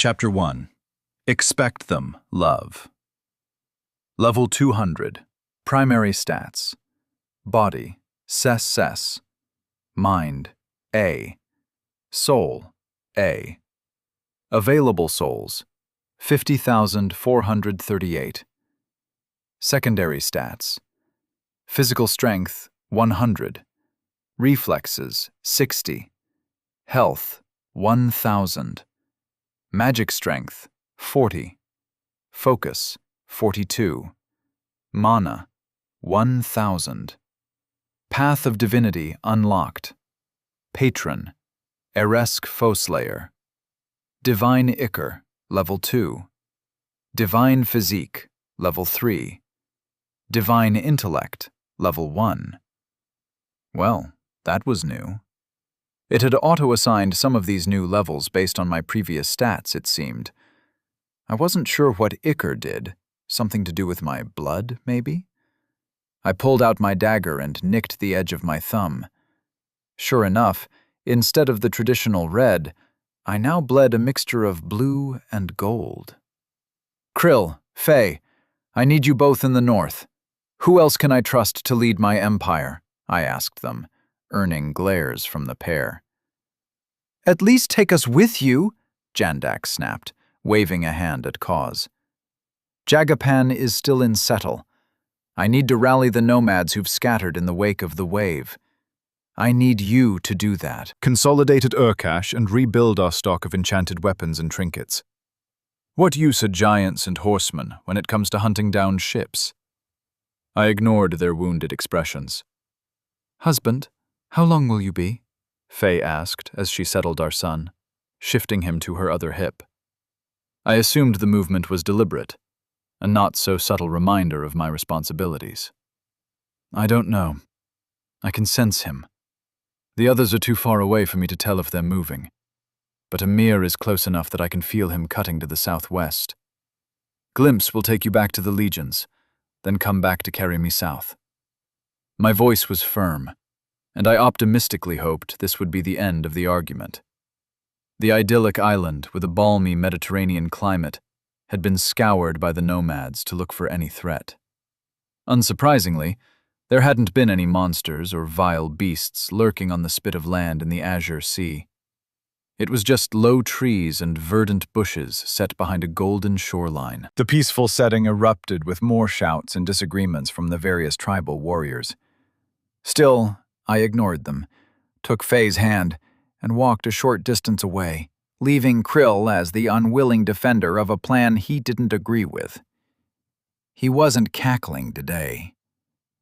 Chapter 1. Expect Them, Love. Level 200. Primary Stats. Body, ses. Mind, A. Soul, A. Available souls, 50,438. Secondary stats. Physical strength, 100. Reflexes, 60. Health, 1,000. Magic strength, 40. Focus, 42. Mana, 1,000. Path of Divinity unlocked. Patron, Eresk Foeslayer. Divine Ichor, Level 2. Divine Physique, Level 3. Divine Intellect, Level 1. Well, that was new. It had auto-assigned some of these new levels based on my previous stats, it seemed. I wasn't sure what Ichor did. Something to do with my blood, maybe? I pulled out my dagger and nicked the edge of my thumb. Sure enough, instead of the traditional red, I now bled a mixture of blue and gold. Krill, Faye, I need you both in the north. Who else can I trust to lead my empire? I asked them, earning glares from the pair. At least take us with you, Jandak snapped, waving a hand at Cause. Jagapan is still in Settle. I need to rally the nomads who've scattered in the wake of the wave. I need you to do that. Consolidated Urkash and rebuild our stock of enchanted weapons and trinkets. What use are giants and horsemen when it comes to hunting down ships? I ignored their wounded expressions. Husband, how long will you be? Faye asked as she settled our son, shifting him to her other hip. I assumed the movement was deliberate, a not-so-subtle reminder of my responsibilities. I don't know. I can sense him. The others are too far away for me to tell if they're moving, but Amir is close enough that I can feel him cutting to the southwest. Glimpse will take you back to the legions, then come back to carry me south. My voice was firm, and I optimistically hoped this would be the end of the argument. The idyllic island with a balmy Mediterranean climate had been scoured by the nomads to look for any threat. Unsurprisingly, there hadn't been any monsters or vile beasts lurking on the spit of land in the azure sea. It was just low trees and verdant bushes set behind a golden shoreline. The peaceful setting erupted with more shouts and disagreements from the various tribal warriors. Still, I ignored them, took Faye's hand, and walked a short distance away, leaving Krill as the unwilling defender of a plan he didn't agree with. He wasn't cackling today.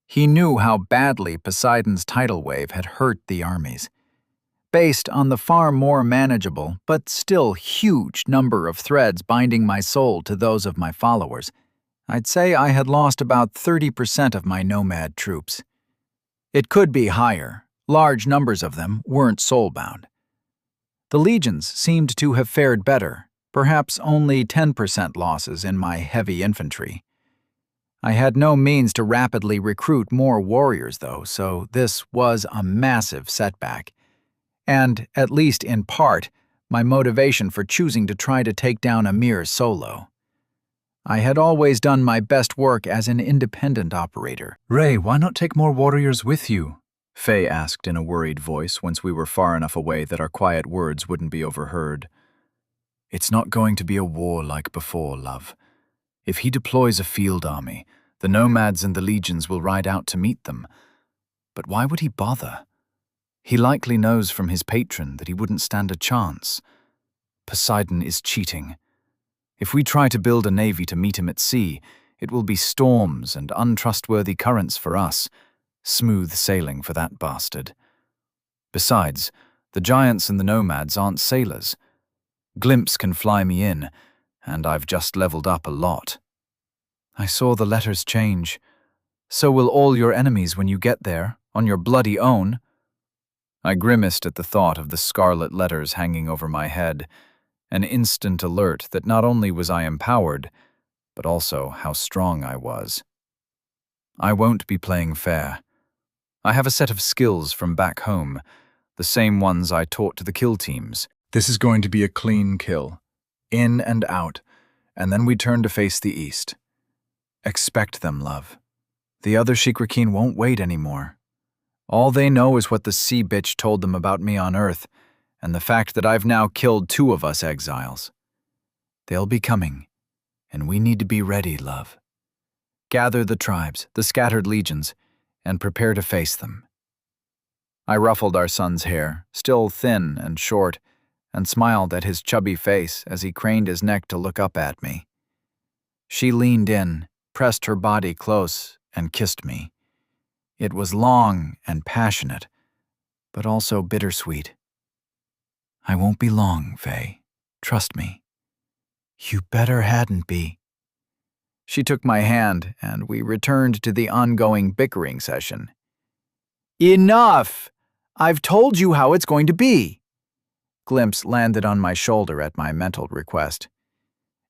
He knew how badly Poseidon's tidal wave had hurt the armies. Based on the far more manageable, but still huge number of threads binding my soul to those of my followers, I'd say I had lost about 30% of my nomad troops. It could be higher. Large numbers of them weren't soulbound. The legions seemed to have fared better, perhaps only 10% losses in my heavy infantry. I had no means to rapidly recruit more warriors, though, so this was a massive setback. And, at least in part, my motivation for choosing to try to take down Amir solo. I had always done my best work as an independent operator. Ray, why not take more warriors with you? Faye asked in a worried voice once we were far enough away that our quiet words wouldn't be overheard. It's not going to be a war like before, love. If he deploys a field army, the nomads and the legions will ride out to meet them. But why would he bother? He likely knows from his patron that he wouldn't stand a chance. Poseidon is cheating. If we try to build a navy to meet him at sea, it will be storms and untrustworthy currents for us. Smooth sailing for that bastard. Besides, the giants and the nomads aren't sailors. Glimpse can fly me in, and I've just leveled up a lot. I saw the letters change. So will all your enemies when you get there, on your bloody own. I grimaced at the thought of the scarlet letters hanging over my head, an instant alert that not only was I empowered, but also how strong I was. I won't be playing fair. I have a set of skills from back home, the same ones I taught to the kill teams. This is going to be a clean kill. In and out, and then we turn to face the east. Expect them, love. The other Shikrakeen won't wait anymore. All they know is what the sea bitch told them about me on Earth, and the fact that I've now killed 2 of us exiles. They'll be coming, and we need to be ready, love. Gather the tribes, the scattered legions, and prepare to face them. I ruffled our son's hair, still thin and short, and smiled at his chubby face as he craned his neck to look up at me. She leaned in, pressed her body close, and kissed me. It was long and passionate, but also bittersweet. I won't be long, Faye. Trust me. You better hadn't be. She took my hand, and we returned to the ongoing bickering session. Enough! I've told you how it's going to be. Glimpse landed on my shoulder at my mental request.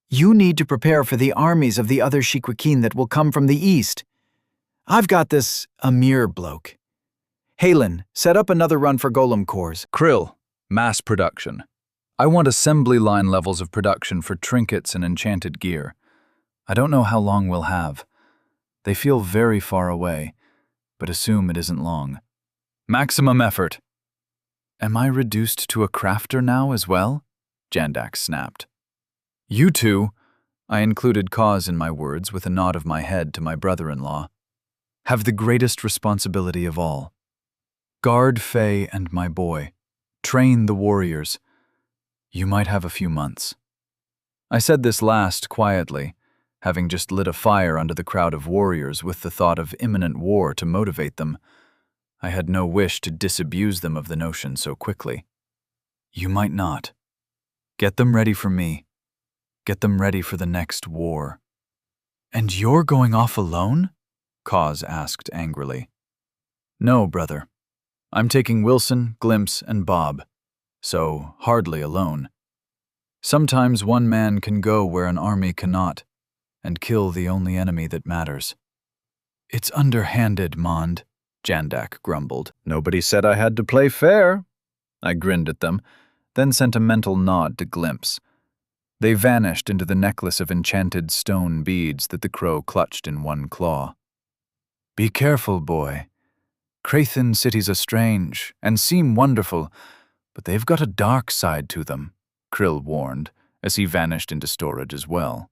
You need to prepare for the armies of the other Shikrakeen that will come from the east. I've got this Amir bloke. Halen, set up another run for golem cores. Krill, mass production. I want assembly line levels of production for trinkets and enchanted gear. I don't know how long we'll have. They feel very far away, but assume it isn't long. Maximum effort. Am I reduced to a crafter now as well? Jandak snapped. You two, I included cause in my words with a nod of my head to my brother-in-law, have the greatest responsibility of all. Guard Faye and my boy. Train the warriors. You might have a few months. I said this last quietly, having just lit a fire under the crowd of warriors with the thought of imminent war to motivate them. I had no wish to disabuse them of the notion so quickly. You might not. Get them ready for me. Get them ready for the next war. And you're going off alone? Cause asked angrily. No, brother. I'm taking Wilson, Glimpse, and Bob, so hardly alone. Sometimes one man can go where an army cannot, and kill the only enemy that matters. It's underhanded, Mond, Jandak grumbled. Nobody said I had to play fair. I grinned at them, then sent a mental nod to Glimpse. They vanished into the necklace of enchanted stone beads that the crow clutched in one claw. Be careful, boy. Crathan cities are strange and seem wonderful, but they've got a dark side to them, Krill warned, as he vanished into storage as well.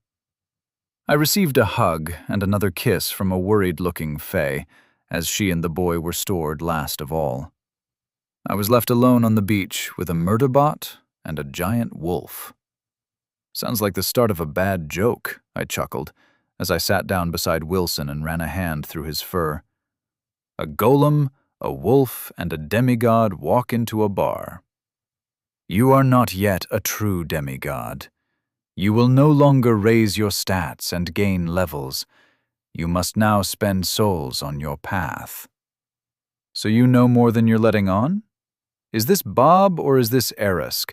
I received a hug and another kiss from a worried-looking Fae, as she and the boy were stored last of all. I was left alone on the beach with a murderbot and a giant wolf. Sounds like the start of a bad joke, I chuckled, as I sat down beside Wilson and ran a hand through his fur. A golem, a wolf, and a demigod walk into a bar. You are not yet a true demigod. You will no longer raise your stats and gain levels. You must now spend souls on your path. So you know more than you're letting on? Is this Bob or is this Eresk?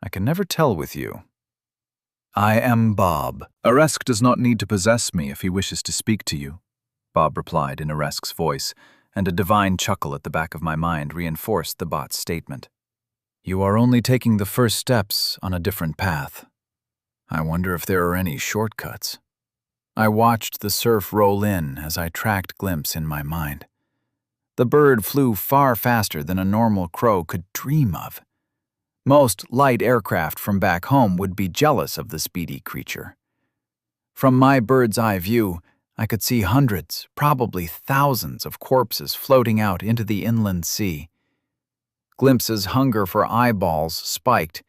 I can never tell with you. I am Bob. Eresk does not need to possess me if he wishes to speak to you, Bob replied in Eresk's voice, and a divine chuckle at the back of my mind reinforced the bot's statement. You are only taking the first steps on a different path. I wonder if there are any shortcuts. I watched the surf roll in as I tracked Glimpse in my mind. The bird flew far faster than a normal crow could dream of. Most light aircraft from back home would be jealous of the speedy creature. From my bird's eye view, I could see hundreds, probably thousands of corpses floating out into the inland sea. Glimpse's hunger for eyeballs spiked,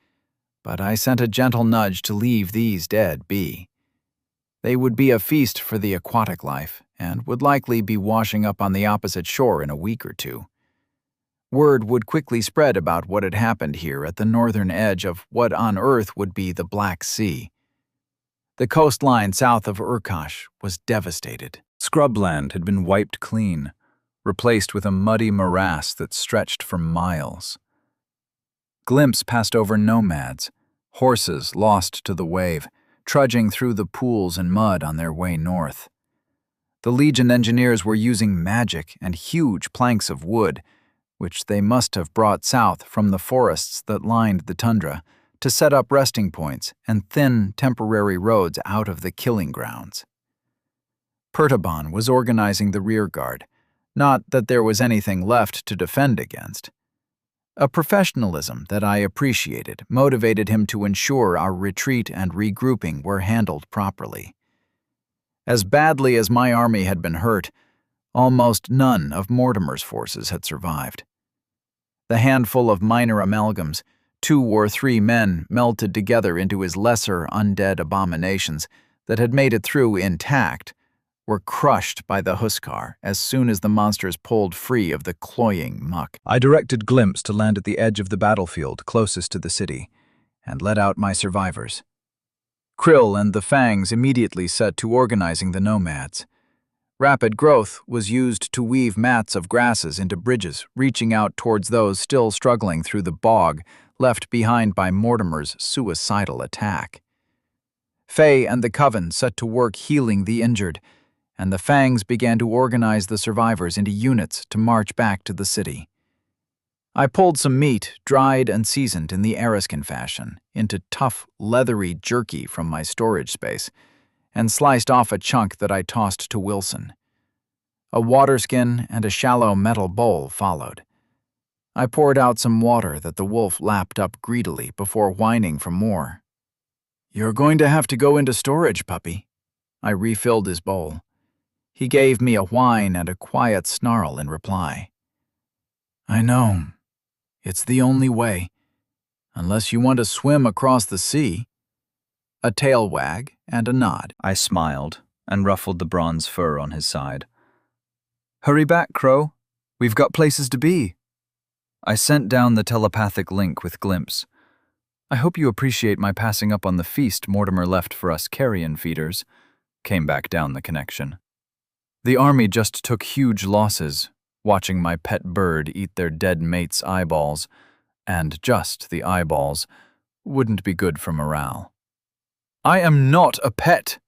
but I sent a gentle nudge to leave these dead be. They would be a feast for the aquatic life, and would likely be washing up on the opposite shore in a week or two. Word would quickly spread about what had happened here at the northern edge of what on Earth would be the Black Sea. The coastline south of Urkash was devastated. Scrubland had been wiped clean, replaced with a muddy morass that stretched for miles. Glimpse passed over nomads, horses lost to the wave, trudging through the pools and mud on their way north. The Legion engineers were using magic and huge planks of wood, which they must have brought south from the forests that lined the tundra, to set up resting points and thin, temporary roads out of the killing grounds. Pertaban was organizing the rear guard, not that there was anything left to defend against. A professionalism that I appreciated motivated him to ensure our retreat and regrouping were handled properly. As badly as my army had been hurt, almost none of Mortimer's forces had survived. The handful of minor amalgams, 2 or 3 men melted together into his lesser undead abominations that had made it through intact, were crushed by the Huskar as soon as the monsters pulled free of the cloying muck. I directed Glimpse to land at the edge of the battlefield closest to the city, and led out my survivors. Krill and the Fangs immediately set to organizing the nomads. Rapid growth was used to weave mats of grasses into bridges, reaching out towards those still struggling through the bog left behind by Mortimer's suicidal attack. Faye and the Coven set to work healing the injured, and the Fangs began to organize the survivors into units to march back to the city. I pulled some meat, dried and seasoned in the Ariskin fashion, into tough, leathery jerky from my storage space, and sliced off a chunk that I tossed to Wilson. A water skin and a shallow metal bowl followed. I poured out some water that the wolf lapped up greedily before whining for more. "You're going to have to go into storage, puppy." I refilled his bowl. He gave me a whine and a quiet snarl in reply. "I know. It's the only way. Unless you want to swim across the sea." A tail wag and a nod. I smiled and ruffled the bronze fur on his side. "Hurry back, Crow. We've got places to be." I sent down the telepathic link with Glimpse. "I hope you appreciate my passing up on the feast Mortimer left for us carrion feeders." Came back down the connection. The army just took huge losses, watching my pet bird eat their dead mate's eyeballs, and just the eyeballs, wouldn't be good for morale. "I am not a pet."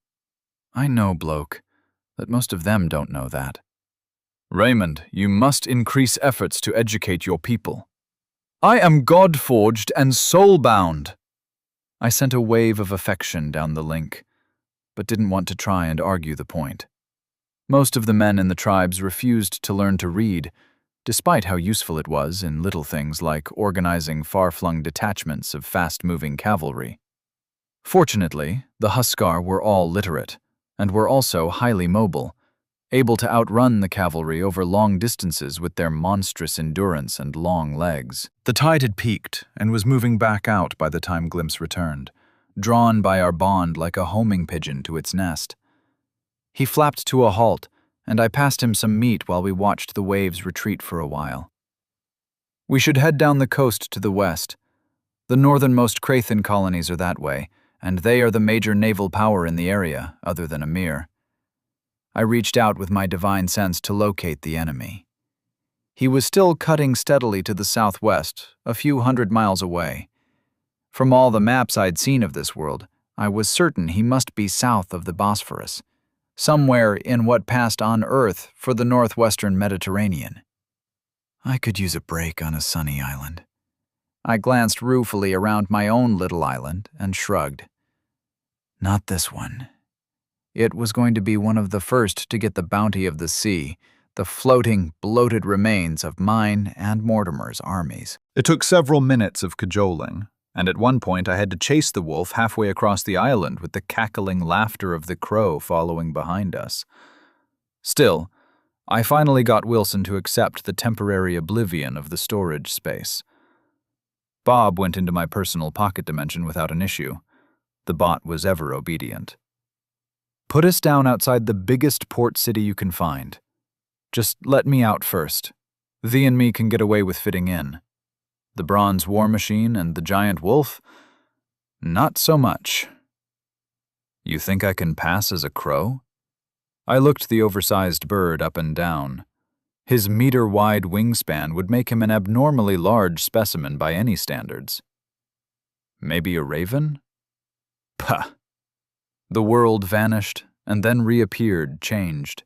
"I know, bloke, that most of them don't know that." "Raymond, you must increase efforts to educate your people." "I am God-forged and soul-bound." I sent a wave of affection down the link, but didn't want to try and argue the point. Most of the men in the tribes refused to learn to read, despite how useful it was in little things like organizing far-flung detachments of fast-moving cavalry. Fortunately, the Huskar were all literate, and were also highly mobile, able to outrun the cavalry over long distances with their monstrous endurance and long legs. The tide had peaked and was moving back out by the time Glimpse returned, drawn by our bond like a homing pigeon to its nest. He flapped to a halt, and I passed him some meat while we watched the waves retreat for a while. "We should head down the coast to the west. The northernmost Krathan colonies are that way, and they are the major naval power in the area, other than Amir." I reached out with my divine sense to locate the enemy. He was still cutting steadily to the southwest, a few hundred miles away. From all the maps I'd seen of this world, I was certain he must be south of the Bosphorus, somewhere in what passed on Earth for the northwestern Mediterranean. I could use a break on a sunny island. I glanced ruefully around my own little island and shrugged. Not this one. It was going to be one of the first to get the bounty of the sea, the floating, bloated remains of mine and Mortimer's armies. It took several minutes of cajoling, and at one point I had to chase the wolf halfway across the island with the cackling laughter of the crow following behind us. Still, I finally got Wilson to accept the temporary oblivion of the storage space. Bob went into my personal pocket dimension without an issue. The bot was ever obedient. "Put us down outside the biggest port city you can find. Just let me out first. Thee and me can get away with fitting in. The bronze war machine and the giant wolf? Not so much." "You think I can pass as a crow?" I looked the oversized bird up and down. His meter-wide wingspan would make him an abnormally large specimen by any standards. "Maybe a raven?" Pah! The world vanished and then reappeared, changed.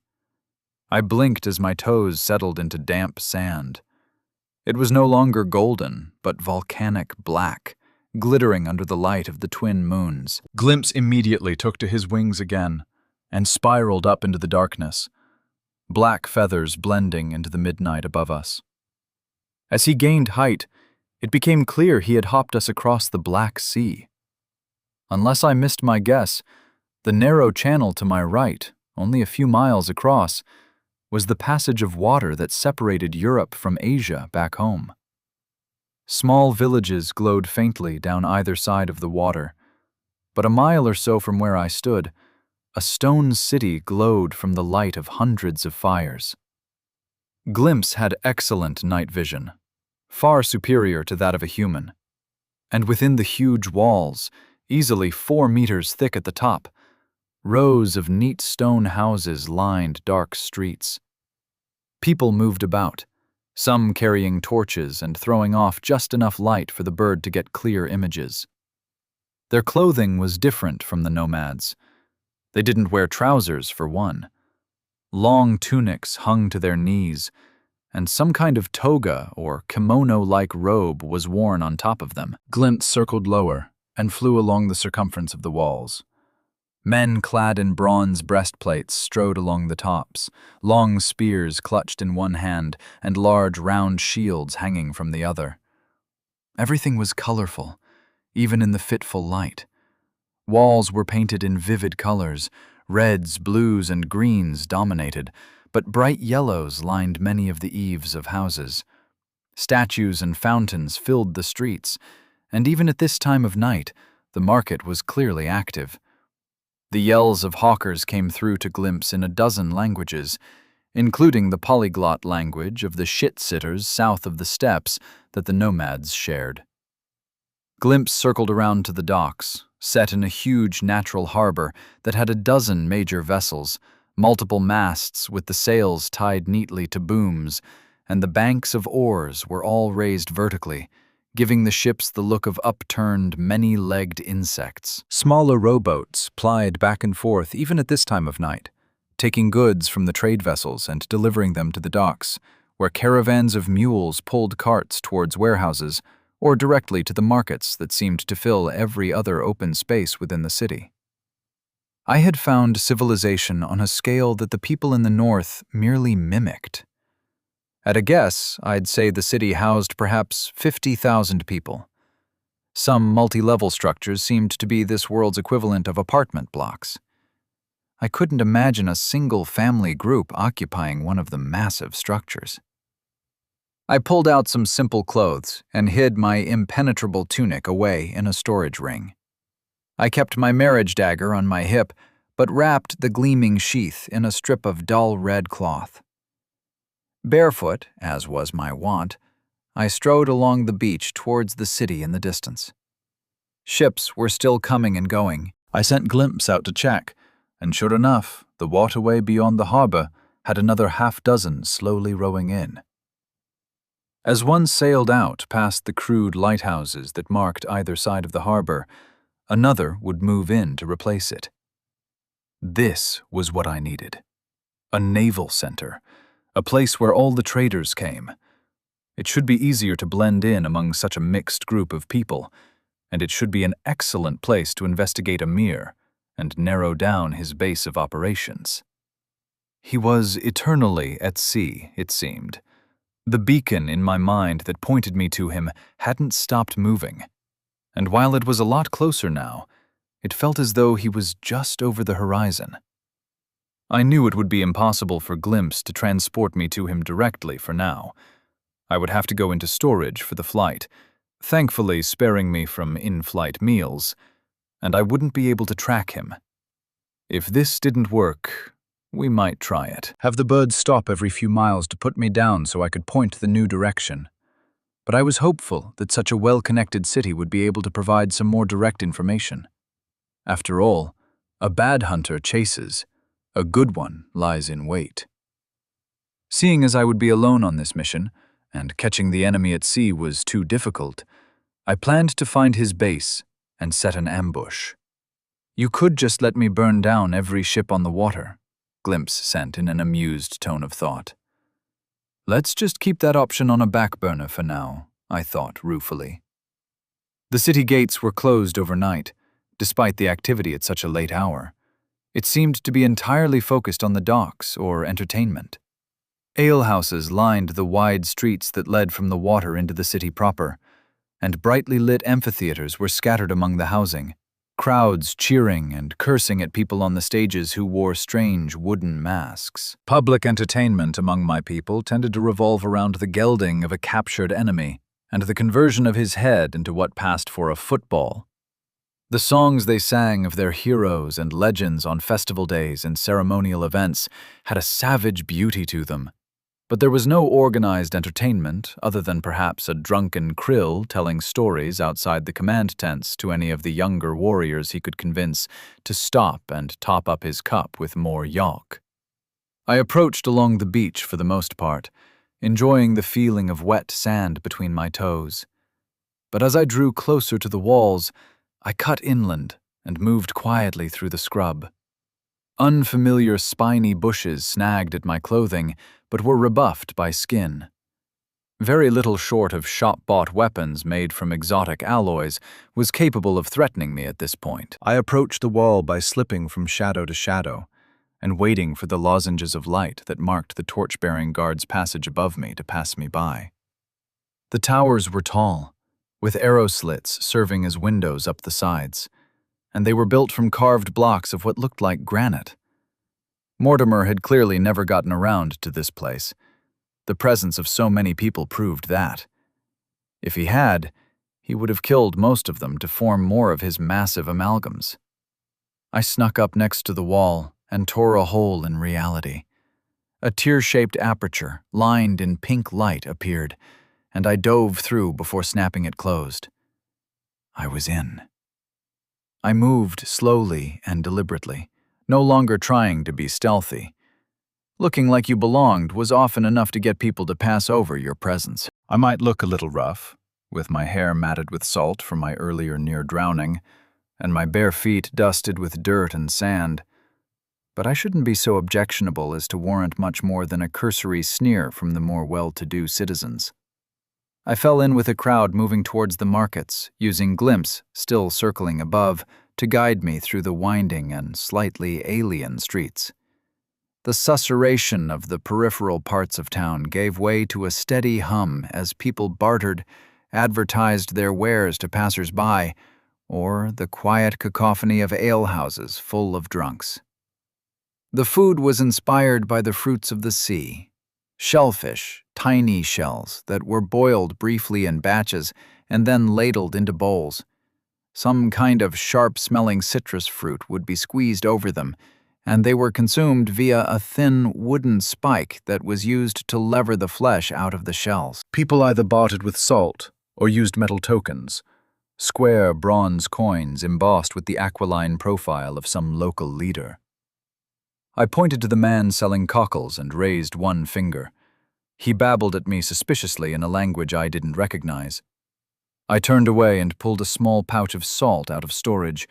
I blinked as my toes settled into damp sand. It was no longer golden, but volcanic black, glittering under the light of the twin moons. Glimpse immediately took to his wings again and spiraled up into the darkness, black feathers blending into the midnight above us. As he gained height, it became clear he had hopped us across the Black Sea. Unless I missed my guess, the narrow channel to my right, only a few miles across, was the passage of water that separated Europe from Asia back home. Small villages glowed faintly down either side of the water, but a mile or so from where I stood, a stone city glowed from the light of hundreds of fires. Glimpse had excellent night vision, far superior to that of a human, and within the huge walls, easily 4 meters thick at the top, rows of neat stone houses lined dark streets. People moved about, some carrying torches and throwing off just enough light for the bird to get clear images. Their clothing was different from the nomads. They didn't wear trousers, for one. Long tunics hung to their knees, and some kind of toga or kimono-like robe was worn on top of them. Glimpse circled lower and flew along the circumference of the walls. Men clad in bronze breastplates strode along the tops, long spears clutched in one hand and large round shields hanging from the other. Everything was colorful, even in the fitful light. Walls were painted in vivid colors. Reds, blues, and greens dominated, but bright yellows lined many of the eaves of houses. Statues and fountains filled the streets, and even at this time of night, the market was clearly active. The yells of hawkers came through to Glimpse in a dozen languages, including the polyglot language of the shit-sitters south of the steppes that the nomads shared. Glimpse circled around to the docks, set in a huge natural harbor that had a dozen major vessels, multiple masts with the sails tied neatly to booms, and the banks of oars were all raised vertically, giving the ships the look of upturned, many-legged insects. Smaller rowboats plied back and forth even at this time of night, taking goods from the trade vessels and delivering them to the docks, where caravans of mules pulled carts towards warehouses or directly to the markets that seemed to fill every other open space within the city. I had found civilization on a scale that the people in the north merely mimicked. At a guess, I'd say the city housed perhaps 50,000 people. Some multi-level structures seemed to be this world's equivalent of apartment blocks. I couldn't imagine a single family group occupying one of the massive structures. I pulled out some simple clothes and hid my impenetrable tunic away in a storage ring. I kept my marriage dagger on my hip, but wrapped the gleaming sheath in a strip of dull red cloth. Barefoot, as was my wont, I strode along the beach towards the city in the distance. Ships were still coming and going. I sent Glimpse out to check, and sure enough, the waterway beyond the harbor had another half-dozen slowly rowing in. As one sailed out past the crude lighthouses that marked either side of the harbor, another would move in to replace it. This was what I needed. A naval center, a place where all the traders came. It should be easier to blend in among such a mixed group of people, and it should be an excellent place to investigate Amir and narrow down his base of operations. He was eternally at sea, it seemed. The beacon in my mind that pointed me to him hadn't stopped moving, and while it was a lot closer now, it felt as though he was just over the horizon. I knew it would be impossible for Glimpse to transport me to him directly for now. I would have to go into storage for the flight, thankfully sparing me from in-flight meals, and I wouldn't be able to track him. If this didn't work, we might try it. Have the birds stop every few miles to put me down so I could point the new direction. But I was hopeful that such a well-connected city would be able to provide some more direct information. After all, a bad hunter chases, a good one lies in wait. Seeing as I would be alone on this mission, and catching the enemy at sea was too difficult, I planned to find his base and set an ambush. "You could just let me burn down every ship on the water," Glimpse sent in an amused tone of thought. "Let's just keep that option on a back burner for now," I thought ruefully. The city gates were closed overnight, despite the activity at such a late hour. It seemed to be entirely focused on the docks or entertainment. Alehouses lined the wide streets that led from the water into the city proper, and brightly lit amphitheaters were scattered among the housing, crowds cheering and cursing at people on the stages who wore strange wooden masks. Public entertainment among my people tended to revolve around the gelding of a captured enemy and the conversion of his head into what passed for a football. The songs they sang of their heroes and legends on festival days and ceremonial events had a savage beauty to them. But there was no organized entertainment other than perhaps a drunken krill telling stories outside the command tents to any of the younger warriors he could convince to stop and top up his cup with more yolk. I approached along the beach for the most part, enjoying the feeling of wet sand between my toes. But as I drew closer to the walls, I cut inland and moved quietly through the scrub. Unfamiliar spiny bushes snagged at my clothing, but were rebuffed by skin. Very little short of shop-bought weapons made from exotic alloys was capable of threatening me at this point. I approached the wall by slipping from shadow to shadow and waiting for the lozenges of light that marked the torch-bearing guard's passage above me to pass me by. The towers were tall, with arrow slits serving as windows up the sides, and they were built from carved blocks of what looked like granite. Mortimer had clearly never gotten around to this place. The presence of so many people proved that. If he had, he would have killed most of them to form more of his massive amalgams. I snuck up next to the wall and tore a hole in reality. A tear-shaped aperture, lined in pink light, appeared, and I dove through before snapping it closed. I was in. I moved slowly and deliberately, no longer trying to be stealthy. Looking like you belonged was often enough to get people to pass over your presence. I might look a little rough, with my hair matted with salt from my earlier near drowning, and my bare feet dusted with dirt and sand, but I shouldn't be so objectionable as to warrant much more than a cursory sneer from the more well-to-do citizens. I fell in with a crowd moving towards the markets, using glimpse, still circling above, to guide me through the winding and slightly alien streets. The susurration of the peripheral parts of town gave way to a steady hum as people bartered, advertised their wares to passers-by, or the quiet cacophony of alehouses full of drunks. The food was inspired by the fruits of the sea. Shellfish, tiny shells that were boiled briefly in batches and then ladled into bowls. Some kind of sharp-smelling citrus fruit would be squeezed over them, and they were consumed via a thin wooden spike that was used to lever the flesh out of the shells. People either bought it with salt or used metal tokens, square bronze coins embossed with the aquiline profile of some local leader. I pointed to the man selling cockles and raised one finger. He babbled at me suspiciously in a language I didn't recognize. I turned away and pulled a small pouch of salt out of storage,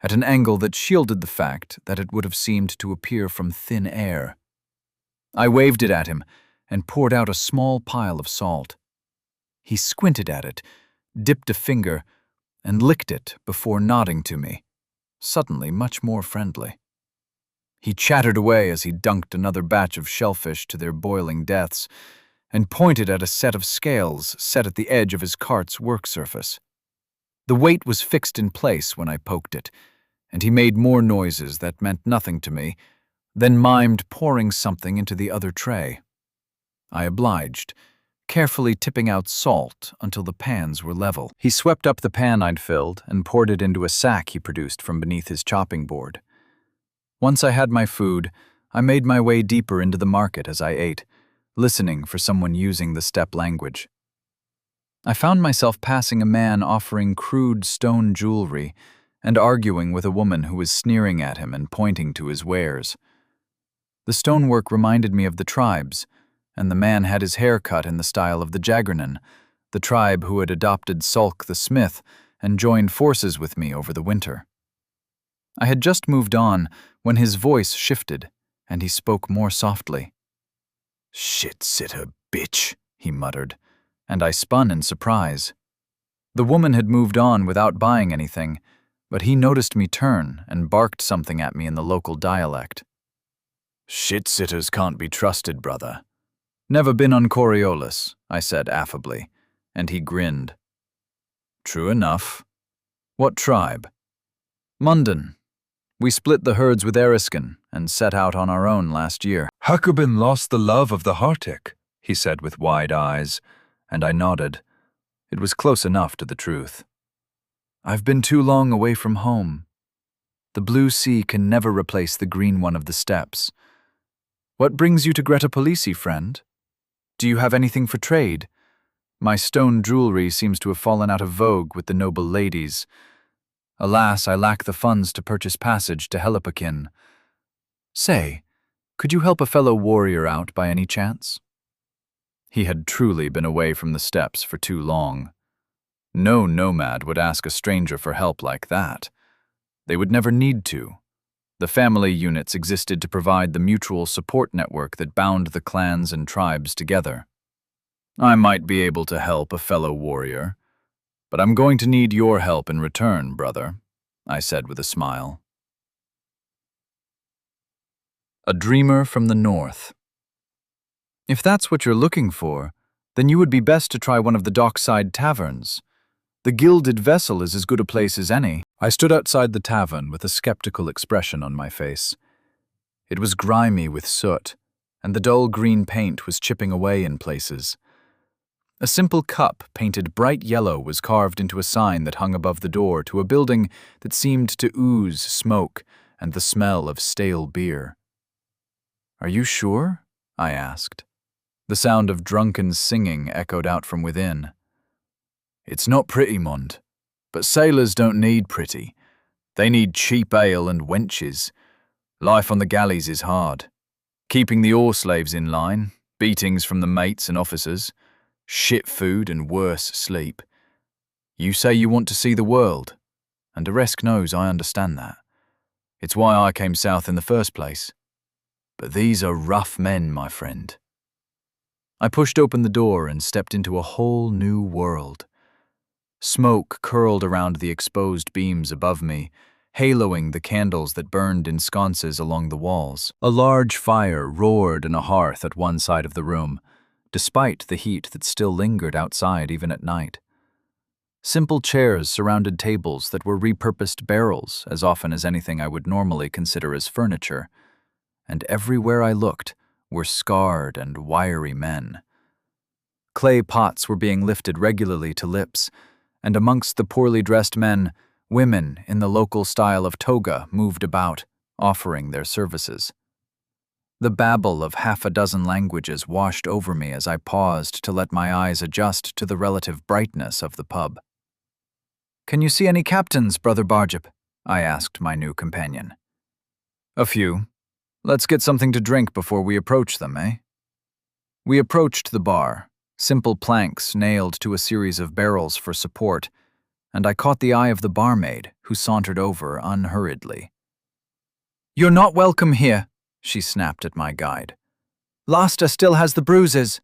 at an angle that shielded the fact that it would have seemed to appear from thin air. I waved it at him and poured out a small pile of salt. He squinted at it, dipped a finger, and licked it before nodding to me, suddenly much more friendly. He chattered away as he dunked another batch of shellfish to their boiling depths and pointed at a set of scales set at the edge of his cart's work surface. The weight was fixed in place when I poked it, and he made more noises that meant nothing to me, then mimed pouring something into the other tray. I obliged, carefully tipping out salt until the pans were level. He swept up the pan I'd filled and poured it into a sack he produced from beneath his chopping board. Once I had my food, I made my way deeper into the market as I ate, listening for someone using the steppe language. I found myself passing a man offering crude stone jewelry and arguing with a woman who was sneering at him and pointing to his wares. The stonework reminded me of the tribes, and the man had his hair cut in the style of the Jagernan, the tribe who had adopted Sulk the Smith and joined forces with me over the winter. I had just moved on when his voice shifted, and he spoke more softly. "Shit-sitter bitch," he muttered, and I spun in surprise. The woman had moved on without buying anything, but he noticed me turn and barked something at me in the local dialect. "Shit-sitters can't be trusted, brother." "Never been on Coriolis," I said affably, and he grinned. "True enough. What tribe?" "Mundan. We split the herds with Eriskin and set out on our own last year." "Hakubin lost the love of the Hartik," he said with wide eyes, and I nodded. It was close enough to the truth. "I've been too long away from home. The blue sea can never replace the green one of the steppes. What brings you to Gretapolisi, friend? Do you have anything for trade? My stone jewelry seems to have fallen out of vogue with the noble ladies. Alas, I lack the funds to purchase passage to Helipakin. Say, could you help a fellow warrior out by any chance?" He had truly been away from the steppes for too long. No nomad would ask a stranger for help like that. They would never need to. The family units existed to provide the mutual support network that bound the clans and tribes together. "I might be able to help a fellow warrior, but I'm going to need your help in return, brother," I said with a smile. A dreamer from the north. "If that's what you're looking for, then you would be best to try one of the dockside taverns. The Gilded Vessel is as good a place as any." I stood outside the tavern with a skeptical expression on my face. It was grimy with soot, and the dull green paint was chipping away in places. A simple cup painted bright yellow was carved into a sign that hung above the door to a building that seemed to ooze smoke and the smell of stale beer. "Are you sure?" I asked. The sound of drunken singing echoed out from within. "It's not pretty, Mond, but sailors don't need pretty. They need cheap ale and wenches. Life on the galleys is hard. Keeping the oar slaves in line, beatings from the mates and officers, shit food and worse sleep. You say you want to see the world, and Aresk knows I understand that. It's why I came south in the first place. But these are rough men, my friend." I pushed open the door and stepped into a whole new world. Smoke curled around the exposed beams above me, haloing the candles that burned in sconces along the walls. A large fire roared in a hearth at one side of the room, despite the heat that still lingered outside even at night. Simple chairs surrounded tables that were repurposed barrels as often as anything I would normally consider as furniture, and everywhere I looked were scarred and wiry men. Clay pots were being lifted regularly to lips, and amongst the poorly dressed men, women in the local style of toga moved about, offering their services. The babble of half a dozen languages washed over me as I paused to let my eyes adjust to the relative brightness of the pub. "Can you see any captains, Brother Barjip?" I asked my new companion. "A few. Let's get something to drink before we approach them, eh?" We approached the bar, simple planks nailed to a series of barrels for support, and I caught the eye of the barmaid, who sauntered over unhurriedly. "You're not welcome here," she snapped at my guide. "Lasta still has the bruises."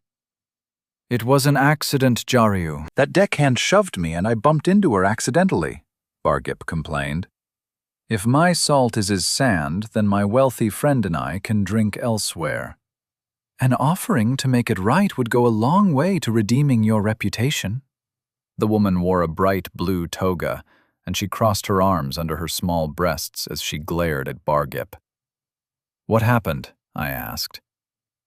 "It was an accident, Jariu. That deckhand shoved me and I bumped into her accidentally," Bargip complained. "If my salt is as sand, then my wealthy friend and I can drink elsewhere. An offering to make it right would go a long way to redeeming your reputation." The woman wore a bright blue toga, and she crossed her arms under her small breasts as she glared at Bargip. "What happened?" I asked.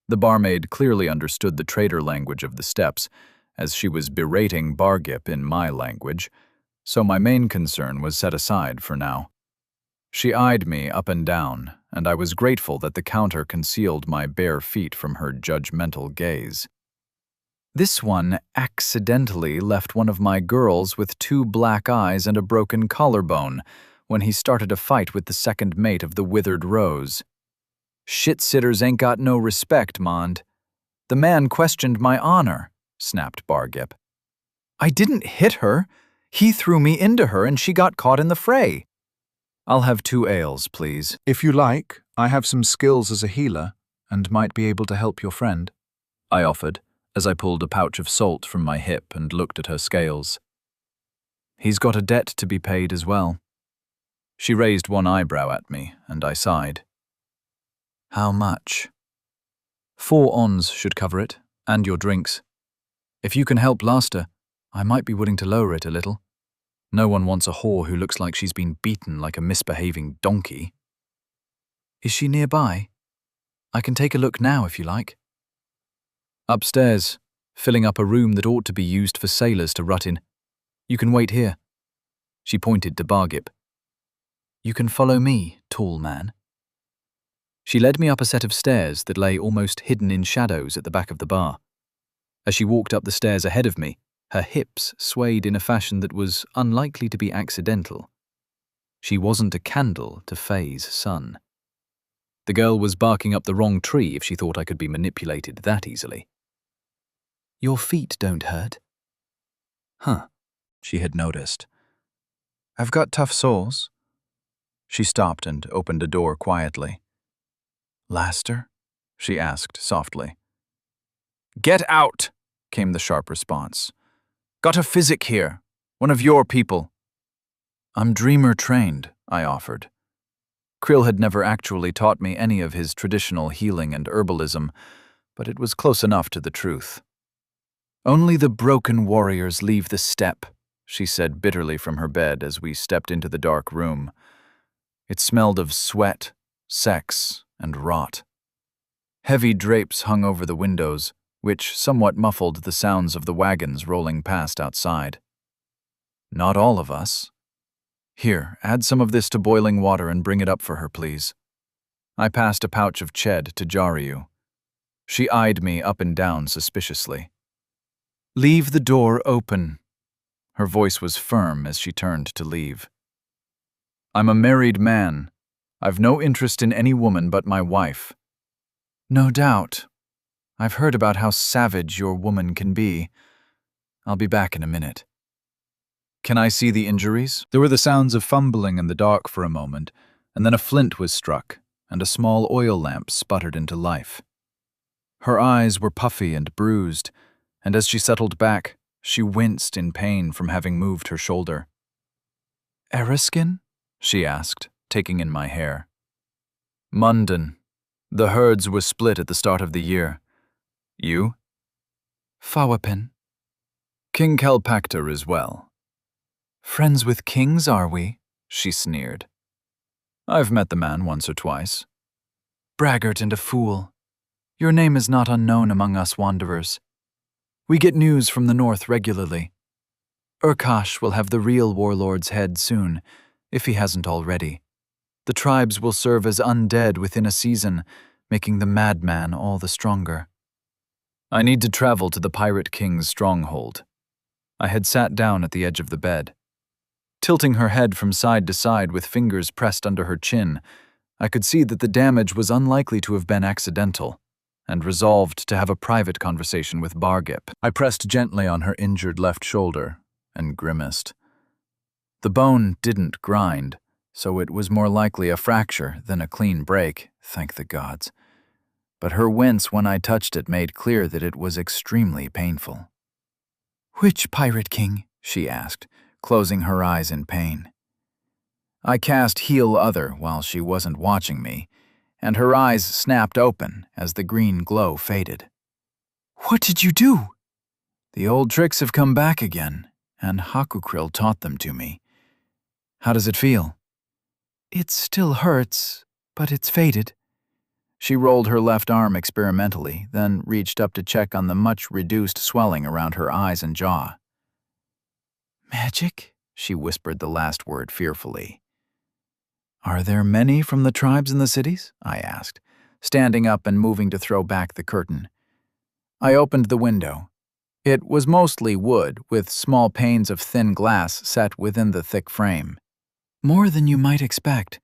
The barmaid clearly understood the trader language of the steppes, as she was berating Bargip in my language, so my main concern was set aside for now. She eyed me up and down, and I was grateful that the counter concealed my bare feet from her judgmental gaze. "This one accidentally left one of my girls with 2 black eyes and a broken collarbone when he started a fight with the second mate of the Withered Rose. Shit-sitters ain't got no respect, Mond. The man questioned my honor," snapped Bargip. "I didn't hit her. He threw me into her and she got caught in the fray." "I'll have 2 ales, please." "If you like, I have some skills as a healer and might be able to help your friend," I offered, as I pulled a pouch of salt from my hip and looked at her scales. He's got a debt to be paid as well. She raised one eyebrow at me, and I sighed. How much? 4 ons should cover it, and your drinks. If you can help Laster, I might be willing to lower it a little. No one wants a whore who looks like she's been beaten like a misbehaving donkey. Is she nearby? I can take a look now if you like. Upstairs, filling up a room that ought to be used for sailors to rut in. You can wait here. She pointed to Bargip. You can follow me, tall man. She led me up a set of stairs that lay almost hidden in shadows at the back of the bar. As she walked up the stairs ahead of me, her hips swayed in a fashion that was unlikely to be accidental. She wasn't a candle to Faye's sun. The girl was barking up the wrong tree if she thought I could be manipulated that easily. Your feet don't hurt. Huh, she had noticed. I've got tough soles. She stopped and opened a door quietly. Laster? She asked softly. Get out, came the sharp response. Got a physic here, one of your people. I'm dreamer trained, I offered. Krill had never actually taught me any of his traditional healing and herbalism, but it was close enough to the truth. Only the broken warriors leave the steppe, she said bitterly from her bed as we stepped into the dark room. It smelled of sweat, sex, and rot. Heavy drapes hung over the windows, which somewhat muffled the sounds of the wagons rolling past outside. Not all of us. Here, add some of this to boiling water and bring it up for her, please. I passed a pouch of ched to Jariu. She eyed me up and down suspiciously. Leave the door open. Her voice was firm as she turned to leave. I'm a married man. I've no interest in any woman but my wife. No doubt. I've heard about how savage your woman can be. I'll be back in a minute. Can I see the injuries? There were the sounds of fumbling in the dark for a moment, and then a flint was struck, and a small oil lamp sputtered into life. Her eyes were puffy and bruised, and as she settled back, she winced in pain from having moved her shoulder. Ereskine? She asked, taking in my hair. Munden. The herds were split at the start of the year. You? Fawapin. King Kelpactor as well. Friends with kings, are we? She sneered. I've met the man once or twice. Braggart and a fool. Your name is not unknown among us wanderers. We get news from the north regularly. Urkash will have the real warlord's head soon, if he hasn't already. The tribes will serve as undead within a season, making the madman all the stronger. I need to travel to the Pirate King's stronghold. I had sat down at the edge of the bed. Tilting her head from side to side with fingers pressed under her chin, I could see that the damage was unlikely to have been accidental, and resolved to have a private conversation with Bargip. I pressed gently on her injured left shoulder and grimaced. The bone didn't grind, so it was more likely a fracture than a clean break, thank the gods. But her wince when I touched it made clear that it was extremely painful. Which Pirate King? She asked, closing her eyes in pain. I cast Heal Other while she wasn't watching me, and her eyes snapped open as the green glow faded. What did you do? The old tricks have come back again, and Hakukrill taught them to me. How does it feel? It still hurts, but it's faded. She rolled her left arm experimentally, then reached up to check on the much-reduced swelling around her eyes and jaw. Magic? She whispered the last word fearfully. Are there many from the tribes in the cities? I asked, standing up and moving to throw back the curtain. I opened the window. It was mostly wood, with small panes of thin glass set within the thick frame. More than you might expect.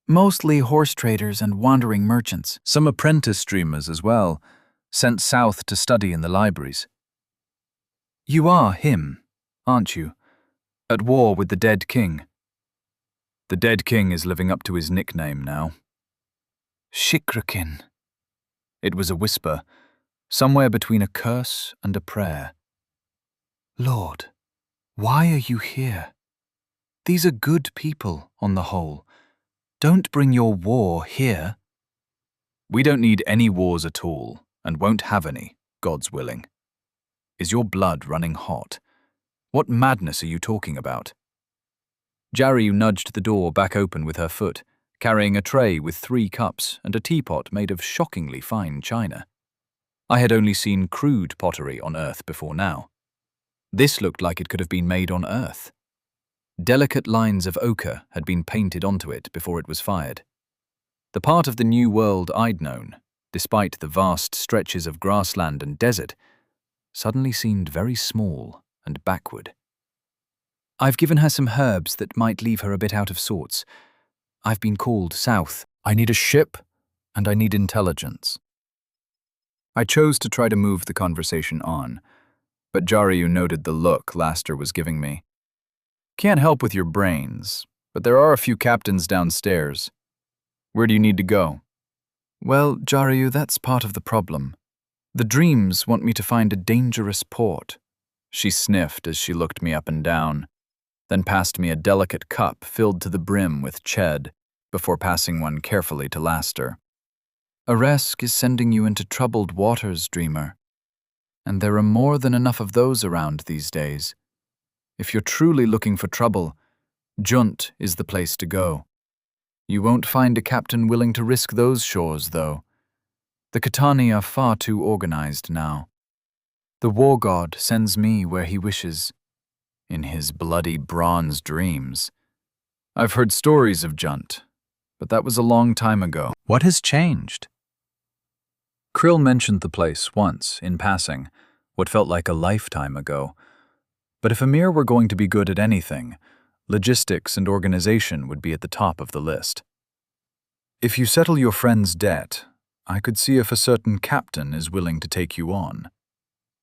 Mostly horse traders and wandering merchants. Some apprentice dreamers as well, sent south to study in the libraries. You are him, aren't you? At war with the dead king. The dead king is living up to his nickname now. Shikrakin. It was a whisper, somewhere between a curse and a prayer. Lord, why are you here? These are good people, on the whole. Don't bring your war here. We don't need any wars at all, and won't have any, God's willing. Is your blood running hot? What madness are you talking about? Jaryu nudged the door back open with her foot, carrying a tray with 3 cups and a teapot made of shockingly fine china. I had only seen crude pottery on Earth before now. This looked like it could have been made on Earth. Delicate lines of ochre had been painted onto it before it was fired. The part of the new world I'd known, despite the vast stretches of grassland and desert, suddenly seemed very small and backward. I've given her some herbs that might leave her a bit out of sorts. I've been called south. I need a ship, and I need intelligence. I chose to try to move the conversation on, but Jaryu noted the look Laster was giving me. Can't help with your brains, but there are a few captains downstairs. Where do you need to go? Well, Jaryu, that's part of the problem. The dreams want me to find a dangerous port. She sniffed as she looked me up and down, then passed me a delicate cup filled to the brim with ched, before passing one carefully to Laster. Aresk is sending you into troubled waters, dreamer. And there are more than enough of those around these days. If you're truly looking for trouble, Junt is the place to go. You won't find a captain willing to risk those shores, though. The Katani are far too organized now. The war god sends me where he wishes, in his bloody bronze dreams. I've heard stories of Junt, but that was a long time ago. What has changed? Krill mentioned the place once, in passing, what felt like a lifetime ago. But if Amir were going to be good at anything, logistics and organization would be at the top of the list. If you settle your friend's debt, I could see if a certain captain is willing to take you on.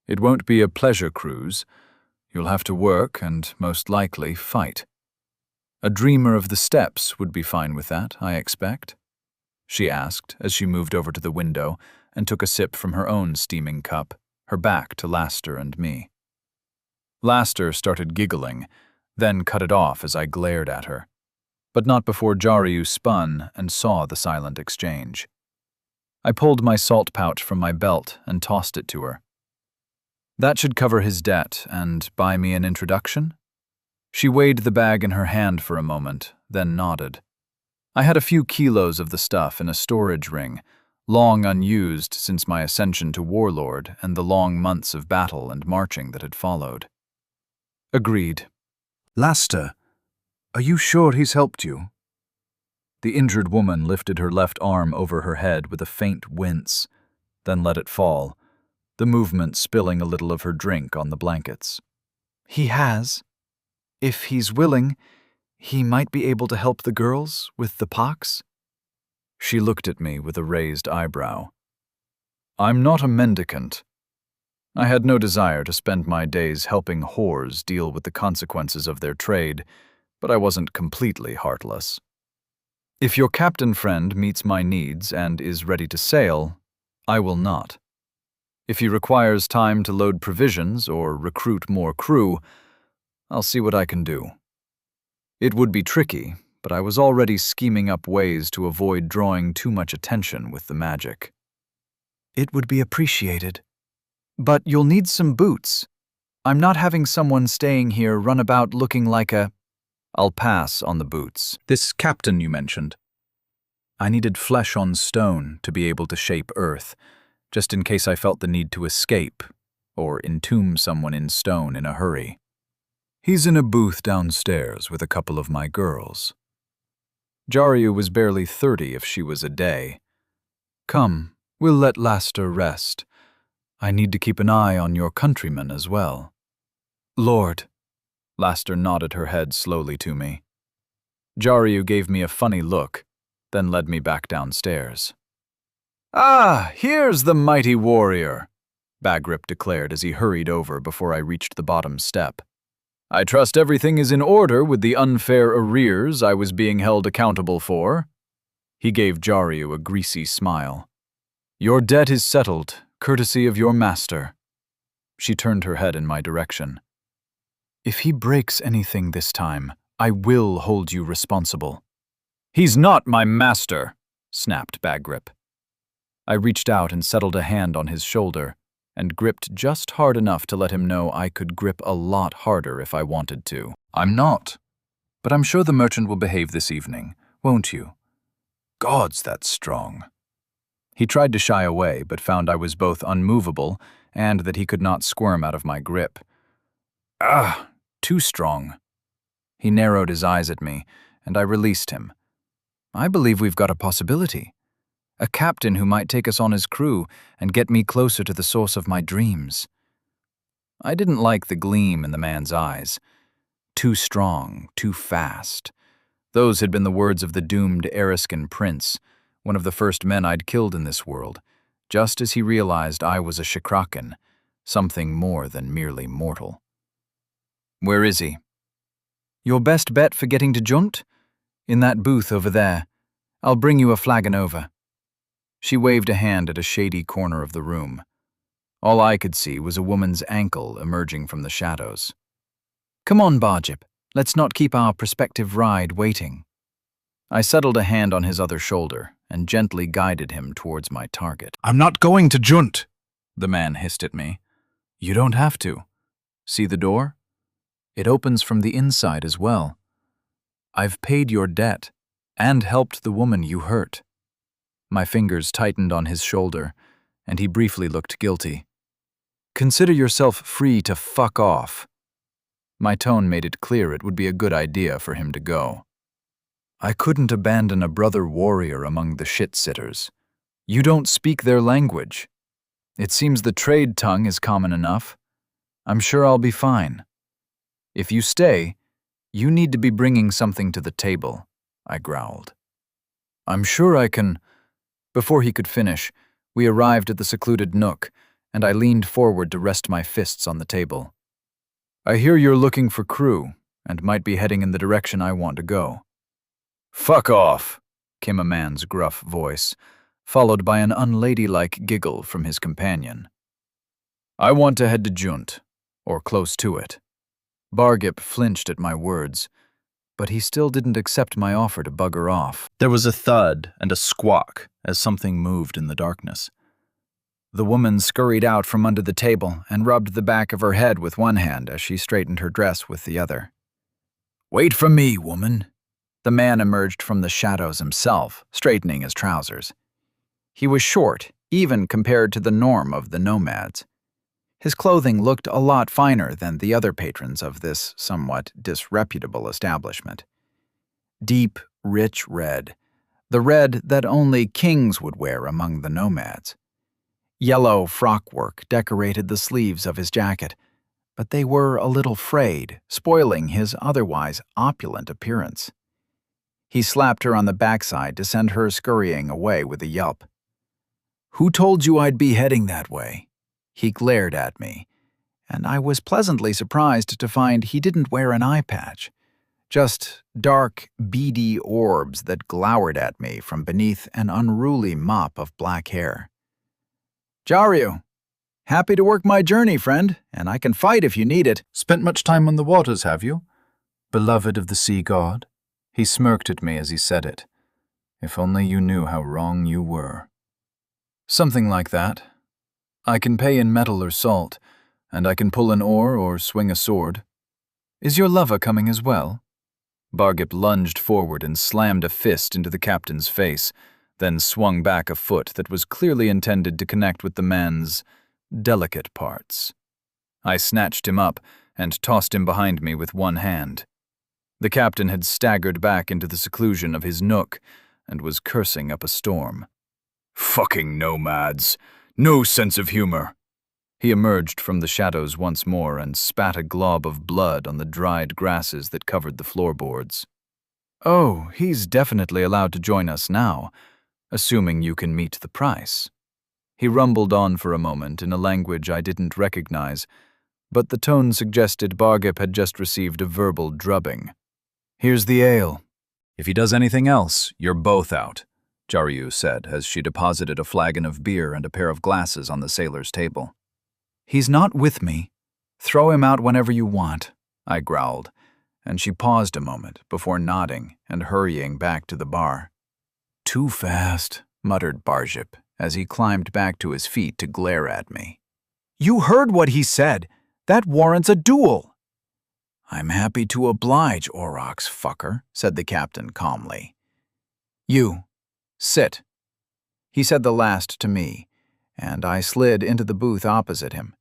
It won't be a pleasure cruise. You'll have to work and, most likely, fight. A dreamer of the steppes would be fine with that, I expect, she asked as she moved over to the window and took a sip from her own steaming cup, her back to Laster and me. Laster started giggling, then cut it off as I glared at her, but not before Jaryu spun and saw the silent exchange. I pulled my salt pouch from my belt and tossed it to her. That should cover his debt and buy me an introduction? She weighed the bag in her hand for a moment, then nodded. I had a few kilos of the stuff in a storage ring, long unused since my ascension to warlord and the long months of battle and marching that had followed. Agreed. Laster, are you sure he's helped you? The injured woman lifted her left arm over her head with a faint wince, then let it fall, the movement spilling a little of her drink on the blankets. He has. If he's willing, he might be able to help the girls with the pox. She looked at me with a raised eyebrow. I'm not a mendicant. I had no desire to spend my days helping whores deal with the consequences of their trade, but I wasn't completely heartless. If your captain friend meets my needs and is ready to sail, I will not. If he requires time to load provisions or recruit more crew, I'll see what I can do. It would be tricky, but I was already scheming up ways to avoid drawing too much attention with the magic. It would be appreciated. But you'll need some boots. I'm not having someone staying here run about looking like a... I'll pass on the boots. This captain you mentioned. I needed flesh on stone to be able to shape earth, just in case I felt the need to escape or entomb someone in stone in a hurry. He's in a booth downstairs with a couple of my girls. Jaryu was barely 30 if she was a day. Come, we'll let Laster rest. I need to keep an eye on your countrymen as well. Lord. Laster nodded her head slowly to me. Jaryu gave me a funny look, then led me back downstairs. Ah, here's the mighty warrior, Bagrip declared as he hurried over before I reached the bottom step. I trust everything is in order with the unfair arrears I was being held accountable for. He gave Jaryu a greasy smile. Your debt is settled, courtesy of your master. She turned her head in my direction. If he breaks anything this time, I will hold you responsible." "He's not my master," snapped Baggrip. I reached out and settled a hand on his shoulder and gripped just hard enough to let him know I could grip a lot harder if I wanted to. "I'm not. But I'm sure the merchant will behave this evening, won't you? Gods, that's strong." He tried to shy away, but found I was both unmovable and that he could not squirm out of my grip. "Ah, too strong." He narrowed his eyes at me, and I released him. I believe we've got a possibility. A captain who might take us on his crew and get me closer to the source of my dreams. I didn't like the gleam in the man's eyes. Too strong, too fast. Those had been the words of the doomed Eriskin prince, one of the first men I'd killed in this world, just as he realized I was a Shikraken, something more than merely mortal. "Where is he?" "Your best bet for getting to Junt? In that booth over there. I'll bring you a flagon over." She waved a hand at a shady corner of the room. All I could see was a woman's ankle emerging from the shadows. "Come on, Barjip. Let's not keep our prospective ride waiting." I settled a hand on his other shoulder and gently guided him towards my target. "I'm not going to Junt," the man hissed at me. "You don't have to. See the door? It opens from the inside as well. I've paid your debt and helped the woman you hurt." My fingers tightened on his shoulder, and he briefly looked guilty. "Consider yourself free to fuck off." My tone made it clear it would be a good idea for him to go. I couldn't abandon a brother warrior among the shit-sitters. You don't speak their language. It seems the trade tongue is common enough. I'm sure I'll be fine. If you stay, you need to be bringing something to the table, I growled. "I'm sure I can—" Before he could finish, we arrived at the secluded nook, and I leaned forward to rest my fists on the table. "I hear you're looking for crew, and might be heading in the direction I want to go." "Fuck off," came a man's gruff voice, followed by an unladylike giggle from his companion. "I want to head to Junt, or close to it." Bargip flinched at my words, but he still didn't accept my offer to bugger off. There was a thud and a squawk as something moved in the darkness. The woman scurried out from under the table and rubbed the back of her head with one hand as she straightened her dress with the other. "Wait for me, woman." The man emerged from the shadows himself, straightening his trousers. He was short, even compared to the norm of the nomads. His clothing looked a lot finer than the other patrons of this somewhat disreputable establishment. Deep, rich red, the red that only kings would wear among the nomads. Yellow frockwork decorated the sleeves of his jacket, but they were a little frayed, spoiling his otherwise opulent appearance. He slapped her on the backside to send her scurrying away with a yelp. "Who told you I'd be heading that way?" He glared at me, and I was pleasantly surprised to find he didn't wear an eye patch, just dark, beady orbs that glowered at me from beneath an unruly mop of black hair. "Jaryu, happy to work my journey, friend, and I can fight if you need it." "Spent much time on the waters, have you, beloved of the sea god?" He smirked at me as he said it. "If only you knew how wrong you were." "Something like that. I can pay in metal or salt, and I can pull an oar or swing a sword. Is your lover coming as well?" Bargip lunged forward and slammed a fist into the captain's face, then swung back a foot that was clearly intended to connect with the man's delicate parts. I snatched him up and tossed him behind me with one hand. The captain had staggered back into the seclusion of his nook and was cursing up a storm. "Fucking nomads! No sense of humor!" He emerged from the shadows once more and spat a glob of blood on the dried grasses that covered the floorboards. "Oh, he's definitely allowed to join us now, assuming you can meet the price." He rumbled on for a moment in a language I didn't recognize, but the tone suggested Bargip had just received a verbal drubbing. "Here's the ale. If he does anything else, you're both out," Jaryu said as she deposited a flagon of beer and a pair of glasses on the sailor's table. "He's not with me. Throw him out whenever you want," I growled, and she paused a moment before nodding and hurrying back to the bar. "Too fast," muttered Barjip as he climbed back to his feet to glare at me. "You heard what he said. That warrants a duel." "I'm happy to oblige, Aurochs fucker," said the captain calmly. "You, sit." He said the last to me, and I slid into the booth opposite him.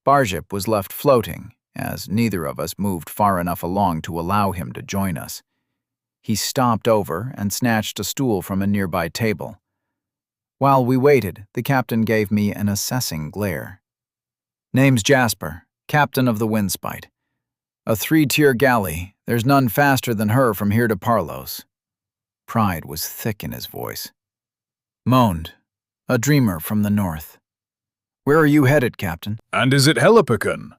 Barjip was left floating, as neither of us moved far enough along to allow him to join us. He stomped over and snatched a stool from a nearby table. While we waited, the captain gave me an assessing glare. "Name's Jasper, captain of the Windspite. A 3-tier galley, there's none faster than her from here to Parlos." Pride was thick in his voice. Moaned, a dreamer from the north. "Where are you headed, Captain?" "And is it Helipican?"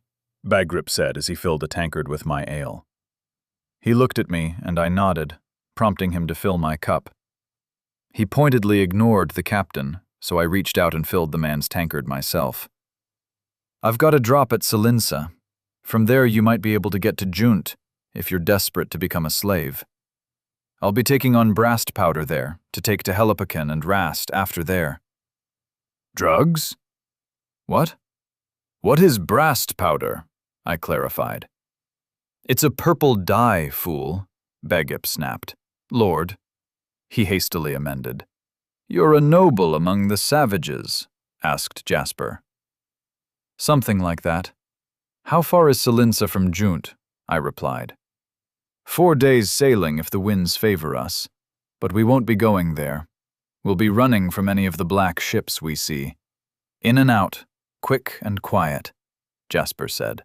Bagrip said as he filled a tankard with my ale. He looked at me, and I nodded, prompting him to fill my cup. He pointedly ignored the captain, so I reached out and filled the man's tankard myself. "I've got a drop at Salinsa. From there you might be able to get to Junt, if you're desperate to become a slave. I'll be taking on brast powder there, to take to Helipican and Rast after there." "Drugs?" "What?" "What is brast powder?" I clarified. "It's a purple dye, fool," Begip snapped. "Lord," he hastily amended. "You're a noble among the savages?" asked Jasper. "Something like that. How far is Salinsa from Junt?" I replied. 4 days sailing if the winds favor us, but we won't be going there. We'll be running from any of the black ships we see. In and out, quick and quiet," Jasper said.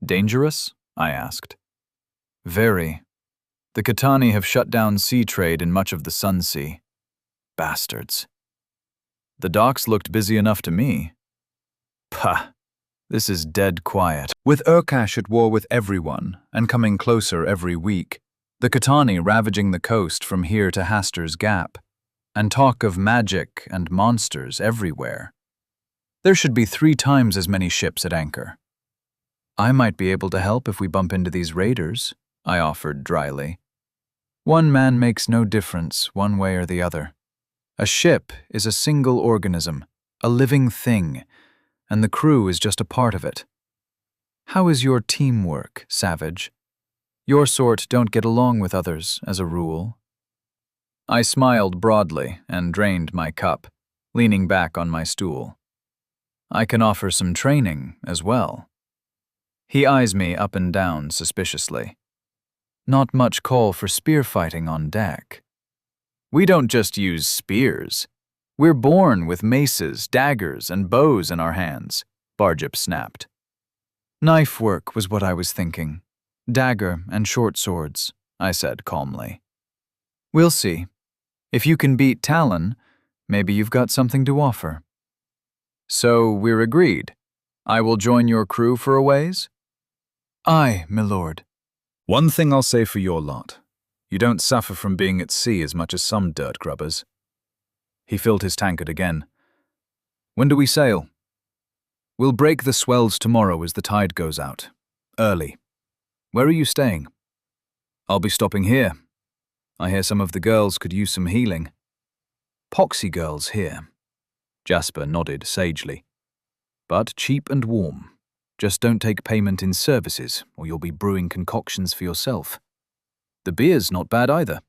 "Dangerous?" I asked. "Very. The Katani have shut down sea trade in much of the Sunsea. Bastards. The docks looked busy enough to me. Pah, this is dead quiet." With Urkash at war with everyone and coming closer every week, the Katani ravaging the coast from here to Haster's Gap, and talk of magic and monsters everywhere, there should be 3 times as many ships at anchor. "I might be able to help if we bump into these raiders," I offered dryly. "One man makes no difference one way or the other. A ship is a single organism, a living thing, and the crew is just a part of it. How is your teamwork, Savage? Your sort don't get along with others, as a rule." I smiled broadly and drained my cup, leaning back on my stool. "I can offer some training as well." He eyes me up and down suspiciously. "Not much call for spear fighting on deck." "We don't just use spears. We're born with maces, daggers, and bows in our hands," Barjip snapped. "Knife work was what I was thinking. Dagger and short swords," I said calmly. "We'll see. If you can beat Talon, maybe you've got something to offer." "So we're agreed. I will join your crew for a ways?" "Aye, my lord." "One thing I'll say for your lot. You don't suffer from being at sea as much as some dirt grubbers." He filled his tankard again. "When do we sail?" "We'll break the swells tomorrow as the tide goes out. Early. Where are you staying?" "I'll be stopping here. I hear some of the girls could use some healing." "Poxy girls here." Jasper nodded sagely. "But cheap and warm. Just don't take payment in services, or you'll be brewing concoctions for yourself. The beer's not bad either."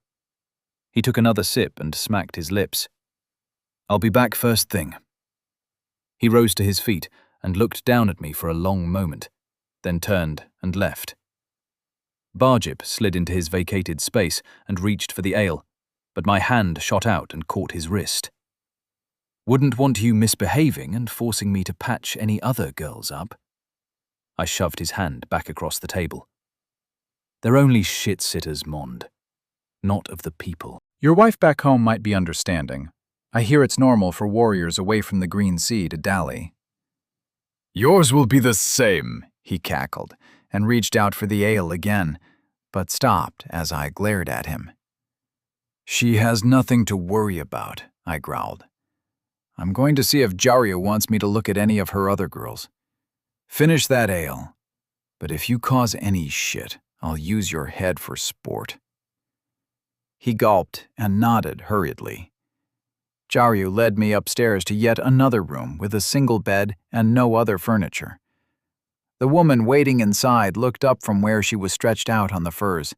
He took another sip and smacked his lips. "I'll be back first thing." He rose to his feet and looked down at me for a long moment, then turned and left. Barjip slid into his vacated space and reached for the ale, but my hand shot out and caught his wrist. "Wouldn't want you misbehaving and forcing me to patch any other girls up." I shoved his hand back across the table. "They're only shit-sitters, Mond. Not of the people. Your wife back home might be understanding. I hear it's normal for warriors away from the Green Sea to dally." "Yours will be the same," he cackled, and reached out for the ale again, but stopped as I glared at him. "She has nothing to worry about," I growled. "I'm going to see if Jaria wants me to look at any of her other girls. Finish that ale. But if you cause any shit, I'll use your head for sport." He gulped and nodded hurriedly. Jaryu led me upstairs to yet another room with a single bed and no other furniture. The woman waiting inside looked up from where she was stretched out on the furs.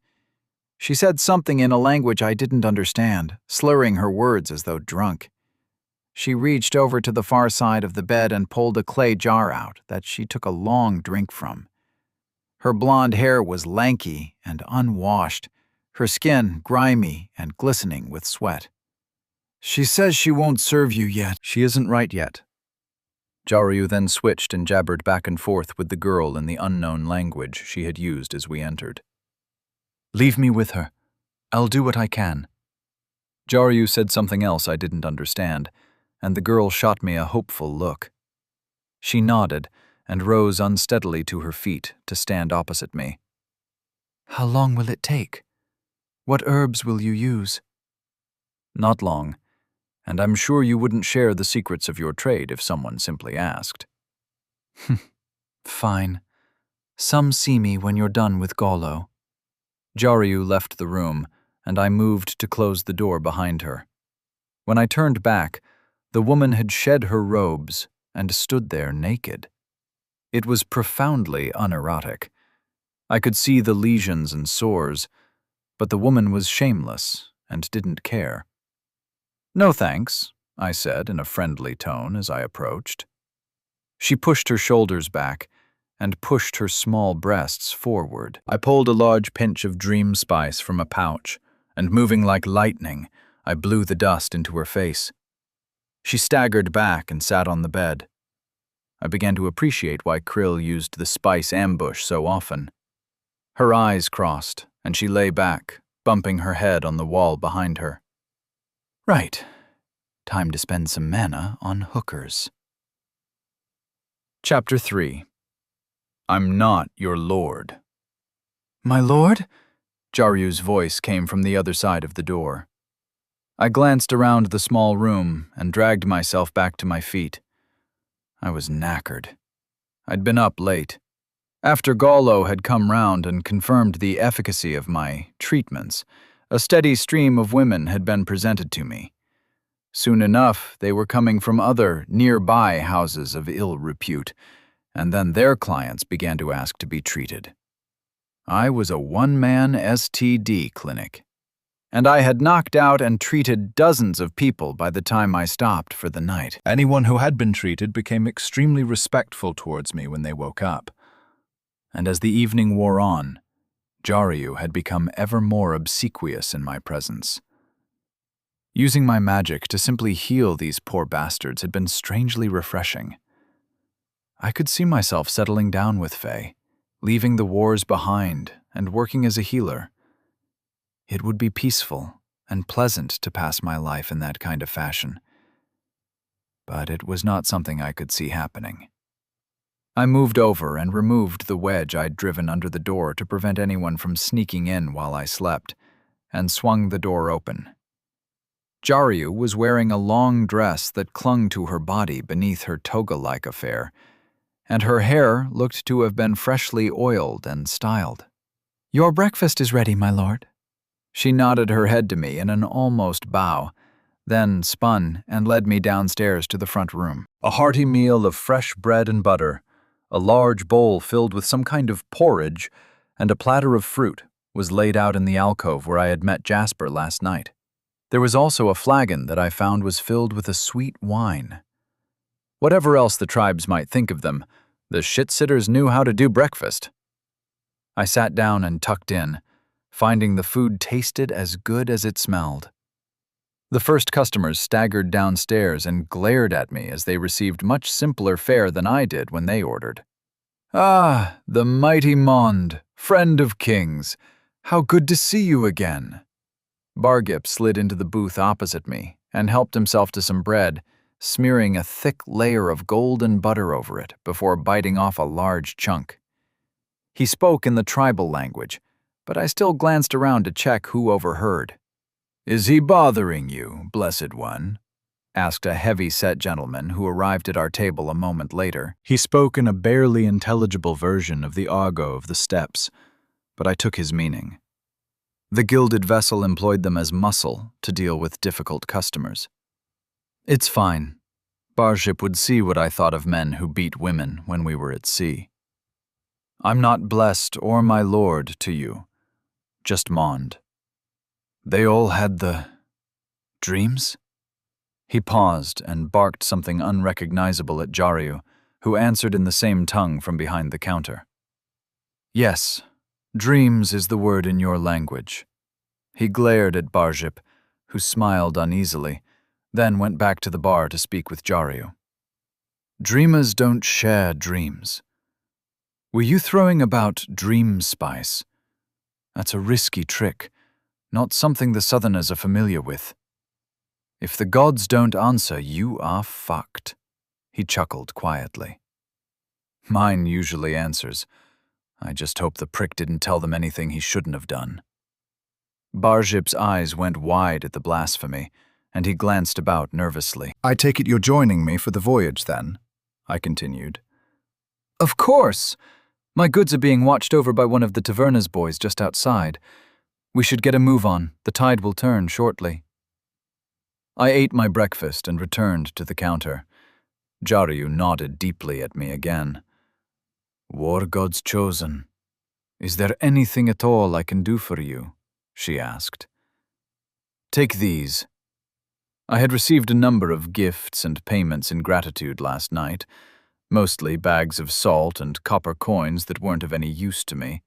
She said something in a language I didn't understand, slurring her words as though drunk. She reached over to the far side of the bed and pulled a clay jar out that she took a long drink from. Her blonde hair was lanky and unwashed, her skin grimy and glistening with sweat. "She says she won't serve you yet." "She isn't right yet." Jaryu then switched and jabbered back and forth with the girl in the unknown language she had used as we entered. "Leave me with her. I'll do what I can." Jaryu said something else I didn't understand, and the girl shot me a hopeful look. She nodded and rose unsteadily to her feet to stand opposite me. "How long will it take? What herbs will you use?" "Not long, and I'm sure you wouldn't share the secrets of your trade if someone simply asked." "Fine. Some see me when you're done with Golo." Jaryu left the room, and I moved to close the door behind her. When I turned back, the woman had shed her robes and stood there naked. It was profoundly unerotic. I could see the lesions and sores, but the woman was shameless and didn't care. "No thanks," I said in a friendly tone as I approached. She pushed her shoulders back and pushed her small breasts forward. I pulled a large pinch of dream spice from a pouch, and moving like lightning, I blew the dust into her face. She staggered back and sat on the bed. I began to appreciate why Krill used the spice ambush so often. Her eyes crossed, and she lay back, bumping her head on the wall behind her. Right. Time to spend some mana on hookers. Chapter 3. I'm not your lord. "My lord?" Jaryu's voice came from the other side of the door. I glanced around the small room and dragged myself back to my feet. I was knackered. I'd been up late. After Golo had come round and confirmed the efficacy of my treatments, a steady stream of women had been presented to me. Soon enough, they were coming from other, nearby houses of ill repute, and then their clients began to ask to be treated. I was a one-man STD clinic, and I had knocked out and treated dozens of people by the time I stopped for the night. Anyone who had been treated became extremely respectful towards me when they woke up. And as the evening wore on, Jaryu had become ever more obsequious in my presence. Using my magic to simply heal these poor bastards had been strangely refreshing. I could see myself settling down with Faye, leaving the wars behind and working as a healer. It would be peaceful and pleasant to pass my life in that kind of fashion. But it was not something I could see happening. I moved over and removed the wedge I'd driven under the door to prevent anyone from sneaking in while I slept, and swung the door open. Jaryu was wearing a long dress that clung to her body beneath her toga-like affair, and her hair looked to have been freshly oiled and styled. "Your breakfast is ready, my lord." She nodded her head to me in an almost bow, then spun and led me downstairs to the front room. A hearty meal of fresh bread and butter, a large bowl filled with some kind of porridge, and a platter of fruit was laid out in the alcove where I had met Jasper last night. There was also a flagon that I found was filled with a sweet wine. Whatever else the tribes might think of them, the shit-sitters knew how to do breakfast. I sat down and tucked in, finding the food tasted as good as it smelled. The first customers staggered downstairs and glared at me as they received much simpler fare than I did when they ordered. "Ah, the mighty Mond, friend of kings. How good to see you again." Bargip slid into the booth opposite me and helped himself to some bread, smearing a thick layer of golden butter over it before biting off a large chunk. He spoke in the tribal language, but I still glanced around to check who overheard. "Is he bothering you, blessed one?" asked a heavy-set gentleman who arrived at our table a moment later. He spoke in a barely intelligible version of the argot of the steppes, but I took his meaning. The gilded vessel employed them as muscle to deal with difficult customers. It's fine. Barship would see what I thought of men who beat women when we were at sea. I'm not blessed or my lord to you, just Mond. They all had the dreams? He paused and barked something unrecognizable at Jaryu, who answered in the same tongue from behind the counter. Yes, dreams is the word in your language. He glared at Barship, who smiled uneasily, then went back to the bar to speak with Jaryu. Dreamers don't share dreams. Were you throwing about dream spice? That's a risky trick, not something the Southerners are familiar with. If the gods don't answer, you are fucked. He chuckled quietly. Mine usually answers. I just hope the prick didn't tell them anything he shouldn't have done. Barship's eyes went wide at the blasphemy, and he glanced about nervously. I take it you're joining me for the voyage, then? I continued. Of course! My goods are being watched over by one of the taverner's boys just outside. We should get a move on. The tide will turn shortly. I ate my breakfast and returned to the counter. Jaryu nodded deeply at me again. War gods chosen. Is there anything at all I can do for you? She asked. Take these. I had received a number of gifts and payments in gratitude last night, mostly bags of salt and copper coins that weren't of any use to me.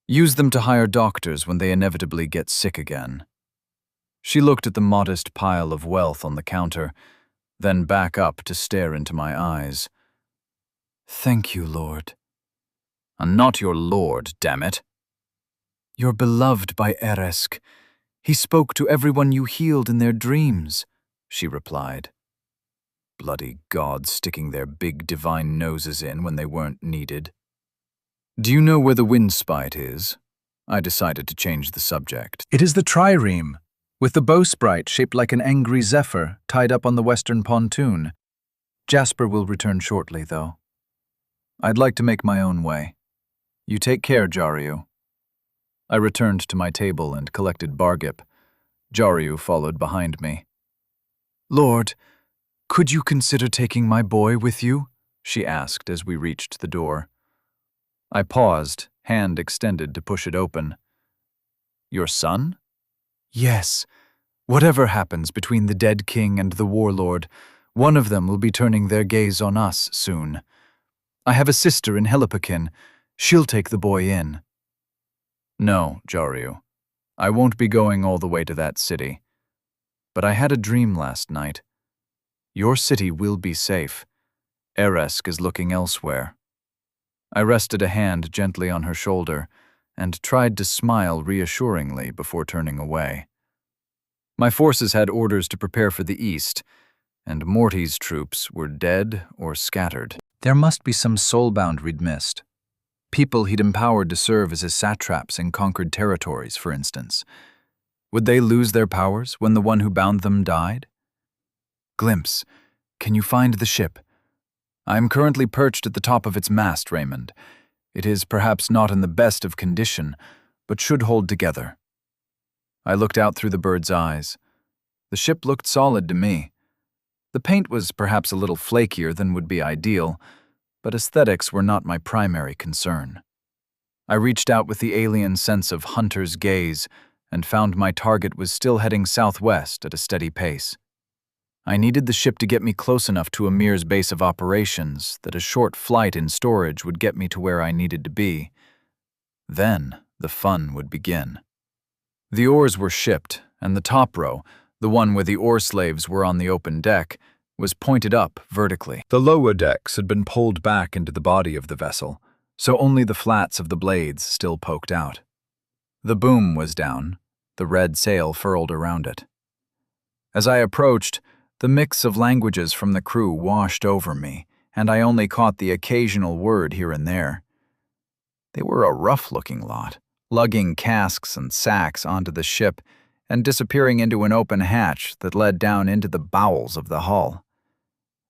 Use them to hire doctors when they inevitably get sick again. She looked at the modest pile of wealth on the counter, then back up to stare into my eyes. Thank you, Lord. I'm not your lord, damn it. You're beloved by Eresk. He spoke to everyone you healed in their dreams, she replied. Bloody gods sticking their big divine noses in when they weren't needed. Do you know where the windspite is? I decided to change the subject. It is the trireme, with the bowsprit shaped like an angry zephyr tied up on the western pontoon. Jasper will return shortly, though. I'd like to make my own way. You take care, Jaryu. I returned to my table and collected bargip. Jaryu followed behind me. Lord, could you consider taking my boy with you? She asked as we reached the door. I paused, hand extended to push it open. Your son? Yes. Whatever happens between the dead king and the warlord, one of them will be turning their gaze on us soon. I have a sister in Helipakin. She'll take the boy in. No, Jaryu. I won't be going all the way to that city. But I had a dream last night. Your city will be safe. Eresk is looking elsewhere. I rested a hand gently on her shoulder and tried to smile reassuringly before turning away. My forces had orders to prepare for the east, and Morty's troops were dead or scattered. There must be some soulbound we'd missed. People he'd empowered to serve as his satraps in conquered territories, for instance. Would they lose their powers when the one who bound them died? Glimpse, can you find the ship? I am currently perched at the top of its mast, Raymond. It is perhaps not in the best of condition, but should hold together. I looked out through the bird's eyes. The ship looked solid to me. The paint was perhaps a little flakier than would be ideal, but aesthetics were not my primary concern. I reached out with the alien sense of hunter's gaze and found my target was still heading southwest at a steady pace. I needed the ship to get me close enough to Amir's base of operations that a short flight in storage would get me to where I needed to be. Then the fun would begin. The oars were shipped, and the top row, the one where the oar slaves were on the open deck, was pointed up vertically. The lower decks had been pulled back into the body of the vessel, so only the flats of the blades still poked out. The boom was down, the red sail furled around it. As I approached, the mix of languages from the crew washed over me, and I only caught the occasional word here and there. They were a rough-looking lot, lugging casks and sacks onto the ship and disappearing into an open hatch that led down into the bowels of the hull.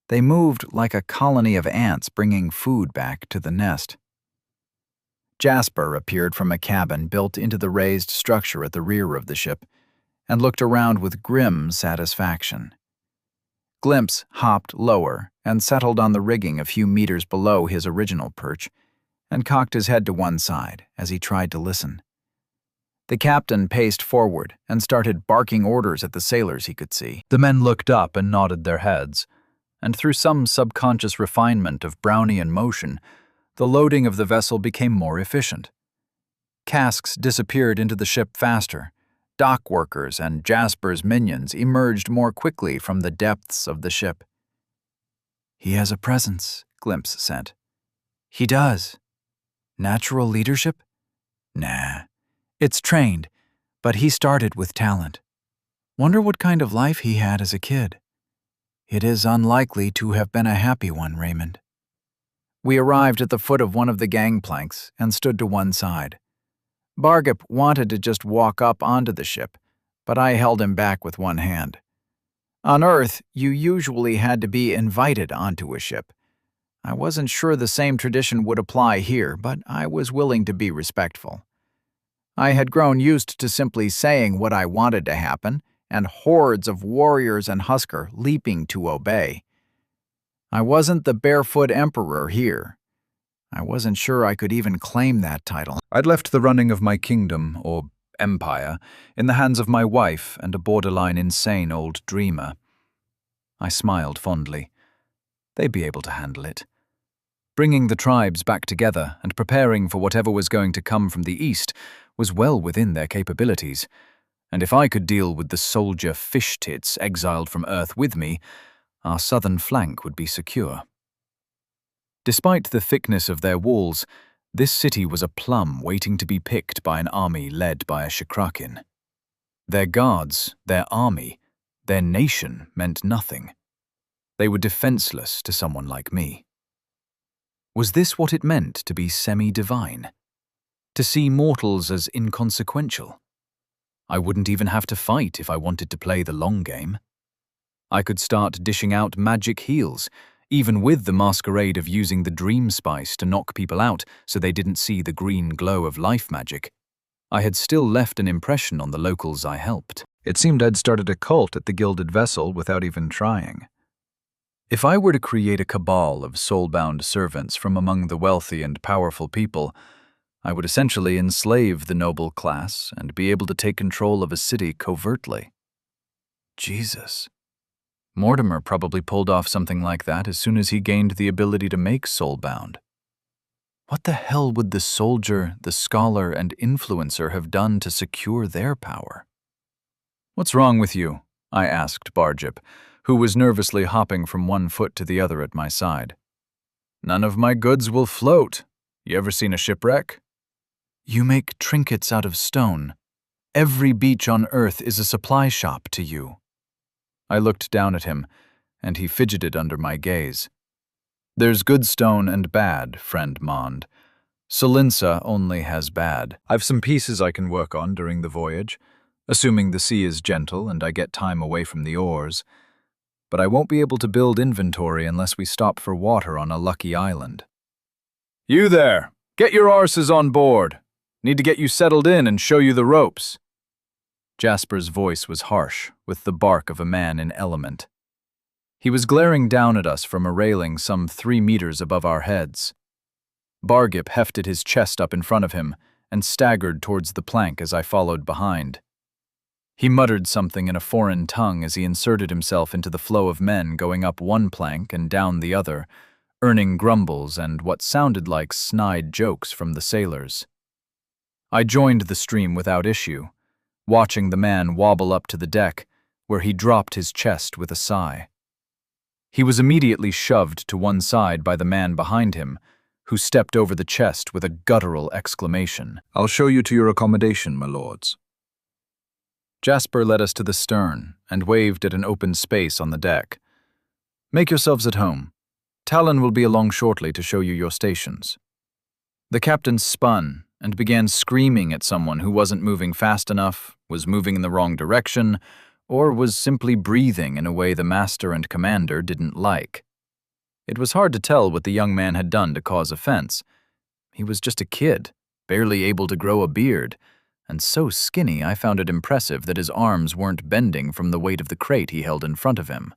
They moved like a colony of ants bringing food back to the nest. Jasper appeared from a cabin built into the raised structure at the rear of the ship and looked around with grim satisfaction. Glimpse hopped lower and settled on the rigging a few meters below his original perch and cocked his head to one side as he tried to listen. The captain paced forward and started barking orders at the sailors he could see. The men looked up and nodded their heads, and through some subconscious refinement of Brownian motion, the loading of the vessel became more efficient. Casks disappeared into the ship faster. Dock workers and Jasper's minions emerged more quickly from the depths of the ship. "He has a presence," Glimpse said. "He does. Natural leadership? Nah. It's trained, but he started with talent. Wonder what kind of life he had as a kid. It is unlikely to have been a happy one, Raymond." We arrived at the foot of one of the gangplanks and stood to one side. Bargip wanted to just walk up onto the ship, but I held him back with one hand. On Earth, you usually had to be invited onto a ship. I wasn't sure the same tradition would apply here, but I was willing to be respectful. I had grown used to simply saying what I wanted to happen, and hordes of warriors and Husker leaping to obey. I wasn't the barefoot emperor here. I wasn't sure I could even claim that title. I'd left the running of my kingdom, or empire, in the hands of my wife and a borderline insane old dreamer. I smiled fondly. They'd be able to handle it. Bringing the tribes back together and preparing for whatever was going to come from the east was well within their capabilities, and if I could deal with the soldier fish-tits exiled from Earth with me, our southern flank would be secure. Despite the thickness of their walls, this city was a plum waiting to be picked by an army led by a Shakrakin. Their guards, their army, their nation meant nothing. They were defenseless to someone like me. Was this what it meant to be semi-divine? To see mortals as inconsequential? I wouldn't even have to fight if I wanted to play the long game. I could start dishing out magic heals, even with the masquerade of using the dream spice to knock people out so they didn't see the green glow of life magic. I had still left an impression on the locals I helped. It seemed I'd started a cult at the Gilded Vessel without even trying. If I were to create a cabal of soul-bound servants from among the wealthy and powerful people, I would essentially enslave the noble class and be able to take control of a city covertly. Jesus. Mortimer probably pulled off something like that as soon as he gained the ability to make soul-bound. What the hell would the soldier, the scholar, and influencer have done to secure their power? "What's wrong with you?" I asked Bargip, who was nervously hopping from one foot to the other at my side. "None of my goods will float. You ever seen a shipwreck?" "You make trinkets out of stone. Every beach on Earth is a supply shop to you." I looked down at him, and he fidgeted under my gaze. "There's good stone and bad, friend Mond. Solinsa only has bad. I've some pieces I can work on during the voyage, assuming the sea is gentle and I get time away from the oars. But I won't be able to build inventory unless we stop for water on a lucky island." "You there! Get your arses on board! Need to get you settled in and show you the ropes." Jasper's voice was harsh, with the bark of a man in element. He was glaring down at us from a railing some 3 meters above our heads. Bargip hefted his chest up in front of him and staggered towards the plank as I followed behind. He muttered something in a foreign tongue as he inserted himself into the flow of men going up one plank and down the other, earning grumbles and what sounded like snide jokes from the sailors. I joined the stream without issue, watching the man wobble up to the deck, where he dropped his chest with a sigh. He was immediately shoved to one side by the man behind him, who stepped over the chest with a guttural exclamation. "I'll show you to your accommodation, my lords." Jasper led us to the stern and waved at an open space on the deck. "Make yourselves at home. Talon will be along shortly to show you your stations." The captain spun and began screaming at someone who wasn't moving fast enough, was moving in the wrong direction, or was simply breathing in a way the master and commander didn't like. It was hard to tell what the young man had done to cause offense. He was just a kid, barely able to grow a beard, and so skinny I found it impressive that his arms weren't bending from the weight of the crate he held in front of him.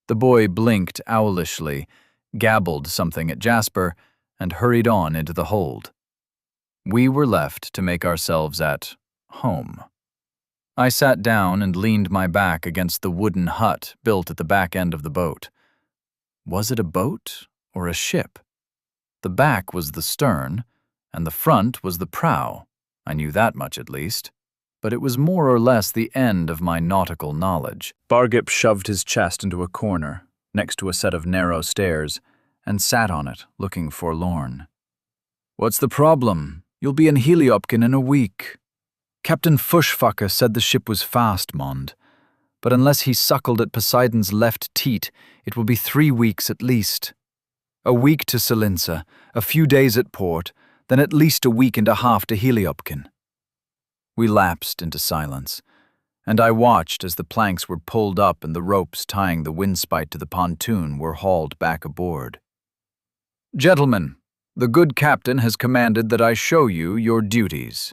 The boy blinked owlishly, gabbled something at Jasper, and hurried on into the hold. We were left to make ourselves at home. I sat down and leaned my back against the wooden hut built at the back end of the boat. Was it a boat or a ship? The back was the stern, and the front was the prow. I knew that much at least, but it was more or less the end of my nautical knowledge. Bargip shoved his chest into a corner, next to a set of narrow stairs, and sat on it, looking forlorn. What's the problem? You'll be in Heliopkin in a week. Captain Fushfucker said the ship was fast, Mond, but unless he suckled at Poseidon's left teat, it will be 3 weeks at least. A week to Salinsa, a few days at port, then at least a week and a half to Heliopkin. We lapsed into silence, and I watched as the planks were pulled up and the ropes tying the windspite to the pontoon were hauled back aboard. Gentlemen, the good captain has commanded that I show you your duties.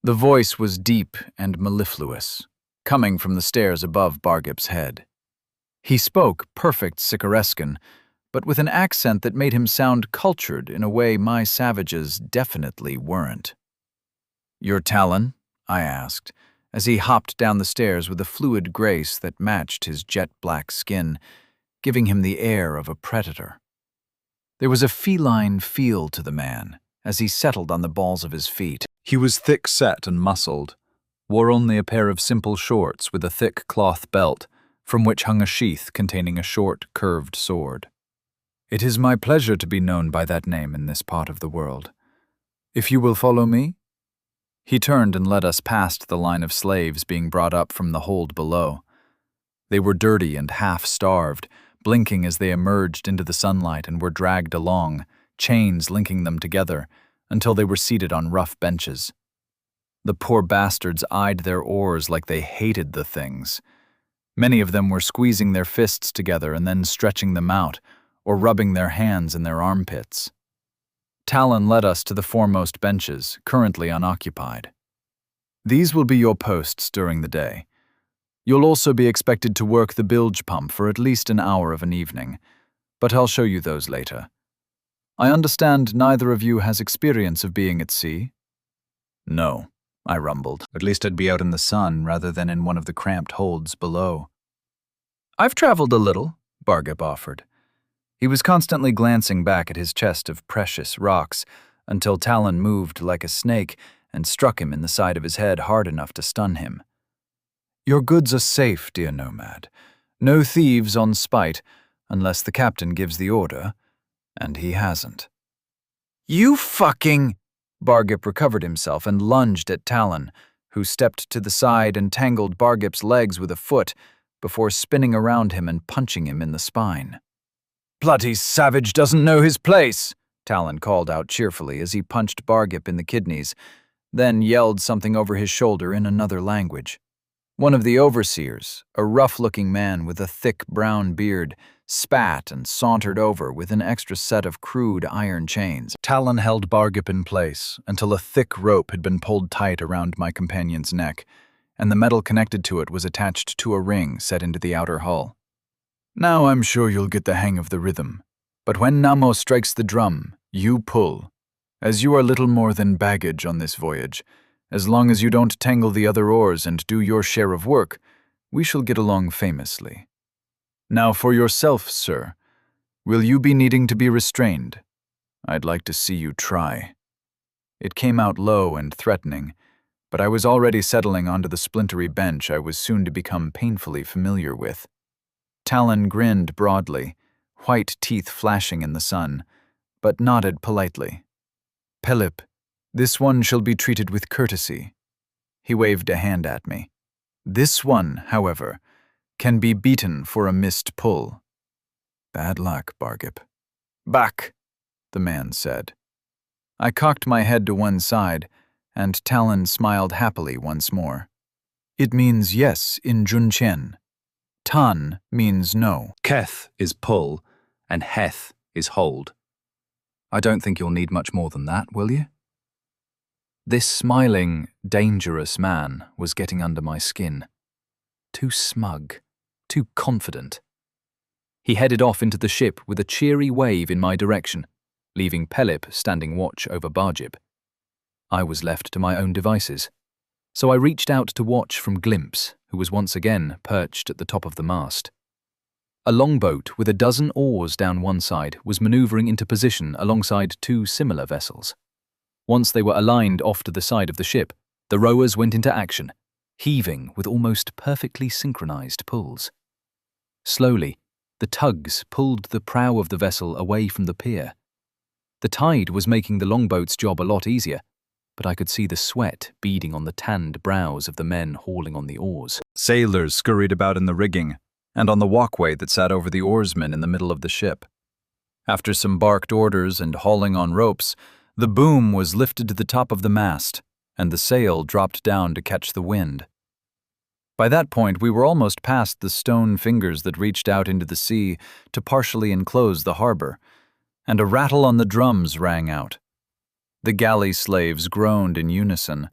The voice was deep and mellifluous, coming from the stairs above Bargip's head. He spoke perfect Sicarescan, but with an accent that made him sound cultured in a way my savages definitely weren't. Your Talon? I asked, as he hopped down the stairs with a fluid grace that matched his jet-black skin, giving him the air of a predator. There was a feline feel to the man as he settled on the balls of his feet. He was thick-set and muscled, wore only a pair of simple shorts with a thick cloth belt, from which hung a sheath containing a short, curved sword. It is my pleasure to be known by that name in this part of the world. If you will follow me? He turned and led us past the line of slaves being brought up from the hold below. They were dirty and half-starved, blinking as they emerged into the sunlight and were dragged along, chains linking them together, until they were seated on rough benches. The poor bastards eyed their oars like they hated the things. Many of them were squeezing their fists together and then stretching them out, or rubbing their hands in their armpits. Talon led us to the foremost benches, currently unoccupied. These will be your posts during the day. You'll also be expected to work the bilge pump for at least an hour of an evening, but I'll show you those later. I understand neither of you has experience of being at sea? No, I rumbled. At least I'd be out in the sun rather than in one of the cramped holds below. I've traveled a little, Bargip offered. He was constantly glancing back at his chest of precious rocks until Talon moved like a snake and struck him in the side of his head hard enough to stun him. Your goods are safe, dear nomad. No thieves on spite, unless the captain gives the order, and he hasn't. You fucking... Bargip recovered himself and lunged at Talon, who stepped to the side and tangled Bargip's legs with a foot before spinning around him and punching him in the spine. Bloody savage doesn't know his place, Talon called out cheerfully as he punched Bargip in the kidneys, then yelled something over his shoulder in another language. One of the overseers, a rough-looking man with a thick brown beard, spat and sauntered over with an extra set of crude iron chains. Talon held Bargip in place until a thick rope had been pulled tight around my companion's neck, and the metal connected to it was attached to a ring set into the outer hull. Now I'm sure you'll get the hang of the rhythm, but when Namo strikes the drum, you pull. As you are little more than baggage on this voyage, as long as you don't tangle the other oars and do your share of work, we shall get along famously. Now for yourself, sir. Will you be needing to be restrained? I'd like to see you try. It came out low and threatening, but I was already settling onto the splintery bench I was soon to become painfully familiar with. Talon grinned broadly, white teeth flashing in the sun, but nodded politely. Pelip, this one shall be treated with courtesy. He waved a hand at me. This one, however, can be beaten for a missed pull. Bad luck, Bargip. Back, the man said. I cocked my head to one side, and Talon smiled happily once more. It means yes in Junchen. Tan means no. Keth is pull, and heth is hold. I don't think you'll need much more than that, will you? This smiling, dangerous man was getting under my skin. Too smug, too confident. He headed off into the ship with a cheery wave in my direction, leaving Pelip standing watch over Barjib. I was left to my own devices, so I reached out to watch from Glimpse, who was once again perched at the top of the mast. A longboat with a dozen oars down one side was maneuvering into position alongside two similar vessels. Once they were aligned off to the side of the ship, the rowers went into action, heaving with almost perfectly synchronized pulls. Slowly, the tugs pulled the prow of the vessel away from the pier. The tide was making the longboat's job a lot easier, but I could see the sweat beading on the tanned brows of the men hauling on the oars. Sailors scurried about in the rigging and on the walkway that sat over the oarsmen in the middle of the ship. After some barked orders and hauling on ropes, the boom was lifted to the top of the mast, and the sail dropped down to catch the wind. By that point, we were almost past the stone fingers that reached out into the sea to partially enclose the harbor, and a rattle on the drums rang out. The galley slaves groaned in unison.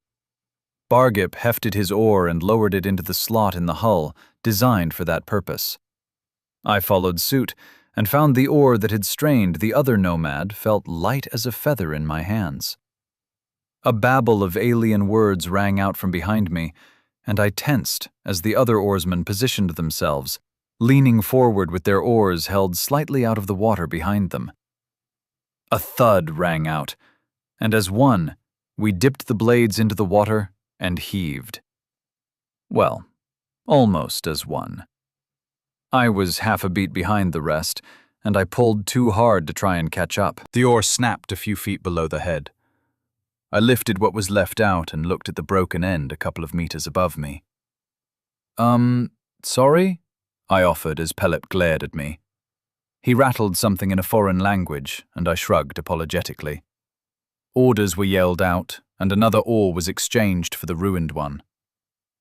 Bargip hefted his oar and lowered it into the slot in the hull, designed for that purpose. I followed suit, and found the oar that had strained the other nomad felt light as a feather in my hands. A babble of alien words rang out from behind me, and I tensed as the other oarsmen positioned themselves, leaning forward with their oars held slightly out of the water behind them. A thud rang out, and as one, we dipped the blades into the water and heaved. Well, almost as one. I was half a beat behind the rest, and I pulled too hard to try and catch up. The oar snapped a few feet below the head. I lifted what was left out and looked at the broken end a couple of meters above me. Sorry? I offered as Pelip glared at me. He rattled something in a foreign language, and I shrugged apologetically. Orders were yelled out, and another oar was exchanged for the ruined one.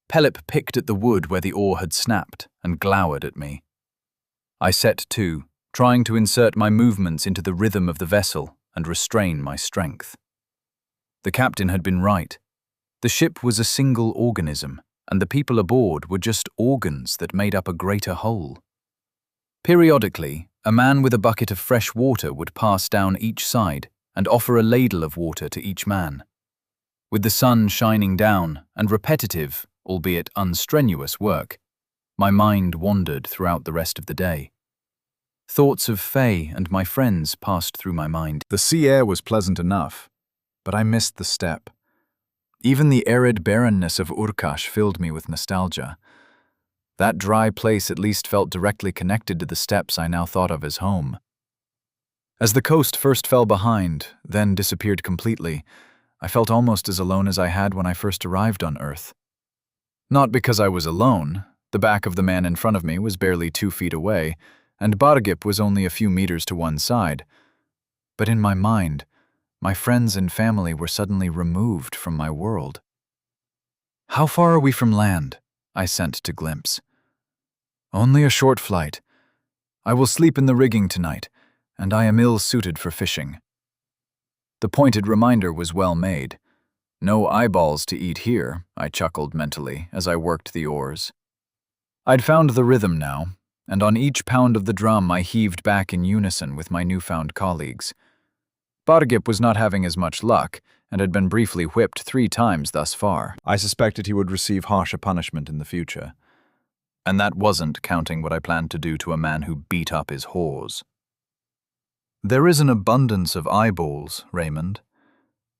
Pelip picked at the wood where the oar had snapped and glowered at me. I set to, trying to insert my movements into the rhythm of the vessel and restrain my strength. The captain had been right. The ship was a single organism, and the people aboard were just organs that made up a greater whole. Periodically, a man with a bucket of fresh water would pass down each side and offer a ladle of water to each man. With the sun shining down and repetitive, albeit unstrenuous work, my mind wandered throughout the rest of the day. Thoughts of Faye and my friends passed through my mind. The sea air was pleasant enough, but I missed the steppe. Even the arid barrenness of Urkash filled me with nostalgia. That dry place at least felt directly connected to the steppes I now thought of as home. As the coast first fell behind, then disappeared completely, I felt almost as alone as I had when I first arrived on Earth. Not because I was alone. The back of the man in front of me was barely 2 feet away, and Bargip was only a few meters to one side. But in my mind, my friends and family were suddenly removed from my world. "How far are we from land?" I sent to Glimpse. "Only a short flight. I will sleep in the rigging tonight, and I am ill-suited for fishing." The pointed reminder was well made. No eyeballs to eat here, I chuckled mentally as I worked the oars. I'd found the rhythm now, and on each pound of the drum I heaved back in unison with my newfound colleagues. Bargip was not having as much luck, and had been briefly whipped 3 times thus far. I suspected he would receive harsher punishment in the future. And that wasn't counting what I planned to do to a man who beat up his whores. "There is an abundance of eyeballs, Raymond.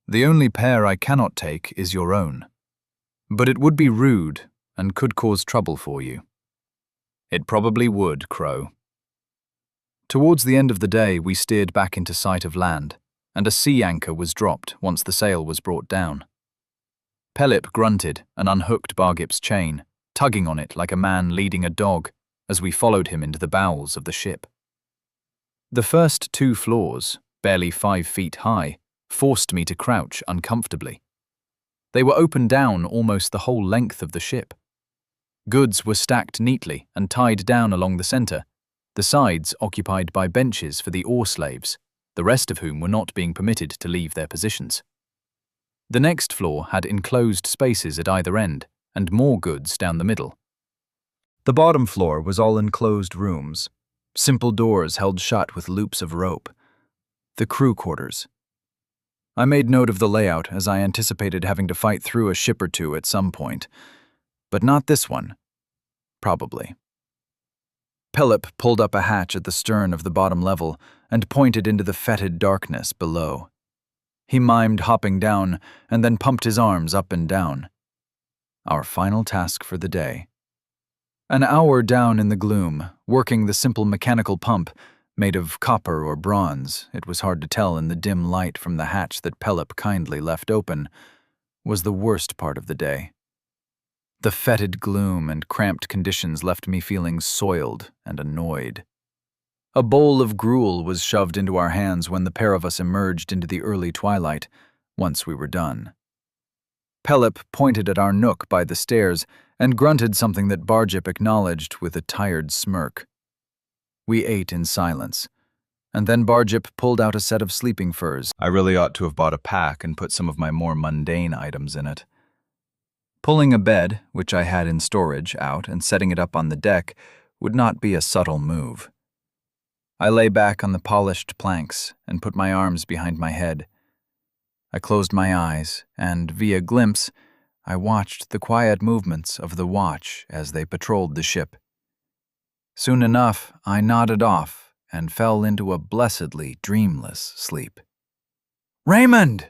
The only pair I cannot take is your own. But it would be rude and could cause trouble for you." "It probably would, Crow." Towards the end of the day, we steered back into sight of land, and a sea anchor was dropped once the sail was brought down. Pelip grunted and unhooked Bargip's chain, tugging on it like a man leading a dog, as we followed him into the bowels of the ship. The first 2 floors, barely 5 feet high, forced me to crouch uncomfortably. They were open down almost the whole length of the ship. Goods were stacked neatly and tied down along the center, the sides occupied by benches for the oar slaves, the rest of whom were not being permitted to leave their positions. The next floor had enclosed spaces at either end, and more goods down the middle. The bottom floor was all enclosed rooms, simple doors held shut with loops of rope. The crew quarters. I made note of the layout as I anticipated having to fight through a ship or two at some point, but not this one. Probably. Pelip pulled up a hatch at the stern of the bottom level and pointed into the fetid darkness below. He mimed hopping down and then pumped his arms up and down. Our final task for the day. An hour down in the gloom, working the simple mechanical pump, made of copper or bronze, it was hard to tell in the dim light from the hatch that Pelip kindly left open, was the worst part of the day. The fetid gloom and cramped conditions left me feeling soiled and annoyed. A bowl of gruel was shoved into our hands when the pair of us emerged into the early twilight, once we were done. Pelip pointed at our nook by the stairs and grunted something that Barjip acknowledged with a tired smirk. We ate in silence, and then Barjip pulled out a set of sleeping furs. I really ought to have bought a pack and put some of my more mundane items in it. Pulling a bed, which I had in storage, out and setting it up on the deck would not be a subtle move. I lay back on the polished planks and put my arms behind my head. I closed my eyes, and via glimpse, I watched the quiet movements of the watch as they patrolled the ship. Soon enough, I nodded off and fell into a blessedly dreamless sleep. "Raymond!"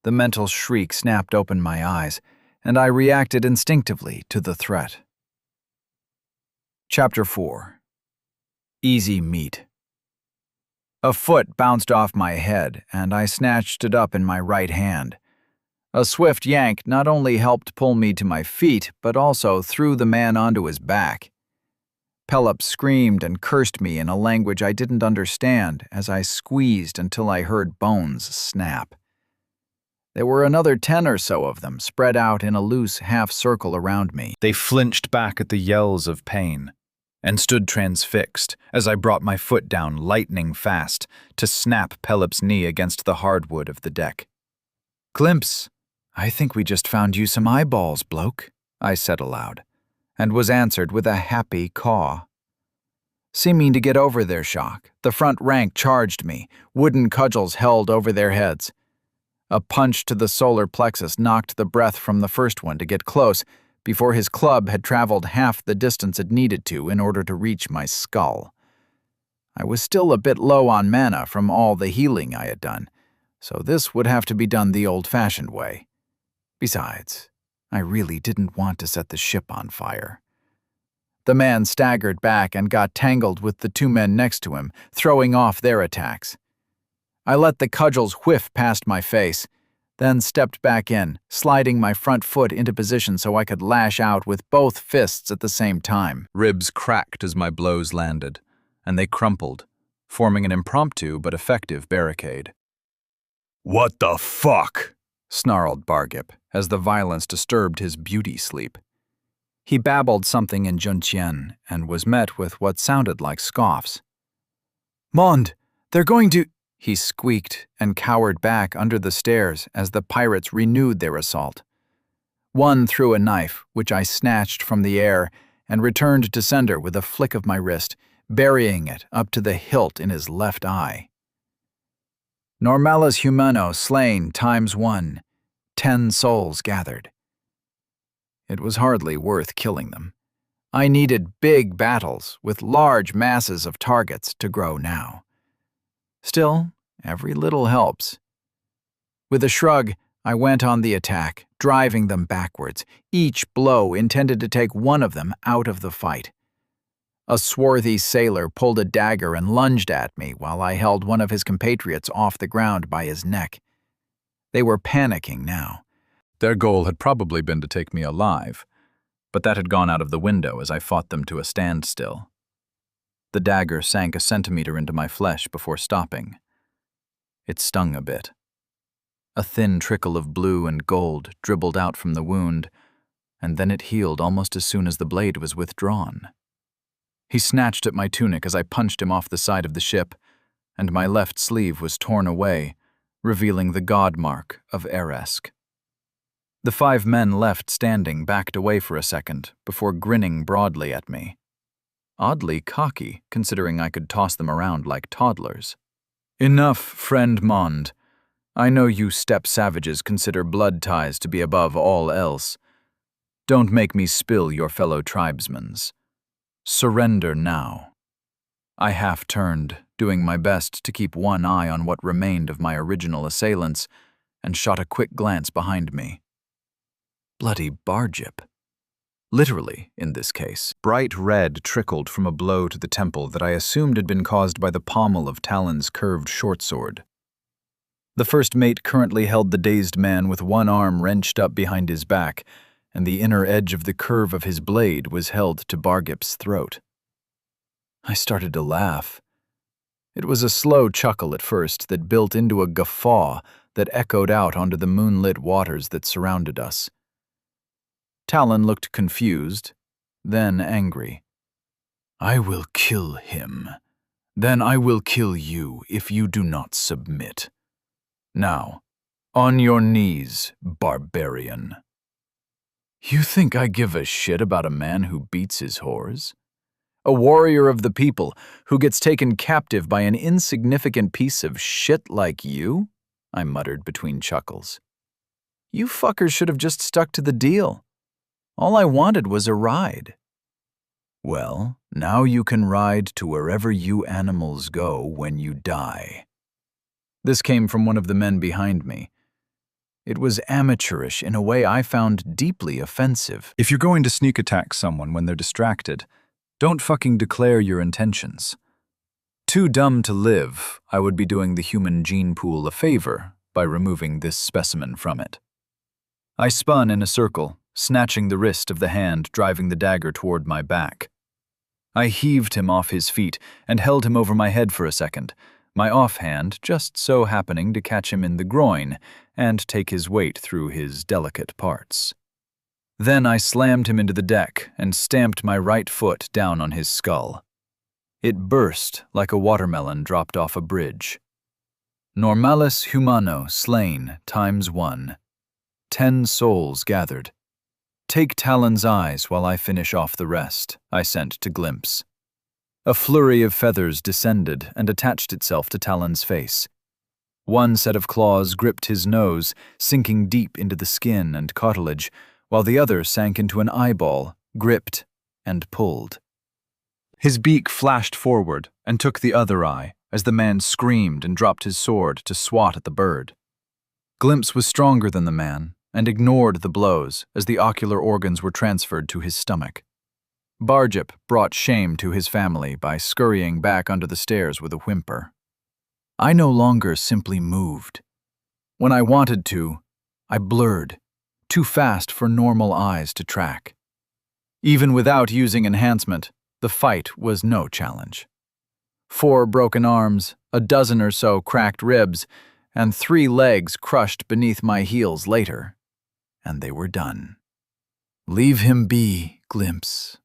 The mental shriek snapped open my eyes, and I reacted instinctively to the threat. Chapter 4. Easy Meat. A foot bounced off my head, and I snatched it up in my right hand. A swift yank not only helped pull me to my feet, but also threw the man onto his back. Pelip screamed and cursed me in a language I didn't understand as I squeezed until I heard bones snap. There were another 10 or so of them spread out in a loose half-circle around me. They flinched back at the yells of pain and stood transfixed as I brought my foot down lightning fast to snap Pelip's knee against the hardwood of the deck. "Glimpse, I think we just found you some eyeballs, bloke," I said aloud, and was answered with a happy caw. Seeming to get over their shock, the front rank charged me, wooden cudgels held over their heads. A punch to the solar plexus knocked the breath from the first one to get close before his club had traveled half the distance it needed to in order to reach my skull. I was still a bit low on mana from all the healing I had done, so this would have to be done the old-fashioned way. Besides, I really didn't want to set the ship on fire. The man staggered back and got tangled with the 2 men next to him, throwing off their attacks. I let the cudgels whiff past my face, then stepped back in, sliding my front foot into position so I could lash out with both fists at the same time. Ribs cracked as my blows landed, and they crumpled, forming an impromptu but effective barricade. "What the fuck?" snarled Bargip as the violence disturbed his beauty sleep. He babbled something in Junqian and was met with what sounded like scoffs. "Mond, they're going to—" He squeaked and cowered back under the stairs as the pirates renewed their assault. One threw a knife, which I snatched from the air and returned to sender with a flick of my wrist, burying it up to the hilt in his left eye. Normalis humano slain ×1, 10 souls gathered. It was hardly worth killing them. I needed big battles with large masses of targets to grow now. Still, every little helps. With a shrug, I went on the attack, driving them backwards, each blow intended to take one of them out of the fight. A swarthy sailor pulled a dagger and lunged at me while I held one of his compatriots off the ground by his neck. They were panicking now. Their goal had probably been to take me alive, but that had gone out of the window as I fought them to a standstill. The dagger sank a centimeter into my flesh before stopping. It stung a bit. A thin trickle of blue and gold dribbled out from the wound, and then it healed almost as soon as the blade was withdrawn. He snatched at my tunic as I punched him off the side of the ship, and my left sleeve was torn away, revealing the god mark of Eresk. The 5 men left standing backed away for a second before grinning broadly at me. Oddly cocky, considering I could toss them around like toddlers. "Enough, friend Mond. I know you steppe savages consider blood ties to be above all else. Don't make me spill your fellow tribesmen's. Surrender now." I half-turned, doing my best to keep one eye on what remained of my original assailants, and shot a quick glance behind me. Bloody Barjip. Literally, in this case. Bright red trickled from a blow to the temple that I assumed had been caused by the pommel of Talon's curved shortsword. The first mate currently held the dazed man with one arm wrenched up behind his back, and the inner edge of the curve of his blade was held to Bargip's throat. I started to laugh. It was a slow chuckle at first that built into a guffaw that echoed out onto the moonlit waters that surrounded us. Talon looked confused, then angry. "I will kill him. Then I will kill you if you do not submit. Now, on your knees, barbarian." You think I give a shit about a man who beats his whores? A warrior of the people who gets taken captive by an insignificant piece of shit like you? I muttered between chuckles. You fuckers should have just stuck to the deal. All I wanted was a ride. Well, now you can ride to wherever you animals go when you die. This came from one of the men behind me. It was amateurish in a way I found deeply offensive. If you're going to sneak attack someone when they're distracted, don't fucking declare your intentions. Too dumb to live, I would be doing the human gene pool a favor by removing this specimen from it. I spun in a circle, snatching the wrist of the hand driving the dagger toward my back. I heaved him off his feet and held him over my head for a second, my offhand just so happening to catch him in the groin and take his weight through his delicate parts. Then I slammed him into the deck and stamped my right foot down on his skull. It burst like a watermelon dropped off a bridge. Normalis humano slain ×1. 10 souls gathered. Take Talon's eyes while I finish off the rest, I sent to Glimpse. A flurry of feathers descended and attached itself to Talon's face. One set of claws gripped his nose, sinking deep into the skin and cartilage, while the other sank into an eyeball, gripped, and pulled. His beak flashed forward and took the other eye as the man screamed and dropped his sword to swat at the bird. Glimpse was stronger than the man and ignored the blows as the ocular organs were transferred to his stomach. Barjip brought shame to his family by scurrying back under the stairs with a whimper. I no longer simply moved. When I wanted to, I blurred, too fast for normal eyes to track. Even without using enhancement, the fight was no challenge. 4 broken arms, a dozen or so cracked ribs, and 3 legs crushed beneath my heels later, and they were done. Leave him be, Glimpse.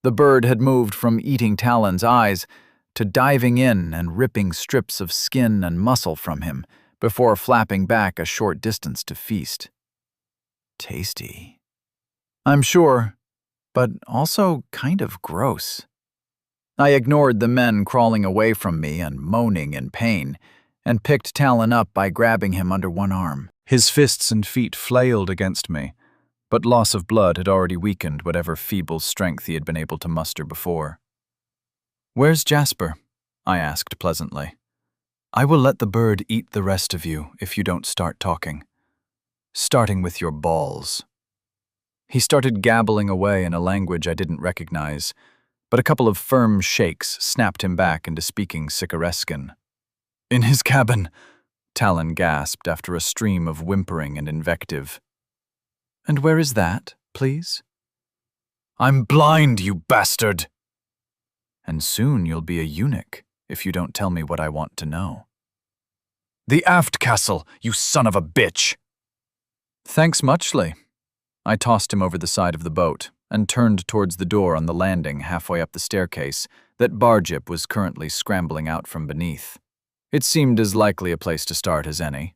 The bird had moved from eating Talon's eyes to diving in and ripping strips of skin and muscle from him before flapping back a short distance to feast. Tasty. I'm sure, but also kind of gross. I ignored the men crawling away from me and moaning in pain, and picked Talon up by grabbing him under one arm. His fists and feet flailed against me, but loss of blood had already weakened whatever feeble strength he had been able to muster before. Where's Jasper? I asked pleasantly. I will let the bird eat the rest of you if you don't start talking. Starting with your balls. He started gabbling away in a language I didn't recognize, but a couple of firm shakes snapped him back into speaking Sicarescan. In his cabin, Talon gasped after a stream of whimpering and invective. And where is that, please? I'm blind, you bastard! And soon you'll be a eunuch if you don't tell me what I want to know. The aft castle, you son of a bitch! Thanks muchly. I tossed him over the side of the boat and turned towards the door on the landing halfway up the staircase that Barjip was currently scrambling out from beneath. It seemed as likely a place to start as any.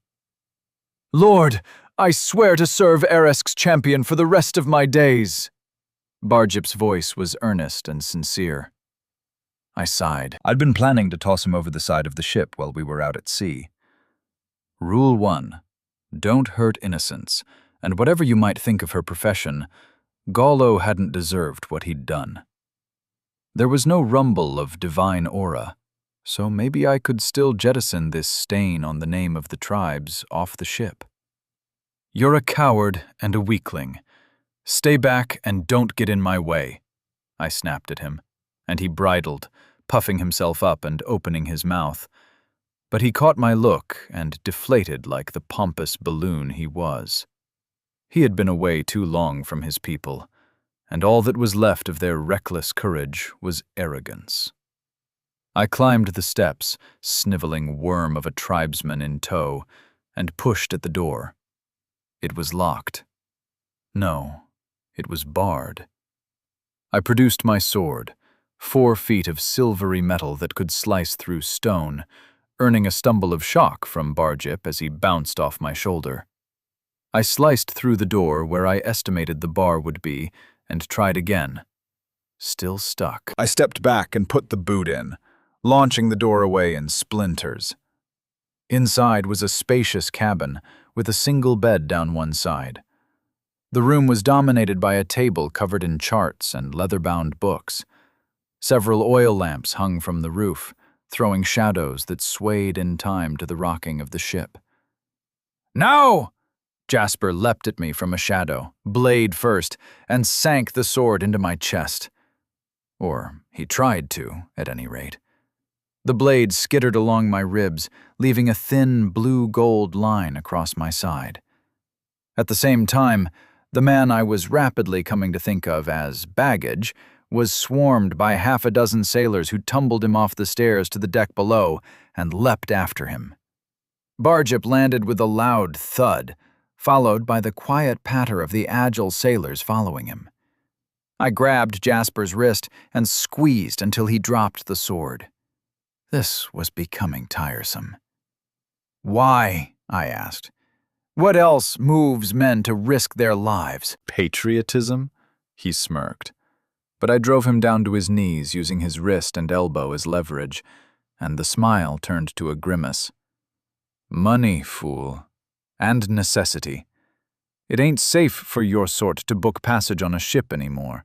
"Lord, I swear to serve Eresk's champion for the rest of my days." Barjip's voice was earnest and sincere. I sighed. I'd been planning to toss him over the side of the ship while we were out at sea. Rule 1. Don't hurt innocents, and whatever you might think of her profession, Gallo hadn't deserved what he'd done. There was no rumble of divine aura, so maybe I could still jettison this stain on the name of the tribes off the ship. "You're a coward and a weakling. Stay back and don't get in my way," I snapped at him, and he bridled, puffing himself up and opening his mouth. But he caught my look and deflated like the pompous balloon he was. He had been away too long from his people, and all that was left of their reckless courage was arrogance. I climbed the steps, sniveling worm of a tribesman in tow, and pushed at the door. It was locked. No, it was barred. I produced my sword, 4 feet of silvery metal that could slice through stone, earning a stumble of shock from Barjip as he bounced off my shoulder. I sliced through the door where I estimated the bar would be and tried again. Still stuck. I stepped back and put the boot in, launching the door away in splinters. Inside was a spacious cabin with a single bed down one side. The room was dominated by a table covered in charts and leather-bound books. Several oil lamps hung from the roof, throwing shadows that swayed in time to the rocking of the ship. "No!" Jasper leapt at me from a shadow, blade first, and sank the sword into my chest. Or he tried to, at any rate. The blade skittered along my ribs, leaving a thin blue-gold line across my side. At the same time, the man I was rapidly coming to think of as baggage was swarmed by 6 sailors who tumbled him off the stairs to the deck below and leapt after him. Barjip landed with a loud thud, followed by the quiet patter of the agile sailors following him. I grabbed Jasper's wrist and squeezed until he dropped the sword. This was becoming tiresome. "Why?" I asked. "What else moves men to risk their lives?" "Patriotism?" He smirked. But I drove him down to his knees using his wrist and elbow as leverage, and the smile turned to a grimace. "Money, fool. And necessity. It ain't safe for your sort to book passage on a ship anymore.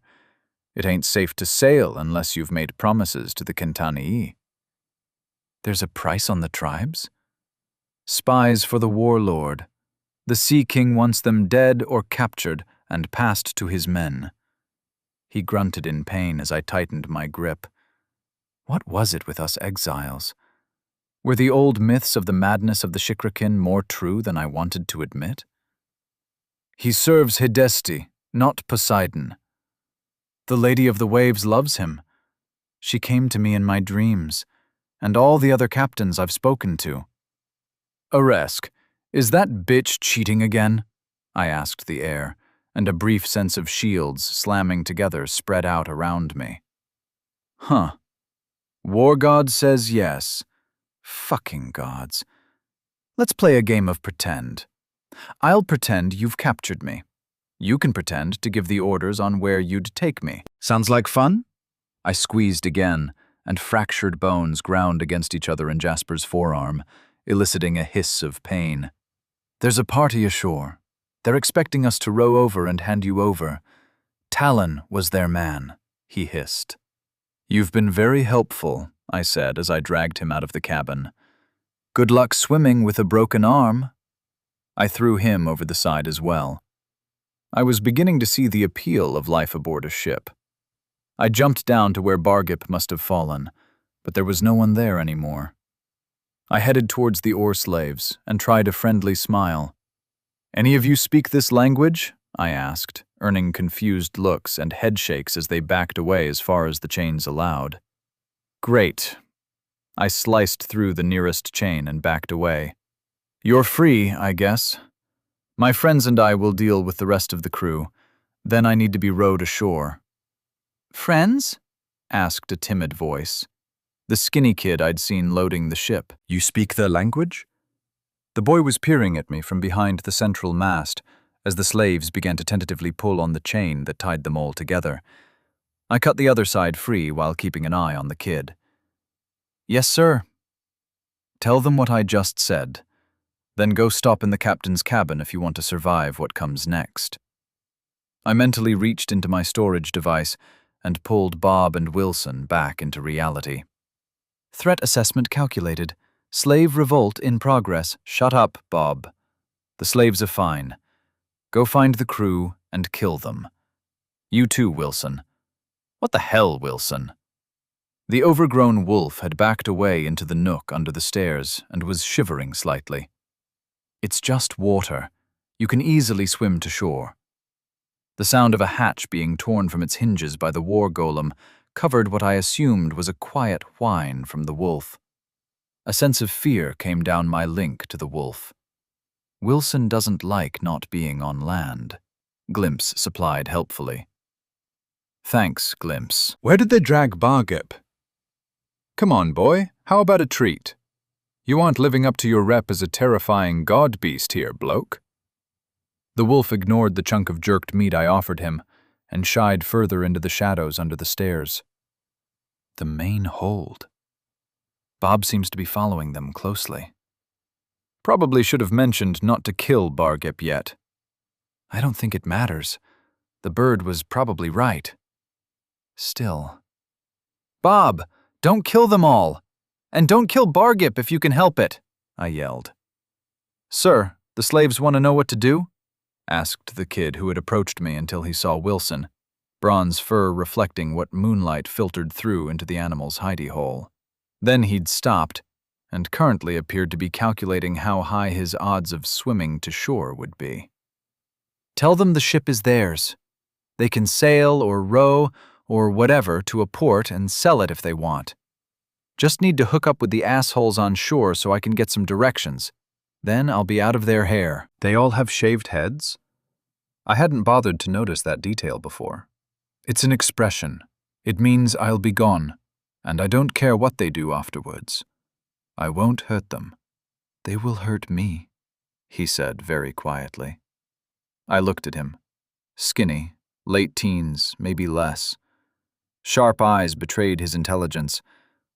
It ain't safe to sail unless you've made promises to the Kentanii." "There's a price on the tribes?" "Spies for the warlord. The Sea King wants them dead or captured and passed to his men." He grunted in pain as I tightened my grip. What was it with us exiles? Were the old myths of the madness of the Shikrakin more true than I wanted to admit? "He serves Hidesti, not Poseidon. The Lady of the Waves loves him. She came to me in my dreams, and all the other captains I've spoken to." "Aresk, is that bitch cheating again?" I asked the air, and a brief sense of shields slamming together spread out around me. "Huh. War God says yes. Fucking gods. Let's play a game of pretend. I'll pretend you've captured me. You can pretend to give the orders on where you'd take me." Sounds like fun? I squeezed again, and fractured bones ground against each other in Jasper's forearm, eliciting a hiss of pain. "There's a party ashore. They're expecting us to row over and hand you over. Talon was their man," he hissed. "You've been very helpful," I said as I dragged him out of the cabin. "Good luck swimming with a broken arm." I threw him over the side as well. I was beginning to see the appeal of life aboard a ship. I jumped down to where Barjip must have fallen, but there was no one there anymore. I headed towards the oar slaves and tried a friendly smile. "Any of you speak this language?" I asked, earning confused looks and headshakes as they backed away as far as the chains allowed. "Great." I sliced through the nearest chain and backed away. "You're free, I guess. My friends and I will deal with the rest of the crew. Then I need to be rowed ashore." "Friends?" asked a timid voice. the skinny kid I'd seen loading the ship. You speak their language? The boy was peering at me from behind the central mast as the slaves began to tentatively pull on the chain that tied them all together. I cut the other side free while keeping an eye on the kid. Yes, sir. Tell them what I just said. Then go stop in the captain's cabin if you want to survive what comes next. I mentally reached into my storage device and pulled Bob and Wilson back into reality. Threat assessment calculated. Slave revolt in progress. Shut up, Bob. The slaves are fine. Go find the crew and kill them. You too, Wilson. What the hell, Wilson? The overgrown wolf had backed away into the nook under the stairs and was shivering slightly. It's just water. You can easily swim to shore. The sound of a hatch being torn from its hinges by the war golem covered what I assumed was a quiet whine from the wolf. A sense of fear came down my link to the wolf. Wilson doesn't like not being on land, Glimpse supplied helpfully. Thanks, Glimpse. Where did they drag Bargip? Come on, boy, how about a treat? You aren't living up to your rep as a terrifying god beast here, bloke. The wolf ignored the chunk of jerked meat I offered him and shied further into the shadows under the stairs. The main hold. Bob seems to be following them closely. Probably should have mentioned not to kill Bargip yet. I don't think it matters. The bird was probably right. Still. Bob, don't kill them all! And don't kill Bargip if you can help it, I yelled. Sir, the slaves want to know what to do? Asked the kid who had approached me until he saw Wilson, bronze fur reflecting what moonlight filtered through into the animal's hidey hole. Then he'd stopped, and currently appeared to be calculating how high his odds of swimming to shore would be. Tell them the ship is theirs. They can sail or row or whatever to a port and sell it if they want. Just need to hook up with the assholes on shore so I can get some directions. Then I'll be out of their hair. They all have shaved heads? I hadn't bothered to notice that detail before. It's an expression. It means I'll be gone, and I don't care what they do afterwards. I won't hurt them. They will hurt me, he said very quietly. I looked at him. Skinny, late teens, maybe less. Sharp eyes betrayed his intelligence,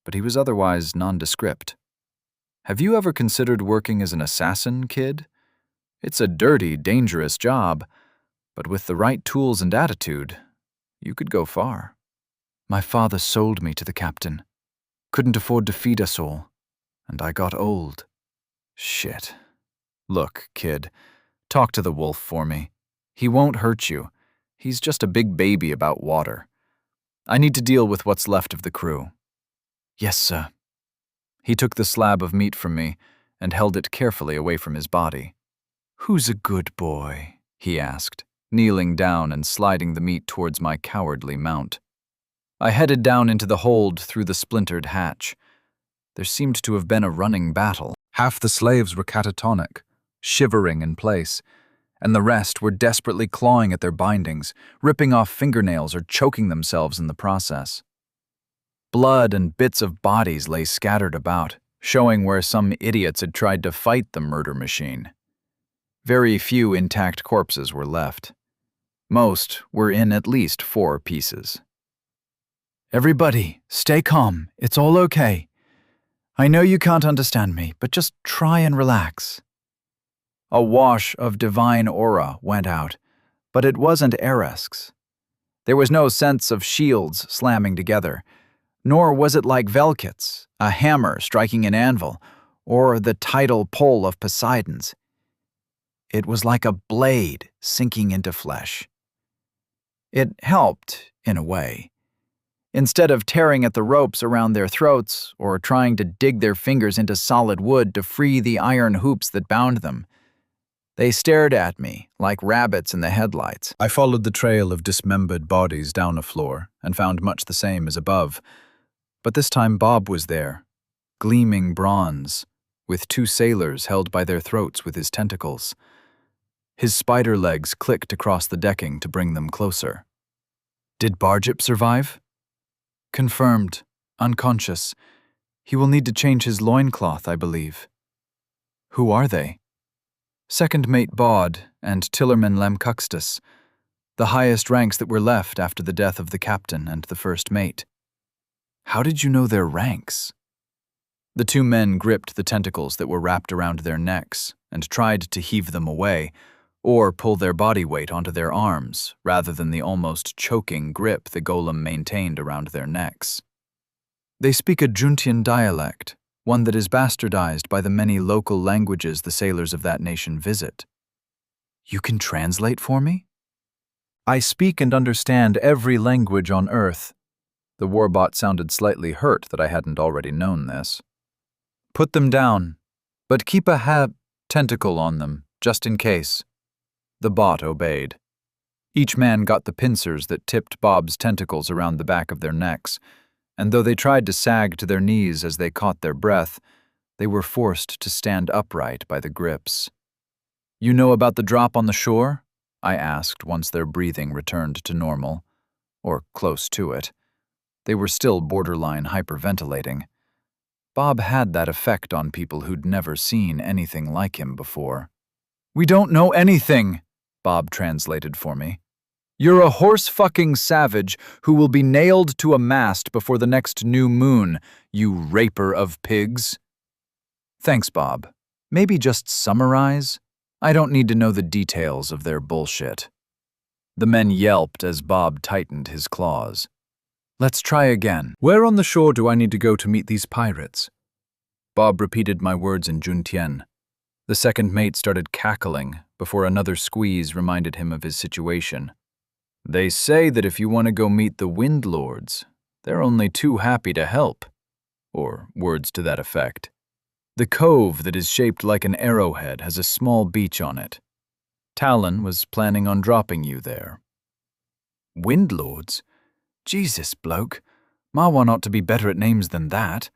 but he was otherwise nondescript. Have you ever considered working as an assassin, kid? It's a dirty, dangerous job, but with the right tools and attitude, you could go far. My father sold me to the captain. Couldn't afford to feed us all, and I got old. Shit. Look, kid, talk to the wolf for me. He won't hurt you. He's just a big baby about water. I need to deal with what's left of the crew. Yes, sir. He took the slab of meat from me and held it carefully away from his body. Who's a good boy? He asked, kneeling down and sliding the meat towards my cowardly mount. I headed down into the hold through the splintered hatch. There seemed to have been a running battle. Half the slaves were catatonic, shivering in place, and the rest were desperately clawing at their bindings, ripping off fingernails or choking themselves in the process. Blood and bits of bodies lay scattered about, showing where some idiots had tried to fight the murder machine. Very few intact corpses were left. Most were in at least 4 pieces. Everybody, stay calm. It's all okay. I know you can't understand me, but just try and relax. A wash of divine aura went out, but it wasn't Eresk's. There was no sense of shields slamming together, nor was it like Velkit's, a hammer striking an anvil, or the tidal pole of Poseidon's. It was like a blade sinking into flesh. It helped, in a way. Instead of tearing at the ropes around their throats or trying to dig their fingers into solid wood to free the iron hoops that bound them, they stared at me like rabbits in the headlights. I followed the trail of dismembered bodies down a floor and found much the same as above, but this time Bob was there, gleaming bronze, with 2 sailors held by their throats with his tentacles. His spider legs clicked across the decking to bring them closer. Did Bargip survive? Confirmed, unconscious. He will need to change his loincloth, I believe. Who are they? Second Mate Bod and Tillerman Lamcuxtus, the highest ranks that were left after the death of the captain and the first mate. How did you know their ranks? The two men gripped the tentacles that were wrapped around their necks and tried to heave them away, or pull their body weight onto their arms, rather than the almost choking grip the golem maintained around their necks. They speak a Juntian dialect, one that is bastardized by the many local languages the sailors of that nation visit. You can translate for me? I speak and understand every language on Earth. The warbot sounded slightly hurt that I hadn't already known this. Put them down, but keep a tentacle on them, just in case. The bot obeyed. Each man got the pincers that tipped Bob's tentacles around the back of their necks, and though they tried to sag to their knees as they caught their breath, they were forced to stand upright by the grips. You know about the drop on the shore? I asked once their breathing returned to normal, or close to it. They were still borderline hyperventilating. Bob had that effect on people who'd never seen anything like him before. We don't know anything, Bob translated for me. You're a horse-fucking savage who will be nailed to a mast before the next new moon, you raper of pigs. Thanks, Bob. Maybe just summarize? I don't need to know the details of their bullshit. The men yelped as Bob tightened his claws. Let's try again. Where on the shore do I need to go to meet these pirates? Bob repeated my words in Juntian. The second mate started cackling before another squeeze reminded him of his situation. They say that if you want to go meet the Wind Lords, they're only too happy to help. Or words to that effect. The cove that is shaped like an arrowhead has a small beach on it. Talon was planning on dropping you there. Wind Lords? Jesus, bloke. Marwan ought to be better at names than that.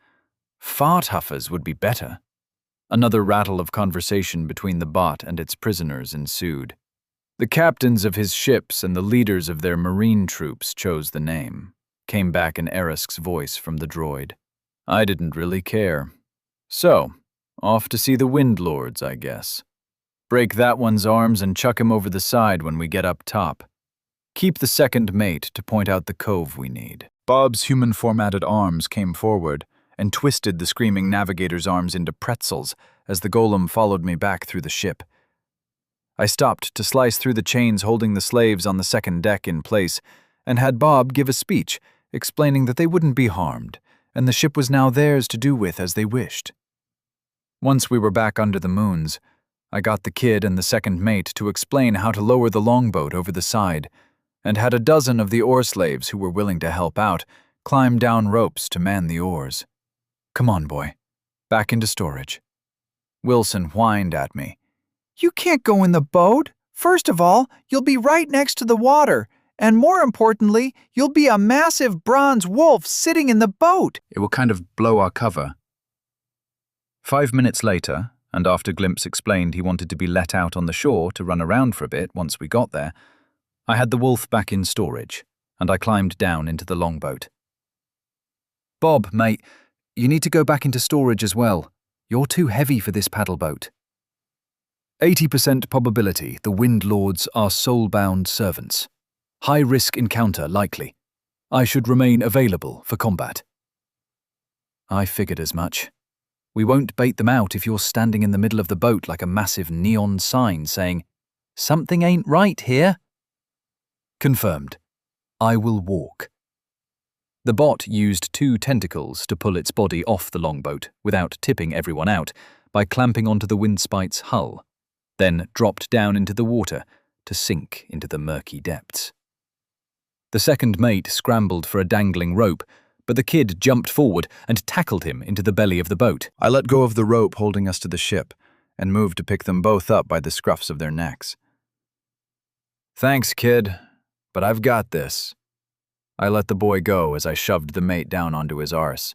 Fart huffers would be better. Another rattle of conversation between the bot and its prisoners ensued. The captains of his ships and the leaders of their marine troops chose the name, came back in Erisk's voice from the droid. I didn't really care. So, off to see the Wind Lords, I guess. Break that one's arms and chuck him over the side when we get up top. Keep the second mate to point out the cove we need. Bob's human-formatted arms came forward and twisted the screaming navigator's arms into pretzels as the golem followed me back through the ship. I stopped to slice through the chains holding the slaves on the second deck in place and had Bob give a speech explaining that they wouldn't be harmed and the ship was now theirs to do with as they wished. Once we were back under the moons, I got the kid and the second mate to explain how to lower the longboat over the side and had a dozen of the oar slaves who were willing to help out climb down ropes to man the oars. Come on, boy. Back into storage. Wilson whined at me. You can't go in the boat. First of all, you'll be right next to the water. And more importantly, you'll be a massive bronze wolf sitting in the boat. It will kind of blow our cover. 5 minutes later, and after Glimpse explained he wanted to be let out on the shore to run around for a bit once we got there, I had the wolf back in storage, and I climbed down into the longboat. Bob, mate, you need to go back into storage as well. You're too heavy for this paddle boat. 80% probability the Wind Lords are soul-bound servants. High-risk encounter likely. I should remain available for combat. I figured as much. We won't bait them out if you're standing in the middle of the boat like a massive neon sign saying, "Something ain't right here." Confirmed. I will walk. The bot used 2 tentacles to pull its body off the longboat without tipping everyone out by clamping onto the windspite's hull, then dropped down into the water to sink into the murky depths. The second mate scrambled for a dangling rope, but the kid jumped forward and tackled him into the belly of the boat. I let go of the rope holding us to the ship and moved to pick them both up by the scruffs of their necks. Thanks, kid, but I've got this. I let the boy go as I shoved the mate down onto his arse.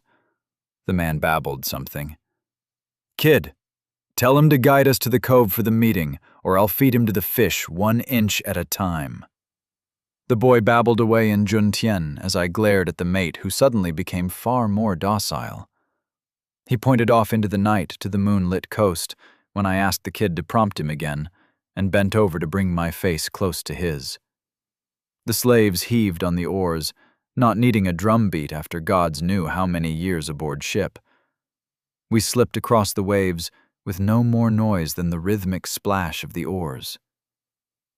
The man babbled something. Kid, tell him to guide us to the cove for the meeting, or I'll feed him to the fish 1 inch at a time. The boy babbled away in Juntian as I glared at the mate who suddenly became far more docile. He pointed off into the night to the moonlit coast when I asked the kid to prompt him again, and bent over to bring my face close to his. The slaves heaved on the oars, not needing a drum beat after gods knew how many years aboard ship. We slipped across the waves with no more noise than the rhythmic splash of the oars.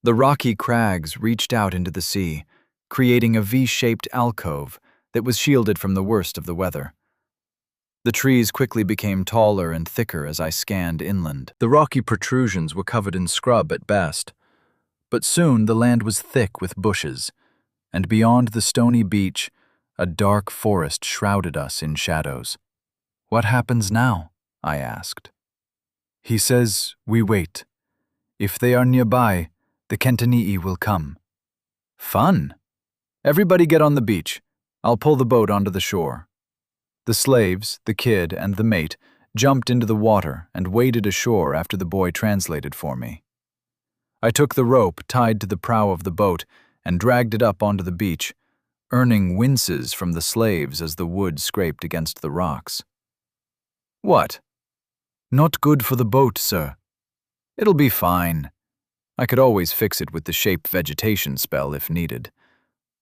The rocky crags reached out into the sea, creating a V-shaped alcove that was shielded from the worst of the weather. The trees quickly became taller and thicker as I scanned inland. The rocky protrusions were covered in scrub at best, but soon the land was thick with bushes, and beyond the stony beach, a dark forest shrouded us in shadows. "What happens now?" I asked. "He says we wait. If they are nearby, the Kentanii will come." "Fun! Everybody get on the beach. I'll pull the boat onto the shore." The slaves, the kid, and the mate jumped into the water and waded ashore after the boy translated for me. I took the rope tied to the prow of the boat and dragged it up onto the beach, earning winces from the slaves as the wood scraped against the rocks. "What?" "Not good for the boat, sir." "It'll be fine. I could always fix it with the shape vegetation spell if needed.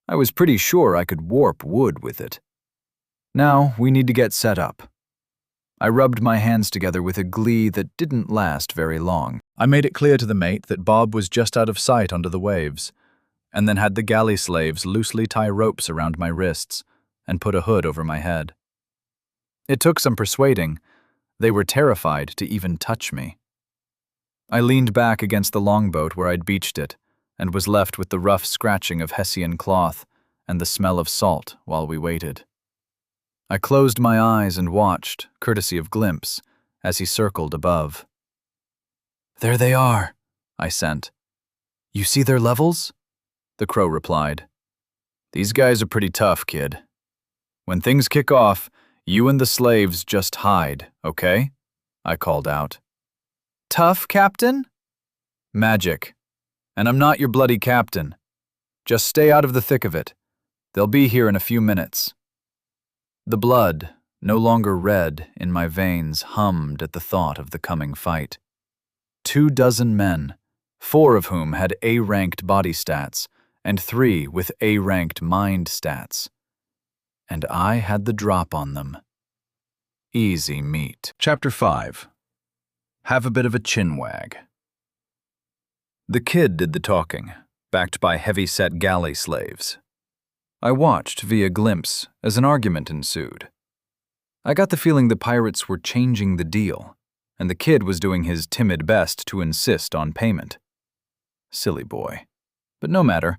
I was pretty sure I could warp wood with it. Now we need to get set up." I rubbed my hands together with a glee that didn't last very long. I made it clear to the mate that Bob was just out of sight under the waves, and then had the galley slaves loosely tie ropes around my wrists and put a hood over my head. It took some persuading. They were terrified to even touch me. I leaned back against the longboat where I'd beached it, and was left with the rough scratching of Hessian cloth and the smell of salt while we waited. I closed my eyes and watched, courtesy of Glimpse, as he circled above. "There they are," I sent. "You see their levels?" The crow replied. "These guys are pretty tough, kid. When things kick off, you and the slaves just hide, okay?" I called out. "Tough, Captain?" "Magic. And I'm not your bloody captain. Just stay out of the thick of it. They'll be here in a few minutes." The blood, no longer red, in my veins hummed at the thought of the coming fight. 24 men, 4 of whom had A-ranked body stats, and 3 with A-ranked mind stats. And I had the drop on them. Easy meat. Chapter 5. Have a bit of a chinwag. The kid did the talking, backed by heavy-set galley slaves. I watched via Glimpse as an argument ensued. I got the feeling the pirates were changing the deal, and the kid was doing his timid best to insist on payment. Silly boy. But no matter,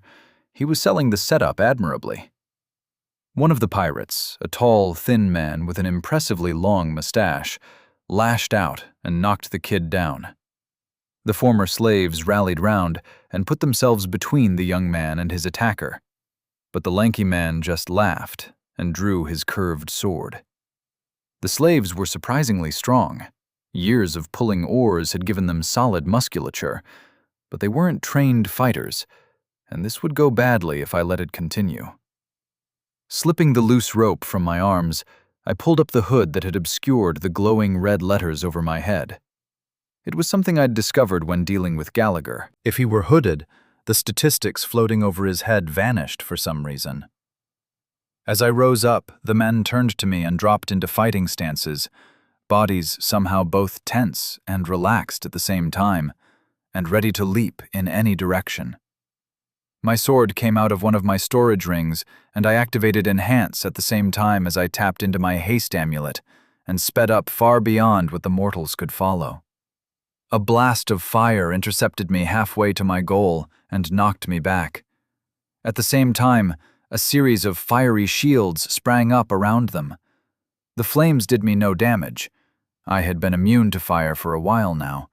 he was selling the setup admirably. One of the pirates, a tall, thin man with an impressively long mustache, lashed out and knocked the kid down. The former slaves rallied round and put themselves between the young man and his attacker. But the lanky man just laughed and drew his curved sword. The slaves were surprisingly strong. Years of pulling oars had given them solid musculature, but they weren't trained fighters, and this would go badly if I let it continue. Slipping the loose rope from my arms, I pulled up the hood that had obscured the glowing red letters over my head. It was something I'd discovered when dealing with Gallagher. If he were hooded, the statistics floating over his head vanished for some reason. As I rose up, the men turned to me and dropped into fighting stances, bodies somehow both tense and relaxed at the same time, and ready to leap in any direction. My sword came out of one of my storage rings, and I activated Enhance at the same time as I tapped into my haste amulet and sped up far beyond what the mortals could follow. A blast of fire intercepted me halfway to my goal and knocked me back. At the same time, a series of fiery shields sprang up around them. The flames did me no damage. I had been immune to fire for a while now,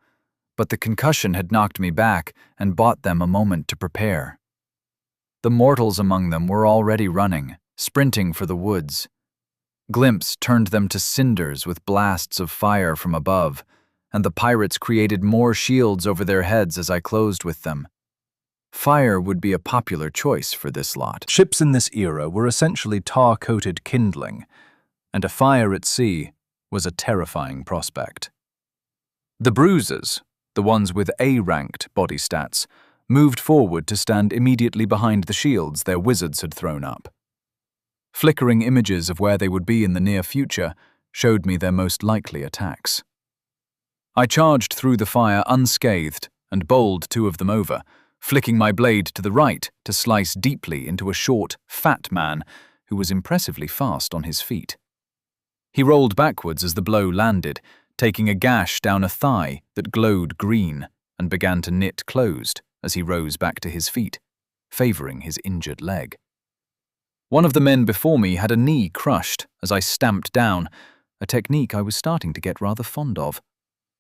but the concussion had knocked me back and bought them a moment to prepare. The mortals among them were already running, sprinting for the woods. Glimpse turned them to cinders with blasts of fire from above, and the pirates created more shields over their heads as I closed with them. Fire would be a popular choice for this lot. Ships in this era were essentially tar-coated kindling, and a fire at sea was a terrifying prospect. The bruisers, the ones with A-ranked body stats, moved forward to stand immediately behind the shields their wizards had thrown up. Flickering images of where they would be in the near future showed me their most likely attacks. I charged through the fire unscathed and bowled 2 of them over, flicking my blade to the right to slice deeply into a short, fat man who was impressively fast on his feet. He rolled backwards as the blow landed, taking a gash down a thigh that glowed green and began to knit closed as he rose back to his feet, favoring his injured leg. One of the men before me had a knee crushed as I stamped down, a technique I was starting to get rather fond of.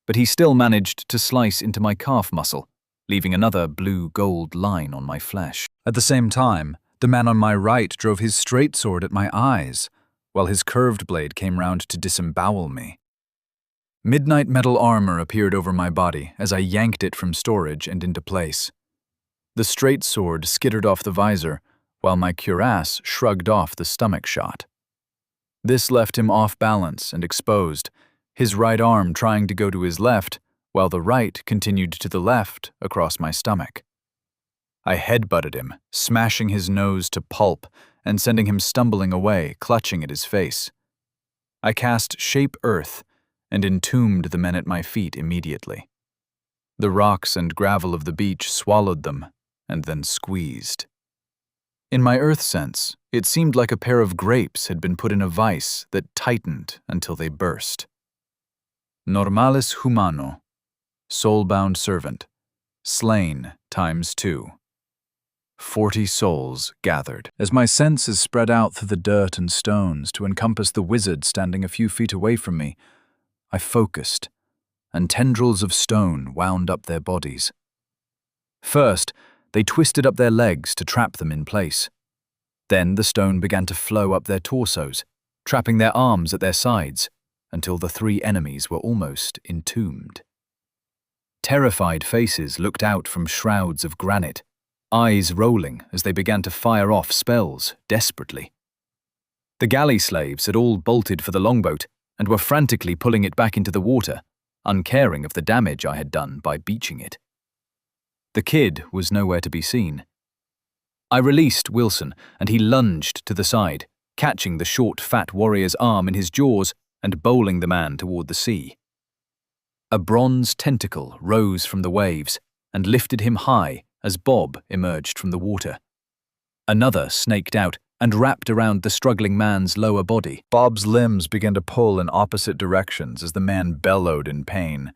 But he still managed to slice into my calf muscle, leaving another blue-gold line on my flesh. At the same time, the man on my right drove his straight sword at my eyes, while his curved blade came round to disembowel me. Midnight metal armor appeared over my body as I yanked it from storage and into place. The straight sword skittered off the visor, while my cuirass shrugged off the stomach shot. This left him off balance and exposed, his right arm trying to go to his left, while the right continued to the left across my stomach. I headbutted him, smashing his nose to pulp and sending him stumbling away, clutching at his face. I cast Shape Earth and entombed the men at my feet immediately. The rocks and gravel of the beach swallowed them and then squeezed. In my earth sense, it seemed like a pair of grapes had been put in a vice that tightened until they burst. Normalis humano, soul-bound servant, slain ×2. 40 souls gathered. As my senses spread out through the dirt and stones to encompass the wizard standing a few feet away from me, I focused, and tendrils of stone wound up their bodies. First, they twisted up their legs to trap them in place. Then the stone began to flow up their torsos, trapping their arms at their sides, until the 3 enemies were almost entombed. Terrified faces looked out from shrouds of granite, eyes rolling as they began to fire off spells desperately. The galley slaves had all bolted for the longboat and were frantically pulling it back into the water, uncaring of the damage I had done by beaching it. The kid was nowhere to be seen. I released Wilson, and he lunged to the side, catching the short, fat warrior's arm in his jaws and bowling the man toward the sea. A bronze tentacle rose from the waves and lifted him high as Bob emerged from the water. Another snaked out and wrapped around the struggling man's lower body. Bob's limbs began to pull in opposite directions as the man bellowed in pain.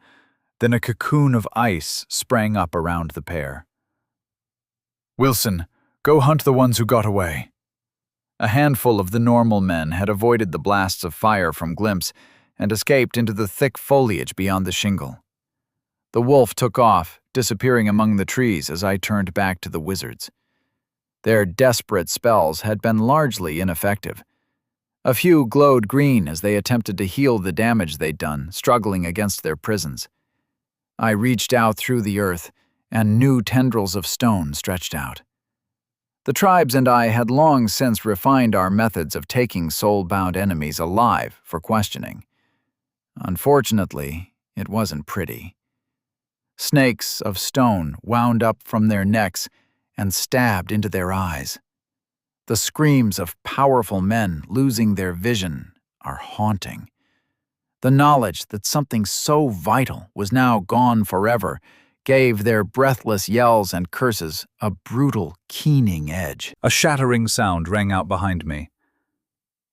Then a cocoon of ice sprang up around the pair. "Wilson, go hunt the ones who got away." A handful of the normal men had avoided the blasts of fire from Glimpse and escaped into the thick foliage beyond the shingle. The wolf took off, disappearing among the trees as I turned back to the wizards. Their desperate spells had been largely ineffective. A few glowed green as they attempted to heal the damage they'd done, struggling against their prisons. I reached out through the earth, and new tendrils of stone stretched out. The tribes and I had long since refined our methods of taking soul-bound enemies alive for questioning. Unfortunately, it wasn't pretty. Snakes of stone wound up from their necks and stabbed into their eyes. The screams of powerful men losing their vision are haunting. The knowledge that something so vital was now gone forever gave their breathless yells and curses a brutal, keening edge. A shattering sound rang out behind me.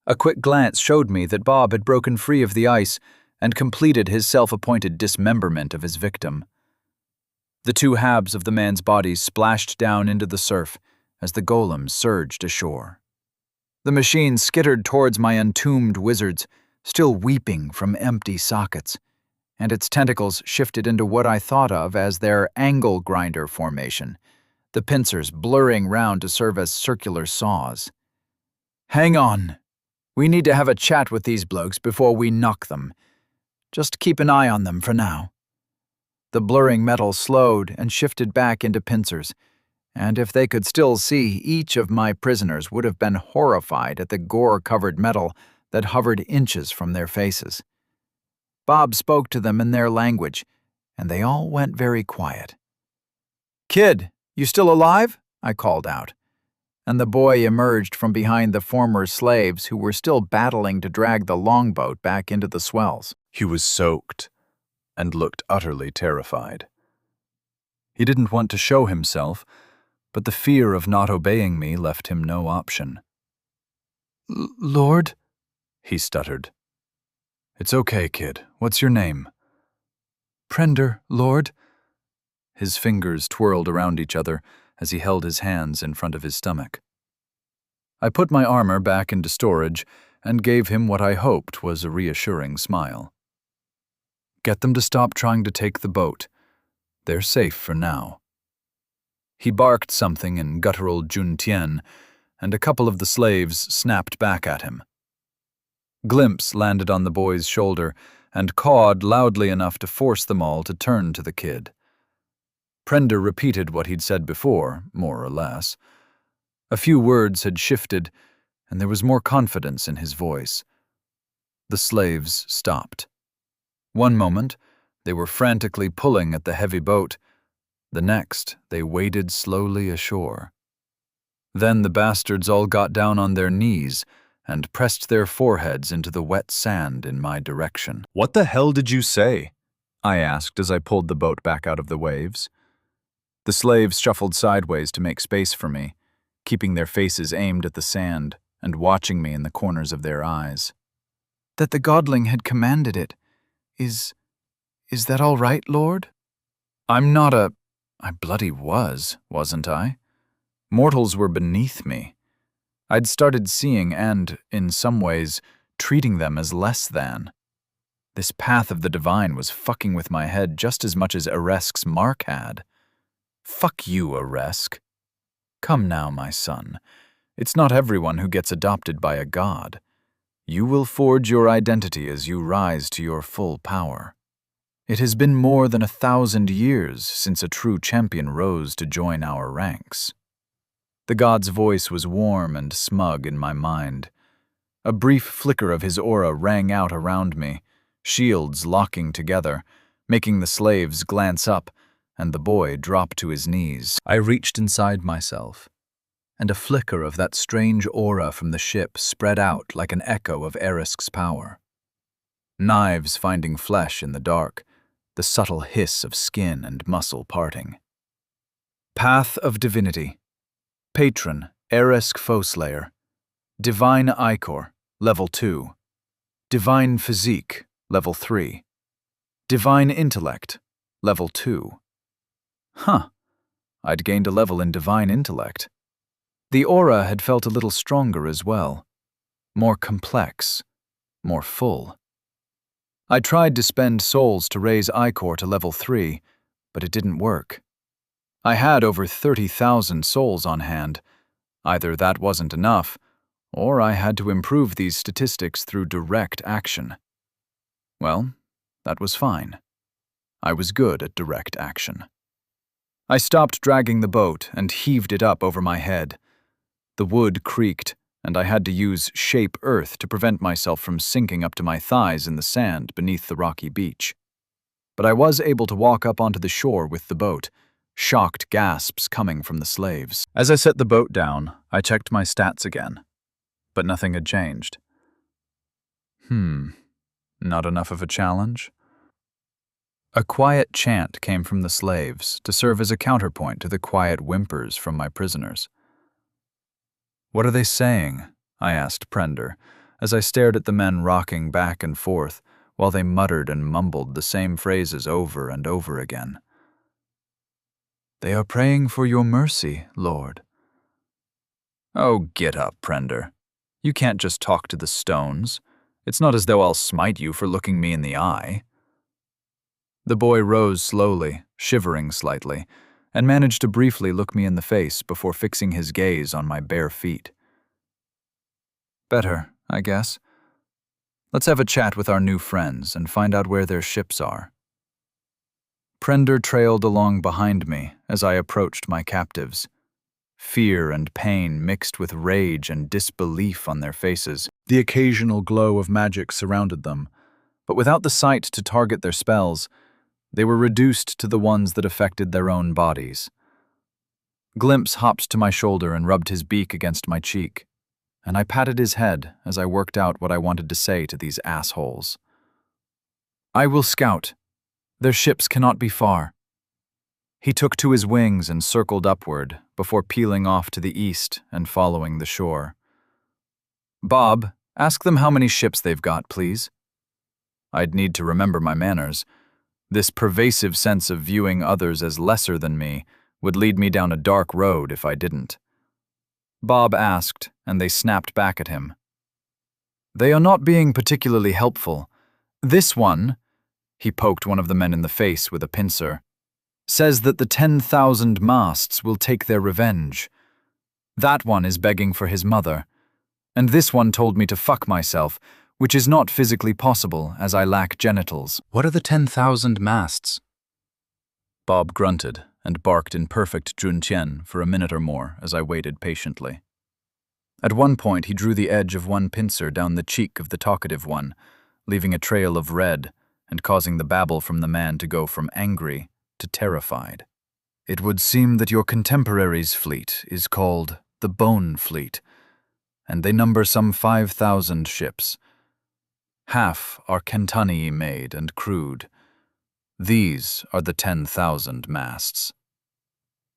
A quick glance showed me that Bob had broken free of the ice and completed his self-appointed dismemberment of his victim. The 2 halves of the man's body splashed down into the surf as the golem surged ashore. The machine skittered towards my entombed wizards, still weeping from empty sockets, and its tentacles shifted into what I thought of as their angle grinder formation, the pincers blurring round to serve as circular saws. "Hang on. We need to have a chat with these blokes before we knock them. Just keep an eye on them for now." The blurring metal slowed and shifted back into pincers, and if they could still see, each of my prisoners would have been horrified at the gore-covered metal that hovered inches from their faces. Bob spoke to them in their language, and they all went very quiet. "Kid, you still alive?" I called out, and the boy emerged from behind the former slaves who were still battling to drag the longboat back into the swells. He was soaked and looked utterly terrified. He didn't want to show himself, but the fear of not obeying me left him no option. Lord? He stuttered. "It's okay, kid. What's your name?" Prender, Lord. His fingers twirled around each other as he held his hands in front of his stomach. I put my armor back into storage and gave him what I hoped was a reassuring smile. "Get them to stop trying to take the boat. They're safe for now." He barked something in guttural Juntien, and a couple of the slaves snapped back at him. Glimpse landed on the boy's shoulder and cawed loudly enough to force them all to turn to the kid. Prender repeated what he'd said before, more or less. A few words had shifted, and there was more confidence in his voice. The slaves stopped. One moment, they were frantically pulling at the heavy boat. The next, they waded slowly ashore. Then the bastards all got down on their knees and pressed their foreheads into the wet sand in my direction. "What the hell did you say?" I asked as I pulled the boat back out of the waves. The slaves shuffled sideways to make space for me, keeping their faces aimed at the sand and watching me in the corners of their eyes. "That the godling had commanded it. Is that all right, Lord?" I'm not a... I bloody was, wasn't I? Mortals were beneath me. I'd started seeing and, in some ways, treating them as less than. This path of the divine was fucking with my head just as much as Aresk's mark had. Fuck you, Aresk. Come now, my son. It's not everyone who gets adopted by a god. You will forge your identity as you rise to your full power. It has been more than 1,000 years since a true champion rose to join our ranks. The god's voice was warm and smug in my mind. A brief flicker of his aura rang out around me, shields locking together, making the slaves glance up, and the boy drop to his knees. I reached inside myself, and a flicker of that strange aura from the ship spread out like an echo of Aresk's power. Knives finding flesh in the dark, the subtle hiss of skin and muscle parting. Path of Divinity. Patron, Aresk Foeslayer. Divine Ichor, Level 2. Divine Physique, Level 3. Divine Intellect, Level 2. Huh. I'd gained a level in Divine Intellect. The aura had felt a little stronger as well. More complex. More full. I tried to spend souls to raise Ichor to Level 3, but it didn't work. I had over 30,000 souls on hand. Either that wasn't enough, or I had to improve these statistics through direct action. Well, that was fine. I was good at direct action. I stopped dragging the boat and heaved it up over my head. The wood creaked, and I had to use shape earth to prevent myself from sinking up to my thighs in the sand beneath the rocky beach. But I was able to walk up onto the shore with the boat, shocked gasps coming from the slaves. As I set the boat down, I checked my stats again, but nothing had changed. Not enough of a challenge? A quiet chant came from the slaves to serve as a counterpoint to the quiet whimpers from my prisoners. "What are they saying?" I asked Prender, as I stared at the men rocking back and forth while they muttered and mumbled the same phrases over and over again. "They are praying for your mercy, Lord." "Oh, get up, Prender. You can't just talk to the stones. It's not as though I'll smite you for looking me in the eye." The boy rose slowly, shivering slightly, and managed to briefly look me in the face before fixing his gaze on my bare feet. "Better, I guess. Let's have a chat with our new friends and find out where their ships are." Prender trailed along behind me as I approached my captives. Fear and pain mixed with rage and disbelief on their faces. The occasional glow of magic surrounded them, but without the sight to target their spells, they were reduced to the ones that affected their own bodies. Glimpse hopped to my shoulder and rubbed his beak against my cheek, and I patted his head as I worked out what I wanted to say to these assholes. "I will scout. Their ships cannot be far." He took to his wings and circled upward before peeling off to the east and following the shore. "Bob, ask them how many ships they've got, please." I'd need to remember my manners. This pervasive sense of viewing others as lesser than me would lead me down a dark road if I didn't. Bob asked, and they snapped back at him. "They are not being particularly helpful. This one," he poked one of the men in the face with a pincer, "says that the 10,000 masts will take their revenge. That one is begging for his mother. And this one told me to fuck myself, which is not physically possible as I lack genitals." "What are the 10,000 masts?" Bob grunted and barked in perfect Junqian for a minute or more as I waited patiently. At one point, he drew the edge of one pincer down the cheek of the talkative one, leaving a trail of red and causing the babble from the man to go from angry to terrified. "It would seem that your contemporary's fleet is called the Bone Fleet, and they number some 5,000 ships. Half are Kentani made and crewed. These are the 10,000 masts."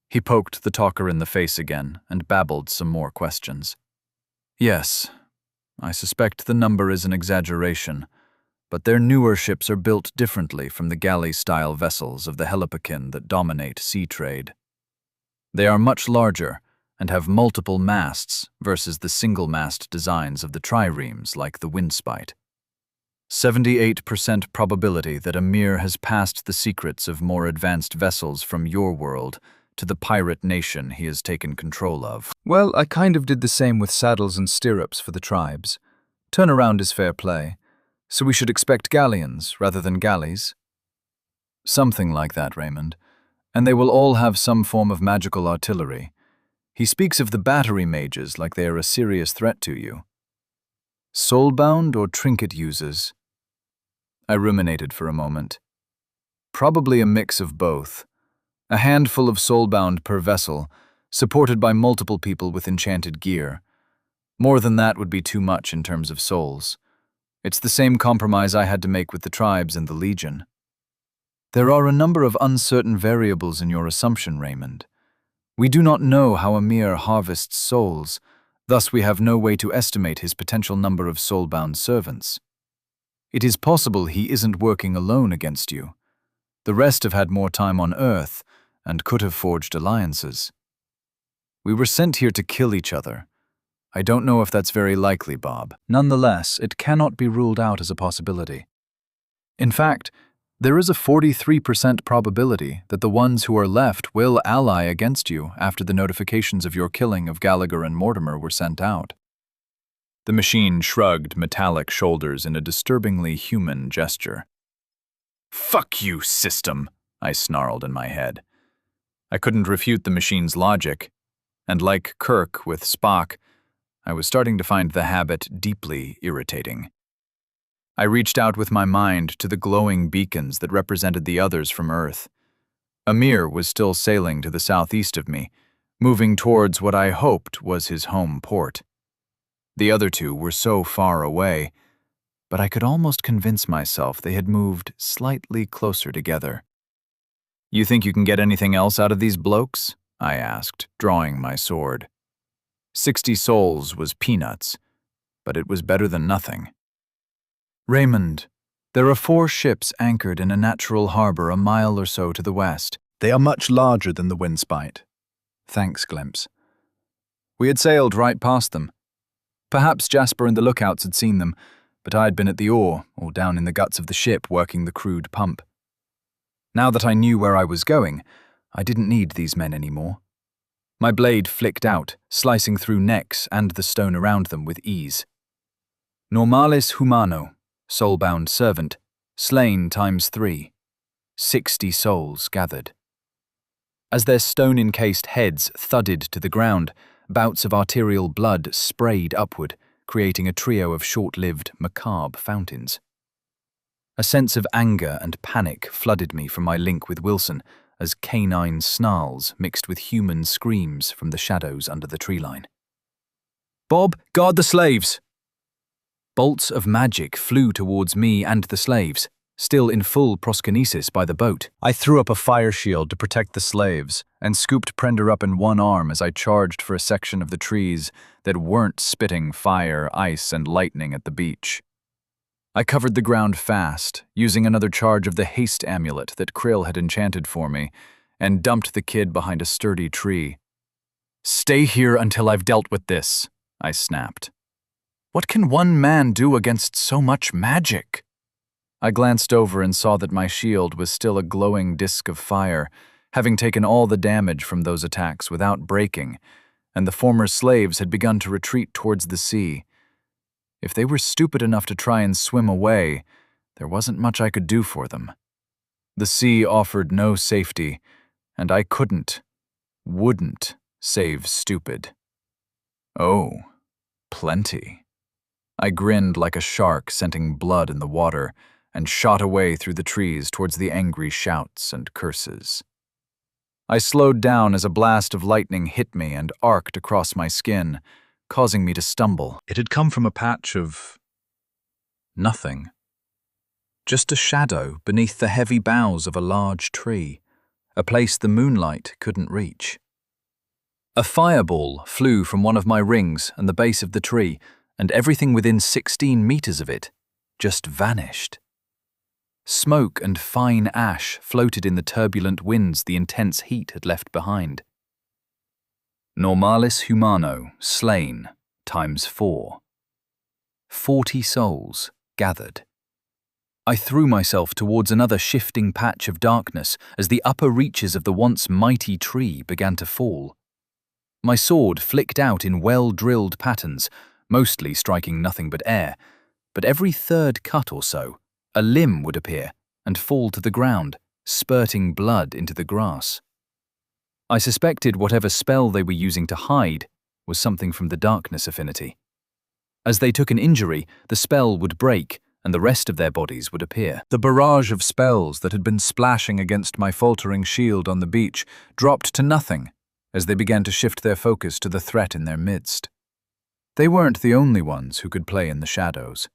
He poked the talker in the face again and babbled some more questions. "Yes, I suspect the number is an exaggeration, but their newer ships are built differently from the galley-style vessels of the helipakin that dominate sea trade. They are much larger and have multiple masts versus the single-mast designs of the triremes like the Windspite. 78% probability that Amir has passed the secrets of more advanced vessels from your world to the pirate nation he has taken control of." "Well, I kind of did the same with saddles and stirrups for the tribes. Turnaround is fair play, so we should expect galleons rather than galleys." "Something like that, Raymond. And they will all have some form of magical artillery. He speaks of the battery mages like they are a serious threat to you." "Soulbound or trinket users?" I ruminated for a moment. "Probably a mix of both. A handful of soulbound per vessel, supported by multiple people with enchanted gear. More than that would be too much in terms of souls. It's the same compromise I had to make with the tribes and the Legion." "There are a number of uncertain variables in your assumption, Raymond. We do not know how Amir harvests souls, thus we have no way to estimate his potential number of soulbound servants. It is possible he isn't working alone against you. The rest have had more time on Earth and could have forged alliances. We were sent here to kill each other. I don't know if that's very likely, Bob. Nonetheless, it cannot be ruled out as a possibility. In fact, there is a 43% probability that the ones who are left will ally against you after the notifications of your killing of Gallagher and Mortimer were sent out." The machine shrugged metallic shoulders in a disturbingly human gesture. "Fuck you, system," I snarled in my head. I couldn't refute the machine's logic, and like Kirk with Spock, I was starting to find the habit deeply irritating. I reached out with my mind to the glowing beacons that represented the others from Earth. Amir was still sailing to the southeast of me, moving towards what I hoped was his home port. The other two were so far away, but I could almost convince myself they had moved slightly closer together. "You think you can get anything else out of these blokes?" I asked, drawing my sword. 60 souls was peanuts, but it was better than nothing. "Raymond, there are 4 ships anchored in a natural harbor a mile or so to the west. They are much larger than the Windspite." "Thanks, Glimpse." We had sailed right past them. Perhaps Jasper and the lookouts had seen them, but I had been at the oar or down in the guts of the ship working the crude pump. Now that I knew where I was going, I didn't need these men anymore. My blade flicked out, slicing through necks and the stone around them with ease. "Normalis humano, soulbound servant, slain ×3. 60 souls gathered." As their stone-encased heads thudded to the ground, bouts of arterial blood sprayed upward, creating a trio of short-lived, macabre fountains. A sense of anger and panic flooded me from my link with Wilson as canine snarls mixed with human screams from the shadows under the tree line. "Bob, guard the slaves!" Bolts of magic flew towards me and the slaves, still in full proskynesis by the boat. I threw up a fire shield to protect the slaves and scooped Prender up in one arm as I charged for a section of the trees that weren't spitting fire, ice, and lightning at the beach. I covered the ground fast, using another charge of the haste amulet that Krill had enchanted for me, and dumped the kid behind a sturdy tree. "Stay here until I've dealt with this," I snapped. "What can one man do against so much magic?" I glanced over and saw that my shield was still a glowing disk of fire, having taken all the damage from those attacks without breaking, and the former slaves had begun to retreat towards the sea. If they were stupid enough to try and swim away, there wasn't much I could do for them. The sea offered no safety, and I wouldn't save stupid. Oh, plenty. I grinned like a shark scenting blood in the water and shot away through the trees towards the angry shouts and curses. I slowed down as a blast of lightning hit me and arced across my skin, causing me to stumble. It had come from a patch of nothing. Just a shadow beneath the heavy boughs of a large tree, a place the moonlight couldn't reach. A fireball flew from one of my rings and the base of the tree, and everything within 16 meters of it just vanished. Smoke and fine ash floated in the turbulent winds the intense heat had left behind. Normalis humano slain times 4. 40 souls gathered. I threw myself towards another shifting patch of darkness as the upper reaches of the once mighty tree began to fall. My sword flicked out in well-drilled patterns, mostly striking nothing but air, but every third cut or so, a limb would appear and fall to the ground, spurting blood into the grass. I suspected whatever spell they were using to hide was something from the darkness affinity. As they took an injury, the spell would break and the rest of their bodies would appear. The barrage of spells that had been splashing against my faltering shield on the beach dropped to nothing as they began to shift their focus to the threat in their midst. They weren't the only ones who could play in the shadows.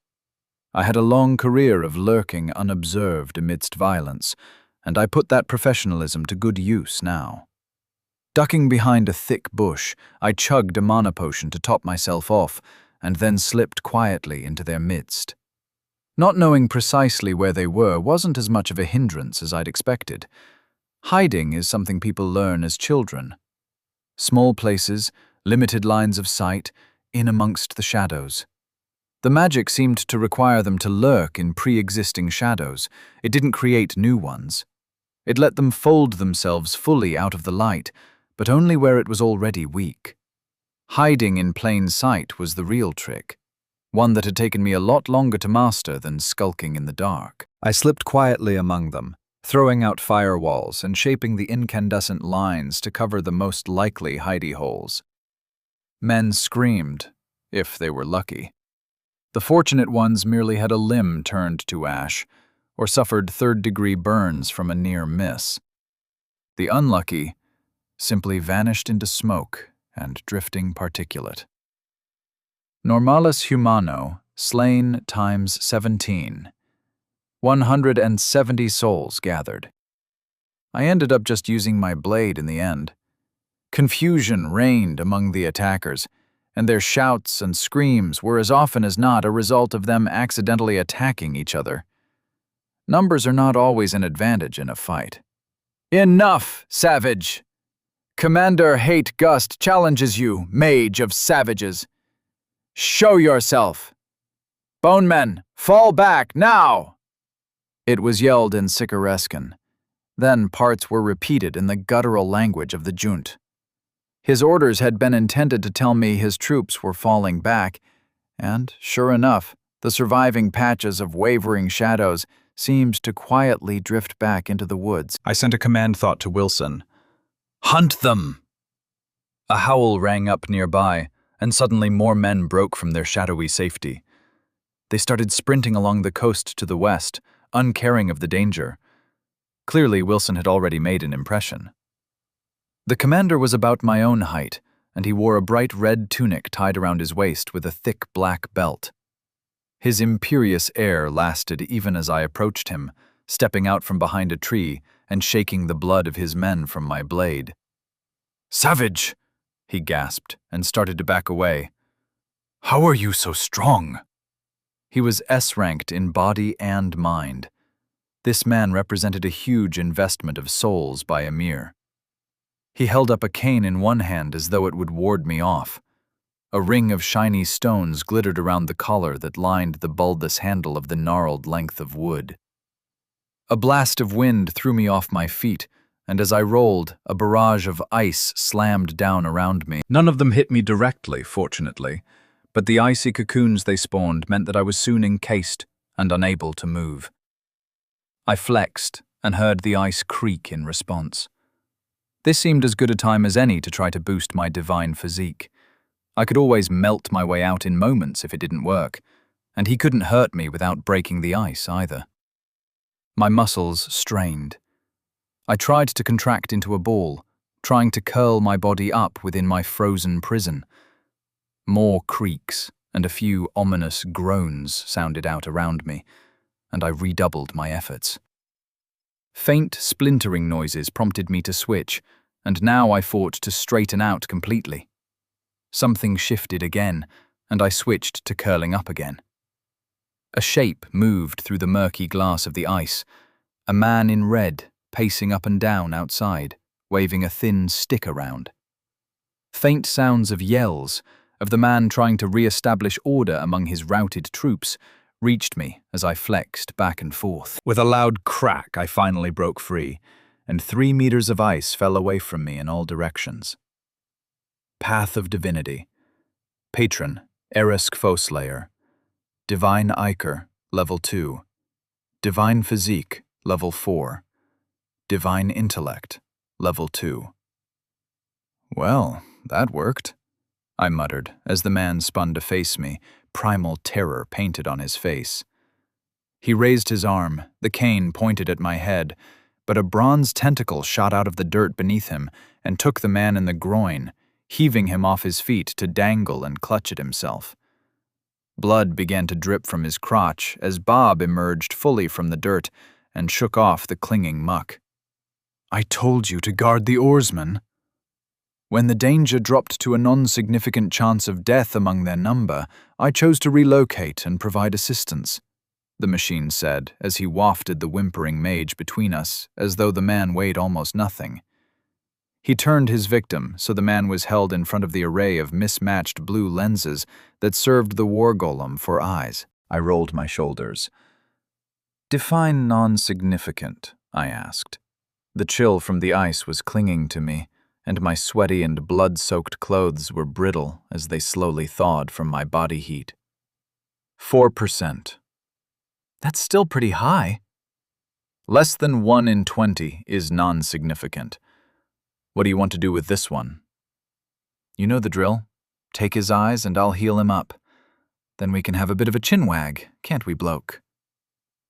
I had a long career of lurking unobserved amidst violence, and I put that professionalism to good use now. Ducking behind a thick bush, I chugged a mana potion to top myself off, and then slipped quietly into their midst. Not knowing precisely where they were wasn't as much of a hindrance as I'd expected. Hiding is something people learn as children. Small places, limited lines of sight, in amongst the shadows. The magic seemed to require them to lurk in pre-existing shadows. It didn't create new ones. It let them fold themselves fully out of the light, but only where it was already weak. Hiding in plain sight was the real trick, one that had taken me a lot longer to master than skulking in the dark. I slipped quietly among them, throwing out firewalls and shaping the incandescent lines to cover the most likely hidey holes. Men screamed, if they were lucky. The fortunate ones merely had a limb turned to ash, or suffered third-degree burns from a near miss. The unlucky simply vanished into smoke and drifting particulate. Normalis humano, slain times 17. 170 souls gathered. I ended up just using my blade in the end. Confusion reigned among the attackers, and their shouts and screams were as often as not a result of them accidentally attacking each other. Numbers are not always an advantage in a fight. "Enough, savage! Commander Hate Gust challenges you, mage of savages. Show yourself! Bonemen, fall back, now!" It was yelled in Sicarescan. Then parts were repeated in the guttural language of the Junt. His orders had been intended to tell me his troops were falling back, and, sure enough, the surviving patches of wavering shadows seemed to quietly drift back into the woods. I sent a command thought to Wilson. "Hunt them!" A howl rang up nearby, and suddenly more men broke from their shadowy safety. They started sprinting along the coast to the west, uncaring of the danger. Clearly, Wilson had already made an impression. The commander was about my own height, and he wore a bright red tunic tied around his waist with a thick black belt. His imperious air lasted even as I approached him, stepping out from behind a tree and shaking the blood of his men from my blade. "Savage!" he gasped and started to back away. "How are you so strong?" He was S-ranked in body and mind. This man represented a huge investment of souls by Emir. He held up a cane in one hand as though it would ward me off. A ring of shiny stones glittered around the collar that lined the bulbous handle of the gnarled length of wood. A blast of wind threw me off my feet, and as I rolled, a barrage of ice slammed down around me. None of them hit me directly, fortunately, but the icy cocoons they spawned meant that I was soon encased and unable to move. I flexed and heard the ice creak in response. This seemed as good a time as any to try to boost my divine physique. I could always melt my way out in moments if it didn't work, and he couldn't hurt me without breaking the ice either. My muscles strained. I tried to contract into a ball, trying to curl my body up within my frozen prison. More creaks and a few ominous groans sounded out around me, and I redoubled my efforts. Faint splintering noises prompted me to switch, and now I fought to straighten out completely. Something shifted again, and I switched to curling up again. A shape moved through the murky glass of the ice, a man in red pacing up and down outside, waving a thin stick around. Faint sounds of yells, of the man trying to re-establish order among his routed troops, reached me as I flexed back and forth. With a loud crack, I finally broke free, and 3 meters of ice fell away from me in all directions. Path of Divinity. Patron, Erisk Foeslayer. Divine Iker, Level 2. Divine Physique, Level 4. Divine Intellect, Level 2. Well, that worked, I muttered as the man spun to face me, primal terror painted on his face. He raised his arm, the cane pointed at my head, but a bronze tentacle shot out of the dirt beneath him and took the man in the groin, heaving him off his feet to dangle and clutch at himself. Blood began to drip from his crotch as Bob emerged fully from the dirt and shook off the clinging muck. "I told you to guard the oarsmen." When the danger dropped to a non-significant chance of death among their number, I chose to relocate and provide assistance, the machine said as he wafted the whimpering mage between us as though the man weighed almost nothing. He turned his victim so the man was held in front of the array of mismatched blue lenses that served the war golem for eyes. I rolled my shoulders. "Define non-significant," I asked. The chill from the ice was clinging to me, and my sweaty and blood-soaked clothes were brittle as they slowly thawed from my body heat. 4%. That's still pretty high. Less than 1 in 20 is non-significant. What do you want to do with this one? You know the drill. Take his eyes and I'll heal him up. Then we can have a bit of a chinwag, can't we, bloke?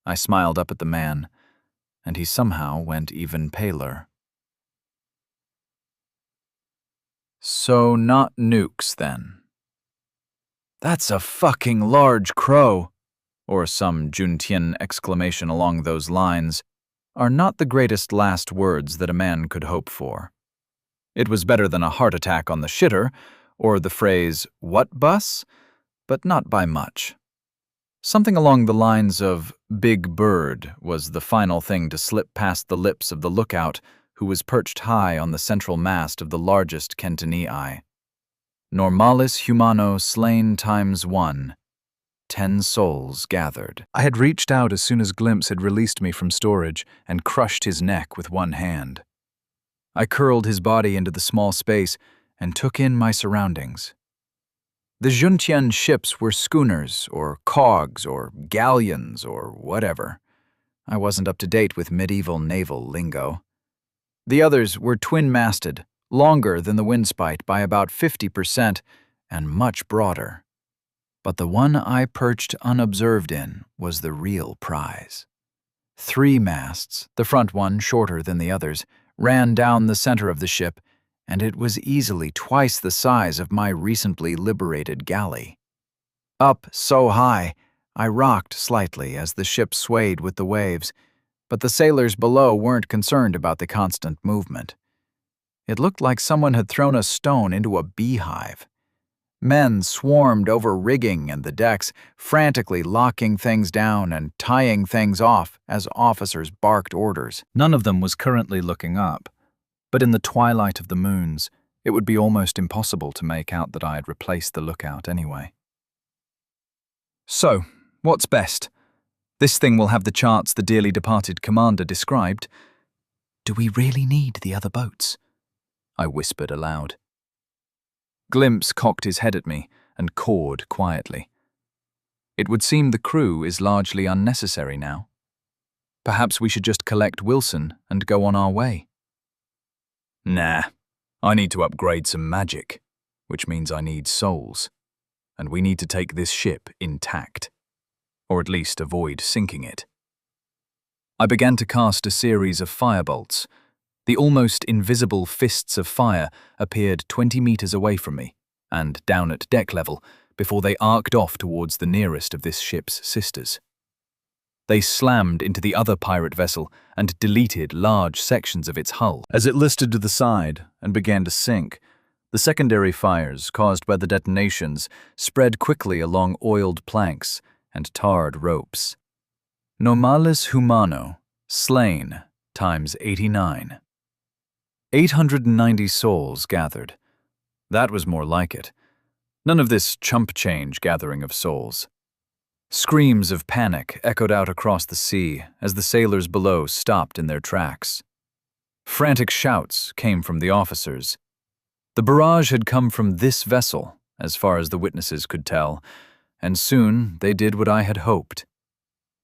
I smiled up at the man, and he somehow went even paler. So not nukes, then. That's a fucking large crow, or some Juntian exclamation along those lines, are not the greatest last words that a man could hope for. It was better than a heart attack on the shitter, or the phrase, "What bus?" but not by much. Something along the lines of "Big Bird" was the final thing to slip past the lips of the lookout who was perched high on the central mast of the largest Kentanii. Normalis humano slain times 1, 10 souls gathered. I had reached out as soon as Glimpse had released me from storage and crushed his neck with one hand. I curled his body into the small space and took in my surroundings. The Juntian ships were schooners or cogs or galleons or whatever. I wasn't up to date with medieval naval lingo. The others were twin-masted, longer than the Windspite by about 50% and much broader. But the one I perched unobserved in was the real prize. 3 masts, the front one shorter than the others, ran down the center of the ship, and it was easily twice the size of my recently liberated galley. Up so high, I rocked slightly as the ship swayed with the waves, but the sailors below weren't concerned about the constant movement. It looked like someone had thrown a stone into a beehive. Men swarmed over rigging and the decks, frantically locking things down and tying things off as officers barked orders. None of them was currently looking up, but in the twilight of the moons, it would be almost impossible to make out that I had replaced the lookout anyway. So, what's best? This thing will have the charts the dearly departed commander described. Do we really need the other boats? I whispered aloud. Glimpse cocked his head at me and cawed quietly. It would seem the crew is largely unnecessary now. Perhaps we should just collect Wilson and go on our way. Nah, I need to upgrade some magic, which means I need souls, and we need to take this ship intact, or at least avoid sinking it. I began to cast a series of firebolts. The almost invisible fists of fire appeared 20 meters away from me, and down at deck level, before they arced off towards the nearest of this ship's sisters. They slammed into the other pirate vessel and deleted large sections of its hull. As it listed to the side and began to sink, the secondary fires caused by the detonations spread quickly along oiled planks and tarred ropes. Normalis humano, slain, times 89. 890 souls gathered. That was more like it. None of this chump change gathering of souls. Screams of panic echoed out across the sea as the sailors below stopped in their tracks. Frantic shouts came from the officers. The barrage had come from this vessel, as far as the witnesses could tell, and soon they did what I had hoped.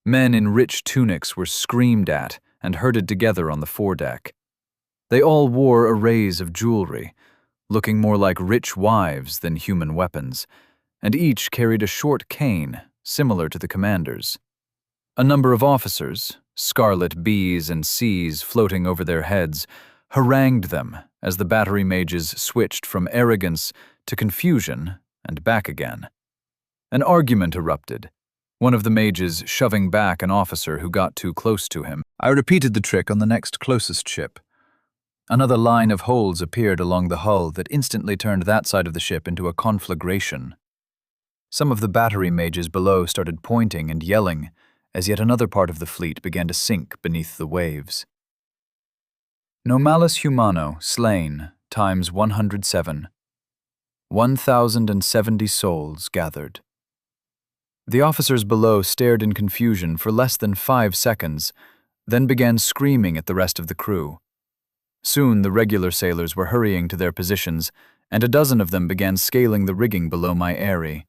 Men in rich tunics were screamed at and herded together on the foredeck. They all wore arrays of jewelry, looking more like rich wives than human weapons, and each carried a short cane, similar to the commander's. A number of officers, scarlet B's and C's floating over their heads, harangued them as the battery mages switched from arrogance to confusion and back again. An argument erupted, one of the mages shoving back an officer who got too close to him. I repeated the trick on the next closest ship. Another line of holes appeared along the hull that instantly turned that side of the ship into a conflagration. Some of the battery mages below started pointing and yelling as yet another part of the fleet began to sink beneath the waves. Normalis humano, slain, times 107. 1,070 souls gathered. The officers below stared in confusion for less than 5 seconds, then began screaming at the rest of the crew. Soon the regular sailors were hurrying to their positions, and a dozen of them began scaling the rigging below my eyrie.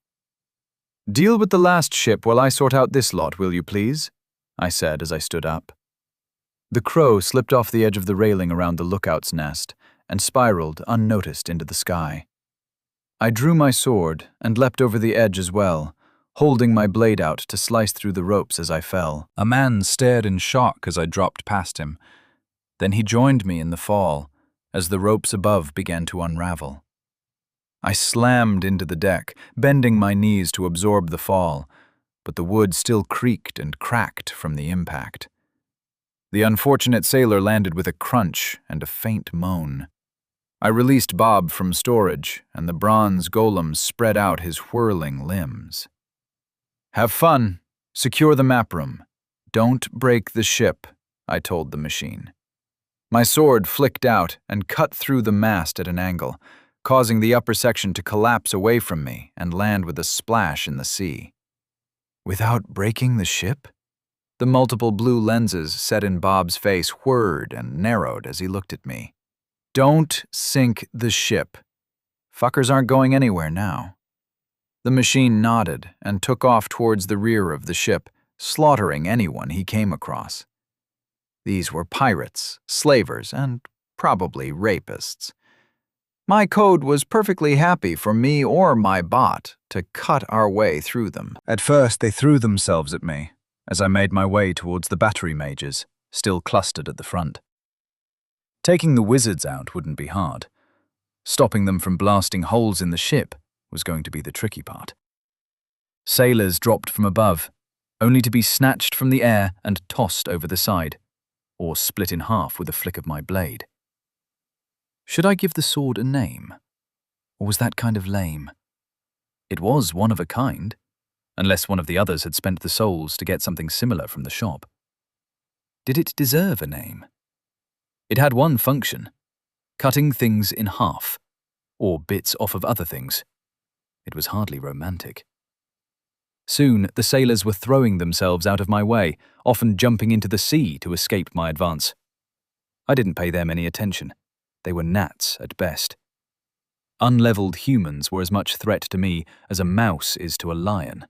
"Deal with the last ship while I sort out this lot, will you please?" I said as I stood up. The crow slipped off the edge of the railing around the lookout's nest and spiraled unnoticed into the sky. I drew my sword and leapt over the edge as well, holding my blade out to slice through the ropes as I fell. A man stared in shock as I dropped past him. Then he joined me in the fall as the ropes above began to unravel. I slammed into the deck, bending my knees to absorb the fall, but the wood still creaked and cracked from the impact. The unfortunate sailor landed with a crunch and a faint moan. I released Bob from storage, and the bronze golem spread out his whirling limbs. "Have fun. Secure the map room. Don't break the ship," I told the machine. My sword flicked out and cut through the mast at an angle, causing the upper section to collapse away from me and land with a splash in the sea. "Without breaking the ship?" The multiple blue lenses set in Bob's face whirred and narrowed as he looked at me. "Don't sink the ship. Fuckers aren't going anywhere now." The machine nodded and took off towards the rear of the ship, slaughtering anyone he came across. These were pirates, slavers, and probably rapists. My code was perfectly happy for me or my bot to cut our way through them. At first, they threw themselves at me, as I made my way towards the battery mages, still clustered at the front. Taking the wizards out wouldn't be hard. Stopping them from blasting holes in the ship was going to be the tricky part. Sailors dropped from above, only to be snatched from the air and tossed over the side, or split in half with a flick of my blade. Should I give the sword a name? Or was that kind of lame? It was one of a kind, unless one of the others had spent the souls to get something similar from the shop. Did it deserve a name? It had one function: cutting things in half, or bits off of other things. It was hardly romantic. Soon, the sailors were throwing themselves out of my way, often jumping into the sea to escape my advance. I didn't pay them any attention. They were gnats at best. Unleveled humans were as much threat to me as a mouse is to a lion.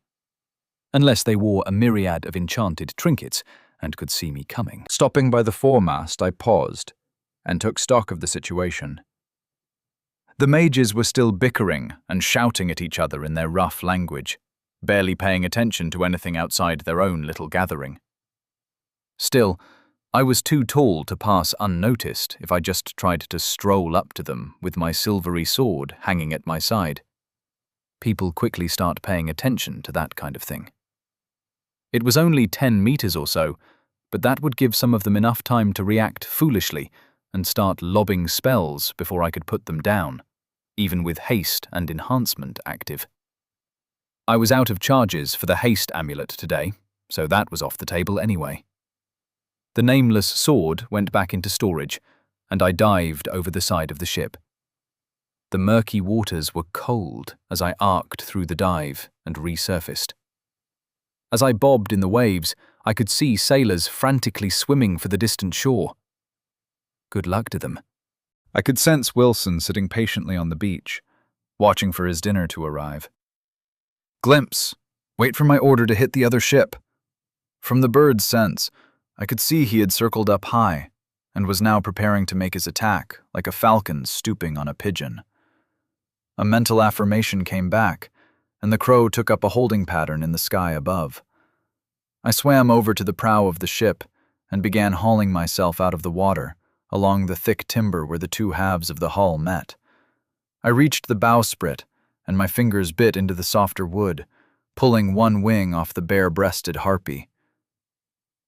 Unless they wore a myriad of enchanted trinkets and could see me coming. Stopping by the foremast, I paused and took stock of the situation. The mages were still bickering and shouting at each other in their rough language, barely paying attention to anything outside their own little gathering. Still, I was too tall to pass unnoticed if I just tried to stroll up to them with my silvery sword hanging at my side. People quickly start paying attention to that kind of thing. It was only 10 meters or so, but that would give some of them enough time to react foolishly and start lobbing spells before I could put them down, even with haste and enhancement active. I was out of charges for the haste amulet today, so that was off the table anyway. The nameless sword went back into storage, and I dived over the side of the ship. The murky waters were cold as I arced through the dive and resurfaced. As I bobbed in the waves, I could see sailors frantically swimming for the distant shore. Good luck to them. I could sense Wilson sitting patiently on the beach, watching for his dinner to arrive. Glimpse. Wait for my order to hit the other ship. From the bird's sense, I could see he had circled up high and was now preparing to make his attack, like a falcon stooping on a pigeon. A mental affirmation came back, and the crow took up a holding pattern in the sky above. I swam over to the prow of the ship and began hauling myself out of the water, along the thick timber where the two halves of the hull met. I reached the bowsprit, and my fingers bit into the softer wood, pulling one wing off the bare-breasted harpy.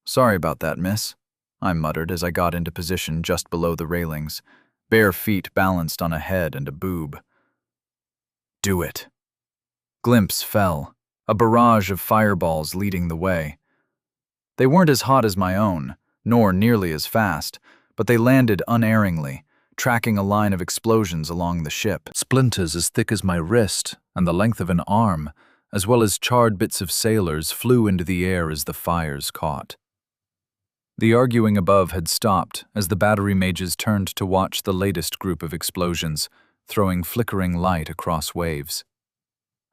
"Sorry about that, miss," I muttered as I got into position just below the railings, bare feet balanced on a head and a boob. "Do it." Glimpse fell, a barrage of fireballs leading the way. They weren't as hot as my own, nor nearly as fast, but they landed unerringly, tracking a line of explosions along the ship. Splinters as thick as my wrist and the length of an arm, as well as charred bits of sailors, flew into the air as the fires caught. The arguing above had stopped as the battery mages turned to watch the latest group of explosions, throwing flickering light across waves.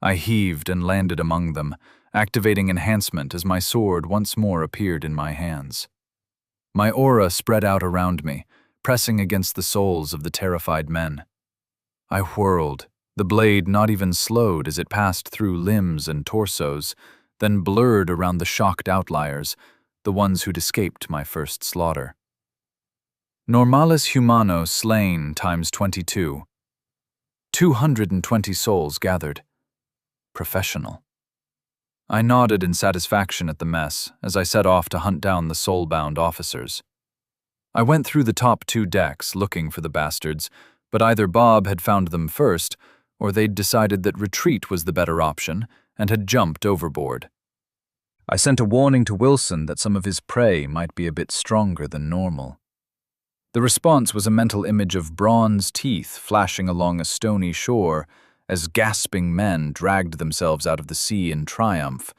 I heaved and landed among them, activating enhancement as my sword once more appeared in my hands. My aura spread out around me, pressing against the souls of the terrified men. I whirled, the blade not even slowed as it passed through limbs and torsos, then blurred around the shocked outliers, the ones who'd escaped my first slaughter. Normalis humano slain times 22. 220 souls gathered. Professional. I nodded in satisfaction at the mess as I set off to hunt down the soul-bound officers. I went through the top 2 decks looking for the bastards, but either Bob had found them first, or they'd decided that retreat was the better option and had jumped overboard. I sent a warning to Wilson that some of his prey might be a bit stronger than normal. The response was a mental image of bronze teeth flashing along a stony shore as gasping men dragged themselves out of the sea in triumph,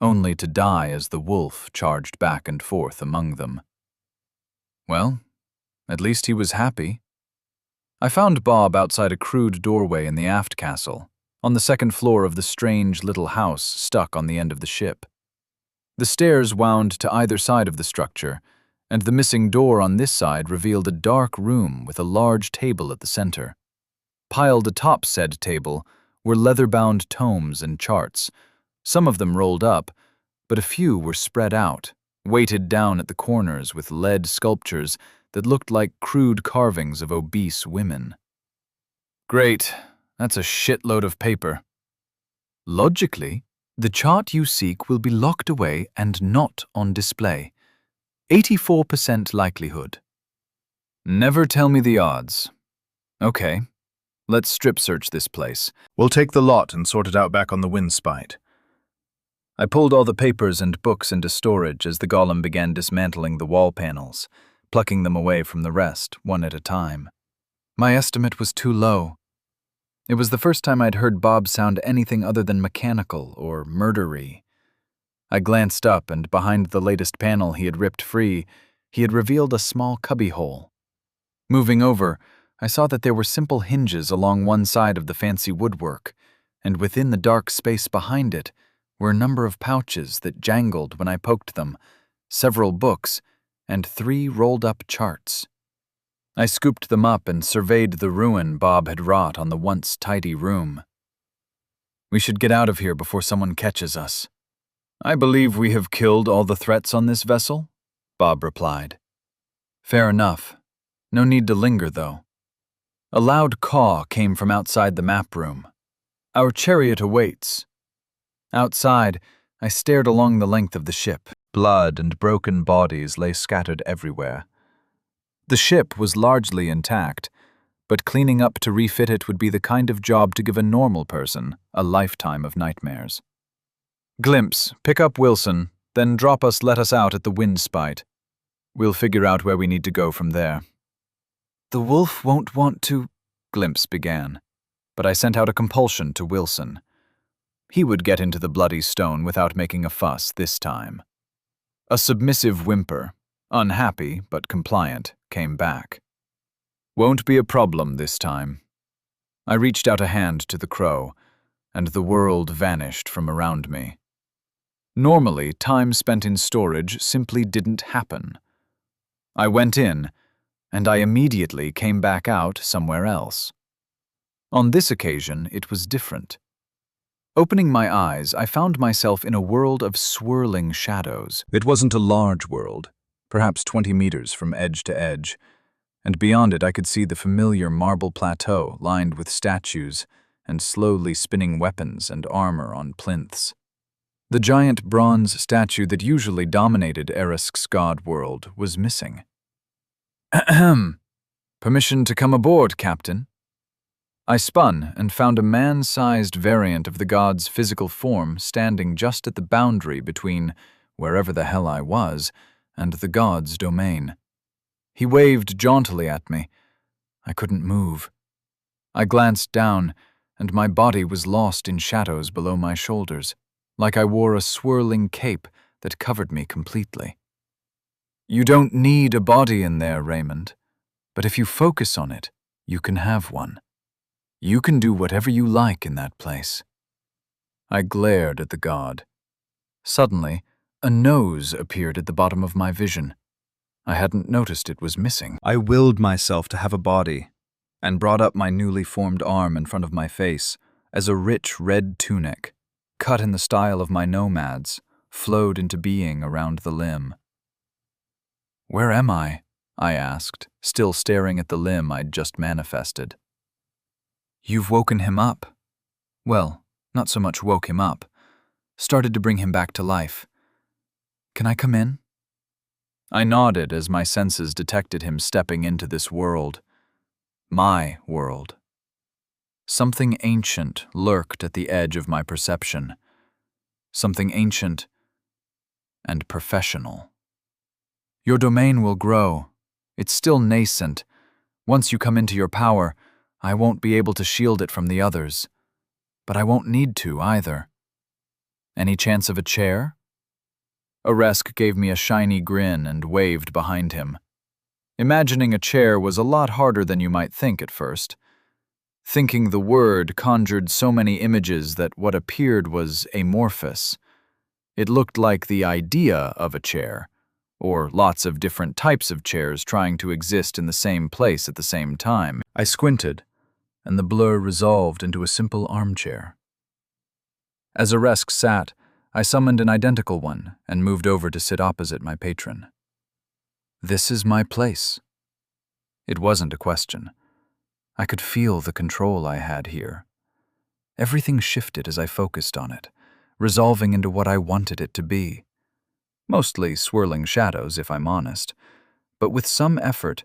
only to die as the wolf charged back and forth among them. Well, at least he was happy. I found Bob outside a crude doorway in the aft castle, on the second floor of the strange little house stuck on the end of the ship. The stairs wound to either side of the structure, and the missing door on this side revealed a dark room with a large table at the center. Piled atop said table were leather-bound tomes and charts, some of them rolled up, but a few were spread out, weighted down at the corners with lead sculptures that looked like crude carvings of obese women. Great, that's a shitload of paper. Logically, the chart you seek will be locked away and not on display. 84% likelihood. Never tell me the odds. Okay, let's strip search this place. We'll take the lot and sort it out back on the windspite. I pulled all the papers and books into storage as the golem began dismantling the wall panels, plucking them away from the rest, one at a time. My estimate was too low. It was the first time I'd heard Bob sound anything other than mechanical or murdery. I glanced up, and behind the latest panel he had ripped free, he had revealed a small cubbyhole. Moving over, I saw that there were simple hinges along one side of the fancy woodwork, and within the dark space behind it were a number of pouches that jangled when I poked them, several books, and 3 rolled-up charts. I scooped them up and surveyed the ruin Bob had wrought on the once tidy room. We should get out of here before someone catches us. I believe we have killed all the threats on this vessel, Bob replied. Fair enough. No need to linger, though. A loud caw came from outside the map room. Our chariot awaits. Outside, I stared along the length of the ship. Blood and broken bodies lay scattered everywhere. The ship was largely intact, but cleaning up to refit it would be the kind of job to give a normal person a lifetime of nightmares. Glimpse, pick up Wilson, then let us out at the windspite. We'll figure out where we need to go from there. The wolf won't want to, Glimpse began, but I sent out a compulsion to Wilson. He would get into the bloody stone without making a fuss this time. A submissive whimper, unhappy but compliant, came back. Won't be a problem this time. I reached out a hand to the crow, and the world vanished from around me. Normally, time spent in storage simply didn't happen. I went in, and I immediately came back out somewhere else. On this occasion, it was different. Opening my eyes, I found myself in a world of swirling shadows. It wasn't a large world, perhaps 20 meters from edge to edge, and beyond it I could see the familiar marble plateau lined with statues and slowly spinning weapons and armor on plinths. The giant bronze statue that usually dominated Erisk's god world was missing. Ahem. Permission to come aboard, Captain. I spun and found a man-sized variant of the god's physical form standing just at the boundary between wherever the hell I was and the god's domain. He waved jauntily at me. I couldn't move. I glanced down, and my body was lost in shadows below my shoulders, like I wore a swirling cape that covered me completely. You don't need a body in there, Raymond, but if you focus on it, you can have one. You can do whatever you like in that place. I glared at the god. Suddenly, a nose appeared at the bottom of my vision. I hadn't noticed it was missing. I willed myself to have a body, and brought up my newly formed arm in front of my face as a rich red tunic, cut in the style of my nomads, flowed into being around the limb. Where am I? I asked, still staring at the limb I'd just manifested. You've woken him up. Well, not so much woke him up. Started to bring him back to life. Can I come in? I nodded as my senses detected him stepping into this world. My world. Something ancient lurked at the edge of my perception. Something ancient and professional. Your domain will grow. It's still nascent. Once you come into your power, I won't be able to shield it from the others. But I won't need to either. Any chance of a chair? Aresk gave me a shiny grin and waved behind him. Imagining a chair was a lot harder than you might think at first. Thinking the word conjured so many images that what appeared was amorphous. It looked like the idea of a chair, or lots of different types of chairs trying to exist in the same place at the same time. I squinted, and the blur resolved into a simple armchair. As Aresk sat, I summoned an identical one and moved over to sit opposite my patron. This is my place. It wasn't a question. I could feel the control I had here. Everything shifted as I focused on it, resolving into what I wanted it to be. Mostly swirling shadows, if I'm honest, but with some effort,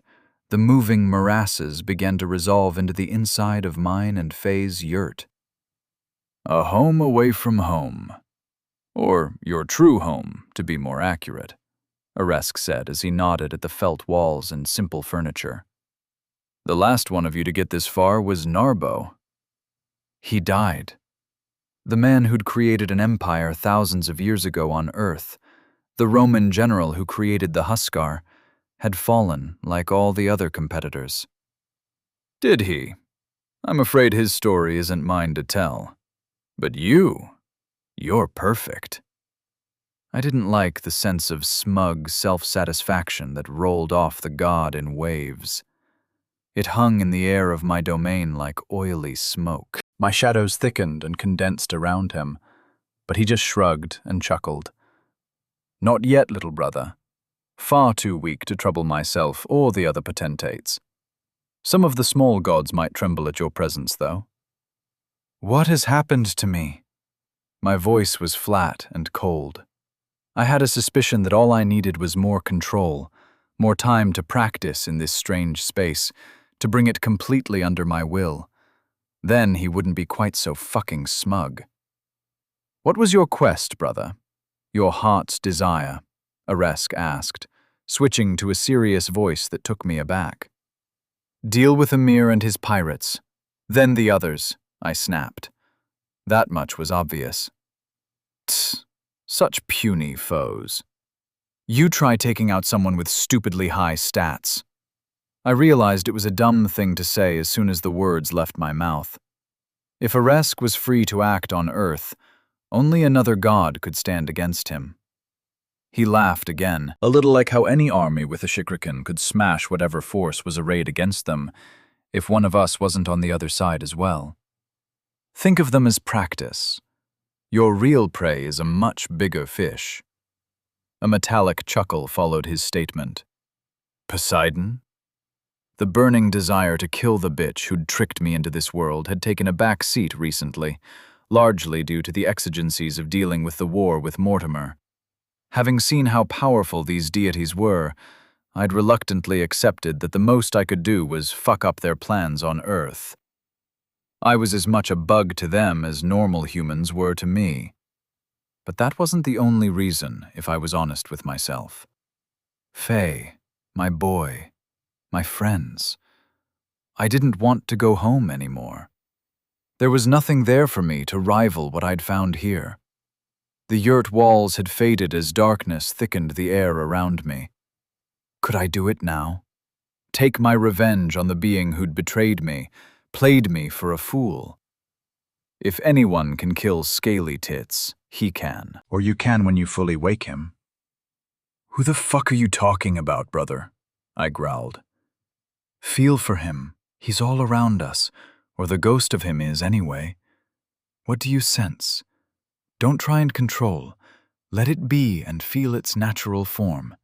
the moving morasses began to resolve into the inside of mine and Faye's yurt. A home away from home. Or your true home, to be more accurate, Aresk said as he nodded at the felt walls and simple furniture. The last one of you to get this far was Narbo. He died. The man who'd created an empire thousands of years ago on Earth, the Roman general who created the Huskar, had fallen like all the other competitors. Did he? I'm afraid his story isn't mine to tell. But you're perfect. I didn't like the sense of smug self-satisfaction that rolled off the god in waves. It hung in the air of my domain like oily smoke. My shadows thickened and condensed around him, but he just shrugged and chuckled. Not yet, little brother. Far too weak to trouble myself or the other potentates. Some of the small gods might tremble at your presence, though. What has happened to me? My voice was flat and cold. I had a suspicion that all I needed was more control, more time to practice in this strange space, to bring it completely under my will. Then he wouldn't be quite so fucking smug. What was your quest, brother? Your heart's desire? Aresk asked, switching to a serious voice that took me aback. Deal with Emir and his pirates. Then the others, I snapped. That much was obvious. Tss, such puny foes. You try taking out someone with stupidly high stats. I realized it was a dumb thing to say as soon as the words left my mouth. If Aresk was free to act on Earth, only another god could stand against him. He laughed again, a little like how any army with a shikrikin could smash whatever force was arrayed against them, if one of us wasn't on the other side as well. Think of them as practice. Your real prey is a much bigger fish. A metallic chuckle followed his statement. Poseidon? The burning desire to kill the bitch who'd tricked me into this world had taken a back seat recently, largely due to the exigencies of dealing with the war with Mortimer. Having seen how powerful these deities were, I'd reluctantly accepted that the most I could do was fuck up their plans on Earth. I was as much a bug to them as normal humans were to me. But that wasn't the only reason, if I was honest with myself. Faye, my boy, my friends. I didn't want to go home anymore. There was nothing there for me to rival what I'd found here. The yurt walls had faded as darkness thickened the air around me. Could I do it now? Take my revenge on the being who'd betrayed me, played me for a fool? If anyone can kill Scaly Tits, he can. Or you can when you fully wake him. Who the fuck are you talking about, brother? I growled. Feel for him. He's all around us, or the ghost of him is anyway. What do you sense? Don't try and control. Let it be and feel its natural form.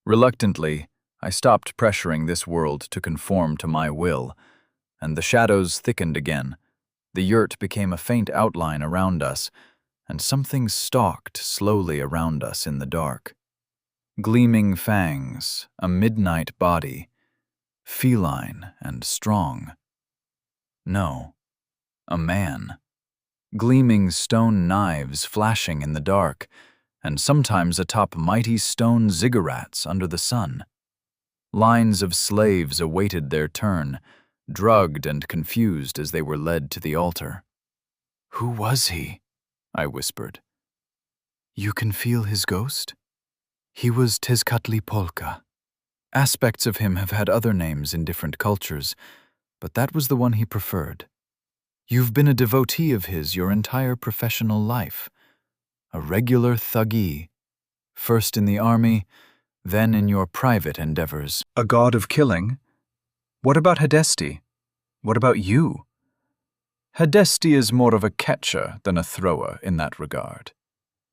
Reluctantly, I stopped pressuring this world to conform to my will, and the shadows thickened again. The yurt became a faint outline around us, and something stalked slowly around us in the dark. Gleaming fangs, a midnight body, feline and strong. No, a man. Gleaming stone knives flashing in the dark, and sometimes atop mighty stone ziggurats under the sun. Lines of slaves awaited their turn, drugged and confused as they were led to the altar. Who was he? I whispered. You can feel his ghost? He was Tezcatlipoca. Aspects of him have had other names in different cultures, but that was the one he preferred. You've been a devotee of his your entire professional life. A regular thuggee. First in the army, then in your private endeavors. A god of killing? What about Hadesti? What about you? Hadaesti is more of a catcher than a thrower in that regard.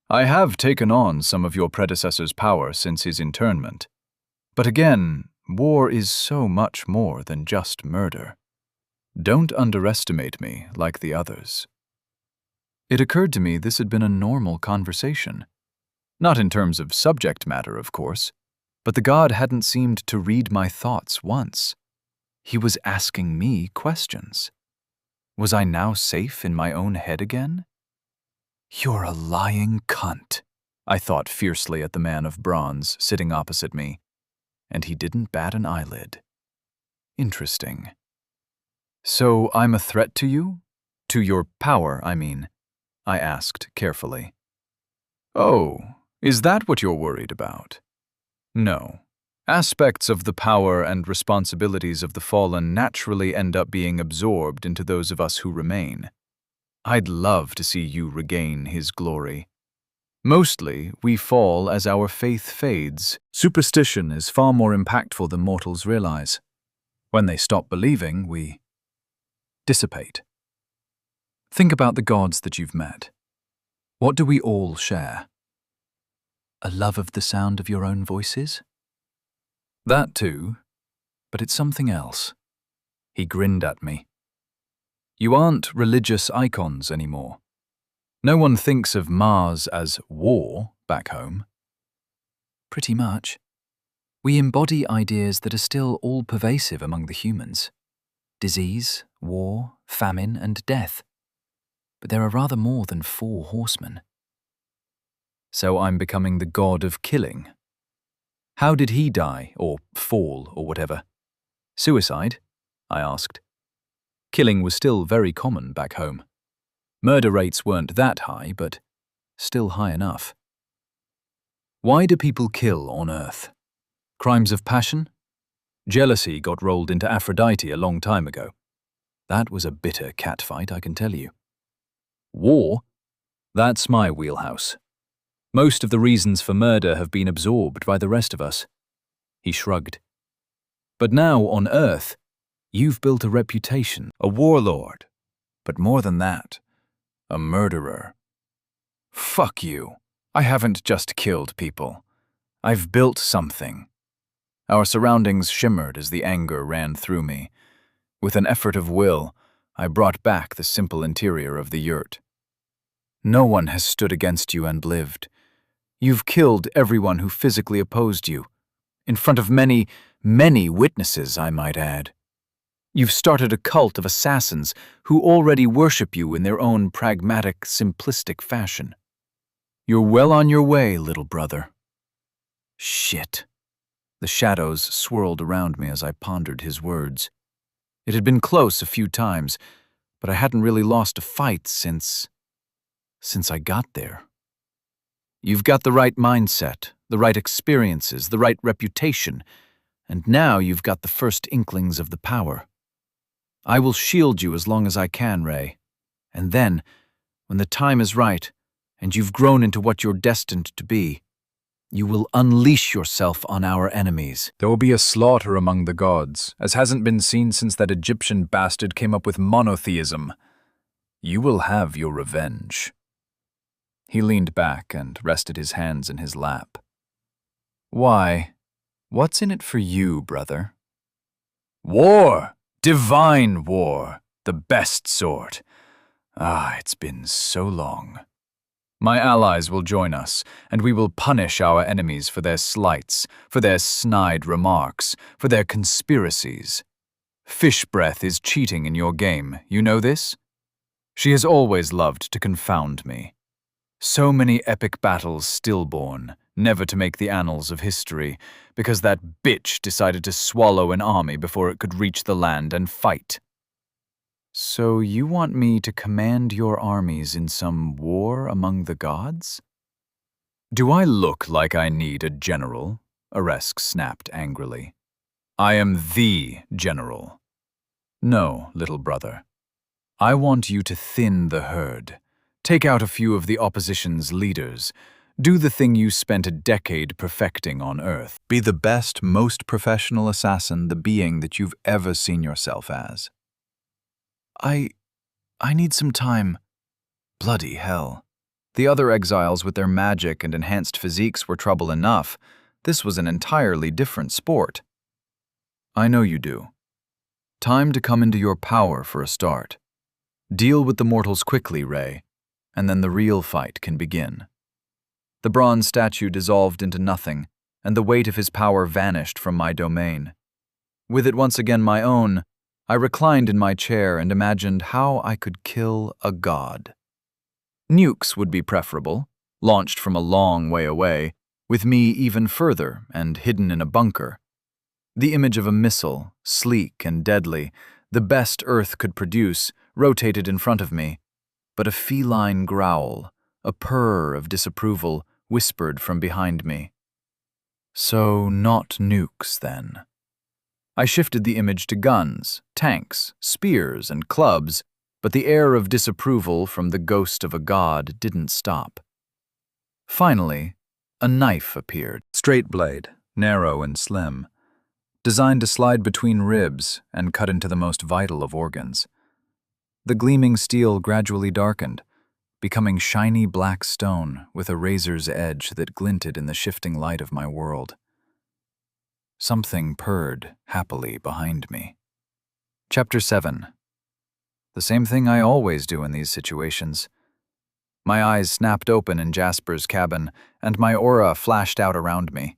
I have taken on some of your predecessor's power since his internment. But again, war is so much more than just murder. Don't underestimate me like the others. It occurred to me this had been a normal conversation. Not in terms of subject matter, of course, but the god hadn't seemed to read my thoughts once. He was asking me questions. Was I now safe in my own head again? You're a lying cunt, I thought fiercely at the man of bronze sitting opposite me, and he didn't bat an eyelid. Interesting. So I'm a threat to you? To your power, I mean, I asked carefully. Oh, is that what you're worried about? No. Aspects of the power and responsibilities of the fallen naturally end up being absorbed into those of us who remain. I'd love to see you regain his glory. Mostly, we fall as our faith fades. Superstition is far more impactful than mortals realize. When they stop believing, we dissipate. Think about the gods that you've met. What do we all share? A love of the sound of your own voices? That too, but it's something else. He grinned at me. You aren't religious icons anymore. No one thinks of Mars as war back home. Pretty much. We embody ideas that are still all-pervasive among the humans. Disease, war, famine, and death. But there are rather more than 4 horsemen. So I'm becoming the god of killing. How did he die, or fall, or whatever? Suicide? I asked. Killing was still very common back home. Murder rates weren't that high, but still high enough. Why do people kill on Earth? Crimes of passion? Jealousy got rolled into Aphrodite a long time ago. That was a bitter catfight, I can tell you. War? That's my wheelhouse. Most of the reasons for murder have been absorbed by the rest of us. He shrugged. But now on Earth, you've built a reputation, a warlord. But more than that, a murderer. Fuck you. I haven't just killed people. I've built something. Our surroundings shimmered as the anger ran through me. With an effort of will, I brought back the simple interior of the yurt. No one has stood against you and lived. You've killed everyone who physically opposed you. In front of many, many witnesses, I might add. You've started a cult of assassins who already worship you in their own pragmatic, simplistic fashion. You're well on your way, little brother. Shit. The shadows swirled around me as I pondered his words. It had been close a few times, but I hadn't really lost a fight since I got there. You've got the right mindset, the right experiences, the right reputation, and now you've got the first inklings of the power. I will shield you as long as I can, Ray. And then, when the time is right, and you've grown into what you're destined to be, you will unleash yourself on our enemies. There will be a slaughter among the gods, as hasn't been seen since that Egyptian bastard came up with monotheism. You will have your revenge. He leaned back and rested his hands in his lap. Why? What's in it for you, brother? War! Divine war! The best sort. Ah, it's been so long. My allies will join us, and we will punish our enemies for their slights, for their snide remarks, for their conspiracies. Fish breath is cheating in your game, you know this? She has always loved to confound me. So many epic battles stillborn, never to make the annals of history, because that bitch decided to swallow an army before it could reach the land and fight. So you want me to command your armies in some war among the gods? Do I look like I need a general? Aresk snapped angrily. I am the general. No, little brother. I want you to thin the herd. Take out a few of the opposition's leaders. Do the thing you spent a decade perfecting on Earth. Be the best, most professional assassin, the being that you've ever seen yourself as. I I need some time. Bloody hell. The other exiles with their magic and enhanced physiques were trouble enough. This was an entirely different sport. I know you do. Time to come into your power for a start. Deal with the mortals quickly, Ray, and then the real fight can begin. The bronze statue dissolved into nothing, and the weight of his power vanished from my domain. With it once again my own, I reclined in my chair and imagined how I could kill a god. Nukes would be preferable, launched from a long way away, with me even further and hidden in a bunker. The image of a missile, sleek and deadly, the best Earth could produce, rotated in front of me, but a feline growl, a purr of disapproval, whispered from behind me. So not nukes, then. I shifted the image to guns, tanks, spears, and clubs, but the air of disapproval from the ghost of a god didn't stop. Finally, a knife appeared. Straight blade, narrow and slim, designed to slide between ribs and cut into the most vital of organs. The gleaming steel gradually darkened, becoming shiny black stone with a razor's edge that glinted in the shifting light of my world. Something purred happily behind me. Chapter 7. The same thing I always do in these situations. My eyes snapped open in Jasper's cabin, and my aura flashed out around me.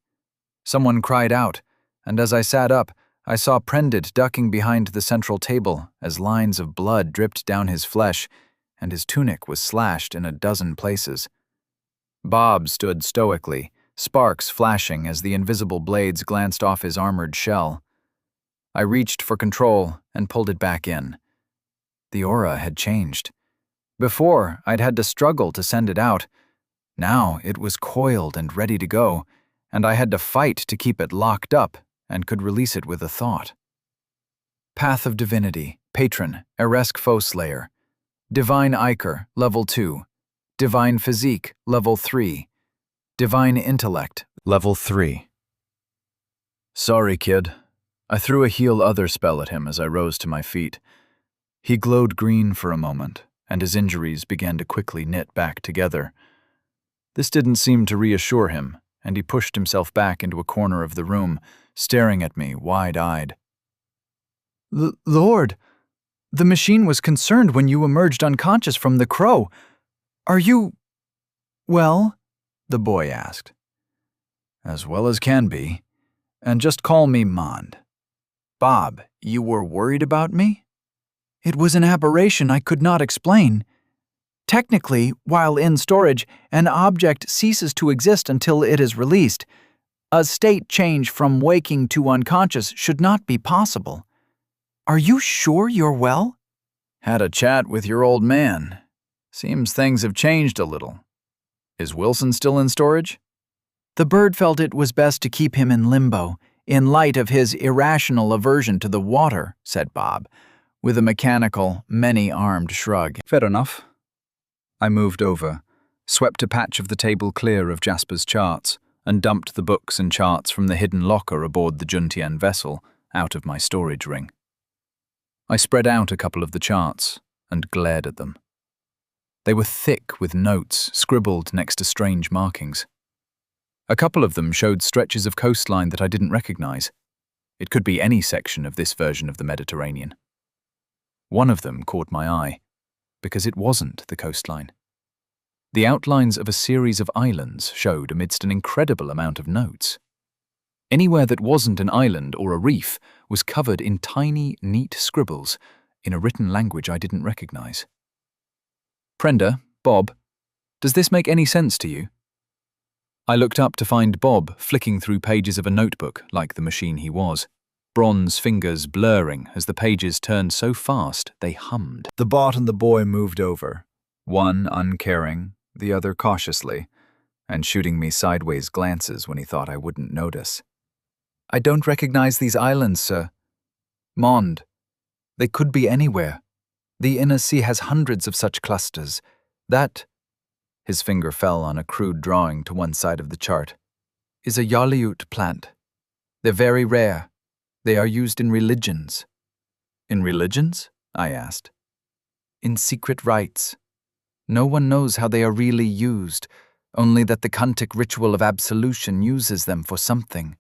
Someone cried out, and as I sat up, I saw Prendit ducking behind the central table as lines of blood dripped down his flesh, and his tunic was slashed in a dozen places. Bob stood stoically, sparks flashing as the invisible blades glanced off his armored shell. I reached for control and pulled it back in. The aura had changed. Before, I'd had to struggle to send it out. Now it was coiled and ready to go, and I had to fight to keep it locked up and could release it with a thought. Path of Divinity, Patron, Eresk Foe Slayer. Divine Ichor, Level 2. Divine Physique, Level 3. Divine Intellect, Level 3. Sorry, kid. I threw a heal other spell at him as I rose to my feet. He glowed green for a moment, and his injuries began to quickly knit back together. This didn't seem to reassure him, and he pushed himself back into a corner of the room, staring at me wide-eyed. Lord, the machine was concerned when you emerged unconscious from the crow. Are you... well? The boy asked. As well as can be, and just call me Mond. Bob, you were worried about me? It was an aberration I could not explain. Technically, while in storage, an object ceases to exist until it is released. A state change from waking to unconscious should not be possible. Are you sure you're well? Had a chat with your old man. Seems things have changed a little. Is Wilson still in storage? The bird felt it was best to keep him in limbo, in light of his irrational aversion to the water, said Bob, with a mechanical, many-armed shrug. Fair enough. I moved over, swept a patch of the table clear of Jasper's charts, and dumped the books and charts from the hidden locker aboard the Juntian vessel out of my storage ring. I spread out a couple of the charts and glared at them. They were thick with notes scribbled next to strange markings. A couple of them showed stretches of coastline that I didn't recognize. It could be any section of this version of the Mediterranean. One of them caught my eye, because it wasn't the coastline. The outlines of a series of islands showed amidst an incredible amount of notes. Anywhere that wasn't an island or a reef was covered in tiny, neat scribbles in a written language I didn't recognize. Prenda, Bob, does this make any sense to you? I looked up to find Bob flicking through pages of a notebook like the machine he was, bronze fingers blurring as the pages turned so fast they hummed. The bot and the boy moved over, one uncaring, the other cautiously, and shooting me sideways glances when he thought I wouldn't notice. I don't recognize these islands, sir. Mond. They could be anywhere. The inner sea has hundreds of such clusters. That, his finger fell on a crude drawing to one side of the chart, is a Yaliut plant. They're very rare. They are used in religions. In religions? I asked. in secret rites. No one knows how they are really used, only that the Kuntic ritual of absolution uses them for something.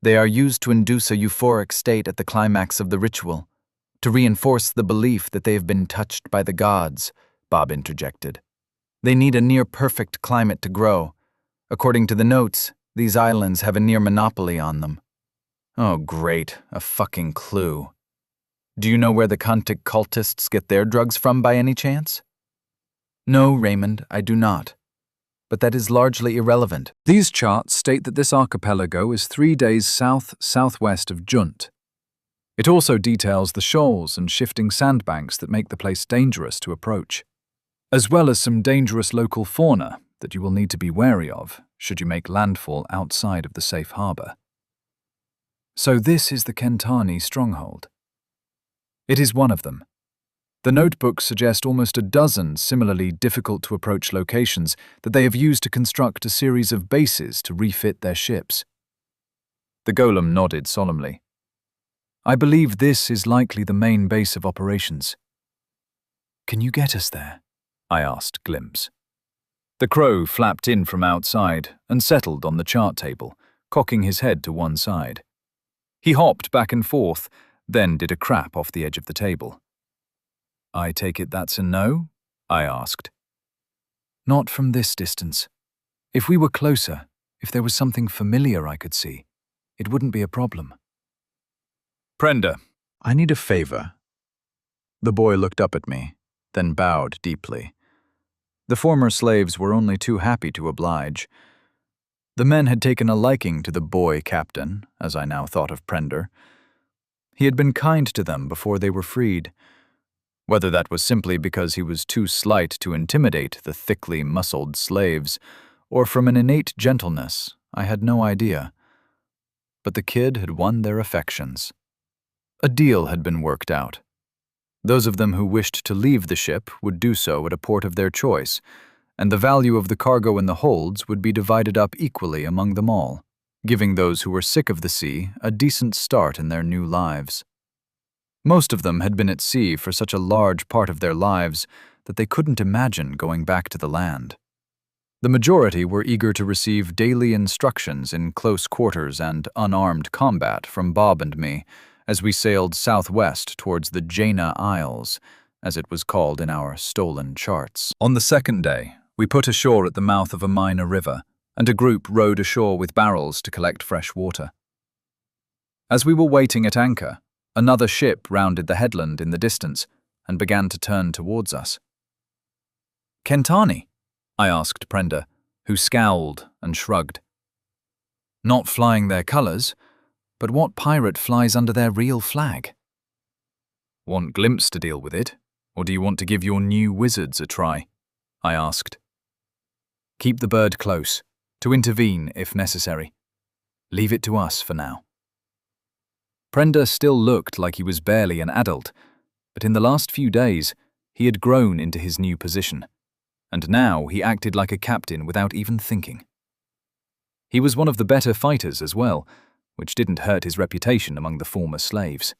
They are used to induce a euphoric state at the climax of the ritual, to reinforce the belief that they have been touched by the gods, Bob interjected. They need a near-perfect climate to grow. According to the notes, these islands have a near monopoly on them. Oh, great, a fucking clue. Do you know where the Kuntic cultists get their drugs from by any chance? No, Raymond, I do not. But that is largely irrelevant. These charts state that this archipelago is 3 days south-southwest of Junt. It also details the shoals and shifting sandbanks that make the place dangerous to approach, as well as some dangerous local fauna that you will need to be wary of should you make landfall outside of the safe harbor. So this is the Kentani stronghold. It is one of them. The notebooks suggest almost a dozen similarly difficult-to-approach locations that they have used to construct a series of bases to refit their ships. The golem nodded solemnly. I believe this is likely the main base of operations. Can you get us there? I asked Glimpse. The crow flapped in from outside and settled on the chart table, cocking his head to one side. He hopped back and forth, then did a crap off the edge of the table. I take it that's a no? I asked. Not from this distance. If we were closer, if there was something familiar I could see, it wouldn't be a problem. Prenda. I need a favor. The boy looked up at me, then bowed deeply. The former slaves were only too happy to oblige. The men had taken a liking to the boy captain, as I now thought of Prender. He had been kind to them before they were freed. Whether that was simply because he was too slight to intimidate the thickly muscled slaves, or from an innate gentleness, I had no idea. But the kid had won their affections. A deal had been worked out. Those of them who wished to leave the ship would do so at a port of their choice, and the value of the cargo in the holds would be divided up equally among them all, giving those who were sick of the sea a decent start in their new lives. Most of them had been at sea for such a large part of their lives that they couldn't imagine going back to the land. The majority were eager to receive daily instructions in close quarters and unarmed combat from Bob and me as we sailed southwest towards the Jaina Isles, as it was called in our stolen charts. On the second day, we put ashore at the mouth of a minor river, and a group rowed ashore with barrels to collect fresh water. As we were waiting at anchor, another ship rounded the headland in the distance and began to turn towards us. Kentani? I asked Prenda, who scowled and shrugged. Not flying their colors, but what pirate flies under their real flag? Want Glimpse to deal with it, or do you want to give your new wizards a try? I asked. Keep the bird close, to intervene if necessary. Leave it to us for now. Prenda still looked like he was barely an adult, but in the last few days, he had grown into his new position, and now he acted like a captain without even thinking. He was one of the better fighters as well, which didn't hurt his reputation among the former slaves.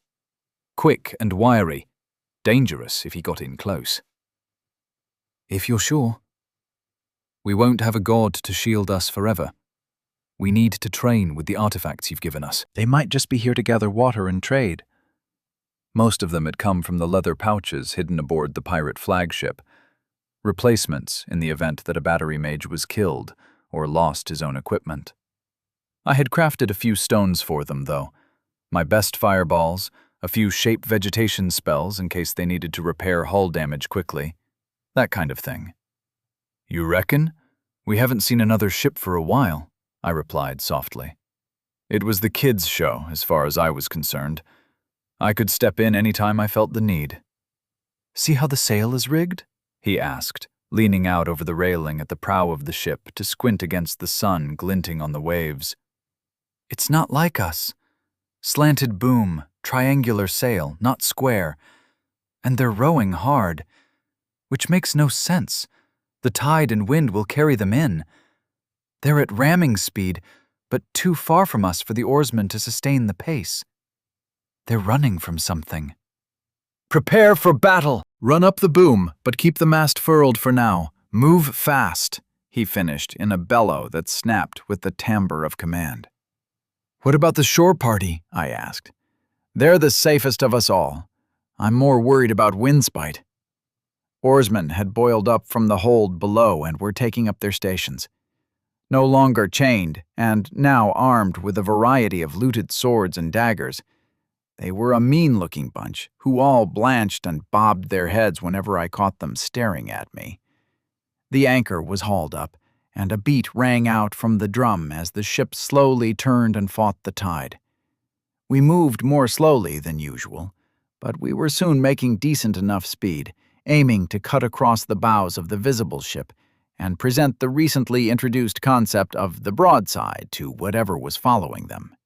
Quick and wiry, dangerous if he got in close. If you're sure. We won't have a god to shield us forever. We need to train with the artifacts you've given us. They might just be here to gather water and trade. Most of them had come from the leather pouches hidden aboard the pirate flagship, replacements in the event that a battery mage was killed or lost his own equipment. I had crafted a few stones for them, though. My best fireballs, a few shape vegetation spells in case they needed to repair hull damage quickly, that kind of thing. You reckon? We haven't seen another ship for a while, I replied softly. It was the kids' show, as far as I was concerned. I could step in any time I felt the need. See how the sail is rigged? He asked, leaning out over the railing at the prow of the ship to squint against the sun glinting on the waves. It's not like us. Slanted boom, triangular sail, not square. And they're rowing hard, which makes no sense. The tide and wind will carry them in. They're at ramming speed, but too far from us for the oarsmen to sustain the pace. They're running from something. Prepare for battle! Run up the boom, but keep the mast furled for now. Move fast, he finished in a bellow that snapped with the timbre of command. What about the shore party? I asked. They're the safest of us all. I'm more worried about windspite. Oarsmen had boiled up from the hold below and were taking up their stations. No longer chained, and now armed with a variety of looted swords and daggers, they were a mean-looking bunch, who all blanched and bobbed their heads whenever I caught them staring at me. The anchor was hauled up, and a beat rang out from the drum as the ship slowly turned and fought the tide. We moved more slowly than usual, but we were soon making decent enough speed, aiming to cut across the bows of the visible ship and present the recently introduced concept of the broadside to whatever was following them.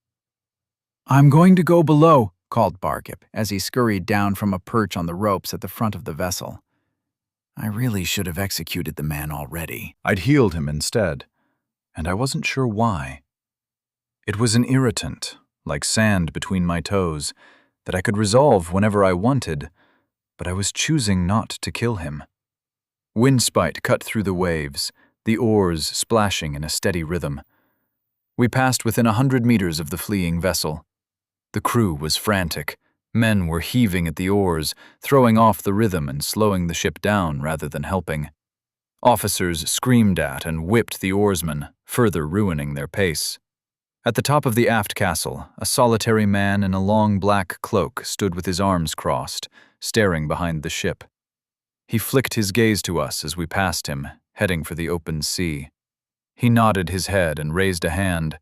"I'm going to go below," called Barkip as he scurried down from a perch on the ropes at the front of the vessel. I really should have executed the man already. I'd healed him instead, and I wasn't sure why. It was an irritant, like sand between my toes, that I could resolve whenever I wanted, but I was choosing not to kill him. Windspite cut through the waves, the oars splashing in a steady rhythm. We passed within 100 meters of the fleeing vessel. The crew was frantic. Men were heaving at the oars, throwing off the rhythm and slowing the ship down rather than helping. Officers screamed at and whipped the oarsmen, further ruining their pace. At the top of the aft castle, a solitary man in a long black cloak stood with his arms crossed, staring behind the ship. He flicked his gaze to us as we passed him, heading for the open sea. He nodded his head and raised a hand,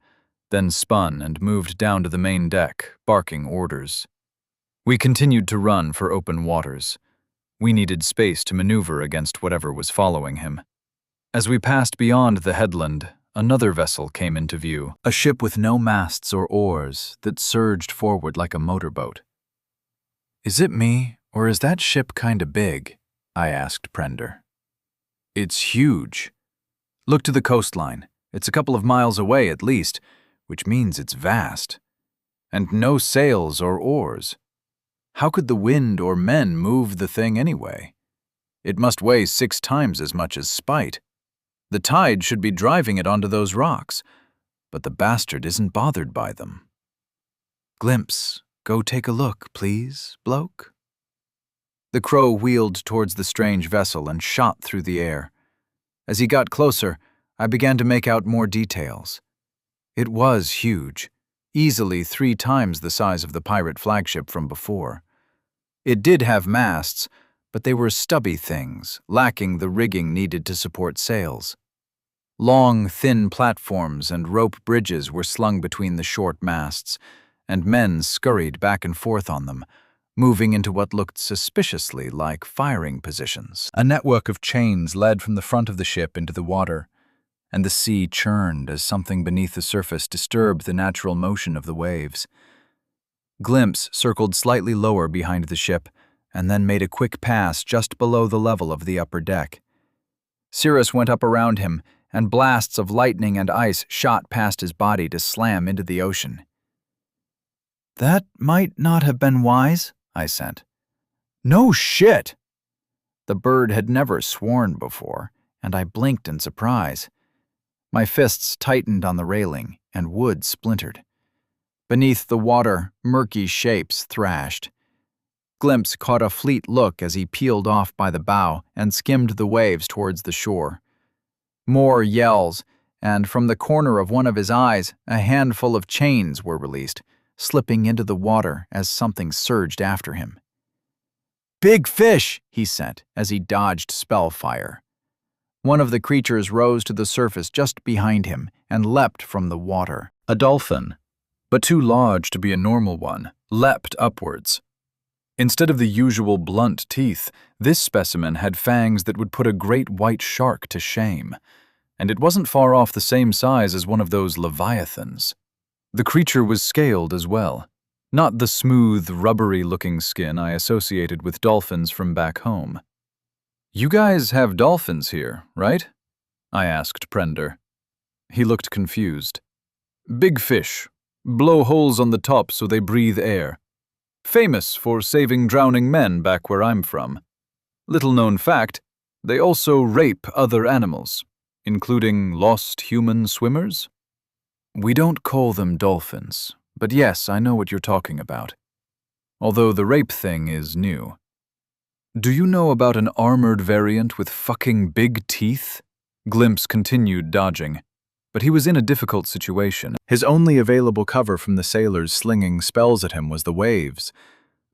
then spun and moved down to the main deck, barking orders. We continued to run for open waters. We needed space to maneuver against whatever was following him. As we passed beyond the headland, another vessel came into view, a ship with no masts or oars that surged forward like a motorboat. "Is it me, or is that ship kinda big?" I asked Prender. "It's huge. Look to the coastline. It's a couple of miles away at least, which means it's vast. And no sails or oars. How could the wind or men move the thing anyway? It must weigh 6 times as much as Spite. The tide should be driving it onto those rocks, but the bastard isn't bothered by them." "Glimpse, go take a look, please, bloke." The crow wheeled towards the strange vessel and shot through the air. As he got closer, I began to make out more details. It was huge, easily 3 times the size of the pirate flagship from before. It did have masts, but they were stubby things, lacking the rigging needed to support sails. Long, thin platforms and rope bridges were slung between the short masts, and men scurried back and forth on them, moving into what looked suspiciously like firing positions. A network of chains led from the front of the ship into the water, and the sea churned as something beneath the surface disturbed the natural motion of the waves. Glimpse circled slightly lower behind the ship, and then made a quick pass just below the level of the upper deck. Cirrus went up around him, and blasts of lightning and ice shot past his body to slam into the ocean. "That might not have been wise," I sent. "No shit!" The bird had never sworn before, and I blinked in surprise. My fists tightened on the railing, and wood splintered. Beneath the water, murky shapes thrashed. Glimpse caught a fleet look as he peeled off by the bow and skimmed the waves towards the shore. More yells, and from the corner of one of his eyes, a handful of chains were released, slipping into the water as something surged after him. "Big fish!" he sent as he dodged spellfire. One of the creatures rose to the surface just behind him and leapt from the water. A dolphin, but too large to be a normal one, leapt upwards. Instead of the usual blunt teeth, this specimen had fangs that would put a great white shark to shame, and it wasn't far off the same size as one of those leviathans. The creature was scaled as well, not the smooth, rubbery-looking skin I associated with dolphins from back home. "You guys have dolphins here, right?" I asked Prender. He looked confused. "Big fish. Blow holes on the top so they breathe air. famous for saving drowning men back where I'm from. Little known fact, they also rape other animals, including lost human swimmers. We don't call them dolphins, but yes, I know what you're talking about. Although the rape thing is new. Do you know about an armored variant with fucking big teeth? Glimpse continued dodging, but he was in a difficult situation. His only available cover from the sailors slinging spells at him was the waves,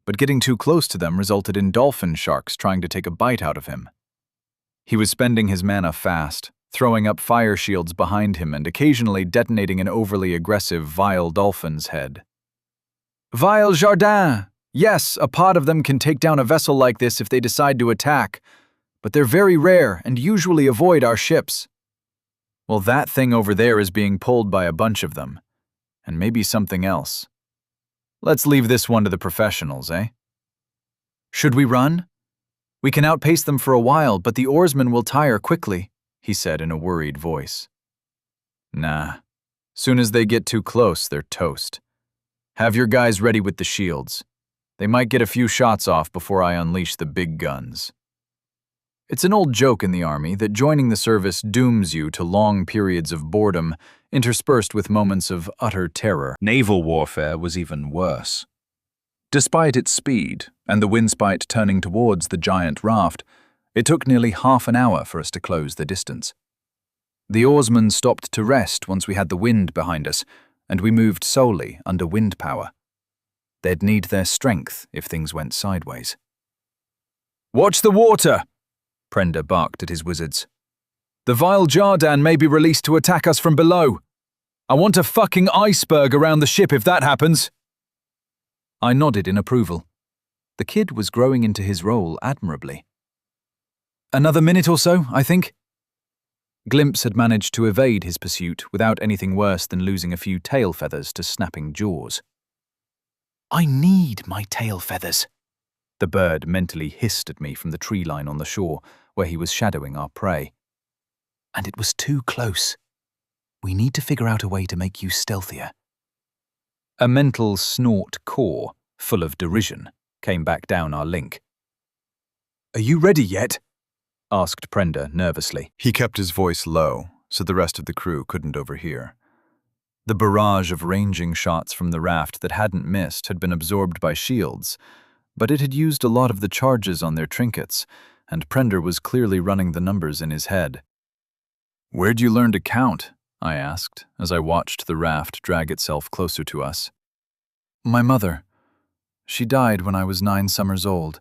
but getting too close to them resulted in dolphin sharks trying to take a bite out of him. He was spending his mana fast, throwing up fire shields behind him and occasionally detonating an overly aggressive vile dolphin's head. Vile Jardin! Yes, a pod of them can take down a vessel like this if they decide to attack, but they're very rare and usually avoid our ships. Well, that thing over there is being pulled by a bunch of them, and maybe something else. Let's leave this one to the professionals, eh? Should we run? We can outpace them for a while, but the oarsmen will tire quickly, he said in a worried voice. Nah. Soon as they get too close, they're toast. Have your guys ready with the shields. They might get a few shots off before I unleash the big guns. It's an old joke in the army that joining the service dooms you to long periods of boredom, interspersed with moments of utter terror. Naval warfare was even worse. Despite its speed and the windspite turning towards the giant raft, it took nearly half an hour for us to close the distance. The oarsmen stopped to rest once we had the wind behind us, and we moved solely under wind power. They'd need their strength if things went sideways. Watch the water! Prenda barked at his wizards. The vile Jardan may be released to attack us from below. I want a fucking iceberg around the ship if that happens. I nodded in approval. The kid was growing into his role admirably. Another minute or so, I think. Glimpse had managed to evade his pursuit without anything worse than losing a few tail feathers to snapping jaws. I need my tail feathers, the bird mentally hissed at me from the tree line on the shore where he was shadowing our prey. And it was too close. We need to figure out a way to make you stealthier. A mental snort caw, full of derision, came back down our link. Are you ready yet? Asked Prenda nervously. He kept his voice low, so the rest of the crew couldn't overhear. The barrage of ranging shots from the raft that hadn't missed had been absorbed by shields, but it had used a lot of the charges on their trinkets, and Prenda was clearly running the numbers in his head. Where'd you learn to count? I asked, as I watched the raft drag itself closer to us. My mother. She died when I was 9 summers old,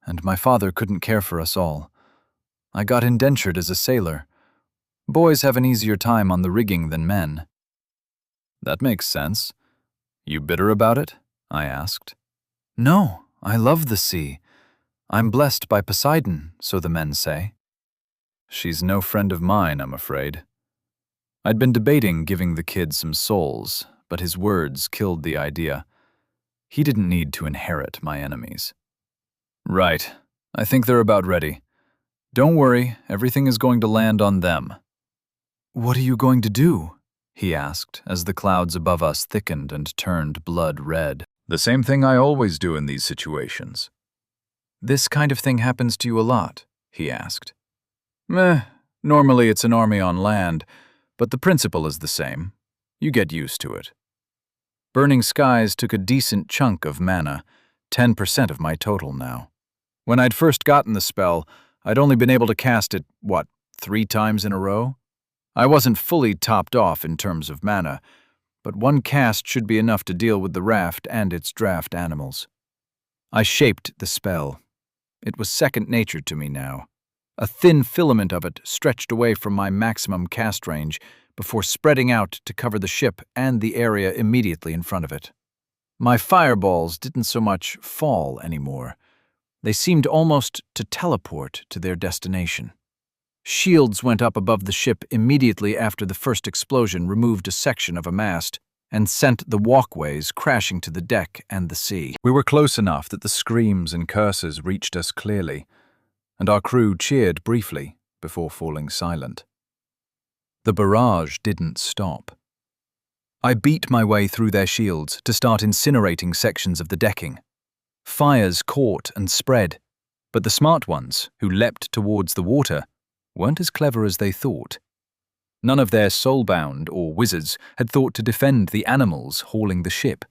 and my father couldn't care for us all. I got indentured as a sailor. Boys have an easier time on the rigging than men. That makes sense. You bitter about it? I asked. No, I love the sea. I'm blessed by Poseidon, so the men say. She's no friend of mine, I'm afraid. I'd been debating giving the kid some souls, but his words killed the idea. He didn't need to inherit my enemies. Right. I think they're about ready. Don't worry, everything is going to land on them. What are you going to do? He asked as the clouds above us thickened and turned blood red. The same thing I always do in these situations. This kind of thing happens to you a lot? He asked. Normally it's an army on land, but the principle is the same. You get used to it. Burning Skies took a decent chunk of mana, 10% of my total now. When I'd first gotten the spell, I'd only been able to cast it, 3 times in a row? I wasn't fully topped off in terms of mana, but one cast should be enough to deal with the raft and its draft animals. I shaped the spell. It was second nature to me now. A thin filament of it stretched away from my maximum cast range before spreading out to cover the ship and the area immediately in front of it. My fireballs didn't so much fall anymore. They seemed almost to teleport to their destination. Shields went up above the ship immediately after the first explosion removed a section of a mast and sent the walkways crashing to the deck and the sea. We were close enough that the screams and curses reached us clearly, and our crew cheered briefly before falling silent. The barrage didn't stop. I beat my way through their shields to start incinerating sections of the decking. Fires caught and spread, but the smart ones, who leapt towards the water, weren't as clever as they thought. None of their soulbound or wizards had thought to defend the animals hauling the ship,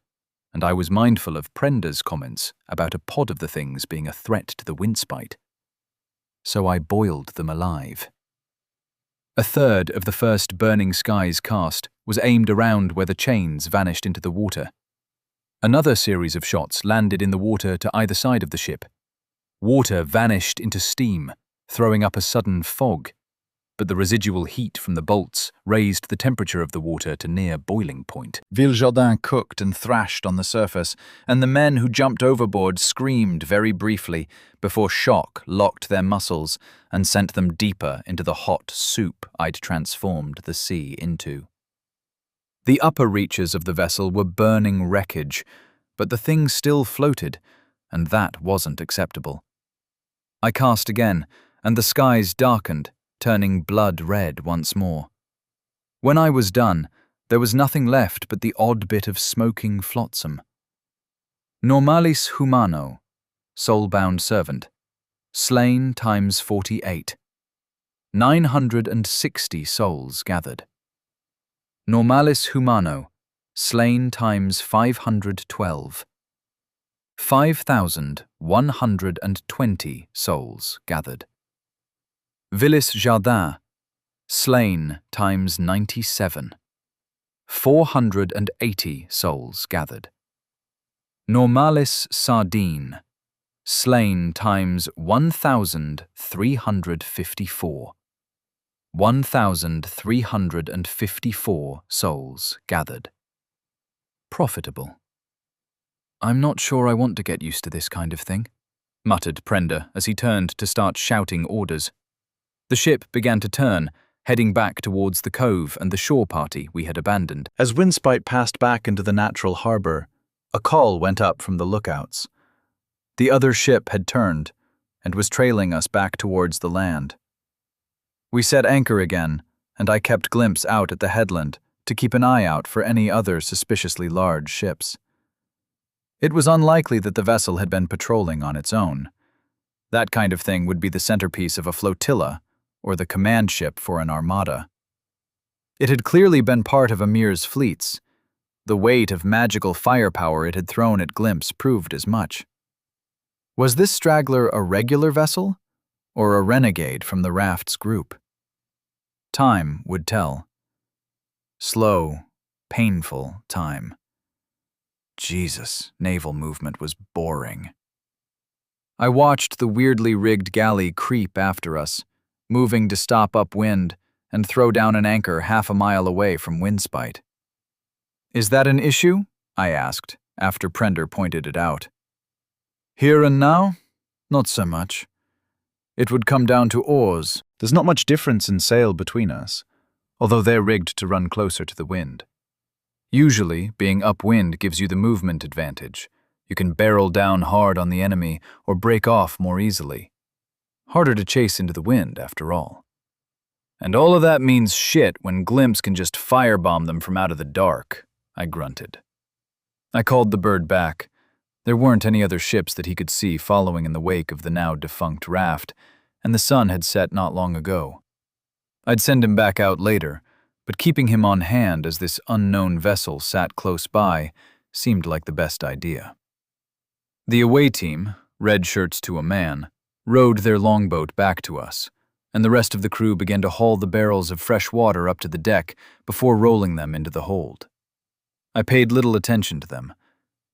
and I was mindful of Prender's comments about a pod of the things being a threat to the windspite. So I boiled them alive. A third of the first Burning Skies cast was aimed around where the chains vanished into the water. Another series of shots landed in the water to either side of the ship. Water vanished into steam, throwing up a sudden fog, but the residual heat from the bolts raised the temperature of the water to near boiling point. Villejourdin cooked and thrashed on the surface, and the men who jumped overboard screamed very briefly before shock locked their muscles and sent them deeper into the hot soup I'd transformed the sea into. The upper reaches of the vessel were burning wreckage, but the thing still floated, and that wasn't acceptable. I cast again, and the skies darkened, turning blood red once more. When I was done, there was nothing left but the odd bit of smoking flotsam. Normalis humano, soulbound servant, slain times 48. 960 souls gathered. Normalis humano, slain times 512. 5,120 souls gathered. Villis Jardin, slain times 97. 480 souls gathered. Normalis Sardine, slain times 1,354. 1,354 souls gathered. Profitable. "I'm not sure I want to get used to this kind of thing," muttered Prender as he turned to start shouting orders. The ship began to turn, heading back towards the cove and the shore party we had abandoned. As Windspite passed back into the natural harbor, a call went up from the lookouts. The other ship had turned and was trailing us back towards the land. We set anchor again, and I kept Glimpse out at the headland to keep an eye out for any other suspiciously large ships. It was unlikely that the vessel had been patrolling on its own. That kind of thing would be the centerpiece of a flotilla, or the command ship for an armada. It had clearly been part of Amir's fleets. The weight of magical firepower it had thrown at Glimpse proved as much. Was this straggler a regular vessel, or a renegade from the raft's group? Time would tell. Slow, painful time. Jesus, naval movement was boring. I watched the weirdly rigged galley creep after us, moving to stop upwind and throw down an anchor half a mile away from Windspite. "Is that an issue?" I asked, after Prender pointed it out. "Here and now? Not so much. It would come down to oars." There's not much difference in sail between us, although they're rigged to run closer to the wind. Usually, being upwind gives you the movement advantage. You can barrel down hard on the enemy or break off more easily. Harder to chase into the wind, after all. And all of that means shit when Glimpse can just firebomb them from out of the dark, I grunted. I called the bird back. There weren't any other ships that he could see following in the wake of the now defunct raft, and the sun had set not long ago. I'd send him back out later, but keeping him on hand as this unknown vessel sat close by seemed like the best idea. The away team, red shirts to a man, rowed their longboat back to us, and the rest of the crew began to haul the barrels of fresh water up to the deck before rolling them into the hold. I paid little attention to them.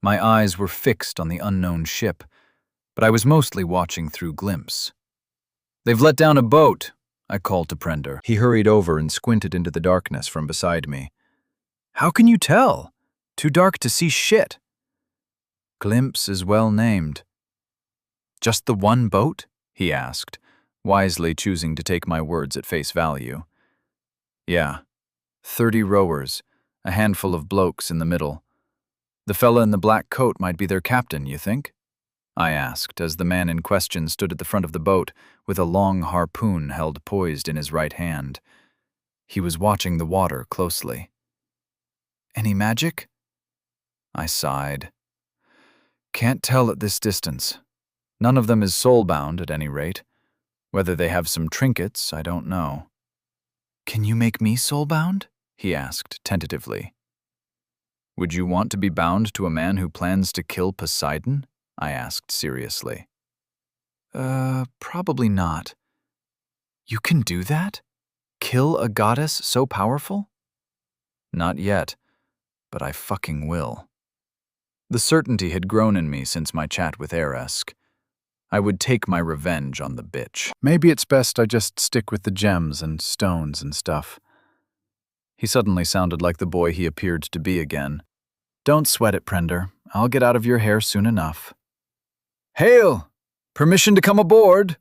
My eyes were fixed on the unknown ship, but I was mostly watching through Glimpse. "They've let down a boat," I called to Prender. He hurried over and squinted into the darkness from beside me. "How can you tell? Too dark to see shit." "Glimpse is well named." "Just the one boat?" he asked, wisely choosing to take my words at face value. "Yeah, 30 rowers, a handful of blokes in the middle. The fella in the black coat might be their captain, you think?" I asked as the man in question stood at the front of the boat with a long harpoon held poised in his right hand. He was watching the water closely. "Any magic?" I sighed. Can't tell at this distance. None of them is soulbound, at any rate. Whether they have some trinkets, I don't know. Can you make me soulbound? He asked tentatively. Would you want to be bound to a man who plans to kill Poseidon? I asked seriously. Probably not. You can do that? Kill a goddess so powerful? Not yet, but I fucking will. The certainty had grown in me since my chat with Eresk. I would take my revenge on the bitch. Maybe it's best I just stick with the gems and stones and stuff. He suddenly sounded like the boy he appeared to be again. Don't sweat it, Prender. I'll get out of your hair soon enough. Hail! Permission to come aboard!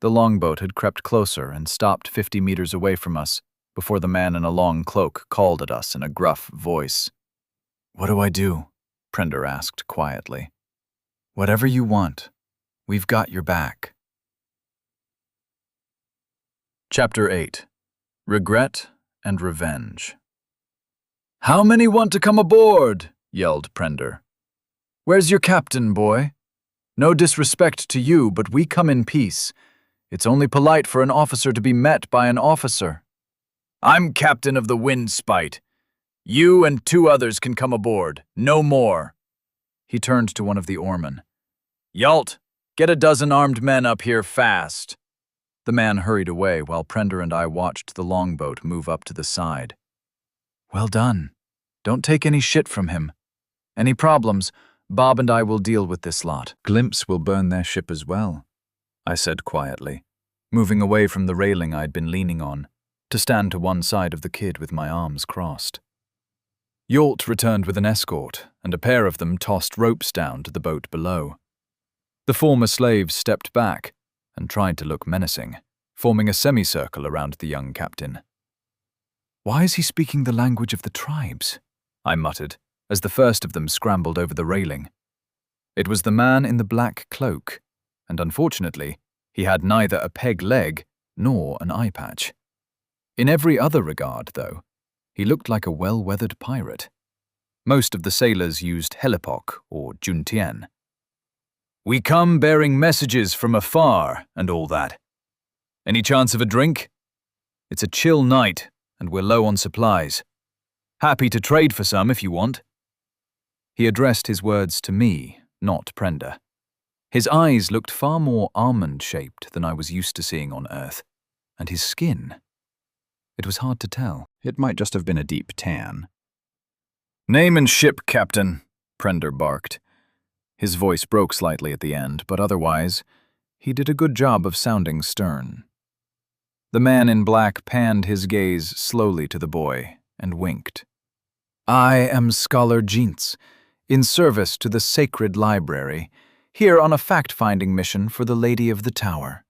The longboat had crept closer and stopped 50 meters away from us before the man in a long cloak called at us in a gruff voice. What do I do? Prender asked quietly. Whatever you want. We've got your back. Chapter 8. Regret and Revenge. How many want to come aboard? Yelled Prender. Where's your captain, boy? No disrespect to you, but we come in peace. It's only polite for an officer to be met by an officer. I'm captain of the Windspite. You and 2 others can come aboard, no more. He turned to one of the oarmen. Yalt, get a dozen armed men up here fast. The man hurried away while Prender and I watched the longboat move up to the side. Well done. Don't take any shit from him. Any problems, Bob and I will deal with this lot. Glimpse will burn their ship as well, I said quietly, moving away from the railing I'd been leaning on, to stand to one side of the kid with my arms crossed. Yalt returned with an escort, and a pair of them tossed ropes down to the boat below. The former slaves stepped back and tried to look menacing, forming a semicircle around the young captain. Why is he speaking the language of the tribes? I muttered, as the first of them scrambled over the railing. It was the man in the black cloak, and unfortunately, he had neither a peg leg nor an eye patch. In every other regard, though, he looked like a well-weathered pirate. Most of the sailors used helipok or juntien. We come bearing messages from afar and all that. Any chance of a drink? It's a chill night, and we're low on supplies. Happy to trade for some if you want. He addressed his words to me, not Prender. His eyes looked far more almond-shaped than I was used to seeing on Earth, and his skin. It was hard to tell. It might just have been a deep tan. Name and ship, Captain, Prender barked. His voice broke slightly at the end, but otherwise, he did a good job of sounding stern. The man in black panned his gaze slowly to the boy and winked. I am Scholar Jeentz, in service to the Sacred Library, here on a fact-finding mission for the Lady of the Tower.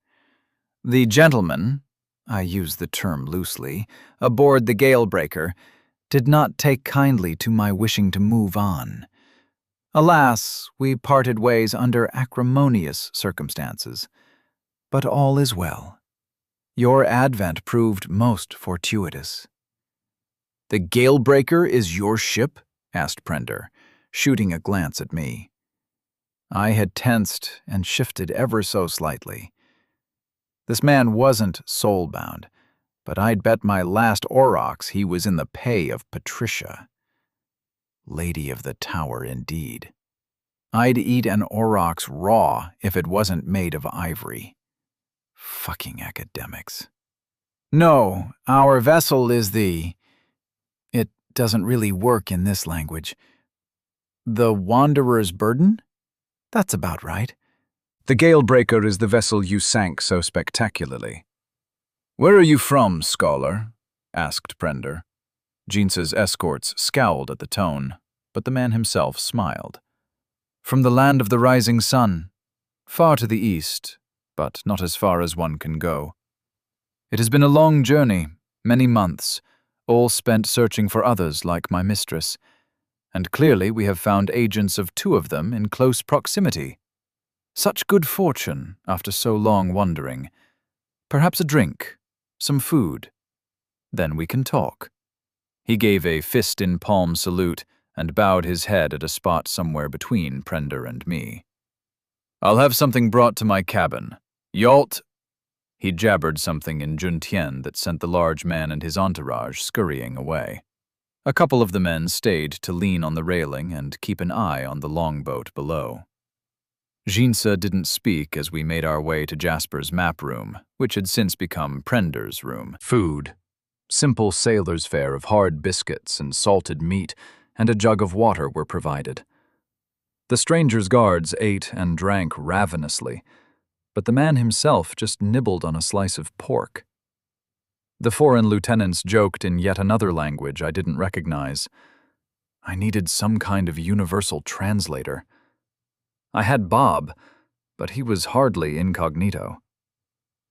The gentleman, I use the term loosely, aboard the Galebreaker, did not take kindly to my wishing to move on. Alas, we parted ways under acrimonious circumstances. But all is well. Your advent proved most fortuitous. The Galebreaker is your ship? Asked Prender, shooting a glance at me. I had tensed and shifted ever so slightly. This man wasn't soulbound, but I'd bet my last aurochs he was in the pay of Patricia. Lady of the Tower, indeed. I'd eat an aurochs raw if it wasn't made of ivory. Fucking academics. No, our vessel is the... It doesn't really work in this language. The Wanderer's Burden? That's about right. The Galebreaker is the vessel you sank so spectacularly. Where are you from, Scholar? Asked Prender. Jeance's escorts scowled at the tone, but the man himself smiled. From the land of the rising sun, far to the east, but not as far as one can go. It has been a long journey, many months, all spent searching for others like my mistress, and clearly we have found agents of 2 of them in close proximity. Such good fortune after so long wandering. Perhaps a drink, some food. Then we can talk. He gave a fist-in-palm salute and bowed his head at a spot somewhere between Prender and me. "I'll have something brought to my cabin. Yolt." He jabbered something in Juntian that sent the large man and his entourage scurrying away. A couple of the men stayed to lean on the railing and keep an eye on the longboat below. Jinsa didn't speak as we made our way to Jasper's map room, which had since become Prender's room. Food. Simple sailor's fare of hard biscuits and salted meat, and a jug of water were provided. The stranger's guards ate and drank ravenously, but the man himself just nibbled on a slice of pork. The foreign lieutenants joked in yet another language I didn't recognize. I needed some kind of universal translator. I had Bob, but he was hardly incognito.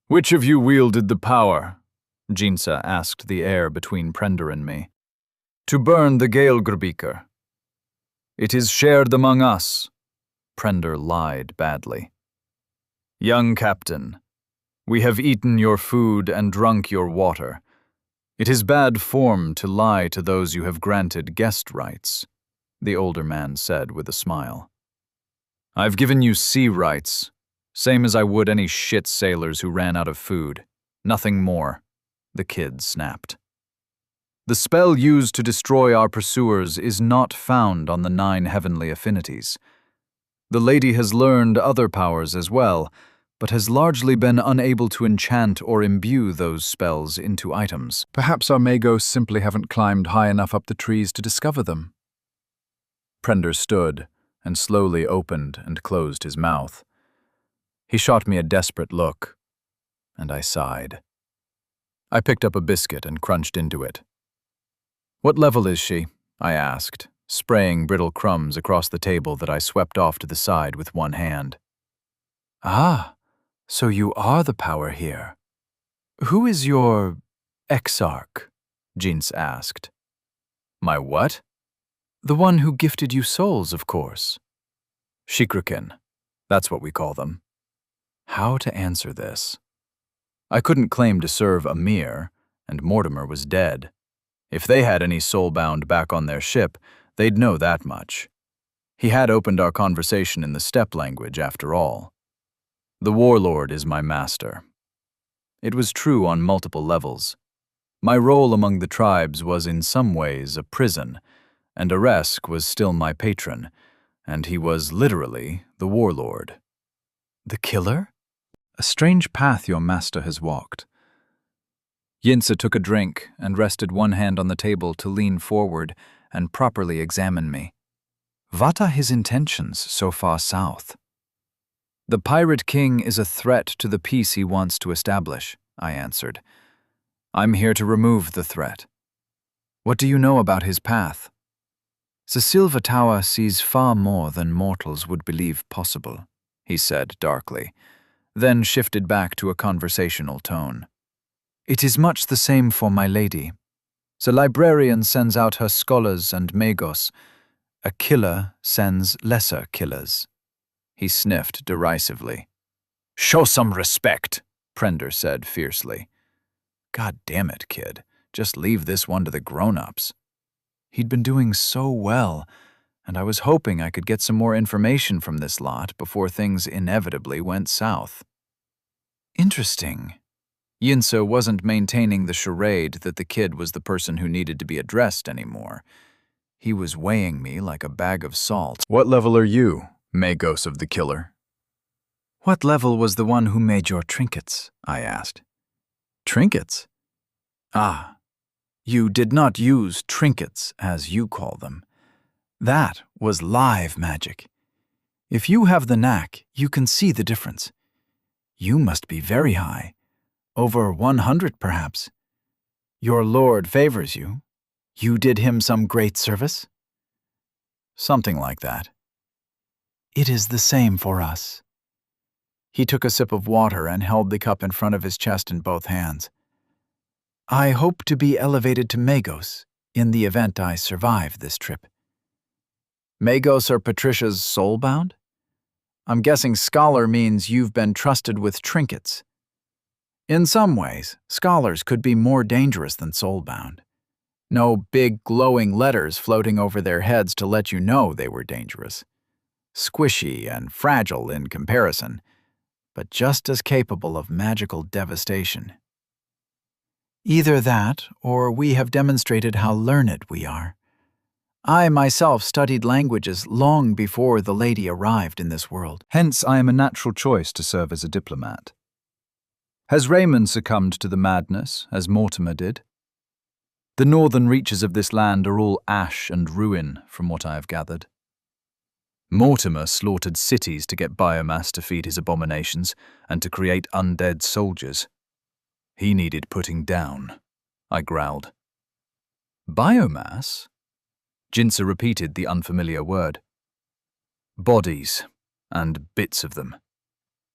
"Which of you wielded the power?" Jinsa asked the air between Prender and me. "To burn the Galegrbeaker." "It is shared among us." Prender lied badly. "Young captain, we have eaten your food and drunk your water. It is bad form to lie to those you have granted guest rights," the older man said with a smile. "I've given you sea rights, same as I would any shit sailors who ran out of food. Nothing more," the kid snapped. "The spell used to destroy our pursuers is not found on the 9 heavenly affinities. The lady has learned other powers as well, but has largely been unable to enchant or imbue those spells into items." Perhaps our Magos simply haven't climbed high enough up the trees to discover them. Prender stood and slowly opened and closed his mouth. He shot me a desperate look, and I sighed. I picked up a biscuit and crunched into it. "What level is she?" I asked, spraying brittle crumbs across the table that I swept off to the side with one hand. "Ah, so you are the power here. Who is your exarch?" Jinsa asked. "My what?" "The one who gifted you souls, of course." "Shikrikin. That's what we call them." How to answer this? I couldn't claim to serve Amir, and Mortimer was dead. If they had any soulbound back on their ship, they'd know that much. He had opened our conversation in the steppe language, after all. "The warlord is my master." It was true on multiple levels. My role among the tribes was in some ways a prison, and Aresk was still my patron, and he was literally the warlord. "The killer?" A strange path your master has walked. Jinsa took a drink and rested one hand on the table to lean forward and properly examine me. What are his intentions so far south? "The Pirate King is a threat to the peace he wants to establish," I answered. "I'm here to remove the threat." "What do you know about his path?" "Cecil Vatawa sees far more than mortals would believe possible," he said darkly, then shifted back to a conversational tone. "It is much the same for my lady. The librarian sends out her scholars and magos. A killer sends lesser killers." He sniffed derisively. "Show some respect," Prender said fiercely. "God damn it, kid. Just leave this one to the grown-ups." He'd been doing so well, and I was hoping I could get some more information from this lot before things inevitably went south. Interesting. Jinsa wasn't maintaining the charade that the kid was the person who needed to be addressed anymore. He was weighing me like a bag of salt. "What level are you, Magos of the Killer?" "What level was the one who made your trinkets?" I asked. "Trinkets? Ah, you did not use trinkets, as you call them. That was live magic. If you have the knack, you can see the difference. You must be very high. Over 100, perhaps. Your lord favors you. You did him some great service?" "Something like that." "It is the same for us." He took a sip of water and held the cup in front of his chest in both hands. "I hope to be elevated to Magos in the event I survive this trip." "Magos are Patricia's soulbound? I'm guessing scholar means you've been trusted with trinkets." "In some ways, scholars could be more dangerous than soulbound. No big glowing letters floating over their heads to let you know they were dangerous. Squishy and fragile in comparison, but just as capable of magical devastation. Either that, or we have demonstrated how learned we are. I myself studied languages long before the lady arrived in this world. Hence, I am a natural choice to serve as a diplomat. Has Raymond succumbed to the madness, as Mortimer did? The northern reaches of this land are all ash and ruin, from what I have gathered. Mortimer slaughtered cities to get biomass to feed his abominations and to create undead soldiers. He needed putting down, I growled. Biomass? Jinsa repeated the unfamiliar word. Bodies, and bits of them.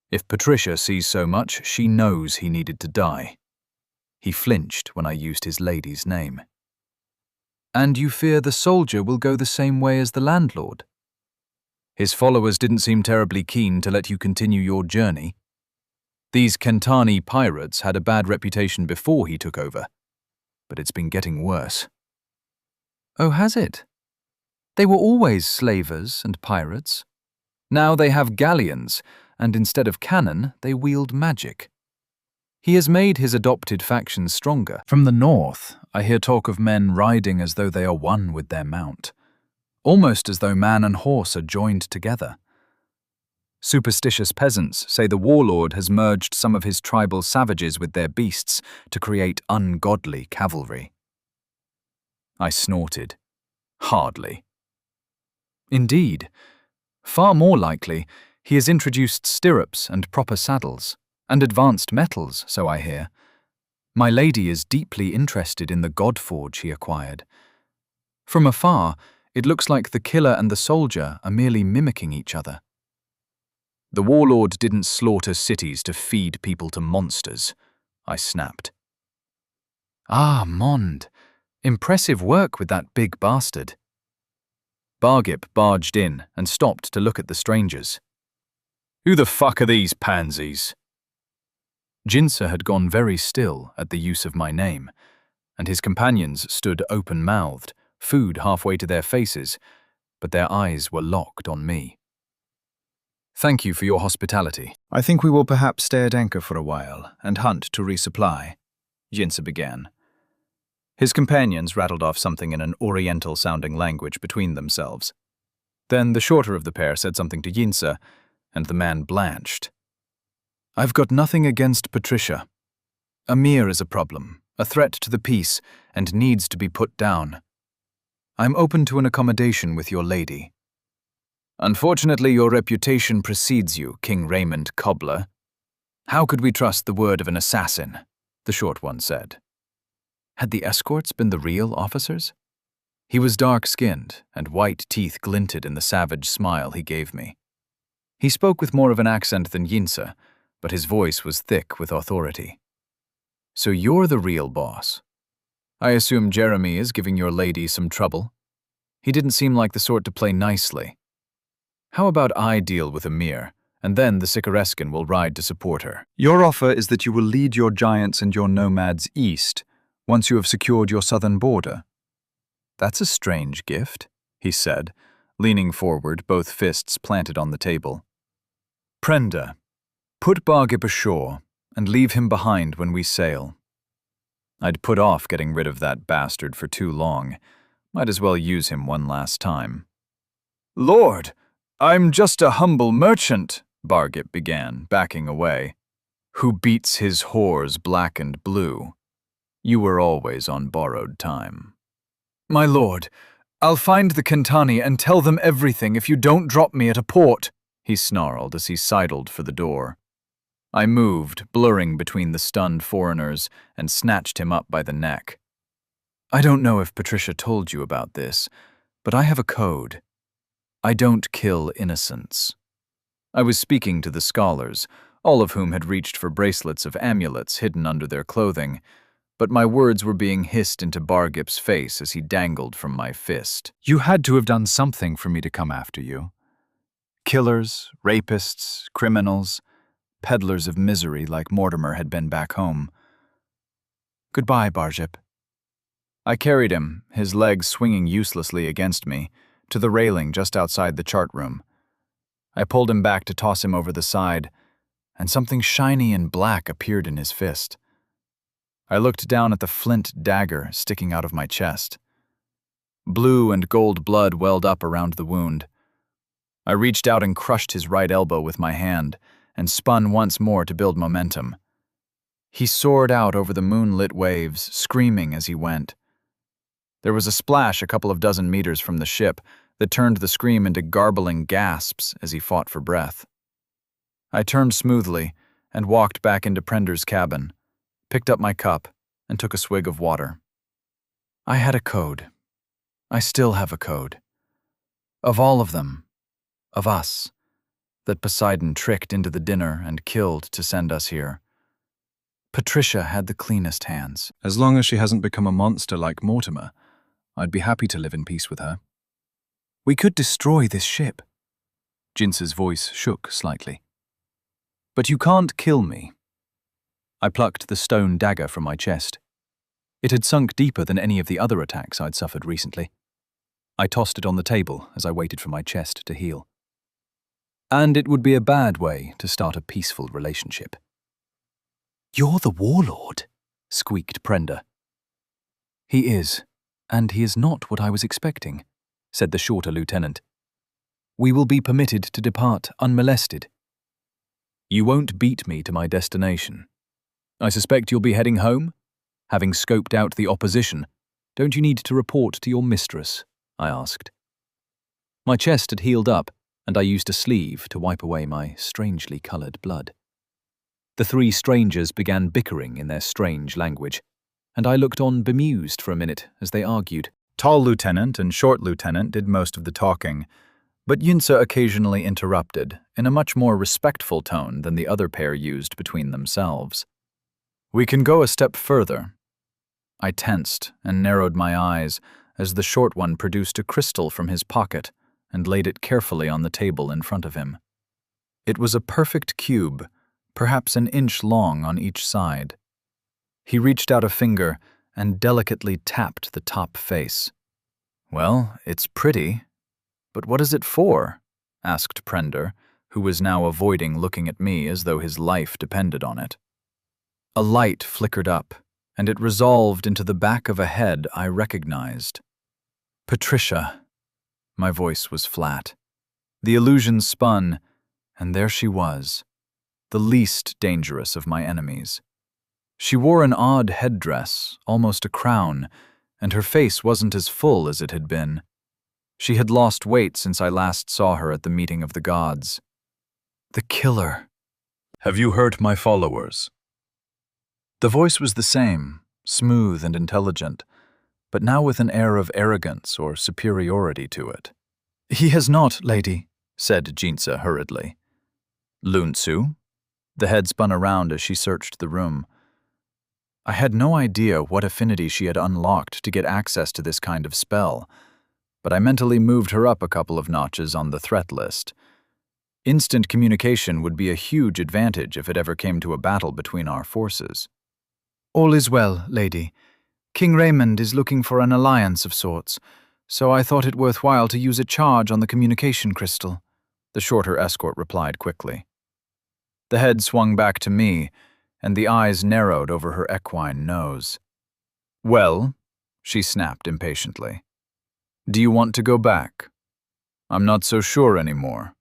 If Patricia sees so much, she knows he needed to die. He flinched when I used his lady's name. And you fear the soldier will go the same way as the landlord? His followers didn't seem terribly keen to let you continue your journey. These Kentani pirates had a bad reputation before he took over, but it's been getting worse. Oh, has it? They were always slavers and pirates. Now they have galleons, and instead of cannon, they wield magic. He has made his adopted faction stronger. From the north, I hear talk of men riding as though they are one with their mount, almost as though man and horse are joined together. Superstitious peasants say the warlord has merged some of his tribal savages with their beasts to create ungodly cavalry. I snorted. Hardly. Indeed. Far more likely, he has introduced stirrups and proper saddles, and advanced metals, so I hear. My lady is deeply interested in the Godforge he acquired. From afar, it looks like the killer and the soldier are merely mimicking each other. The warlord didn't slaughter cities to feed people to monsters, I snapped. Ah, Mond. Impressive work with that big bastard. Bargip barged in and stopped to look at the strangers. Who the fuck are these pansies? Jinsa had gone very still at the use of my name, and his companions stood open-mouthed, food halfway to their faces, but their eyes were locked on me. Thank you for your hospitality. I think we will perhaps stay at anchor for a while and hunt to resupply, Jinsa began. His companions rattled off something in an oriental-sounding language between themselves. Then the shorter of the pair said something to Jinsa, and the man blanched. I've got nothing against Patricia. Amir is a problem, a threat to the peace, and needs to be put down. I'm open to an accommodation with your lady. Unfortunately, your reputation precedes you, King Raymond Cobbler. How could we trust the word of an assassin? The short one said. Had the escorts been the real officers? He was dark-skinned, and white teeth glinted in the savage smile he gave me. He spoke with more of an accent than Jinsa, but his voice was thick with authority. So you're the real boss. I assume Jeremy is giving your lady some trouble. He didn't seem like the sort to play nicely. How about I deal with Amir, and then the Sicarescan will ride to support her? Your offer is that you will lead your giants and your nomads east, once you have secured your southern border. That's a strange gift, he said, leaning forward, both fists planted on the table. Prenda, put Bargip ashore and leave him behind when we sail. I'd put off getting rid of that bastard for too long. Might as well use him one last time. Lord, I'm just a humble merchant, Bargip began, backing away. Who beats his whores black and blue. You were always on borrowed time. My lord, I'll find the Kentani and tell them everything if you don't drop me at a port, he snarled as he sidled for the door. I moved, blurring between the stunned foreigners, and snatched him up by the neck. I don't know if Patricia told you about this, but I have a code. I don't kill innocents. I was speaking to the scholars, all of whom had reached for bracelets of amulets hidden under their clothing, but my words were being hissed into Bargip's face as he dangled from my fist. You had to have done something for me to come after you. Killers, rapists, criminals, peddlers of misery like Mortimer had been back home. Goodbye, Bargip. I carried him, his legs swinging uselessly against me, to the railing just outside the chart room. I pulled him back to toss him over the side, and something shiny and black appeared in his fist. I looked down at the flint dagger sticking out of my chest. Blue and gold blood welled up around the wound. I reached out and crushed his right elbow with my hand, and spun once more to build momentum. He soared out over the moonlit waves, screaming as he went. There was a splash a couple of dozen meters from the ship that turned the scream into garbling gasps as he fought for breath. I turned smoothly and walked back into Prender's cabin, picked up my cup, and took a swig of water. I had a code. I still have a code. Of all of them, of us, that Poseidon tricked into the dinner and killed to send us here. Patricia had the cleanest hands. As long as she hasn't become a monster like Mortimer, I'd be happy to live in peace with her. We could destroy this ship. Jince's voice shook slightly. But you can't kill me. I plucked the stone dagger from my chest. It had sunk deeper than any of the other attacks I'd suffered recently. I tossed it on the table as I waited for my chest to heal. And it would be a bad way to start a peaceful relationship. You're the warlord, squeaked Prender. He is, and he is not what I was expecting, said the shorter lieutenant. We will be permitted to depart unmolested. You won't beat me to my destination. I suspect you'll be heading home? Having scoped out the opposition, don't you need to report to your mistress? I asked. My chest had healed up, and I used a sleeve to wipe away my strangely coloured blood. The three strangers began bickering in their strange language, and I looked on bemused for a minute as they argued. Tall lieutenant and short lieutenant did most of the talking, but Yunsa occasionally interrupted in a much more respectful tone than the other pair used between themselves. We can go a step further. I tensed and narrowed my eyes as the short one produced a crystal from his pocket and laid it carefully on the table in front of him. It was a perfect cube, perhaps an inch long on each side. He reached out a finger and delicately tapped the top face. Well, it's pretty, but what is it for? Asked Prender, who was now avoiding looking at me as though his life depended on it. A light flickered up, and it resolved into the back of a head I recognized. Patricia. My voice was flat. The illusion spun, and there she was, the least dangerous of my enemies. She wore an odd headdress, almost a crown, and her face wasn't as full as it had been. She had lost weight since I last saw her at the meeting of the gods. The killer. Have you hurt my followers? The voice was the same, smooth and intelligent, but now with an air of arrogance or superiority to it. He has not, lady, said Jinsa hurriedly. Lunsu? The head spun around as she searched the room. I had no idea what affinity she had unlocked to get access to this kind of spell, but I mentally moved her up a couple of notches on the threat list. Instant communication would be a huge advantage if it ever came to a battle between our forces. All is well, lady. King Raymond is looking for an alliance of sorts, so I thought it worthwhile to use a charge on the communication crystal, the shorter escort replied quickly. The head swung back to me, and the eyes narrowed over her equine nose. Well, she snapped impatiently. Do you want to go back? I'm not so sure anymore.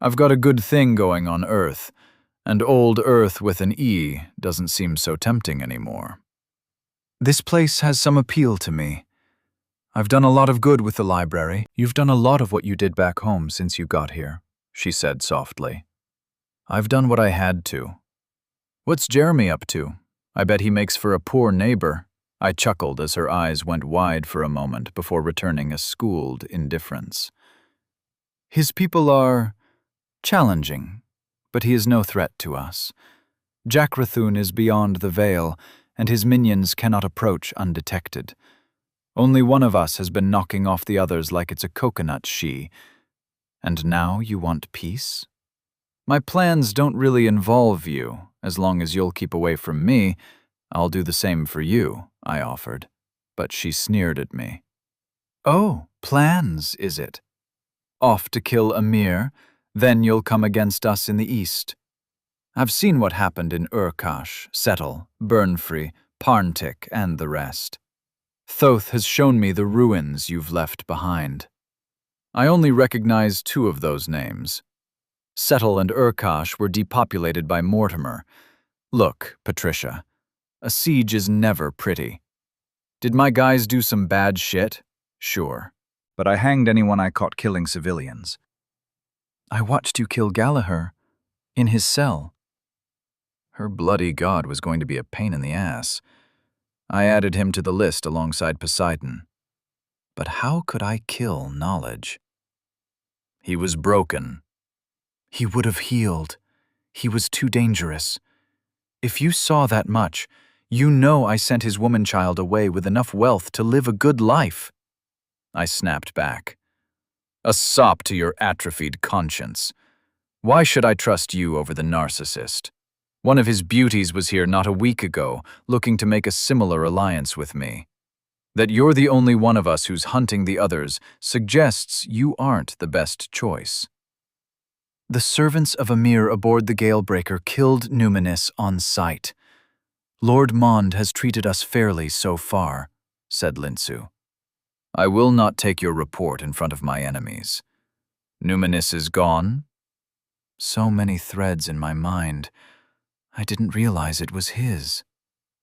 I've got a good thing going on Earth, and old Earth with an E doesn't seem so tempting anymore. This place has some appeal to me. I've done a lot of good with the library. You've done a lot of what you did back home since you got here, she said softly. I've done what I had to. What's Jeremy up to? I bet he makes for a poor neighbor. I chuckled as her eyes went wide for a moment before returning a schooled indifference. His people are challenging, but he is no threat to us. Jack Rathun is beyond the veil, and his minions cannot approach undetected. Only one of us has been knocking off the others like it's a coconut she. And now you want peace? My plans don't really involve you. As long as you'll keep away from me, I'll do the same for you, I offered. but she sneered at me. "Oh, plans, is it? Off to kill Amir, then you'll come against us in the east. I've seen what happened in Urkash, Settle, Burnfree, Parntic, and the rest. Thoth has shown me the ruins you've left behind. I only recognize 2 of those names. Settle and Urkash were depopulated by Mortimer. Look, Patricia, a siege is never pretty. Did my guys do some bad shit? Sure. But I hanged anyone I caught killing civilians. I watched you kill Gallagher in his cell. Her bloody god was going to be a pain in the ass. I added him to the list alongside Poseidon. But how could I kill knowledge? He was broken. He would have healed. He was too dangerous. If you saw that much, you know I sent his woman-child away with enough wealth to live a good life. I snapped back. A sop to your atrophied conscience. Why should I trust you over the narcissist? One of his beauties was here not a week ago, looking to make a similar alliance with me. That you're the only one of us who's hunting the others suggests you aren't the best choice. The servants of Amir aboard the Galebreaker killed Numinous on sight. Lord Mond has treated us fairly so far, said Linsu. I will not take your report in front of my enemies. Numinous is gone? So many threads in my mind. I didn't realize it was his.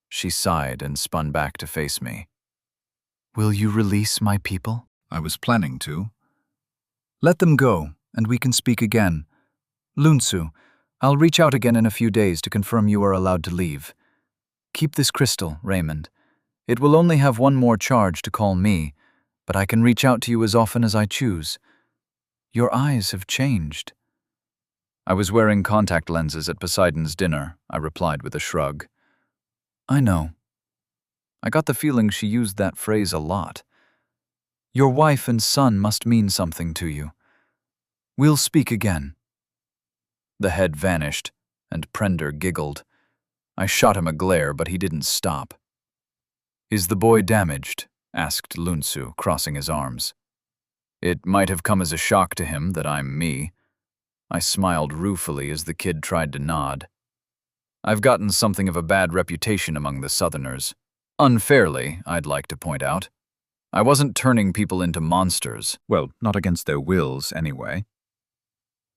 She sighed and spun back to face me. Will you release my people? I was planning to. Let them go, and we can speak again. Lunsu, I'll reach out again in a few days to confirm you are allowed to leave. Keep this crystal, Raymond. It will only have 1 more charge to call me, but I can reach out to you as often as I choose. Your eyes have changed. I was wearing contact lenses at Poseidon's dinner, I replied with a shrug. I know. I got the feeling she used that phrase a lot. Your wife and son must mean something to you. We'll speak again. The head vanished, and Prender giggled. I shot him a glare, but he didn't stop. Is the boy damaged? Asked Lunsu, crossing his arms. It might have come as a shock to him that I'm me. I smiled ruefully as the kid tried to nod. I've gotten something of a bad reputation among the Southerners. Unfairly, I'd like to point out. I wasn't turning people into monsters. Well, not against their wills, anyway.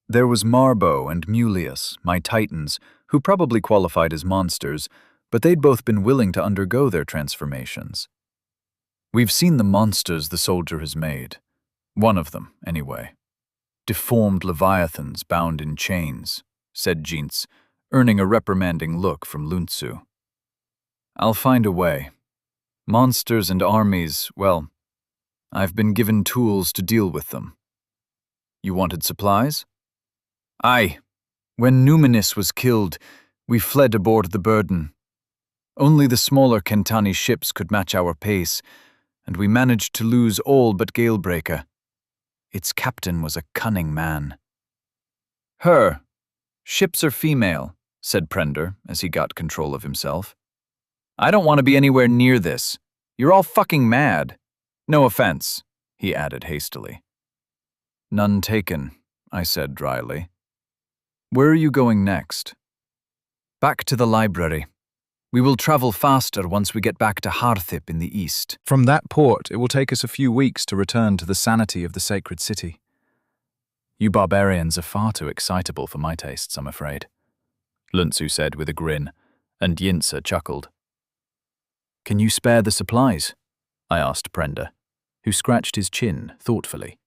There was Marbo and Mulius, my titans, who probably qualified as monsters, but they'd both been willing to undergo their transformations. We've seen the monsters the soldier has made. One of them, anyway. Deformed leviathans bound in chains, said Jints, earning a reprimanding look from Lunsu. I'll find a way. Monsters and armies, well, I've been given tools to deal with them. You wanted supplies? Aye. When Numinous was killed, we fled aboard the Burden. Only the smaller Kentani ships could match our pace, and we managed to lose all but Galebreaker. Its captain was a cunning man. Her. Ships are female, said Prender as he got control of himself. I don't want to be anywhere near this. You're all fucking mad. No offense, he added hastily. None taken, I said dryly. Where are you going next? Back to the library. We will travel faster once we get back to Harthip in the east. From that port, it will take us a few weeks to return to the sanity of the sacred city. You barbarians are far too excitable for my tastes, I'm afraid, Lunsu said with a grin, and Yinsa chuckled. Can you spare the supplies? I asked Prender, who scratched his chin thoughtfully.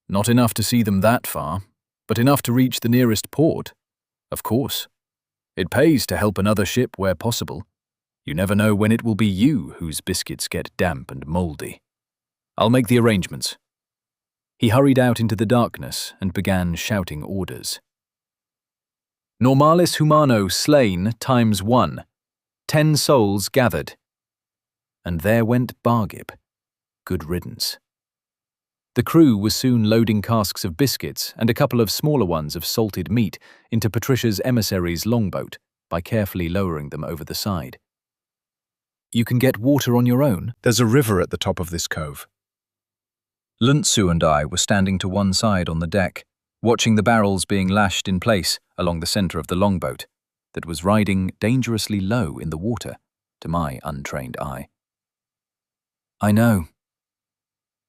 Not enough to see them that far, but enough to reach the nearest port. Of course. It pays to help another ship where possible. You never know when it will be you whose biscuits get damp and mouldy. I'll make the arrangements. He hurried out into the darkness and began shouting orders. Normalis humano slain times 1. 10 souls gathered. And there went Bargib. Good riddance. The crew was soon loading casks of biscuits and a couple of smaller ones of salted meat into Patricia's emissary's longboat by carefully lowering them over the side. You can get water on your own? There's a river at the top of this cove. Luntsu and I were standing to one side on the deck, watching the barrels being lashed in place along the center of the longboat that was riding dangerously low in the water, to my untrained eye. I know.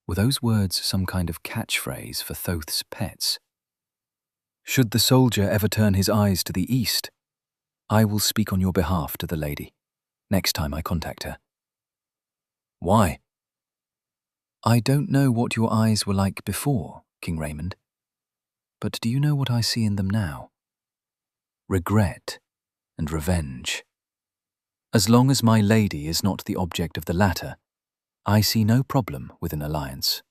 Were those words some kind of catchphrase for Thoth's pets? Should the soldier ever turn his eyes to the east, I will speak on your behalf to the lady, next time I contact her. Why? I don't know what your eyes were like before, King Raymond, but do you know what I see in them now? Regret and revenge. As long as my lady is not the object of the latter, I see no problem with an alliance.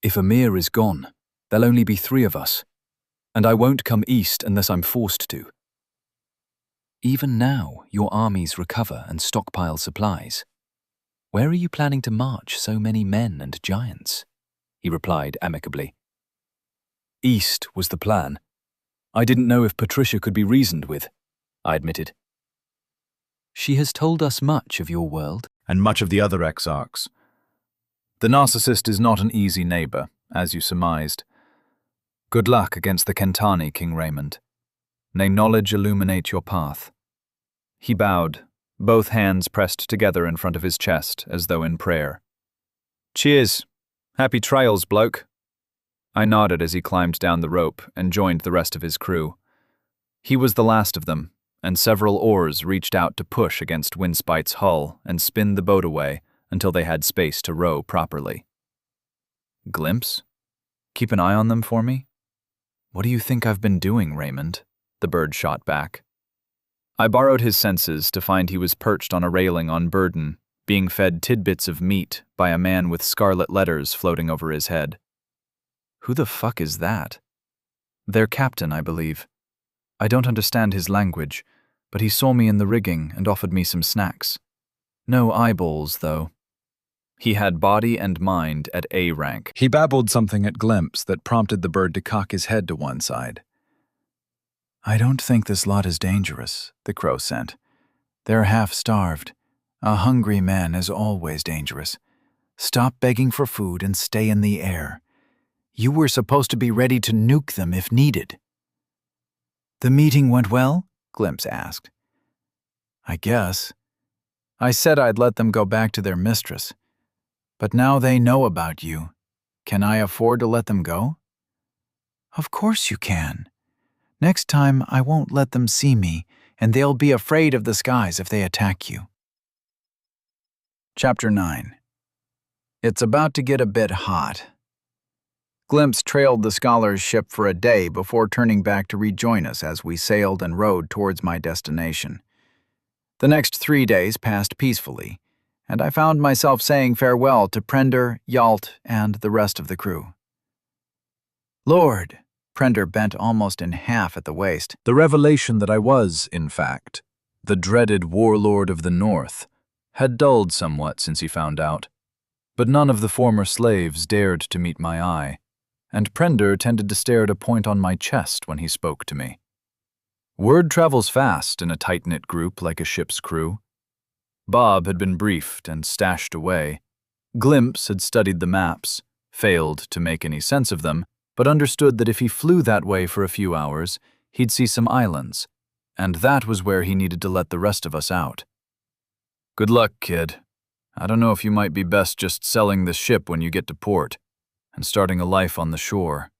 If Amir is gone, there'll only be 3 of us, and I won't come east unless I'm forced to. Even now, your armies recover and stockpile supplies. Where are you planning to march so many men and giants? He replied amicably. East was the plan. I didn't know if Patricia could be reasoned with, I admitted. She has told us much of your world. And much of the other exarchs. The narcissist is not an easy neighbor, as you surmised. Good luck against the Kentani, King Raymond. May knowledge illuminate your path. He bowed, both hands pressed together in front of his chest as though in prayer. Cheers. Happy trails, bloke. I nodded as he climbed down the rope and joined the rest of his crew. He was the last of them, and several oars reached out to push against Windspite's hull and spin the boat away until they had space to row properly. Glimpse? Keep an eye on them for me? What do you think I've been doing, Raymond? The bird shot back. I borrowed his senses to find he was perched on a railing on burden, being fed tidbits of meat by a man with scarlet letters floating over his head. Who the fuck is that? Their captain, I believe. I don't understand his language, but he saw me in the rigging and offered me some snacks. No eyeballs, though. He had body and mind at A rank. He babbled something at Glimpse that prompted the bird to cock his head to one side. I don't think this lot is dangerous, the crow sent. They're half-starved. A hungry man is always dangerous. Stop begging for food and stay in the air. You were supposed to be ready to nuke them if needed. The meeting went well? Glimpse asked. I guess. I said I'd let them go back to their mistress. But now they know about you. Can I afford to let them go? Of course you can. Next time I won't let them see me, and they'll be afraid of the skies if they attack you. Chapter 9. It's about to get a bit hot. Glimpse trailed the scholar's ship for a day before turning back to rejoin us as we sailed and rowed towards my destination. The next 3 days passed peacefully, and I found myself saying farewell to Prender, Yalt, and the rest of the crew. Lord, Prender bent almost in half at the waist. The revelation that I was, in fact, the dreaded warlord of the North, had dulled somewhat since he found out, but none of the former slaves dared to meet my eye, and Prender tended to stare at a point on my chest when he spoke to me. Word travels fast in a tight-knit group like a ship's crew. Bob had been briefed and stashed away. Glimpse had studied the maps, failed to make any sense of them, but understood that if he flew that way for a few hours, he'd see some islands, and that was where he needed to let the rest of us out. Good luck, kid. I don't know if you might be best just selling this ship when you get to port, and starting a life on the shore.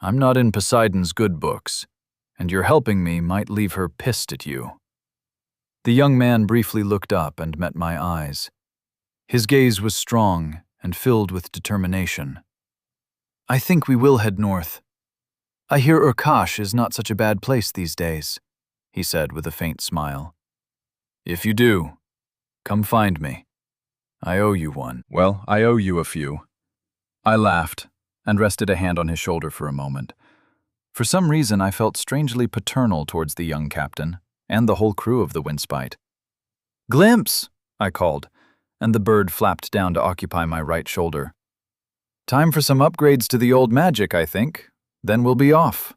I'm not in Poseidon's good books, and your helping me might leave her pissed at you. The young man briefly looked up and met my eyes. His gaze was strong and filled with determination. I think we will head north. I hear Urkash is not such a bad place these days, he said with a faint smile. If you do, come find me. I owe you one. Well, I owe you a few. I laughed and rested a hand on his shoulder for a moment. For some reason, I felt strangely paternal towards the young captain and the whole crew of the Windspite. Glimpse, I called, and the bird flapped down to occupy my right shoulder. Time for some upgrades to the old magic, I think. Then we'll be off.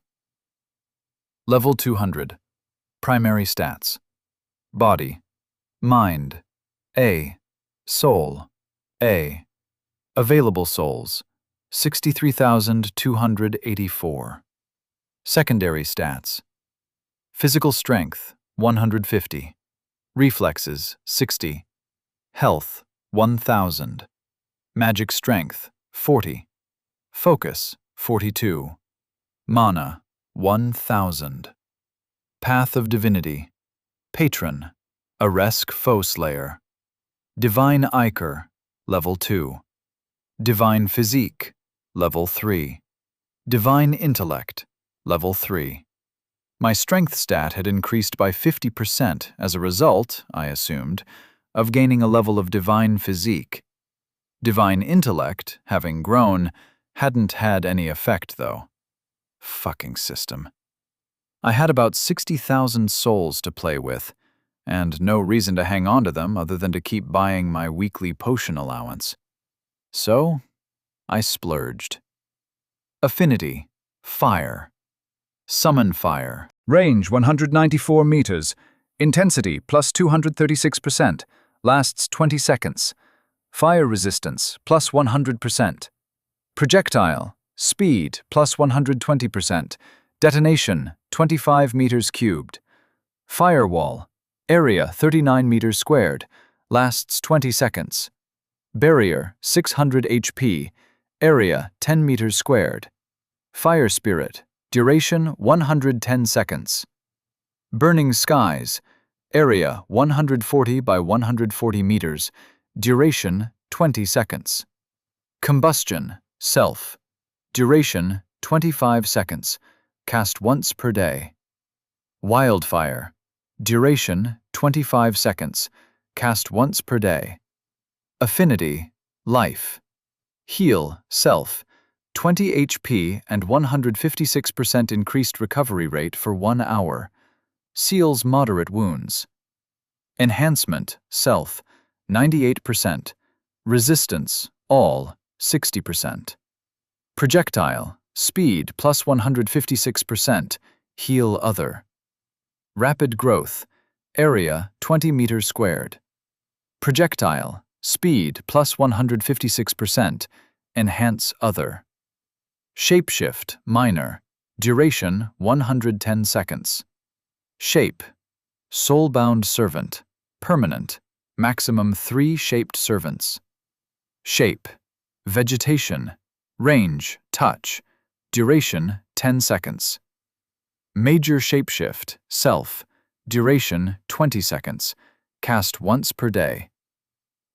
Level 200. Primary stats. Body, Mind, A. Soul, A. Available souls, 63,284. Secondary stats. Physical strength, 150. Reflexes, 60. Health, 1,000. Magic strength, 40. Focus, 42. Mana, 1,000. Path of Divinity. Patron, Aresk Foeslayer. Divine Ichor, Level 2. Divine Physique, Level 3. Divine Intellect, Level 3. My strength stat had increased by 50% as a result, I assumed, of gaining a level of Divine Physique. Divine Intellect, having grown, hadn't had any effect, though. Fucking system. I had about 60,000 souls to play with, and no reason to hang on to them other than to keep buying my weekly potion allowance. So, I splurged. Affinity, Fire. Summon Fire. Range 194 meters. Intensity plus 236%. Lasts 20 seconds. Fire resistance plus 100%. Projectile. Speed plus 120%. Detonation 25 meters cubed. Firewall. Area 39 meters squared. Lasts 20 seconds. Barrier 600 HP. Area 10 meters squared. Fire Spirit. Duration 110 seconds. Burning Skies. Area 140 by 140 meters. Duration 20 seconds. Combustion. Self. Duration 25 seconds. Cast once per day. Wildfire. Duration 25 seconds. Cast once per day. Affinity. Life. Heal. Self. 20 HP and 156% increased recovery rate for 1 hour. Seals moderate wounds. Enhancement. Self. 98%. Resistance. All. 60%. Projectile. Speed plus 156%. Heal other. Rapid growth. Area 20 meters squared. Projectile. Speed plus 156%. Enhance other. Shapeshift. Minor. Duration 110 seconds. Shape. Soulbound Servant. Permanent. Maximum 3 shaped servants. Shape. Vegetation. Range. Touch. Duration 10 seconds. Major Shapeshift. Self. Duration 20 seconds. Cast once per day.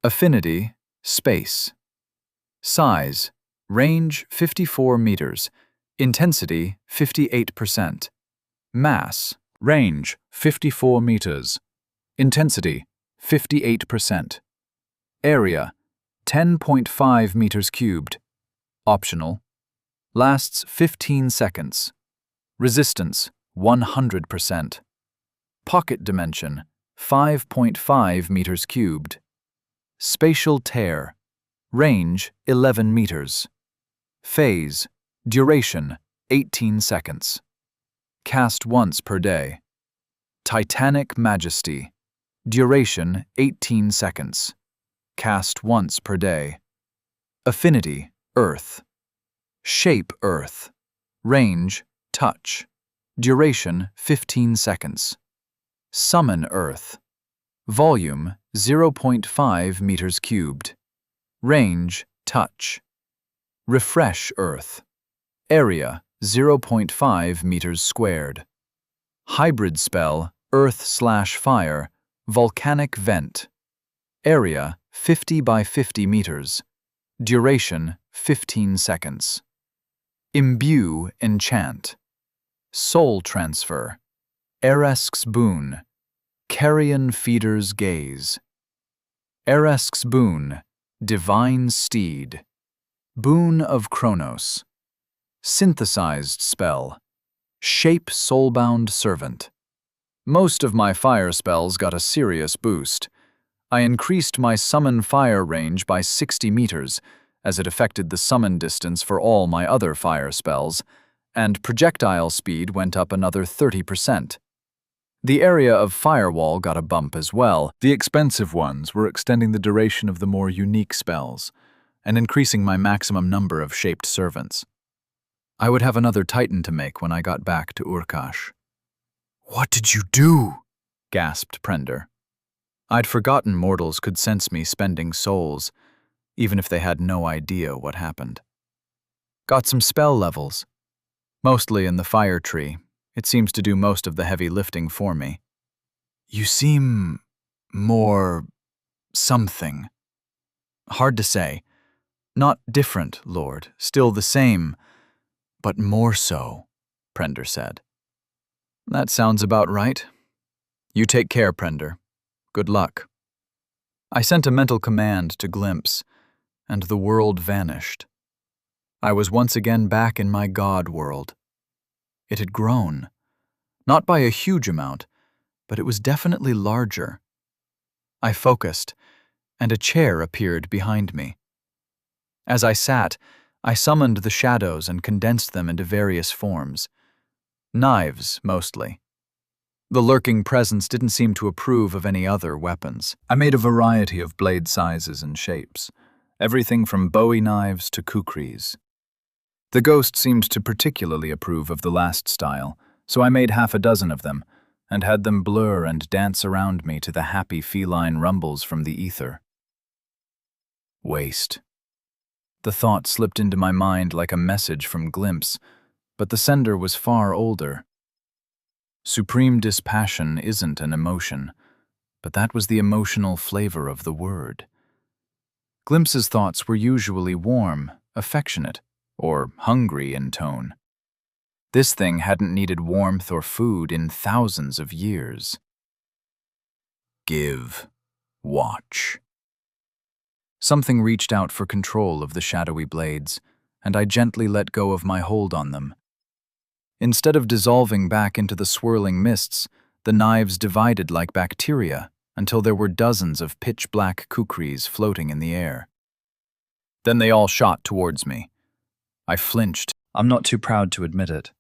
Affinity. Space. Size. Range 54 meters. Intensity 58%. Mass. Range 54 meters. Intensity 58%. Area 10.5 meters cubed. Optional. Lasts 15 seconds. Resistance 100%. Pocket dimension 5.5 meters cubed. Spatial tear. Range 11 meters. Phase. Duration 18 seconds. Cast once per day. Titanic Majesty. Duration 18 seconds. Cast once per day. Affinity. Earth. Shape Earth. Range. Touch. Duration 15 seconds. Summon Earth. Volume 0.5 meters cubed. Range. Touch. Refresh Earth. Area 0.5 meters squared. Hybrid spell Earth/Fire. Volcanic Vent. Area 50 by 50 meters. Duration 15 seconds. Imbue Enchant. Soul Transfer. Eresk's Boon. Carrion Feeder's Gaze. Eresk's Boon. Divine Steed. Boon of Kronos. Synthesized spell. Shape Soulbound Servant. Most of my fire spells got a serious boost. I increased my summon fire range by 60 meters, as it affected the summon distance for all my other fire spells, and projectile speed went up another 30%. The area of firewall got a bump as well. The expensive ones were extending the duration of the more unique spells and increasing my maximum number of shaped servants. I would have another Titan to make when I got back to Urkash. What did you do? Gasped Prender. I'd forgotten mortals could sense me spending souls, even if they had no idea what happened. Got some spell levels. Mostly in the fire tree. It seems to do most of the heavy lifting for me. You seem more something. Hard to say. Not different, Lord. Still the same, but more so, Prender said. That sounds about right. You take care, Prender. Good luck. I sent a mental command to Glimpse, and the world vanished. I was once again back in my god world. It had grown. Not by a huge amount, but it was definitely larger. I focused, and a chair appeared behind me. As I sat, I summoned the shadows and condensed them into various forms. Knives, mostly. The lurking presence didn't seem to approve of any other weapons. I made a variety of blade sizes and shapes, everything from bowie knives to kukris. The ghost seemed to particularly approve of the last style, so I made half a dozen of them, and had them blur and dance around me to the happy feline rumbles from the ether. Waste. The thought slipped into my mind like a message from Glimpse, but the sender was far older. Supreme dispassion isn't an emotion, but that was the emotional flavor of the word. Glimpse's thoughts were usually warm, affectionate, or hungry in tone. This thing hadn't needed warmth or food in thousands of years. Give. Watch. Something reached out for control of the shadowy blades, and I gently let go of my hold on them. Instead of dissolving back into the swirling mists, the knives divided like bacteria until there were dozens of pitch-black kukris floating in the air. Then they all shot towards me. I flinched. I'm not too proud to admit it.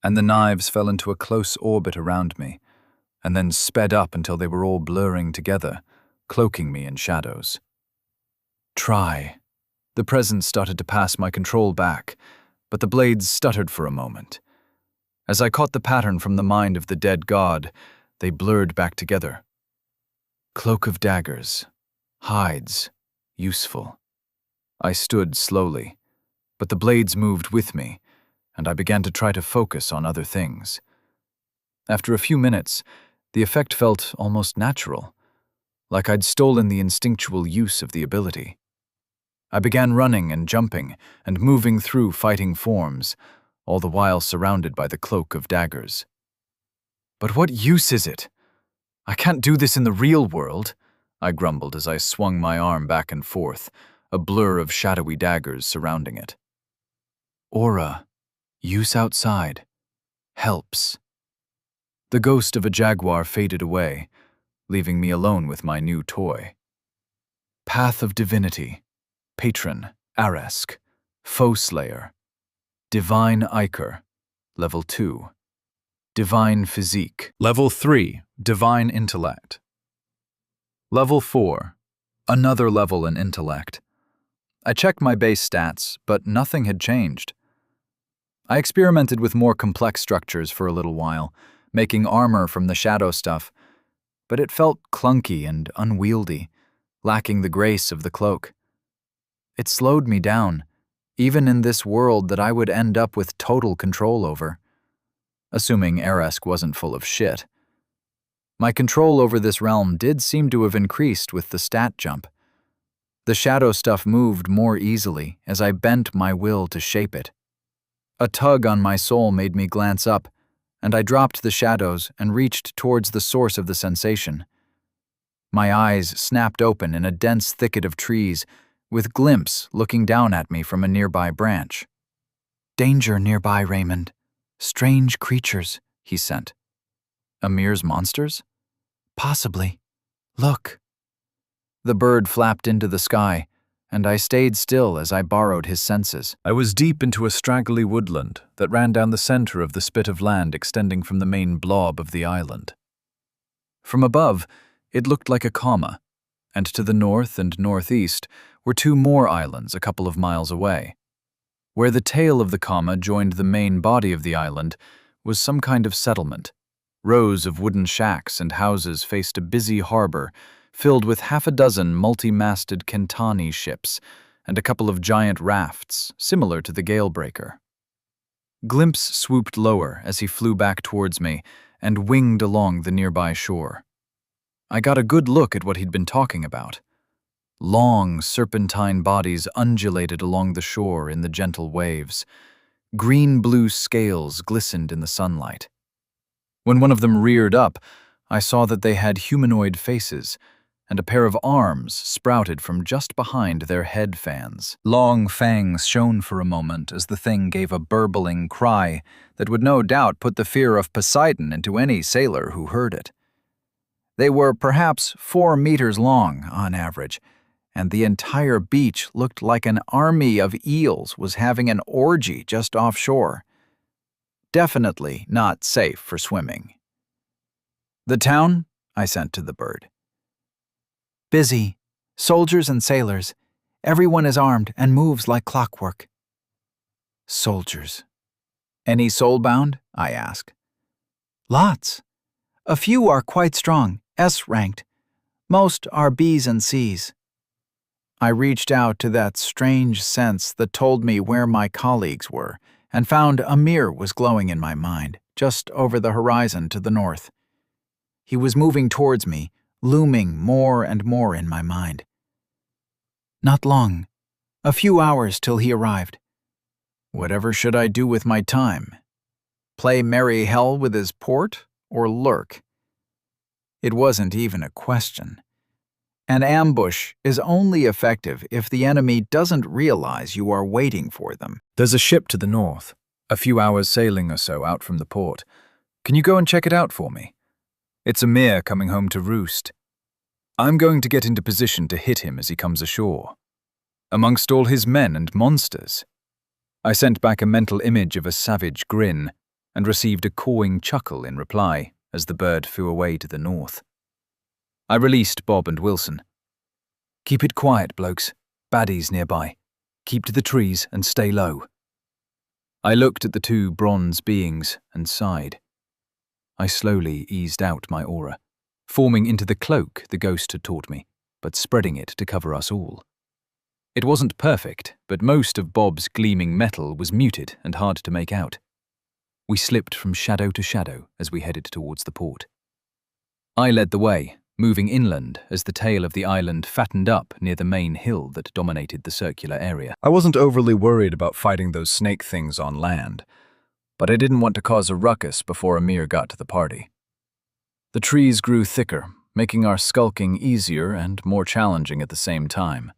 And the knives fell into a close orbit around me, and then sped up until they were all blurring together, cloaking me in shadows. Try. The presence started to pass my control back, but the blades stuttered for a moment. As I caught the pattern from the mind of the dead god, they blurred back together. Cloak of daggers. Hides. Useful. I stood slowly, but the blades moved with me, and I began to try to focus on other things. After a few minutes, the effect felt almost natural, like I'd stolen the instinctual use of the ability. I began running and jumping and moving through fighting forms, all the while surrounded by the cloak of daggers. But what use is it? I can't do this in the real world, I grumbled as I swung my arm back and forth, a blur of shadowy daggers surrounding it. Aura. Use outside. Helps. The ghost of a jaguar faded away, leaving me alone with my new toy. Path of Divinity. Patron. Aresk. Foe Slayer. Divine Ichor. Level 2. Divine Physique. Level 3. Divine Intellect. Level 4. Another level in Intellect. I checked my base stats, but nothing had changed. I experimented with more complex structures for a little while, making armor from the shadow stuff, but it felt clunky and unwieldy, lacking the grace of the cloak. It slowed me down, even in this world that I would end up with total control over. Assuming Aresk wasn't full of shit. My control over this realm did seem to have increased with the stat jump. The shadow stuff moved more easily as I bent my will to shape it. A tug on my soul made me glance up, and I dropped the shadows and reached towards the source of the sensation. My eyes snapped open in a dense thicket of trees, with Glimpse looking down at me from a nearby branch. Danger nearby, Raymond. Strange creatures, he sent. Amir's monsters? Possibly. Look. The bird flapped into the sky, and I stayed still as I borrowed his senses. I was deep into a straggly woodland that ran down the center of the spit of land extending from the main blob of the island. From above, it looked like a comma, and to the north and northeast were 2 more islands a couple of miles away. Where the tail of the comma joined the main body of the island was some kind of settlement. Rows of wooden shacks and houses faced a busy harbor filled with half a dozen multi-masted Kentani ships and a couple of giant rafts similar to the Galebreaker. Glimpse swooped lower as he flew back towards me and winged along the nearby shore. I got a good look at what he'd been talking about. Long, serpentine bodies undulated along the shore in the gentle waves. Green-blue scales glistened in the sunlight. When one of them reared up, I saw that they had humanoid faces, and a pair of arms sprouted from just behind their head fans. Long fangs shone for a moment as the thing gave a burbling cry that would no doubt put the fear of Poseidon into any sailor who heard it. They were perhaps 4 meters long on average, and the entire beach looked like an army of eels was having an orgy just offshore. Definitely not safe for swimming. "The town?" I sent to the bird. "Busy. Soldiers and sailors. Everyone is armed and moves like clockwork." Soldiers. "Any soulbound?" I asked. "Lots. A few are quite strong, S-ranked. Most are Bs and Cs." I reached out to that strange sense that told me where my colleagues were, and found Amir was glowing in my mind, just over the horizon to the north. He was moving towards me, looming more and more in my mind. "Not long. A few hours till he arrived." Whatever should I do with my time? Play merry hell with his port, or lurk? It wasn't even a question. An ambush is only effective if the enemy doesn't realize you are waiting for them. There's a ship to the north, a few hours sailing or so out from the port. Can you go and check it out for me? It's Amir coming home to roost. I'm going to get into position to hit him as he comes ashore. Amongst all his men and monsters. I sent back a mental image of a savage grin and received a cawing chuckle in reply as the bird flew away to the north. I released Bob and Wilson. "Keep it quiet, blokes. Baddies nearby. Keep to the trees and stay low." I looked at the 2 bronze beings and sighed. I slowly eased out my aura, forming into the cloak the ghost had taught me, but spreading it to cover us all. It wasn't perfect, but most of Bob's gleaming metal was muted and hard to make out. We slipped from shadow to shadow as we headed towards the port. I led the way, moving inland as the tail of the island fattened up near the main hill that dominated the circular area. I wasn't overly worried about fighting those snake things on land, but I didn't want to cause a ruckus before Amir got to the party. The trees grew thicker, making our skulking easier and more challenging at the same time.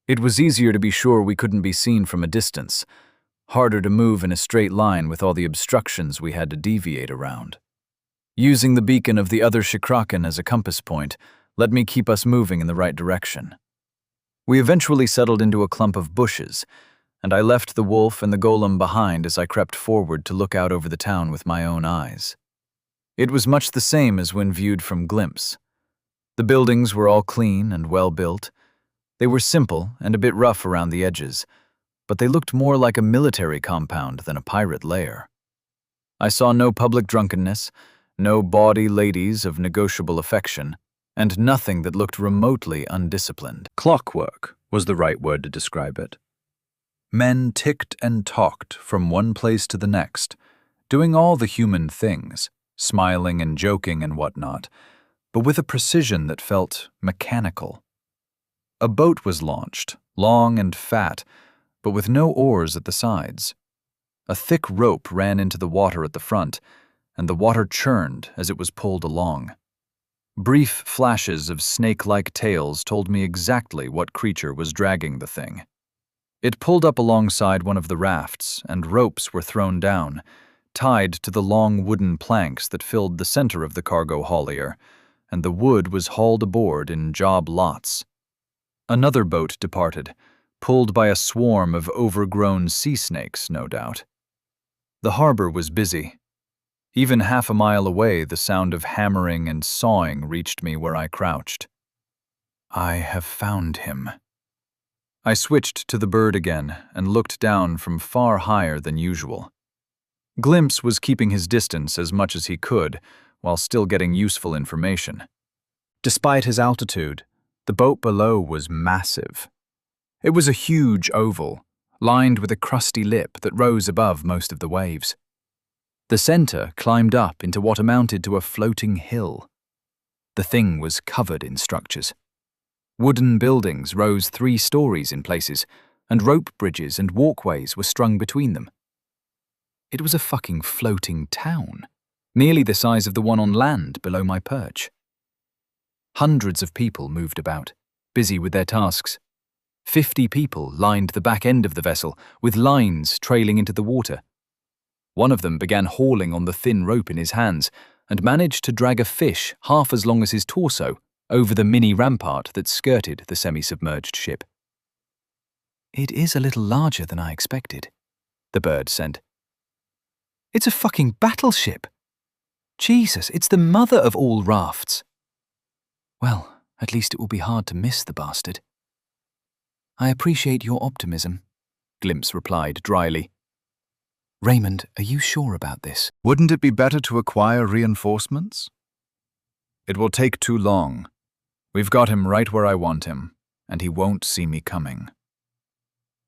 It was easier to be sure we couldn't be seen from a distance, harder to move in a straight line with all the obstructions we had to deviate around. Using the beacon of the other Shikraken as a compass point let me keep us moving in the right direction. We eventually settled into a clump of bushes, and I left the wolf and the golem behind as I crept forward to look out over the town with my own eyes. It was much the same as when viewed from Glimpse. The buildings were all clean and well built. They were simple and a bit rough around the edges, but they looked more like a military compound than a pirate lair. I saw no public drunkenness, no bawdy ladies of negotiable affection, and nothing that looked remotely undisciplined. Clockwork was the right word to describe it. Men ticked and talked from one place to the next, doing all the human things, smiling and joking and whatnot, but with a precision that felt mechanical. A boat was launched, long and fat, but with no oars at the sides. A thick rope ran into the water at the front, and the water churned as it was pulled along. Brief flashes of snake-like tails told me exactly what creature was dragging the thing. It pulled up alongside one of the rafts, and ropes were thrown down, tied to the long wooden planks that filled the center of the cargo haulier, and the wood was hauled aboard in job lots. Another boat departed, pulled by a swarm of overgrown sea snakes, no doubt. The harbor was busy. Even half a mile away, the sound of hammering and sawing reached me where I crouched. I have found him. I switched to the bird again and looked down from far higher than usual. Glimpse was keeping his distance as much as he could while still getting useful information. Despite his altitude, the boat below was massive. It was a huge oval, lined with a crusty lip that rose above most of the waves. The center climbed up into what amounted to a floating hill. The thing was covered in structures. Wooden buildings rose 3 stories in places, and rope bridges and walkways were strung between them. It was a fucking floating town, nearly the size of the one on land below my perch. Hundreds of people moved about, busy with their tasks. 50 people lined the back end of the vessel, with lines trailing into the water. One of them began hauling on the thin rope in his hands and managed to drag a fish half as long as his torso over the mini rampart that skirted the semi-submerged ship. "It is a little larger than I expected," the bird said. "It's a fucking battleship! Jesus, it's the mother of all rafts." "Well, at least it will be hard to miss the bastard." "I appreciate your optimism," Glimpse replied dryly. "Raymond, are you sure about this?" Wouldn't it be better to acquire reinforcements? It will take too long. We've got him right where I want him, and he won't see me coming.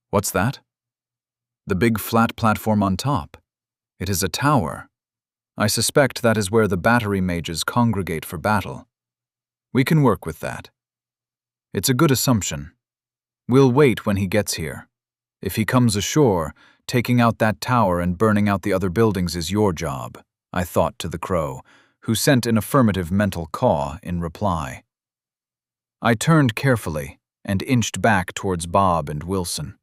What's that? The big flat platform on top. It is a tower. I suspect that is where the battery mages congregate for battle. We can work with that. It's a good assumption. We'll wait when he gets here. If he comes ashore, taking out that tower and burning out the other buildings is your job, I thought to the crow, who sent an affirmative mental caw in reply. I turned carefully and inched back towards Bob and Wilson.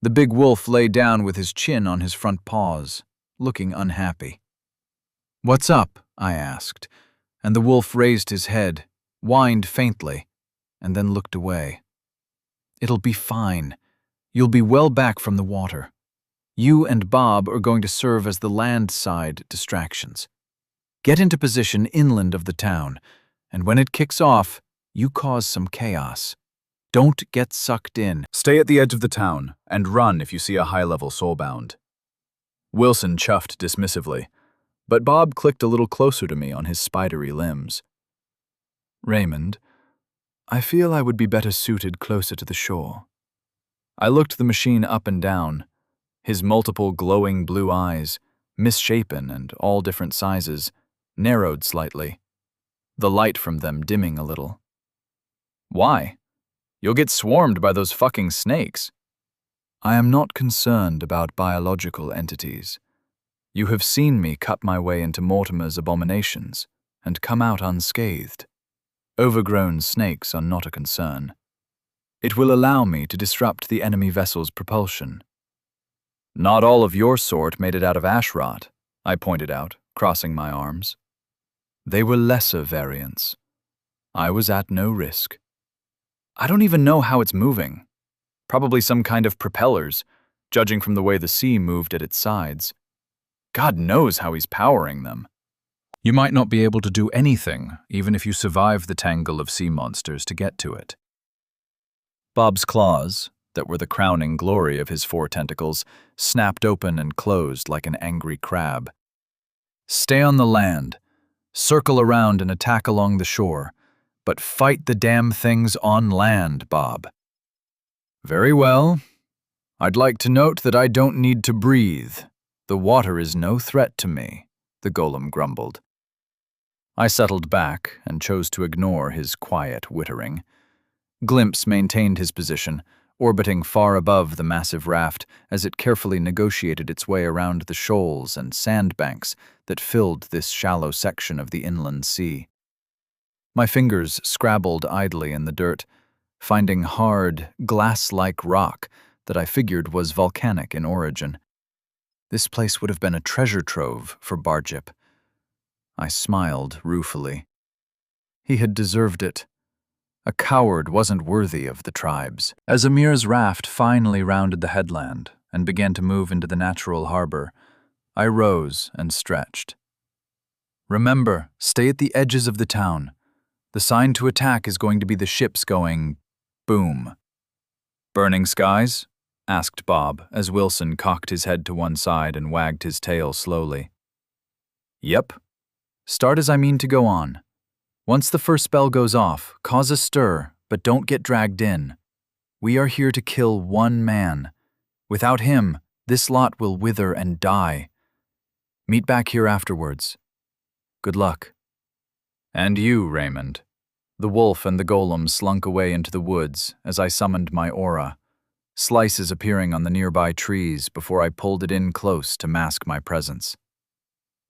The big wolf lay down with his chin on his front paws, looking unhappy. "What's up?" I asked, and the wolf raised his head, whined faintly, and then looked away. "It'll be fine. You'll be well back from the water. You and Bob are going to serve as the land-side distractions. Get into position inland of the town, and when it kicks off, you cause some chaos. Don't get sucked in. Stay at the edge of the town, and run if you see a high-level soulbound." Wilson chuffed dismissively, but Bob clicked a little closer to me on his spidery limbs. "Raymond, I feel I would be better suited closer to the shore." I looked the machine up and down. His multiple glowing blue eyes, misshapen and all different sizes, narrowed slightly, the light from them dimming a little. "Why? You'll get swarmed by those fucking snakes." "I am not concerned about biological entities. You have seen me cut my way into Mortimer's abominations and come out unscathed. Overgrown snakes are not a concern. It will allow me to disrupt the enemy vessel's propulsion." "Not all of your sort made it out of ash rot," I pointed out, crossing my arms. "They were lesser variants. I was at no risk." "I don't even know how it's moving. Probably some kind of propellers, judging from the way the sea moved at its sides. God knows how he's powering them." "You might not be able to do anything, even if you survive the tangle of sea monsters to get to it." Bob's claws, that were the crowning glory of his 4 tentacles, snapped open and closed like an angry crab. "Stay on the land, circle around and attack along the shore, but fight the damn things on land, Bob." "Very well. I'd like to note that I don't need to breathe. The water is no threat to me," the golem grumbled. I settled back and chose to ignore his quiet wittering. Glimpse maintained his position, orbiting far above the massive raft as it carefully negotiated its way around the shoals and sandbanks that filled this shallow section of the inland sea. My fingers scrabbled idly in the dirt, finding hard, glass-like rock that I figured was volcanic in origin. This place would have been a treasure trove for Barjip. I smiled ruefully. He had deserved it. A coward wasn't worthy of the tribes. As Amir's raft finally rounded the headland and began to move into the natural harbor, I rose and stretched, Remember, stay at the edges of the town. The sign to attack is going to be the ships going boom. Burning skies? Asked Bob as Wilson cocked his head to one side and wagged his tail slowly. Yep. Start as I mean to go on. Once the first spell goes off, cause a stir, but don't get dragged in. We are here to kill one man. Without him, this lot will wither and die. Meet back here afterwards. Good luck. And you, Raymond. The wolf and the golem slunk away into the woods as I summoned my aura, slices appearing on the nearby trees before I pulled it in close to mask my presence.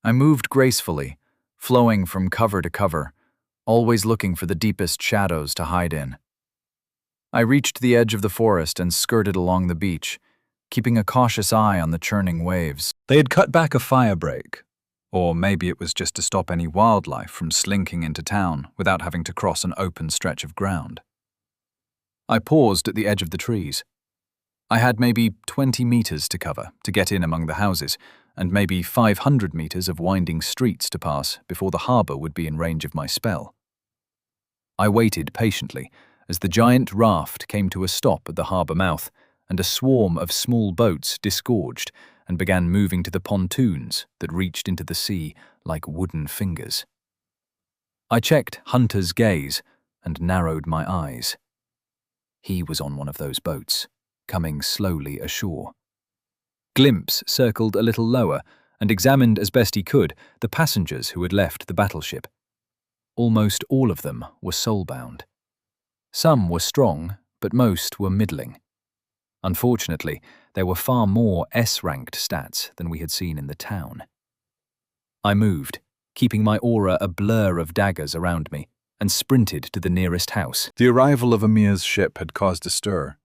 I moved gracefully, flowing from cover to cover, always looking for the deepest shadows to hide in. I reached the edge of the forest and skirted along the beach, keeping a cautious eye on the churning waves. They had cut back a fire break, or maybe it was just to stop any wildlife from slinking into town without having to cross an open stretch of ground. I paused at the edge of the trees. I had maybe 20 meters to cover to get in among the houses, and maybe 500 meters of winding streets to pass before the harbor would be in range of my spell. I waited patiently as the giant raft came to a stop at the harbor mouth, and a swarm of small boats disgorged and began moving to the pontoons that reached into the sea like wooden fingers. I checked Hunter's gaze and narrowed my eyes. He was on one of those boats, coming slowly ashore. Glimpse circled a little lower and examined as best he could the passengers who had left the battleship. Almost all of them were soulbound. Some were strong, but most were middling. Unfortunately, there were far more S-ranked stats than we had seen in the town. I moved, keeping my aura a blur of daggers around me, and sprinted to the nearest house. The arrival of Amir's ship had caused a stir,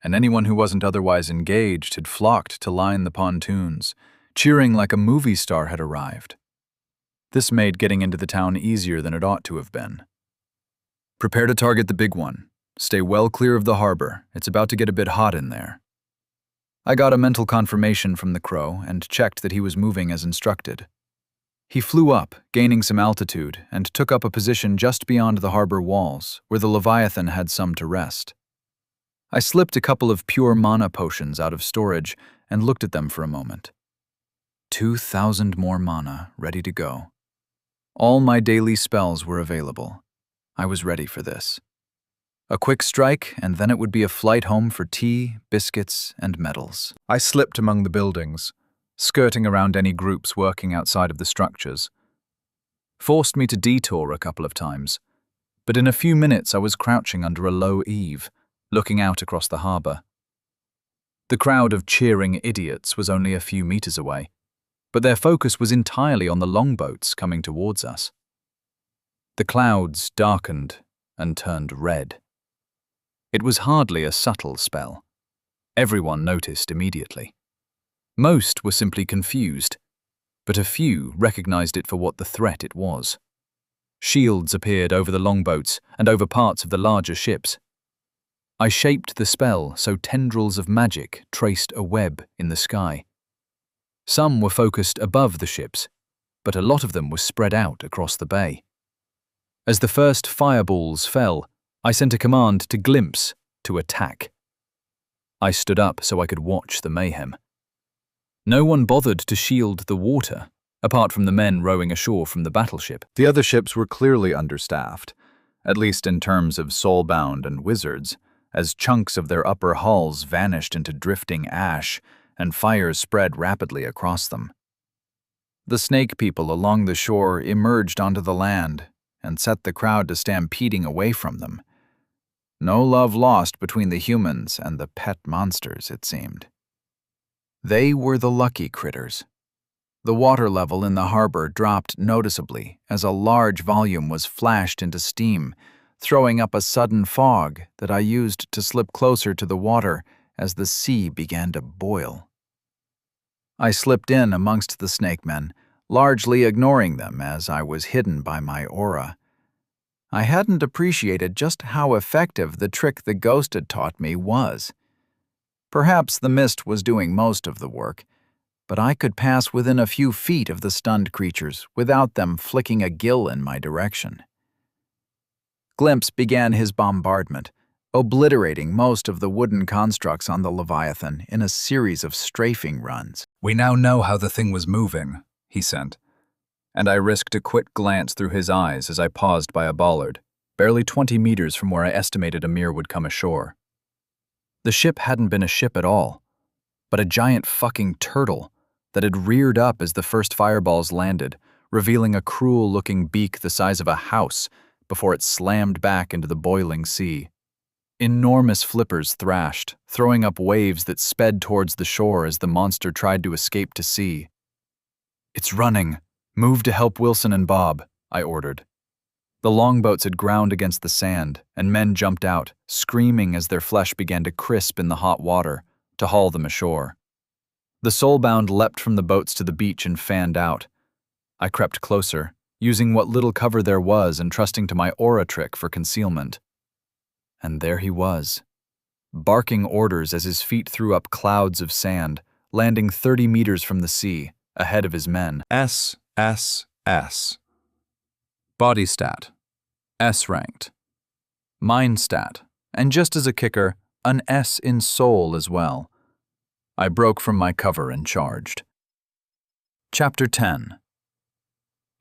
and anyone who wasn't otherwise engaged had flocked to line the pontoons, cheering like a movie star had arrived. This made getting into the town easier than it ought to have been. Prepare to target the big one. Stay well clear of the harbor. It's about to get a bit hot in there. I got a mental confirmation from the crow and checked that he was moving as instructed. He flew up, gaining some altitude, and took up a position just beyond the harbor walls, where the Leviathan had some to rest. I slipped a couple of pure mana potions out of storage and looked at them for a moment. 2,000 more mana, ready to go. All my daily spells were available. I was ready for this. A quick strike, and then it would be a flight home for tea, biscuits, and medals. I slipped among the buildings, skirting around any groups working outside of the structures. Forced me to detour a couple of times, but in a few minutes I was crouching under a low eave, looking out across the harbor. The crowd of cheering idiots was only a few meters away, but their focus was entirely on the longboats coming towards us. The clouds darkened and turned red. It was hardly a subtle spell. Everyone noticed immediately. Most were simply confused, but a few recognized it for what the threat it was. Shields appeared over the longboats and over parts of the larger ships. I shaped the spell so tendrils of magic traced a web in the sky. Some were focused above the ships, but a lot of them were spread out across the bay. As the first fireballs fell, I sent a command to glimpse, to attack. I stood up so I could watch the mayhem. No one bothered to shield the water, apart from the men rowing ashore from the battleship. The other ships were clearly understaffed, at least in terms of soulbound and wizards, as chunks of their upper hulls vanished into drifting ash and fires spread rapidly across them. The snake people along the shore emerged onto the land and set the crowd to stampeding away from them. No love lost between the humans and the pet monsters, it seemed. They were the lucky critters. The water level in the harbor dropped noticeably as a large volume was flashed into steam, throwing up a sudden fog that I used to slip closer to the water as the sea began to boil. I slipped in amongst the snake men, largely ignoring them as I was hidden by my aura. I hadn't appreciated just how effective the trick the ghost had taught me was. Perhaps the mist was doing most of the work, but I could pass within a few feet of the stunned creatures without them flicking a gill in my direction. Glimpse began his bombardment, obliterating most of the wooden constructs on the Leviathan in a series of strafing runs. "We now know how the thing was moving," he sent, and I risked a quick glance through his eyes as I paused by a bollard, barely 20 meters from where I estimated Amir would come ashore. The ship hadn't been a ship at all, but a giant fucking turtle that had reared up as the first fireballs landed, revealing a cruel-looking beak the size of a house before it slammed back into the boiling sea. Enormous flippers thrashed, throwing up waves that sped towards the shore as the monster tried to escape to sea. "It's running. Move to help Wilson and Bob," I ordered. The longboats had ground against the sand, and men jumped out, screaming as their flesh began to crisp in the hot water, to haul them ashore. The soulbound leapt from the boats to the beach and fanned out. I crept closer, using what little cover there was and trusting to my aura trick for concealment. And there he was, barking orders as his feet threw up clouds of sand, landing 30 meters from the sea, ahead of his men. S. Body stat, S ranked. Mind stat, and just as a kicker, an S in soul as well. I broke from my cover and charged. Chapter 10.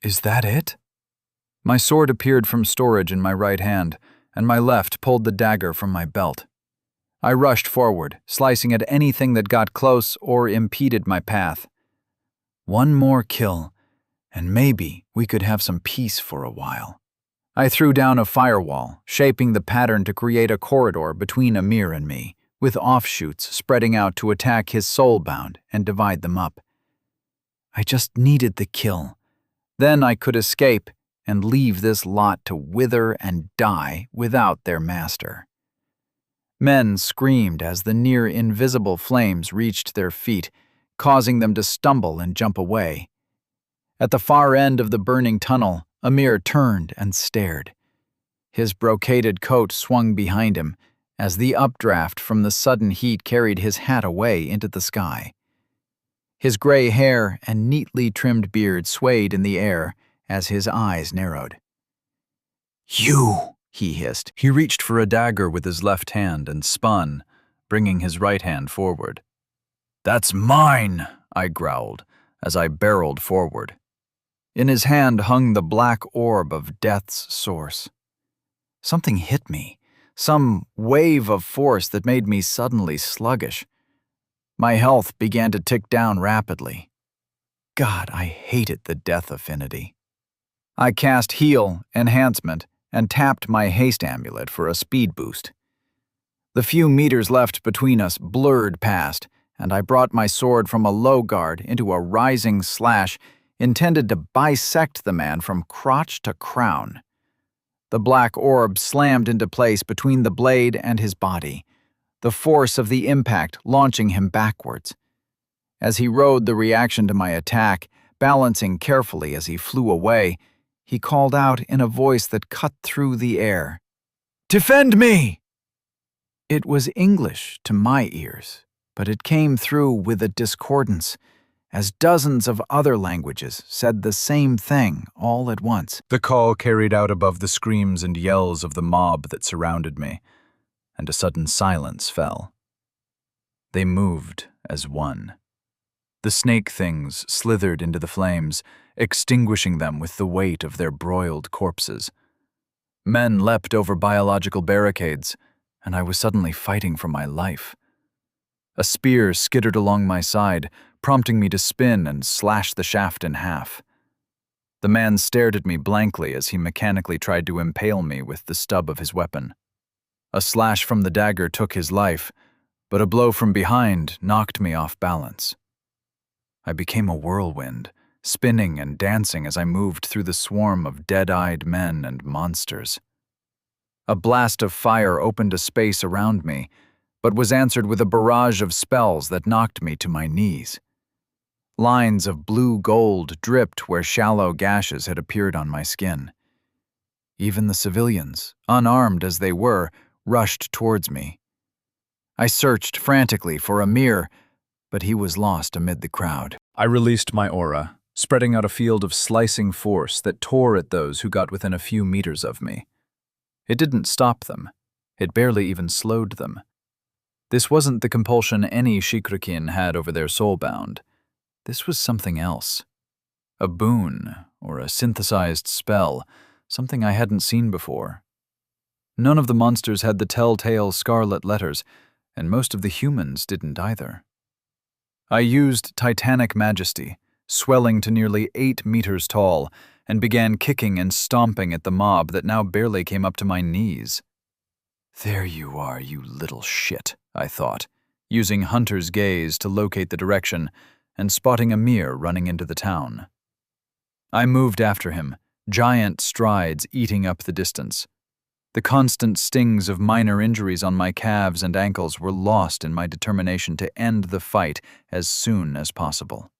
Is that it? My sword appeared from storage in my right hand, and my left pulled the dagger from my belt. I rushed forward, slicing at anything that got close or impeded my path. One more kill, and maybe we could have some peace for a while. I threw down a firewall, shaping the pattern to create a corridor between Amir and me, with offshoots spreading out to attack his soulbound and divide them up. I just needed the kill. Then I could escape and leave this lot to wither and die without their master. Men screamed as the near-invisible flames reached their feet, causing them to stumble and jump away. At the far end of the burning tunnel, Amir turned and stared. His brocaded coat swung behind him as the updraft from the sudden heat carried his hat away into the sky. His gray hair and neatly trimmed beard swayed in the air as his eyes narrowed. "You!" he hissed. He reached for a dagger with his left hand and spun, bringing his right hand forward. "That's mine!" I growled as I barreled forward. In his hand hung the black orb of death's source. Something hit me, some wave of force that made me suddenly sluggish. My health began to tick down rapidly. God, I hated the death affinity. I cast Heal, Enhancement, and tapped my haste amulet for a speed boost. The few meters left between us blurred past, and I brought my sword from a low guard into a rising slash intended to bisect the man from crotch to crown. The black orb slammed into place between the blade and his body, the force of the impact launching him backwards. As he rode the reaction to my attack, balancing carefully as he flew away, he called out in a voice that cut through the air, "Defend me!" It was English to my ears, but it came through with a discordance, as dozens of other languages said the same thing all at once. The call carried out above the screams and yells of the mob that surrounded me, and a sudden silence fell. They moved as one. The snake things slithered into the flames, extinguishing them with the weight of their broiled corpses. Men leapt over biological barricades, and I was suddenly fighting for my life. A spear skittered along my side, prompting me to spin and slash the shaft in half. The man stared at me blankly as he mechanically tried to impale me with the stub of his weapon. A slash from the dagger took his life, but a blow from behind knocked me off balance. I became a whirlwind, spinning and dancing as I moved through the swarm of dead-eyed men and monsters. A blast of fire opened a space around me, but was answered with a barrage of spells that knocked me to my knees. Lines of blue gold dripped where shallow gashes had appeared on my skin. Even the civilians, unarmed as they were, rushed towards me. I searched frantically for Amir, but he was lost amid the crowd. I released my aura, spreading out a field of slicing force that tore at those who got within a few meters of me. It didn't stop them. It barely even slowed them. This wasn't the compulsion any Shikurin had over their soulbound. This was something else. A boon, or a synthesized spell, something I hadn't seen before. None of the monsters had the telltale scarlet letters, and most of the humans didn't either. I used Titanic Majesty, swelling to nearly 8 meters tall, and began kicking and stomping at the mob that now barely came up to my knees. There you are, you little shit, I thought, using Hunter's gaze to locate the direction and spotting Amir running into the town. I moved after him, giant strides eating up the distance. The constant stings of minor injuries on my calves and ankles were lost in my determination to end the fight as soon as possible.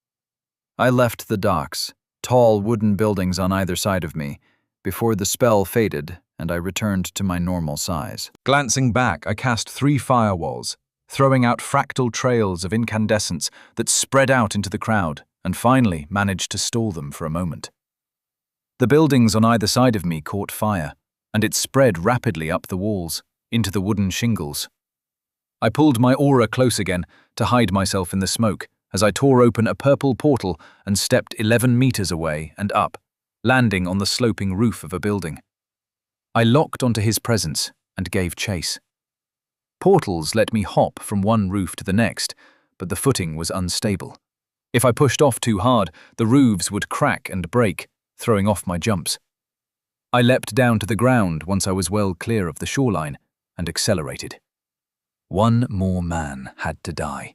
I left the docks, tall wooden buildings on either side of me, before the spell faded and I returned to my normal size. Glancing back, I cast 3 firewalls, throwing out fractal trails of incandescence that spread out into the crowd, and finally managed to stall them for a moment. The buildings on either side of me caught fire, and it spread rapidly up the walls, into the wooden shingles. I pulled my aura close again to hide myself in the smoke as I tore open a purple portal and stepped 11 meters away and up, landing on the sloping roof of a building. I locked onto his presence and gave chase. Portals let me hop from one roof to the next, but the footing was unstable. If I pushed off too hard, the roofs would crack and break, throwing off my jumps. I leapt down to the ground once I was well clear of the shoreline and accelerated. One more man had to die,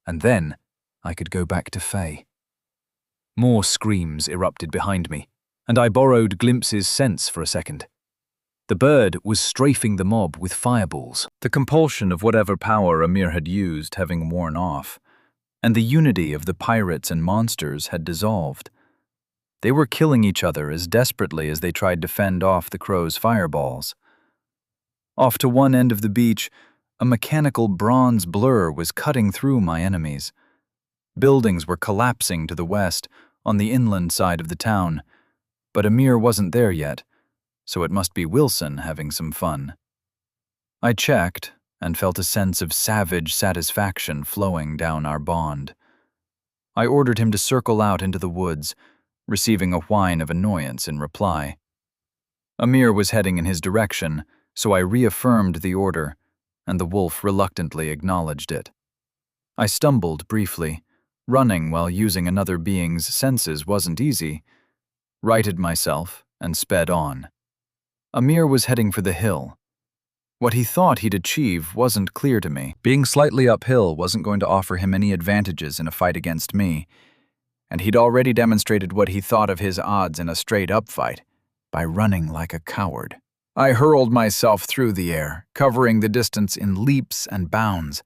and then I could go back to Faye. More screams erupted behind me, and I borrowed Glimpse's sense for a second. The bird was strafing the mob with fireballs, the compulsion of whatever power Amir had used having worn off, and the unity of the pirates and monsters had dissolved. They were killing each other as desperately as they tried to fend off the crow's fireballs. Off to one end of the beach, a mechanical bronze blur was cutting through my enemies. Buildings were collapsing to the west, on the inland side of the town, but Amir wasn't there yet, so it must be Wilson having some fun. I checked and felt a sense of savage satisfaction flowing down our bond. I ordered him to circle out into the woods, receiving a whine of annoyance in reply. Amir was heading in his direction, so I reaffirmed the order, and the wolf reluctantly acknowledged it. I stumbled briefly. Running while using another being's senses wasn't easy. Righted myself and sped on. Amir was heading for the hill. What he thought he'd achieve wasn't clear to me. Being slightly uphill wasn't going to offer him any advantages in a fight against me, and he'd already demonstrated what he thought of his odds in a straight-up fight, by running like a coward. I hurled myself through the air, covering the distance in leaps and bounds,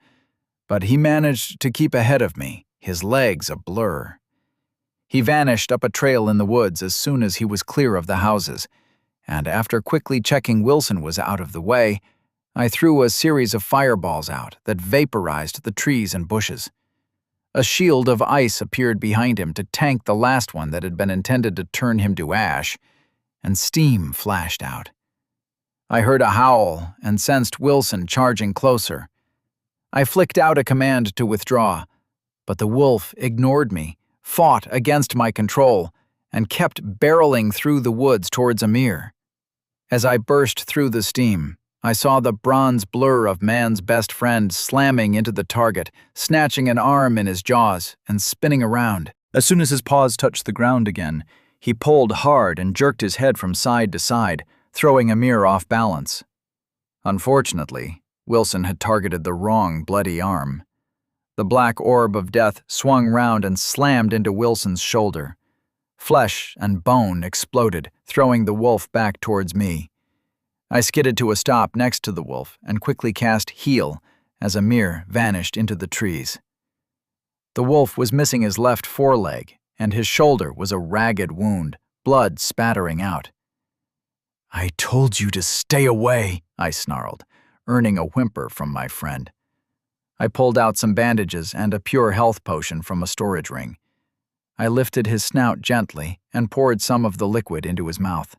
but he managed to keep ahead of me, his legs a blur. He vanished up a trail in the woods as soon as he was clear of the houses, and after quickly checking Wilson was out of the way, I threw a series of fireballs out that vaporized the trees and bushes. A shield of ice appeared behind him to tank the last one that had been intended to turn him to ash, and steam flashed out. I heard a howl and sensed Wilson charging closer. I flicked out a command to withdraw, but the wolf ignored me, fought against my control, and kept barreling through the woods towards Amir. As I burst through the steam, I saw the bronze blur of man's best friend slamming into the target, snatching an arm in his jaws and spinning around. As soon as his paws touched the ground again, he pulled hard and jerked his head from side to side, throwing Amir off balance. Unfortunately, Wilson had targeted the wrong bloody arm. The black orb of death swung round and slammed into Wilson's shoulder. Flesh and bone exploded, throwing the wolf back towards me. I skidded to a stop next to the wolf and quickly cast Heal as Amir vanished into the trees. The wolf was missing his left foreleg, and his shoulder was a ragged wound, blood spattering out. "I told you to stay away," I snarled, earning a whimper from my friend. I pulled out some bandages and a pure health potion from a storage ring. I lifted his snout gently and poured some of the liquid into his mouth.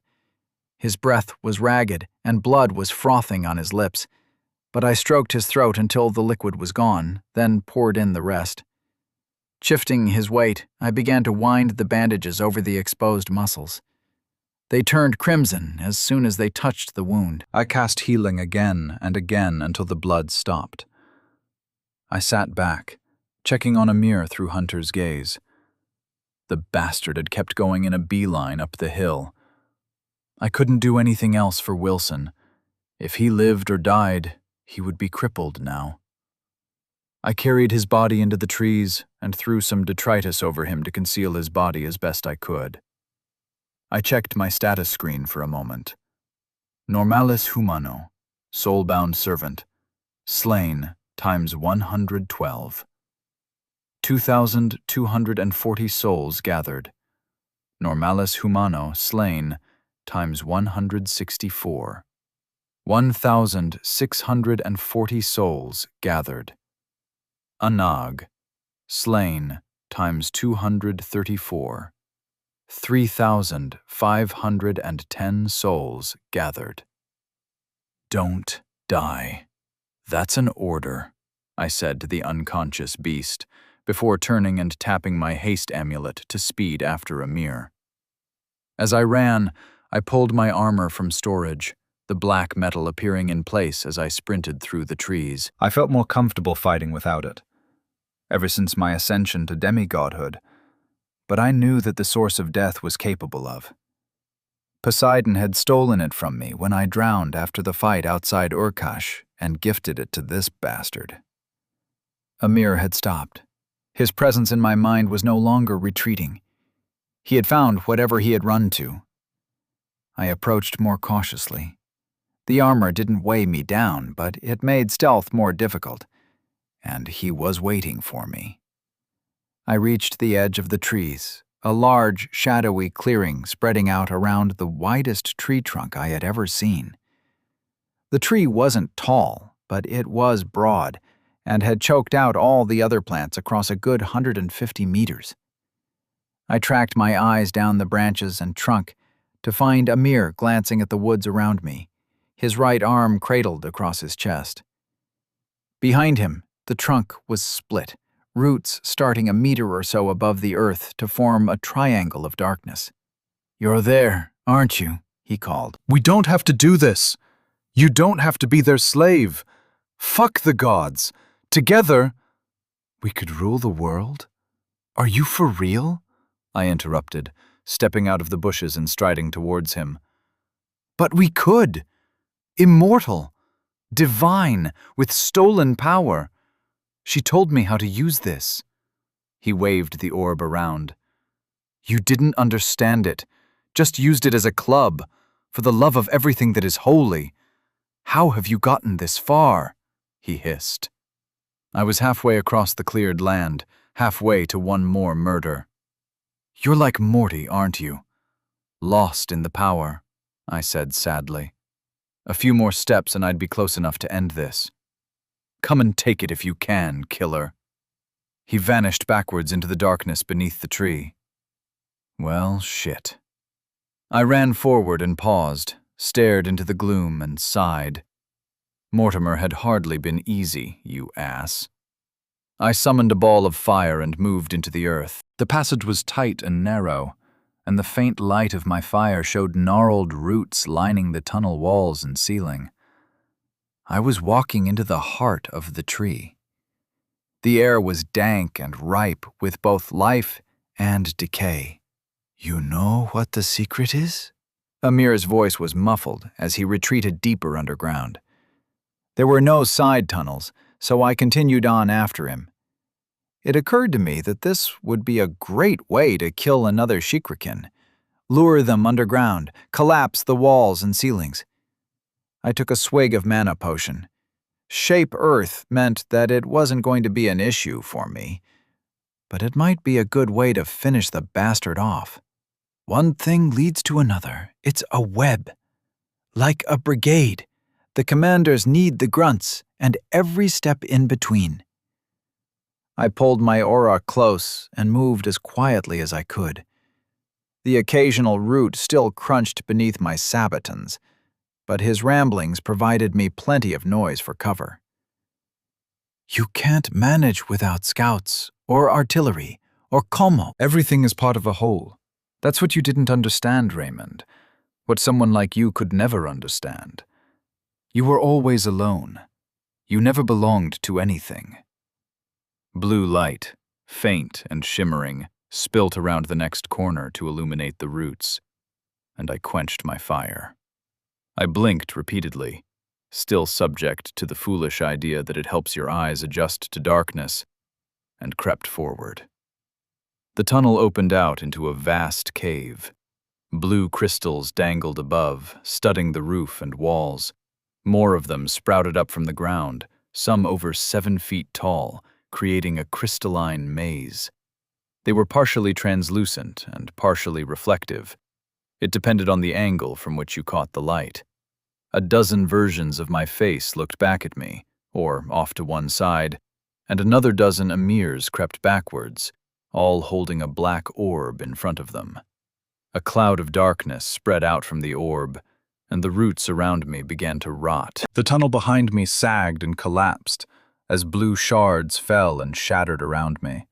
His breath was ragged and blood was frothing on his lips, but I stroked his throat until the liquid was gone, then poured in the rest. Shifting his weight, I began to wind the bandages over the exposed muscles. They turned crimson as soon as they touched the wound. I cast healing again and again until the blood stopped. I sat back, checking on Amir through Hunter's gaze. The bastard had kept going in a beeline up the hill. I couldn't do anything else for Wilson. If he lived or died, he would be crippled now. I carried his body into the trees and threw some detritus over him to conceal his body as best I could. I checked my status screen for a moment. Normalis humano, soulbound servant, slain times 112. 2,240 souls gathered. Normalis humano slain times 164. 1,640 souls gathered. Anag, slain times 234. 3,510 souls gathered. Don't die. That's an order, I said to the unconscious beast, before turning and tapping my haste amulet to speed after Amir. As I ran, I pulled my armor from storage, the black metal appearing in place as I sprinted through the trees. I felt more comfortable fighting without it, ever since my ascension to demigodhood, but I knew that the source of death was capable of. Poseidon had stolen it from me when I drowned after the fight outside Urkash and gifted it to this bastard. Amir had stopped. His presence in my mind was no longer retreating. He had found whatever he had run to. I approached more cautiously. The armor didn't weigh me down, but it made stealth more difficult, and he was waiting for me. I reached the edge of the trees, a large, shadowy clearing spreading out around the widest tree trunk I had ever seen. The tree wasn't tall, but it was broad, and had choked out all the other plants across a good 150 meters. I tracked my eyes down the branches and trunk to find Amir glancing at the woods around me, his right arm cradled across his chest. Behind him, the trunk was split, roots starting a meter or so above the earth to form a triangle of darkness. "You're there, aren't you?" he called. We don't have to do this. You don't have to be their slave. Fuck the gods. Together, we could rule the world? Are you for real? I interrupted, stepping out of the bushes and striding towards him. But we could. Immortal. Divine, with stolen power. She told me how to use this. He waved the orb around. You didn't understand it, just used it as a club, for the love of everything that is holy. How have you gotten this far? He hissed. I was halfway across the cleared land, halfway to one more murder. You're like Morty, aren't you? Lost in the power, I said sadly. A few more steps and I'd be close enough to end this. Come and take it if you can, killer. He vanished backwards into the darkness beneath the tree. Well, shit. I ran forward and paused, stared into the gloom and sighed. Mortimer had hardly been easy, you ass. I summoned a ball of fire and moved into the earth. The passage was tight and narrow, and the faint light of my fire showed gnarled roots lining the tunnel walls and ceiling. I was walking into the heart of the tree. The air was dank and ripe with both life and decay. You know what the secret is? Amir's voice was muffled as he retreated deeper underground. There were no side tunnels, so I continued on after him. It occurred to me that this would be a great way to kill another Shikrikin, lure them underground, collapse the walls and ceilings. I took a swig of mana potion. Shape Earth meant that it wasn't going to be an issue for me, but it might be a good way to finish the bastard off. One thing leads to another. It's a web. Like a brigade. The commanders need the grunts, and every step in between. I pulled my aura close and moved as quietly as I could. The occasional root still crunched beneath my sabatons, but his ramblings provided me plenty of noise for cover. You can't manage without scouts, or artillery, or como. Everything is part of a whole. That's what you didn't understand, Raymond. What someone like you could never understand. You were always alone. You never belonged to anything. Blue light, faint and shimmering, spilt around the next corner to illuminate the roots, and I quenched my fire. I blinked repeatedly, still subject to the foolish idea that it helps your eyes adjust to darkness, and crept forward. The tunnel opened out into a vast cave. Blue crystals dangled above, studding the roof and walls. More of them sprouted up from the ground, some over 7 feet tall, creating a crystalline maze. They were partially translucent and partially reflective. It depended on the angle from which you caught the light. A dozen versions of my face looked back at me, or off to one side, and another dozen emirs crept backwards, all holding a black orb in front of them. A cloud of darkness spread out from the orb, and the roots around me began to rot. The tunnel behind me sagged and collapsed as blue shards fell and shattered around me.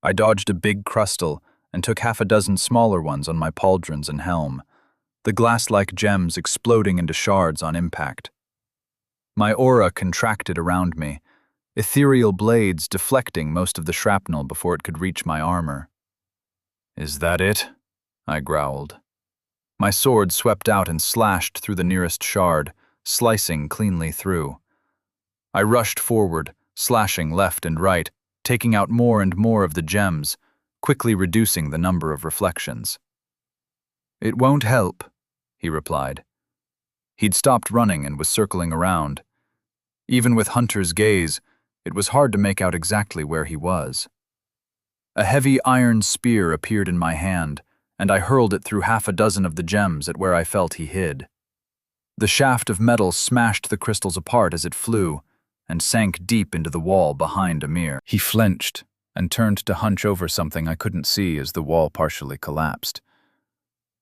I dodged a big crustal and took 6 smaller ones on my pauldrons and helm, the glass-like gems exploding into shards on impact. My aura contracted around me, ethereal blades deflecting most of the shrapnel before it could reach my armor. "Is that it?" I growled. My sword swept out and slashed through the nearest shard, slicing cleanly through. I rushed forward, slashing left and right, taking out more and more of the gems, quickly reducing the number of reflections. "It won't help," he replied. He'd stopped running and was circling around. Even with Hunter's gaze, it was hard to make out exactly where he was. A heavy iron spear appeared in my hand, and I hurled it through 6 of the gems at where I felt he hid. The shaft of metal smashed the crystals apart as it flew, and sank deep into the wall behind Amir. He flinched and turned to hunch over something I couldn't see as the wall partially collapsed.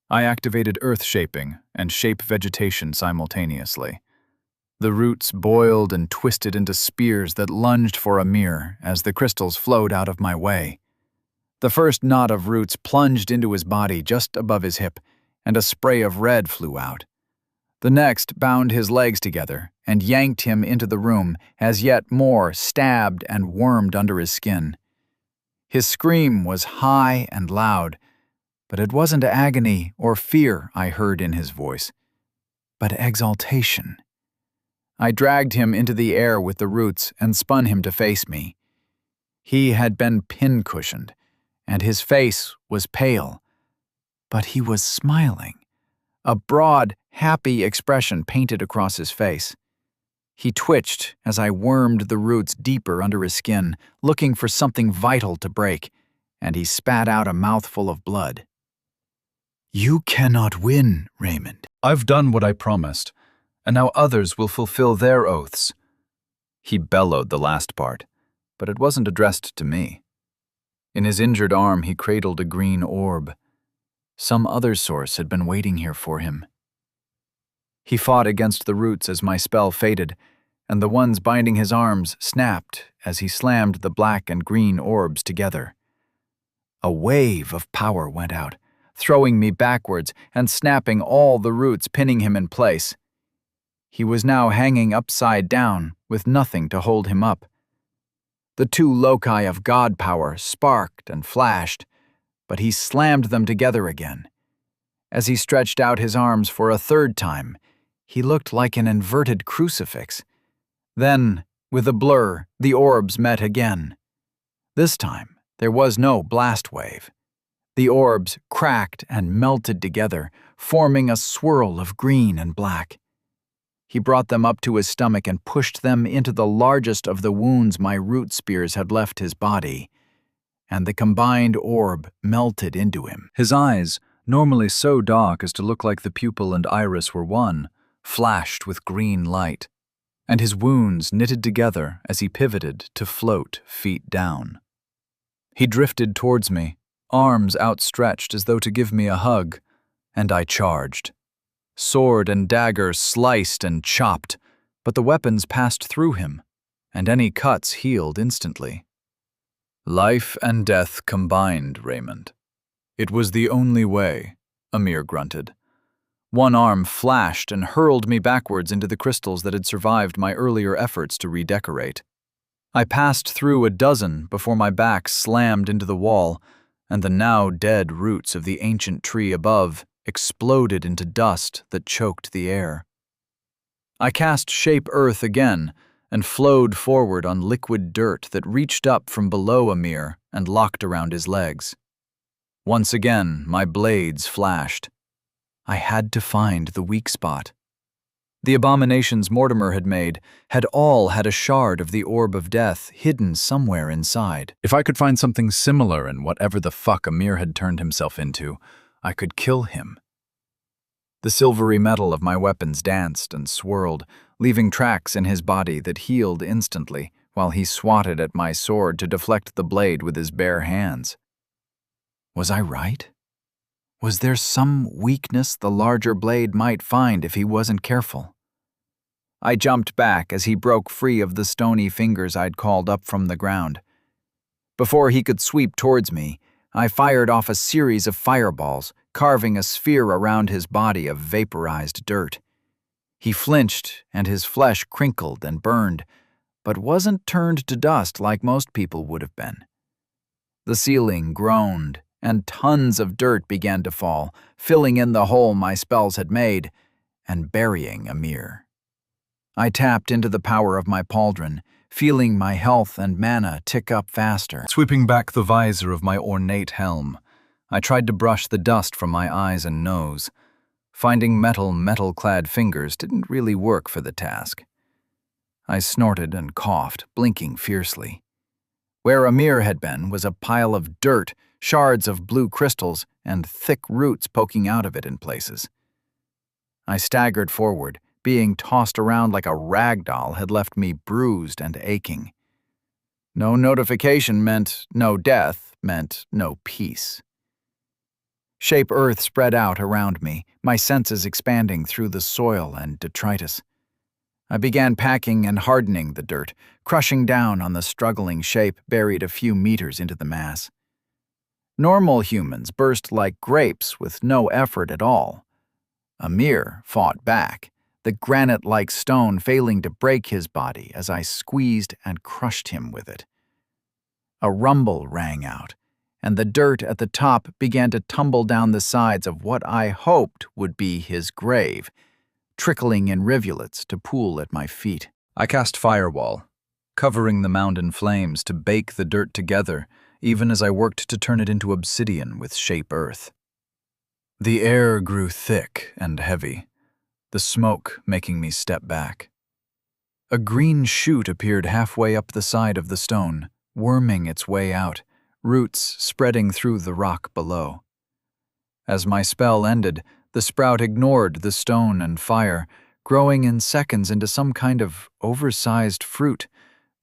I activated earth shaping and shape vegetation simultaneously. The roots boiled and twisted into spears that lunged for Amir as the crystals flowed out of my way. The first knot of roots plunged into his body just above his hip, and a spray of red flew out. The next bound his legs together and yanked him into the room as yet more stabbed and wormed under his skin. His scream was high and loud, but it wasn't agony or fear I heard in his voice, but exaltation. I dragged him into the air with the roots and spun him to face me. He had been pin-cushioned, and his face was pale, but he was smiling. A broad, happy expression painted across his face. He twitched as I wormed the roots deeper under his skin, looking for something vital to break, and he spat out a mouthful of blood. "You cannot win, Raymond." "I've done what I promised, and now others will fulfill their oaths." He bellowed the last part, but it wasn't addressed to me. In his injured arm, he cradled a green orb. Some other source had been waiting here for him. He fought against the roots as my spell faded, and the ones binding his arms snapped as he slammed the black and green orbs together. A wave of power went out, throwing me backwards and snapping all the roots, pinning him in place. He was now hanging upside down, with nothing to hold him up. The 2 loci of god power sparked and flashed, but he slammed them together again. As he stretched out his arms for a 3rd time, he looked like an inverted crucifix. Then, with a blur, the orbs met again. This time, there was no blast wave. The orbs cracked and melted together, forming a swirl of green and black. He brought them up to his stomach and pushed them into the largest of the wounds my root spears had left his body, and the combined orb melted into him. His eyes, normally so dark as to look like the pupil and iris were one, flashed with green light. and his wounds knitted together as he pivoted to float feet down. He drifted towards me, arms outstretched as though to give me a hug, and I charged. Sword and dagger sliced and chopped, but the weapons passed through him, and any cuts healed instantly. Life and death combined, Raymond. It was the only way, Amir grunted. One arm flashed and hurled me backwards into the crystals that had survived my earlier efforts to redecorate. I passed through a dozen before my back slammed into the wall, and the now dead roots of the ancient tree above exploded into dust that choked the air. I cast Shape Earth again and flowed forward on liquid dirt that reached up from below Amir and locked around his legs. Once again, my blades flashed. I had to find the weak spot. The abominations Mortimer had made had all had a shard of the Orb of Death hidden somewhere inside. If I could find something similar in whatever the fuck Amir had turned himself into, I could kill him. The silvery metal of my weapons danced and swirled, leaving tracks in his body that healed instantly while he swatted at my sword to deflect the blade with his bare hands. Was I right? Was there some weakness the larger blade might find if he wasn't careful? I jumped back as he broke free of the stony fingers I'd called up from the ground. Before he could sweep towards me, I fired off a series of fireballs, carving a sphere around his body of vaporized dirt. He flinched and his flesh crinkled and burned, but wasn't turned to dust like most people would have been. The ceiling groaned, and tons of dirt began to fall, filling in the hole my spells had made, and burying Amir. I tapped into the power of my pauldron, feeling my health and mana tick up faster. Sweeping back the visor of my ornate helm, I tried to brush the dust from my eyes and nose. Finding metal-clad fingers didn't really work for the task. I snorted and coughed, blinking fiercely. Where Amir had been was a pile of dirt, shards of blue crystals, and thick roots poking out of it in places. I staggered forward, being tossed around like a rag doll had left me bruised and aching. No notification meant no death, meant no peace. Shape Earth spread out around me, my senses expanding through the soil and detritus. I began packing and hardening the dirt, crushing down on the struggling shape buried a few meters into the mass. Normal humans burst like grapes with no effort at all. Amir fought back, the granite-like stone failing to break his body as I squeezed and crushed him with it. A rumble rang out, and the dirt at the top began to tumble down the sides of what I hoped would be his grave, trickling in rivulets to pool at my feet. I cast Firewall, covering the mound in flames to bake the dirt together, even as I worked to turn it into obsidian with Shape Earth. The air grew thick and heavy, the smoke making me step back. A green shoot appeared halfway up the side of the stone, worming its way out, roots spreading through the rock below. As my spell ended, the sprout ignored the stone and fire, growing in seconds into some kind of oversized fruit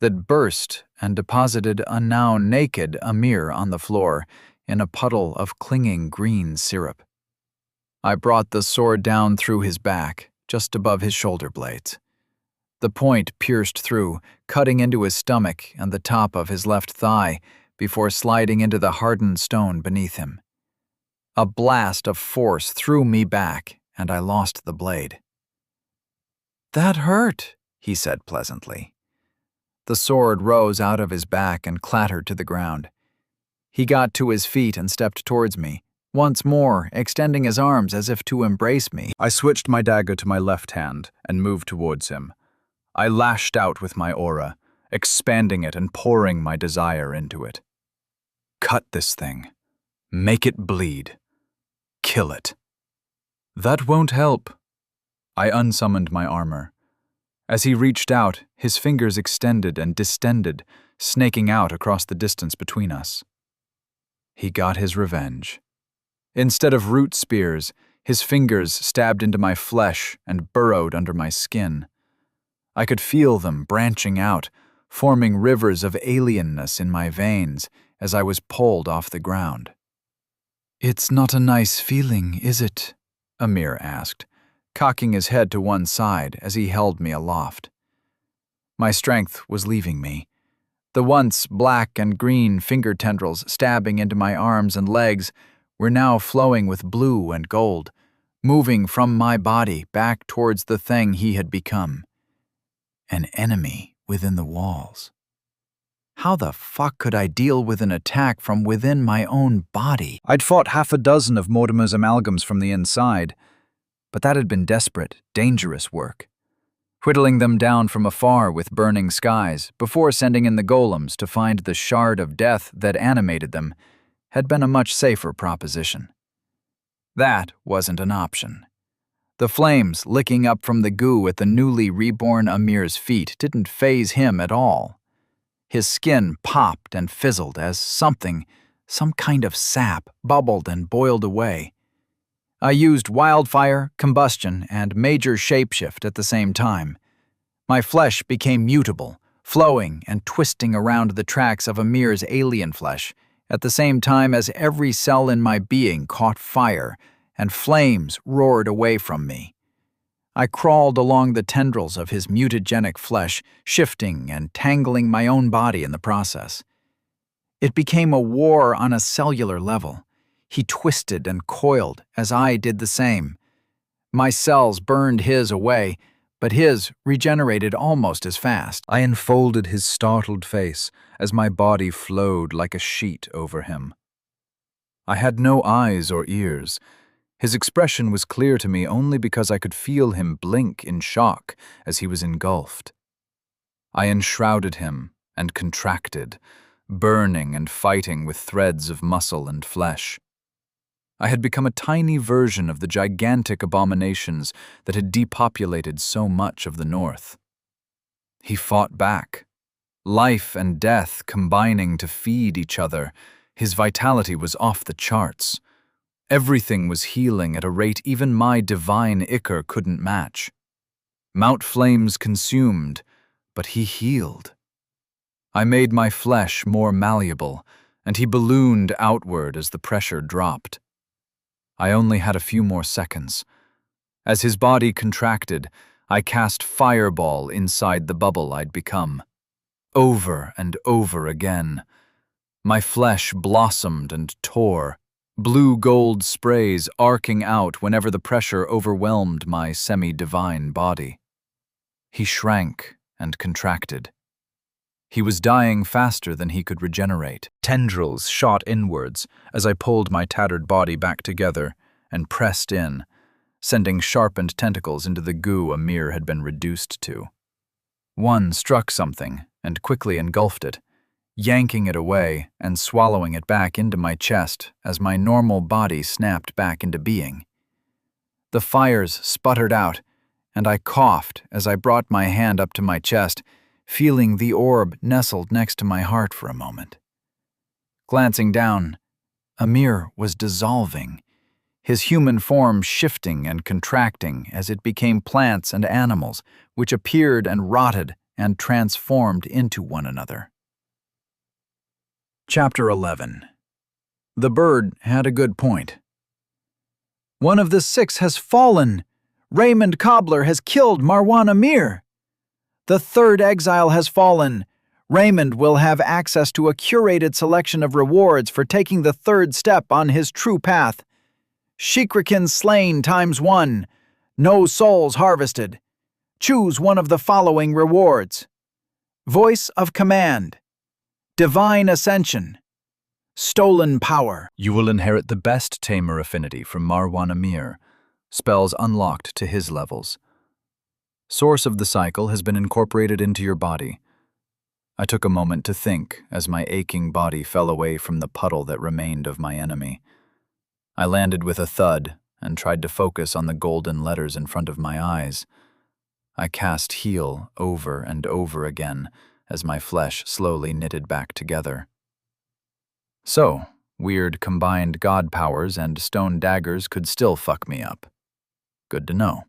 that burst and deposited a now naked Amir on the floor in a puddle of clinging green syrup. I brought the sword down through his back, just above his shoulder blades. The point pierced through, cutting into his stomach and the top of his left thigh before sliding into the hardened stone beneath him. A blast of force threw me back, and I lost the blade. "That hurt," he said pleasantly. The sword rose out of his back and clattered to the ground. He got to his feet and stepped towards me, once more extending his arms as if to embrace me. I switched my dagger to my left hand and moved towards him. I lashed out with my aura, expanding it and pouring my desire into it. Cut this thing. Make it bleed. Kill it. That won't help. I unsummoned my armor. As he reached out, his fingers extended and distended, snaking out across the distance between us. He got his revenge. Instead of root spears, his fingers stabbed into my flesh and burrowed under my skin. I could feel them branching out, forming rivers of alienness in my veins as I was pulled off the ground. "It's not a nice feeling, is it?" Amir asked, cocking his head to one side as he held me aloft. My strength was leaving me. The once black and green finger tendrils stabbing into my arms and legs were now flowing with blue and gold, moving from my body back towards the thing he had become. An enemy within the walls. How the fuck could I deal with an attack from within my own body? I'd fought half a dozen of Mortimer's amalgams from the inside, but that had been desperate, dangerous work. Whittling them down from afar with burning skies, before sending in the golems to find the shard of death that animated them, had been a much safer proposition. That wasn't an option. The flames licking up from the goo at the newly reborn Amir's feet didn't faze him at all. His skin popped and fizzled as some kind of sap, bubbled and boiled away. I used wildfire, combustion, and major shapeshift at the same time. My flesh became mutable, flowing and twisting around the tracks of Amir's alien flesh, at the same time as every cell in my being caught fire and flames roared away from me. I crawled along the tendrils of his mutagenic flesh, shifting and tangling my own body in the process. It became a war on a cellular level. He twisted and coiled as I did the same. My cells burned his away, but his regenerated almost as fast. I enfolded his startled face as my body flowed like a sheet over him. I had no eyes or ears. His expression was clear to me only because I could feel him blink in shock as he was engulfed. I enshrouded him and contracted, burning and fighting with threads of muscle and flesh. I had become a tiny version of the gigantic abominations that had depopulated so much of the north. He fought back, life and death combining to feed each other. His vitality was off the charts. Everything was healing at a rate even my divine ichor couldn't match. Mount flames consumed, but he healed. I made my flesh more malleable, and he ballooned outward as the pressure dropped. I only had a few more seconds. As his body contracted, I cast fireball inside the bubble I'd become. Over and over again. My flesh blossomed and tore, blue-gold sprays arcing out whenever the pressure overwhelmed my semi-divine body. He shrank and contracted. He was dying faster than he could regenerate. Tendrils shot inwards as I pulled my tattered body back together and pressed in, sending sharpened tentacles into the goo Amir had been reduced to. One struck something and quickly engulfed it, yanking it away and swallowing it back into my chest as my normal body snapped back into being. The fires sputtered out, and I coughed as I brought my hand up to my chest, feeling the orb nestled next to my heart for a moment. Glancing down, Amir was dissolving, his human form shifting and contracting as it became plants and animals, which appeared and rotted and transformed into one another. Chapter 11. The bird had a good point. "One of the 6 has fallen. Raymond Cobbler has killed Marwan Amir. The 3rd exile has fallen. Raymond will have access to a curated selection of rewards for taking the 3rd step on his true path. Shikrikin slain ×1. No souls harvested. Choose one of the following rewards. Voice of Command. Divine Ascension. Stolen Power. You will inherit the best Tamer affinity from Marwan Amir, spells unlocked to his levels. Source of the cycle has been incorporated into your body. I took a moment to think as my aching body fell away from the puddle that remained of my enemy. I landed with a thud and tried to focus on the golden letters in front of my eyes. I cast heal over and over again as my flesh slowly knitted back together. So, weird combined god powers and stone daggers could still fuck me up. Good to know.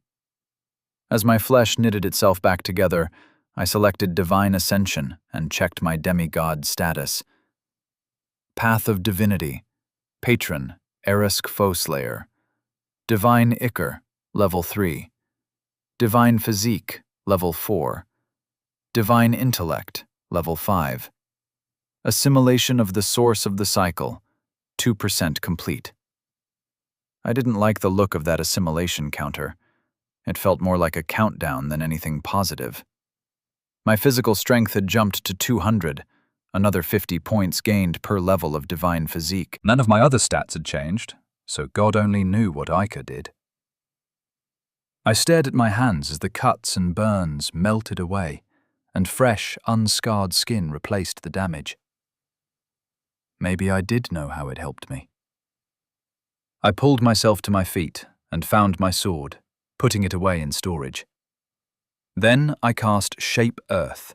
As my flesh knitted itself back together, I selected Divine Ascension and checked my demigod status. Path of Divinity, Patron, Erisk Foeslayer. Divine Ichor, Level 3. Divine Physique, Level 4. Divine Intellect, Level 5. Assimilation of the Source of the Cycle, 2% complete. I didn't like the look of that assimilation counter. It felt more like a countdown than anything positive. My physical strength had jumped to 200, another 50 points gained per level of Divine Physique. None of my other stats had changed, so God only knew what Ica did. I stared at my hands as the cuts and burns melted away, and fresh, unscarred skin replaced the damage. Maybe I did know how it helped me. I pulled myself to my feet and found my sword, putting it away in storage. Then I cast Shape Earth.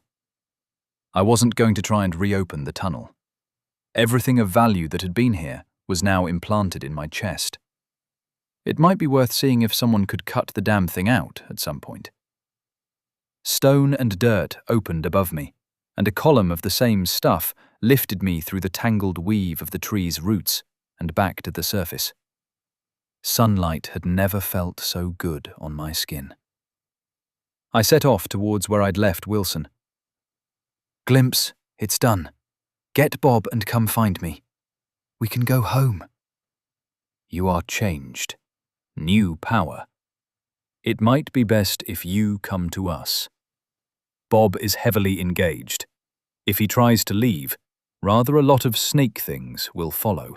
I wasn't going to try and reopen the tunnel. Everything of value that had been here was now implanted in my chest. It might be worth seeing if someone could cut the damn thing out at some point. Stone and dirt opened above me, and a column of the same stuff lifted me through the tangled weave of the tree's roots and back to the surface. Sunlight had never felt so good on my skin. I set off towards where I'd left Wilson. Glimpse, it's done. Get Bob and come find me. We can go home. You are changed. New power. It might be best if you come to us. Bob is heavily engaged. If he tries to leave, rather a lot of snake things will follow.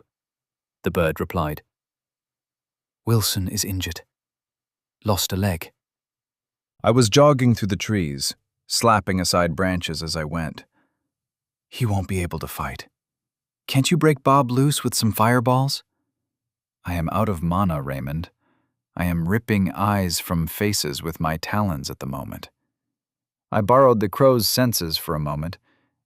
The bird replied. Wilson is injured. Lost a leg. I was jogging through the trees, slapping aside branches as I went. He won't be able to fight. Can't you break Bob loose with some fireballs? I am out of mana, Raymond. I am ripping eyes from faces with my talons at the moment. I borrowed the crow's senses for a moment,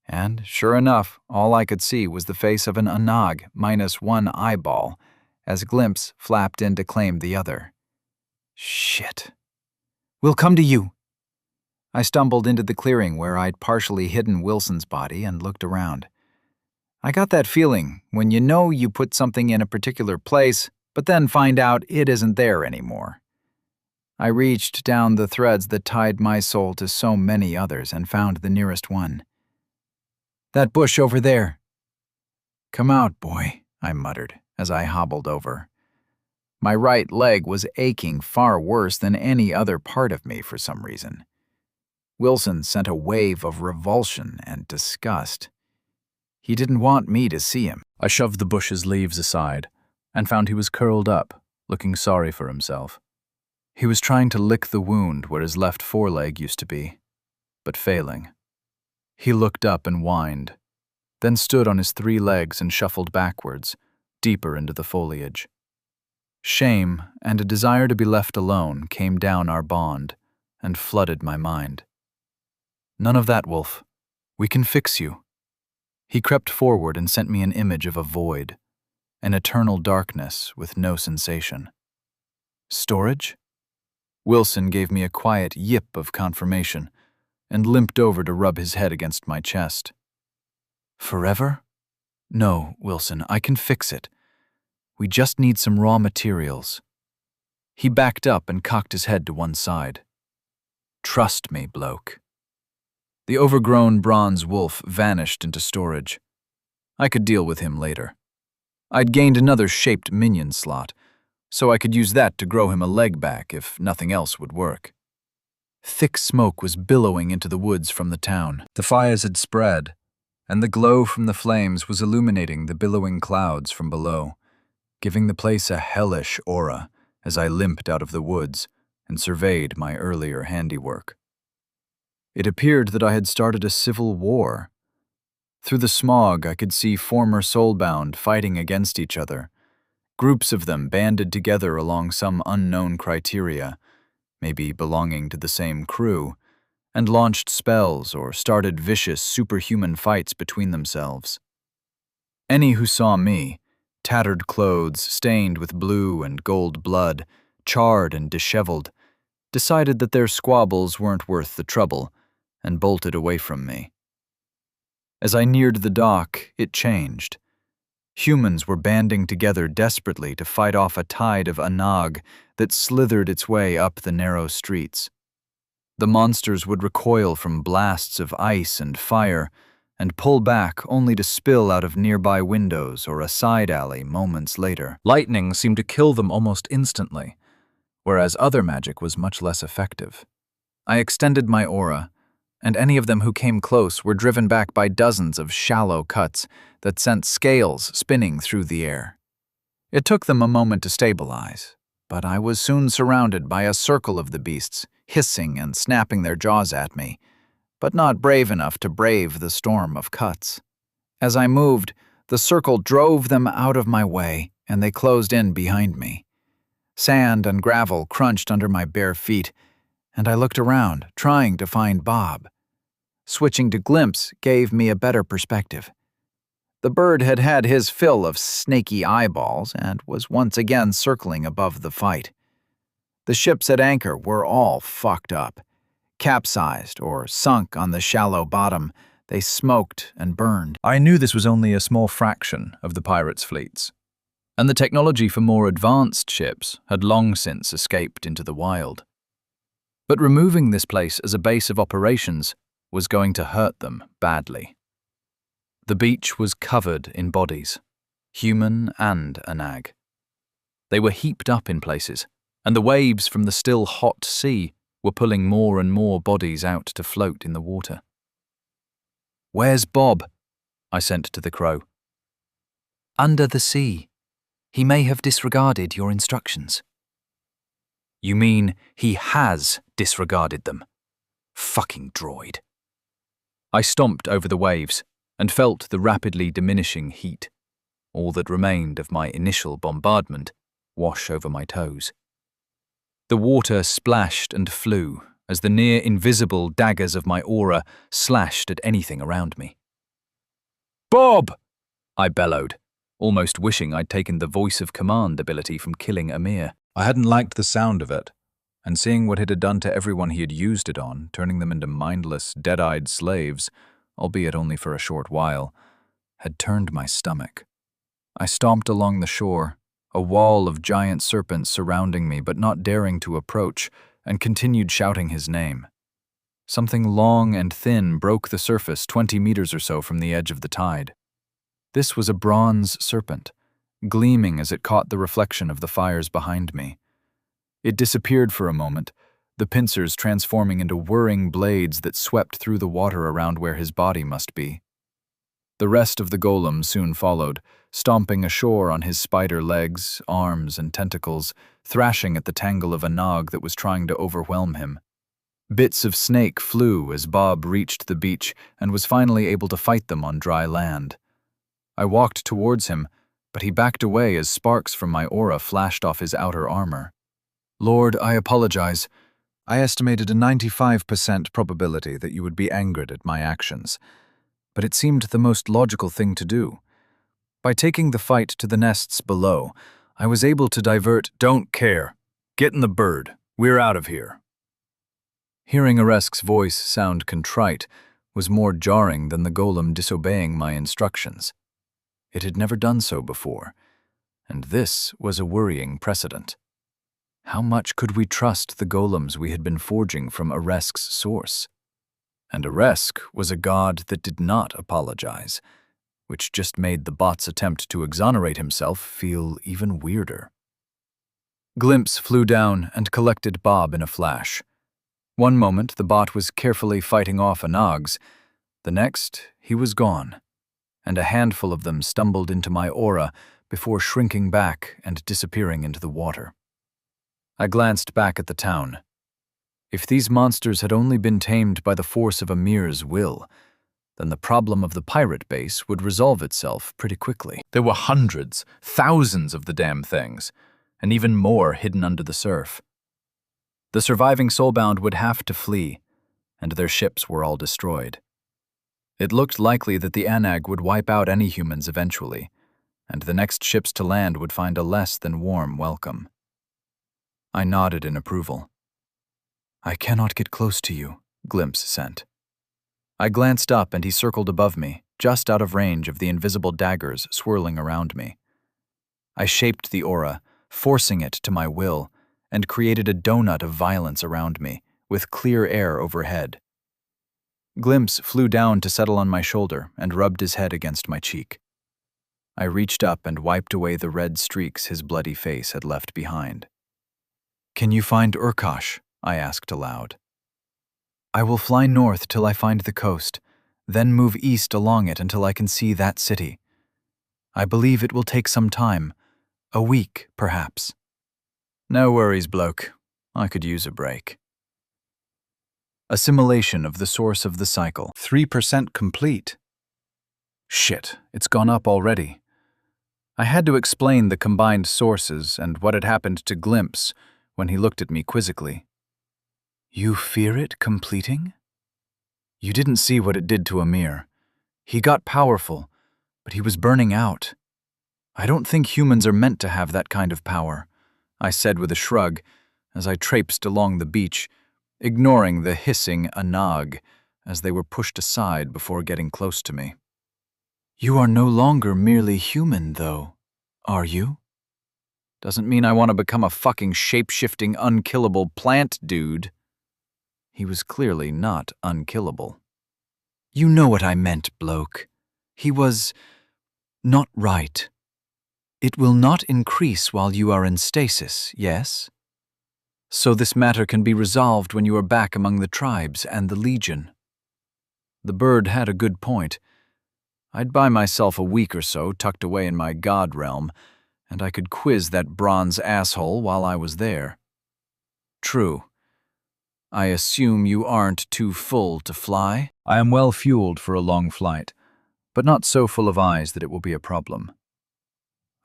and, sure enough, all I could see was the face of an Anag minus one eyeball, as Glimpse flapped in to claim the other. Shit. We'll come to you. I stumbled into the clearing where I'd partially hidden Wilson's body and looked around. I got that feeling when you know you put something in a particular place, but then find out it isn't there anymore. I reached down the threads that tied my soul to so many others and found the nearest one. That bush over there. Come out, boy, I muttered as I hobbled over. My right leg was aching far worse than any other part of me for some reason. Wilson sent a wave of revulsion and disgust. He didn't want me to see him. I shoved the bush's leaves aside and found he was curled up, looking sorry for himself. He was trying to lick the wound where his left foreleg used to be, but failing. He looked up and whined, then stood on his 3 legs and shuffled backwards, deeper into the foliage. Shame and a desire to be left alone came down our bond and flooded my mind. None of that, Wolf. We can fix you. He crept forward and sent me an image of a void, an eternal darkness with no sensation. Storage? Wilson gave me a quiet yip of confirmation and limped over to rub his head against my chest. Forever? No, Wilson, I can fix it. We just need some raw materials. He backed up and cocked his head to one side. Trust me, bloke. The overgrown bronze wolf vanished into storage. I could deal with him later. I'd gained another shaped minion slot, so I could use that to grow him a leg back if nothing else would work. Thick smoke was billowing into the woods from the town. The fires had spread, and the glow from the flames was illuminating the billowing clouds from below, giving the place a hellish aura as I limped out of the woods and surveyed my earlier handiwork. It appeared that I had started a civil war. Through the smog, I could see former soulbound fighting against each other. Groups of them banded together along some unknown criteria, maybe belonging to the same crew, and launched spells or started vicious superhuman fights between themselves. Any who saw me, tattered clothes stained with blue and gold blood, charred and disheveled, decided that their squabbles weren't worth the trouble, and bolted away from me. As I neared the dock, it changed. Humans were banding together desperately to fight off a tide of anag that slithered its way up the narrow streets. The monsters would recoil from blasts of ice and fire and pull back only to spill out of nearby windows or a side alley moments later. Lightning seemed to kill them almost instantly, whereas other magic was much less effective. I extended my aura, and any of them who came close were driven back by dozens of shallow cuts that sent scales spinning through the air. It took them a moment to stabilize, but I was soon surrounded by a circle of the beasts, hissing and snapping their jaws at me, but not brave enough to brave the storm of cuts. As I moved, the circle drove them out of my way, and they closed in behind me. Sand and gravel crunched under my bare feet, and I looked around, trying to find Bob. Switching to glimpse gave me a better perspective. The bird had had his fill of snaky eyeballs and was once again circling above the fight. The ships at anchor were all fucked up. Capsized or sunk on the shallow bottom, they smoked and burned. I knew this was only a small fraction of the pirates' fleets, and the technology for more advanced ships had long since escaped into the wild. But removing this place as a base of operations was going to hurt them badly. The beach was covered in bodies, human and anag. They were heaped up in places, and the waves from the still hot sea were pulling more and more bodies out to float in the water. "Where's Bob?" I sent to the crow. "Under the sea. He may have disregarded your instructions." "You mean he has disregarded them? Fucking droid." I stomped over the waves and felt the rapidly diminishing heat, all that remained of my initial bombardment, wash over my toes. The water splashed and flew as the near-invisible daggers of my aura slashed at anything around me. "Bob!" I bellowed, almost wishing I'd taken the voice of command ability from killing Amir. I hadn't liked the sound of it, and seeing what it had done to everyone he had used it on, turning them into mindless, dead-eyed slaves, albeit only for a short while, had turned my stomach. I stomped along the shore, a wall of giant serpents surrounding me but not daring to approach, and continued shouting his name. Something long and thin broke the surface 20 meters or so from the edge of the tide. This was a bronze serpent, gleaming as it caught the reflection of the fires behind me. It disappeared for a moment, the pincers transforming into whirring blades that swept through the water around where his body must be. The rest of the golem soon followed, stomping ashore on his spider legs, arms, and tentacles, thrashing at the tangle of anag that was trying to overwhelm him. Bits of snake flew as Bob reached the beach and was finally able to fight them on dry land. I walked towards him, but he backed away as sparks from my aura flashed off his outer armor. "Lord, I apologize. I estimated a 95% probability that you would be angered at my actions, but it seemed the most logical thing to do. By taking the fight to the nests below, I was able to divert—" "Don't care. Get in the bird. We're out of here." Hearing Aresk's voice sound contrite was more jarring than the golem disobeying my instructions. It had never done so before, and this was a worrying precedent. How much could we trust the golems we had been forging from Aresk's source? And Aresk was a god that did not apologize, which just made the bot's attempt to exonerate himself feel even weirder. Glimpse flew down and collected Bob in a flash. One moment the bot was carefully fighting off anags, the next he was gone, and a handful of them stumbled into my aura before shrinking back and disappearing into the water. I glanced back at the town. If these monsters had only been tamed by the force of Amir's will, then the problem of the pirate base would resolve itself pretty quickly. There were hundreds, thousands of the damn things, and even more hidden under the surf. The surviving soulbound would have to flee, and their ships were all destroyed. It looked likely that the anag would wipe out any humans eventually, and the next ships to land would find a less than warm welcome. I nodded in approval. I cannot get close to you, Glimpse sent. I glanced up and he circled above me, just out of range of the invisible daggers swirling around me. I shaped the aura, forcing it to my will, and created a donut of violence around me, with clear air overhead. Glimpse flew down to settle on my shoulder and rubbed his head against my cheek. I reached up and wiped away the red streaks his bloody face had left behind. Can you find Urkosh? I asked aloud. I will fly north till I find the coast, then move east along it until I can see that city. I believe it will take some time, a week, perhaps. No worries, bloke. I could use a break. Assimilation of the source of the cycle. 3% complete. Shit, it's gone up already. I had to explain the combined sources and what had happened to Glimpse when he looked at me quizzically. You fear it completing? You didn't see what it did to Amir. He got powerful, but he was burning out. I don't think humans are meant to have that kind of power, I said with a shrug as I traipsed along the beach, ignoring the hissing anag as they were pushed aside before getting close to me. You are no longer merely human, though, are you? Doesn't mean I want to become a fucking shape-shifting, unkillable plant dude. He was clearly not unkillable. You know what I meant, bloke. He was not right. It will not increase while you are in stasis, yes? So this matter can be resolved when you are back among the tribes and the Legion. The bird had a good point. I'd buy myself a week or so tucked away in my god realm, and I could quiz that bronze asshole while I was there. True. I assume you aren't too full to fly? I am well fueled for a long flight, but not so full of eyes that it will be a problem.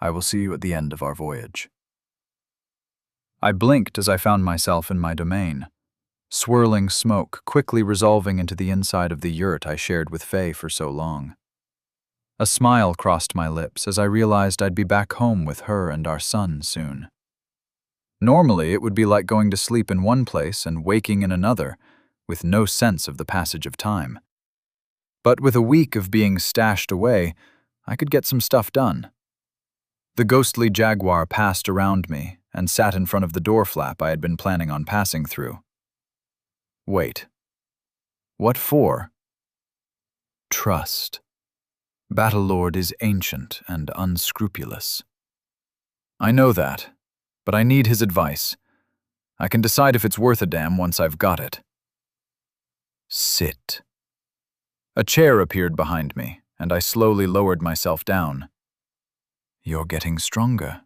I will see you at the end of our voyage. I blinked as I found myself in my domain. Swirling smoke quickly resolving into the inside of the yurt I shared with Faye for so long. A smile crossed my lips as I realized I'd be back home with her and our son soon. Normally, it would be like going to sleep in one place and waking in another, with no sense of the passage of time. But with a week of being stashed away, I could get some stuff done. The ghostly jaguar passed around me and sat in front of the door flap I had been planning on passing through. Wait. What for? Trust. Battlelord is ancient and unscrupulous. I know that, but I need his advice. I can decide if it's worth a damn once I've got it. Sit. A chair appeared behind me, and I slowly lowered myself down. You're getting stronger.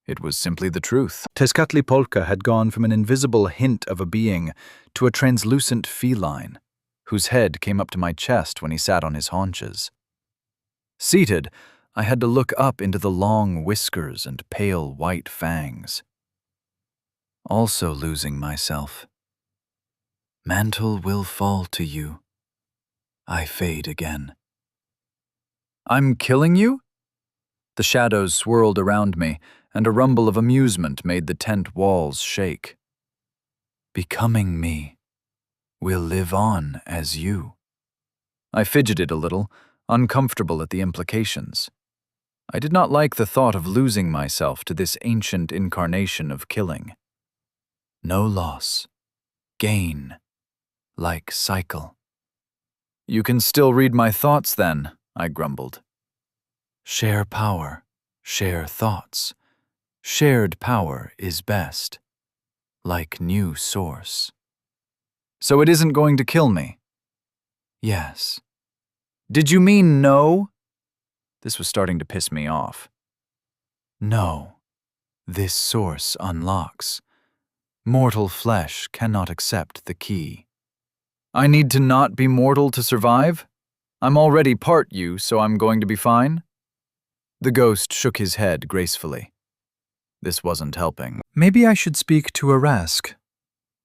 It was simply the truth. Tezcatlipoca had gone from an invisible hint of a being to a translucent feline, whose head came up to my chest when he sat on his haunches. Seated, I had to look up into the long whiskers and pale white fangs. Also losing myself. Mantle will fall to you. I fade again. I'm killing you? The shadows swirled around me, and a rumble of amusement made the tent walls shake. Becoming me will live on as you. I fidgeted a little, uncomfortable at the implications. I did not like the thought of losing myself to this ancient incarnation of killing. No loss. Gain. Like cycle. You can still read my thoughts then, I grumbled. Share power. Share thoughts. Shared power is best. Like new source. So it isn't going to kill me? Yes. Did you mean no? This was starting to piss me off. No. This source unlocks. Mortal flesh cannot accept the key. I need to not be mortal to survive? I'm already part you, so I'm going to be fine? The ghost shook his head gracefully. This wasn't helping. Maybe I should speak to Arask.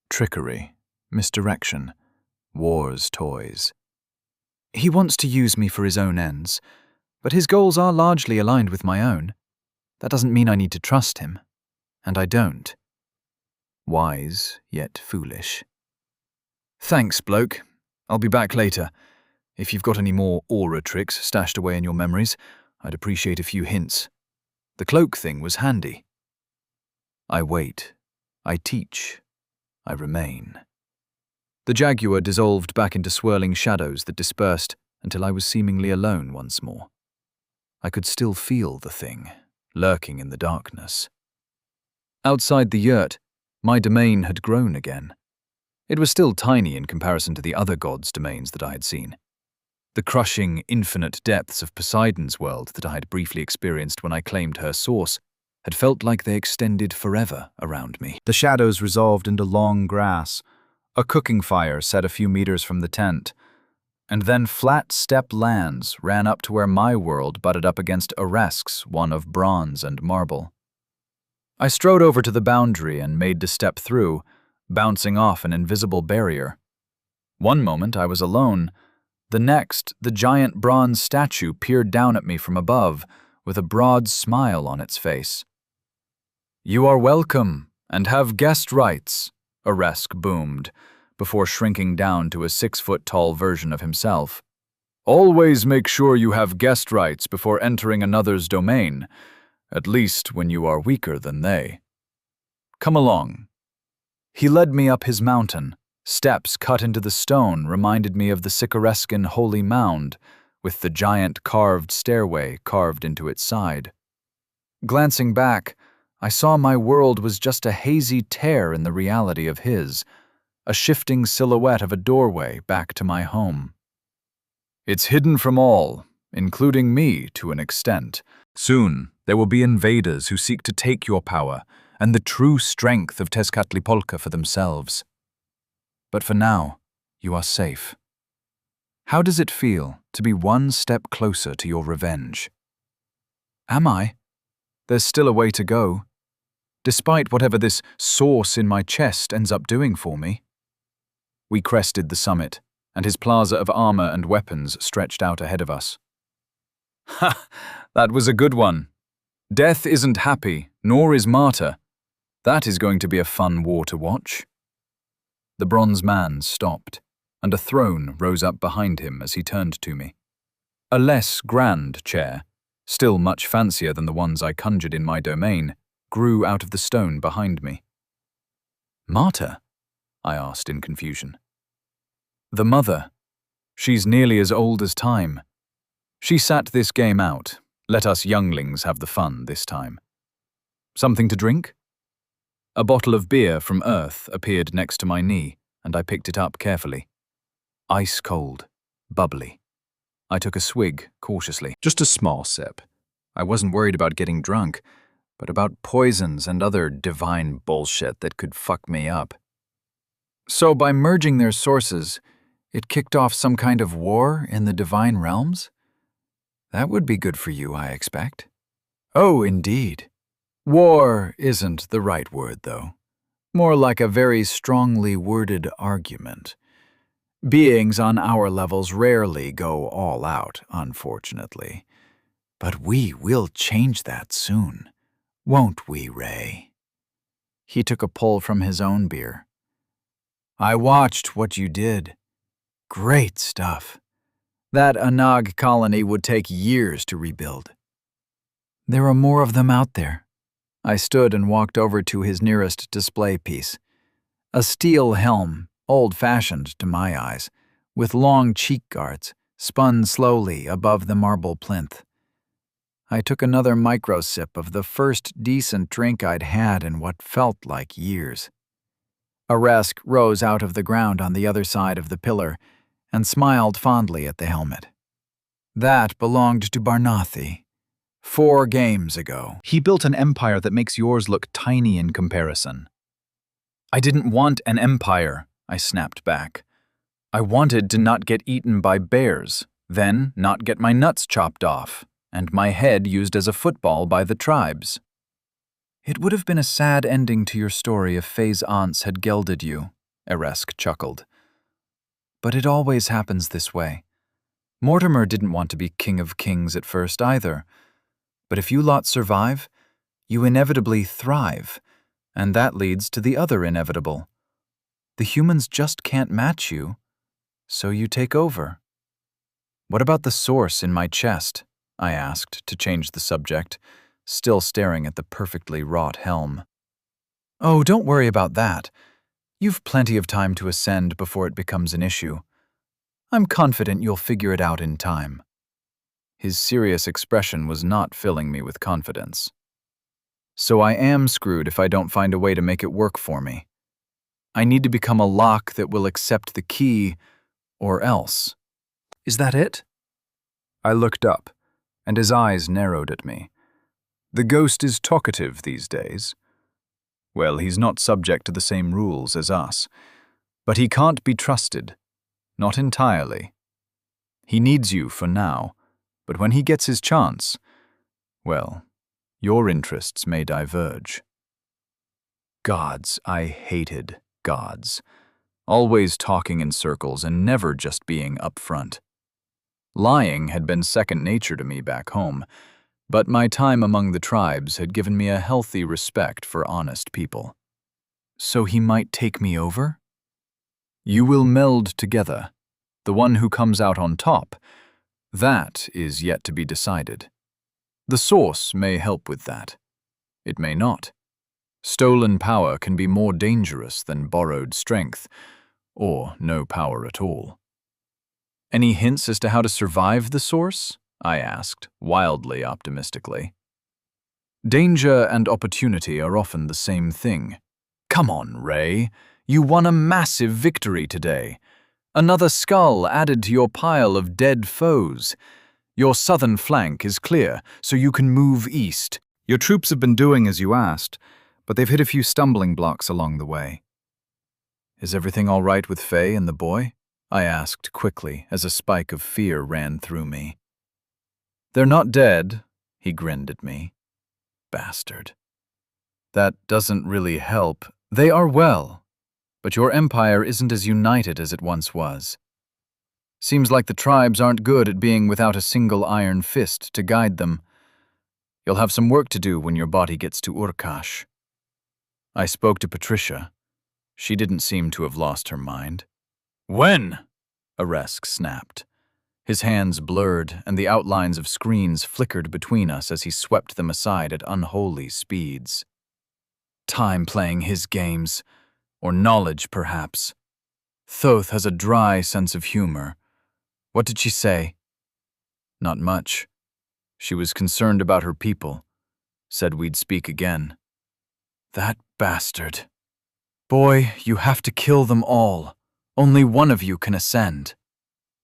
Trickery, misdirection, war's toys. He wants to use me for his own ends, but his goals are largely aligned with my own. That doesn't mean I need to trust him, and I don't. wise yet foolish. "Thanks, bloke. I'll be back later. If you've got any more aura tricks stashed away in your memories, I'd appreciate a few hints. The cloak thing was handy." I wait. I teach. I remain. The jaguar dissolved back into swirling shadows that dispersed until I was seemingly alone once more. I could still feel the thing, lurking in the darkness. Outside the yurt, my domain had grown again. It was still tiny in comparison to the other gods' domains that I had seen. The crushing, infinite depths of Poseidon's world that I had briefly experienced when I claimed her source had felt like they extended forever around me. The shadows resolved into long grass, a cooking fire set a few meters from the tent, and then flat step lands ran up to where my world butted up against Oresk's, one of bronze and marble. I strode over to the boundary and made to step through, bouncing off an invisible barrier. One moment I was alone. The next, the giant bronze statue peered down at me from above, with a broad smile on its face. "You are welcome, and have guest rights," Oresk boomed, before shrinking down to a 6-foot-tall version of himself. "Always make sure you have guest rights before entering another's domain, at least when you are weaker than they. Come along." He led me up his mountain. Steps cut into the stone reminded me of the Sycarescan Holy Mound, with the giant carved stairway carved into its side. Glancing back, I saw my world was just a hazy tear in the reality of his, a shifting silhouette of a doorway back to my home. "It's hidden from all, including me to an extent. Soon, there will be invaders who seek to take your power and the true strength of Tezcatlipolca for themselves. But for now, you are safe. How does it feel to be one step closer to your revenge?" Am I? There's still a way to go, despite whatever this source in my chest ends up doing for me. We crested the summit, and his plaza of armor and weapons stretched out ahead of us. "Ha! That was a good one. Death isn't happy, nor is Martyr. That is going to be a fun war to watch." The bronze man stopped, and a throne rose up behind him as he turned to me. A less grand chair, still much fancier than the ones I conjured in my domain, grew out of the stone behind me. "Martyr?" I asked in confusion. "The mother. She's nearly as old as time. She sat this game out. Let us younglings have the fun this time. Something to drink?" A bottle of beer from Earth appeared next to my knee, and I picked it up carefully. Ice cold, bubbly. I took a swig cautiously. Just a small sip. I wasn't worried about getting drunk, but about poisons and other divine bullshit that could fuck me up. "So by merging their sources, it kicked off some kind of war in the divine realms? That would be good for you, I expect." "Oh, indeed. War isn't the right word, though. More like a very strongly worded argument. Beings on our levels rarely go all out, unfortunately. But we will change that soon, won't we, Ray?" He took a pull from his own beer. "I watched what you did. Great stuff. That Anag colony would take years to rebuild." "There are more of them out there." I stood and walked over to his nearest display piece. A steel helm, old-fashioned to my eyes, with long cheek guards, spun slowly above the marble plinth. I took another micro-sip of the first decent drink I'd had in what felt like years. Oresk rose out of the ground on the other side of the pillar and smiled fondly at the helmet. "That belonged to Barnathi. 4 games ago. He built an empire that makes yours look tiny in comparison." "I didn't want an empire," I snapped back. "I wanted to not get eaten by bears, then not get my nuts chopped off, and my head used as a football by the tribes." "It would have been a sad ending to your story if Faye's aunts had gelded you," Oresk chuckled. "But it always happens this way. Mortimer didn't want to be king of kings at first either. But if you lot survive, you inevitably thrive, And that leads to the other inevitable. The humans just can't match you, so you take over. What about the source in my chest? I asked to change the subject, still staring at the perfectly wrought helm. Oh, don't worry about that. You've plenty of time to ascend before it becomes an issue. I'm confident you'll figure it out in time. His serious expression was not filling me with confidence. So I am screwed if I don't find a way to make it work for me. I need to become a lock that will accept the key, or else. Is that it? I looked up, and his eyes narrowed at me. The ghost is talkative these days. Well, he's not subject to the same rules as us, but he can't be trusted. Not entirely. He needs you for now, but when he gets his chance, well, your interests may diverge. Gods, I hated gods. Always talking in circles and never just being upfront. Lying had been second nature to me back home, but my time among the tribes had given me a healthy respect for honest people. So he might take me over? You will meld together. The one who comes out on top, that is yet to be decided. The source may help with that. It may not. Stolen power can be more dangerous than borrowed strength, or no power at all. Any hints as to how to survive the source? I asked, wildly optimistically. Danger and opportunity are often the same thing. Come on, Ray. You won a massive victory today. Another skull added to your pile of dead foes. Your southern flank is clear, so you can move east. Your troops have been doing as you asked, but they've hit a few stumbling blocks along the way. Is everything all right with Faye and the boy? I asked quickly as a spike of fear ran through me. They're not dead, he grinned at me. Bastard. That doesn't really help. They are well, but your empire isn't as united as it once was. Seems like the tribes aren't good at being without a single iron fist to guide them. You'll have some work to do when your body gets to Urkash. I spoke to Patricia. She didn't seem to have lost her mind. When? Aresk snapped. His hands blurred, and the outlines of screens flickered between us as he swept them aside at unholy speeds. Time playing his games. Or knowledge, perhaps. Thoth has a dry sense of humor. What did she say? Not much. She was concerned about her people. Said we'd speak again. That bastard. Boy, you have to kill them all. Only one of you can ascend.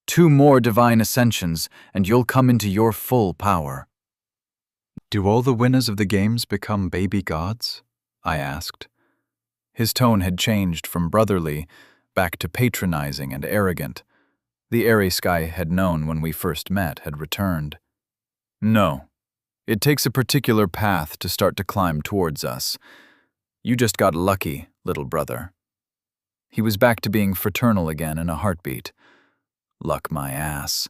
2 more divine ascensions, and you'll come into your full power. Do all the winners of the games become baby gods? I asked. His tone had changed from brotherly back to patronizing and arrogant. The Ares I had known when we first met had returned. No. It takes a particular path to start to climb towards us. You just got lucky, little brother. He was back to being fraternal again in a heartbeat. Luck my ass.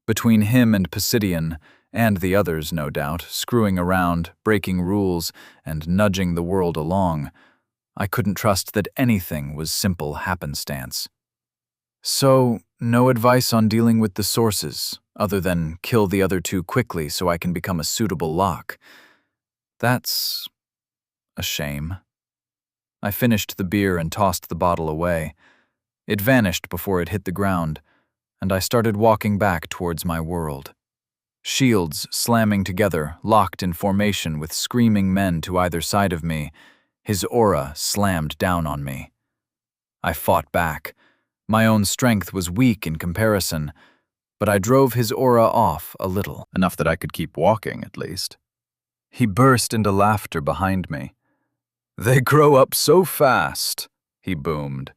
Between him and Pisidian, and the others, no doubt, screwing around, breaking rules, and nudging the world along, I couldn't trust that anything was simple happenstance. So, no advice on dealing with the sources, other than kill the other 2 quickly so I can become a suitable lock. That's a shame. I finished the beer and tossed the bottle away. It vanished before it hit the ground, and I started walking back towards my world. Shields slamming together, locked in formation with screaming men to either side of me, his aura slammed down on me. I fought back. My own strength was weak in comparison, but I drove his aura off a little, enough that I could keep walking at least. He burst into laughter behind me. They grow up so fast, he boomed.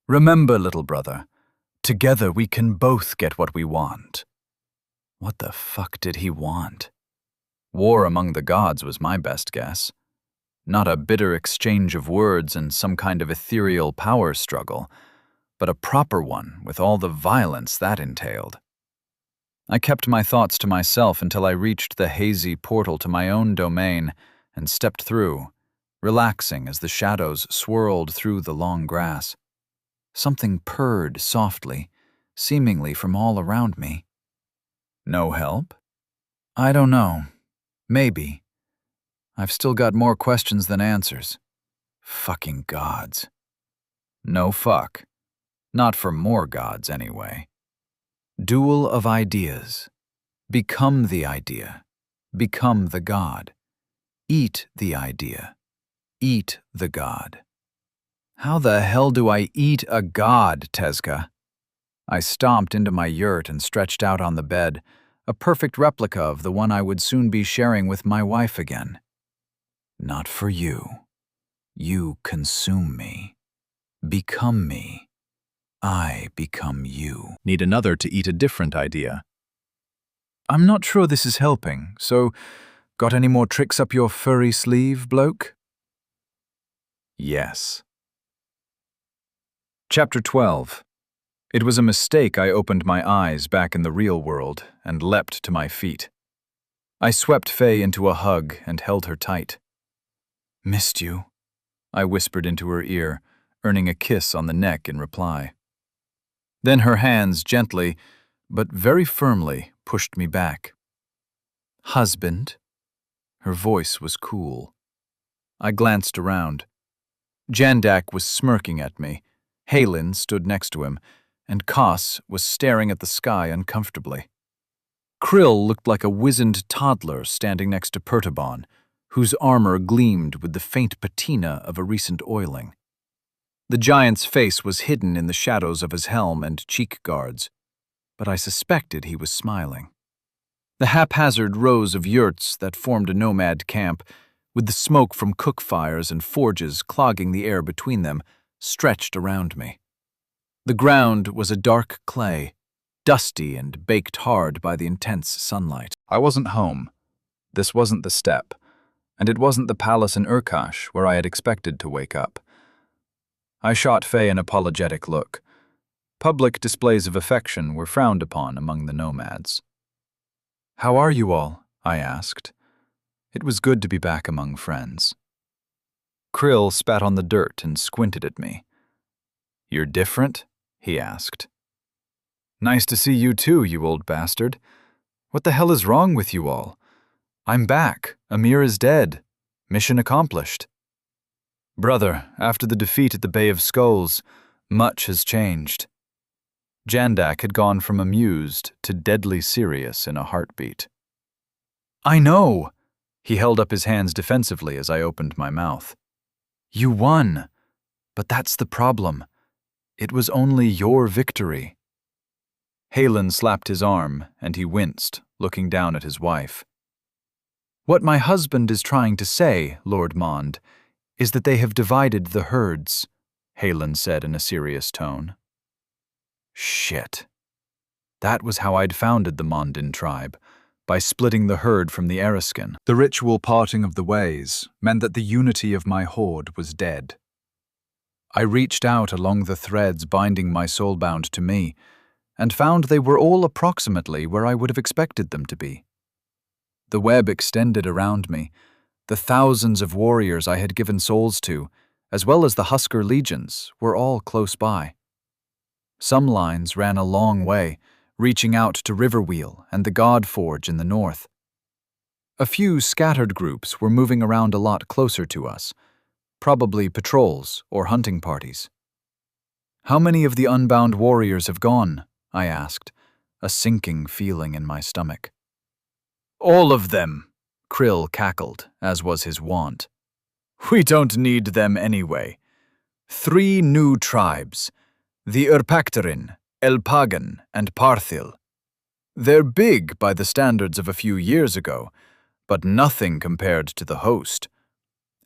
Remember, little brother, together we can both get what we want. What the fuck did he want? War among the gods was my best guess. Not a bitter exchange of words and some kind of ethereal power struggle, but a proper one with all the violence that entailed. I kept my thoughts to myself until I reached the hazy portal to my own domain and stepped through, relaxing as the shadows swirled through the long grass. Something purred softly, seemingly from all around me. No help? I don't know. Maybe. I've still got more questions than answers. Fucking gods. No fuck. Not for more gods, anyway. Duel of ideas. Become the idea. Become the god. Eat the idea. Eat the god. How the hell do I eat a god, Tezka? I stomped into my yurt and stretched out on the bed, a perfect replica of the one I would soon be sharing with my wife again. Not for you. You consume me. Become me. I become you. Need another to eat a different idea. I'm not sure this is helping, so got any more tricks up your furry sleeve, bloke? Yes. Chapter 12. It was a mistake I opened my eyes back in the real world and leapt to my feet. I swept Faye into a hug and held her tight. Missed you, I whispered into her ear, earning a kiss on the neck in reply. Then her hands gently, but very firmly, pushed me back. Husband? Her voice was cool. I glanced around. Jandak was smirking at me, Halen stood next to him, and Koss was staring at the sky uncomfortably. Krill looked like a wizened toddler standing next to Pertabon, whose armor gleamed with the faint patina of a recent oiling. The giant's face was hidden in the shadows of his helm and cheek guards, but I suspected he was smiling. The haphazard rows of yurts that formed a nomad camp, with the smoke from cook fires and forges clogging the air between them, stretched around me. The ground was a dark clay, dusty and baked hard by the intense sunlight. I wasn't home. This wasn't the steppe, and it wasn't the palace in Urkash where I had expected to wake up. I shot Faye an apologetic look. Public displays of affection were frowned upon among the nomads. How are you all? I asked. It was good to be back among friends. Krill spat on the dirt and squinted at me. You're different? He asked. Nice to see you too, you old bastard. What the hell is wrong with you all? I'm back. Amir is dead. Mission accomplished. Brother, after the defeat at the Bay of Skulls, much has changed. Jandak had gone from amused to deadly serious in a heartbeat. I know! He held up his hands defensively as I opened my mouth. You won, but that's the problem. It was only your victory. Halen slapped his arm, and he winced, looking down at his wife. What my husband is trying to say, Lord Mond, is that they have divided the herds, Halen said in a serious tone. Shit. That was how I'd founded the Mondin tribe, by splitting the herd from the Ereskine. The ritual parting of the ways meant that the unity of my horde was dead. I reached out along the threads binding my soulbound to me, and found they were all approximately where I would have expected them to be. The web extended around me, the thousands of warriors I had given souls to, as well as the Husker legions, were all close by. Some lines ran a long way, reaching out to Riverwheel and the God Forge in the north. A few scattered groups were moving around a lot closer to us, probably patrols or hunting parties. How many of the unbound warriors have gone? I asked, a sinking feeling in my stomach. All of them, Krill cackled, as was his wont. We don't need them anyway. 3 new tribes, the Urpaktarin, Elpagan, and Parthil. They're big by the standards of a few years ago, but nothing compared to the host.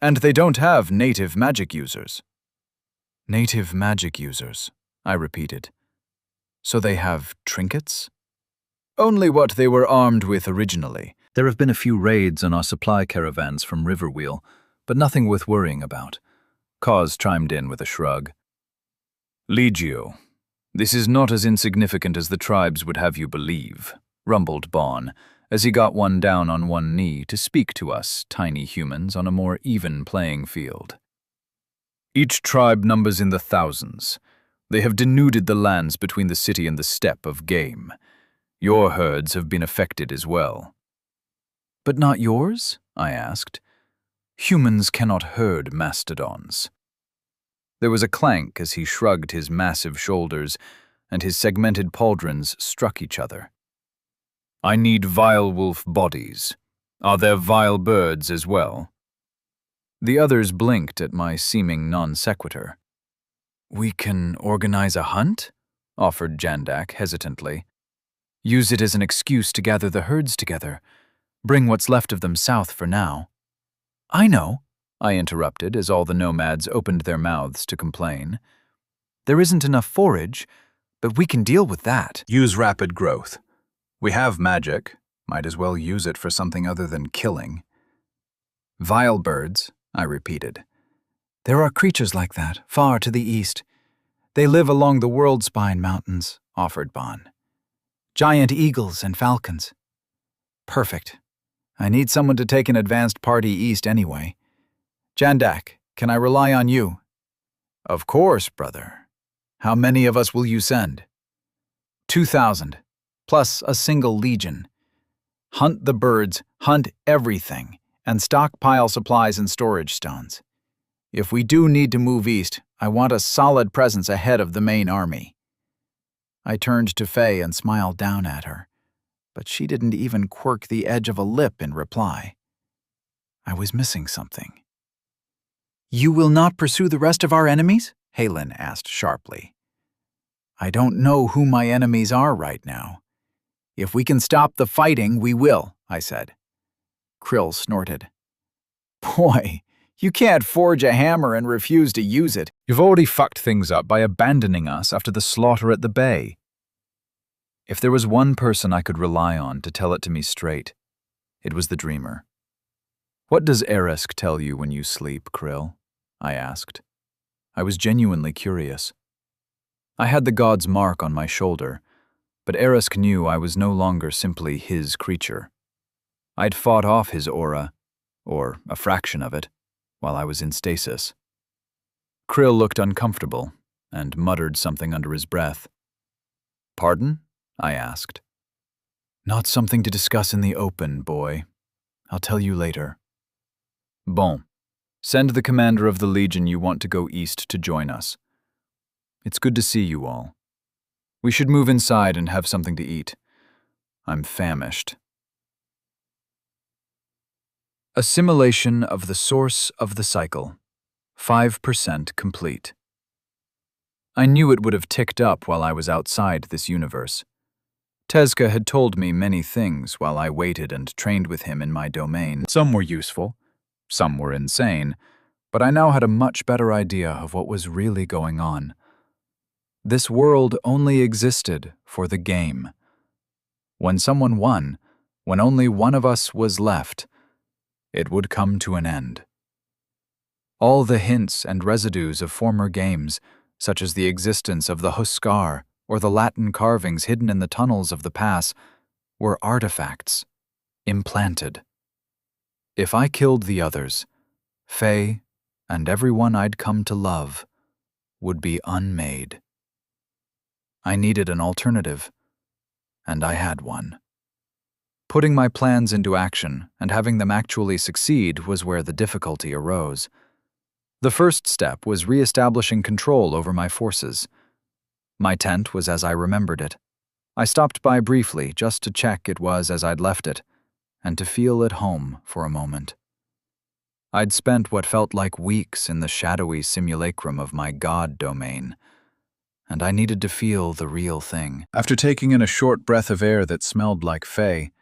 And they don't have native magic users. Native magic users, I repeated. So they have trinkets? Only what they were armed with originally. There have been a few raids on our supply caravans from Riverwheel, but nothing worth worrying about. Kaz chimed in with a shrug. Legio, this is not as insignificant as the tribes would have you believe, rumbled Bon, as he got one down on one knee to speak to us, tiny humans, on a more even playing field. Each tribe numbers in the thousands. They have denuded the lands between the city and the steppe of game. Your herds have been affected as well. But not yours? I asked. Humans cannot herd mastodons. There was a clank as he shrugged his massive shoulders, and his segmented pauldrons struck each other. I need vile wolf bodies. Are there vile birds as well? The others blinked at my seeming non sequitur. We can organize a hunt? Offered Jandak hesitantly. Use it as an excuse to gather the herds together. Bring what's left of them south for now. I know, I interrupted as all the nomads opened their mouths to complain. There isn't enough forage, but we can deal with that. Use rapid growth. We have magic. Might as well use it for something other than killing. Vile birds, I repeated. There are creatures like that, far to the east. They live along the World-Spine Mountains, offered Bon. Giant eagles and falcons. Perfect. I need someone to take an advanced party east anyway. Jandak, can I rely on you? Of course, brother. How many of us will you send? 2,000, plus a single legion. Hunt the birds, hunt everything, and stockpile supplies and storage stones. If we do need to move east, I want a solid presence ahead of the main army. I turned to Faye and smiled down at her, but she didn't even quirk the edge of a lip in reply. I was missing something. You will not pursue the rest of our enemies? Halen asked sharply. I don't know who my enemies are right now. If we can stop the fighting, we will, I said. Krill snorted. Boy, you can't forge a hammer and refuse to use it. You've already fucked things up by abandoning us after the slaughter at the bay. If there was one person I could rely on to tell it to me straight, it was the dreamer. What does Eresk tell you when you sleep, Krill? I asked. I was genuinely curious. I had the god's mark on my shoulder, but Eresk knew I was no longer simply his creature. I'd fought off his aura, or a fraction of it, while I was in stasis. Krill looked uncomfortable and muttered something under his breath. Pardon? I asked. Not something to discuss in the open, boy. I'll tell you later. Bon. Send the commander of the legion you want to go east to join us. It's good to see you all. We should move inside and have something to eat. I'm famished. Assimilation of the source of the cycle. 5% complete. I knew it would have ticked up while I was outside this universe. Tezca had told me many things while I waited and trained with him in my domain. Some were useful, some were insane, but I now had a much better idea of what was really going on. This world only existed for the game. When someone won, when only one of us was left, it would come to an end. All the hints and residues of former games, such as the existence of the Huskar or the Latin carvings hidden in the tunnels of the pass, were artifacts, implanted. If I killed the others, Faye, and everyone I'd come to love, would be unmade. I needed an alternative, and I had one. Putting my plans into action and having them actually succeed was where the difficulty arose. The first step was re-establishing control over my forces. My tent was as I remembered it. I stopped by briefly just to check it was as I'd left it, and to feel at home for a moment. I'd spent what felt like weeks in the shadowy simulacrum of my god domain, and I needed to feel the real thing. After taking in a short breath of air that smelled like Faye,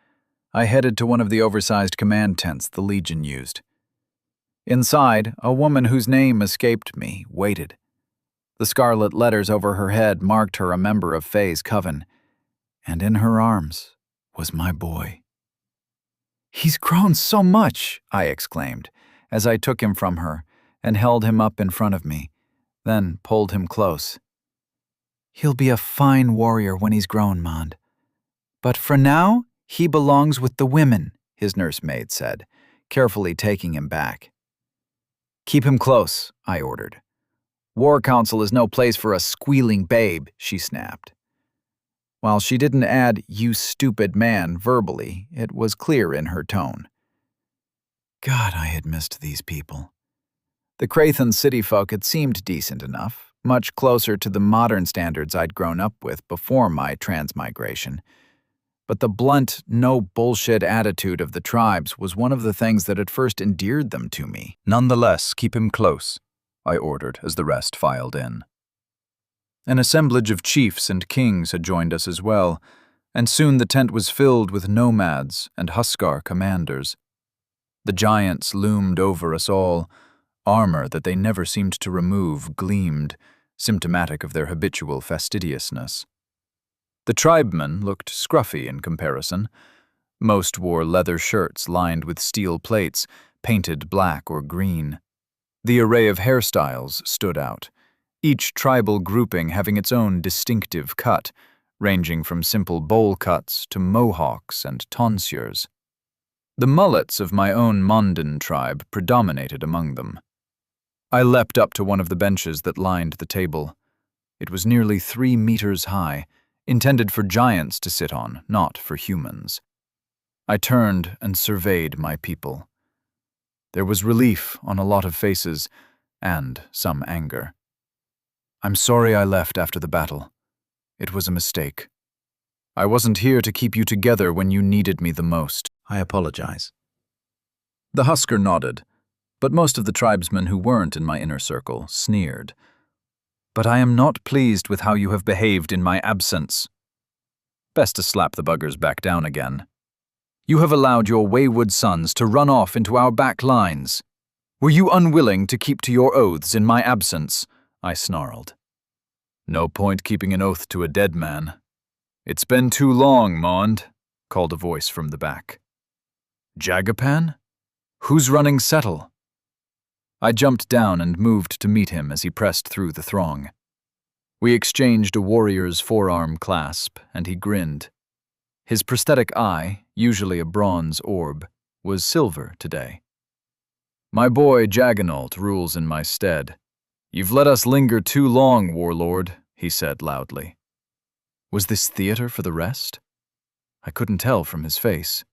I headed to one of the oversized command tents the Legion used. Inside, a woman whose name escaped me waited. The scarlet letters over her head marked her a member of Faye's coven, and in her arms was my boy. "He's grown so much," I exclaimed, as I took him from her and held him up in front of me, then pulled him close. "He'll be a fine warrior when he's grown, Mond. But for now, He belongs with the women, his nursemaid said, carefully taking him back. Keep him close, I ordered. War Council is no place for a squealing babe, she snapped. While she didn't add, you stupid man, verbally, it was clear in her tone. God, I had missed these people. The Crathon city folk had seemed decent enough, much closer to the modern standards I'd grown up with before my transmigration. But the blunt, no-bullshit attitude of the tribes was one of the things that had first endeared them to me. Nonetheless, keep him close, I ordered as the rest filed in. An assemblage of chiefs and kings had joined us as well, and soon the tent was filled with nomads and Huskar commanders. The giants loomed over us all. Armor that they never seemed to remove gleamed, symptomatic of their habitual fastidiousness. The tribemen looked scruffy in comparison. Most wore leather shirts lined with steel plates, painted black or green. The array of hairstyles stood out, each tribal grouping having its own distinctive cut, ranging from simple bowl cuts to mohawks and tonsures. The mullets of my own Mondan tribe predominated among them. I leapt up to one of the benches that lined the table. It was nearly 3 meters high, intended for giants to sit on, not for humans. I turned and surveyed my people. There was relief on a lot of faces, and some anger. I'm sorry I left after the battle. It was a mistake. I wasn't here to keep you together when you needed me the most. I apologize. The Husker nodded, but most of the tribesmen who weren't in my inner circle sneered. But I am not pleased with how you have behaved in my absence. Best to slap the buggers back down again. You have allowed your wayward sons to run off into our back lines. Were you unwilling to keep to your oaths in my absence? I snarled. No point keeping an oath to a dead man. It's been too long, Mond, called a voice from the back. Jagapan? Who's running Settle? I jumped down and moved to meet him as he pressed through the throng. We exchanged a warrior's forearm clasp, and he grinned. His prosthetic eye, usually a bronze orb, was silver today. My boy Jagganault rules in my stead. You've let us linger too long, warlord, he said loudly. Was this theater for the rest? I couldn't tell from his face.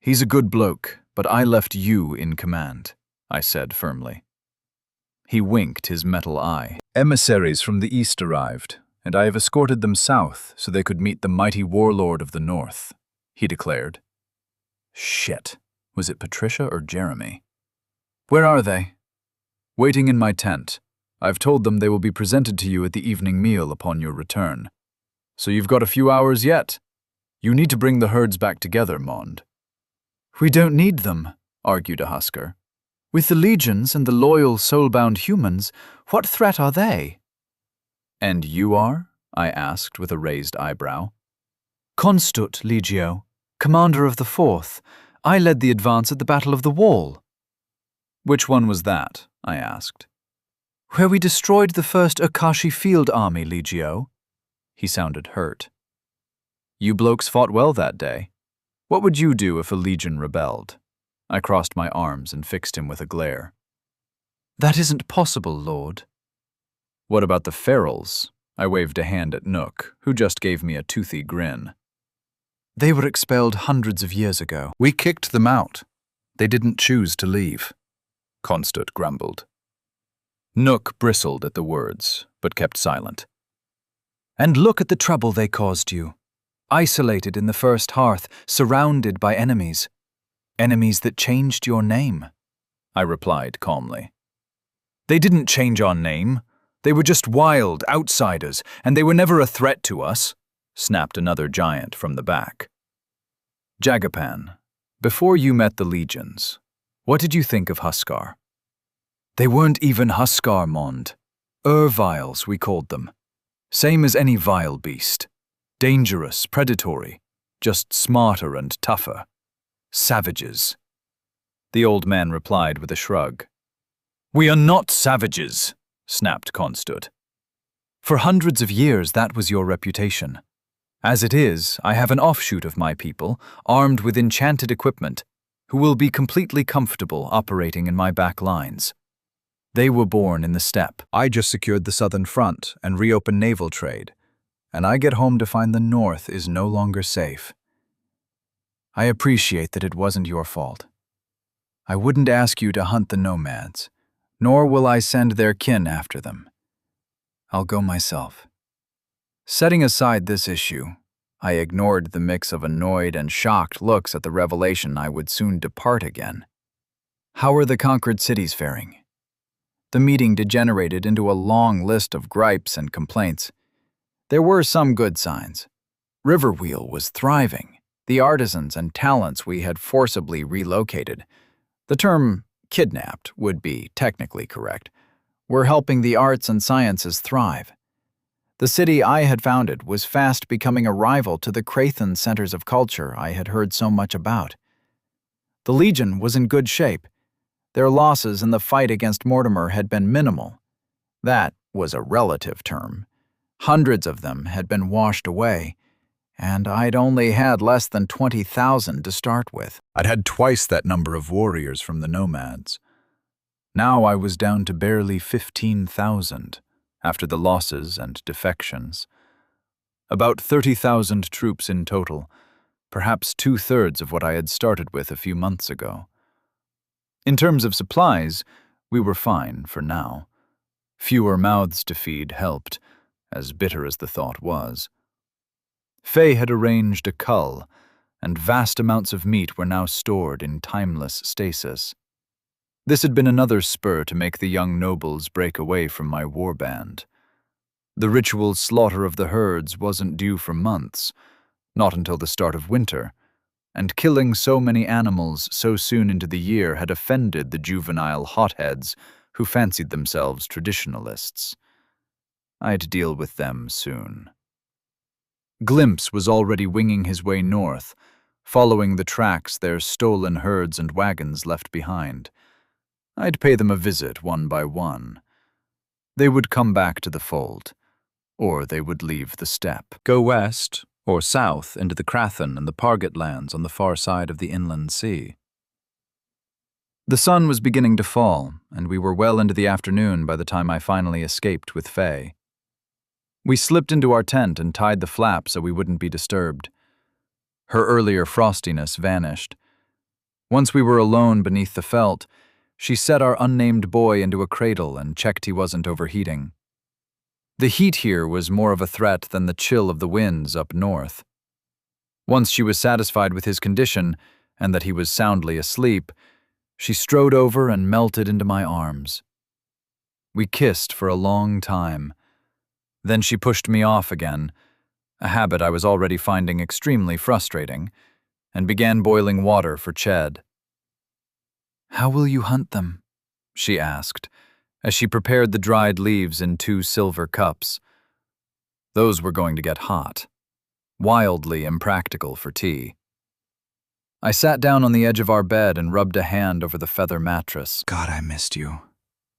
He's a good bloke, but I left you in command, I said firmly. He winked his metal eye. Emissaries from the east arrived, and I have escorted them south so they could meet the mighty warlord of the north, he declared. Shit, was it Patricia or Jeremy? Where are they? Waiting in my tent. I've told them they will be presented to you at the evening meal upon your return. So you've got a few hours yet. You need to bring the herds back together, Mond. We don't need them, argued a Husker. With the legions and the loyal soul-bound humans, what threat are they? And you are? I asked with a raised eyebrow. Constut, Legio, commander of the 4th. I led the advance at the Battle of the Wall. Which one was that? I asked. Where we destroyed the first Akashi field army, Legio. He sounded hurt. You blokes fought well that day. What would you do if a legion rebelled? I crossed my arms and fixed him with a glare. That isn't possible, Lord. What about the ferals? I waved a hand at Nook, who just gave me a toothy grin. They were expelled hundreds of years ago. We kicked them out. They didn't choose to leave. Constut grumbled. Nook bristled at the words, but kept silent. And look at the trouble they caused you. Isolated in the first hearth, surrounded by enemies. Enemies that changed your name, I replied calmly. They didn't change our name. They were just wild outsiders, and they were never a threat to us, snapped another giant from the back. Jagapan, before you met the legions, what did you think of Huskar? They weren't even Huskar, Mond. Urviles, we called them. Same as any vile beast. Dangerous, predatory, just smarter and tougher. Savages. The old man replied with a shrug. We are not savages, snapped Constut. For hundreds of years that was your reputation. As it is, I have an offshoot of my people, armed with enchanted equipment, who will be completely comfortable operating in my back lines. They were born in the steppe. I just secured the southern front and reopened naval trade, and I get home to find the north is no longer safe. I appreciate that it wasn't your fault. I wouldn't ask you to hunt the nomads, nor will I send their kin after them. I'll go myself. Setting aside this issue, I ignored the mix of annoyed and shocked looks at the revelation I would soon depart again. How are the conquered cities faring? The meeting degenerated into a long list of gripes and complaints. There were some good signs. Riverwheel was thriving. The artisans and talents we had forcibly relocated, the term kidnapped would be technically correct, were helping the arts and sciences thrive. The city I had founded was fast becoming a rival to the Crathan centers of culture I had heard so much about. The Legion was in good shape. Their losses in the fight against Mortimer had been minimal. That was a relative term. Hundreds of them had been washed away, and I'd only had less than 20,000 to start with. I'd had twice that number of warriors from the nomads. Now I was down to barely 15,000 after the losses and defections. About 30,000 troops in total, perhaps 2/3 of what I had started with a few months ago. In terms of supplies, we were fine for now. Fewer mouths to feed helped, as bitter as the thought was. Faye had arranged a cull, and vast amounts of meat were now stored in timeless stasis. This had been another spur to make the young nobles break away from my warband. The ritual slaughter of the herds wasn't due for months, not until the start of winter, and killing so many animals so soon into the year had offended the juvenile hotheads who fancied themselves traditionalists. I'd deal with them soon. Glimpse was already winging his way north, following the tracks their stolen herds and wagons left behind. I'd pay them a visit one by one. They would come back to the fold, or they would leave the steppe. Go west or south into the Crathan and the Parget lands on the far side of the inland sea. The sun was beginning to fall, and we were well into the afternoon by the time I finally escaped with Faye. We slipped into our tent and tied the flap so we wouldn't be disturbed. Her earlier frostiness vanished. Once we were alone beneath the felt, she set our unnamed boy into a cradle and checked he wasn't overheating. The heat here was more of a threat than the chill of the winds up north. Once she was satisfied with his condition and that he was soundly asleep, she strode over and melted into my arms. We kissed for a long time. Then she pushed me off again, a habit I was already finding extremely frustrating, and began boiling water for Ched. "How will you hunt them?" she asked, as she prepared the dried leaves in 2 silver cups. Those were going to get hot, wildly impractical for tea. I sat down on the edge of our bed and rubbed a hand over the feather mattress. "God, I missed you,"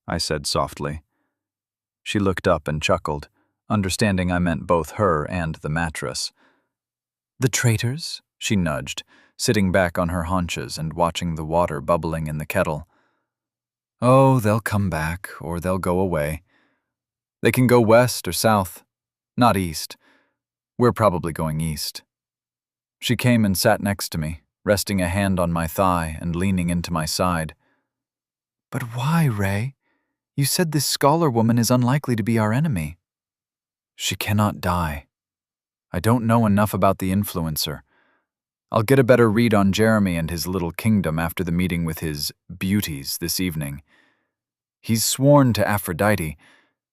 I said softly. She looked up and chuckled, understanding I meant both her and the mattress. "The traitors?" she nudged, sitting back on her haunches and watching the water bubbling in the kettle. "Oh, they'll come back, or they'll go away. They can go west or south, not east. We're probably going east." She came and sat next to me, resting a hand on my thigh and leaning into my side. "But why, Ray? You said this scholar woman is unlikely to be our enemy." "She cannot die. I don't know enough about the influencer. I'll get a better read on Jeremy and his little kingdom after the meeting with his beauties this evening. He's sworn to Aphrodite,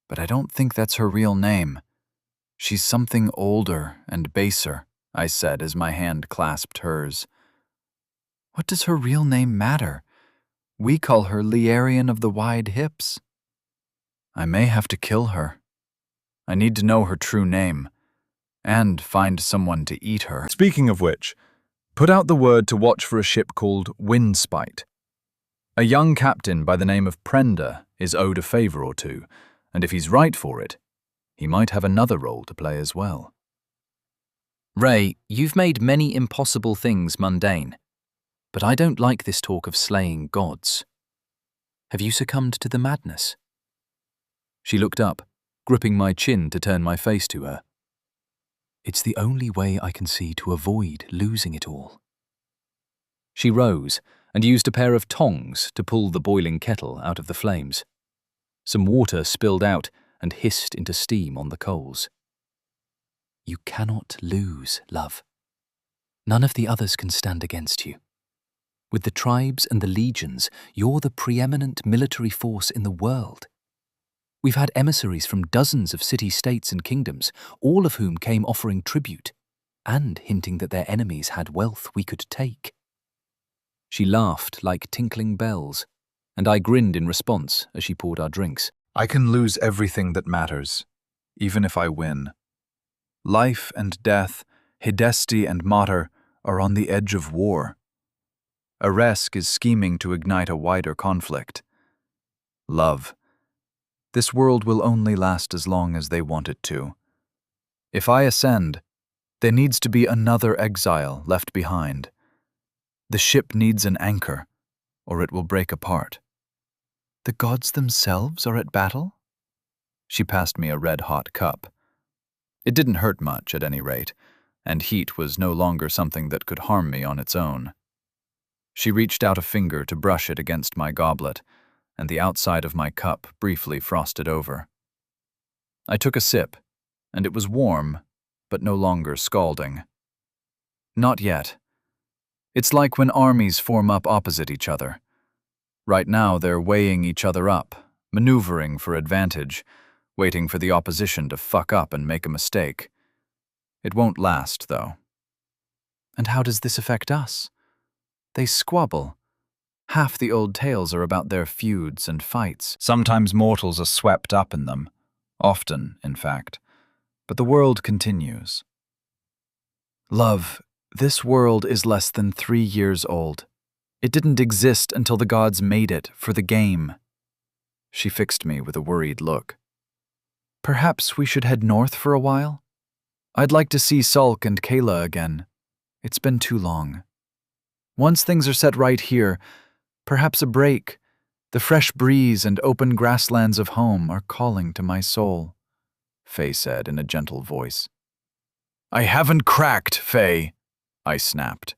but I don't think that's her real name. She's something older and baser," I said as my hand clasped hers. "What does her real name matter? We call her Liarian of the Wide Hips." "I may have to kill her. I need to know her true name, and find someone to eat her." Speaking of which, put out the word to watch for a ship called Windspite. A young captain by the name of Prenda is owed a favor or two, and if he's right for it, he might have another role to play as well. Ray, you've made many impossible things mundane, but I don't like this talk of slaying gods. Have you succumbed to the madness? She looked up, gripping my chin to turn my face to her. It's the only way I can see to avoid losing it all. She rose and used a pair of tongs to pull the boiling kettle out of the flames. Some water spilled out and hissed into steam on the coals. You cannot lose, love. None of the others can stand against you. With the tribes and the legions, you're the preeminent military force in the world. We've had emissaries from dozens of city-states and kingdoms, all of whom came offering tribute, and hinting that their enemies had wealth we could take. She laughed like tinkling bells, and I grinned in response as she poured our drinks. I can lose everything that matters, even if I win. Life and death, Hidesti and Mater, are on the edge of war. Aresk is scheming to ignite a wider conflict. Love. This world will only last as long as they want it to. If I ascend, there needs to be another exile left behind. The ship needs an anchor, or it will break apart. The gods themselves are at battle? She passed me a red-hot cup. It didn't hurt much, at any rate, and heat was no longer something that could harm me on its own. She reached out a finger to brush it against my goblet, and the outside of my cup briefly frosted over. I took a sip, and it was warm, but no longer scalding. Not yet. It's like when armies form up opposite each other. Right now they're weighing each other up, maneuvering for advantage, waiting for the opposition to fuck up and make a mistake. It won't last, though. And how does this affect us? They squabble. Half the old tales are about their feuds and fights. Sometimes mortals are swept up in them. Often, in fact. But the world continues. Love, this world is less than 3 years old. It didn't exist until the gods made it for the game. She fixed me with a worried look. Perhaps we should head north for a while? I'd like to see Sulk and Kayla again. It's been too long. Once things are set right here, perhaps a break, the fresh breeze and open grasslands of home are calling to my soul, Faye said in a gentle voice. I haven't cracked, Faye, I snapped,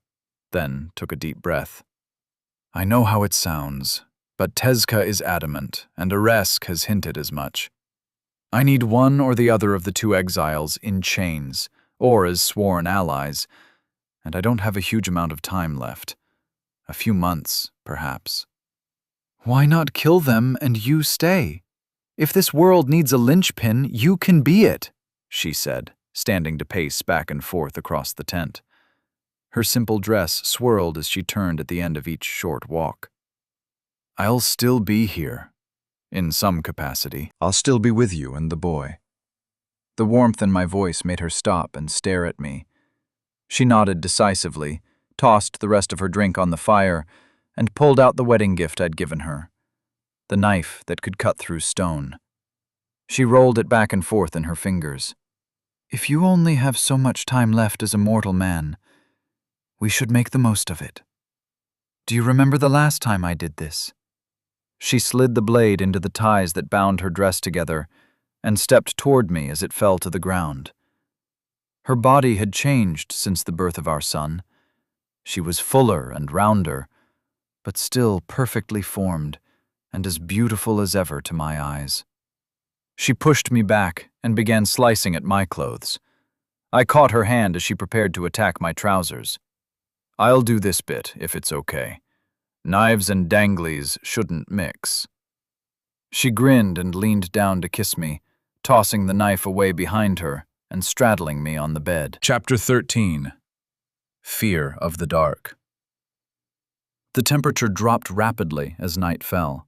then took a deep breath. I know how it sounds, but Tezka is adamant, and Aresk has hinted as much. I need one or the other of the 2 exiles in chains, or as sworn allies, and I don't have a huge amount of time left. A few months, perhaps. Why not kill them and you stay? If this world needs a linchpin, you can be it, she said, standing to pace back and forth across the tent. Her simple dress swirled as she turned at the end of each short walk. I'll still be here. In some capacity. I'll still be with you and the boy. The warmth in my voice made her stop and stare at me. She nodded decisively, tossed the rest of her drink on the fire, and pulled out the wedding gift I'd given her, the knife that could cut through stone. She rolled it back and forth in her fingers. If you only have so much time left as a mortal man, we should make the most of it. Do you remember the last time I did this? She slid the blade into the ties that bound her dress together and stepped toward me as it fell to the ground. Her body had changed since the birth of our son. She was fuller and rounder, but still perfectly formed and as beautiful as ever to my eyes. She pushed me back and began slicing at my clothes. I caught her hand as she prepared to attack my trousers. I'll do this bit, if it's okay. Knives and danglies shouldn't mix. She grinned and leaned down to kiss me, tossing the knife away behind her and straddling me on the bed. Chapter 13. Fear of the Dark. The temperature dropped rapidly as night fell.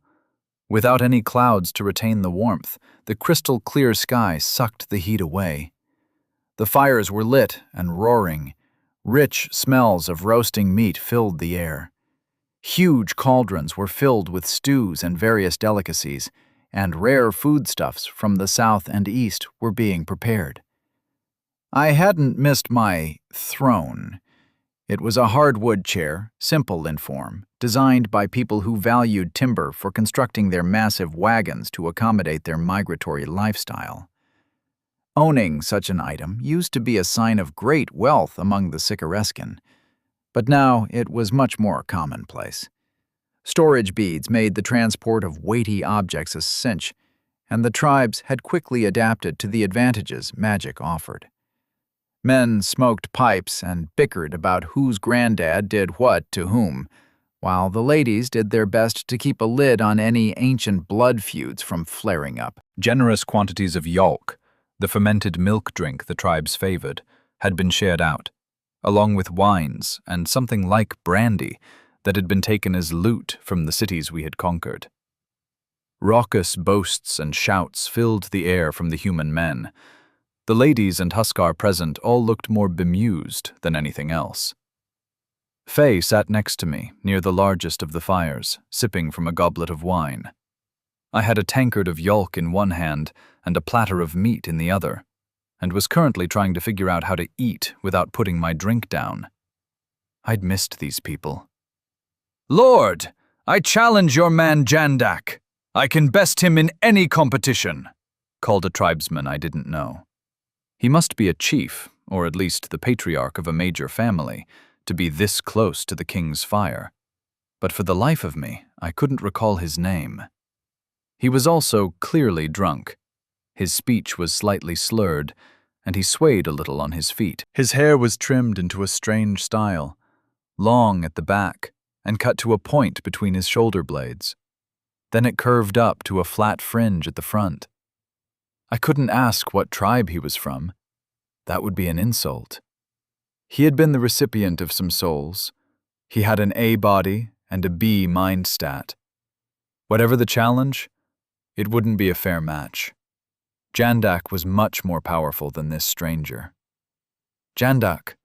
Without any clouds to retain the warmth, the crystal-clear sky sucked the heat away. The fires were lit and roaring. Rich smells of roasting meat filled the air. Huge cauldrons were filled with stews and various delicacies, and rare foodstuffs from the south and east were being prepared. I hadn't missed my throne. It was a hardwood chair, simple in form, designed by people who valued timber for constructing their massive wagons to accommodate their migratory lifestyle. Owning such an item used to be a sign of great wealth among the Sicarescan, but now it was much more commonplace. Storage beads made the transport of weighty objects a cinch, and the tribes had quickly adapted to the advantages magic offered. Men smoked pipes and bickered about whose granddad did what to whom, while the ladies did their best to keep a lid on any ancient blood feuds from flaring up. Generous quantities of yolk, the fermented milk drink the tribes favored, had been shared out, along with wines and something like brandy that had been taken as loot from the cities we had conquered. Raucous boasts and shouts filled the air from the human men. The ladies and Huskar present all looked more bemused than anything else. Faye sat next to me, near the largest of the fires, sipping from a goblet of wine. I had a tankard of yolk in one hand and a platter of meat in the other, and was currently trying to figure out how to eat without putting my drink down. I'd missed these people. "Lord, I challenge your man Jandak. I can best him in any competition," called a tribesman I didn't know. He must be a chief, or at least the patriarch of a major family, to be this close to the king's fire. But for the life of me, I couldn't recall his name. He was also clearly drunk. His speech was slightly slurred, and he swayed a little on his feet. His hair was trimmed into a strange style, long at the back, and cut to a point between his shoulder blades. Then it curved up to a flat fringe at the front. I couldn't ask what tribe he was from. That would be an insult. He had been the recipient of some souls. He had an A body and a B mind stat. Whatever the challenge, it wouldn't be a fair match. Jandak was much more powerful than this stranger. "Jandak,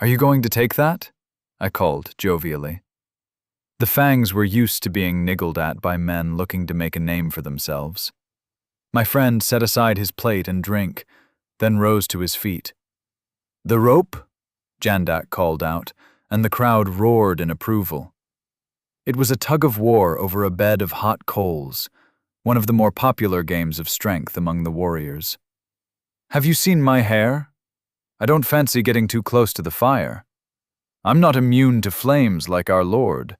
are you going to take that?" I called jovially. The fangs were used to being niggled at by men looking to make a name for themselves. My friend set aside his plate and drink, then rose to his feet. "The rope?" Jandak called out, and the crowd roared in approval. It was a tug-of-war over a bed of hot coals, one of the more popular games of strength among the warriors. "Have you seen my hair? I don't fancy getting too close to the fire. I'm not immune to flames like our lord."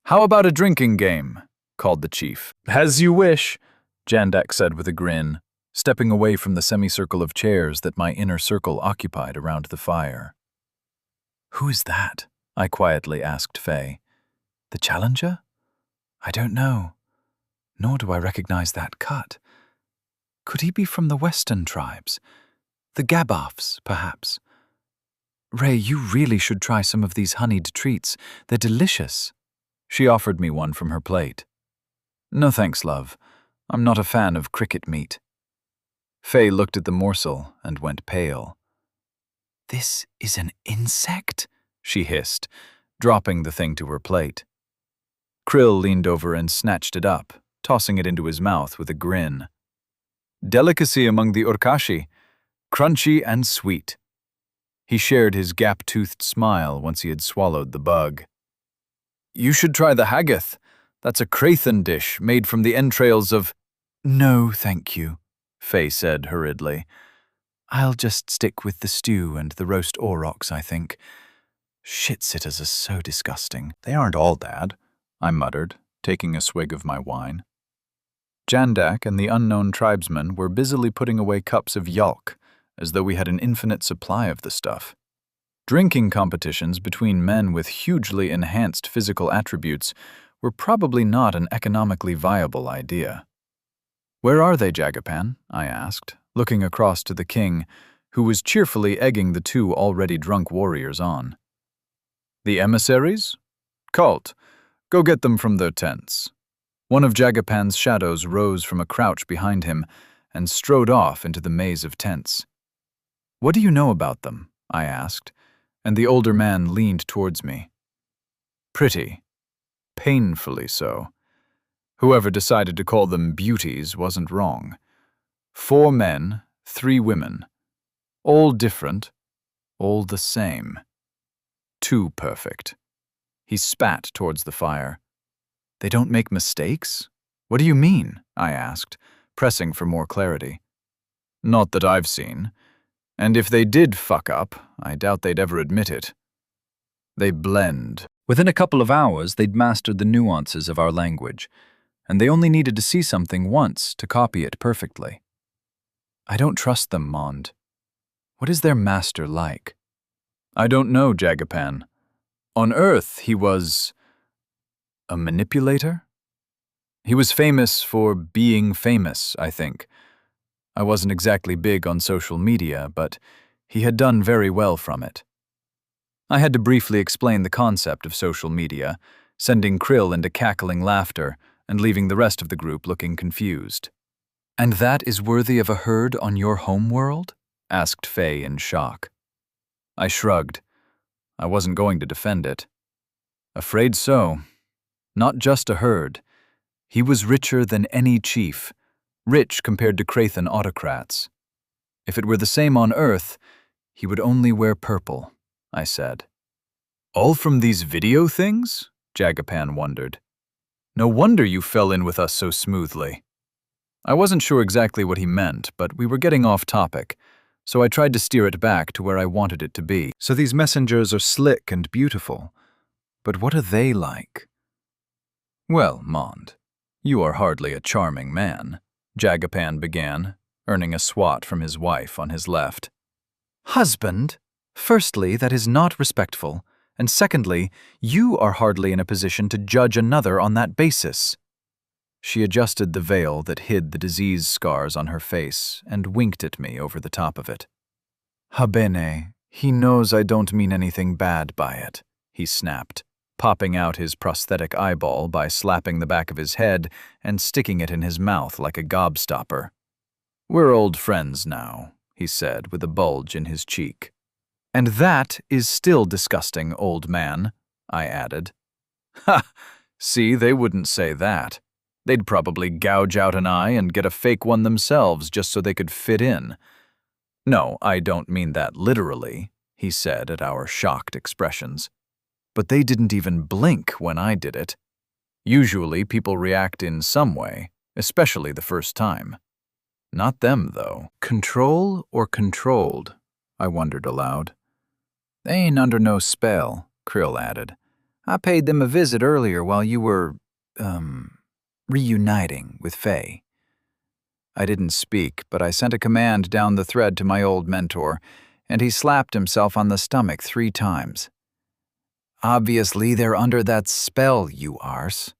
"How about a drinking game?" called the chief. "As you wish," Jandak said with a grin, stepping away from the semicircle of chairs that my inner circle occupied around the fire. "Who is that?" I quietly asked Faye. "The challenger? I don't know, nor do I recognize that cut. Could he be from the western tribes? The Gaboffs, perhaps? Ray, you really should try some of these honeyed treats. They're delicious." She offered me one from her plate. "No thanks, love. I'm not a fan of cricket meat." Faye looked at the morsel and went pale. "This is an insect?" she hissed, dropping the thing to her plate. Krill leaned over and snatched it up, tossing it into his mouth with a grin. "Delicacy among the Urkashi, crunchy and sweet." He shared his gap-toothed smile once he had swallowed the bug. "You should try the haggith. That's a Crathan dish made from the entrails of—" "No, thank you," Faye said hurriedly. "I'll just stick with the stew and the roast aurochs, I think. Shit-sitters are so disgusting." "They aren't all bad," I muttered, taking a swig of my wine. Jandak and the unknown tribesmen were busily putting away cups of yolk, as though we had an infinite supply of the stuff. Drinking competitions between men with hugely enhanced physical attributes were probably not an economically viable idea. "Where are they, Jagapan?" I asked, looking across to the king, who was cheerfully egging the two already drunk warriors on. "The emissaries? Cult, go get them from their tents." One of Jagapan's shadows rose from a crouch behind him and strode off into the maze of tents. "What do you know about them?" I asked, and the older man leaned towards me. "Pretty. Painfully so. Whoever decided to call them beauties wasn't wrong. 4 men, 3 women. All different, all the same. Too perfect. He spat towards the fire. They don't make mistakes? What do you mean? I asked, pressing for more clarity. Not that I've seen. And if they did fuck up, I doubt they'd ever admit it. They blend. Within a couple of hours, they'd mastered the nuances of our language, and they only needed to see something once to copy it perfectly. I don't trust them, Mond. What is their master like? I don't know, Jagapan. On Earth, he was a manipulator? He was famous for being famous, I think. I wasn't exactly big on social media, but he had done very well from it. I had to briefly explain the concept of social media, sending Krill into cackling laughter and leaving the rest of the group looking confused. And that is worthy of a herd on your homeworld? Asked Faye in shock. I shrugged. I wasn't going to defend it. Afraid so. Not just a herd. He was richer than any chief, rich compared to Krathan autocrats. If it were the same on Earth, he would only wear purple, I said. All from these video things? Jagapan wondered. No wonder you fell in with us so smoothly. I wasn't sure exactly what he meant, but we were getting off topic, so I tried to steer it back to where I wanted it to be. So these messengers are slick and beautiful, but what are they like? Well, Mond, you are hardly a charming man, Jagapan began, earning a swat from his wife on his left. Husband? Firstly, that is not respectful, and secondly, you are hardly in a position to judge another on that basis. She adjusted the veil that hid the disease scars on her face and winked at me over the top of it. Habene, he knows I don't mean anything bad by it, he snapped, popping out his prosthetic eyeball by slapping the back of his head and sticking it in his mouth like a gobstopper. We're old friends now, he said with a bulge in his cheek. And that is still disgusting, old man, I added. Ha! See, they wouldn't say that. They'd probably gouge out an eye and get a fake one themselves just so they could fit in. No, I don't mean that literally, he said at our shocked expressions. But they didn't even blink when I did it. Usually people react in some way, especially the first time. Not them, though. Control or controlled? I wondered aloud. They ain't under no spell, Krill added. I paid them a visit earlier while you were, reuniting with Faye. I didn't speak, but I sent a command down the thread to my old mentor, and he slapped himself on the stomach 3 times. Obviously, they're under that spell, you arse.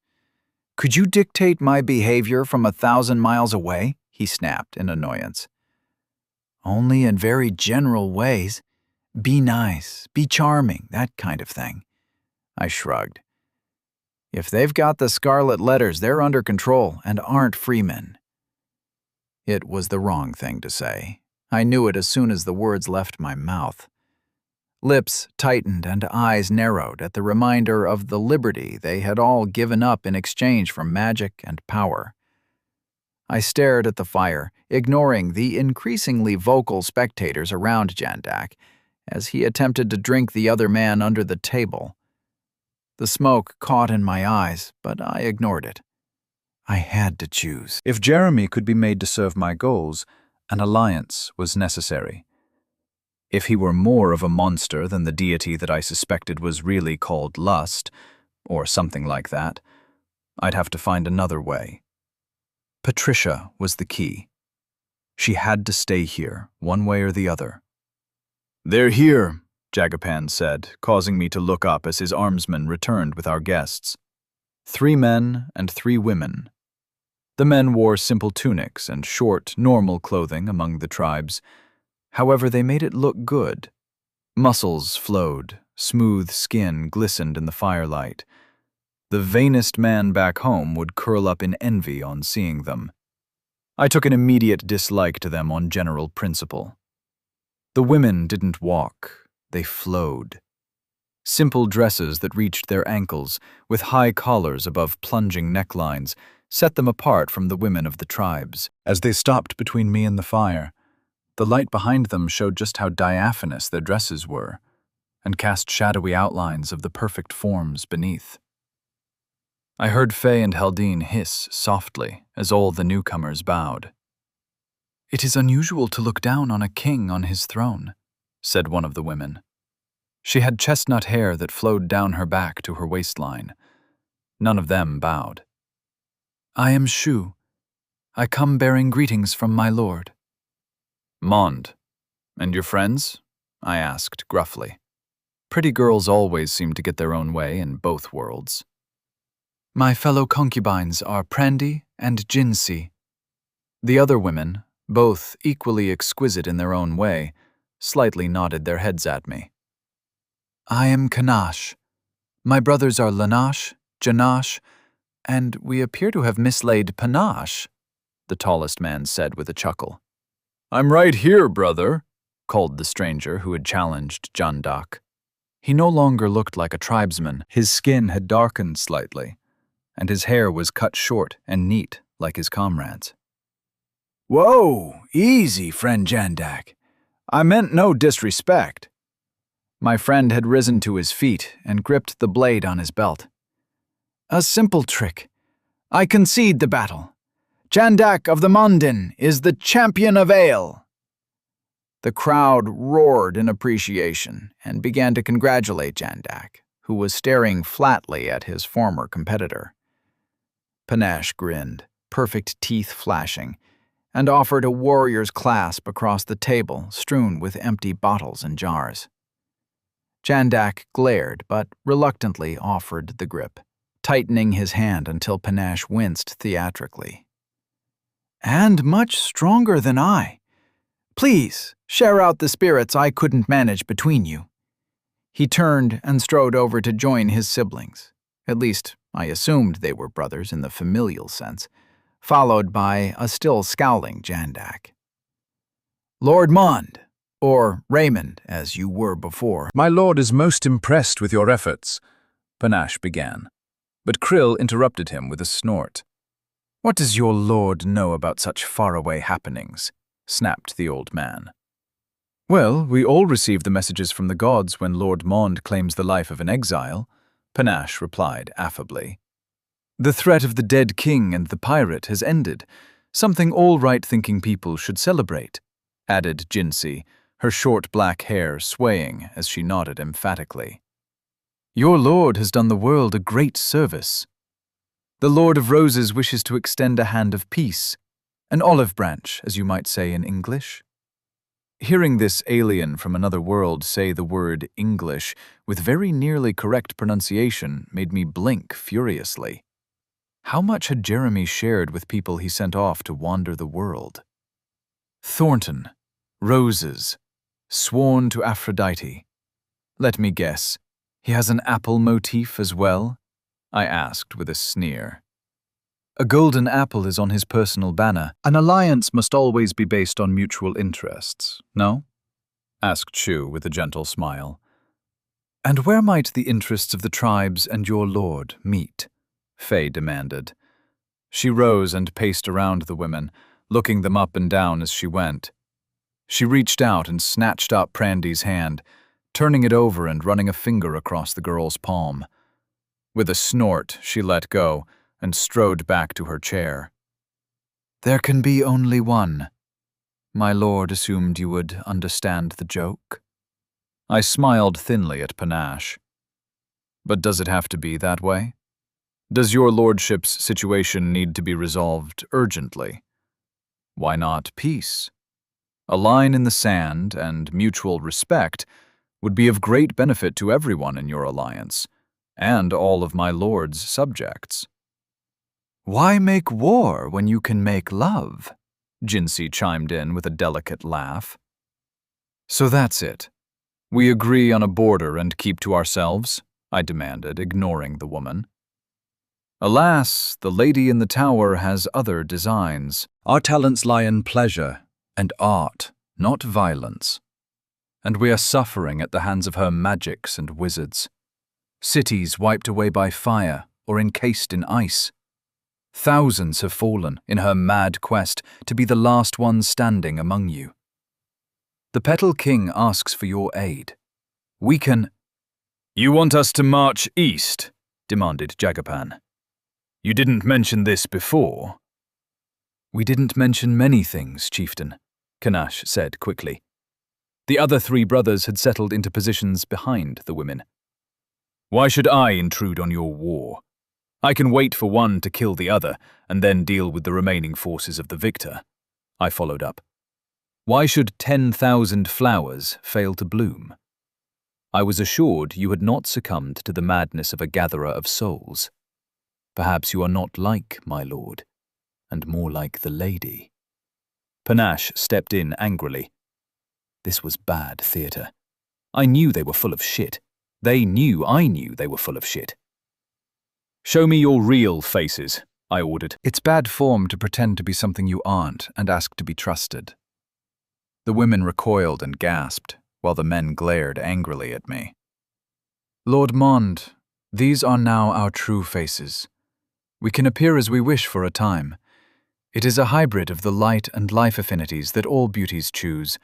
Could you dictate my behavior from 1,000 miles away? He snapped in annoyance. Only in very general ways. Be nice, be charming, that kind of thing. I shrugged. If they've got the scarlet letters, they're under control and aren't freemen. It was the wrong thing to say. I knew it as soon as the words left my mouth. Lips tightened and eyes narrowed at the reminder of the liberty they had all given up in exchange for magic and power. I stared at the fire, ignoring the increasingly vocal spectators around Jandak, as he attempted to drink the other man under the table. The smoke caught in my eyes, but I ignored it. I had to choose. If Jeremy could be made to serve my goals, an alliance was necessary. If he were more of a monster than the deity that I suspected was really called Lust, or something like that, I'd have to find another way. Patricia was the key. She had to stay here, one way or the other. They're here, Jagapan said, causing me to look up as his armsman returned with our guests. 3 men and 3 women. The men wore simple tunics and short, normal clothing among the tribes. However, they made it look good. Muscles flowed, smooth skin glistened in the firelight. The vainest man back home would curl up in envy on seeing them. I took an immediate dislike to them on general principle. The women didn't walk, they flowed. Simple dresses that reached their ankles, with high collars above plunging necklines, set them apart from the women of the tribes. As they stopped between me and the fire, The light behind them showed just how diaphanous their dresses were, and cast shadowy outlines of the perfect forms beneath. I heard Faye and Haldine hiss softly as all the newcomers bowed. "It is unusual to look down on a king on his throne," said one of the women. She had chestnut hair that flowed down her back to her waistline. None of them bowed. "I am Shu. I come bearing greetings from my lord." "Mond. And your friends?" I asked gruffly. Pretty girls always seem to get their own way in both worlds. "My fellow concubines are Prandy and Jinsi." The other women, both equally exquisite in their own way, slightly nodded their heads at me. "I am Kanash. My brothers are Lanash, Janash, and we appear to have mislaid Panache," the tallest man said with a chuckle. "I'm right here, brother," called the stranger who had challenged Jandak. He no longer looked like a tribesman. His skin had darkened slightly, and his hair was cut short and neat like his comrades. "Whoa, easy, friend Jandak. I meant no disrespect." My friend had risen to his feet and gripped the blade on his belt. "A simple trick. I concede the battle. Jandak of the Mondin is the champion of ale." The crowd roared in appreciation and began to congratulate Jandak, who was staring flatly at his former competitor. Panache grinned, perfect teeth flashing, and offered a warrior's clasp across the table strewn with empty bottles and jars. Jandak glared but reluctantly offered the grip, tightening his hand until Panache winced theatrically. "And much stronger than I. Please, share out the spirits I couldn't manage between you." He turned and strode over to join his siblings. At least, I assumed they were brothers in the familial sense, followed by a still scowling Jandak. "Lord Mond, or Raymond, as you were before." "My lord is most impressed with your efforts," Panache began, but Krill interrupted him with a snort. "What does your lord know about such faraway happenings?" snapped the old man. "Well, we all receive the messages from the gods when Lord Mond claims the life of an exile," Panache replied affably. "The threat of the dead king and the pirate has ended, something all right-thinking people should celebrate," added Jinsi, her short black hair swaying as she nodded emphatically. "Your lord has done the world a great service. The Lord of Roses wishes to extend a hand of peace, an olive branch, as you might say in English." Hearing this alien from another world say the word English with very nearly correct pronunciation made me blink furiously. How much had Jeremy shared with people he sent off to wander the world? Thornton, roses, sworn to Aphrodite. Let me guess, he has an apple motif as well? I asked with a sneer. A golden apple is on his personal banner. An alliance must always be based on mutual interests, no? Asked Shu with a gentle smile. And where might the interests of the tribes and your lord meet? Faye demanded. She rose and paced around the women, looking them up and down as she went. She reached out and snatched up Prandy's hand, turning it over and running a finger across the girl's palm. With a snort, she let go and strode back to her chair. "There can be only one. My lord assumed you would understand the joke." I smiled thinly at Panache. "But does it have to be that way? Does your lordship's situation need to be resolved urgently? Why not peace? A line in the sand and mutual respect would be of great benefit to everyone in your alliance, and all of my lord's subjects." "Why make war when you can make love?" Jinsi chimed in with a delicate laugh. "So that's it. We agree on a border and keep to ourselves?" I demanded, ignoring the woman. "Alas, the lady in the tower has other designs. Our talents lie in pleasure and art, not violence. And we are suffering at the hands of her magics and wizards. Cities wiped away by fire or encased in ice. Thousands have fallen in her mad quest to be the last one standing among you. The Petal King asks for your aid. We can— You want us to march east? Demanded Jagapan. You didn't mention this before. We didn't mention many things, chieftain, Kanash said quickly. The other three brothers had settled into positions behind the women. Why should I intrude on your war? I can wait for one to kill the other and then deal with the remaining forces of the victor. I followed up. Why should 10,000 flowers fail to bloom? I was assured you had not succumbed to the madness of a gatherer of souls. Perhaps you are not like my lord, and more like the lady. Panache stepped in angrily. This was bad theatre. I knew they were full of shit. They knew I knew they were full of shit. Show me your real faces, I ordered. It's bad form to pretend to be something you aren't and ask to be trusted. The women recoiled and gasped, while the men glared angrily at me. Lord Mond, these are now our true faces. We can appear as we wish for a time. It is a hybrid of the light and life affinities that all beauties choose,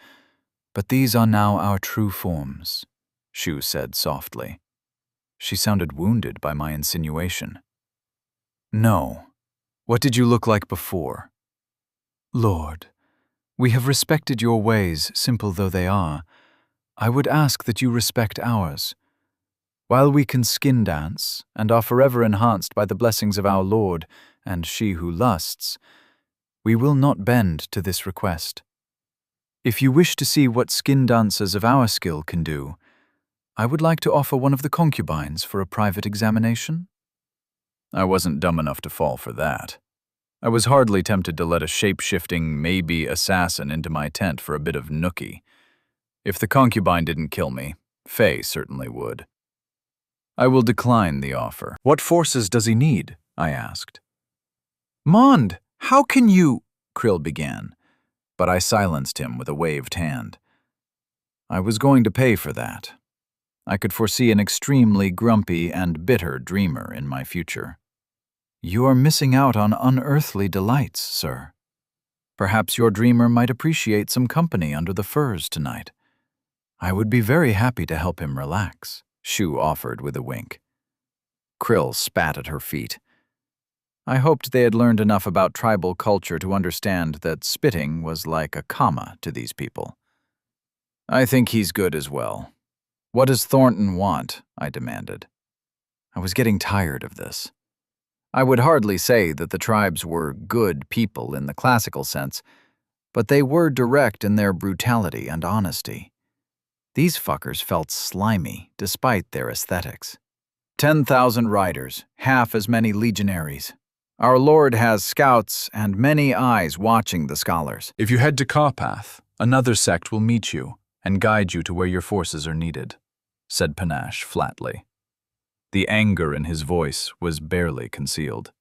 but these are now our true forms, Shu said softly. She sounded wounded by my insinuation. No. What did you look like before? Lord, we have respected your ways, simple though they are. I would ask that you respect ours. While we can skin dance, and are forever enhanced by the blessings of our Lord and she who lusts, we will not bend to this request. If you wish to see what skin dancers of our skill can do, I would like to offer one of the concubines for a private examination. I wasn't dumb enough to fall for that. I was hardly tempted to let a shape-shifting, maybe assassin into my tent for a bit of nookie. If the concubine didn't kill me, Faye certainly would. I will decline the offer. What forces does he need? I asked. Mond, how can you? Krill began, but I silenced him with a waved hand. I was going to pay for that. I could foresee an extremely grumpy and bitter dreamer in my future. You are missing out on unearthly delights, sir. Perhaps your dreamer might appreciate some company under the firs tonight. I would be very happy to help him relax, Shu offered with a wink. Krill spat at her feet. I hoped they had learned enough about tribal culture to understand that spitting was like a comma to these people. I think he's good as well. What does Thornton want? I demanded. I was getting tired of this. I would hardly say that the tribes were good people in the classical sense, but they were direct in their brutality and honesty. These fuckers felt slimy, despite their aesthetics. 10,000 riders, half as many legionaries. Our Lord has scouts and many eyes watching the scholars. If you head to Carpath, another sect will meet you and guide you to where your forces are needed, said Panache flatly. The anger in his voice was barely concealed.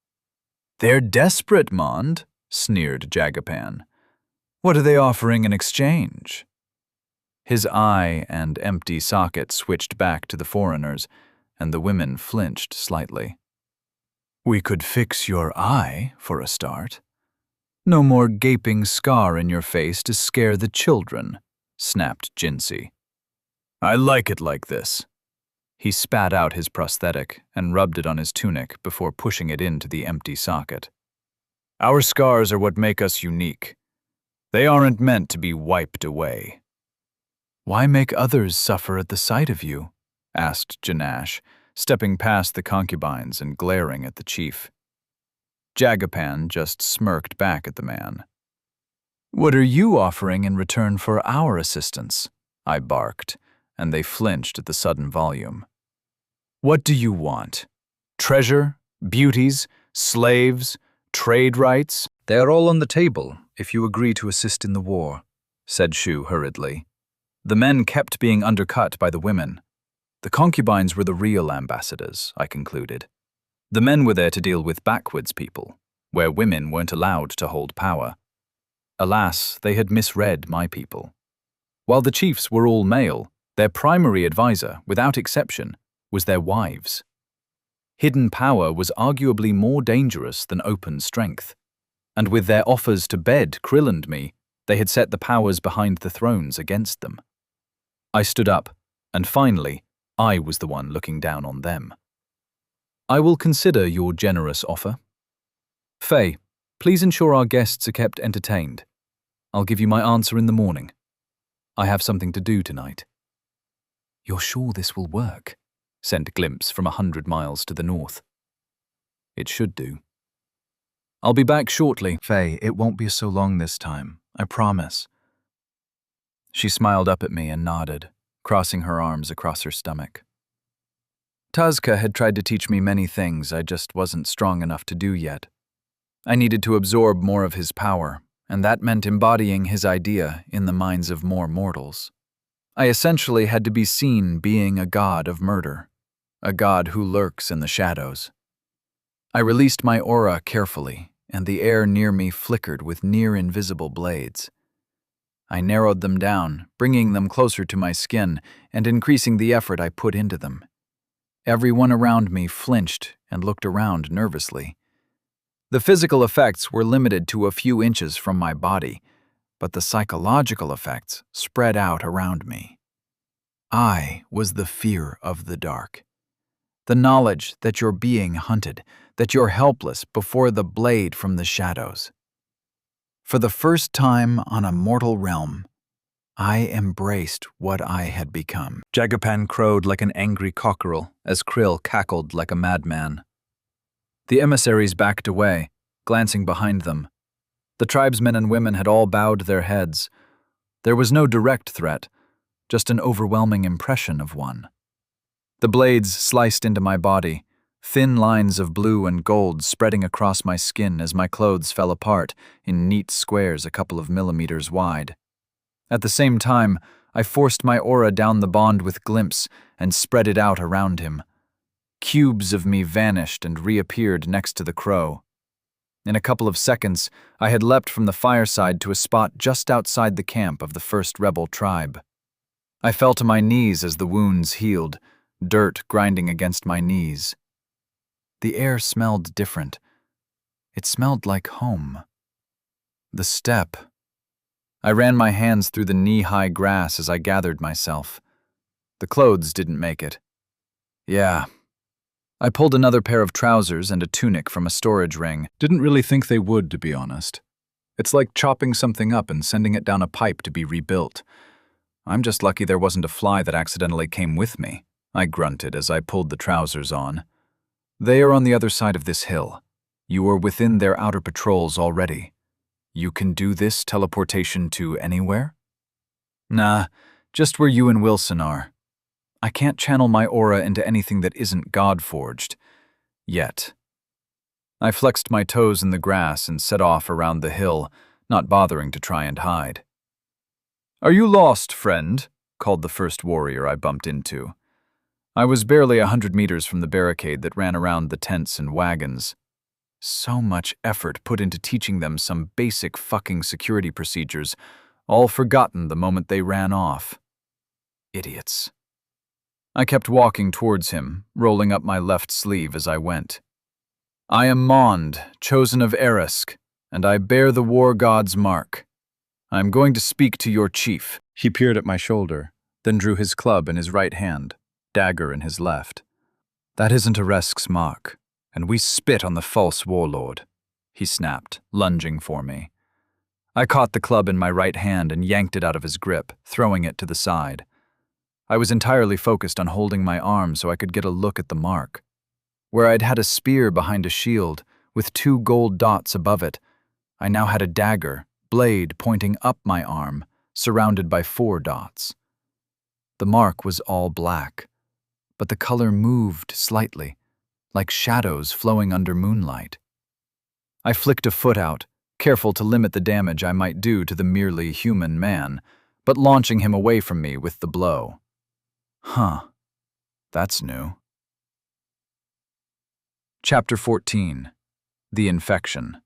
They're desperate, Mond, sneered Jagapan. What are they offering in exchange? His eye and empty socket switched back to the foreigners, and the women flinched slightly. We could fix your eye, for a start. No more gaping scar in your face to scare the children, snapped Jinsey. I like it like this. He spat out his prosthetic and rubbed it on his tunic before pushing it into the empty socket. Our scars are what make us unique. They aren't meant to be wiped away. Why make others suffer at the sight of you? Asked Janash, stepping past the concubines and glaring at the chief. Jagapan just smirked back at the man. What are you offering in return for our assistance? I barked, and they flinched at the sudden volume. What do you want? Treasure? Beauties? Slaves? Trade rights? They are all on the table, if you agree to assist in the war, said Shu hurriedly. The men kept being undercut by the women. The concubines were the real ambassadors, I concluded. The men were there to deal with backwards people, where women weren't allowed to hold power. Alas, they had misread my people. While the chiefs were all male, their primary advisor, without exception, was their wives. Hidden power was arguably more dangerous than open strength, and with their offers to bed Krill and me, They had set the powers behind the thrones against them. I stood up, and finally, I was the one looking down on them. I will consider your generous offer. Faye, please ensure our guests are kept entertained. I'll give you my answer in the morning. I have something to do tonight. You're sure this will work? Sent Glimpse from 100 miles to the north. It should do. I'll be back shortly. Faye, it won't be so long this time, I promise. She smiled up at me and nodded, crossing her arms across her stomach. Tazka had tried to teach me many things I just wasn't strong enough to do yet. I needed to absorb more of his power, and that meant embodying his idea in the minds of more mortals. I essentially had to be seen being a god of murder, a god who lurks in the shadows. I released my aura carefully, and the air near me flickered with near-invisible blades. I narrowed them down, bringing them closer to my skin and increasing the effort I put into them. Everyone around me flinched and looked around nervously. The physical effects were limited to a few inches from my body, but the psychological effects spread out around me. I was the fear of the dark. The knowledge that you're being hunted, that you're helpless before the blade from the shadows. For the first time on a mortal realm, I embraced what I had become. Jagapan crowed like an angry cockerel as Krill cackled like a madman. The emissaries backed away, glancing behind them. The tribesmen and women had all bowed their heads. There was no direct threat, just an overwhelming impression of one. The blades sliced into my body, thin lines of blue and gold spreading across my skin as my clothes fell apart in neat squares a couple of millimeters wide. At the same time, I forced my aura down the bond with Glimpse and spread it out around him. Cubes of me vanished and reappeared next to the crow. In a couple of seconds, I had leapt from the fireside to a spot just outside the camp of the first rebel tribe. I fell to my knees as the wounds healed, dirt grinding against my knees. The air smelled different. It smelled like home. The steppe. I ran my hands through the knee-high grass as I gathered myself. The clothes didn't make it. Yeah. I pulled another pair of trousers and a tunic from a storage ring. Didn't really think they would, to be honest. It's like chopping something up and sending it down a pipe to be rebuilt. I'm just lucky there wasn't a fly that accidentally came with me, I grunted as I pulled the trousers on. They are on the other side of this hill. You are within their outer patrols already. You can do this teleportation to anywhere? Nah, just where you and Wilson are. I can't channel my aura into anything that isn't God-forged. Yet. I flexed my toes in the grass and set off around the hill, not bothering to try and hide. "Are you lost, friend?" called the first warrior I bumped into. I was barely 100 meters from the barricade that ran around the tents and wagons. So much effort put into teaching them some basic fucking security procedures, all forgotten the moment they ran off. Idiots. I kept walking towards him, rolling up my left sleeve as I went. "I am Mond, chosen of Erisk, and I bear the war god's mark. I am going to speak to your chief." He peered at my shoulder, then drew his club in his right hand, dagger in his left. "That isn't Eresk's mark, and we spit on the false warlord," he snapped, lunging for me. I caught the club in my right hand and yanked it out of his grip, throwing it to the side. I was entirely focused on holding my arm so I could get a look at the mark. Where I'd had a spear behind a shield, with 2 gold dots above it, I now had a dagger, blade pointing up my arm, surrounded by 4 dots. The mark was all black, but the color moved slightly, like shadows flowing under moonlight. I flicked a foot out, careful to limit the damage I might do to the merely human man, but launching him away from me with the blow. Huh. That's new. Chapter 14. The Infection.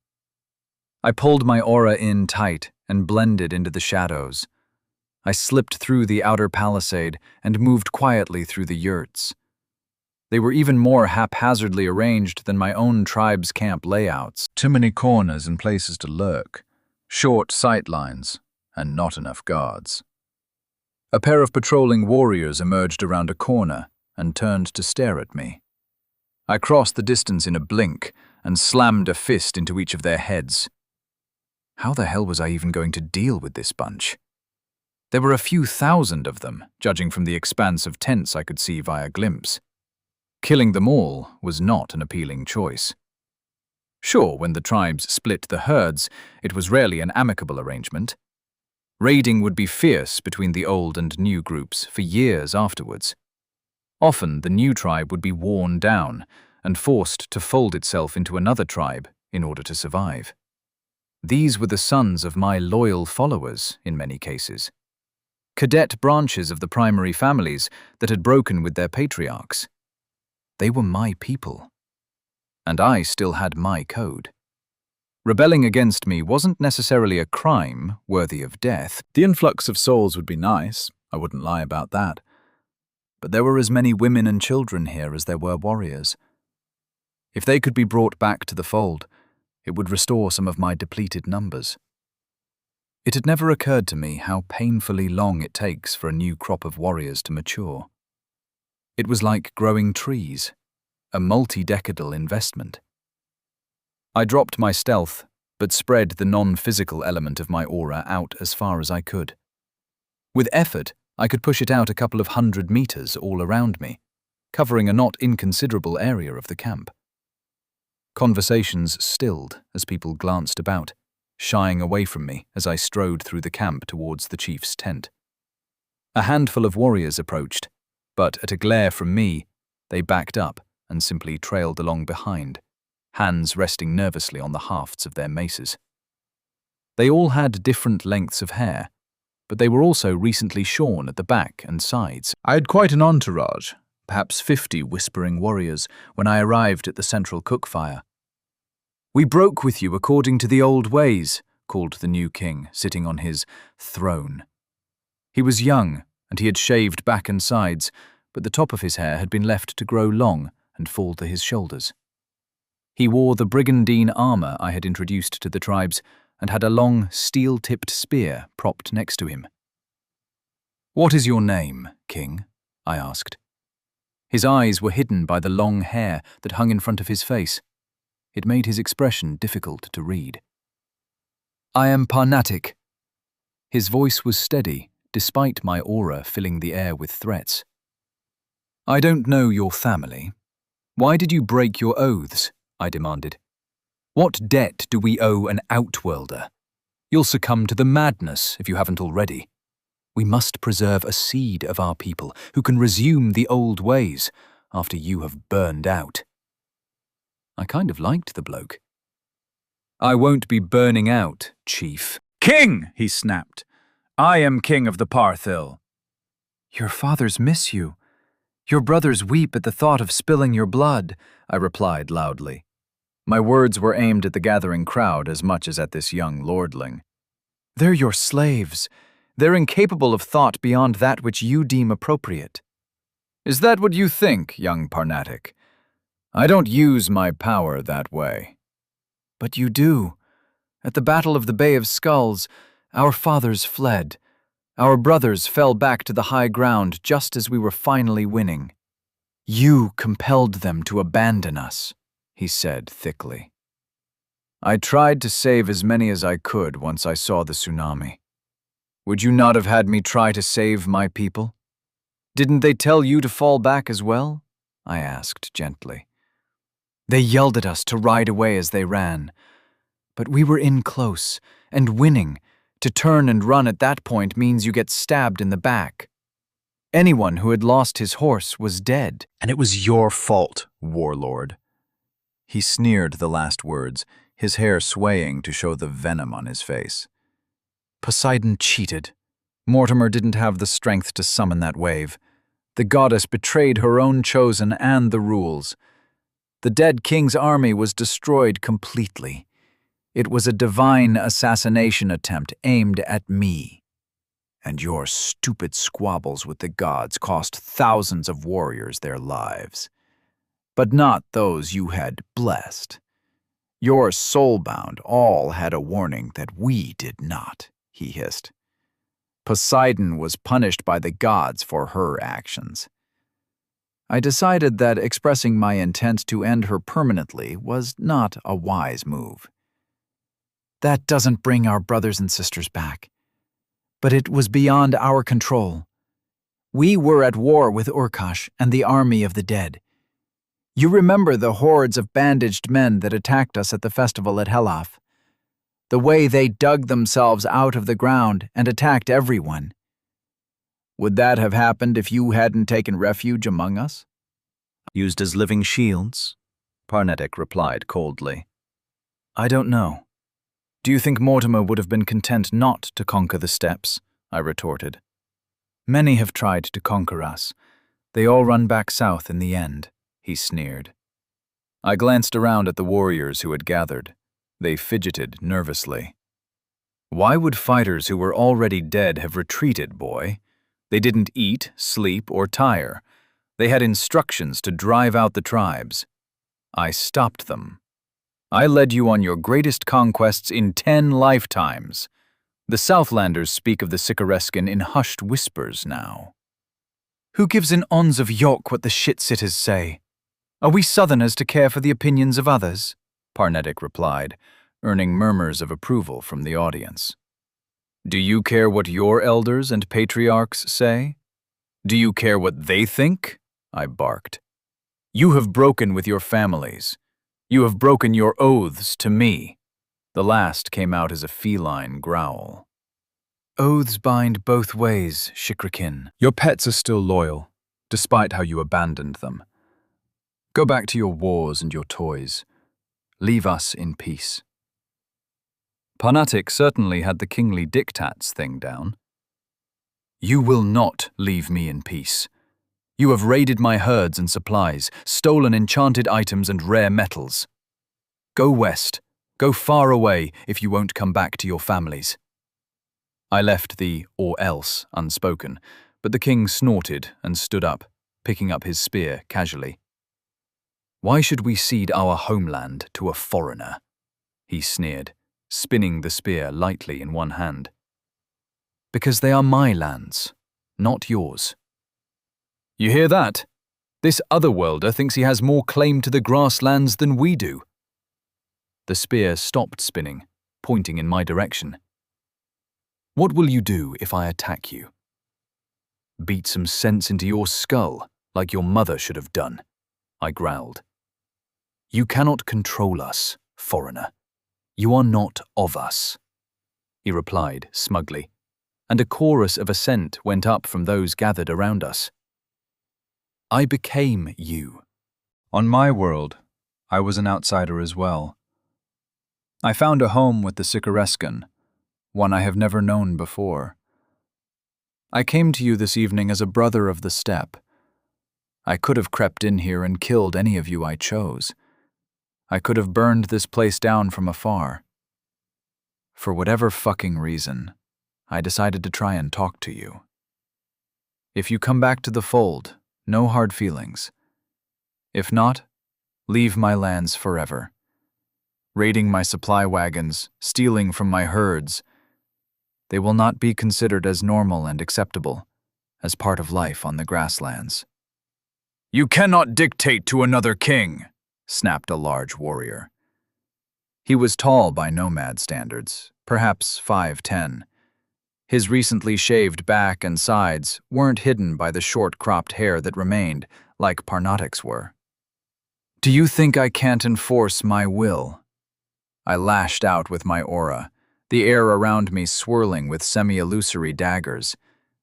I pulled my aura in tight and blended into the shadows. I slipped through the outer palisade and moved quietly through the yurts. They were even more haphazardly arranged than my own tribe's camp layouts. Too many corners and places to lurk. Short sight lines, and not enough guards. A pair of patrolling warriors emerged around a corner and turned to stare at me. I crossed the distance in a blink and slammed a fist into each of their heads. How the hell was I even going to deal with this bunch? There were a few thousand of them, judging from the expanse of tents I could see via glimpse. Killing them all was not an appealing choice. Sure, when the tribes split the herds, it was rarely an amicable arrangement. Raiding would be fierce between the old and new groups for years afterwards. Often the new tribe would be worn down and forced to fold itself into another tribe in order to survive. These were the sons of my loyal followers in many cases. Cadet branches of the primary families that had broken with their patriarchs. They were my people. And I still had my code. Rebelling against me wasn't necessarily a crime worthy of death. The influx of souls would be nice, I wouldn't lie about that. But there were as many women and children here as there were warriors. If they could be brought back to the fold, it would restore some of my depleted numbers. It had never occurred to me how painfully long it takes for a new crop of warriors to mature. It was like growing trees, a multi-decadal investment. I dropped my stealth, but spread the non-physical element of my aura out as far as I could. With effort, I could push it out a couple of 100 meters all around me, covering a not inconsiderable area of the camp. Conversations stilled as people glanced about, shying away from me as I strode through the camp towards the chief's tent. A handful of warriors approached, but at a glare from me, they backed up and simply trailed along behind, hands resting nervously on the hafts of their maces. They all had different lengths of hair, but they were also recently shorn at the back and sides. I had quite an entourage, perhaps 50 whispering warriors, when I arrived at the central cook fire. "We broke with you according to the old ways," called the new king, sitting on his throne. He was young, and he had shaved back and sides, but the top of his hair had been left to grow long and fall to his shoulders. He wore the brigandine armor I had introduced to the tribes and had a long, steel-tipped spear propped next to him. "What is your name, king?" I asked. His eyes were hidden by the long hair that hung in front of his face. It made his expression difficult to read. "I am Parnatic." His voice was steady, despite my aura filling the air with threats. "I don't know your family. Why did you break your oaths?" I demanded. "What debt do we owe an outworlder? You'll succumb to the madness if you haven't already. We must preserve a seed of our people who can resume the old ways after you have burned out." I kind of liked the bloke. "I won't be burning out, chief." "King!" he snapped. "I am king of the Parthil." "Your fathers miss you. Your brothers weep at the thought of spilling your blood," I replied loudly. My words were aimed at the gathering crowd as much as at this young lordling. "They're your slaves. They're incapable of thought beyond that which you deem appropriate." "Is that what you think, young Parnatic? I don't use my power that way." "But you do. At the Battle of the Bay of Skulls, our fathers fled. Our brothers fell back to the high ground just as we were finally winning. You compelled them to abandon us," he said thickly. "I tried to save as many as I could once I saw the tsunami. Would you not have had me try to save my people? Didn't they tell you to fall back as well?" I asked gently. "They yelled at us to ride away as they ran. But we were in close, and winning. To turn and run at that point means you get stabbed in the back. Anyone who had lost his horse was dead." "And it was your fault, warlord." He sneered the last words, his hair swaying to show the venom on his face. "Poseidon cheated. Mortimer didn't have the strength to summon that wave. The goddess betrayed her own chosen and the rules. The dead king's army was destroyed completely. It was a divine assassination attempt aimed at me. And your stupid squabbles with the gods cost thousands of warriors their lives. But not those you had blessed. Your soulbound all had a warning that we did not," he hissed. Poseidon was punished by the gods for her actions. I decided that expressing my intent to end her permanently was not a wise move. That doesn't bring our brothers and sisters back. But it was beyond our control. We were at war with Urkash and the army of the dead. You remember the hordes of bandaged men that attacked us at the festival at Helaf? The way they dug themselves out of the ground and attacked everyone. Would that have happened if you hadn't taken refuge among us? Used as living shields? Parnetic replied coldly. I don't know. Do you think Mortimer would have been content not to conquer the steppes? I retorted. Many have tried to conquer us. They all run back south in the end, he sneered. I glanced around at the warriors who had gathered. They fidgeted nervously. Why would fighters who were already dead have retreated, boy? They didn't eat, sleep, or tire. They had instructions to drive out the tribes. I stopped them. I led you on your greatest conquests in 10 lifetimes. The Southlanders speak of the Sicarescan in hushed whispers now. Who gives an ons of York what the shit-sitters say? Are we Southerners to care for the opinions of others? Parnetic replied, earning murmurs of approval from the audience. Do you care what your elders and patriarchs say? Do you care what they think? I barked. You have broken with your families. You have broken your oaths to me. The last came out as a feline growl. Oaths bind both ways, Shikrikin. Your pets are still loyal, despite how you abandoned them. Go back to your wars and your toys. Leave us in peace. Parnatic certainly had the kingly diktats thing down. You will not leave me in peace. You have raided my herds and supplies, stolen enchanted items and rare metals. Go west, go far away if you won't come back to your families. I left the or else unspoken, but the king snorted and stood up, picking up his spear casually. Why should we cede our homeland to a foreigner? He sneered, spinning the spear lightly in one hand. Because they are my lands, not yours. You hear that? This otherworlder thinks he has more claim to the grasslands than we do. The spear stopped spinning, pointing in my direction. What will you do if I attack you? Beat some sense into your skull, like your mother should have done, I growled. You cannot control us, foreigner. You are not of us, he replied smugly, and a chorus of assent went up from those gathered around us. I became you. On my world, I was an outsider as well. I found a home with the Sicarescan, one I have never known before. I came to you this evening as a brother of the steppe. I could have crept in here and killed any of you I chose. I could have burned this place down from afar. For whatever fucking reason, I decided to try and talk to you. If you come back to the fold, no hard feelings. If not, leave my lands forever. Raiding my supply wagons, stealing from my herds, they will not be considered as normal and acceptable, as part of life on the grasslands. You cannot dictate to another king, snapped a large warrior. He was tall by nomad standards, perhaps 5'10". His recently shaved back and sides weren't hidden by the short-cropped hair that remained, like Parnatic's were. Do you think I can't enforce my will? I lashed out with my aura, the air around me swirling with semi-illusory daggers,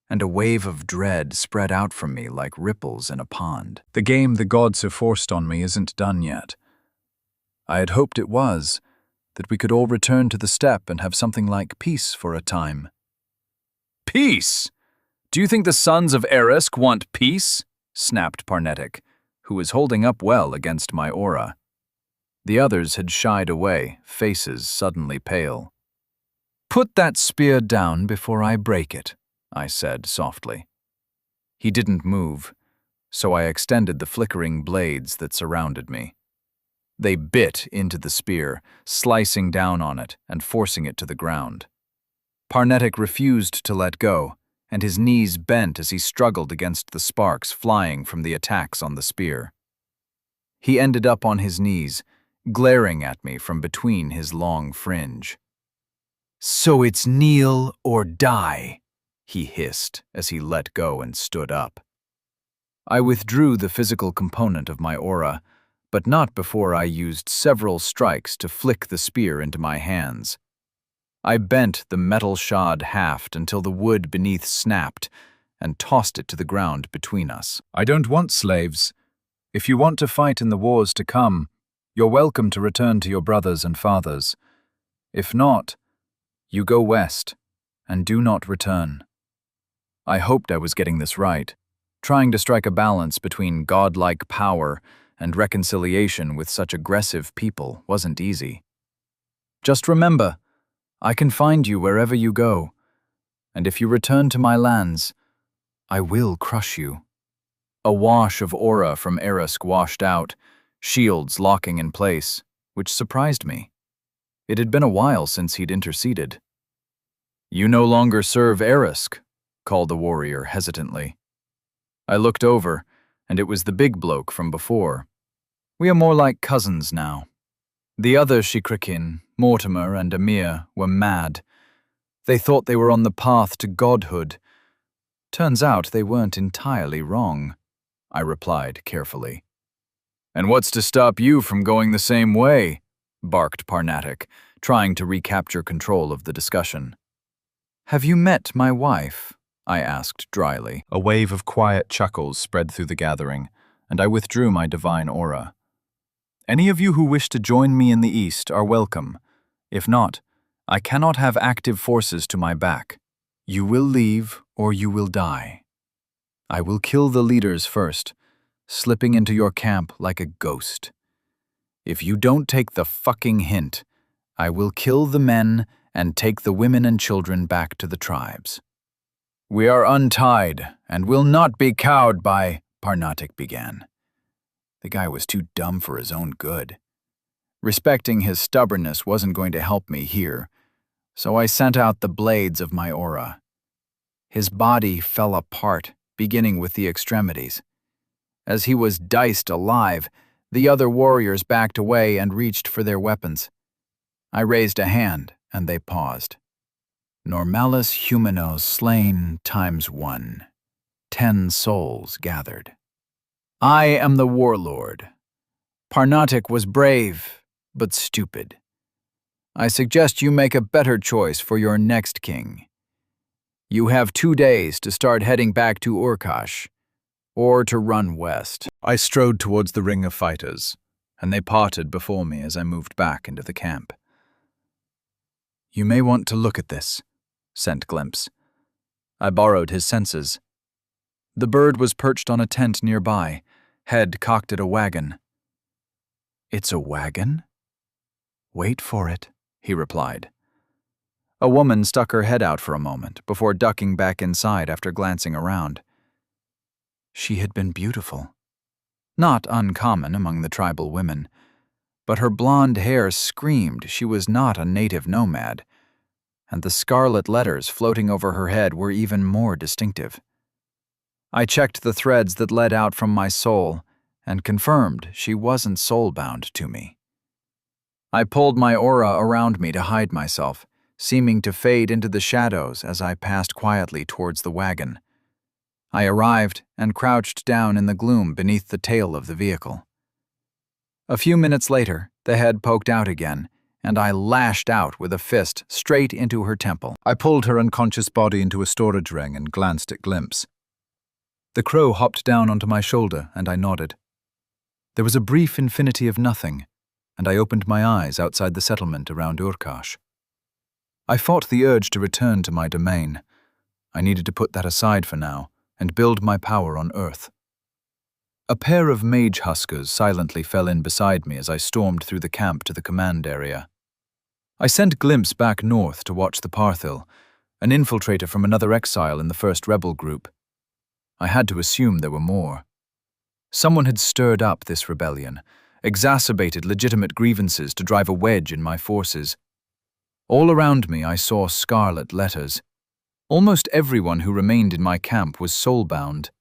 and a wave of dread spread out from me like ripples in a pond. The game the gods have forced on me isn't done yet. I had hoped it was, that we could all return to the steppe and have something like peace for a time. Peace? Do you think the sons of Eresk want peace? Snapped Parnetic, who was holding up well against my aura. The others had shied away, faces suddenly pale. Put that spear down before I break it, I said softly. He didn't move, so I extended the flickering blades that surrounded me. They bit into the spear, slicing down on it and forcing it to the ground. Parnetic refused to let go, and his knees bent as he struggled against the sparks flying from the attacks on the spear. He ended up on his knees, glaring at me from between his long fringe. "So it's kneel or die," he hissed as he let go and stood up. I withdrew the physical component of my aura, but not before I used several strikes to flick the spear into my hands. I bent the metal-shod haft until the wood beneath snapped and tossed it to the ground between us. I don't want slaves. If you want to fight in the wars to come, you're welcome to return to your brothers and fathers. If not, you go west and do not return. I hoped I was getting this right. Trying to strike a balance between godlike power and reconciliation with such aggressive people wasn't easy. Just remember, I can find you wherever you go, and if you return to my lands, I will crush you. A wash of aura from Erisk washed out, shields locking in place, which surprised me. It had been a while since he'd interceded. "You no longer serve Erisk," called the warrior hesitantly. I looked over, and it was the big bloke from before. "We are more like cousins now." The other Shikrikin, Mortimer and Amir, were mad. They thought they were on the path to godhood. Turns out they weren't entirely wrong, I replied carefully. "And what's to stop you from going the same way?" barked Parnatic, trying to recapture control of the discussion. "Have you met my wife?" I asked dryly. A wave of quiet chuckles spread through the gathering, and I withdrew my divine aura. "Any of you who wish to join me in the east are welcome. If not, I cannot have active forces to my back. You will leave or you will die. I will kill the leaders first, slipping into your camp like a ghost. If you don't take the fucking hint, I will kill the men and take the women and children back to the tribes." "We are untied and will not be cowed by," Parnatic began. The guy was too dumb for his own good. Respecting his stubbornness wasn't going to help me here, so I sent out the blades of my aura. His body fell apart, beginning with the extremities. As he was diced alive, the other warriors backed away and reached for their weapons. I raised a hand, and they paused. "Normalis humanos slain times 1. 10 souls gathered. I am the warlord. Parnatic was brave, but stupid. I suggest you make a better choice for your next king. You have 2 days to start heading back to Urkash, or to run west." I strode towards the ring of fighters, and they parted before me as I moved back into the camp. "You may want to look at this," sent Glimpse. I borrowed his senses. The bird was perched on a tent nearby, head cocked at a wagon. "It's a wagon?" "Wait for it," he replied. A woman stuck her head out for a moment before ducking back inside after glancing around. She had been beautiful. Not uncommon among the tribal women, but her blonde hair screamed she was not a native nomad, and the scarlet letters floating over her head were even more distinctive. I checked the threads that led out from my soul and confirmed she wasn't soulbound to me. I pulled my aura around me to hide myself, seeming to fade into the shadows as I passed quietly towards the wagon. I arrived and crouched down in the gloom beneath the tail of the vehicle. A few minutes later, the head poked out again, and I lashed out with a fist straight into her temple. I pulled her unconscious body into a storage ring and glanced at Glimpse. The crow hopped down onto my shoulder, and I nodded. There was a brief infinity of nothing, and I opened my eyes outside the settlement around Urkash. I fought the urge to return to my domain. I needed to put that aside for now and build my power on Earth. A pair of mage huskers silently fell in beside me as I stormed through the camp to the command area. I sent Glimpse back north to watch the Parthil, an infiltrator from another exile in the first rebel group. I had to assume there were more. Someone had stirred up this rebellion, exacerbated legitimate grievances to drive a wedge in my forces. All around me I saw scarlet letters. Almost everyone who remained in my camp was soul-bound.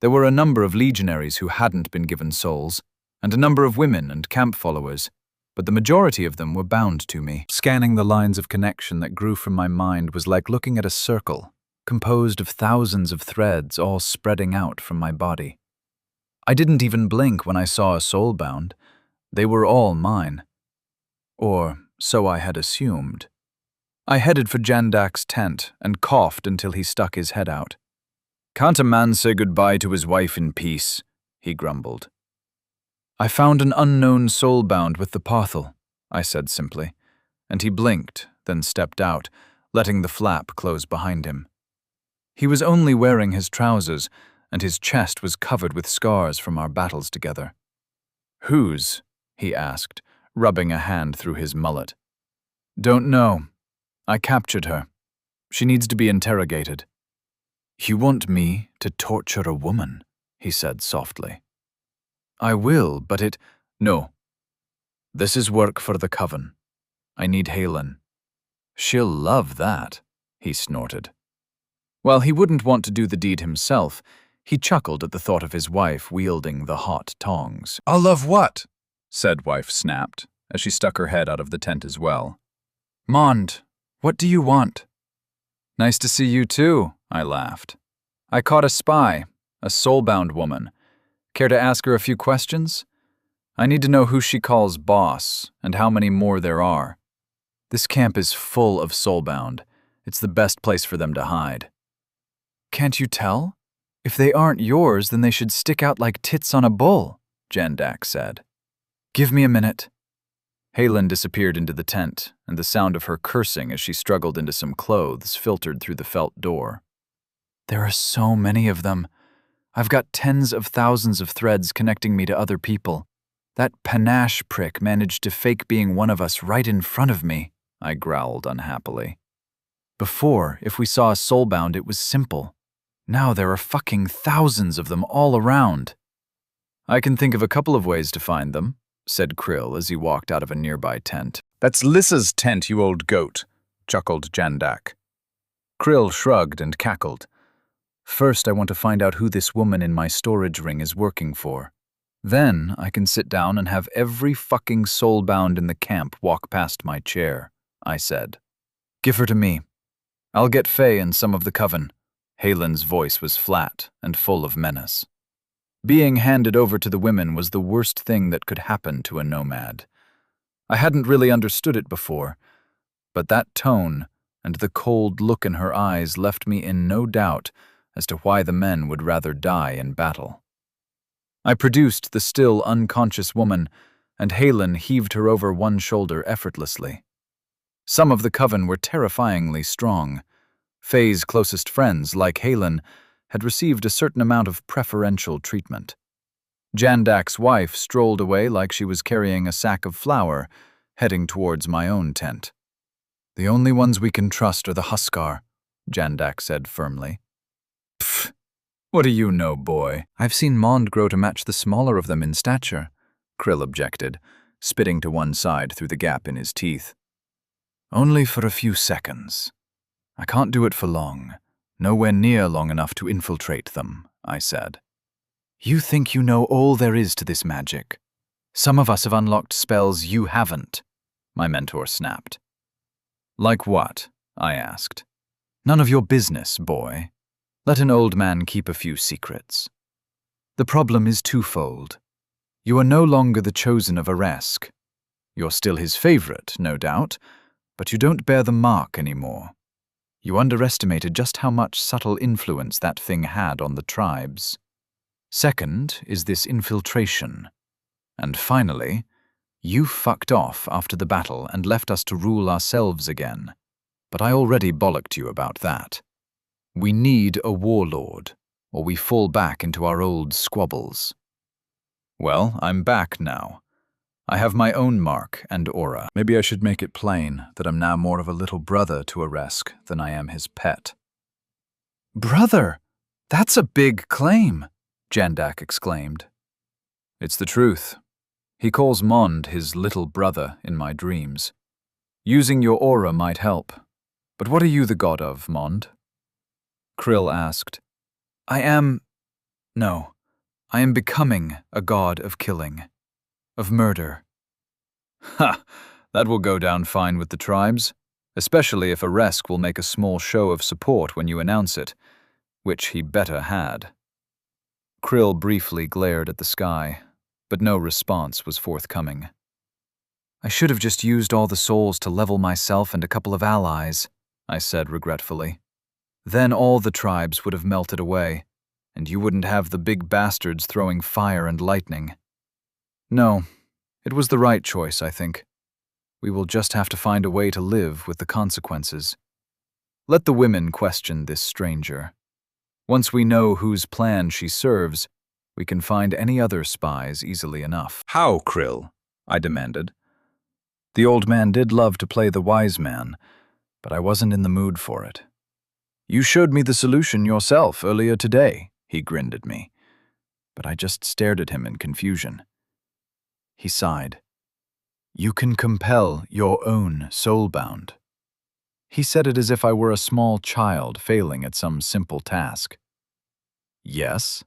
There were a number of legionaries who hadn't been given souls, and a number of women and camp followers, but the majority of them were bound to me. Scanning the lines of connection that grew from my mind was like looking at a circle, composed of thousands of threads all spreading out from my body. I didn't even blink when I saw a soul-bound. They were all mine. Or so I had assumed. I headed for Jandak's tent and coughed until he stuck his head out. "Can't a man say goodbye to his wife in peace?" he grumbled. "I found an unknown soul-bound with the Pothel," I said simply, and he blinked, then stepped out, letting the flap close behind him. He was only wearing his trousers, and his chest was covered with scars from our battles together. "Whose?" he asked, rubbing a hand through his mullet. "Don't know. I captured her. She needs to be interrogated." "You want me to torture a woman?" he said softly. "I will, but No. This is work for the coven. I need Halen." "She'll love that," he snorted. While he wouldn't want to do the deed himself, he chuckled at the thought of his wife wielding the hot tongs. "I'll love what?" said wife snapped, as she stuck her head out of the tent as well. "Mond, what do you want?" "Nice to see you too," I laughed. "I caught a spy, a soul-bound woman. Care to ask her a few questions? I need to know who she calls boss, and how many more there are. This camp is full of soul-bound. It's the best place for them to hide." "Can't you tell? If they aren't yours, then they should stick out like tits on a bull," Jandak said. "Give me a minute." Halen disappeared into the tent, and the sound of her cursing as she struggled into some clothes filtered through the felt door. "There are so many of them. I've got tens of thousands of threads connecting me to other people. That panache prick managed to fake being one of us right in front of me," I growled unhappily. "Before, if we saw a soul-bound, it was simple. Now there are fucking thousands of them all around." "I can think of a couple of ways to find them," said Krill as he walked out of a nearby tent. "That's Lissa's tent, you old goat," chuckled Jandak. Krill shrugged and cackled. "First, I want to find out who this woman in my storage ring is working for. Then I can sit down and have every fucking soul-bound in the camp walk past my chair," I said. "Give her to me. I'll get Faye and some of the coven." Halen's voice was flat and full of menace. Being handed over to the women was the worst thing that could happen to a nomad. I hadn't really understood it before, but that tone and the cold look in her eyes left me in no doubt as to why the men would rather die in battle. I produced the still unconscious woman, and Halen heaved her over one shoulder effortlessly. Some of the coven were terrifyingly strong. Faye's closest friends, like Halen, had received a certain amount of preferential treatment. Jandak's wife strolled away like she was carrying a sack of flour, heading towards my own tent. "The only ones we can trust are the Huskar," Jandak said firmly. "Pfft, what do you know, boy?" "I've seen Mond grow to match the smaller of them in stature," Krill objected, spitting to one side through the gap in his teeth. "Only for a few seconds. I can't do it for long. Nowhere near long enough to infiltrate them," I said. "You think you know all there is to this magic. Some of us have unlocked spells you haven't," my mentor snapped. "Like what?" I asked. "None of your business, boy. Let an old man keep a few secrets. The problem is twofold. You are no longer the chosen of Aresk. You're still his favorite, no doubt, but you don't bear the mark anymore. You underestimated just how much subtle influence that thing had on the tribes. Second is this infiltration. And finally, you fucked off after the battle and left us to rule ourselves again. But I already bollocked you about that. We need a warlord, or we fall back into our old squabbles. Well, I'm back now. I have my own mark and aura. Maybe I should make it plain that I'm now more of a little brother to Aresk than I am his pet." "Brother? That's a big claim," Jandak exclaimed. "It's the truth. He calls Mond his little brother in my dreams. Using your aura might help. But what are you the god of, Mond? Krill asked. I am becoming a god of killing. Of murder. Ha! That will go down fine with the tribes, especially if Aresk will make a small show of support when you announce it, which he better had. Krill briefly glared at the sky, but no response was forthcoming. I should have just used all the souls to level myself and a couple of allies, I said regretfully. Then all the tribes would have melted away, and you wouldn't have the big bastards throwing fire and lightning. No, it was the right choice, I think. We will just have to find a way to live with the consequences. Let the women question this stranger. Once we know whose plan she serves, we can find any other spies easily enough. How, Krill? I demanded. The old man did love to play the wise man, but I wasn't in the mood for it. You showed me the solution yourself earlier today, he grinned at me, but I just stared at him in confusion. He sighed. You can compel your own soulbound. He said it as if I were a small child failing at some simple task. Yes.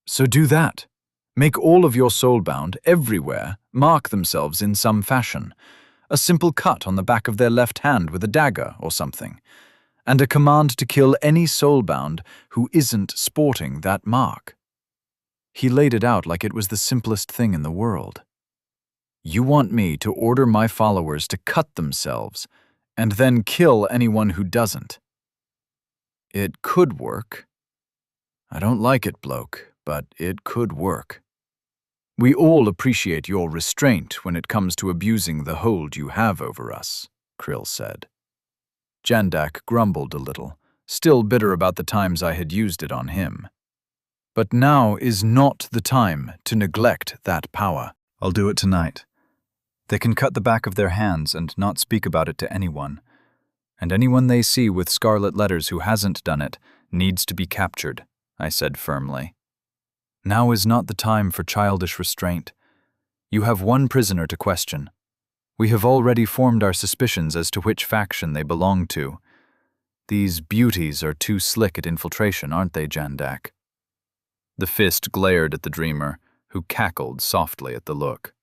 So do that. Make all of your soulbound everywhere mark themselves in some fashion. A simple cut on the back of their left hand with a dagger or something. And a command to kill any soulbound who isn't sporting that mark. He laid it out like it was the simplest thing in the world. You want me to order my followers to cut themselves and then kill anyone who doesn't. It could work. I don't like it, bloke, but it could work. We all appreciate your restraint when it comes to abusing the hold you have over us, Krill said. Jandak grumbled a little, still bitter about the times I had used it on him. But now is not the time to neglect that power. I'll do it tonight. They can cut the back of their hands and not speak about it to anyone. And anyone they see with scarlet letters who hasn't done it needs to be captured, I said firmly. Now is not the time for childish restraint. You have one prisoner to question. We have already formed our suspicions as to which faction they belong to. These beauties are too slick at infiltration, aren't they, Jandak? The fist glared at the dreamer, who cackled softly at the look.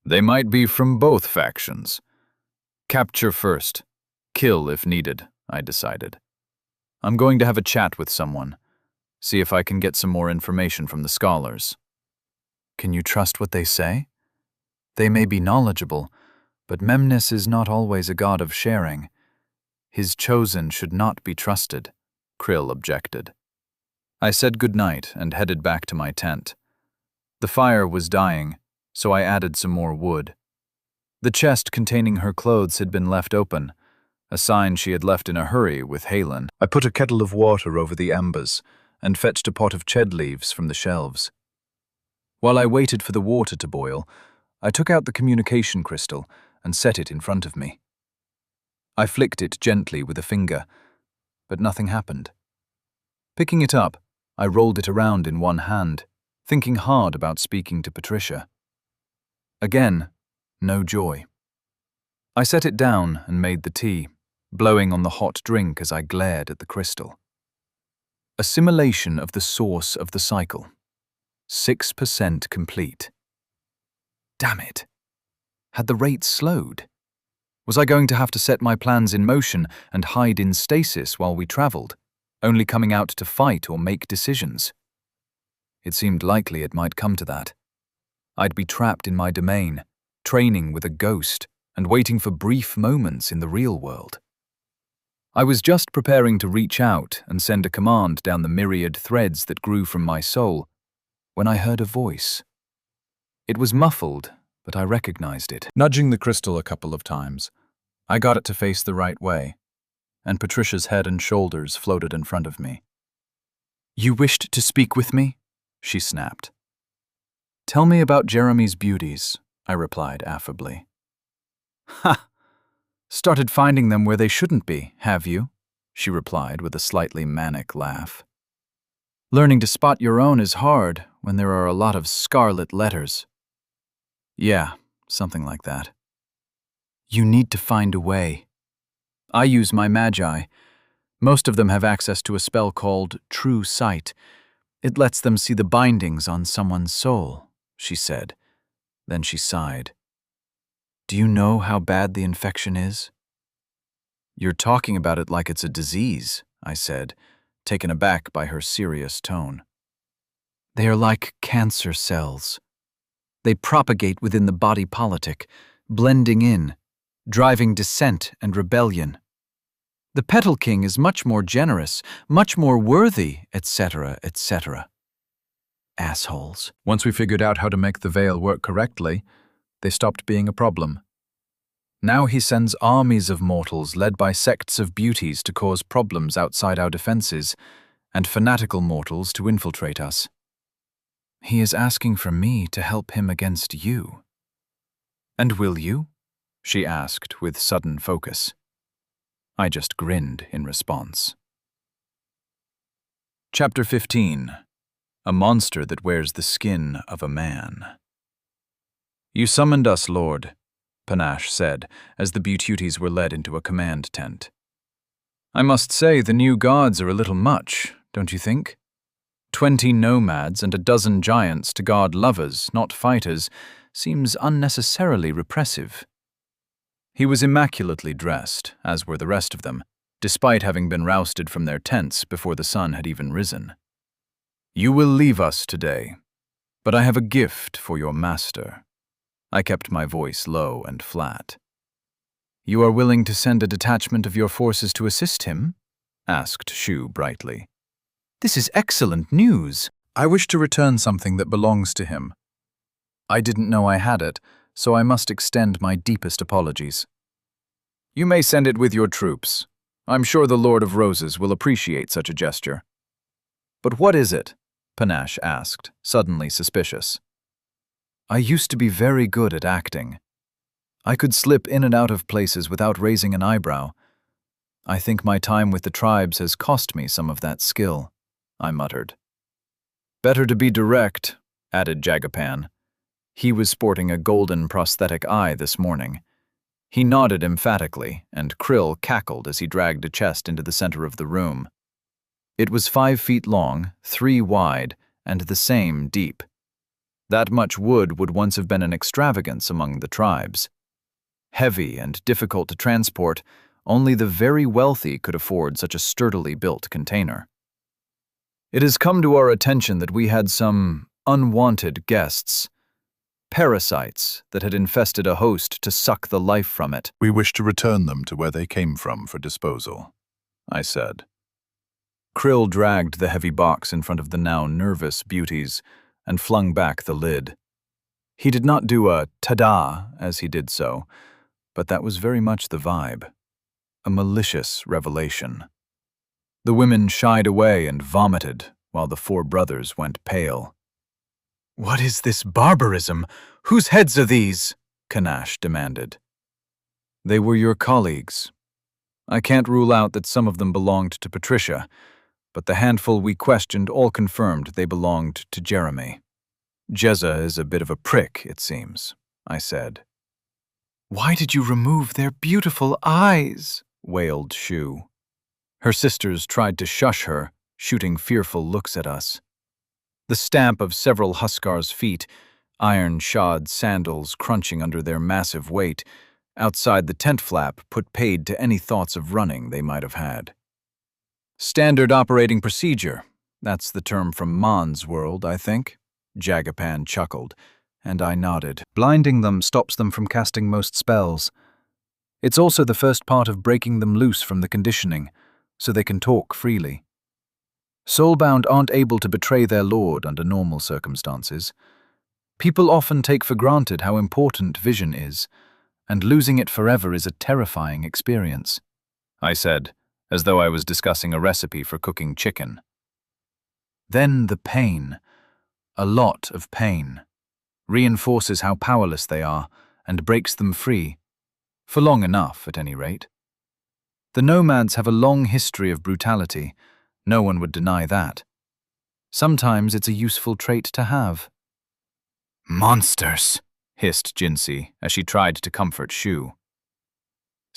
They might be from both factions. Capture first. Kill if needed, I decided. I'm going to have a chat with someone. See if I can get some more information from the scholars. Can you trust what they say? They may be knowledgeable, but Memnis is not always a god of sharing. His chosen should not be trusted, Krill objected. I said goodnight and headed back to my tent. The fire was dying, so I added some more wood. The chest containing her clothes had been left open, a sign she had left in a hurry with Halen. I put a kettle of water over the embers and fetched a pot of ched leaves from the shelves. While I waited for the water to boil, I took out the communication crystal and set it in front of me. I flicked it gently with a finger, but nothing happened. Picking it up, I rolled it around in one hand, thinking hard about speaking to Patricia. Again, no joy. I set it down and made the tea, blowing on the hot drink as I glared at the crystal. Assimilation of the source of the cycle. 6% complete. Damn it. Had the rate slowed? Was I going to have to set my plans in motion and hide in stasis while we traveled, only coming out to fight or make decisions? It seemed likely it might come to that. I'd be trapped in my domain, training with a ghost and waiting for brief moments in the real world. I was just preparing to reach out and send a command down the myriad threads that grew from my soul when I heard a voice. It was muffled, but I recognized it. Nudging the crystal a couple of times, I got it to face the right way, and Patricia's head and shoulders floated in front of me. You wished to speak with me? She snapped. Tell me about Jeremy's beauties, I replied affably. Ha! Started finding them where they shouldn't be, have you? She replied with a slightly manic laugh. Learning to spot your own is hard when there are a lot of scarlet letters. Yeah, something like that. You need to find a way. I use my magi. Most of them have access to a spell called True Sight. It lets them see the bindings on someone's soul, she said. Then she sighed. Do you know how bad the infection is? You're talking about it like it's a disease, I said, taken aback by her serious tone. They are like cancer cells. They propagate within the body politic, blending in, driving dissent and rebellion. The Petal King is much more generous, much more worthy, etc., etc. Assholes. Once we figured out how to make the veil work correctly, they stopped being a problem. Now he sends armies of mortals led by sects of beauties to cause problems outside our defenses, and fanatical mortals to infiltrate us. He is asking for me to help him against you. And will you? She asked with sudden focus. I just grinned in response. Chapter 15. A monster that wears the skin of a man. You summoned us, Lord, Panache said, as the beauties were led into a command tent. I must say the new guards are a little much, don't you think? 20 nomads and a dozen giants to guard lovers, not fighters, seems unnecessarily repressive. He was immaculately dressed, as were the rest of them, despite having been rousted from their tents before the sun had even risen. You will leave us today, but I have a gift for your master. I kept my voice low and flat. You are willing to send a detachment of your forces to assist him? Asked Shu brightly. This is excellent news. I wish to return something that belongs to him. I didn't know I had it, so I must extend my deepest apologies. You may send it with your troops. I'm sure the Lord of Roses will appreciate such a gesture. But what is it? Panache asked, suddenly suspicious. I used to be very good at acting. I could slip in and out of places without raising an eyebrow. I think my time with the tribes has cost me some of that skill, I muttered. Better to be direct, added Jagapan. He was sporting a golden prosthetic eye this morning. He nodded emphatically, and Krill cackled as he dragged a chest into the center of the room. It was 5 feet long, 3 wide, and the same deep. That much wood would once have been an extravagance among the tribes. Heavy and difficult to transport, only the very wealthy could afford such a sturdily built container. It has come to our attention that we had some unwanted guests. Parasites that had infested a host to suck the life from it. We wish to return them to where they came from for disposal, I said. Krill dragged the heavy box in front of the now nervous beauties and flung back the lid. He did not do a ta-da as he did so, but that was very much the vibe. A malicious revelation. The women shied away and vomited, while the 4 brothers went pale. What is this barbarism? Whose heads are these? Kanash demanded. They were your colleagues. I can't rule out that some of them belonged to Patricia, but the handful we questioned all confirmed they belonged to Jeremy. Jezza is a bit of a prick, it seems, I said. Why did you remove their beautiful eyes? Wailed Shu. Her sisters tried to shush her, shooting fearful looks at us. The stamp of several Huskars' feet, iron-shod sandals crunching under their massive weight, outside the tent flap put paid to any thoughts of running they might have had. Standard operating procedure. That's the term from Mon's world, I think. Jagapan chuckled, and I nodded. Blinding them stops them from casting most spells. It's also the first part of breaking them loose from the conditioning, so they can talk freely. Soulbound aren't able to betray their lord under normal circumstances. People often take for granted how important vision is, and losing it forever is a terrifying experience, I said, as though I was discussing a recipe for cooking chicken. Then the pain, a lot of pain, reinforces how powerless they are and breaks them free, for long enough at any rate. The nomads have a long history of brutality. No one would deny that. Sometimes it's a useful trait to have. Monsters, hissed Jinsey as she tried to comfort Shu.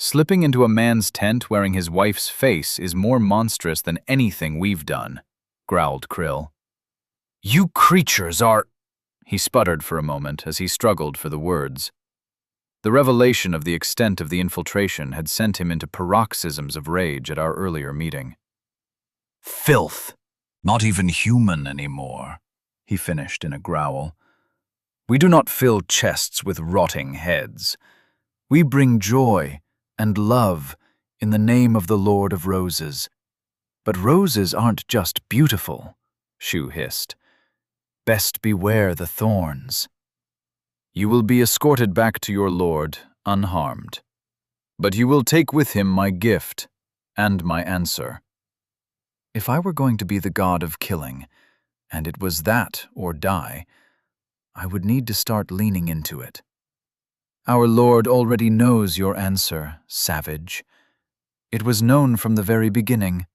Slipping into a man's tent wearing his wife's face is more monstrous than anything we've done, growled Krill. You creatures are... He sputtered for a moment as he struggled for the words. The revelation of the extent of the infiltration had sent him into paroxysms of rage at our earlier meeting. Filth! Not even human anymore, he finished in a growl. We do not fill chests with rotting heads. We bring joy and love in the name of the Lord of Roses. But roses aren't just beautiful, Shu hissed. Best beware the thorns. You will be escorted back to your lord, unharmed. But you will take with him my gift and my answer. If I were going to be the god of killing, and it was that or die, I would need to start leaning into it. Our Lord already knows your answer, savage. It was known from the very beginning.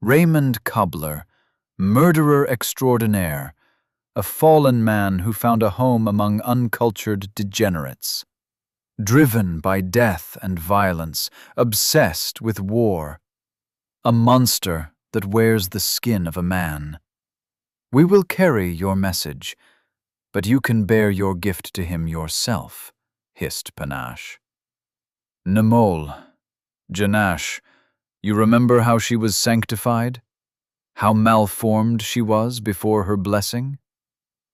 Raymond Cobbler, murderer extraordinaire, a fallen man who found a home among uncultured degenerates. Driven by death and violence, obsessed with war. A monster that wears the skin of a man. We will carry your message, but you can bear your gift to him yourself, hissed Panache. Namol, Janash, you remember how she was sanctified? How malformed she was before her blessing?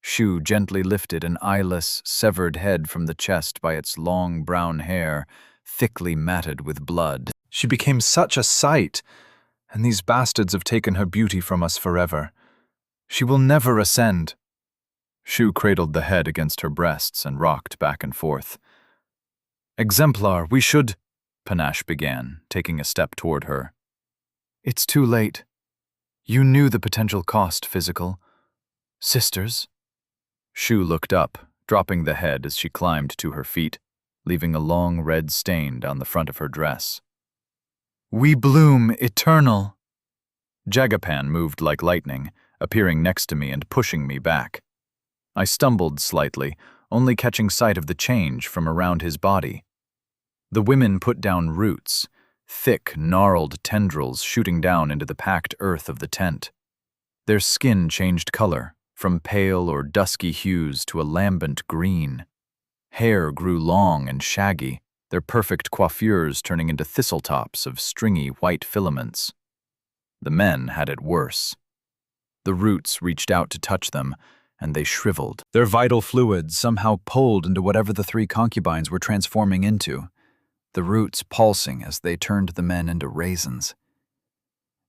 Shu gently lifted an eyeless, severed head from the chest by its long brown hair, thickly matted with blood. She became such a sight, and these bastards have taken her beauty from us forever. She will never ascend. Shu cradled the head against her breasts and rocked back and forth. Exemplar, we should... Panache began, taking a step toward her. It's too late. You knew the potential cost, physical. Sisters? Shu looked up, dropping the head as she climbed to her feet, leaving a long red stain down the front of her dress. We bloom eternal. Jagapan moved like lightning, appearing next to me and pushing me back. I stumbled slightly, only catching sight of the change from around his body. The women put down roots, thick, gnarled tendrils shooting down into the packed earth of the tent. Their skin changed color, from pale or dusky hues to a lambent green. Hair grew long and shaggy, their perfect coiffures turning into thistletops of stringy white filaments. The men had it worse. The roots reached out to touch them, and they shriveled. Their vital fluids somehow pulled into whatever the three concubines were transforming into, the roots pulsing as they turned the men into raisins.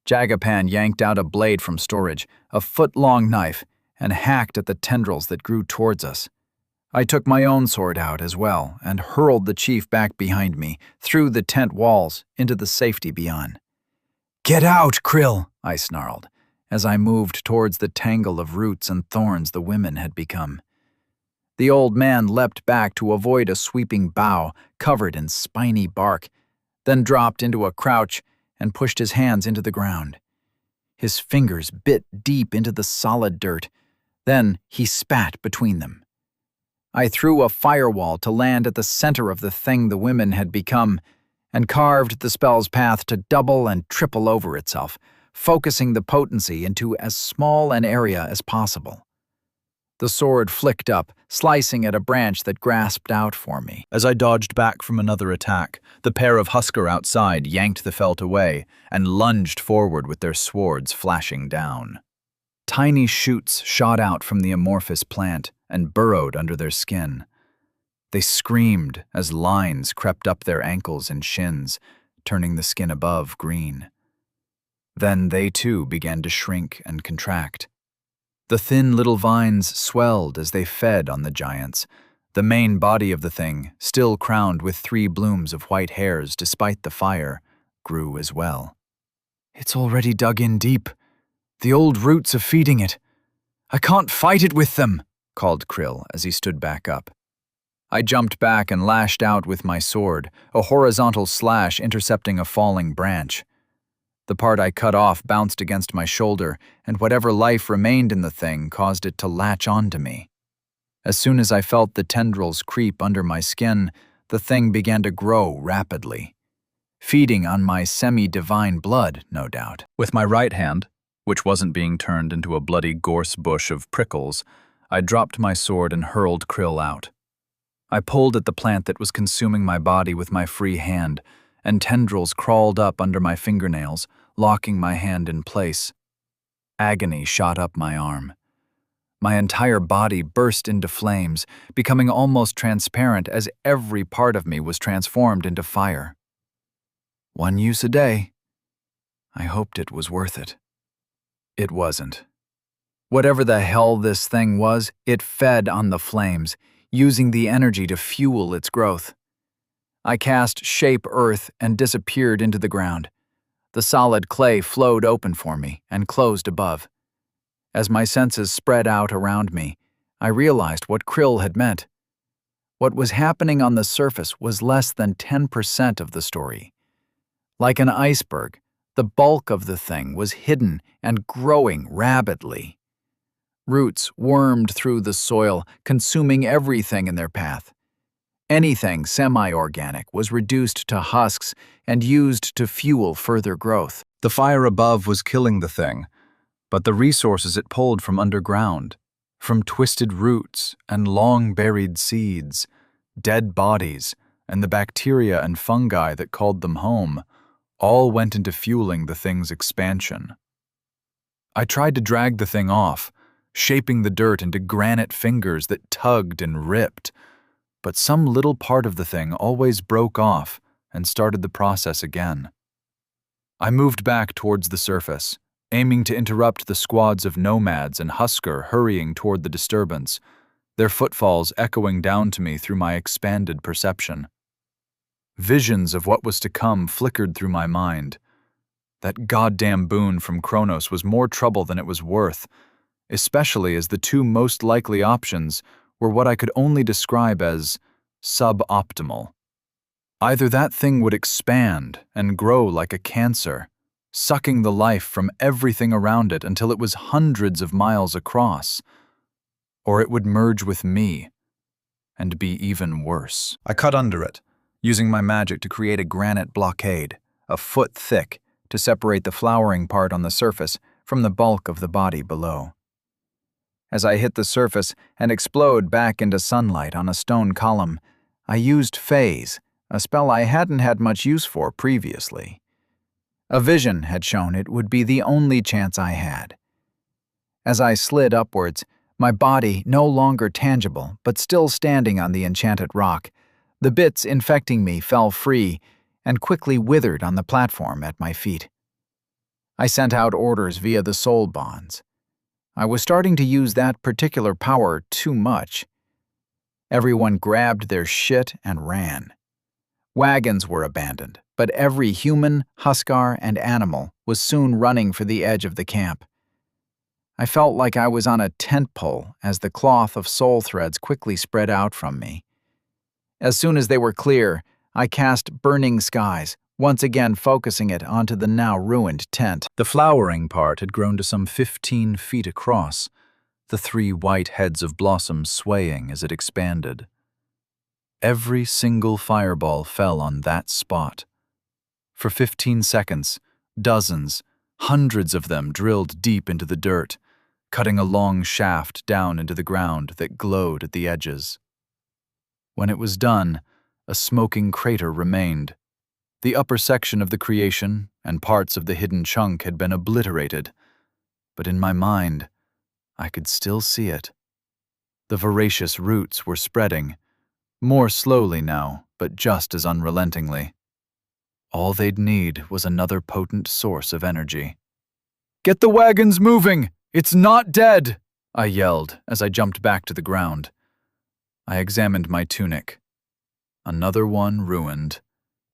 Jagapan yanked out a blade from storage, a foot-long knife, and hacked at the tendrils that grew towards us. I took my own sword out as well and hurled the chief back behind me, through the tent walls, into the safety beyond. Get out, Krill, I snarled, as I moved towards the tangle of roots and thorns the women had become. The old man leapt back to avoid a sweeping bough covered in spiny bark, then dropped into a crouch and pushed his hands into the ground. His fingers bit deep into the solid dirt. Then he spat between them. I threw a firewall to land at the center of the thing the women had become, and carved the spell's path to double and triple over itself, focusing the potency into as small an area as possible. The sword flicked up, slicing at a branch that grasped out for me. As I dodged back from another attack, the pair of Husker outside yanked the felt away and lunged forward with their swords flashing down. Tiny shoots shot out from the amorphous plant and burrowed under their skin. They screamed as lines crept up their ankles and shins, turning the skin above green. Then they too began to shrink and contract. The thin little vines swelled as they fed on the giants. The main body of the thing, still crowned with 3 blooms of white hairs despite the fire, grew as well. It's already dug in deep. The old roots are feeding it. I can't fight it with them, called Krill as he stood back up. I jumped back and lashed out with my sword, a horizontal slash intercepting a falling branch. The part I cut off bounced against my shoulder, and whatever life remained in the thing caused it to latch onto me. As soon as I felt the tendrils creep under my skin, the thing began to grow rapidly, feeding on my semi-divine blood, no doubt. With my right hand, which wasn't being turned into a bloody gorse bush of prickles, I dropped my sword and hurled Krill out. I pulled at the plant that was consuming my body with my free hand, and tendrils crawled up under my fingernails, locking my hand in place. Agony shot up my arm. My entire body burst into flames, becoming almost transparent as every part of me was transformed into fire. 1 use a day. I hoped it was worth it. It wasn't. Whatever the hell this thing was, it fed on the flames, using the energy to fuel its growth. I cast Shape Earth and disappeared into the ground. The solid clay flowed open for me and closed above. As my senses spread out around me, I realized what Krill had meant. What was happening on the surface was less than 10% of the story. Like an iceberg, the bulk of the thing was hidden and growing rapidly. Roots wormed through the soil, consuming everything in their path. Anything semi-organic was reduced to husks and used to fuel further growth. The fire above was killing the thing, but the resources it pulled from underground, from twisted roots and long-buried seeds, dead bodies, and the bacteria and fungi that called them home, all went into fueling the thing's expansion. I tried to drag the thing off, shaping the dirt into granite fingers that tugged and ripped, but some little part of the thing always broke off and started the process again. I moved back towards the surface, aiming to interrupt the squads of nomads and husker hurrying toward the disturbance, their footfalls echoing down to me through my expanded perception. Visions of what was to come flickered through my mind. That goddamn boon from Kronos was more trouble than it was worth, especially as the two most likely options were what I could only describe as suboptimal. Either that thing would expand and grow like a cancer, sucking the life from everything around it until it was hundreds of miles across, or it would merge with me and be even worse. I cut under it, using my magic to create a granite blockade, a foot thick, to separate the flowering part on the surface from the bulk of the body below. As I hit the surface and explode back into sunlight on a stone column, I used Phase, a spell I hadn't had much use for previously. A vision had shown it would be the only chance I had. As I slid upwards, my body no longer tangible but still standing on the enchanted rock, the bits infecting me fell free and quickly withered on the platform at my feet. I sent out orders via the soul bonds. I was starting to use that particular power too much. Everyone grabbed their shit and ran. Wagons were abandoned, but every human, huskar, and animal was soon running for the edge of the camp. I felt like I was on a tent pole as the cloth of soul threads quickly spread out from me. As soon as they were clear, I cast Burning Skies, once again focusing it onto the now ruined tent. The flowering part had grown to some 15 feet across, the 3 white heads of blossoms swaying as it expanded. Every single fireball fell on that spot. For 15 seconds, dozens, hundreds of them drilled deep into the dirt, cutting a long shaft down into the ground that glowed at the edges. When it was done, a smoking crater remained. The upper section of the creation and parts of the hidden chunk had been obliterated, but in my mind, I could still see it. The voracious roots were spreading, more slowly now, but just as unrelentingly. All they'd need was another potent source of energy. "Get the wagons moving! It's not dead!" I yelled as I jumped back to the ground. I examined my tunic. Another one ruined,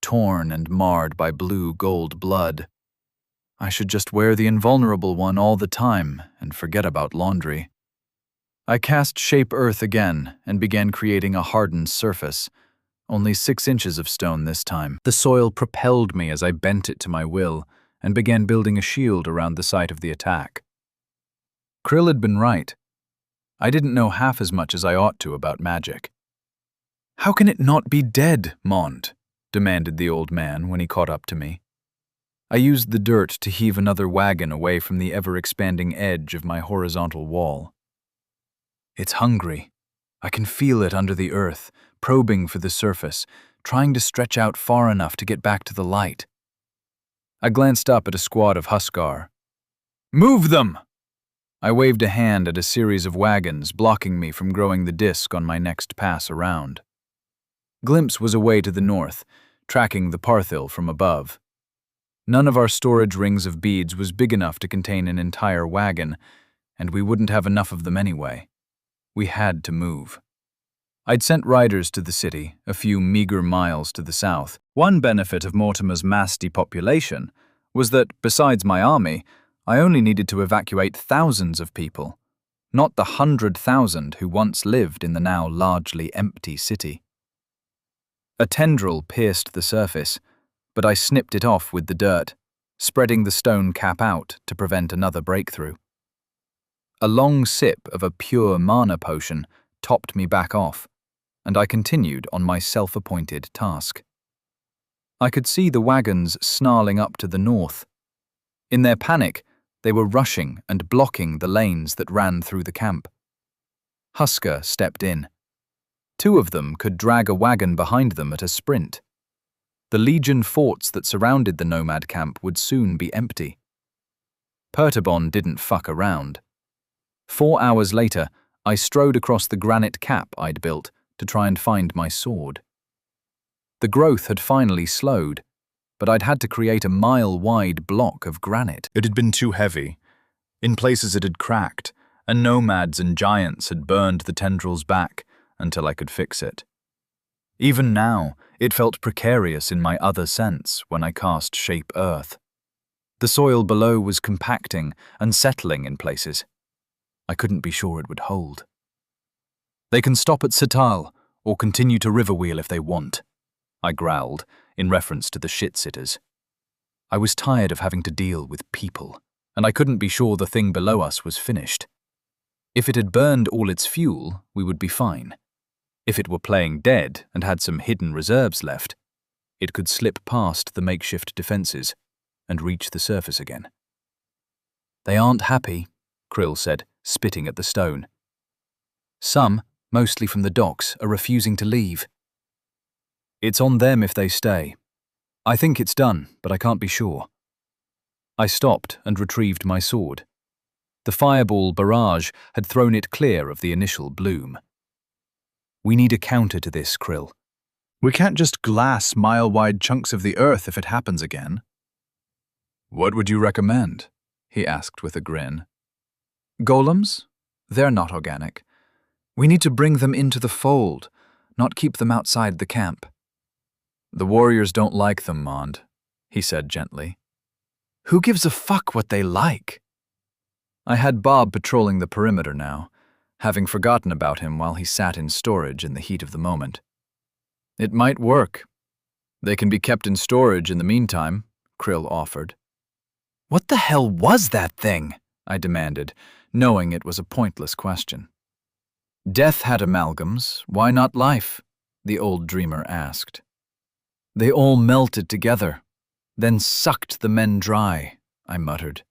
torn and marred by blue-gold blood. I should just wear the invulnerable one all the time and forget about laundry. I cast Shape Earth again and began creating a hardened surface, only 6 inches of stone this time. The soil propelled me as I bent it to my will and began building a shield around the site of the attack. Krill had been right. I didn't know half as much as I ought to about magic. "How can it not be dead, Mond?" demanded the old man when he caught up to me. I used the dirt to heave another wagon away from the ever-expanding edge of my horizontal wall. "It's hungry. I can feel it under the earth, probing for the surface, trying to stretch out far enough to get back to the light." I glanced up at a squad of Huskar. "Move them!" I waved a hand at a series of wagons blocking me from growing the disc on my next pass around. Glimpse was away to the north, tracking the Parthil from above. None of our storage rings of beads was big enough to contain an entire wagon, and we wouldn't have enough of them anyway. We had to move. I'd sent riders to the city, a few meager miles to the south. One benefit of Mortimer's mass depopulation was that, besides my army, I only needed to evacuate thousands of people, not the 100,000 who once lived in the now largely empty city. A tendril pierced the surface, but I snipped it off with the dirt, spreading the stone cap out to prevent another breakthrough. A long sip of a pure mana potion topped me back off, and I continued on my self-appointed task. I could see the wagons snarling up to the north. In their panic, they were rushing and blocking the lanes that ran through the camp. Huskar stepped in. 2 of them could drag a wagon behind them at a sprint. The Legion forts that surrounded the nomad camp would soon be empty. Pertobon didn't fuck around. 4 hours later, I strode across the granite cap I'd built to try and find my sword. The growth had finally slowed, but I'd had to create a mile-wide block of granite. It had been too heavy. In places it had cracked, and nomads and giants had burned the tendrils back until I could fix it. Even now, it felt precarious in my other sense when I cast Shape Earth. The soil below was compacting and settling in places. I couldn't be sure it would hold. "They can stop at Sital, or continue to Riverwheel if they want," I growled, in reference to the shit-sitters. I was tired of having to deal with people, and I couldn't be sure the thing below us was finished. If it had burned all its fuel, we would be fine. If it were playing dead and had some hidden reserves left, it could slip past the makeshift defenses and reach the surface again. "They aren't happy," Krill said, spitting at the stone. "Some, mostly from the docks, are refusing to leave. It's on them if they stay. I think it's done, but I can't be sure." I stopped and retrieved my sword. The fireball barrage had thrown it clear of the initial bloom. "We need a counter to this, Krill. We can't just glass mile-wide chunks of the earth if it happens again." "What would you recommend?" he asked with a grin. "Golems? They're not organic. We need to bring them into the fold, not keep them outside the camp." "The warriors don't like them, Mond," he said gently. "Who gives a fuck what they like?" I had Bob patrolling the perimeter now, having forgotten about him while he sat in storage in the heat of the moment. "It might work. They can be kept in storage in the meantime," Krill offered. "What the hell was that thing?" I demanded, knowing it was a pointless question. "Death had amalgams, why not life?" the old dreamer asked. "They all melted together, then sucked the men dry," I muttered.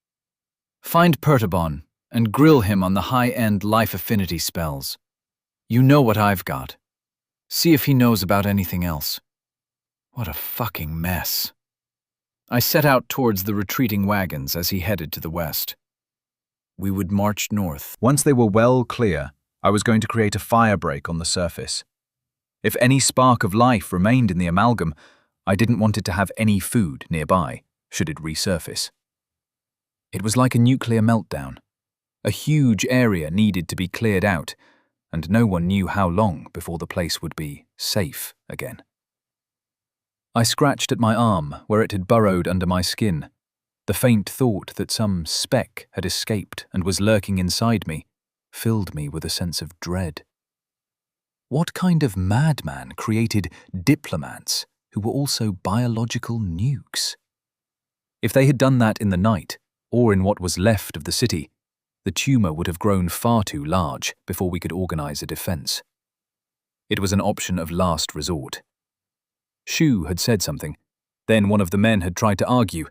"Find Pertobon and grill him on the high-end life affinity spells. You know what I've got. See if he knows about anything else. What a fucking mess." I set out towards the retreating wagons as he headed to the west. We would march north. Once they were well clear, I was going to create a firebreak on the surface. If any spark of life remained in the amalgam, I didn't want it to have any food nearby, should it resurface. It was like a nuclear meltdown. A huge area needed to be cleared out, and no one knew how long before the place would be safe again. I scratched at my arm where it had burrowed under my skin. The faint thought that some speck had escaped and was lurking inside me filled me with a sense of dread. What kind of madman created diplomats who were also biological nukes? If they had done that in the night, or in what was left of the city, the tumor would have grown far too large before we could organize a defense. It was an option of last resort. Shu had said something. Then one of the men had tried to argue.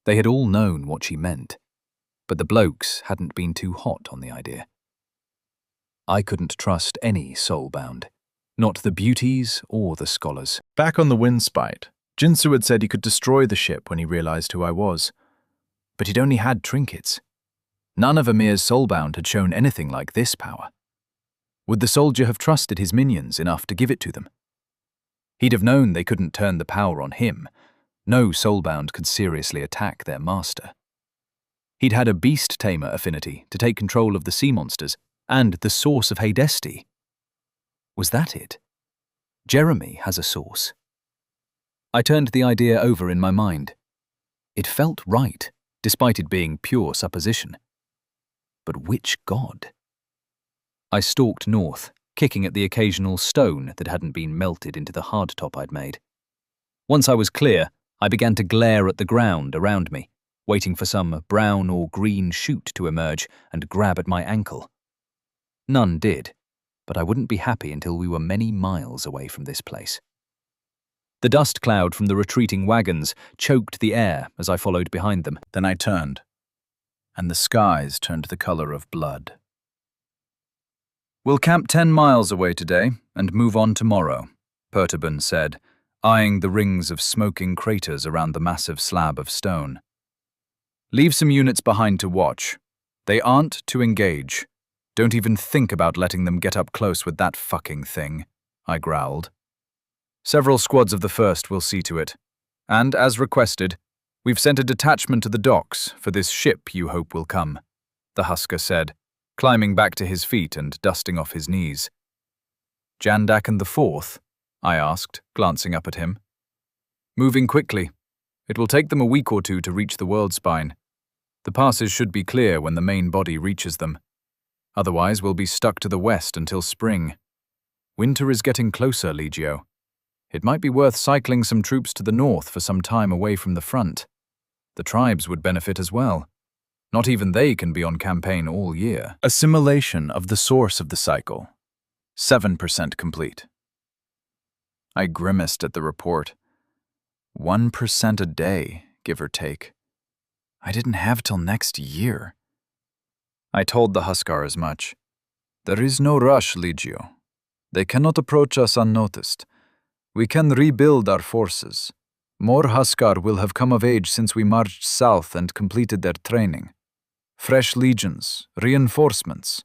They had all known what she meant, but the blokes hadn't been too hot on the idea. I couldn't trust any soulbound, not the beauties or the scholars. Back on the Windspite, Jinsu had said he could destroy the ship when he realized who I was. But he'd only had trinkets. None of Amir's soulbound had shown anything like this power. Would the soldier have trusted his minions enough to give it to them? He'd have known they couldn't turn the power on him. No soulbound could seriously attack their master. He'd had a beast tamer affinity to take control of the sea monsters and the source of Hadesti. Was that it? Jeremy has a source. I turned the idea over in my mind. It felt right, despite it being pure supposition. But which god? I stalked north, kicking at the occasional stone that hadn't been melted into the hardtop I'd made. Once I was clear, I began to glare at the ground around me, waiting for some brown or green shoot to emerge and grab at my ankle. None did, but I wouldn't be happy until we were many miles away from this place. The dust cloud from the retreating wagons choked the air as I followed behind them. Then I turned, and the skies turned the color of blood. "We'll camp 10 miles away today and move on tomorrow," Perturbin said, eyeing the rings of smoking craters around the massive slab of stone. "Leave some units behind to watch. They aren't to engage. Don't even think about letting them get up close with that fucking thing," I growled. "Several squads of the 1st will see to it. And, as requested, we've sent a detachment to the docks for this ship you hope will come," the Husker said, climbing back to his feet and dusting off his knees. "Jandak and the 4th?" I asked, glancing up at him. "Moving quickly. It will take them a week or two to reach the world spine. The passes should be clear when the main body reaches them. Otherwise, we'll be stuck to the west until spring. Winter is getting closer, Legio. It might be worth cycling some troops to the north for some time away from the front. The tribes would benefit as well. Not even they can be on campaign all year." Assimilation of the source of the cycle. 7% complete. I grimaced at the report. 1% a day, give or take. I didn't have till next year. I told the Huskar as much. "There is no rush, Legio. They cannot approach us unnoticed. We can rebuild our forces. More Huskar will have come of age since we marched south and completed their training. Fresh legions, reinforcements.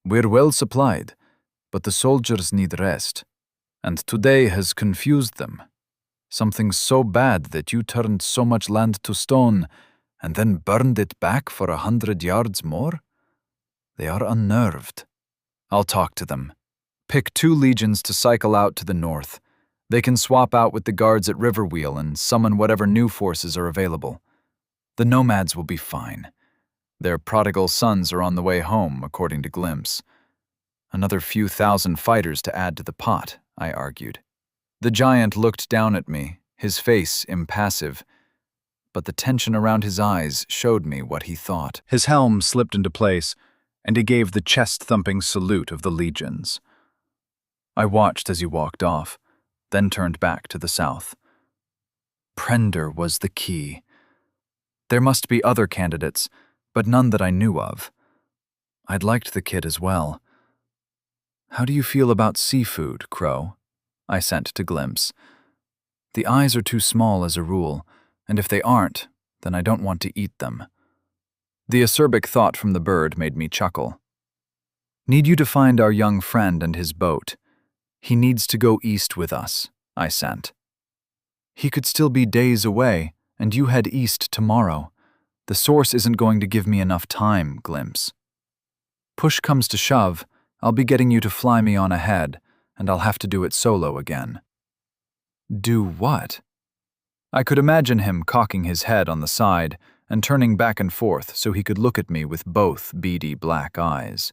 We're well supplied, but the soldiers need rest. And today has confused them. Something so bad that you turned so much land to stone and then burned it back for 100 yards more? They are unnerved. I'll talk to them. Pick 2 legions to cycle out to the north. They can swap out with the guards at Riverwheel and summon whatever new forces are available. The nomads will be fine. Their prodigal sons are on the way home, according to Glimpse. Another few thousand fighters to add to the pot, I argued. The giant looked down at me, his face impassive, but the tension around his eyes showed me what he thought. His helm slipped into place, and he gave the chest-thumping salute of the legions. I watched as he walked off, then turned back to the south. Prender was the key. There must be other candidates, but none that I knew of. I'd liked the kid as well. "How do you feel about seafood, Crow?" I sent to Glimpse. "The eyes are too small as a rule, and if they aren't, then I don't want to eat them." The acerbic thought from the bird made me chuckle. "Need you to find our young friend and his boat. He needs to go east with us," I sent. "He could still be days away, and you head east tomorrow. The source isn't going to give me enough time, Glimpse. Push comes to shove, I'll be getting you to fly me on ahead, and I'll have to do it solo again." "Do what?" I could imagine him cocking his head on the side and turning back and forth so he could look at me with both beady black eyes.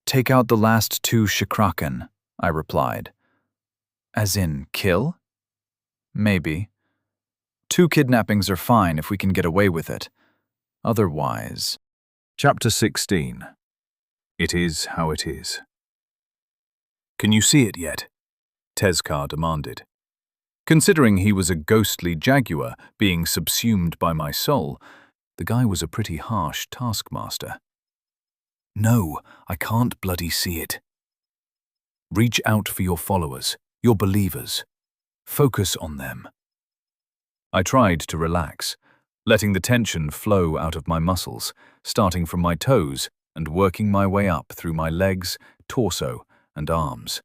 "Take out the last 2 Shikraken," I replied. "As in, kill?" "Maybe. 2 kidnappings are fine if we can get away with it. Otherwise..." Chapter 16. It is how it is. Can you see it yet? Tezcar demanded. Considering he was a ghostly jaguar being subsumed by my soul, the guy was a pretty harsh taskmaster. No, I can't bloody see it. Reach out for your followers, your believers. Focus on them. I tried to relax, letting the tension flow out of my muscles, starting from my toes and working my way up through my legs, torso, and arms.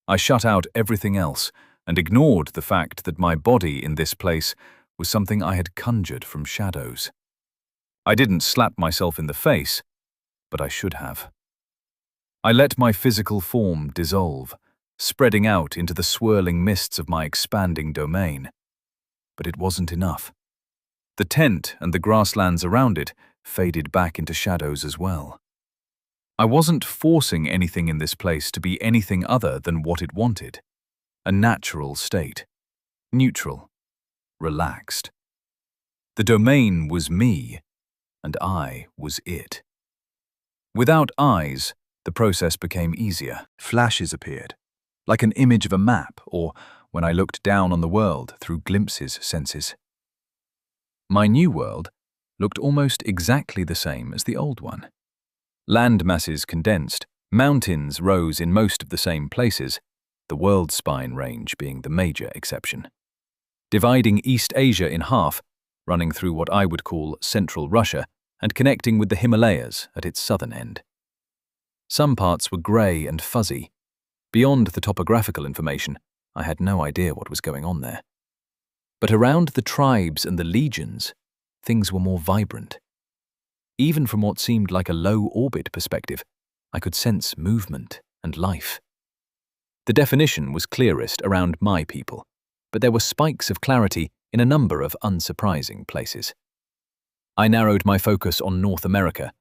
I shut out everything else and ignored the fact that my body in this place was something I had conjured from shadows. I didn't slap myself in the face, but I should have. I let my physical form dissolve, spreading out into the swirling mists of my expanding domain. But it wasn't enough. The tent and the grasslands around it faded back into shadows as well. I wasn't forcing anything in this place to be anything other than what it wanted. A natural state. Neutral. Relaxed. The domain was me, and I was it. Without eyes, the process became easier. Flashes appeared, like an image of a map, or when I looked down on the world through glimpses senses. My new world looked almost exactly the same as the old one. Land masses condensed, mountains rose in most of the same places, the world spine range being the major exception. Dividing East Asia in half, running through what I would call central Russia, and connecting with the Himalayas at its southern end. Some parts were grey and fuzzy. Beyond the topographical information, I had no idea what was going on there. But around the tribes and the legions, things were more vibrant. Even from what seemed like a low-orbit perspective, I could sense movement and life. The definition was clearest around my people, but there were spikes of clarity in a number of unsurprising places. I narrowed my focus on North America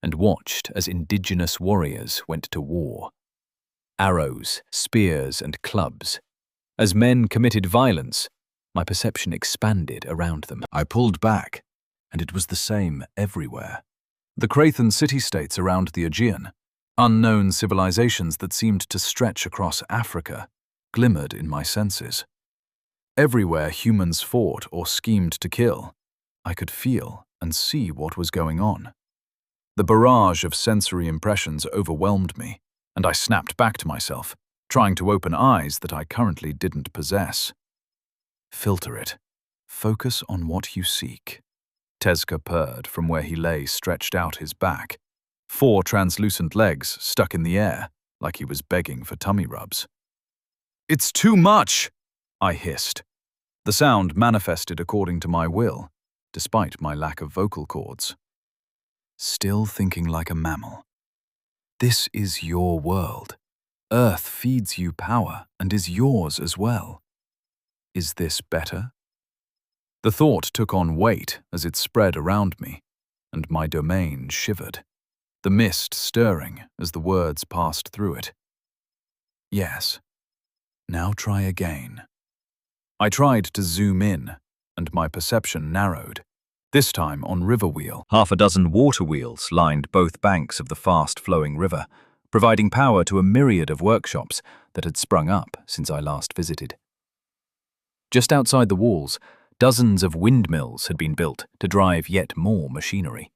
and watched as indigenous warriors went to war. Arrows, spears, and clubs. As men committed violence, my perception expanded around them. I pulled back, and it was the same everywhere. The Crathan city-states around the Aegean, unknown civilizations that seemed to stretch across Africa, glimmered in my senses. Everywhere humans fought or schemed to kill, I could feel and see what was going on. The barrage of sensory impressions overwhelmed me, and I snapped back to myself, trying to open eyes that I currently didn't possess. Filter it. Focus on what you seek. Tezcar purred from where he lay stretched out his back, 4 translucent legs stuck in the air, like he was begging for tummy rubs. It's too much, I hissed. The sound manifested according to my will, despite my lack of vocal cords. Still thinking like a mammal. This is your world. Earth feeds you power and is yours as well. Is this better? The thought took on weight as it spread around me, and my domain shivered, the mist stirring as the words passed through it. Yes. Now try again. I tried to zoom in, and my perception narrowed, this time on river wheel. 6 water wheels lined both banks of the fast-flowing river, providing power to a myriad of workshops that had sprung up since I last visited. Just outside the walls, dozens of windmills had been built to drive yet more machinery.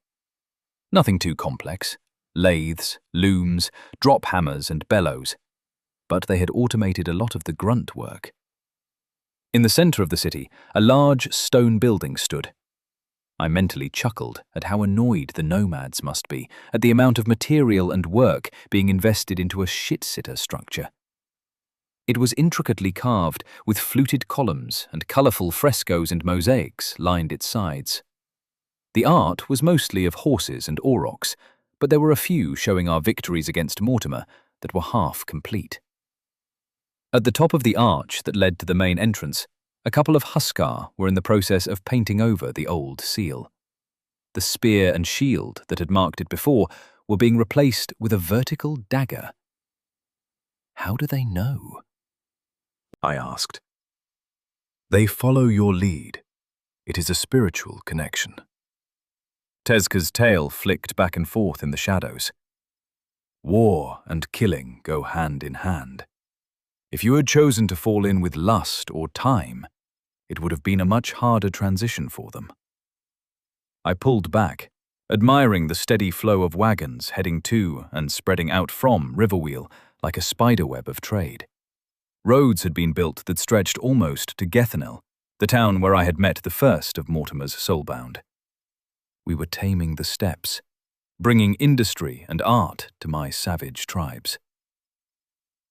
Nothing too complex, lathes, looms, drop hammers and bellows, but they had automated a lot of the grunt work. In the center of the city, a large stone building stood. I mentally chuckled at how annoyed the nomads must be at the amount of material and work being invested into a shit-sitter structure. It was intricately carved, with fluted columns and colorful frescoes and mosaics lined its sides. The art was mostly of horses and aurochs, but there were a few showing our victories against Mortimer that were half complete. At the top of the arch that led to the main entrance, a couple of Huskar were in the process of painting over the old seal. The spear and shield that had marked it before were being replaced with a vertical dagger. How do they know? I asked. They follow your lead. It is a spiritual connection. Tezcar's tail flicked back and forth in the shadows. War and killing go hand in hand. If you had chosen to fall in with lust or time, it would have been a much harder transition for them. I pulled back, admiring the steady flow of wagons heading to and spreading out from Riverwheel like a spiderweb of trade. Roads had been built that stretched almost to Gethanil, the town where I had met the first of Mortimer's soulbound. We were taming the steppes, bringing industry and art to my savage tribes.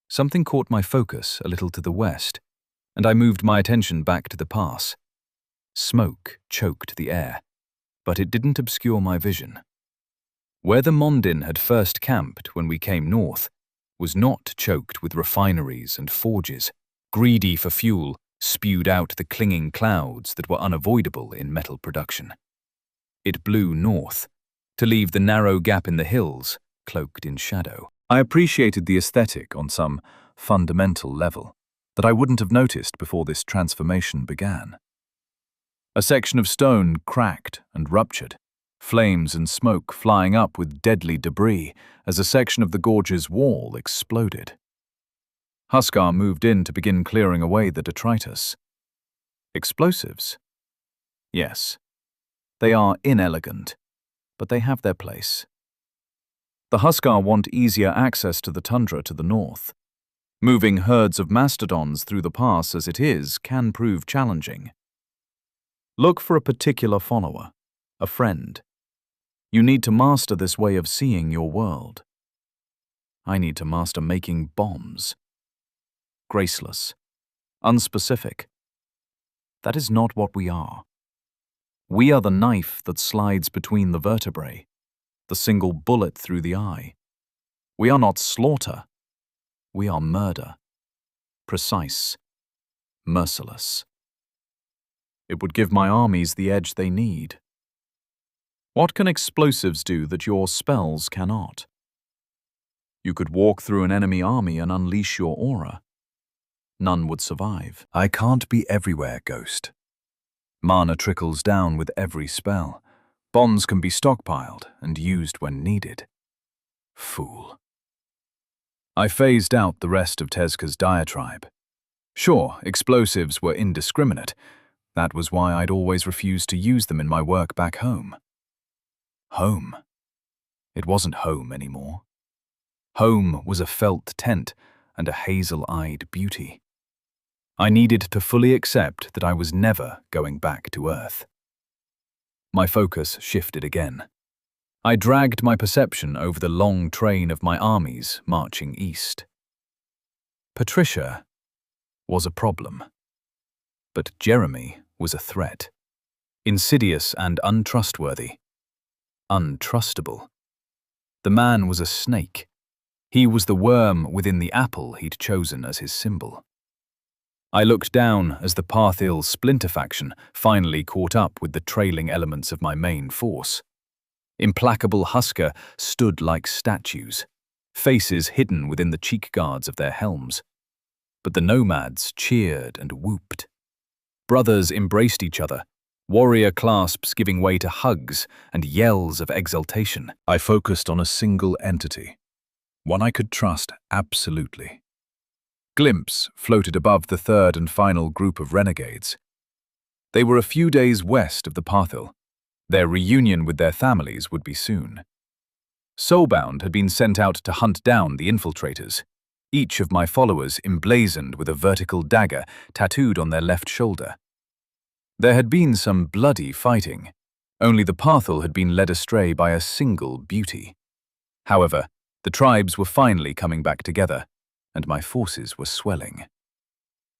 Something caught my focus a little to the west, and I moved my attention back to the pass. Smoke choked the air, but it didn't obscure my vision. Where the Mondin had first camped when we came north was not choked with refineries and forges, greedy for fuel, spewed out the clinging clouds that were unavoidable in metal production. It blew north, to leave the narrow gap in the hills cloaked in shadow. I appreciated the aesthetic on some fundamental level that I wouldn't have noticed before this transformation began. A section of stone cracked and ruptured, flames and smoke flying up with deadly debris as a section of the gorge's wall exploded. Huskar moved in to begin clearing away the detritus. Explosives? Yes. They are inelegant, but they have their place. The Huskar want easier access to the tundra to the north. Moving herds of mastodons through the pass as it is can prove challenging. Look for a particular follower, a friend. You need to master this way of seeing your world. I need to master making bombs. Graceless, unspecific. That is not what we are. We are the knife that slides between the vertebrae, the single bullet through the eye. We are not slaughter. We are murder. Precise. Merciless. It would give my armies the edge they need. What can explosives do that your spells cannot? You could walk through an enemy army and unleash your aura. None would survive. I can't be everywhere, Ghost. Mana trickles down with every spell. Bonds can be stockpiled and used when needed. Fool. I phased out the rest of Tezca's diatribe. Sure, explosives were indiscriminate. That was why I'd always refused to use them in my work back home. Home. It wasn't home anymore. Home was a felt tent and a hazel-eyed beauty. I needed to fully accept that I was never going back to Earth. My focus shifted again. I dragged my perception over the long train of my armies marching east. Patricia was a problem, but Jeremy was a threat. Insidious and untrustworthy. Untrustable. The man was a snake. He was the worm within the apple he'd chosen as his symbol. I looked down as the Parthil splinter faction finally caught up with the trailing elements of my main force. Implacable Huskar stood like statues, faces hidden within the cheek guards of their helms. But the nomads cheered and whooped. Brothers embraced each other, warrior clasps giving way to hugs and yells of exultation. I focused on a single entity, one I could trust absolutely. Glimpse floated above the third and final group of renegades. They were a few days west of the Parthil. Their reunion with their families would be soon. Soulbound had been sent out to hunt down the infiltrators, each of my followers emblazoned with a vertical dagger tattooed on their left shoulder. There had been some bloody fighting, only the Parthil had been led astray by a single beauty. However, the tribes were finally coming back together, and my forces were swelling.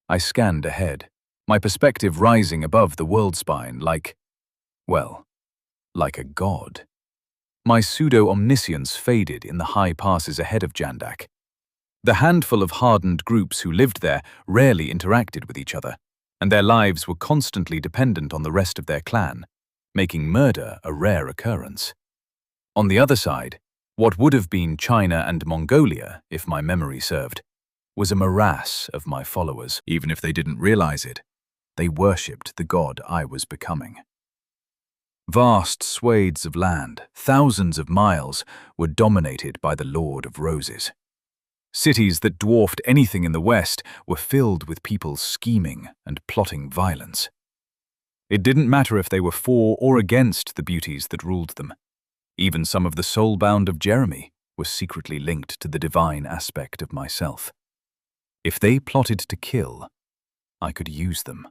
I scanned ahead, my perspective rising above the world spine like a god. My pseudo-omniscience faded in the high passes ahead of Jandak. The handful of hardened groups who lived there rarely interacted with each other, and their lives were constantly dependent on the rest of their clan, making murder a rare occurrence. On the other side, what would have been China and Mongolia, if my memory served, was a morass of my followers. Even if they didn't realize it, they worshipped the god I was becoming. Vast swathes of land, thousands of miles, were dominated by the Lord of Roses. Cities that dwarfed anything in the West were filled with people scheming and plotting violence. It didn't matter if they were for or against the beauties that ruled them. Even some of the soulbound of Jeremy were secretly linked to the divine aspect of myself. If they plotted to kill, I could use them.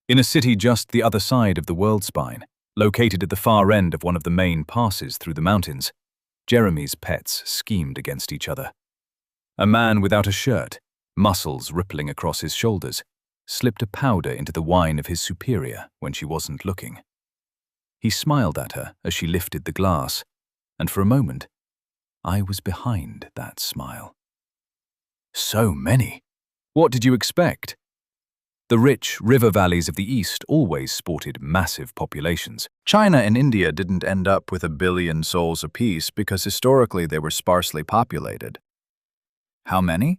In a city just the other side of the world spine, located at the far end of one of the main passes through the mountains, Jeremy's pets schemed against each other. A man without a shirt, muscles rippling across his shoulders, slipped a powder into the wine of his superior when she wasn't looking. He smiled at her as she lifted the glass, and for a moment, I was behind that smile. So many! What did you expect? The rich river valleys of the East always sported massive populations. China and India didn't end up with 1 billion souls apiece because historically they were sparsely populated. How many?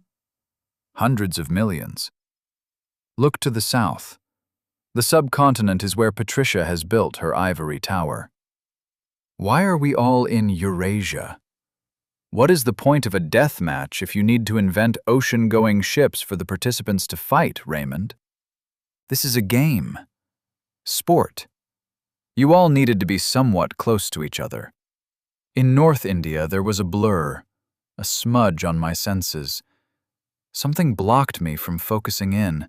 Hundreds of millions. Look to the south. The subcontinent is where Patricia has built her ivory tower. Why are we all in Eurasia? What is the point of a death match if you need to invent ocean-going ships for the participants to fight, Raymond? This is a game. Sport. You all needed to be somewhat close to each other. In North India, there was a blur, a smudge on my senses. Something blocked me from focusing in.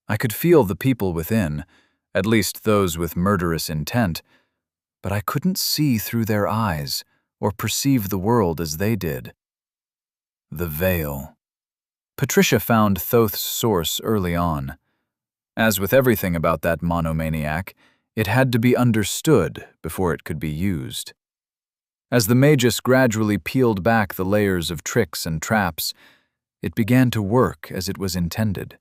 I could feel the people within, at least those with murderous intent, but I couldn't see through their eyes or perceive the world as they did. The veil. Patricia found Thoth's source early on. As with everything about that monomaniac, it had to be understood before it could be used. As the magus gradually peeled back the layers of tricks and traps, it began to work as it was intended.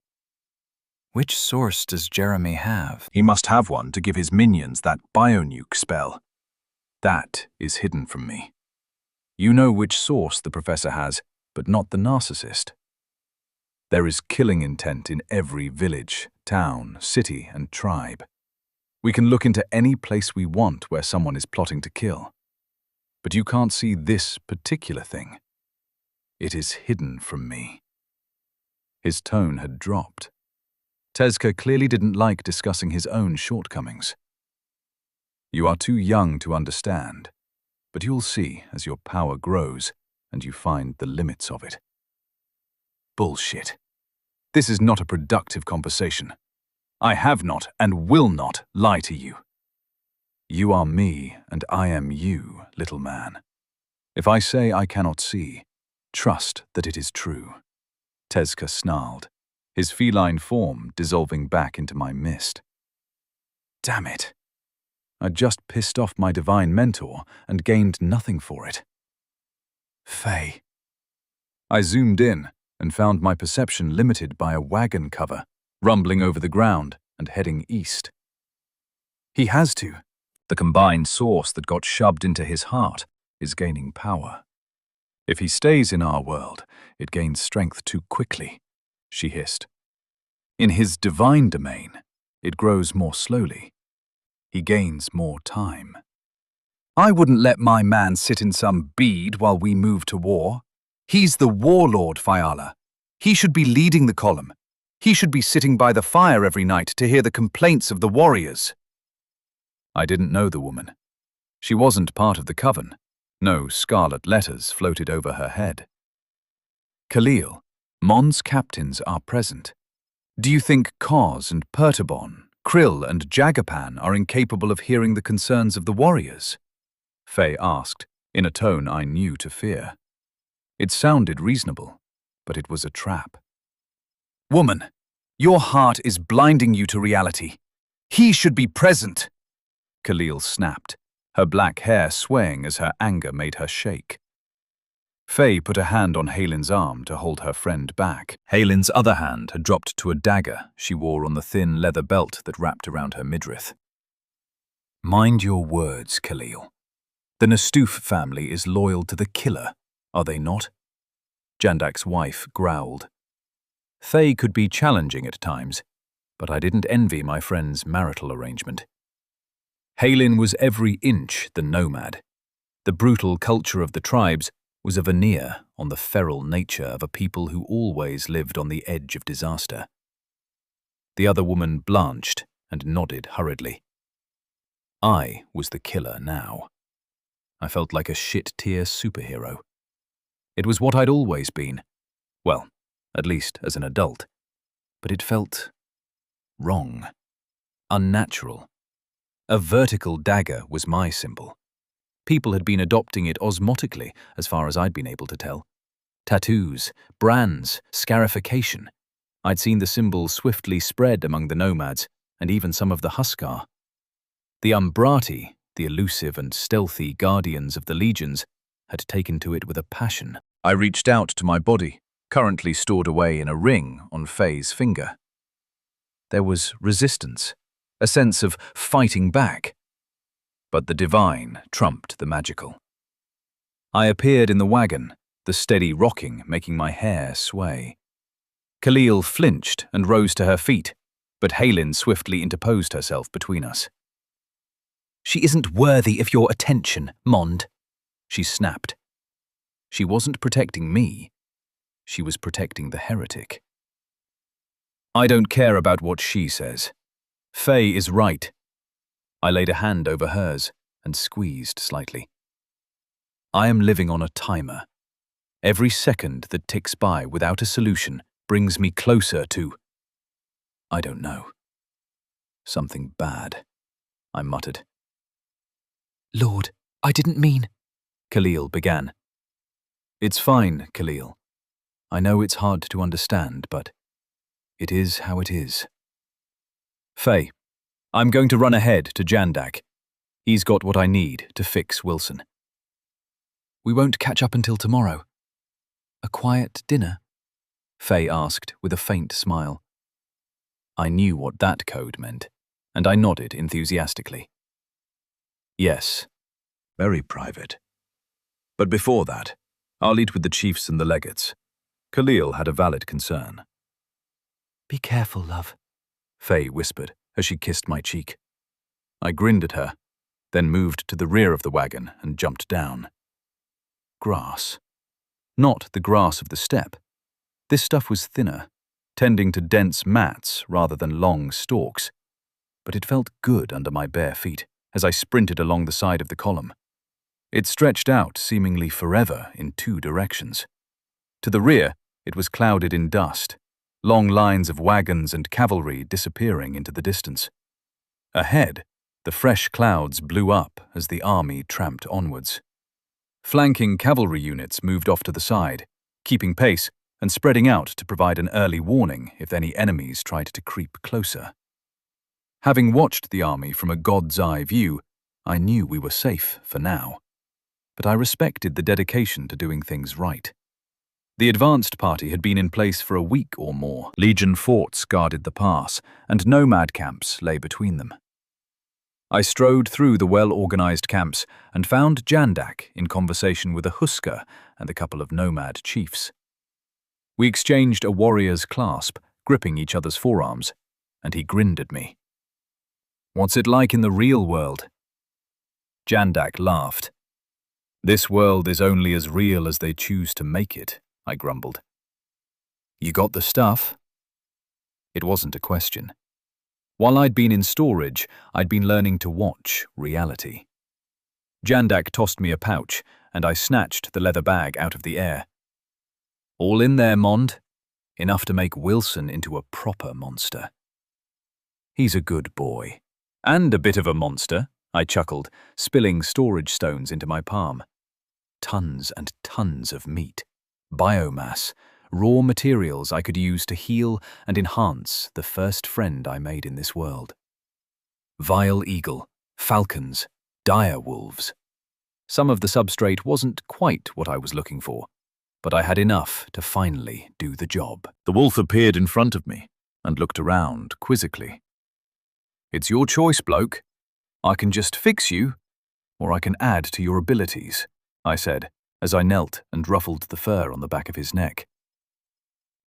Which source does Jeremy have? He must have one to give his minions that bionuke spell. That is hidden from me. You know which source the professor has, but not the narcissist. There is killing intent in every village, town, city, and tribe. We can look into any place we want where someone is plotting to kill. But you can't see this particular thing. It is hidden from me. His tone had dropped. Tezka clearly didn't like discussing his own shortcomings. You are too young to understand, but you'll see as your power grows and you find the limits of it. Bullshit. This is not a productive conversation. I have not and will not lie to you. You are me and I am you, little man. If I say I cannot see, trust that it is true. Tezka snarled, his feline form dissolving back into my mist. Damn it. I just pissed off my divine mentor and gained nothing for it. Faye. I zoomed in and found my perception limited by a wagon cover, rumbling over the ground and heading east. He has to. The combined source that got shoved into his heart is gaining power. If he stays in our world, it gains strength too quickly, she hissed. In his divine domain, it grows more slowly. He gains more time. I wouldn't let my man sit in some bead while we move to war. He's the warlord, Fiala. He should be leading the column. He should be sitting by the fire every night to hear the complaints of the warriors. I didn't know the woman. She wasn't part of the coven. No scarlet letters floated over her head. Khalil, Mon's captains are present. Do you think Kaz and Pertabon, Krill and Jagapan are incapable of hearing the concerns of the warriors? Faye asked, in a tone I knew to fear. It sounded reasonable, but it was a trap. Woman, your heart is blinding you to reality. He should be present. Khalil snapped, her black hair swaying as her anger made her shake. Faye put a hand on Halen's arm to hold her friend back. Halen's other hand had dropped to a dagger she wore on the thin leather belt that wrapped around her midriff. Mind your words, Khalil. The Nastuf family is loyal to the killer, are they not? Jandak's wife growled. Faye could be challenging at times, but I didn't envy my friend's marital arrangement. Halin was every inch the nomad. The brutal culture of the tribes was a veneer on the feral nature of a people who always lived on the edge of disaster. The other woman blanched and nodded hurriedly. I was the killer now. I felt like a shit-tier superhero. It was what I'd always been. Well, at least as an adult. But it felt wrong. Unnatural. A vertical dagger was my symbol. People had been adopting it osmotically, as far as I'd been able to tell. Tattoos, brands, scarification. I'd seen the symbol swiftly spread among the nomads, and even some of the Huskar. The Umbrati, the elusive and stealthy guardians of the legions, had taken to it with a passion. I reached out to my body, currently stored away in a ring on Faye's finger. There was resistance, a sense of fighting back. But the divine trumped the magical. I appeared in the wagon, the steady rocking making my hair sway. Khalil flinched and rose to her feet, but Halin swiftly interposed herself between us. "She isn't worthy of your attention, Mond," she snapped. She wasn't protecting me. She was protecting the heretic. I don't care about what she says. Faye is right. I laid a hand over hers and squeezed slightly. I am living on a timer. Every second that ticks by without a solution brings me closer to, I don't know, something bad, I muttered. "Lord, I didn't mean," Khalil began. It's fine, Khalil. I know it's hard to understand, but it is how it is. Faye, I'm going to run ahead to Jandak. He's got what I need to fix Wilson. "We won't catch up until tomorrow. A quiet dinner?" Faye asked with a faint smile. I knew what that code meant, and I nodded enthusiastically. Yes. Very private. But before that, I'll eat with the chiefs and the legates. Khalil had a valid concern. "Be careful, love," Faye whispered as she kissed my cheek. I grinned at her, then moved to the rear of the wagon and jumped down. Grass. Not the grass of the steppe. This stuff was thinner, tending to dense mats rather than long stalks, but it felt good under my bare feet as I sprinted along the side of the column. It stretched out seemingly forever in 2 directions. To the rear, it was clouded in dust, long lines of wagons and cavalry disappearing into the distance. Ahead, the fresh clouds blew up as the army tramped onwards. Flanking cavalry units moved off to the side, keeping pace and spreading out to provide an early warning if any enemies tried to creep closer. Having watched the army from a god's eye view, I knew we were safe for now. But I respected the dedication to doing things right. The advanced party had been in place for a week or more. Legion forts guarded the pass, and nomad camps lay between them. I strode through the well-organized camps and found Jandak in conversation with a Huskar and a couple of nomad chiefs. We exchanged a warrior's clasp, gripping each other's forearms, and he grinned at me. What's it like in the real world? Jandak laughed. This world is only as real as they choose to make it, I grumbled. You got the stuff? It wasn't a question. While I'd been in storage, I'd been learning to watch reality. Jandak tossed me a pouch, and I snatched the leather bag out of the air. All in there, Mond. Enough to make Wilson into a proper monster. He's a good boy. And a bit of a monster, I chuckled, spilling storage stones into my palm. Tons and tons of meat, biomass, raw materials I could use to heal and enhance the first friend I made in this world. Vile eagle, falcons, dire wolves. Some of the substrate wasn't quite what I was looking for, but I had enough to finally do the job. The wolf appeared in front of me and looked around quizzically. It's your choice, bloke. I can just fix you, or I can add to your abilities, I said, as I knelt and ruffled the fur on the back of his neck.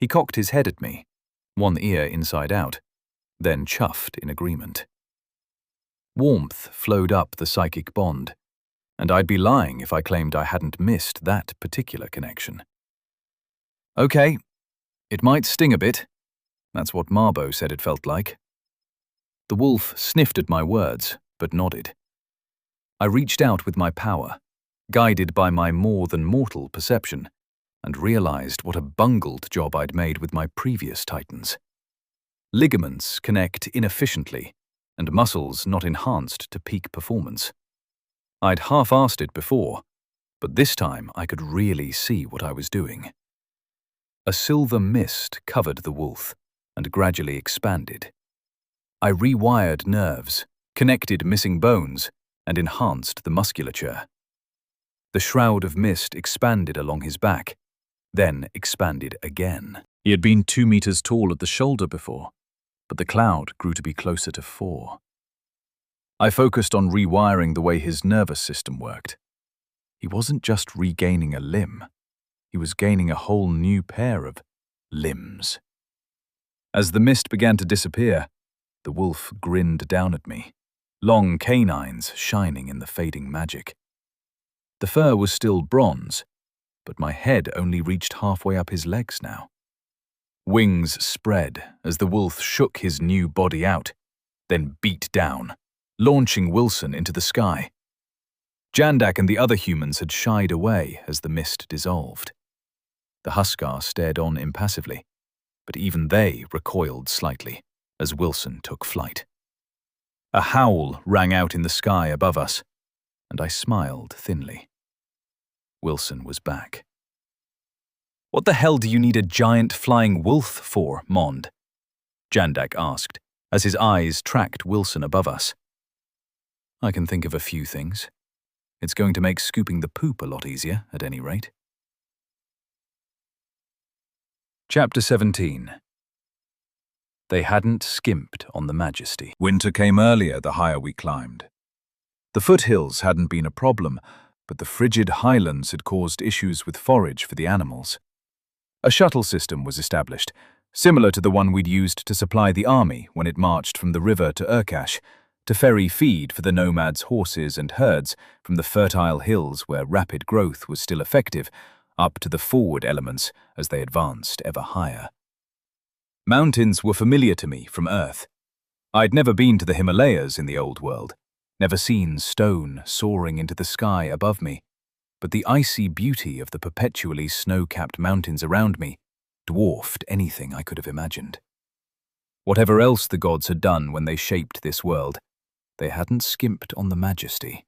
He cocked his head at me, one ear inside out, then chuffed in agreement. Warmth flowed up the psychic bond, and I'd be lying if I claimed I hadn't missed that particular connection. Okay, it might sting a bit. That's what Marbo said it felt like. The wolf sniffed at my words, but nodded. I reached out with my power, guided by my more than mortal perception, and realized what a bungled job I'd made with my previous titans. Ligaments connect inefficiently, and muscles not enhanced to peak performance. I'd half-assed it before, but this time I could really see what I was doing. A silver mist covered the wolf and gradually expanded. I rewired nerves, connected missing bones, and enhanced the musculature. The shroud of mist expanded along his back, then expanded again. He had been 2 meters tall at the shoulder before, but the cloud grew to be closer to 4. I focused on rewiring the way his nervous system worked. He wasn't just regaining a limb, he was gaining a whole new pair of limbs. As the mist began to disappear, the wolf grinned down at me, long canines shining in the fading magic. The fur was still bronze, but my head only reached halfway up his legs now. Wings spread as the wolf shook his new body out, then beat down, launching Wilson into the sky. Jandak and the other humans had shied away as the mist dissolved. The Huskar stared on impassively, but even they recoiled slightly as Wilson took flight. A howl rang out in the sky above us, and I smiled thinly. Wilson was back. "What the hell do you need a giant flying wolf for, Mond?" Jandak asked, as his eyes tracked Wilson above us. "I can think of a few things. It's going to make scooping the poop a lot easier, at any rate." Chapter 17. They hadn't skimped on the majesty. Winter came earlier the higher we climbed. The foothills hadn't been a problem, but the frigid highlands had caused issues with forage for the animals. A shuttle system was established, similar to the one we'd used to supply the army when it marched from the river to Urkash, to ferry feed for the nomads' horses and herds from the fertile hills where rapid growth was still effective, up to the forward elements as they advanced ever higher. Mountains were familiar to me from Earth. I'd never been to the Himalayas in the old world, never seen stone soaring into the sky above me, but the icy beauty of the perpetually snow-capped mountains around me dwarfed anything I could have imagined. Whatever else the gods had done when they shaped this world, they hadn't skimped on the majesty.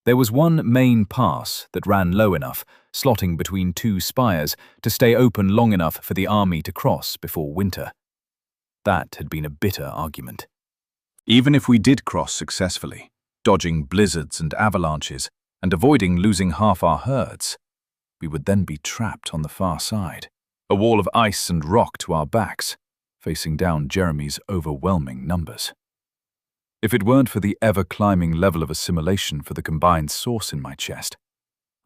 There was one main pass that ran low enough, slotting between 2 spires, to stay open long enough for the army to cross before winter. That had been a bitter argument. Even if we did cross successfully, dodging blizzards and avalanches, and avoiding losing half our herds, we would then be trapped on the far side, a wall of ice and rock to our backs, facing down Jeremy's overwhelming numbers. If it weren't for the ever-climbing level of assimilation for the combined source in my chest,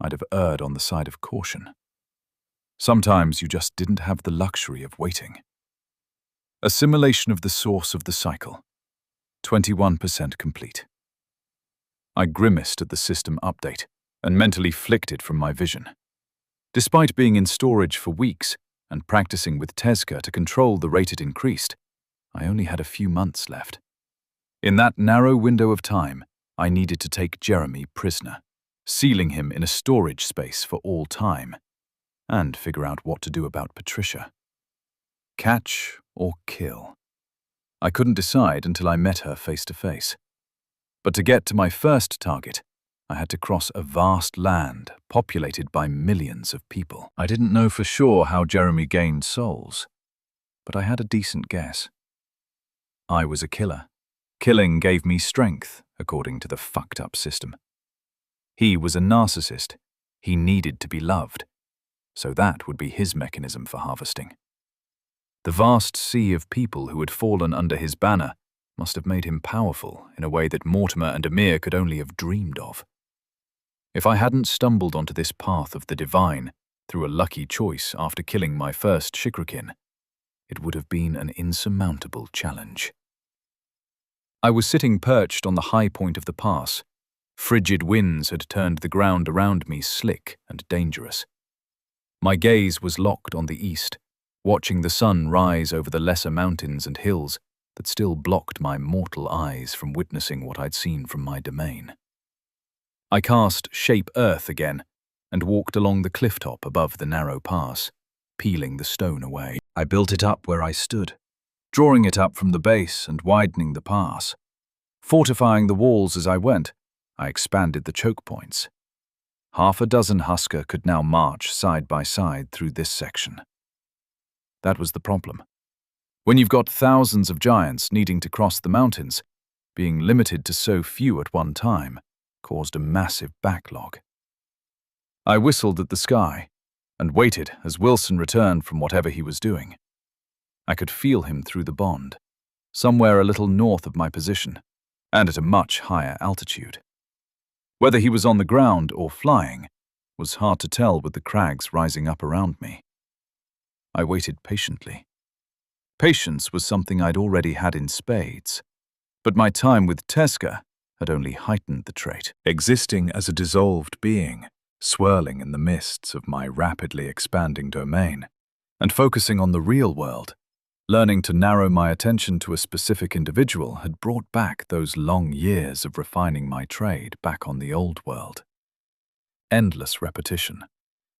I'd have erred on the side of caution. Sometimes you just didn't have the luxury of waiting. Assimilation of the source of the cycle. 21% complete. I grimaced at the system update and mentally flicked it from my vision. Despite being in storage for weeks and practicing with Tezca to control the rate it increased, I only had a few months left. In that narrow window of time, I needed to take Jeremy prisoner, sealing him in a storage space for all time, and figure out what to do about Patricia. Catch or kill? I couldn't decide until I met her face to face. But to get to my first target, I had to cross a vast land populated by millions of people. I didn't know for sure how Jeremy gained souls, but I had a decent guess. I was a killer. Killing gave me strength, according to the fucked-up system. He was a narcissist. He needed to be loved. So that would be his mechanism for harvesting. The vast sea of people who had fallen under his banner must have made him powerful in a way that Mortimer and Amir could only have dreamed of. If I hadn't stumbled onto this path of the divine through a lucky choice after killing my first Shikrikin, it would have been an insurmountable challenge. I was sitting perched on the high point of the pass. Frigid winds had turned the ground around me slick and dangerous. My gaze was locked on the east, watching the sun rise over the lesser mountains and hills that still blocked my mortal eyes from witnessing what I'd seen from my domain. I cast Shape Earth again and walked along the cliff top above the narrow pass, peeling the stone away. I built it up where I stood, drawing it up from the base and widening the pass. Fortifying the walls as I went, I expanded the choke points. 6 Husker could now march side by side through this section. That was the problem. When you've got thousands of giants needing to cross the mountains, being limited to so few at one time caused a massive backlog. I whistled at the sky and waited as Wilson returned from whatever he was doing. I could feel him through the bond, somewhere a little north of my position, and at a much higher altitude. Whether he was on the ground or flying was hard to tell with the crags rising up around me. I waited patiently. Patience was something I'd already had in spades, but my time with Tezca had only heightened the trait. Existing as a dissolved being, swirling in the mists of my rapidly expanding domain, and focusing on the real world, learning to narrow my attention to a specific individual had brought back those long years of refining my trade back on the old world. Endless repetition.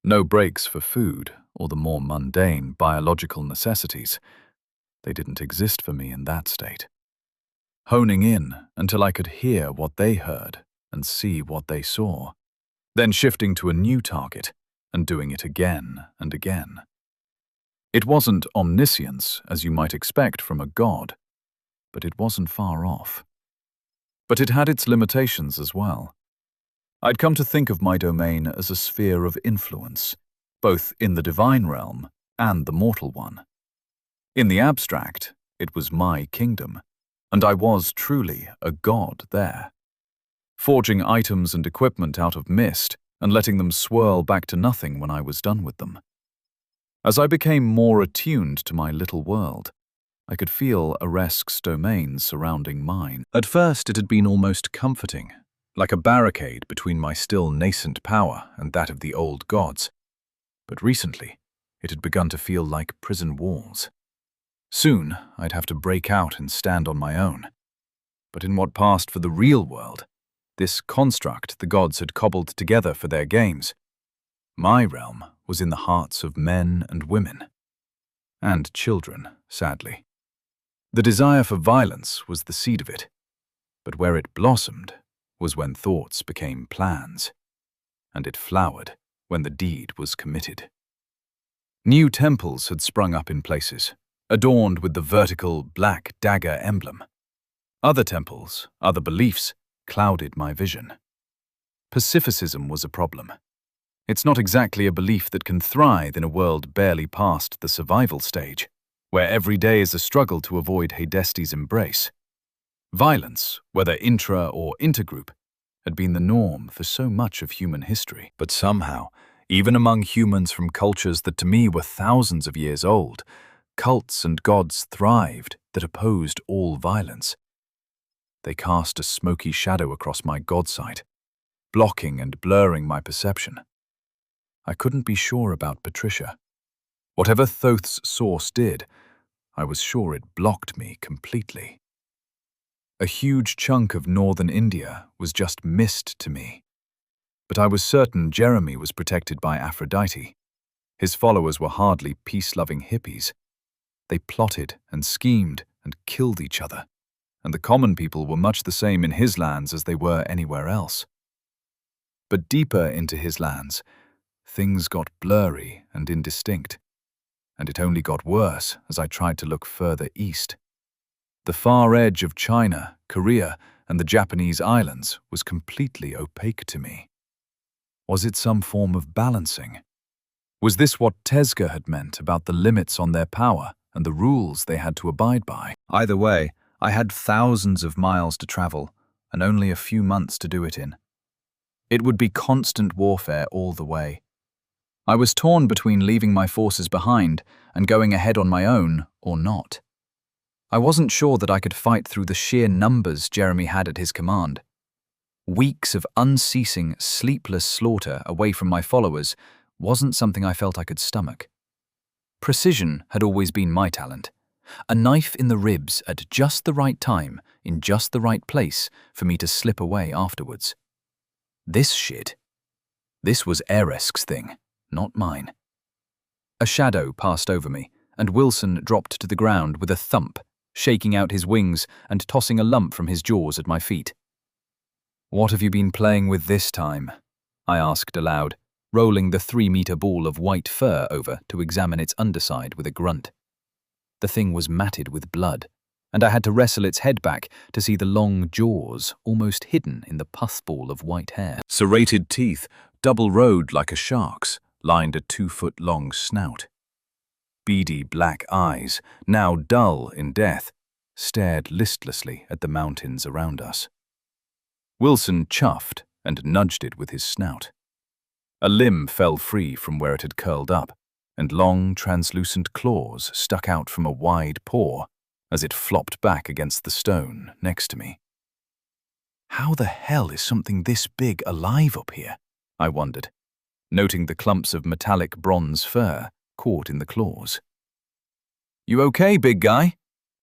No breaks for food or the more mundane biological necessities. They didn't exist for me in that state. Honing in until I could hear what they heard and see what they saw, then shifting to a new target and doing it again and again. It wasn't omniscience, as you might expect from a god, but it wasn't far off. But it had its limitations as well. I'd come to think of my domain as a sphere of influence, both in the divine realm and the mortal one. In the abstract, it was my kingdom, and I was truly a god there, forging items and equipment out of mist and letting them swirl back to nothing when I was done with them. As I became more attuned to my little world, I could feel Aresk's domain surrounding mine. At first it had been almost comforting, like a barricade between my still nascent power and that of the old gods. But recently, it had begun to feel like prison walls. Soon, I'd have to break out and stand on my own. But in what passed for the real world, this construct the gods had cobbled together for their games, my realm was in the hearts of men and women. And children, sadly. The desire for violence was the seed of it, but where it blossomed was when thoughts became plans, and it flowered when the deed was committed. New temples had sprung up in places, adorned with the vertical black dagger emblem. Other temples, other beliefs, clouded my vision. Pacificism was a problem. It's not exactly a belief that can thrive in a world barely past the survival stage, where every day is a struggle to avoid Hadesti's embrace. Violence, whether intra or intergroup, had been the norm for so much of human history. But somehow, even among humans from cultures that to me were thousands of years old, cults and gods thrived that opposed all violence. They cast a smoky shadow across my godsight, blocking and blurring my perception. I couldn't be sure about Patricia. Whatever Thoth's source did, I was sure it blocked me completely. A huge chunk of northern India was just mist to me. But I was certain Jeremy was protected by Aphrodite. His followers were hardly peace-loving hippies. They plotted and schemed and killed each other, and the common people were much the same in his lands as they were anywhere else. But deeper into his lands, things got blurry and indistinct, and it only got worse as I tried to look further east. The far edge of China, Korea, and the Japanese islands was completely opaque to me. Was it some form of balancing? Was this what Tezca had meant about the limits on their power and the rules they had to abide by? Either way, I had thousands of miles to travel and only a few months to do it in. It would be constant warfare all the way. I was torn between leaving my forces behind and going ahead on my own or not. I wasn't sure that I could fight through the sheer numbers Jeremy had at his command. Weeks of unceasing, sleepless slaughter away from my followers wasn't something I felt I could stomach. Precision had always been my talent. A knife in the ribs at just the right time, in just the right place, for me to slip away afterwards. This shit. This was Eresk's thing, not mine. A shadow passed over me, and Wilson dropped to the ground with a thump, shaking out his wings and tossing a lump from his jaws at my feet. "What have you been playing with this time?" I asked aloud, rolling the 3-meter ball of white fur over to examine its underside with a grunt. The thing was matted with blood, and I had to wrestle its head back to see the long jaws almost hidden in the puffball of white hair. Serrated teeth, double-rowed like a shark's, lined a 2-foot-long snout. Beady black eyes, now dull in death, stared listlessly at the mountains around us. Wilson chuffed and nudged it with his snout. A limb fell free from where it had curled up, and long, translucent claws stuck out from a wide paw as it flopped back against the stone next to me. How the hell is something this big alive up here? I wondered, noting the clumps of metallic bronze fur caught in the claws. "You okay, big guy?"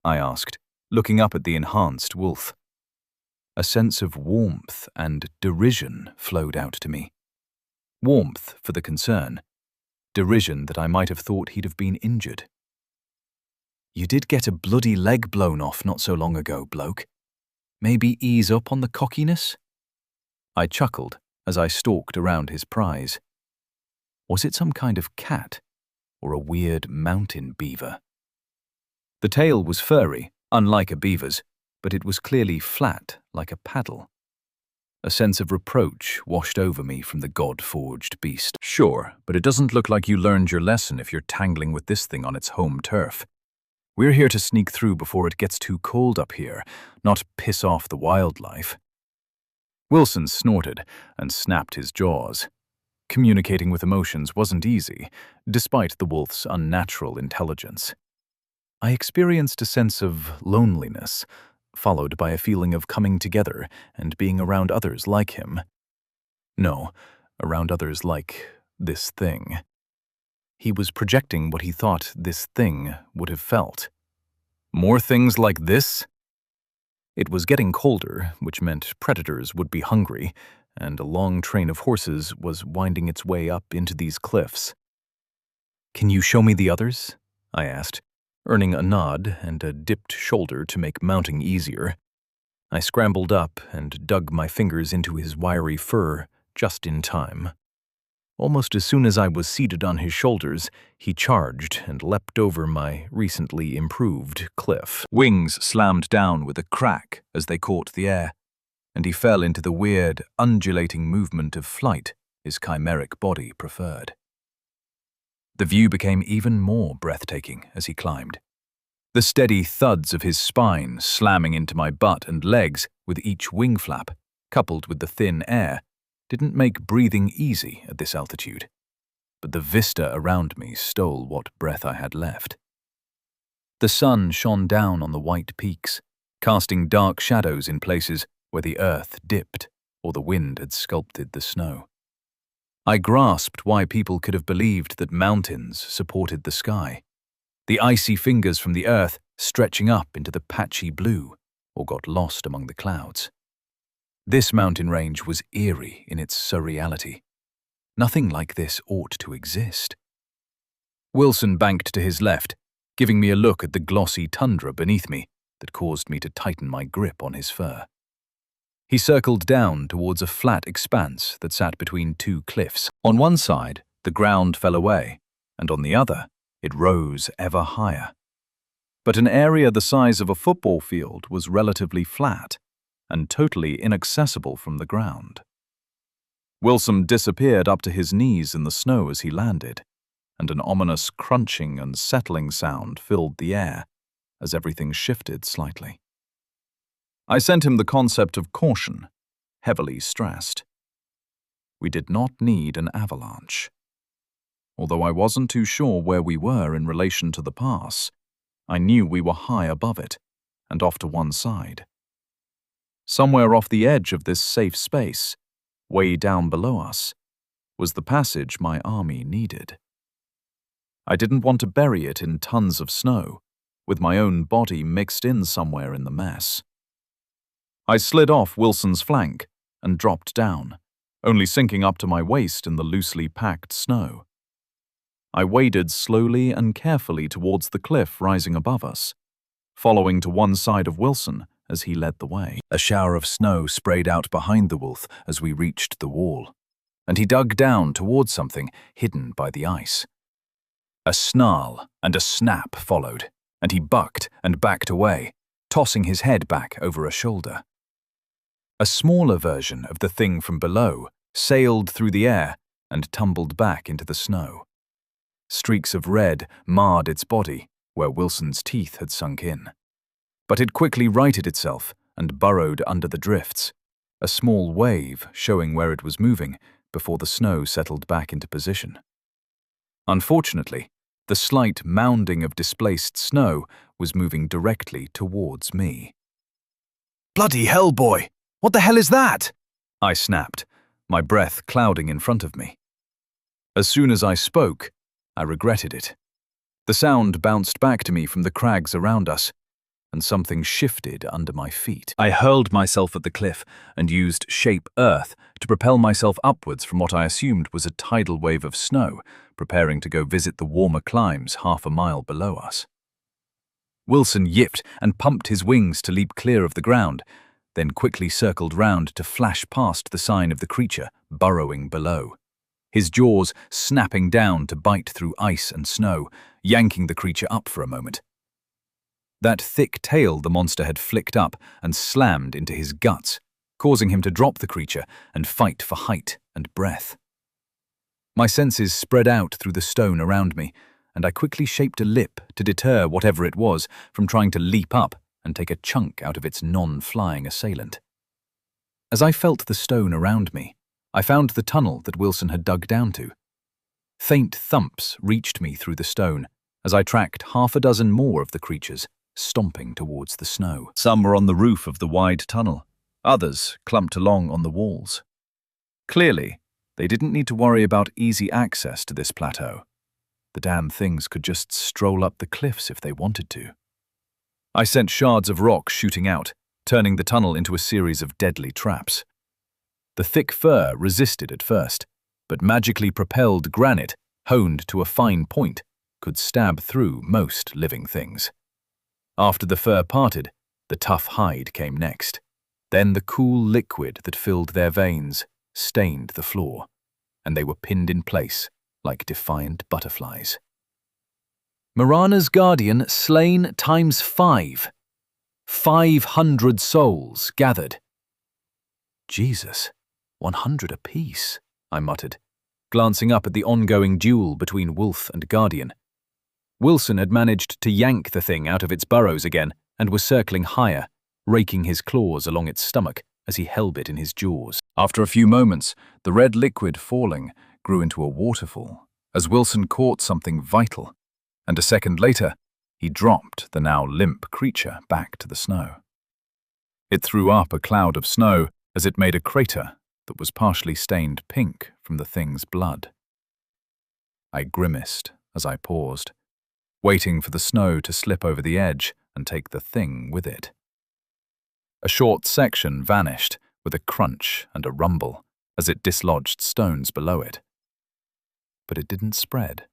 I asked, looking up at the enhanced wolf. A sense of warmth and derision flowed out to me. Warmth for the concern, derision that I might have thought he'd have been injured. "You did get a bloody leg blown off not so long ago, bloke. Maybe ease up on the cockiness?" I chuckled as I stalked around his prize. Was it some kind of cat, or a weird mountain beaver? The tail was furry, unlike a beaver's, but it was clearly flat like a paddle. A sense of reproach washed over me from the god-forged beast. Sure, but it doesn't look like you learned your lesson if you're tangling with this thing on its home turf. We're here to sneak through before it gets too cold up here, not piss off the wildlife. Wilson snorted and snapped his jaws. Communicating with emotions wasn't easy, despite the wolf's unnatural intelligence. I experienced a sense of loneliness, followed by a feeling of coming together and being around others like him. No, around others like this thing. He was projecting what he thought this thing would have felt. More things like this? It was getting colder, which meant predators would be hungry, and a long train of horses was winding its way up into these cliffs. "Can you show me the others?" I asked, earning a nod and a dipped shoulder to make mounting easier. I scrambled up and dug my fingers into his wiry fur just in time. Almost as soon as I was seated on his shoulders, he charged and leapt over my recently improved cliff. Wings slammed down with a crack as they caught the air, and he fell into the weird, undulating movement of flight his chimeric body preferred. The view became even more breathtaking as he climbed. The steady thuds of his spine slamming into my butt and legs with each wing flap, coupled with the thin air, didn't make breathing easy at this altitude. But the vista around me stole what breath I had left. The sun shone down on the white peaks, casting dark shadows in places where the earth dipped or the wind had sculpted the snow. I grasped why people could have believed that mountains supported the sky, the icy fingers from the earth stretching up into the patchy blue or got lost among the clouds. This mountain range was eerie in its surreality. Nothing like this ought to exist. Wilson banked to his left, giving me a look at the glossy tundra beneath me that caused me to tighten my grip on his fur. He circled down towards a flat expanse that sat between two cliffs. On one side, the ground fell away, and on the other, it rose ever higher. But an area the size of a football field was relatively flat and totally inaccessible from the ground. Wilson disappeared up to his knees in the snow as he landed, and an ominous crunching and settling sound filled the air as everything shifted slightly. I sent him the concept of caution, heavily stressed. We did not need an avalanche. Although I wasn't too sure where we were in relation to the pass, I knew we were high above it, and off to one side. Somewhere off the edge of this safe space, way down below us, was the passage my army needed. I didn't want to bury it in tons of snow, with my own body mixed in somewhere in the mess. I slid off Wilson's flank and dropped down, only sinking up to my waist in the loosely packed snow. I waded slowly and carefully towards the cliff rising above us, following to one side of Wilson as he led the way. A shower of snow sprayed out behind the wolf as we reached the wall, and he dug down towards something hidden by the ice. A snarl and a snap followed, and he bucked and backed away, tossing his head back over a shoulder. A smaller version of the thing from below sailed through the air and tumbled back into the snow. Streaks of red marred its body where Wilson's teeth had sunk in. But it quickly righted itself and burrowed under the drifts, a small wave showing where it was moving before the snow settled back into position. Unfortunately, the slight mounding of displaced snow was moving directly towards me. Bloody hell, boy! What the hell is that? I snapped, my breath clouding in front of me. As soon as I spoke, I regretted it. The sound bounced back to me from the crags around us, and something shifted under my feet. I hurled myself at the cliff and used Shape Earth to propel myself upwards from what I assumed was a tidal wave of snow, preparing to go visit the warmer climes half a mile below us. Wilson yipped and pumped his wings to leap clear of the ground, then quickly circled round to flash past the sign of the creature burrowing below, his jaws snapping down to bite through ice and snow, yanking the creature up for a moment. That thick tail the monster had flicked up and slammed into his guts, causing him to drop the creature and fight for height and breath. My senses spread out through the stone around me, and I quickly shaped a lip to deter whatever it was from trying to leap up and take a chunk out of its non-flying assailant. As I felt the stone around me, I found the tunnel that Wilson had dug down to. Faint thumps reached me through the stone as I tracked half a dozen more of the creatures, stomping towards the snow. Some were on the roof of the wide tunnel, others clumped along on the walls. Clearly, they didn't need to worry about easy access to this plateau. The damn things could just stroll up the cliffs if they wanted to. I sent shards of rock shooting out, turning the tunnel into a series of deadly traps. The thick fur resisted at first, but magically propelled granite, honed to a fine point, could stab through most living things. After the fur parted, the tough hide came next. Then the cool liquid that filled their veins stained the floor, and they were pinned in place like defiant butterflies. Marana's guardian slain times 5. 500 souls gathered. Jesus, 100 apiece, I muttered, glancing up at the ongoing duel between wolf and guardian. Wilson had managed to yank the thing out of its burrows again and was circling higher, raking his claws along its stomach as he held it in his jaws. After a few moments, the red liquid falling grew into a waterfall as Wilson caught something vital, and a second later, he dropped the now limp creature back to the snow. It threw up a cloud of snow as it made a crater that was partially stained pink from the thing's blood. I grimaced as I paused, waiting for the snow to slip over the edge and take the thing with it. A short section vanished with a crunch and a rumble as it dislodged stones below it. But it didn't spread.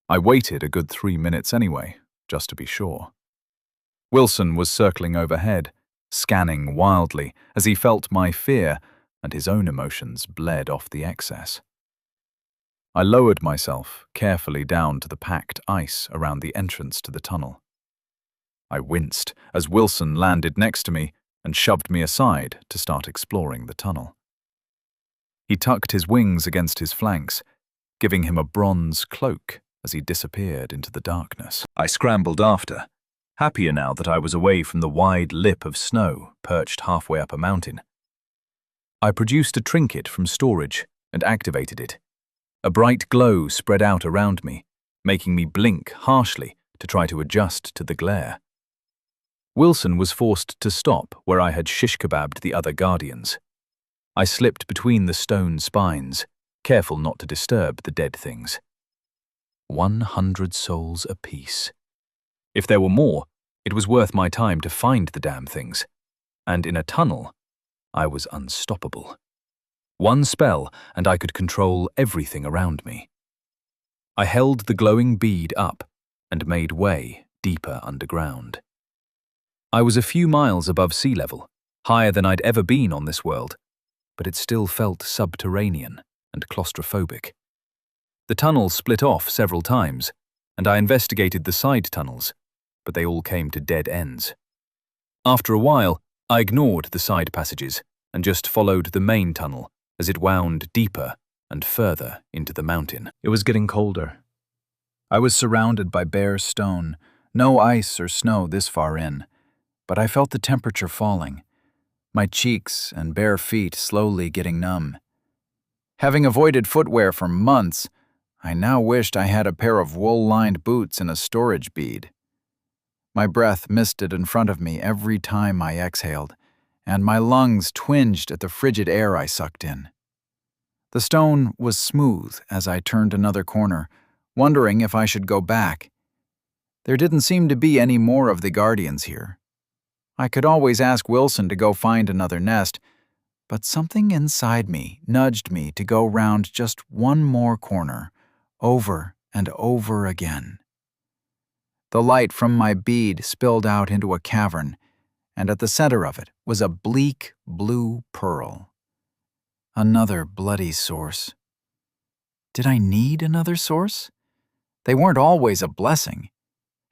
I waited a good 3 minutes anyway, just to be sure. Wilson was circling overhead, scanning wildly as he felt my fear and his own emotions bled off the excess. I lowered myself carefully down to the packed ice around the entrance to the tunnel. I winced as Wilson landed next to me and shoved me aside to start exploring the tunnel. He tucked his wings against his flanks, giving him a bronze cloak as he disappeared into the darkness. I scrambled after, happier now that I was away from the wide lip of snow perched halfway up a mountain. I produced a trinket from storage and activated it. A bright glow spread out around me, making me blink harshly to try to adjust to the glare. Wilson was forced to stop where I had shish-kebabbed the other guardians. I slipped between the stone spines, careful not to disturb the dead things. 100 souls apiece. If there were more, it was worth my time to find the damn things. And in a tunnel, I was unstoppable. One spell, and I could control everything around me. I held the glowing bead up and made way deeper underground. I was a few miles above sea level, higher than I'd ever been on this world, but it still felt subterranean and claustrophobic. The tunnel split off several times, and I investigated the side tunnels, but they all came to dead ends. After a while, I ignored the side passages and just followed the main tunnel as it wound deeper and further into the mountain. It was getting colder. I was surrounded by bare stone, no ice or snow this far in, but I felt the temperature falling, my cheeks and bare feet slowly getting numb. Having avoided footwear for months, I now wished I had a pair of wool-lined boots and a storage bead. My breath misted in front of me every time I exhaled, and my lungs twinged at the frigid air I sucked in. The stone was smooth as I turned another corner, wondering if I should go back. There didn't seem to be any more of the guardians here. I could always ask Wilson to go find another nest, but something inside me nudged me to go round just one more corner, over and over again. The light from my bead spilled out into a cavern, and at the center of it was a bleak blue pearl. Another bloody source. Did I need another source? They weren't always a blessing.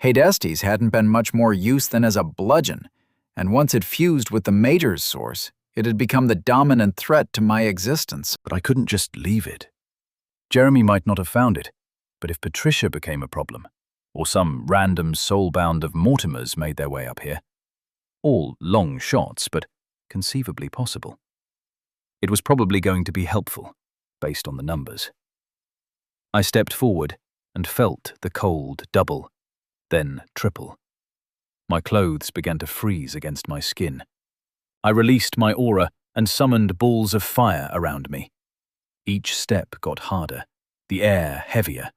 Hadestes hadn't been much more use than as a bludgeon, and once it fused with the Mater's source, it had become the dominant threat to my existence. But I couldn't just leave it. Jeremy might not have found it, but if Patricia became a problem, or some random soulbound of Mortimers made their way up here, all long shots, but conceivably possible, it was probably going to be helpful, based on the numbers. I stepped forward and felt the cold double, then triple. My clothes began to freeze against my skin. I released my aura and summoned balls of fire around me. Each step got harder, the air heavier.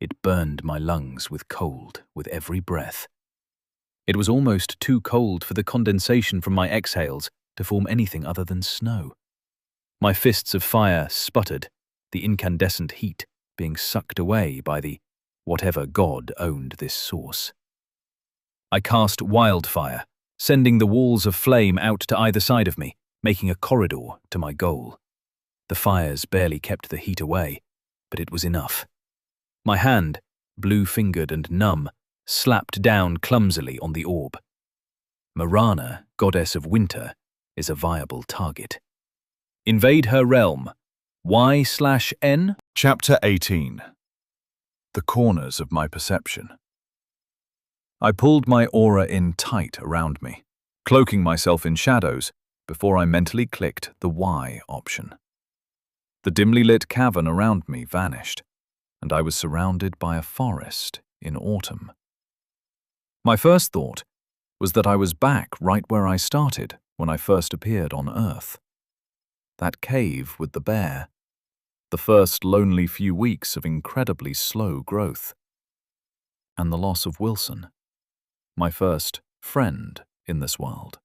It burned my lungs with cold with every breath. It was almost too cold for the condensation from my exhales to form anything other than snow. My fists of fire sputtered, the incandescent heat being sucked away by the whatever god owned this source. I cast wildfire, sending the walls of flame out to either side of me, making a corridor to my goal. The fires barely kept the heat away, but it was enough. My hand, blue-fingered and numb, slapped down clumsily on the orb. Marana, goddess of winter, is a viable target. Invade her realm. Y/N? Chapter 18. The corners of my perception. I pulled my aura in tight around me, cloaking myself in shadows before I mentally clicked the Y option. The dimly lit cavern around me vanished, and I was surrounded by a forest in autumn. My first thought was that I was back right where I started when I first appeared on Earth. That cave with the bear. The first lonely few weeks of incredibly slow growth. And the loss of Wilson. My first friend in this world.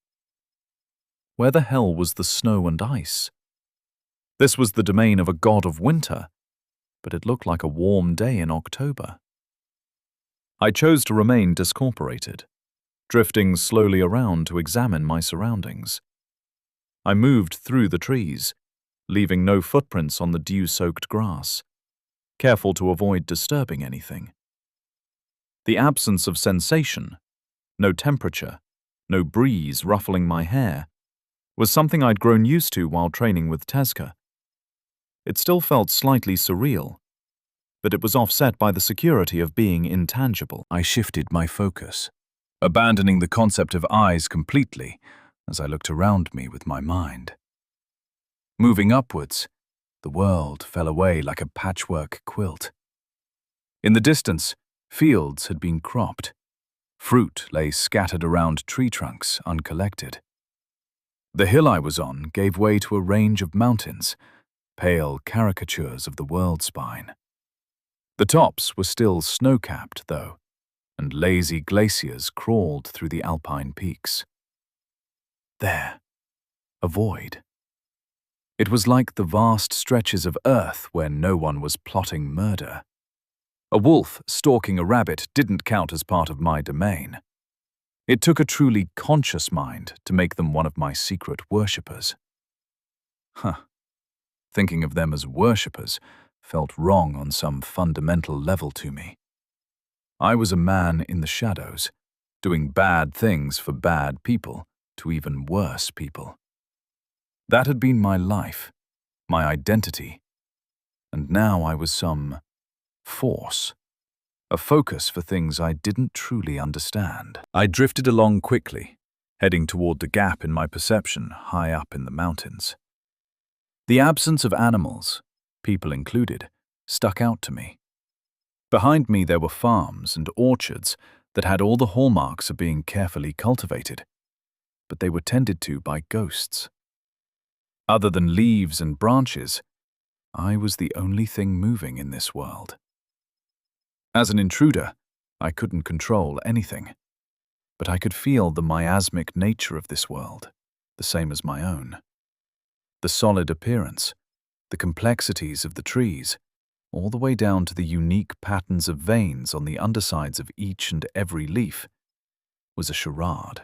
Where the hell was the snow and ice? This was the domain of a god of winter, but it looked like a warm day in October. I chose to remain discorporated, drifting slowly around to examine my surroundings. I moved through the trees, leaving no footprints on the dew-soaked grass, careful to avoid disturbing anything. The absence of sensation, no temperature, no breeze ruffling my hair, was something I'd grown used to while training with Tezca. It still felt slightly surreal, but it was offset by the security of being intangible. I shifted my focus, abandoning the concept of eyes completely as I looked around me with my mind. Moving upwards, the world fell away like a patchwork quilt. In the distance, Fields had been cropped. Fruit lay scattered around tree trunks, uncollected. The hill I was on gave way to a range of mountains, pale caricatures of the world spine. The tops were still snow-capped, though, and lazy glaciers crawled through the alpine peaks. There, a void. It was like the vast stretches of earth where no one was plotting murder. A wolf stalking a rabbit didn't count as part of my domain. It took a truly conscious mind to make them one of my secret worshippers. Thinking of them as worshippers felt wrong on some fundamental level to me. I was a man in the shadows, doing bad things for bad people to even worse people. That had been my life, my identity, and now I was some force, a focus for things I didn't truly understand. I drifted along quickly, heading toward the gap in my perception high up in the mountains. The absence of animals, people included, stuck out to me. Behind me there were farms and orchards that had all the hallmarks of being carefully cultivated, but they were tended to by ghosts. Other than leaves and branches, I was the only thing moving in this world. As an intruder, I couldn't control anything, but I could feel the miasmic nature of this world, the same as my own. The solid appearance, the complexities of the trees, all the way down to the unique patterns of veins on the undersides of each and every leaf, was a charade.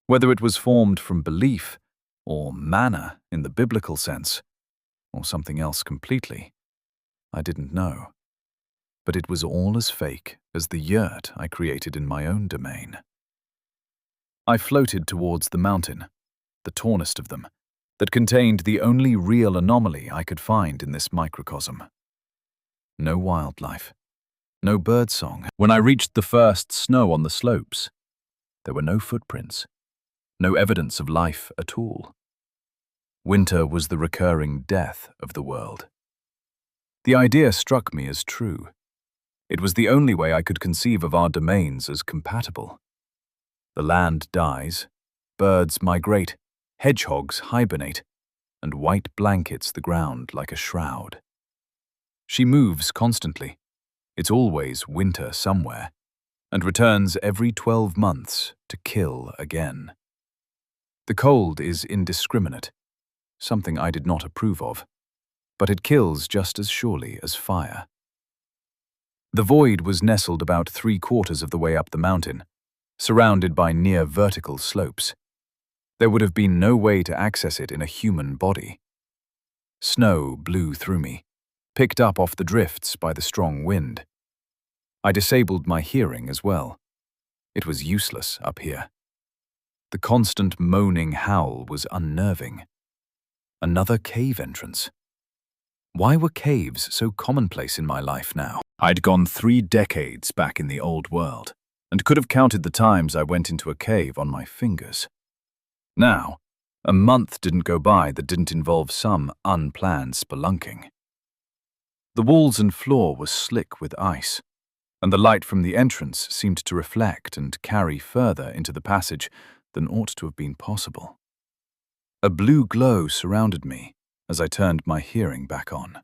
Whether it was formed from belief, or manna in the biblical sense, or something else completely, I didn't know. But it was all as fake as the yurt I created in my own domain. I floated towards the mountain, the tallest of them, that contained the only real anomaly I could find in this microcosm. No wildlife, no birdsong. When I reached the first snow on the slopes, there were no footprints, no evidence of life at all. Winter was the recurring death of the world. The idea struck me as true. It was the only way I could conceive of our domains as compatible. The land dies, birds migrate, hedgehogs hibernate, and white blankets the ground like a shroud. She moves constantly. It's always winter somewhere, and returns every 12 months to kill again. The cold is indiscriminate, something I did not approve of, but it kills just as surely as fire. The void was nestled about 3/4 of the way up the mountain, surrounded by near vertical slopes. There would have been no way to access it in a human body. Snow blew through me, picked up off the drifts by the strong wind. I disabled my hearing as well. It was useless up here. The constant moaning howl was unnerving. Another cave entrance. Why were caves so commonplace in my life now? I'd gone 3 decades back in the old world, and could have counted the times I went into a cave on my fingers. Now, a month didn't go by that didn't involve some unplanned spelunking. The walls and floor were slick with ice, and the light from the entrance seemed to reflect and carry further into the passage than ought to have been possible. A blue glow surrounded me as I turned my hearing back on.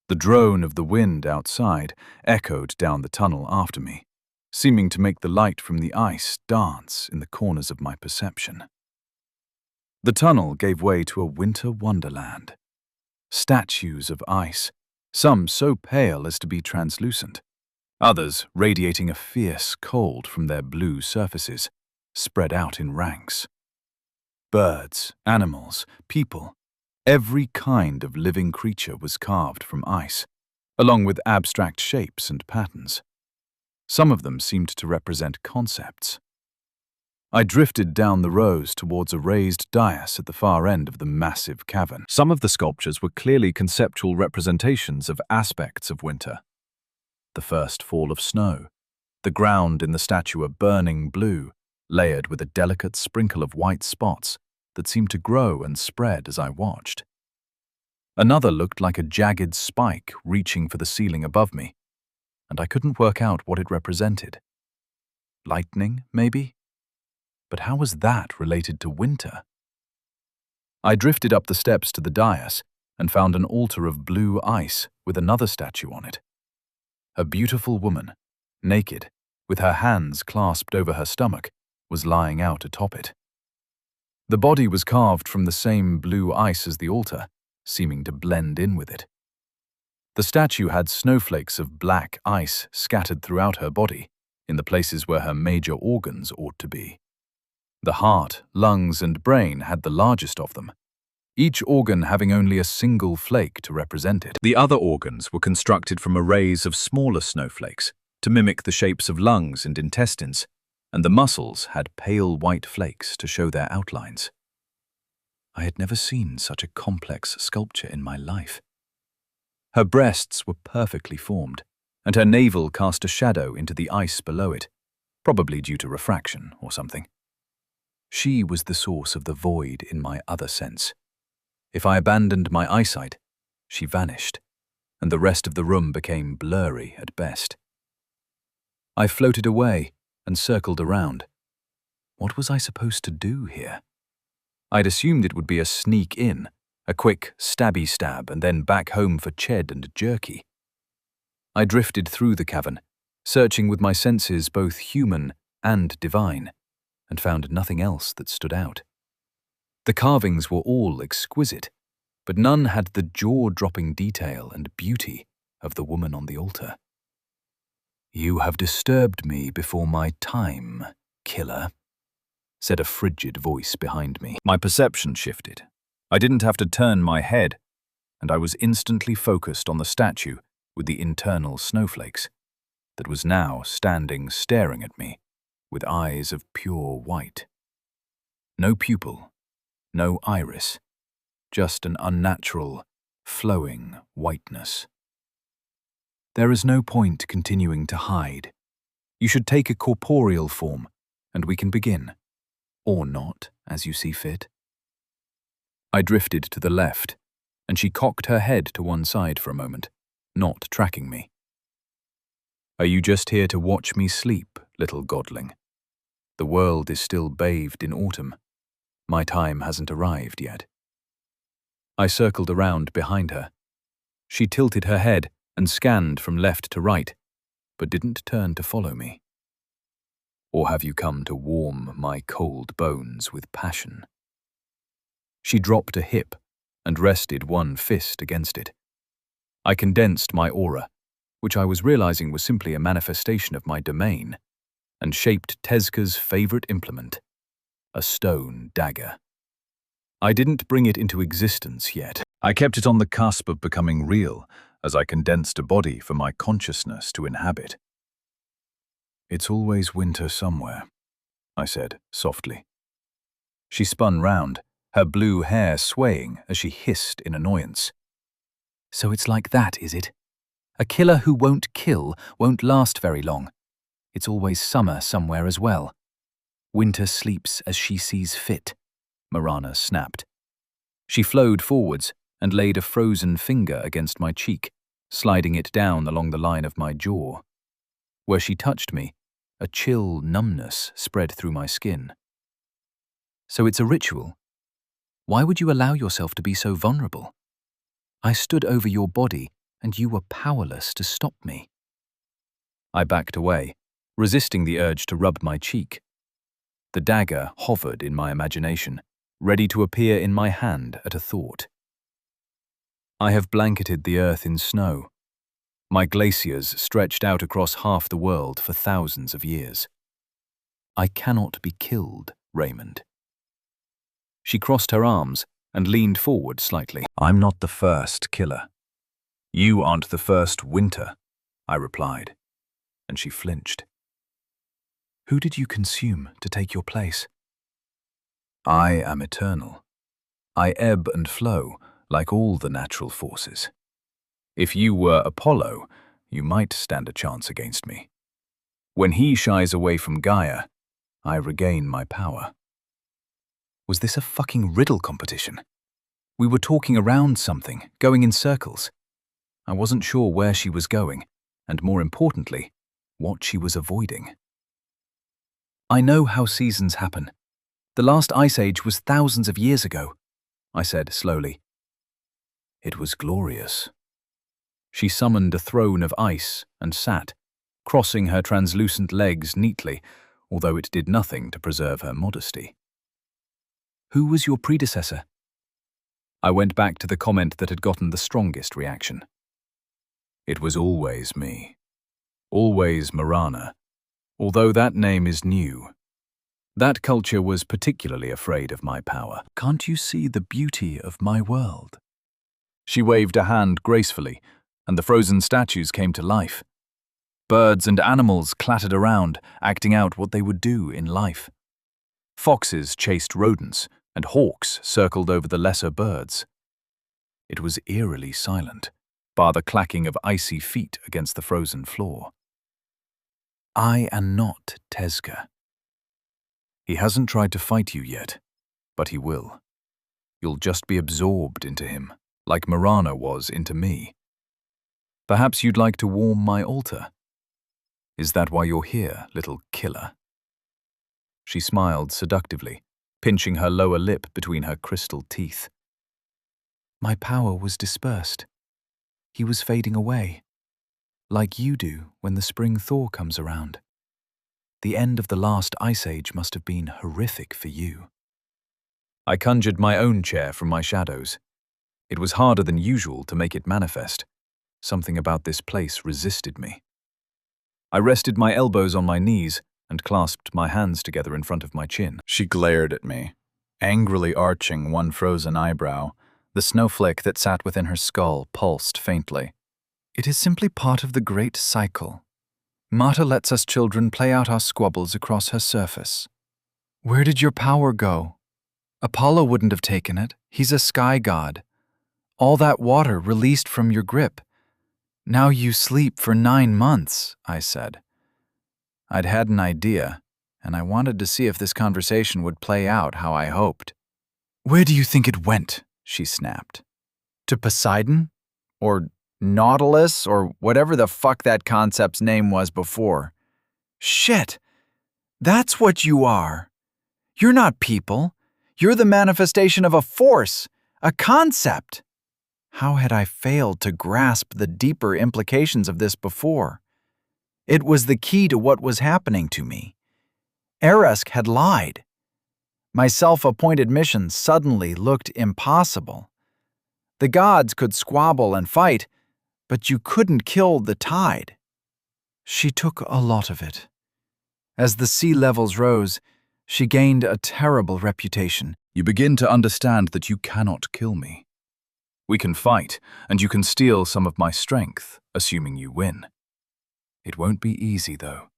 The drone of the wind outside echoed down the tunnel after me, seeming to make the light from the ice dance in the corners of my perception. The tunnel gave way to a winter wonderland. Statues of ice, some so pale as to be translucent, others radiating a fierce cold from their blue surfaces, spread out in ranks. Birds, animals, people, every kind of living creature was carved from ice, along with abstract shapes and patterns. Some of them seemed to represent concepts. I drifted down the rows towards a raised dais at the far end of the massive cavern. Some of the sculptures were clearly conceptual representations of aspects of winter. The first fall of snow, the ground in the statue a burning blue, layered with a delicate sprinkle of white spots that seemed to grow and spread as I watched. Another looked like a jagged spike reaching for the ceiling above me, and I couldn't work out what it represented. Lightning, maybe? But how was that related to winter? I drifted up the steps to the dais and found an altar of blue ice with another statue on it. A beautiful woman, naked, with her hands clasped over her stomach, was lying out atop it. The body was carved from the same blue ice as the altar, seeming to blend in with it. The statue had snowflakes of black ice scattered throughout her body, in the places where her major organs ought to be. The heart, lungs, and brain had the largest of them, each organ having only a single flake to represent it. The other organs were constructed from arrays of smaller snowflakes to mimic the shapes of lungs and intestines, and the muscles had pale white flakes to show their outlines. I had never seen such a complex sculpture in my life. Her breasts were perfectly formed, and her navel cast a shadow into the ice below it, probably due to refraction or something. She was the source of the void in my other sense. If I abandoned my eyesight, she vanished, and the rest of the room became blurry at best. I floated away and circled around. What was I supposed to do here? I'd assumed it would be a sneak in, a quick stabby stab, and then back home for ched and jerky. I drifted through the cavern, searching with my senses both human and divine, and found nothing else that stood out. The carvings were all exquisite, but none had the jaw-dropping detail and beauty of the woman on the altar. "You have disturbed me before my time, killer," said a frigid voice behind me. My perception shifted. I didn't have to turn my head, and I was instantly focused on the statue with the internal snowflakes that was now standing staring at me with eyes of pure white. No pupil, no iris, just an unnatural, flowing whiteness. There is no point continuing to hide. You should take a corporeal form, and we can begin. Or not, as you see fit. I drifted to the left, and she cocked her head to one side for a moment, not tracking me. "Are you just here to watch me sleep, little godling? The world is still bathed in autumn. My time hasn't arrived yet." I circled around behind her. She tilted her head and scanned from left to right, but didn't turn to follow me. "Or have you come to warm my cold bones with passion?" She dropped a hip and rested one fist against it. I condensed my aura, which I was realizing was simply a manifestation of my domain, and shaped Tezca's favorite implement, a stone dagger. I didn't bring it into existence yet. I kept it on the cusp of becoming real as I condensed a body for my consciousness to inhabit. "It's always winter somewhere," I said softly. She spun round, her blue hair swaying as she hissed in annoyance. "So it's like that, is it? A killer who won't kill won't last very long. It's always summer somewhere as well. Winter sleeps as she sees fit," Marana snapped. She flowed forwards and laid a frozen finger against my cheek, sliding it down along the line of my jaw. Where she touched me, a chill numbness spread through my skin. "So it's a ritual? Why would you allow yourself to be so vulnerable? I stood over your body, and you were powerless to stop me." I backed away, resisting the urge to rub my cheek. The dagger hovered in my imagination, ready to appear in my hand at a thought. I have blanketed the earth in snow. My glaciers stretched out across half the world for thousands of years. I cannot be killed, Raymond. She crossed her arms and leaned forward slightly. "I'm not the first killer. You aren't the first winter," I replied, and she flinched. "Who did you consume to take your place?" "I am eternal. I ebb and flow like all the natural forces. If you were Apollo, you might stand a chance against me. When he shies away from Gaia, I regain my power." Was this a fucking riddle competition? We were talking around something, going in circles. I wasn't sure where she was going, and more importantly, what she was avoiding. I know how seasons happen. The last ice age was thousands of years ago, I said slowly. It was glorious. She summoned a throne of ice and sat, crossing her translucent legs neatly, although it did nothing to preserve her modesty. Who was your predecessor? I went back to the comment that had gotten the strongest reaction. It was always me. Always Marana, although that name is new. That culture was particularly afraid of my power. Can't you see the beauty of my world? She waved a hand gracefully, and the frozen statues came to life. Birds and animals clattered around, acting out what they would do in life. Foxes chased rodents, and hawks circled over the lesser birds. It was eerily silent, bar the clacking of icy feet against the frozen floor. I am not Tezca. He hasn't tried to fight you yet, but he will. You'll just be absorbed into him, like Marana was into me. Perhaps you'd like to warm my altar? Is that why you're here, little killer? She smiled seductively, pinching her lower lip between her crystal teeth. My power was dispersed. He was fading away, like you do when the spring thaw comes around. The end of the last ice age must have been horrific for you. I conjured my own chair from my shadows. It was harder than usual to make it manifest. Something about this place resisted me. I rested my elbows on my knees and clasped my hands together in front of my chin. She glared at me, angrily arching one frozen eyebrow. The snowflake that sat within her skull pulsed faintly. It is simply part of the great cycle. Mata lets us children play out our squabbles across her surface. Where did your power go? Apollo wouldn't have taken it. He's a sky god. All that water released from your grip. Now you sleep for 9 months, I said. I'd had an idea, and I wanted to see if this conversation would play out how I hoped. Where do you think it went? She snapped. To Poseidon? Or Nautilus, or whatever the fuck that concept's name was before. Shit! That's what you are. You're not people. You're the manifestation of a force, a concept. How had I failed to grasp the deeper implications of this before? It was the key to what was happening to me. Eresk had lied. My self-appointed mission suddenly looked impossible. The gods could squabble and fight, but you couldn't kill the tide. She took a lot of it. As the sea levels rose, she gained a terrible reputation. You begin to understand that you cannot kill me. We can fight, and you can steal some of my strength, assuming you win. It won't be easy, though.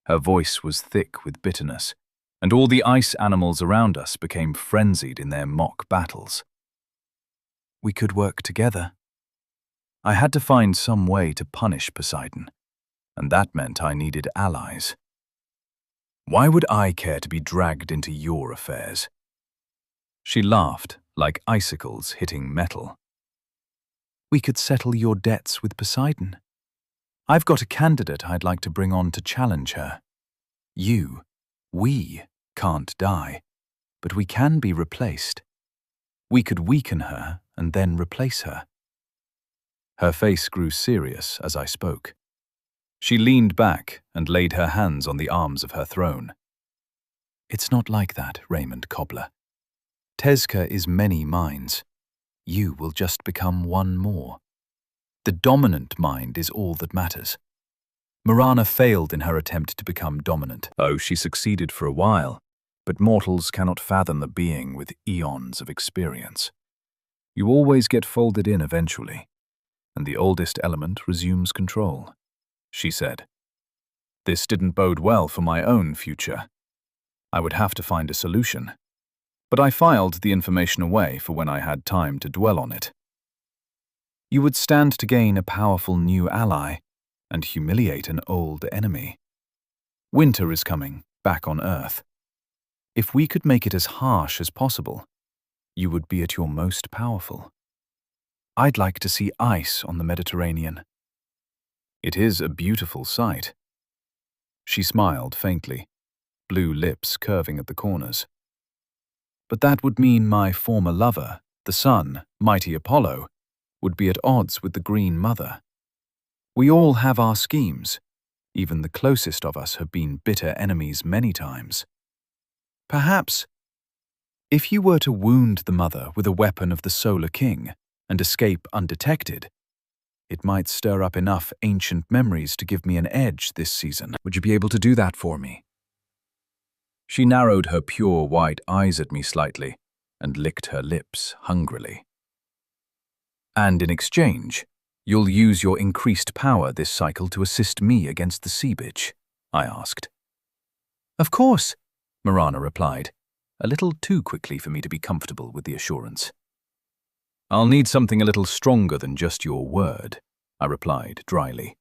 Her voice was thick with bitterness, and all the ice animals around us became frenzied in their mock battles. We could work together. I had to find some way to punish Poseidon, and that meant I needed allies. Why would I care to be dragged into your affairs? She laughed, like icicles hitting metal. We could settle your debts with Poseidon. I've got a candidate I'd like to bring on to challenge her. We can't die, but we can be replaced. We could weaken her and then replace her. Her face grew serious as I spoke. She leaned back and laid her hands on the arms of her throne. It's not like that, Raymond Cobbler. Tezca is many minds. You will just become one more. The dominant mind is all that matters. Marana failed in her attempt to become dominant. Oh, she succeeded for a while, but mortals cannot fathom the being with eons of experience. You always get folded in eventually, and the oldest element resumes control, she said. This didn't bode well for my own future. I would have to find a solution, but I filed the information away for when I had time to dwell on it. You would stand to gain a powerful new ally and humiliate an old enemy. Winter is coming, back on Earth. If we could make it as harsh as possible, you would be at your most powerful. I'd like to see ice on the Mediterranean. It is a beautiful sight. She smiled faintly, blue lips curving at the corners. But that would mean my former lover, the sun, mighty Apollo, would be at odds with the Green Mother. We all have our schemes. Even the closest of us have been bitter enemies many times. Perhaps, if you were to wound the Mother with a weapon of the Solar King and escape undetected, it might stir up enough ancient memories to give me an edge this season. Would you be able to do that for me? She narrowed her pure white eyes at me slightly and licked her lips hungrily. And in exchange, you'll use your increased power this cycle to assist me against the sea bitch? I asked. Of course, Marana replied, a little too quickly for me to be comfortable with the assurance. I'll need something a little stronger than just your word, I replied dryly.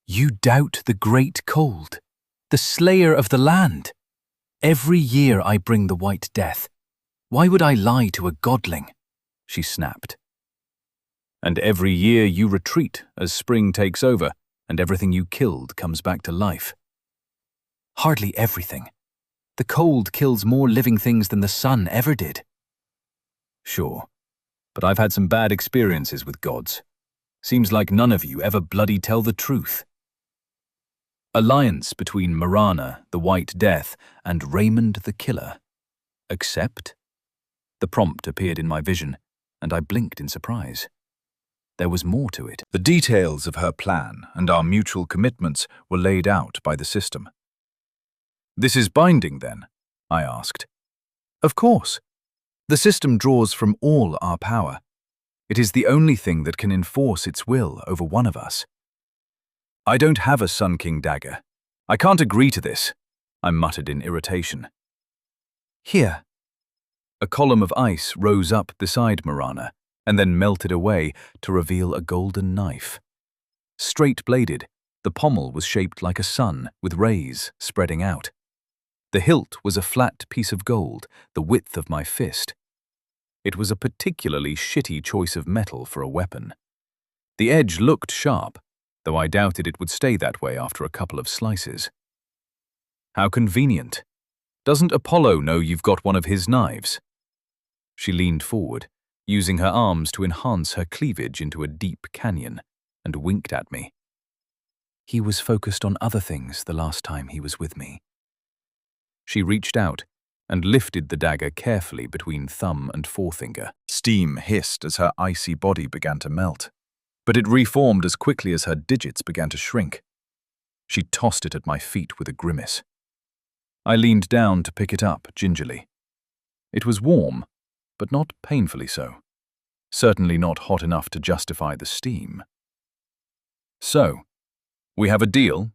You doubt the great cold, the slayer of the land. Every year I bring the White Death. Why would I lie to a godling? She snapped. And every year you retreat as spring takes over and everything you killed comes back to life. Hardly everything. The cold kills more living things than the sun ever did. Sure, but I've had some bad experiences with gods. Seems like none of you ever bloody tell the truth. Alliance between Marana, the White Death, and Raymond the Killer. Accept? The prompt appeared in my vision, and I blinked in surprise. There was more to it. The details of her plan and our mutual commitments were laid out by the system. This is binding, then? I asked. Of course. The system draws from all our power. It is the only thing that can enforce its will over one of us. I don't have a Sun King dagger. I can't agree to this, I muttered in irritation. Here. A column of ice rose up beside Marana and then melted away to reveal a golden knife. Straight-bladed, the pommel was shaped like a sun with rays spreading out. The hilt was a flat piece of gold, the width of my fist. It was a particularly shitty choice of metal for a weapon. The edge looked sharp, though I doubted it would stay that way after a couple of slices. How convenient. Doesn't Apollo know you've got one of his knives? She leaned forward, using her arms to enhance her cleavage into a deep canyon, and winked at me. He was focused on other things the last time he was with me. She reached out and lifted the dagger carefully between thumb and forefinger. Steam hissed as her icy body began to melt, but it reformed as quickly as her digits began to shrink. She tossed it at my feet with a grimace. I leaned down to pick it up gingerly. It was warm, but not painfully so. Certainly not hot enough to justify the steam. So, we have a deal?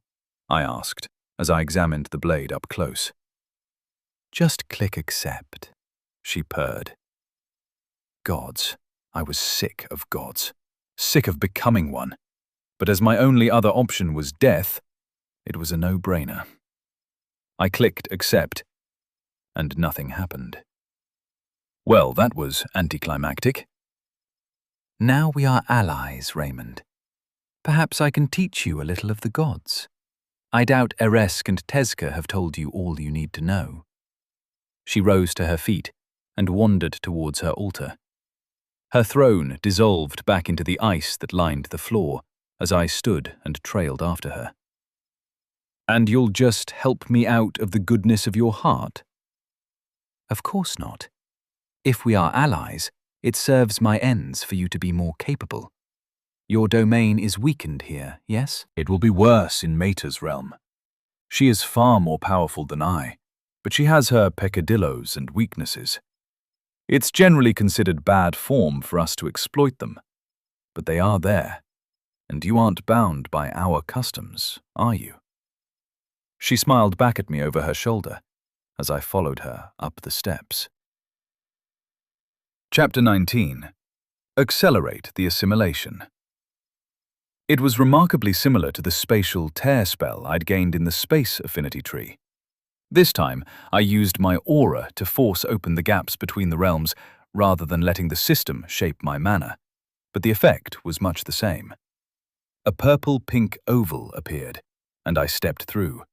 I asked as I examined the blade up close. Just click accept, she purred. Gods. I was sick of gods. Sick of becoming one. But as my only other option was death, it was a no-brainer. I clicked accept, and nothing happened. Well, that was anticlimactic. Now we are allies, Raymond. Perhaps I can teach you a little of the gods. I doubt Eresk and Tezca have told you all you need to know. She rose to her feet and wandered towards her altar. Her throne dissolved back into the ice that lined the floor as I stood and trailed after her. And you'll just help me out of the goodness of your heart? Of course not. If we are allies, it serves my ends for you to be more capable. Your domain is weakened here, yes? It will be worse in Mater's realm. She is far more powerful than I, but she has her peccadillos and weaknesses. It's generally considered bad form for us to exploit them, but they are there, and you aren't bound by our customs, are you? She smiled back at me over her shoulder as I followed her up the steps. Chapter 19. Accelerate the Assimilation. It was remarkably similar to the spatial tear spell I'd gained in the space affinity tree. This time, I used my aura to force open the gaps between the realms rather than letting the system shape my mana, but the effect was much the same. A purple-pink oval appeared, and I stepped through.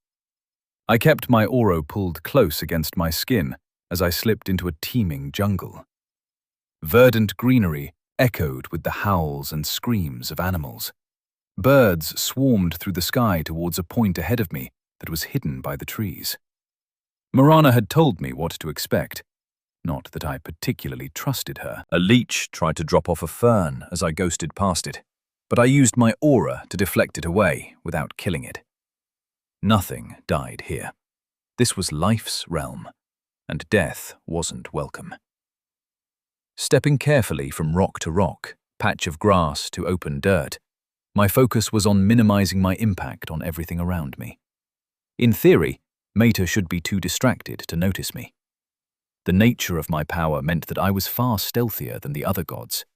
I kept my aura pulled close against my skin as I slipped into a teeming jungle. Verdant greenery echoed with the howls and screams of animals. Birds swarmed through the sky towards a point ahead of me that was hidden by the trees. Marana had told me what to expect, not that I particularly trusted her. A leech tried to drop off a fern as I ghosted past it, but I used my aura to deflect it away without killing it. Nothing died here. This was life's realm, and death wasn't welcome. Stepping carefully from rock to rock, patch of grass to open dirt, my focus was on minimizing my impact on everything around me. In theory, Mater should be too distracted to notice me. The nature of my power meant that I was far stealthier than the other gods,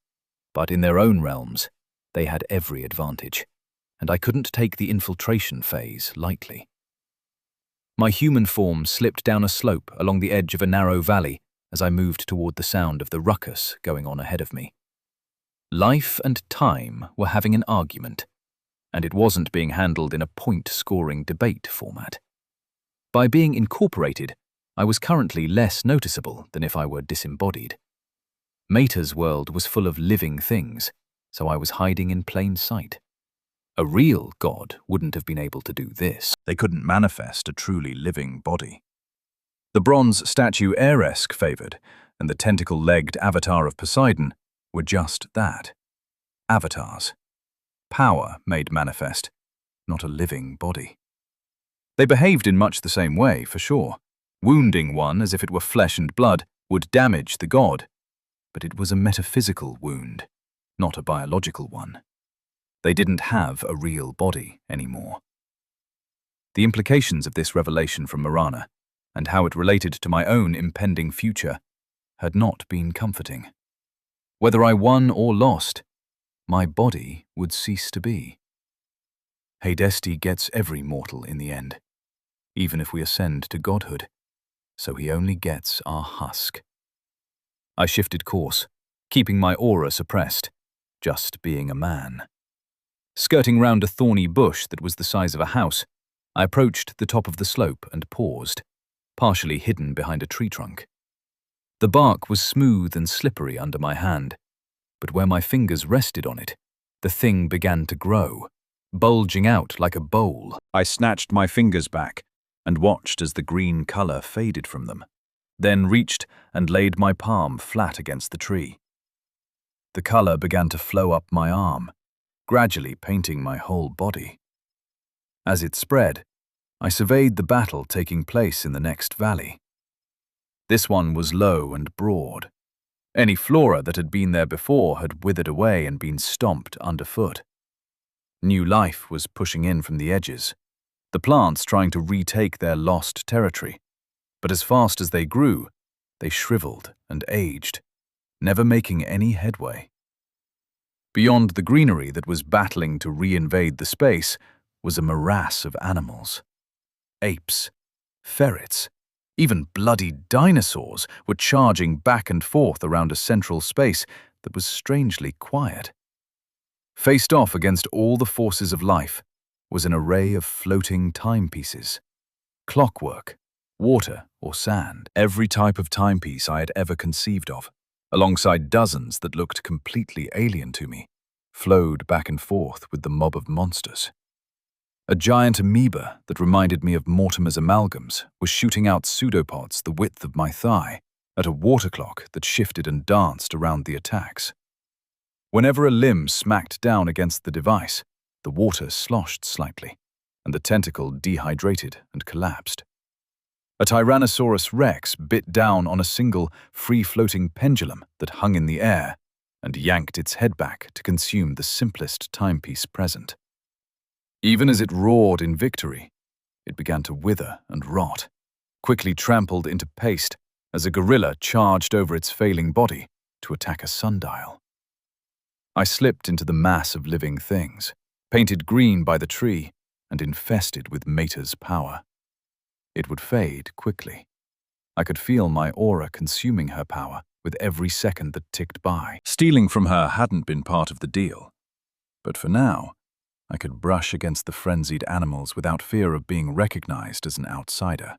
but in their own realms, they had every advantage, and I couldn't take the infiltration phase lightly. My human form slipped down a slope along the edge of a narrow valley as I moved toward the sound of the ruckus going on ahead of me. Life and time were having an argument, and it wasn't being handled in a point-scoring debate format. By being incorporated, I was currently less noticeable than if I were disembodied. Mater's world was full of living things, so I was hiding in plain sight. A real god wouldn't have been able to do this. They couldn't manifest a truly living body. The bronze statue Eresk favored, and the tentacle-legged avatar of Poseidon were just that. Avatars. Power made manifest, not a living body. They behaved in much the same way, for sure. Wounding one as if it were flesh and blood would damage the god, but it was a metaphysical wound, not a biological one. They didn't have a real body anymore. The implications of this revelation from Marana, and how it related to my own impending future, had not been comforting. Whether I won or lost, my body would cease to be. Hadesti gets every mortal in the end, even if we ascend to godhood, so he only gets our husk. I shifted course, keeping my aura suppressed, just being a man. Skirting round a thorny bush that was the size of a house, I approached the top of the slope and paused, partially hidden behind a tree trunk. The bark was smooth and slippery under my hand, but where my fingers rested on it, the thing began to grow, bulging out like a bowl. I snatched my fingers back and watched as the green color faded from them, then reached and laid my palm flat against the tree. The color began to flow up my arm, gradually painting my whole body. As it spread, I surveyed the battle taking place in the next valley. This one was low and broad. Any flora that had been there before had withered away and been stomped underfoot. New life was pushing in from the edges, the plants trying to retake their lost territory. But as fast as they grew, they shriveled and aged, never making any headway. Beyond the greenery that was battling to reinvade the space was a morass of animals. Apes, ferrets, even bloody dinosaurs were charging back and forth around a central space that was strangely quiet. Faced off against all the forces of life was an array of floating timepieces. Clockwork, water or sand, every type of timepiece I had ever conceived of, alongside dozens that looked completely alien to me, flowed back and forth with the mob of monsters. A giant amoeba that reminded me of Mortimer's amalgams was shooting out pseudopods the width of my thigh at a water clock that shifted and danced around the attacks. Whenever a limb smacked down against the device, the water sloshed slightly, and the tentacle dehydrated and collapsed. A Tyrannosaurus Rex bit down on a single, free-floating pendulum that hung in the air and yanked its head back to consume the simplest timepiece present. Even as it roared in victory, it began to wither and rot, quickly trampled into paste as a gorilla charged over its failing body to attack a sundial. I slipped into the mass of living things, painted green by the tree and infested with Mater's power. It would fade quickly. I could feel my aura consuming her power with every second that ticked by. Stealing from her hadn't been part of the deal. But for now, I could brush against the frenzied animals without fear of being recognized as an outsider.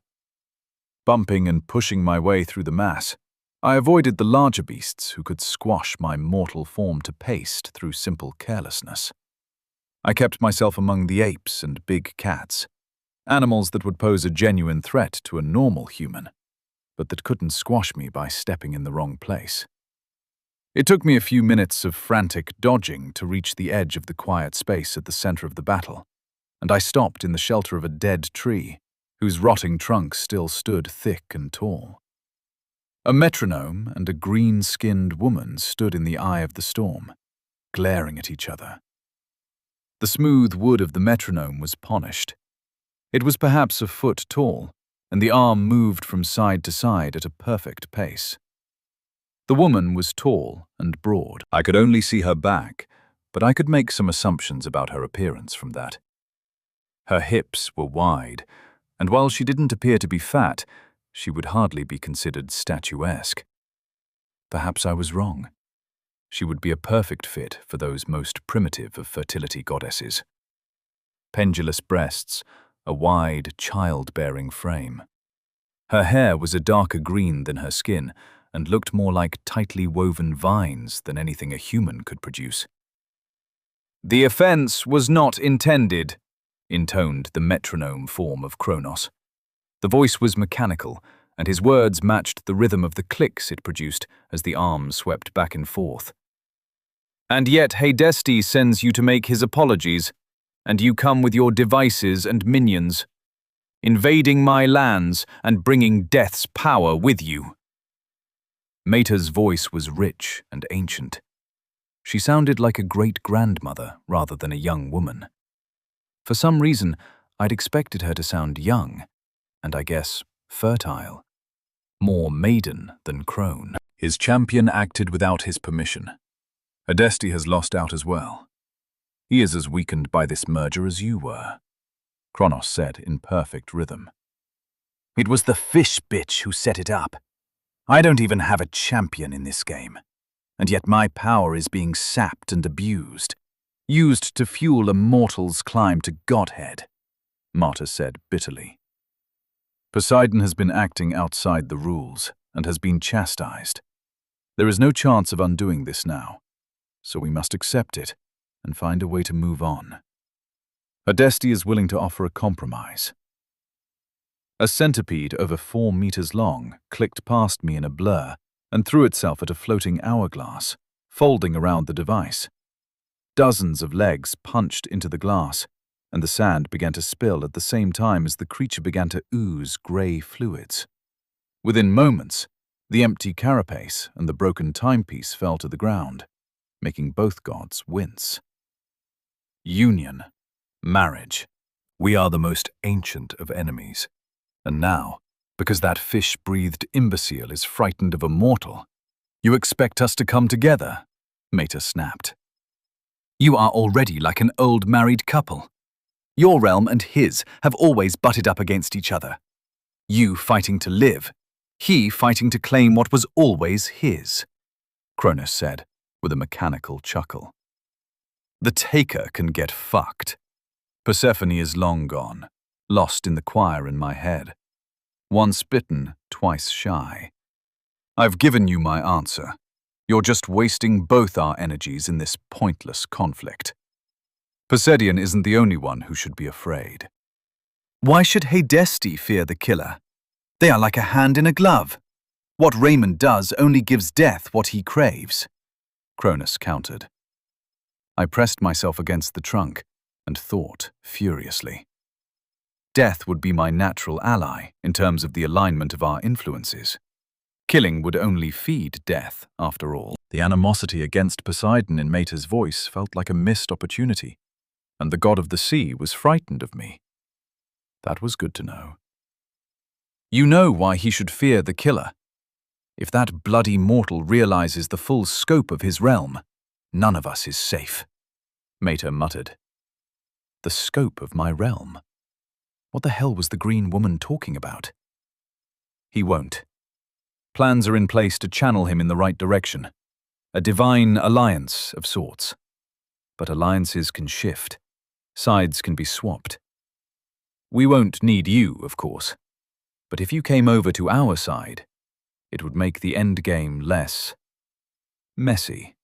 Bumping and pushing my way through the mass, I avoided the larger beasts who could squash my mortal form to paste through simple carelessness. I kept myself among the apes and big cats, animals that would pose a genuine threat to a normal human, but that couldn't squash me by stepping in the wrong place. It took me a few minutes of frantic dodging to reach the edge of the quiet space at the center of the battle, and I stopped in the shelter of a dead tree, whose rotting trunk still stood thick and tall. A metronome and a green-skinned woman stood in the eye of the storm, glaring at each other. The smooth wood of the metronome was polished. It was perhaps a foot tall, and the arm moved from side to side at a perfect pace. The woman was tall and broad. I could only see her back, but I could make some assumptions about her appearance from that. Her hips were wide, and while she didn't appear to be fat, she would hardly be considered statuesque. Perhaps I was wrong. She would be a perfect fit for those most primitive of fertility goddesses. Pendulous breasts, a wide, childbearing frame. Her hair was a darker green than her skin and looked more like tightly woven vines than anything a human could produce. "The offense was not intended," intoned the metronome form of Kronos. The voice was mechanical, and his words matched the rhythm of the clicks it produced as the arm swept back and forth. "And yet Hadesti sends you to make his apologies, and you come with your devices and minions, invading my lands and bringing death's power with you." Mater's voice was rich and ancient. She sounded like a great-grandmother rather than a young woman. For some reason, I'd expected her to sound young, and I guess fertile. More maiden than crone. His champion acted without his permission. Hadesti has lost out as well. He is as weakened by this merger as you were, Kronos said in perfect rhythm. It was the fish bitch who set it up. I don't even have a champion in this game, and yet my power is being sapped and abused, used to fuel a mortal's climb to godhead, Marta said bitterly. Poseidon has been acting outside the rules and has been chastised. There is no chance of undoing this now, so we must accept it and find a way to move on. Hadesti is willing to offer a compromise. A centipede over 4 meters long clicked past me in a blur and threw itself at a floating hourglass, folding around the device. Dozens of legs punched into the glass, and the sand began to spill at the same time as the creature began to ooze grey fluids. Within moments, the empty carapace and the broken timepiece fell to the ground, making both gods wince. Union, marriage, we are the most ancient of enemies. And now, because that fish-breathed imbecile is frightened of a mortal, you expect us to come together, Mater snapped. You are already like an old married couple. Your realm and his have always butted up against each other. You fighting to live, he fighting to claim what was always his, Kronos said with a mechanical chuckle. The taker can get fucked. Persephone is long gone, lost in the choir in my head. Once bitten, twice shy. I've given you my answer. You're just wasting both our energies in this pointless conflict. Poseidon isn't the only one who should be afraid. Why should Hadesti fear the killer? They are like a hand in a glove. What Raymond does only gives death what he craves, Kronos countered. I pressed myself against the trunk and thought furiously. Death would be my natural ally in terms of the alignment of our influences. Killing would only feed death, after all. The animosity against Poseidon in Mater's voice felt like a missed opportunity, and the god of the sea was frightened of me. That was good to know. You know why he should fear the killer. If that bloody mortal realizes the full scope of his realm, none of us is safe, Mater muttered. The scope of my realm? What the hell was the green woman talking about? He won't. Plans are in place to channel him in the right direction. A divine alliance of sorts. But alliances can shift, Sides can be swapped. We won't need you, of course, but if you came over to our side, it would make the endgame less messy.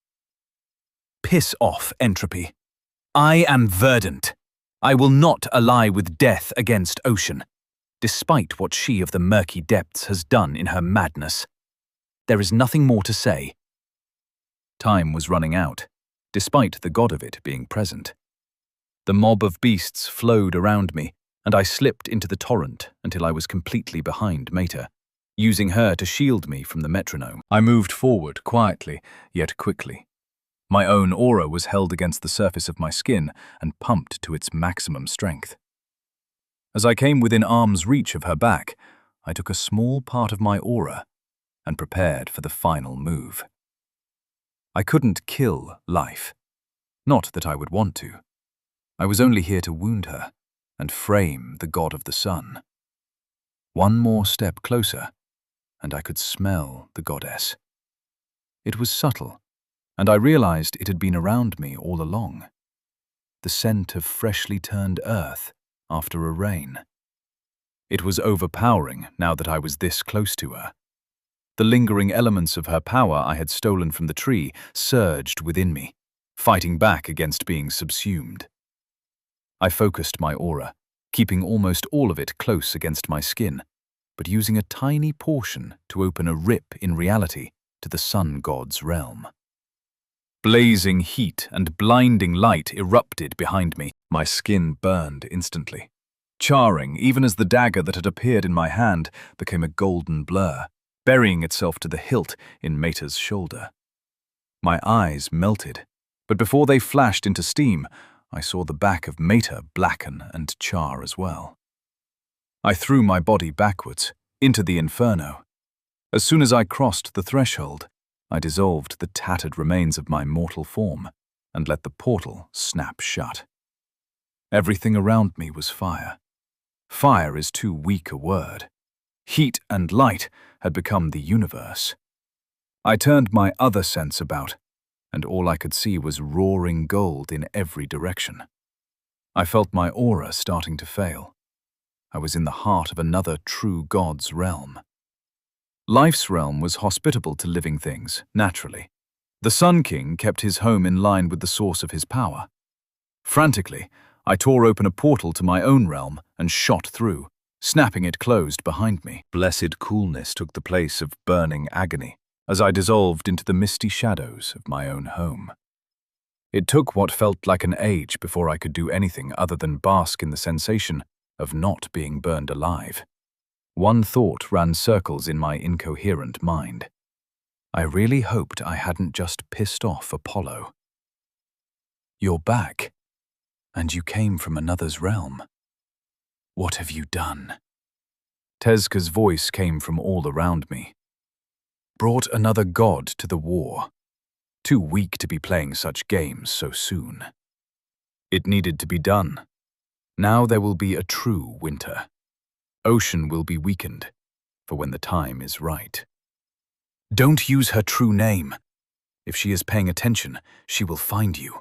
Piss off, entropy. I am verdant. I will not ally with death against ocean, despite what she of the murky depths has done in her madness. There is nothing more to say. Time was running out, despite the god of it being present. The mob of beasts flowed around me, and I slipped into the torrent until I was completely behind Mater, using her to shield me from the metronome. I moved forward quietly, yet quickly. My own aura was held against the surface of my skin and pumped to its maximum strength. As I came within arm's reach of her back, I took a small part of my aura and prepared for the final move. I couldn't kill life. Not that I would want to. I was only here to wound her and frame the god of the sun. One more step closer, and I could smell the goddess. It was subtle, and I realized it had been around me all along. The scent of freshly turned earth after a rain. It was overpowering now that I was this close to her. The lingering elements of her power I had stolen from the tree surged within me, fighting back against being subsumed. I focused my aura, keeping almost all of it close against my skin, but using a tiny portion to open a rip in reality to the sun god's realm. Blazing heat and blinding light erupted behind me. My skin burned instantly, charring even as the dagger that had appeared in my hand became a golden blur, burying itself to the hilt in Mater's shoulder. My eyes melted, but before they flashed into steam, I saw the back of Mater blacken and char as well. I threw my body backwards, into the inferno. As soon as I crossed the threshold, I dissolved the tattered remains of my mortal form and let the portal snap shut. Everything around me was fire. Fire is too weak a word. Heat and light had become the universe. I turned my other sense about, and all I could see was roaring gold in every direction. I felt my aura starting to fail. I was in the heart of another true god's realm. Life's realm was hospitable to living things, naturally. The Sun King kept his home in line with the source of his power. Frantically, I tore open a portal to my own realm and shot through, snapping it closed behind me. Blessed coolness took the place of burning agony as I dissolved into the misty shadows of my own home. It took what felt like an age before I could do anything other than bask in the sensation of not being burned alive. One thought ran circles in my incoherent mind. I really hoped I hadn't just pissed off Apollo. You're back, and you came from another's realm. What have you done? Tezca's voice came from all around me. Brought another god to the war. Too weak to be playing such games so soon. It needed to be done. Now there will be a true winter. Ocean will be weakened, for when the time is right. Don't use her true name. If she is paying attention, she will find you.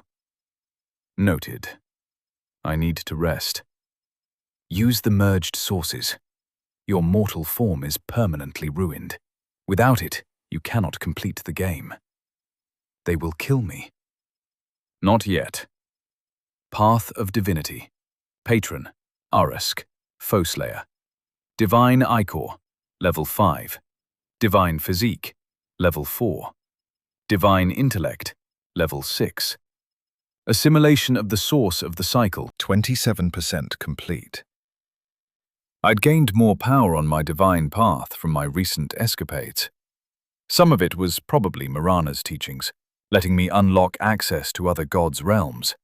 Noted. I need to rest. Use the merged sources. Your mortal form is permanently ruined. Without it, you cannot complete the game. They will kill me. Not yet. Path of Divinity. Patron, Arask, Foeslayer. Divine Ichor, Level 5. Divine Physique, Level 4. Divine Intellect, Level 6. Assimilation of the source of the cycle, 27% complete. I'd gained more power on my divine path from my recent escapades. Some of it was probably Mirana's teachings, letting me unlock access to other gods' realms.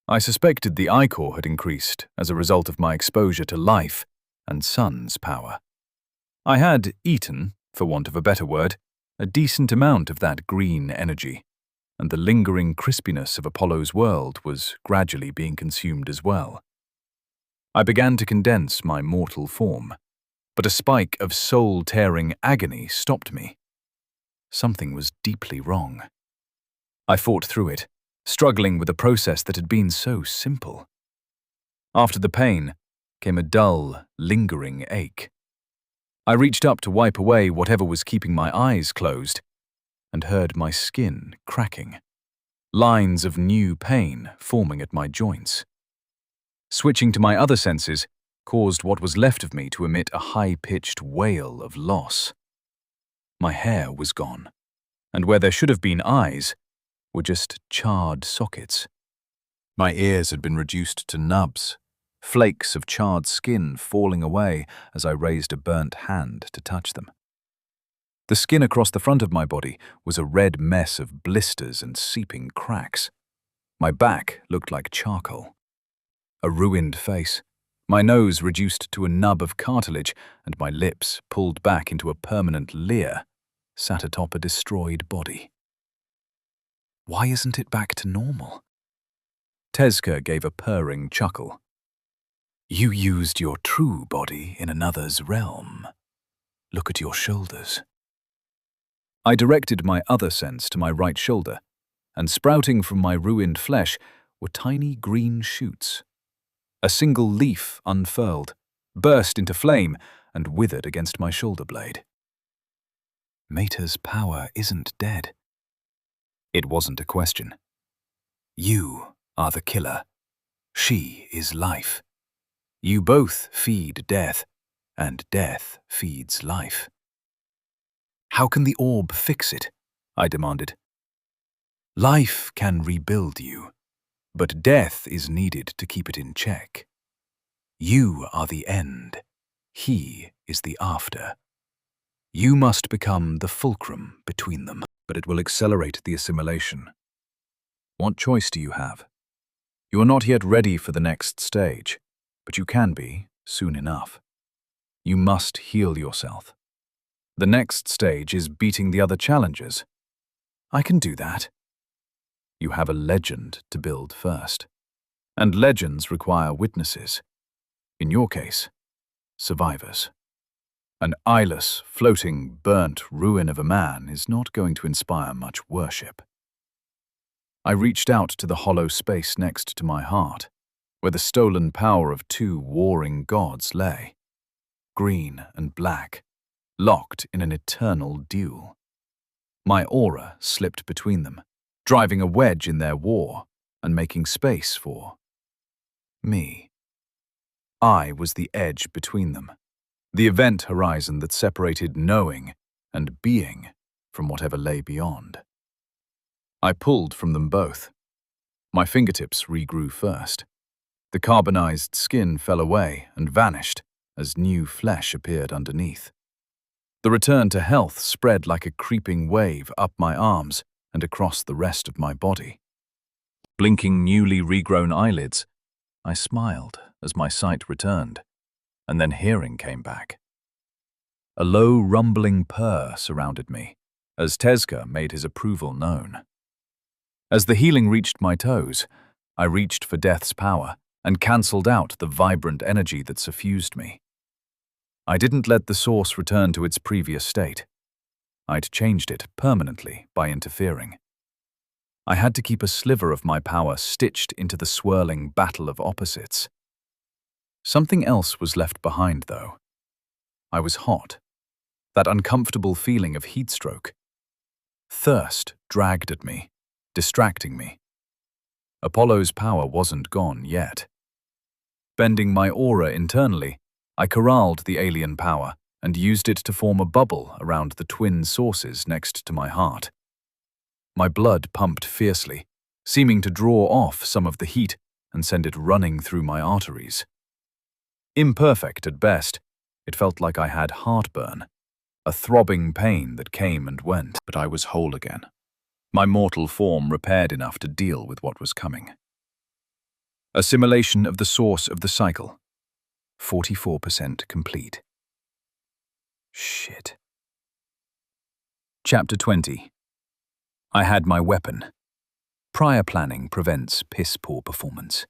I suspected the Ichor had increased as a result of my exposure to life and sun's power. I had eaten, for want of a better word, a decent amount of that green energy, and the lingering crispiness of Apollo's world was gradually being consumed as well. I began to condense my mortal form, but a spike of soul-tearing agony stopped me. Something was deeply wrong. I fought through it, struggling with a process that had been so simple. After the pain came a dull, lingering ache. I reached up to wipe away whatever was keeping my eyes closed and heard my skin cracking, lines of new pain forming at my joints. Switching to my other senses caused what was left of me to emit a high-pitched wail of loss. My hair was gone, and where there should have been eyes were just charred sockets. My ears had been reduced to nubs, flakes of charred skin falling away as I raised a burnt hand to touch them. The skin across the front of my body was a red mess of blisters and seeping cracks. My back looked like charcoal. A ruined face, my nose reduced to a nub of cartilage, and my lips pulled back into a permanent leer, sat atop a destroyed body. Why isn't it back to normal? Tezka gave a purring chuckle. You used your true body in another's realm. Look at your shoulders. I directed my other sense to my right shoulder, and sprouting from my ruined flesh were tiny green shoots. A single leaf unfurled, burst into flame, and withered against my shoulder blade. Mater's power isn't dead. It wasn't a question. You are the killer. She is life. You both feed death, and death feeds life. How can the orb fix it? I demanded. Life can rebuild you, but death is needed to keep it in check. You are the end. He is the after. You must become the fulcrum between them, but it will accelerate the assimilation. What choice do you have? You are not yet ready for the next stage, but you can be soon enough. You must heal yourself. The next stage is beating the other challengers. I can do that. You have a legend to build first, and legends require witnesses. In your case, survivors. An eyeless, floating, burnt ruin of a man is not going to inspire much worship. I reached out to the hollow space next to my heart, where the stolen power of two warring gods lay, green and black, locked in an eternal duel. My aura slipped between them, driving a wedge in their war and making space for me. I was the edge between them, the event horizon that separated knowing and being from whatever lay beyond. I pulled from them both. My fingertips regrew first. The carbonized skin fell away and vanished as new flesh appeared underneath. The return to health spread like a creeping wave up my arms and across the rest of my body. Blinking newly regrown eyelids, I smiled as my sight returned, and then hearing came back. A low rumbling purr surrounded me as Tezka made his approval known. As the healing reached my toes, I reached for death's power and cancelled out the vibrant energy that suffused me. I didn't let the source return to its previous state. I'd changed it permanently by interfering. I had to keep a sliver of my power stitched into the swirling battle of opposites. Something else was left behind, though. I was hot. That uncomfortable feeling of heatstroke. Thirst dragged at me, distracting me. Apollo's power wasn't gone yet. Bending my aura internally, I corralled the alien power and used it to form a bubble around the twin sources next to my heart. My blood pumped fiercely, seeming to draw off some of the heat and send it running through my arteries. Imperfect at best, it felt like I had heartburn, a throbbing pain that came and went, but I was whole again. My mortal form repaired enough to deal with what was coming. Assimilation of the source of the cycle. 44% complete. Shit. Chapter 20. I had my weapon. Prior planning prevents piss-poor performance.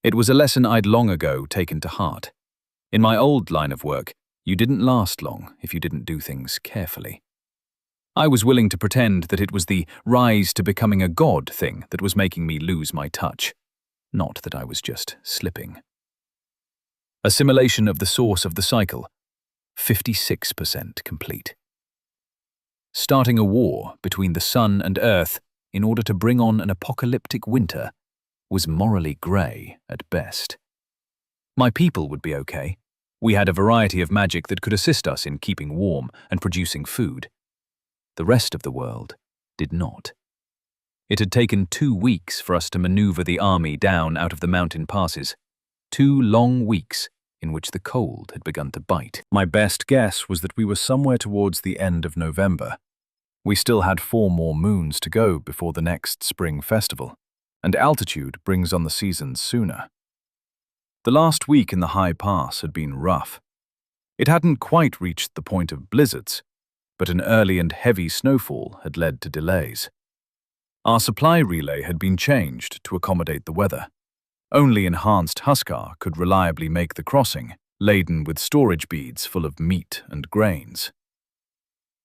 It was a lesson I'd long ago taken to heart. In my old line of work, you didn't last long if you didn't do things carefully. I was willing to pretend that it was the rise to becoming a god thing that was making me lose my touch, not that I was just slipping. Assimilation of the source of the cycle, 56% complete. Starting a war between the sun and earth in order to bring on an apocalyptic winter was morally grey at best. My people would be okay. We had a variety of magic that could assist us in keeping warm and producing food. The rest of the world did not. It had taken 2 weeks for us to maneuver the army down out of the mountain passes. 2 long weeks in which the cold had begun to bite. My best guess was that we were somewhere towards the end of November. We still had 4 more moons to go before the next spring festival, and altitude brings on the seasons sooner. The last week in the high pass had been rough. It hadn't quite reached the point of blizzards, but an early and heavy snowfall had led to delays. Our supply relay had been changed to accommodate the weather. Only enhanced Huskar could reliably make the crossing, laden with storage beads full of meat and grains.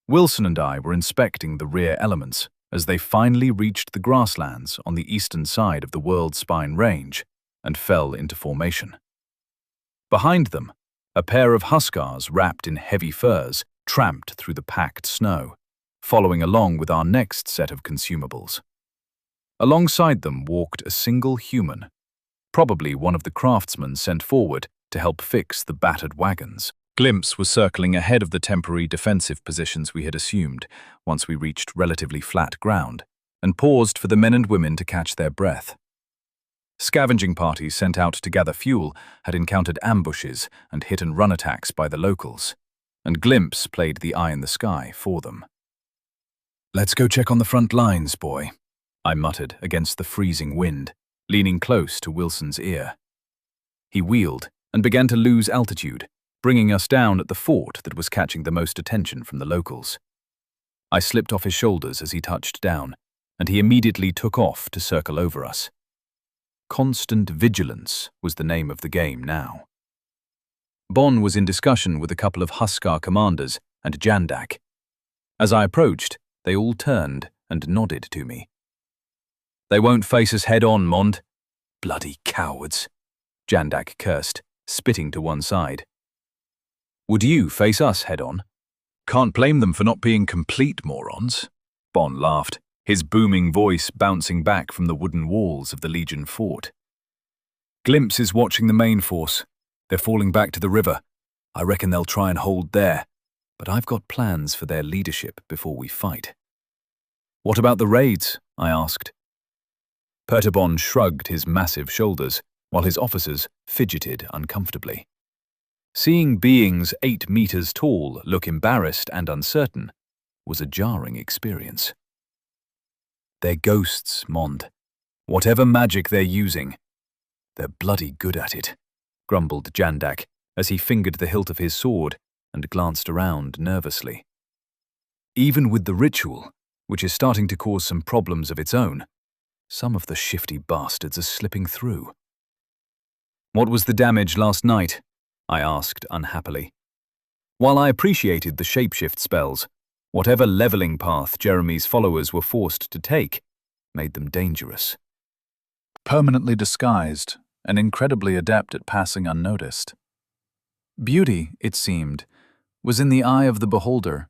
Wilson and I were inspecting the rear elements as they finally reached the grasslands on the eastern side of the World Spine Range and fell into formation. Behind them, a pair of Huskars wrapped in heavy furs tramped through the packed snow, following along with our next set of consumables. Alongside them walked a single human, probably one of the craftsmen sent forward to help fix the battered wagons. Glimpse was circling ahead of the temporary defensive positions we had assumed once we reached relatively flat ground, and paused for the men and women to catch their breath. Scavenging parties sent out to gather fuel had encountered ambushes and hit-and-run attacks by the locals, and Glimpse played the eye in the sky for them. "Let's go check on the front lines, boy," I muttered against the freezing wind, leaning close to Wilson's ear. He wheeled and began to lose altitude, bringing us down at the fort that was catching the most attention from the locals. I slipped off his shoulders as he touched down, and he immediately took off to circle over us. Constant Vigilance was the name of the game now. Bon was in discussion with a couple of Huskar commanders and Jandak. As I approached, they all turned and nodded to me. "They won't face us head-on, Mond." "Bloody cowards," Jandak cursed, spitting to one side. "Would you face us head-on?" "Can't blame them for not being complete morons," Bon laughed, his booming voice bouncing back from the wooden walls of the Legion fort. "Glimpse is watching the main force. They're falling back to the river. I reckon they'll try and hold there, but I've got plans for their leadership before we fight." "What about the raids?" I asked. Pertabon shrugged his massive shoulders, while his officers fidgeted uncomfortably. Seeing beings 8 meters tall look embarrassed and uncertain was a jarring experience. "They're ghosts, Mond. Whatever magic they're using, they're bloody good at it," grumbled Jandak as he fingered the hilt of his sword and glanced around nervously. "Even with the ritual, which is starting to cause some problems of its own, some of the shifty bastards are slipping through." "What was the damage last night?" I asked unhappily. While I appreciated the shapeshift spells, whatever leveling path Jeremy's followers were forced to take made them dangerous. "Permanently disguised and incredibly adept at passing unnoticed. Beauty, it seemed, was in the eye of the beholder,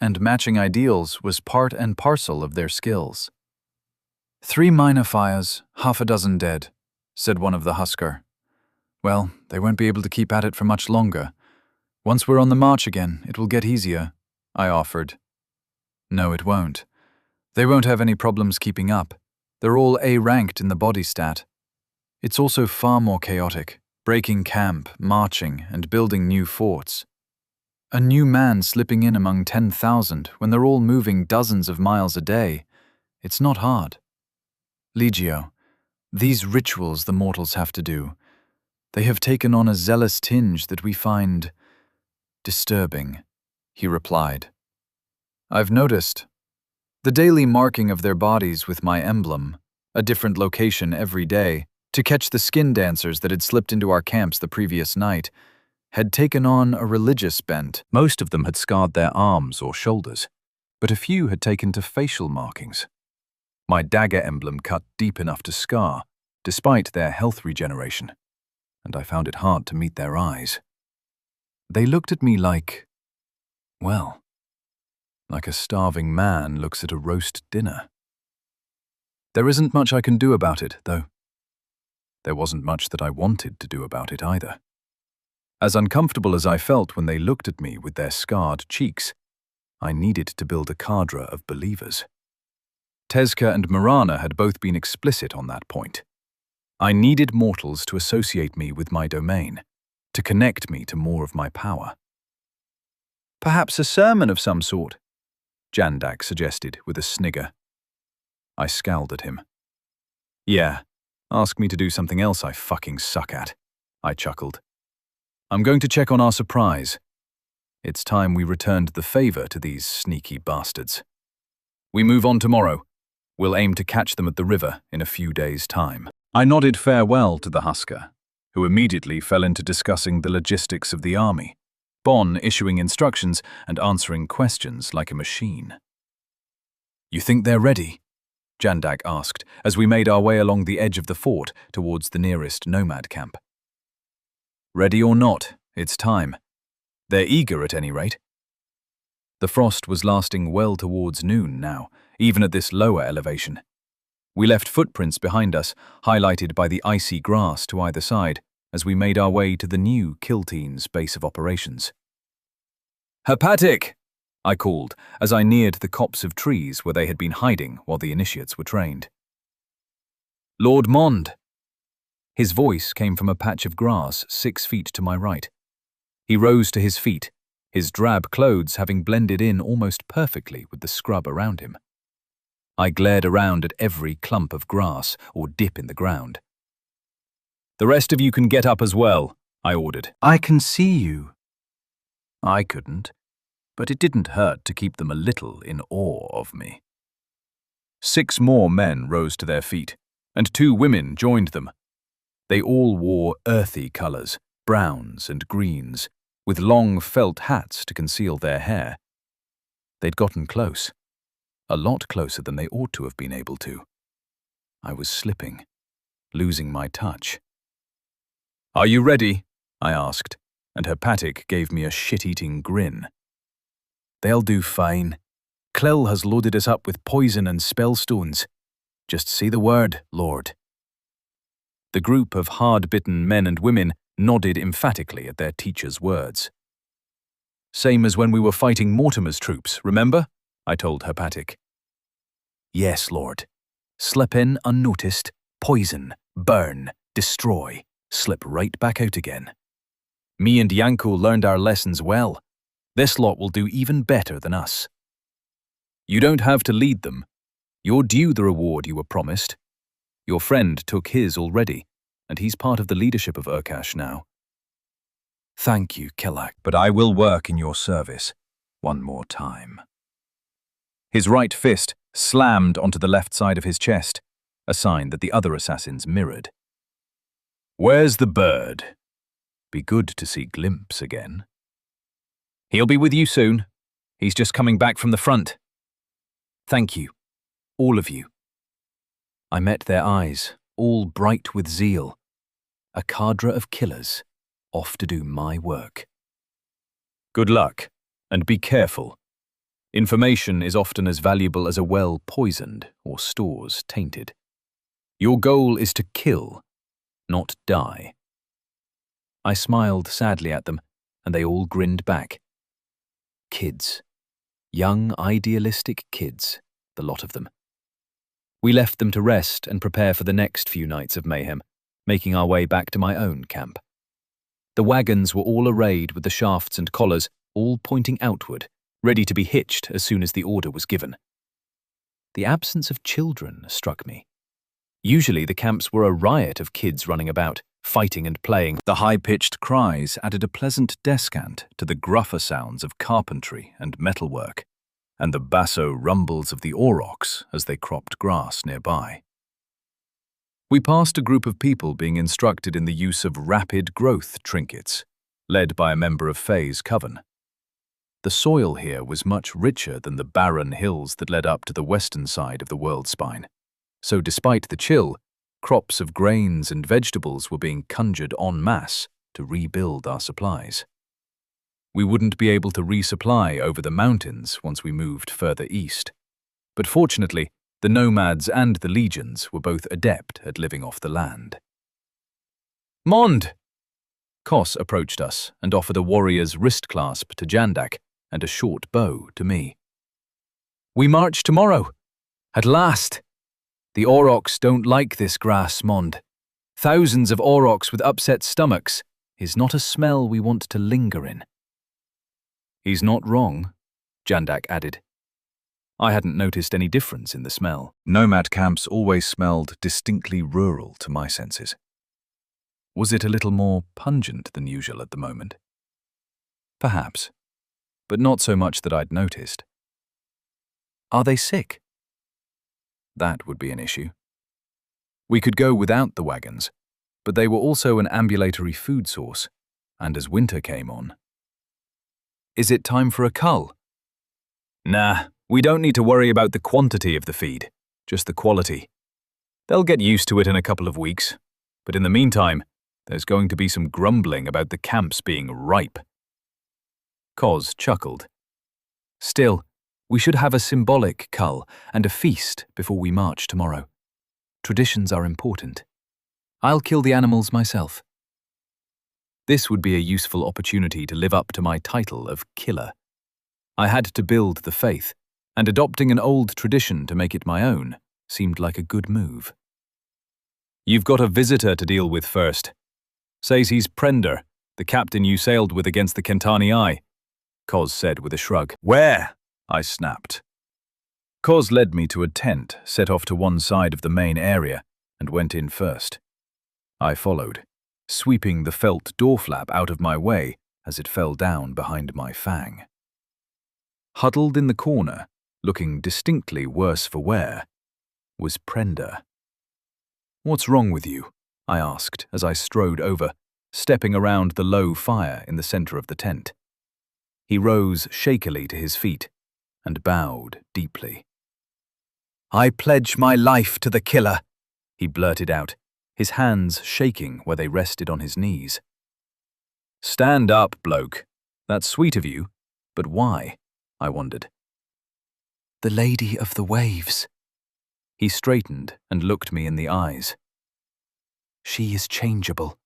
and matching ideals was part and parcel of their skills. 3 minor fires, 6 dead," said one of the Huskar. "Well, they won't be able to keep at it for much longer. Once we're on the march again, it will get easier," I offered. "No, it won't. They won't have any problems keeping up. They're all A-ranked in the body stat. It's also far more chaotic, breaking camp, marching, and building new forts. A new man slipping in among 10,000 when they're all moving dozens of miles a day. It's not hard. Legio, these rituals the mortals have to do, they have taken on a zealous tinge that we find disturbing," he replied. "I've noticed. The daily marking of their bodies with my emblem, a different location every day, to catch the skin dancers that had slipped into our camps the previous night, had taken on a religious bent. Most of them had scarred their arms or shoulders, but a few had taken to facial markings. My dagger emblem cut deep enough to scar, despite their health regeneration. and I found it hard to meet their eyes. They looked at me like, well, like a starving man looks at a roast dinner. There isn't much I can do about it, though. There wasn't much that I wanted to do about it either. As uncomfortable as I felt when they looked at me with their scarred cheeks, I needed to build a cadre of believers. Tezka and Marana had both been explicit on that point. I needed mortals to associate me with my domain, to connect me to more of my power. Perhaps a sermon of some sort, Jandak suggested with a snigger. I scowled at him. Yeah, ask me to do something else I fucking suck at, I chuckled. I'm going to check on our surprise. It's time we returned the favor to these sneaky bastards. We move on tomorrow. We'll aim to catch them at the river in a few days' time. I nodded farewell to the husker, who immediately fell into discussing the logistics of the army, Bon issuing instructions and answering questions like a machine. You think they're ready? Jandak asked as we made our way along the edge of the fort towards the nearest nomad camp. Ready or not, it's time. They're eager at any rate. The frost was lasting well towards noon now, even at this lower elevation. We left footprints behind us, highlighted by the icy grass to either side, as we made our way to the new Kilteen's base of operations. Hepatic! I called as I neared the copse of trees where they had been hiding while the initiates were trained. Lord Mond! His voice came from a patch of grass 6 feet to my right. He rose to his feet, his drab clothes having blended in almost perfectly with the scrub around him. I glared around at every clump of grass or dip in the ground. The rest of you can get up as well, I ordered. I can see you. I couldn't, but it didn't hurt to keep them a little in awe of me. 6 more men rose to their feet, and 2 women joined them. They all wore earthy colors, browns and greens, with long felt hats to conceal their hair. They'd gotten close, a lot closer than they ought to have been able to. I was slipping, losing my touch. Are you ready? I asked, and Hepatic gave me a shit-eating grin. They'll do fine. Klill has loaded us up with poison and spellstones. Just say the word, Lord. The group of hard-bitten men and women nodded emphatically at their teacher's words. Same as when we were fighting Mortimer's troops, remember? I told Hepatic. Yes, Lord. Slip in unnoticed, poison, burn, destroy, slip right back out again. Me and Yanko learned our lessons well. This lot will do even better than us. You don't have to lead them. You're due the reward you were promised. Your friend took his already, and he's part of the leadership of Urkash now. Thank you, Kellak, but I will work in your service one more time. His right fist slammed onto the left side of his chest, a sign that the other assassins mirrored. Where's the bird? Be good to see Glimpse again. He'll be with you soon. He's just coming back from the front. Thank you, all of you. I met their eyes, all bright with zeal. A cadre of killers, off to do my work. Good luck, and be careful. Information is often as valuable as a well poisoned or stores tainted. Your goal is to kill, not die. I smiled sadly at them, and they all grinned back. Kids. Young, idealistic kids, the lot of them. We left them to rest and prepare for the next few nights of mayhem, making our way back to my own camp. The wagons were all arrayed with the shafts and collars, all pointing outward, ready to be hitched as soon as the order was given. The absence of children struck me. Usually the camps were a riot of kids running about, fighting and playing. The high-pitched cries added a pleasant descant to the gruffer sounds of carpentry and metalwork, and the basso rumbles of the aurochs as they cropped grass nearby. We passed a group of people being instructed in the use of rapid growth trinkets, led by a member of Faye's coven. The soil here was much richer than the barren hills that led up to the western side of the world spine, so despite the chill, Crops of grains and vegetables were being conjured en masse to rebuild our supplies. We wouldn't be able to resupply over the mountains once we moved further east. But fortunately, the nomads and the legions were both adept at living off the land. "Mond!" Kos approached us and offered a warrior's wrist clasp to Jandak and a short bow to me. "We march tomorrow. At last! The aurochs don't like this grass, Mond. Thousands of aurochs with upset stomachs is not a smell we want to linger in." "He's not wrong," Jandak added. I hadn't noticed any difference in the smell. Nomad camps always smelled distinctly rural to my senses. Was it a little more pungent than usual at the moment? Perhaps, but not so much that I'd noticed. Are they sick? That would be an issue. We could go without the wagons, but they were also an ambulatory food source, and as winter came on. "Is it time for a cull?" "Nah, we don't need to worry about the quantity of the feed, just the quality. They'll get used to it in a couple of weeks, but in the meantime, there's going to be some grumbling about the camps being ripe." Kos chuckled. "Still, we should have a symbolic cull and a feast before we march tomorrow. Traditions are important. I'll kill the animals myself." This would be a useful opportunity to live up to my title of killer. I had to build the faith, and adopting an old tradition to make it my own seemed like a good move. "You've got a visitor to deal with first. Says he's Prender, the captain you sailed with against the Kentani Eye," Kos said with a shrug. "Where?" I snapped. Kos led me to a tent set off to one side of the main area and went in first. I followed, sweeping the felt door flap out of my way as it fell down behind my fang. Huddled in the corner, looking distinctly worse for wear, was Prender. "What's wrong with you?" I asked as I strode over, stepping around the low fire in the center of the tent. He rose shakily to his feet and bowed deeply. "I pledge my life to the killer," he blurted out, his hands shaking where they rested on his knees. "Stand up, bloke. That's sweet of you, but why?" I wondered. "The Lady of the Waves." He straightened and looked me in the eyes. "She is changeable.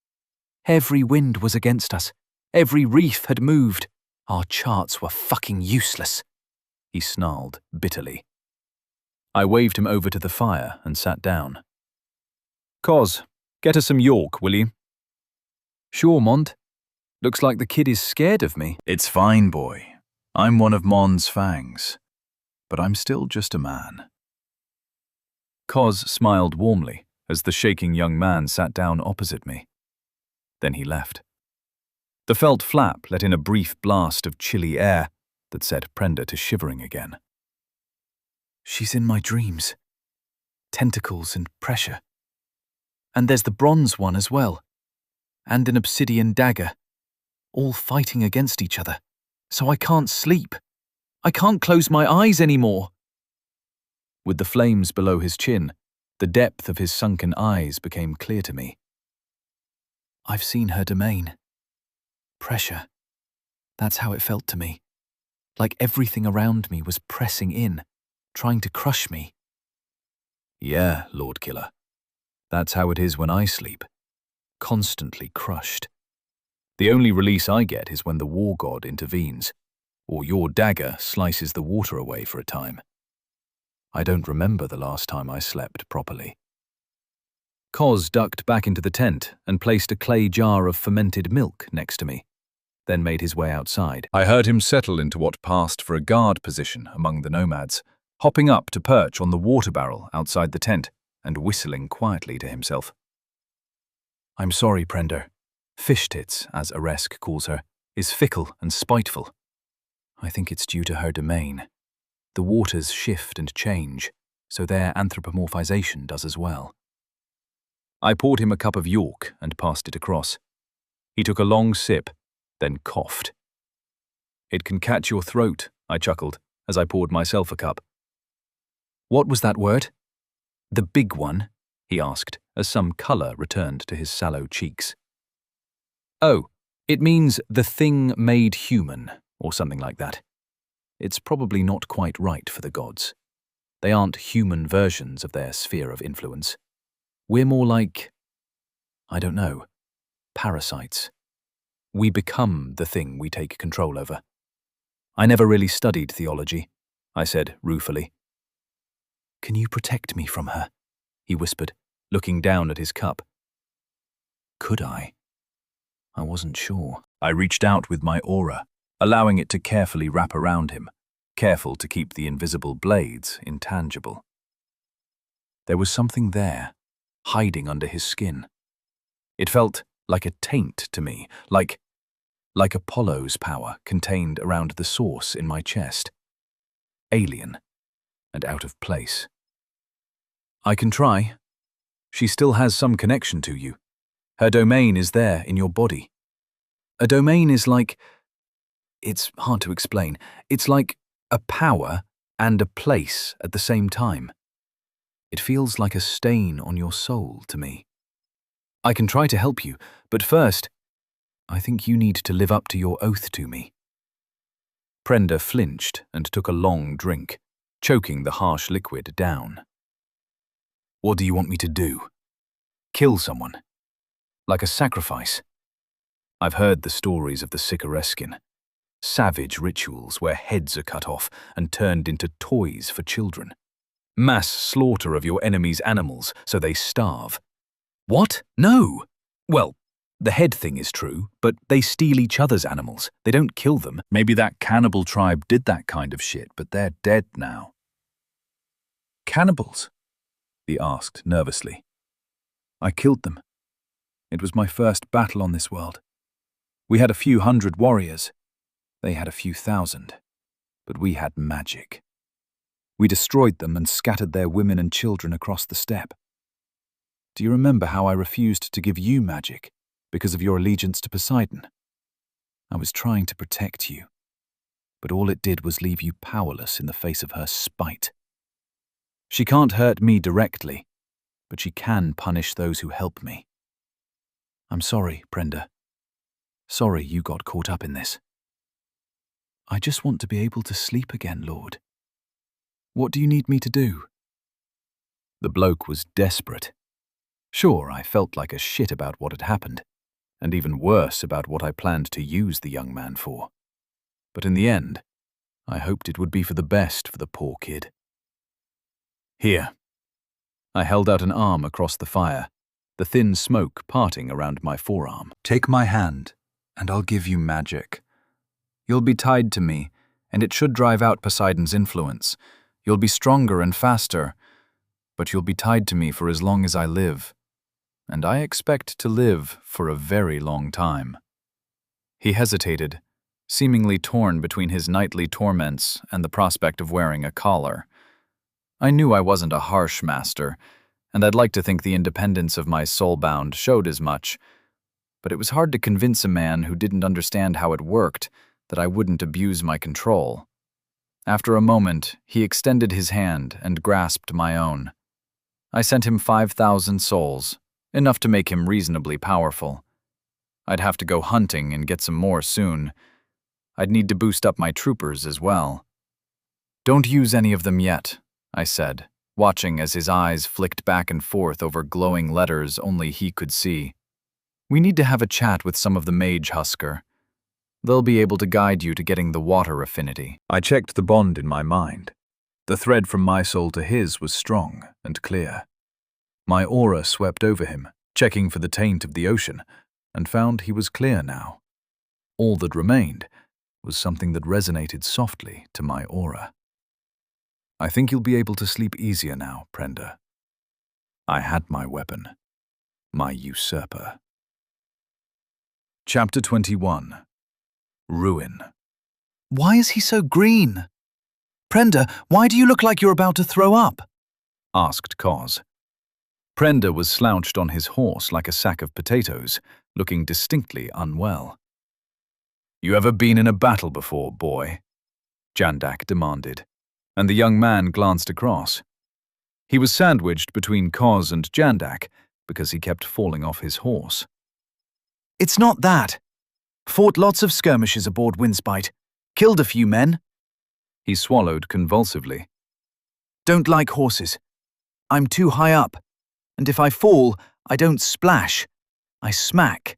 Every wind was against us. Every reef had moved. Our charts were fucking useless," he snarled bitterly. I waved him over to the fire and sat down. "Kos, get us some York, will you?" "Sure, Mond. Looks like the kid is scared of me." "It's fine, boy. I'm one of Mon's fangs, but I'm still just a man." Kos smiled warmly as the shaking young man sat down opposite me. Then he left. The felt flap let in a brief blast of chilly air that set Prender to shivering again. "She's in my dreams. Tentacles and pressure. And there's the bronze one as well. And an obsidian dagger. All fighting against each other. So I can't sleep. I can't close my eyes anymore." With the flames below his chin, the depth of his sunken eyes became clear to me. "I've seen her domain. Pressure. That's how it felt to me. Like everything around me was pressing in, trying to crush me." "Yeah, Lord Killer. That's how it is when I sleep. Constantly crushed. The only release I get is when the war god intervenes, or your dagger slices the water away for a time. I don't remember the last time I slept properly." Kos ducked back into the tent and placed a clay jar of fermented milk next to me, then made his way outside. I heard him settle into what passed for a guard position among the nomads, hopping up to perch on the water barrel outside the tent and whistling quietly to himself. "I'm sorry, Prender. Fish tits, as Aresk calls her, is fickle and spiteful. I think it's due to her domain. The waters shift and change, so their anthropomorphization does as well." I poured him a cup of York and passed it across. He took a long sip, then coughed. "It can catch your throat," I chuckled as I poured myself a cup. "What was that word?" "The big one," he asked, as some colour returned to his sallow cheeks. Oh, it means the thing made human, or something like that. It's probably not quite right for the gods. They aren't human versions of their sphere of influence. We're more like, I don't know, parasites. We become the thing we take control over. I never really studied theology, I said ruefully. Can you protect me from her? He whispered, looking down at his cup. Could I? I wasn't sure. I reached out with my aura, allowing it to carefully wrap around him, careful to keep the invisible blades intangible. There was something there, hiding under his skin. It felt like a taint to me, like Apollo's power contained around the source in my chest. Alien and out of place. I can try. She still has some connection to you. Her domain is there in your body. A domain is like... It's hard to explain. It's like a power and a place at the same time. It feels like a stain on your soul to me. I can try to help you, but first, I think you need to live up to your oath to me. Prenda flinched and took a long drink, choking the harsh liquid down. What do you want me to do? Kill someone? Like a sacrifice? I've heard the stories of the Sicareskin. Savage rituals where heads are cut off and turned into toys for children. Mass slaughter of your enemy's animals so they starve. What? No! Well, the head thing is true, but they steal each other's animals. They don't kill them. Maybe that cannibal tribe did that kind of shit, but they're dead now. Cannibals? He asked nervously. I killed them. It was my first battle on this world. We had a few hundred warriors. They had a few thousand. But we had magic. We destroyed them and scattered their women and children across the steppe. Do you remember how I refused to give you magic because of your allegiance to Poseidon? I was trying to protect you, but all it did was leave you powerless in the face of her spite. She can't hurt me directly, but she can punish those who help me. I'm sorry, Prenda. Sorry you got caught up in this. I just want to be able to sleep again, Lord. What do you need me to do? The bloke was desperate. Sure, I felt like a shit about what had happened, and even worse about what I planned to use the young man for. But in the end, I hoped it would be for the best for the poor kid. Here. I held out an arm across the fire, the thin smoke parting around my forearm. Take my hand, and I'll give you magic. You'll be tied to me, and it should drive out Poseidon's influence. You'll be stronger and faster, but you'll be tied to me for as long as I live. And I expect to live for a very long time. He hesitated, seemingly torn between his nightly torments and the prospect of wearing a collar. I knew I wasn't a harsh master, and I'd like to think the independence of my soulbound showed as much, but it was hard to convince a man who didn't understand how it worked that I wouldn't abuse my control. After a moment, he extended his hand and grasped my own. I sent him 5,000 souls, enough to make him reasonably powerful. I'd have to go hunting and get some more soon. I'd need to boost up my troopers as well. Don't use any of them yet, I said, watching as his eyes flicked back and forth over glowing letters only he could see. We need to have a chat with some of the mage husker. They'll be able to guide you to getting the water affinity. I checked the bond in my mind. The thread from my soul to his was strong and clear. My aura swept over him, checking for the taint of the ocean, and found he was clear now. All that remained was something that resonated softly to my aura. I think you'll be able to sleep easier now, Prenda. I had my weapon, my usurper. Chapter 21. Ruin. Why is he so green? Prenda, why do you look like you're about to throw up? Asked Kos. Prenda was slouched on his horse like a sack of potatoes, looking distinctly unwell. You ever been in a battle before, boy? Jandak demanded, and the young man glanced across. He was sandwiched between Koz and Jandak because he kept falling off his horse. "It's not that. Fought lots of skirmishes aboard Windspite. Killed a few men." He swallowed convulsively. "Don't like horses. I'm too high up, and if I fall, I don't splash. I smack."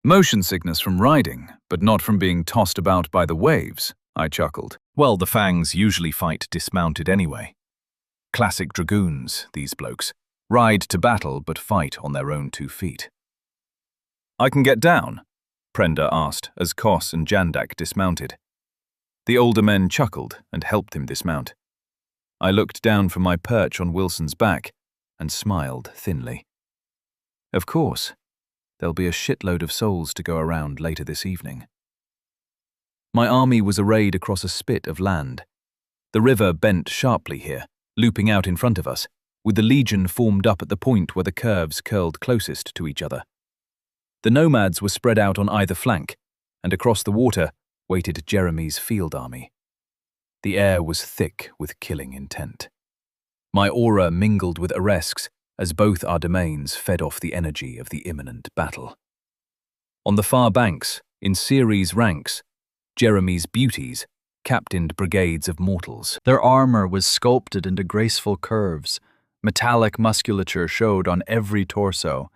Motion sickness from riding, but not from being tossed about by the waves, I chuckled. Well, the Fangs usually fight dismounted anyway. Classic dragoons, these blokes. Ride to battle but fight on their own 2 feet. I can get down, Prenda asked as Koss and Jandak dismounted. The older men chuckled and helped him dismount. I looked down from my perch on Wilson's back and smiled thinly. Of course, there'll be a shitload of souls to go around later this evening. My army was arrayed across a spit of land. The river bent sharply here, looping out in front of us, with the legion formed up at the point where the curves curled closest to each other. The nomads were spread out on either flank, and across the water waited Jeremy's field army. The air was thick with killing intent. My aura mingled with Aresk's as both our domains fed off the energy of the imminent battle. On the far banks, in series ranks, Jeremy's beauties captained brigades of mortals. Their armor was sculpted into graceful curves. Metallic musculature showed on every torso,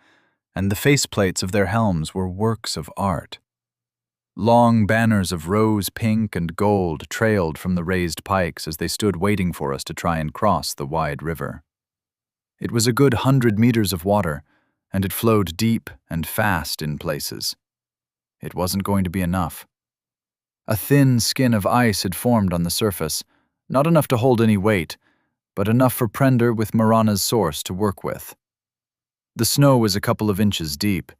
and the faceplates of their helms were works of art. Long banners of rose, pink, and gold trailed from the raised pikes as they stood waiting for us to try and cross the wide river. It was a good 100 meters of water, and it flowed deep and fast in places. It wasn't going to be enough. A thin skin of ice had formed on the surface, not enough to hold any weight, but enough for Prender with Marana's source to work with. The snow was a couple of inches deep.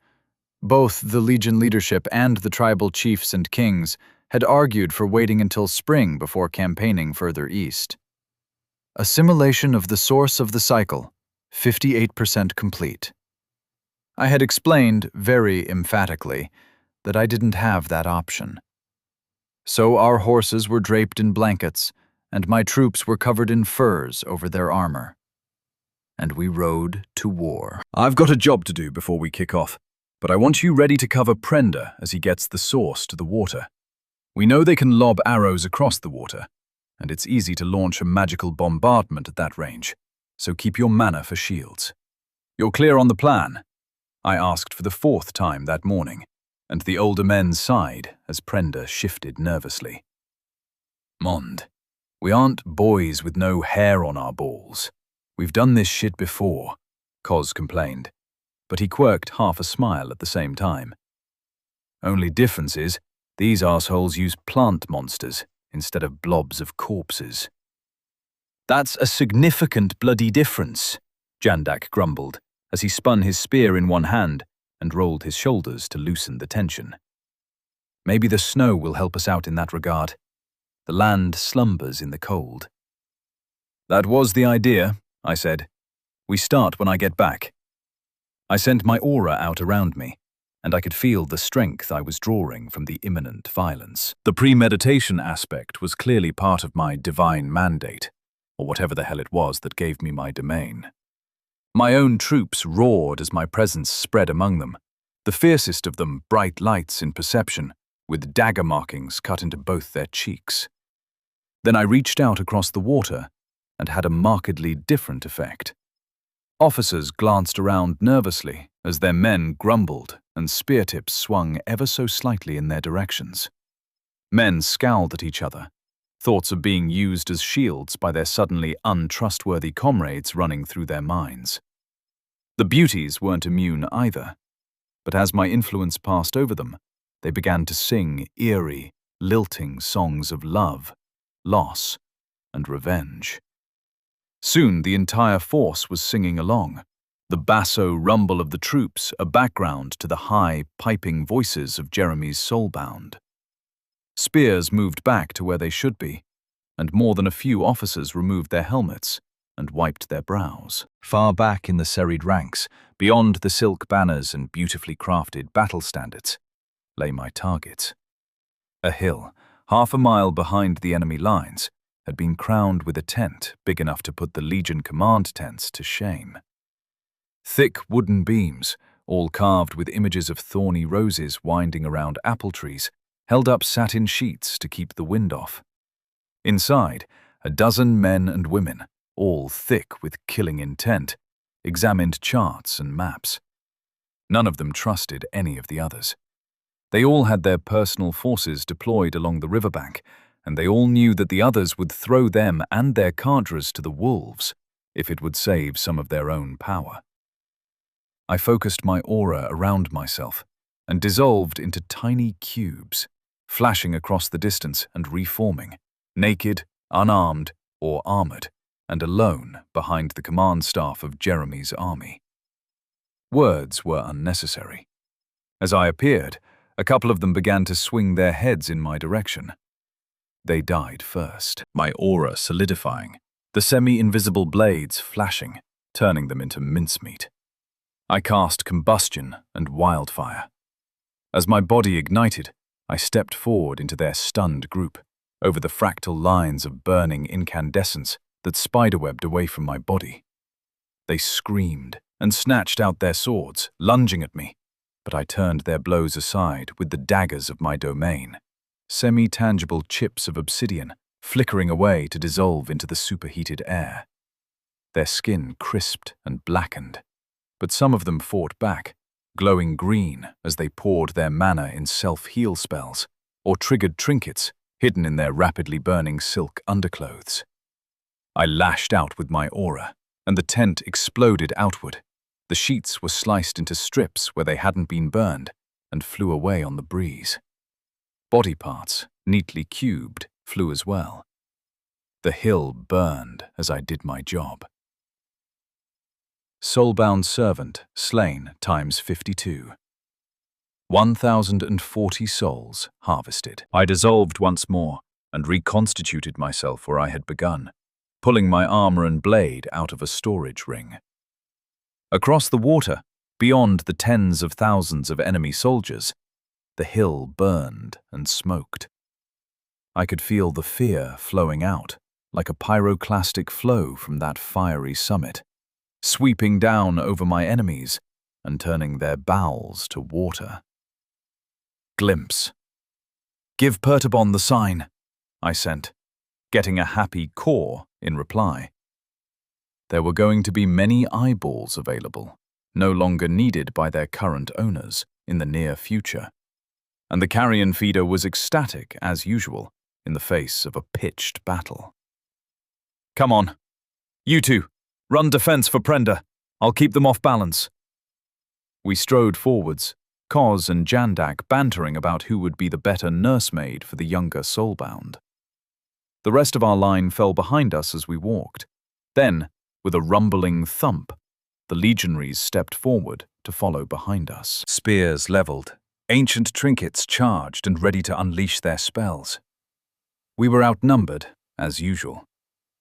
Both the Legion leadership and the tribal chiefs and kings had argued for waiting until spring before campaigning further east. Assimilation of the source of the cycle, 58% complete. I had explained, very emphatically, that I didn't have that option. So our horses were draped in blankets, and my troops were covered in furs over their armor. And we rode to war. I've got a job to do before we kick off, but I want you ready to cover Prenda as he gets the source to the water. We know they can lob arrows across the water, and it's easy to launch a magical bombardment at that range, so keep your mana for shields. You're clear on the plan? I asked for the 4th time that morning, and the older men sighed as Prenda shifted nervously. Mond, we aren't boys with no hair on our balls. We've done this shit before, Koz complained, but he quirked half a smile at the same time. Only difference is, these assholes use plant monsters instead of blobs of corpses. That's a significant bloody difference, Jandak grumbled as he spun his spear in one hand and rolled his shoulders to loosen the tension. Maybe the snow will help us out in that regard. The land slumbers in the cold. That was the idea, I said. We start when I get back. I sent my aura out around me, and I could feel the strength I was drawing from the imminent violence. The premeditation aspect was clearly part of my divine mandate, or whatever the hell it was that gave me my domain. My own troops roared as my presence spread among them, the fiercest of them bright lights in perception, with dagger markings cut into both their cheeks. Then I reached out across the water and had a markedly different effect. Officers glanced around nervously as their men grumbled and spear tips swung ever so slightly in their directions. Men scowled at each other, thoughts of being used as shields by their suddenly untrustworthy comrades running through their minds. The beauties weren't immune either, but as my influence passed over them, they began to sing eerie, lilting songs of love, loss, and revenge. Soon the entire force was singing along, the basso rumble of the troops a background to the high, piping voices of Jeremy's soulbound. Spears moved back to where they should be, and more than a few officers removed their helmets and wiped their brows. Far back in the serried ranks, beyond the silk banners and beautifully crafted battle standards, lay my targets. A hill, half a mile behind the enemy lines, had been crowned with a tent big enough to put the Legion command tents to shame. Thick wooden beams, all carved with images of thorny roses winding around apple trees, held up satin sheets to keep the wind off. Inside, a dozen men and women, all thick with killing intent, examined charts and maps. None of them trusted any of the others. They all had their personal forces deployed along the riverbank, and they all knew that the others would throw them and their cadres to the wolves if it would save some of their own power. I focused my aura around myself and dissolved into tiny cubes, flashing across the distance and reforming, naked, unarmed, or armored, and alone behind the command staff of Jeremy's army. Words were unnecessary. As I appeared, a couple of them began to swing their heads in my direction. They died first, my aura solidifying, the semi-invisible blades flashing, turning them into mincemeat. I cast combustion and wildfire. As my body ignited, I stepped forward into their stunned group, over the fractal lines of burning incandescence that spiderwebbed away from my body. They screamed and snatched out their swords, lunging at me, but I turned their blows aside with the daggers of my domain, semi-tangible chips of obsidian flickering away to dissolve into the superheated air. Their skin crisped and blackened, but some of them fought back, glowing green as they poured their mana in self-heal spells, or triggered trinkets hidden in their rapidly burning silk underclothes. I lashed out with my aura, and the tent exploded outward. The sheets were sliced into strips where they hadn't been burned and flew away on the breeze. Body parts, neatly cubed, flew as well. The hill burned as I did my job. Soulbound servant slain times 52. 1,040 souls harvested. I dissolved once more and reconstituted myself where I had begun, pulling my armor and blade out of a storage ring. Across the water, beyond the tens of thousands of enemy soldiers, the hill burned and smoked. I could feel the fear flowing out, like a pyroclastic flow from that fiery summit, sweeping down over my enemies and turning their bowels to water. Glimpse. "Give Pertabon the sign," I sent, getting a happy caw in reply. There were going to be many eyeballs available, no longer needed by their current owners in the near future, and the carrion feeder was ecstatic as usual in the face of a pitched battle. "Come on. You two, run defense for Prenda. I'll keep them off balance." We strode forwards, Kos and Jandak bantering about who would be the better nursemaid for the younger soulbound. The rest of our line fell behind us as we walked. Then, with a rumbling thump, the legionaries stepped forward to follow behind us. Spears leveled, ancient trinkets charged and ready to unleash their spells. We were outnumbered, as usual.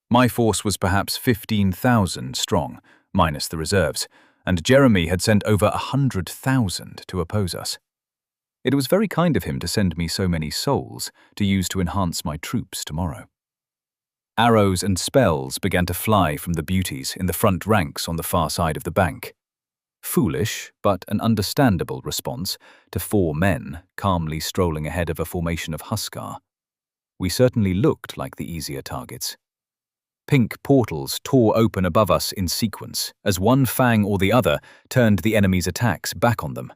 My force was perhaps 15,000 strong, minus the reserves, and Jeremy had sent over 100,000 to oppose us. It was very kind of him to send me so many souls to use to enhance my troops tomorrow. Arrows and spells began to fly from the beauties in the front ranks on the far side of the bank. Foolish, but an understandable response to 4 men calmly strolling ahead of a formation of Huskar. We certainly looked like the easier targets. Pink portals tore open above us in sequence as one fang or the other turned the enemy's attacks back on them.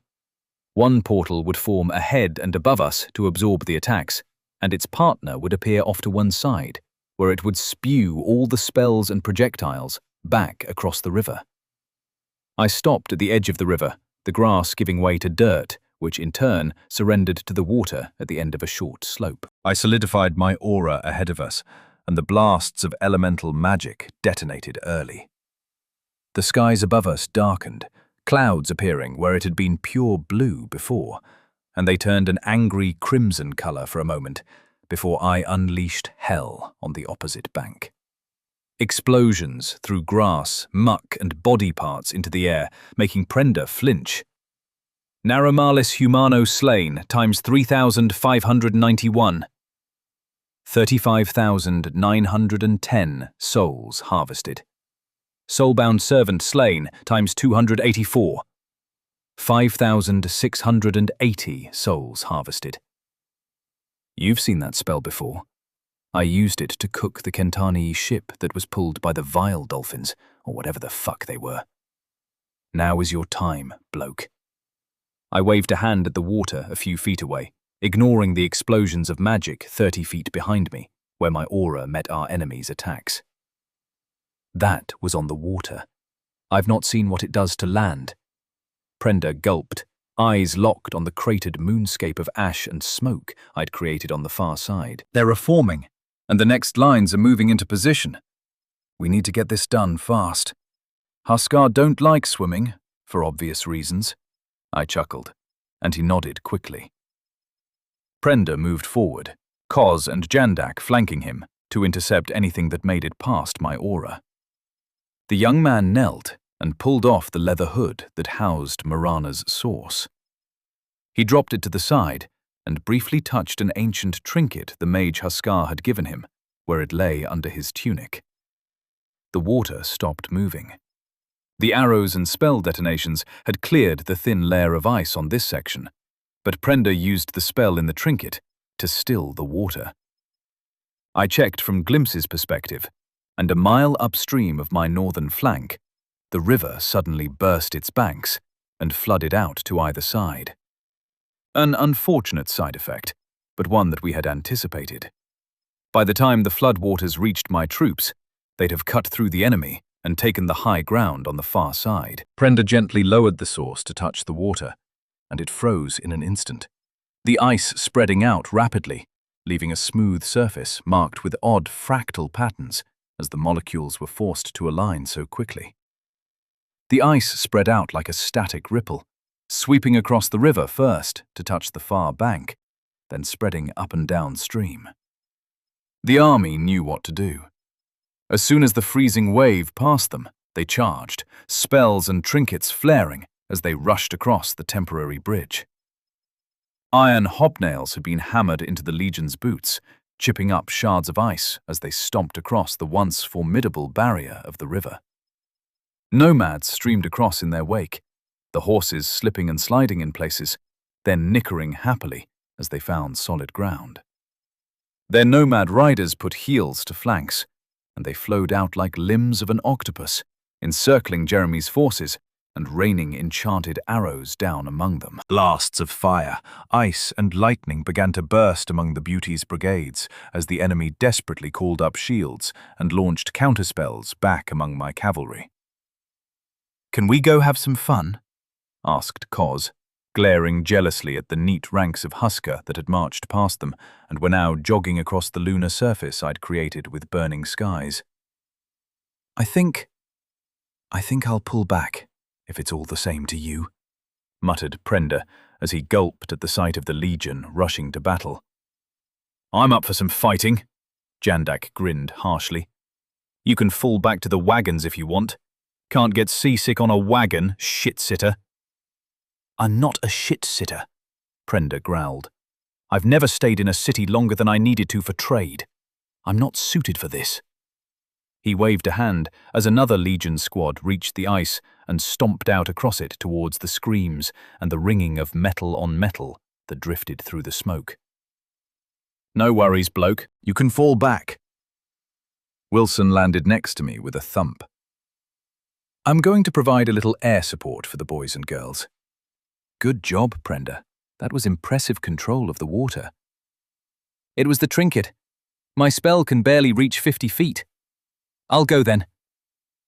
One portal would form ahead and above us to absorb the attacks, and its partner would appear off to one side, where it would spew all the spells and projectiles back across the river. I stopped at the edge of the river, the grass giving way to dirt, which in turn surrendered to the water at the end of a short slope. I solidified my aura ahead of us, and the blasts of elemental magic detonated early. The skies above us darkened, clouds appearing where it had been pure blue before, and they turned an angry crimson color for a moment before I unleashed hell on the opposite bank. Explosions threw grass, muck, and body parts into the air, making Prenda flinch. Narromalis Humano slain times 3,591. 35,910 souls harvested. Soulbound servant slain times 284. 5,680 souls harvested. You've seen that spell before. I used it to cook the Kentani ship that was pulled by the vile dolphins, or whatever the fuck they were. Now is your time, bloke. I waved a hand at the water a few feet away, ignoring the explosions of magic 30 feet behind me, where my aura met our enemy's attacks. That was on the water. I've not seen what it does to land. Prenda gulped, eyes locked on the cratered moonscape of ash and smoke I'd created on the far side. They're reforming, and the next lines are moving into position. We need to get this done fast. Huskar don't like swimming, for obvious reasons. I chuckled, and he nodded quickly. Prenda moved forward, Koz and Jandak flanking him to intercept anything that made it past my aura. The young man knelt and pulled off the leather hood that housed Marana's source. He dropped it to the side and briefly touched an ancient trinket the mage Huskar had given him, where it lay under his tunic. The water stopped moving. The arrows and spell detonations had cleared the thin layer of ice on this section, but Prenda used the spell in the trinket to still the water. I checked from Glimpse's perspective, and a mile upstream of my northern flank, the river suddenly burst its banks and flooded out to either side. An unfortunate side effect, but one that we had anticipated. By the time the floodwaters reached my troops, they'd have cut through the enemy and taken the high ground on the far side. Prenda gently lowered the source to touch the water, and it froze in an instant, the ice spreading out rapidly, leaving a smooth surface marked with odd fractal patterns as the molecules were forced to align so quickly. The ice spread out like a static ripple, sweeping across the river first to touch the far bank, then spreading up and downstream. The army knew what to do. As soon as the freezing wave passed them, they charged, spells and trinkets flaring as they rushed across the temporary bridge. Iron hobnails had been hammered into the Legion's boots, chipping up shards of ice as they stomped across the once formidable barrier of the river. Nomads streamed across in their wake, the horses slipping and sliding in places, then nickering happily as they found solid ground. Their nomad riders put heels to flanks, and they flowed out like limbs of an octopus, encircling Jeremy's forces and raining enchanted arrows down among them. Blasts of fire, ice and lightning began to burst among the Beauty's brigades as the enemy desperately called up shields and launched counterspells back among my cavalry. "Can we go have some fun?" asked Koz, glaring jealously at the neat ranks of Huskar that had marched past them and were now jogging across the lunar surface I'd created with burning skies. I think I'll pull back, if it's all the same to you," muttered Prenda as he gulped at the sight of the Legion rushing to battle. "I'm up for some fighting," Jandak grinned harshly. "You can fall back to the wagons if you want. Can't get seasick on a wagon, shit-sitter." "I'm not a shit-sitter," Prenda growled. "I've never stayed in a city longer than I needed to for trade. I'm not suited for this." He waved a hand as another Legion squad reached the ice and stomped out across it towards the screams and the ringing of metal on metal that drifted through the smoke. "No worries, bloke. You can fall back." Wilson landed next to me with a thump. "I'm going to provide a little air support for the boys and girls." "Good job, Prenda. That was impressive control of the water." "It was the trinket. My spell can barely reach 50 feet. I'll go then."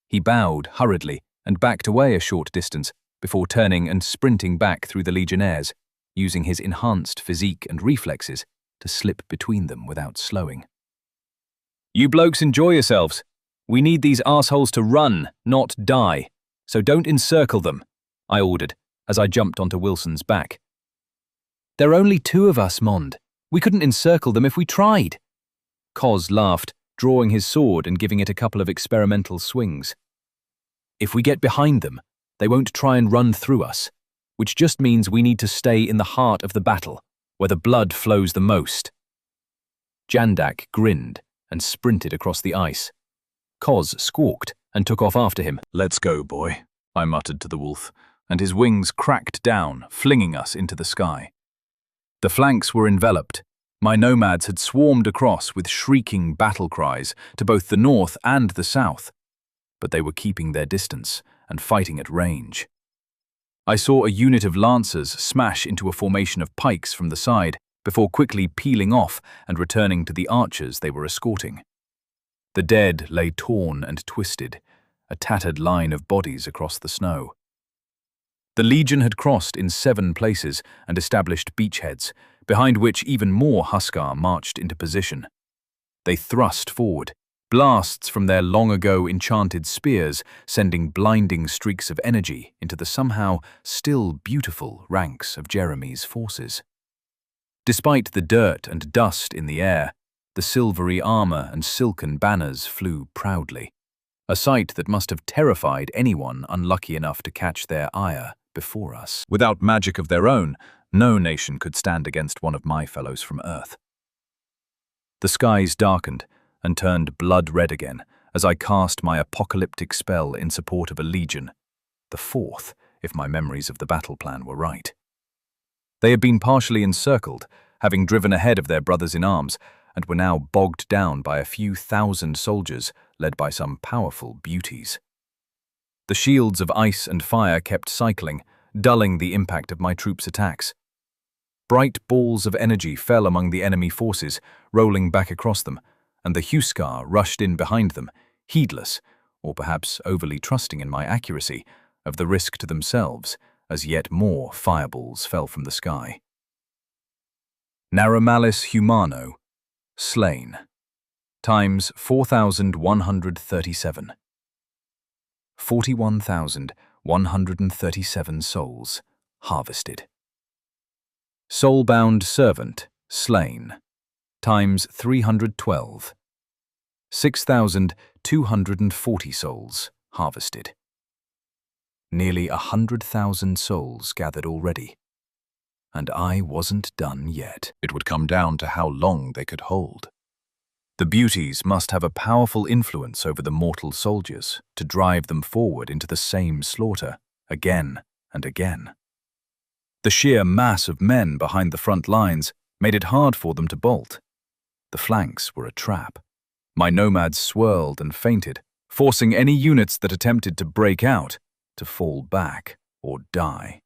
He bowed hurriedly and backed away a short distance before turning and sprinting back through the Legionnaires, using his enhanced physique and reflexes to slip between them without slowing. "You blokes enjoy yourselves. We need these arseholes to run, not die, so don't encircle them," I ordered as I jumped onto Wilson's back. "There are only 2 of us, Mond. We couldn't encircle them if we tried." Koz laughed, drawing his sword and giving it a couple of experimental swings. "If we get behind them, they won't try and run through us, which just means we need to stay in the heart of the battle, where the blood flows the most." Jandak grinned and sprinted across the ice. Koz squawked and took off after him. "Let's go, boy," I muttered to the wolf, and his wings cracked down, flinging us into the sky. The flanks were enveloped. My nomads had swarmed across with shrieking battle cries to both the north and the south, but they were keeping their distance and fighting at range. I saw a unit of lancers smash into a formation of pikes from the side before quickly peeling off and returning to the archers they were escorting. The dead lay torn and twisted, a tattered line of bodies across the snow. The Legion had crossed in 7 places and established beachheads, behind which even more Huskar marched into position. They thrust forward, blasts from their long-ago enchanted spears sending blinding streaks of energy into the somehow still beautiful ranks of Jeremy's forces. Despite the dirt and dust in the air, the silvery armor and silken banners flew proudly, a sight that must have terrified anyone unlucky enough to catch their ire before us. Without magic of their own, no nation could stand against one of my fellows from Earth. The skies darkened and turned blood red again as I cast my apocalyptic spell in support of a legion, the 4th, if my memories of the battle plan were right. They had been partially encircled, having driven ahead of their brothers in arms, and were now bogged down by a few thousand soldiers led by some powerful beauties. The shields of ice and fire kept cycling, dulling the impact of my troops' attacks. Bright balls of energy fell among the enemy forces, rolling back across them, and the Huskar rushed in behind them, heedless, or perhaps overly trusting in my accuracy, of the risk to themselves, as yet more fireballs fell from the sky. Narromalis Humano, slain, times 4,137. 41,137 souls, harvested. Soulbound Servant, slain, times 312. 6,240 souls, harvested. Nearly 100,000 souls gathered already. And I wasn't done yet. It would come down to how long they could hold. The beauties must have a powerful influence over the mortal soldiers to drive them forward into the same slaughter, again and again. The sheer mass of men behind the front lines made it hard for them to bolt. The flanks were a trap. My nomads swirled and feinted, forcing any units that attempted to break out to fall back or die.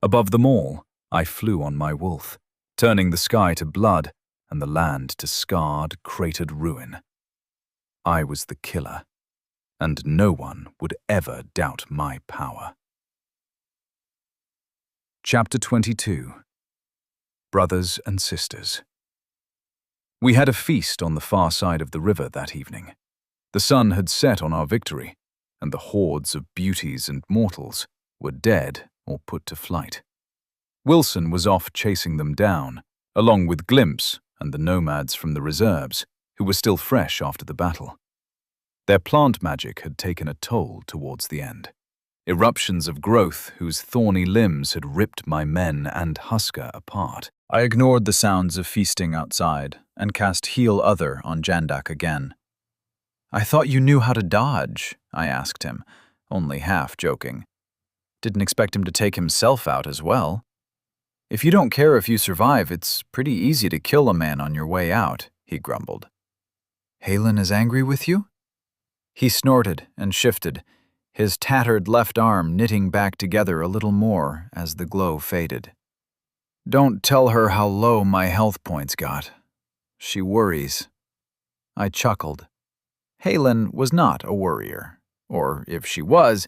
Above them all, I flew on my wolf, turning the sky to blood and the land to scarred, cratered ruin. I was the killer, and no one would ever doubt my power. Chapter 22. Brothers and Sisters. We had a feast on the far side of the river that evening. The sun had set on our victory, and the hordes of beauties and mortals were dead or put to flight. Wilson was off chasing them down, along with Glimpse and the nomads from the reserves, who were still fresh after the battle. Their plant magic had taken a toll towards the end. Eruptions of growth whose thorny limbs had ripped my men and Huskar apart. I ignored the sounds of feasting outside and cast Heal Other on Jandak again. "I thought you knew how to dodge," I asked him, only half joking. Didn't expect him to take himself out as well. "If you don't care if you survive, it's pretty easy to kill a man on your way out," he grumbled. "Halen is angry with you?" He snorted and shifted, his tattered left arm knitting back together a little more as the glow faded. "Don't tell her how low my health points got. She worries." I chuckled. Halen was not a worrier, or if she was,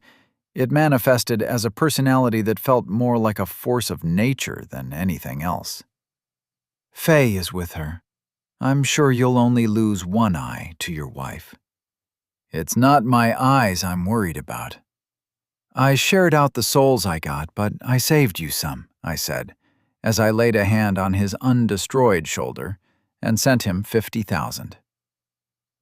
it manifested as a personality that felt more like a force of nature than anything else. "Faye is with her. I'm sure you'll only lose one eye to your wife." "It's not my eyes I'm worried about. I shared out the souls I got, but I saved you some," I said, as I laid a hand on his undestroyed shoulder and sent him 50,000.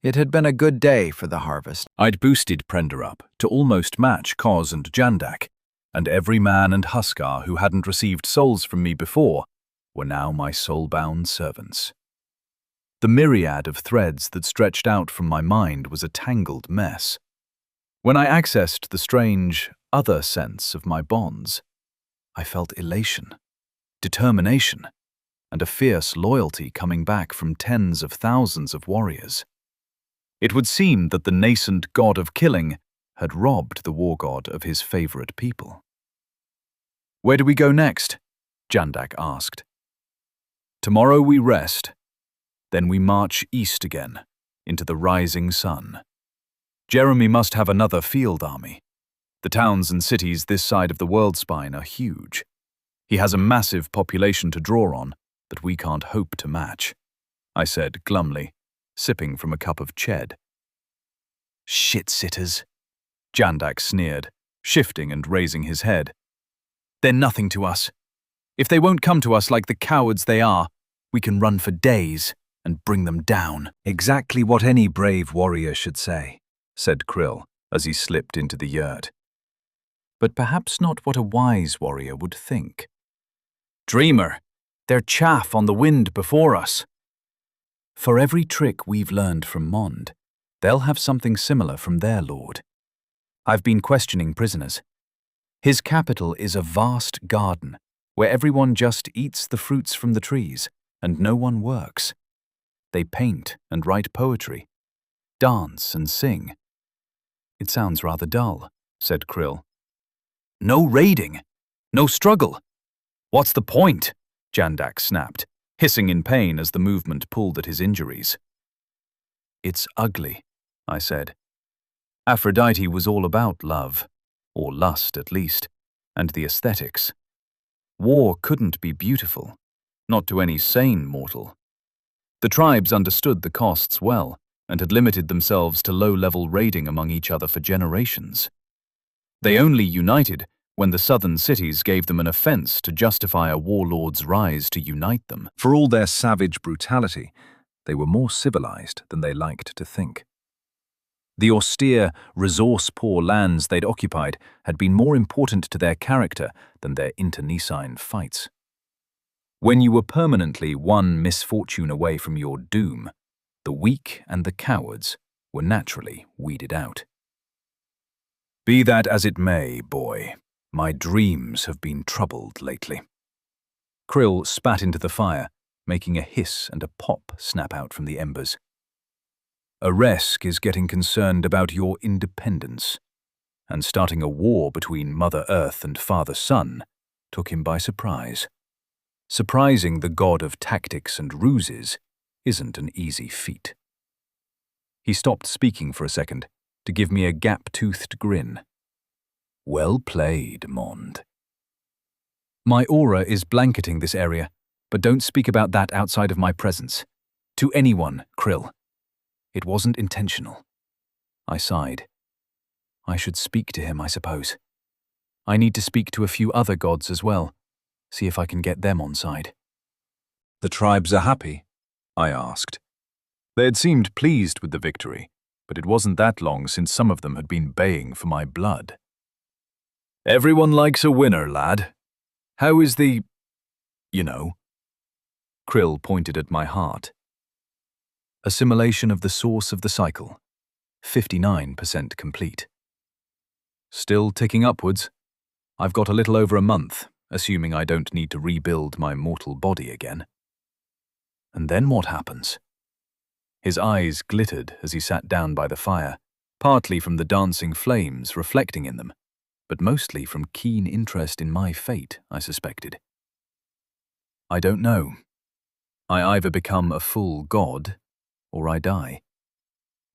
It had been a good day for the harvest. I'd boosted Prender up to almost match Koz and Jandak, and every man and Huskar who hadn't received souls from me before were now my soul-bound servants. The myriad of threads that stretched out from my mind was a tangled mess. When I accessed the strange, other sense of my bonds, I felt elation, determination, and a fierce loyalty coming back from tens of thousands of warriors. It would seem that the nascent god of killing had robbed the war god of his favorite people. "Where do we go next?" Jandak asked. "Tomorrow we rest. Then we march east again, into the rising sun. Jeremy must have another field army. The towns and cities this side of the world spine are huge. He has a massive population to draw on that we can't hope to match," I said glumly, sipping from a cup of ched. "Shit-sitters," Jandak sneered, shifting and raising his head. "They're nothing to us. If they won't come to us like the cowards they are, we can run for days and bring them down." Exactly what any brave warrior should say, said Krill as he slipped into the yurt. But perhaps not what a wise warrior would think. "Dreamer, they're chaff on the wind before us." For every trick we've learned from Mond, they'll have something similar from their lord. I've been questioning prisoners. His capital is a vast garden where everyone just eats the fruits from the trees and no one works. They paint and write poetry, dance and sing. "It sounds rather dull," said Krill. "No raiding, no struggle. What's the point?" Jandak snapped, hissing in pain as the movement pulled at his injuries. "It's ugly," I said. Aphrodite was all about love, or lust at least, and the aesthetics. War couldn't be beautiful, not to any sane mortal. The tribes understood the costs well and had limited themselves to low-level raiding among each other for generations. They only united when the southern cities gave them an offense to justify a warlord's rise to unite them. For all their savage brutality, they were more civilized than they liked to think. The austere, resource-poor lands they'd occupied had been more important to their character than their internecine fights. When you were permanently one misfortune away from your doom, the weak and the cowards were naturally weeded out. "Be that as it may, boy, my dreams have been troubled lately." Krill spat into the fire, making a hiss and a pop snap out from the embers. "Aresk is getting concerned about your independence, and starting a war between Mother Earth and Father Sun took him by surprise. Surprising the god of tactics and ruses isn't an easy feat." He stopped speaking for a second to give me a gap-toothed grin. "Well played, Mond." "My aura is blanketing this area, but don't speak about that outside of my presence. To anyone, Krill. It wasn't intentional." I sighed. I should speak to him, I suppose. I need to speak to a few other gods as well, see if I can get them on side. "The tribes are happy?" I asked. They had seemed pleased with the victory, but it wasn't that long since some of them had been baying for my blood. "Everyone likes a winner, lad. How is the... you know?" Krill pointed at my heart. Assimilation of the source of the cycle. 59% complete. Still ticking upwards. I've got a little over a month, assuming I don't need to rebuild my mortal body again. And then what happens? His eyes glittered as he sat down by the fire, partly from the dancing flames reflecting in them, but mostly from keen interest in my fate, I suspected. I don't know. I either become a full god, or I die.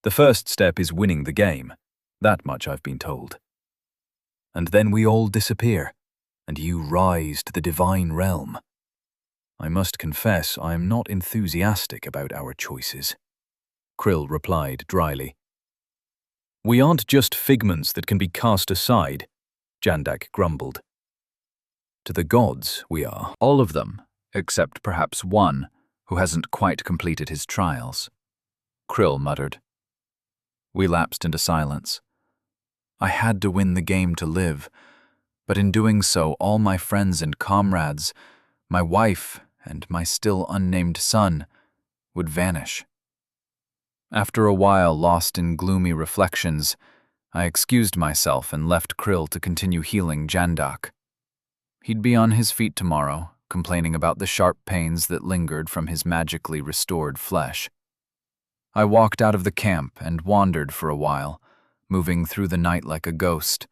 The first step is winning the game, that much I've been told. And then we all disappear, and you rise to the divine realm. I must confess I am not enthusiastic about our choices." Krill replied dryly. "We aren't just figments that can be cast aside," Jandak grumbled. "To the gods we are." All of them, except perhaps one, who hasn't quite completed his trials. Krill muttered. We lapsed into silence. I had to win the game to live, but in doing so all my friends and comrades, my wife and my still unnamed son, would vanish. After a while lost in gloomy reflections, I excused myself and left Krill to continue healing Jandak. He'd be on his feet tomorrow, complaining about the sharp pains that lingered from his magically restored flesh. I walked out of the camp and wandered for a while, moving through the night like a ghost,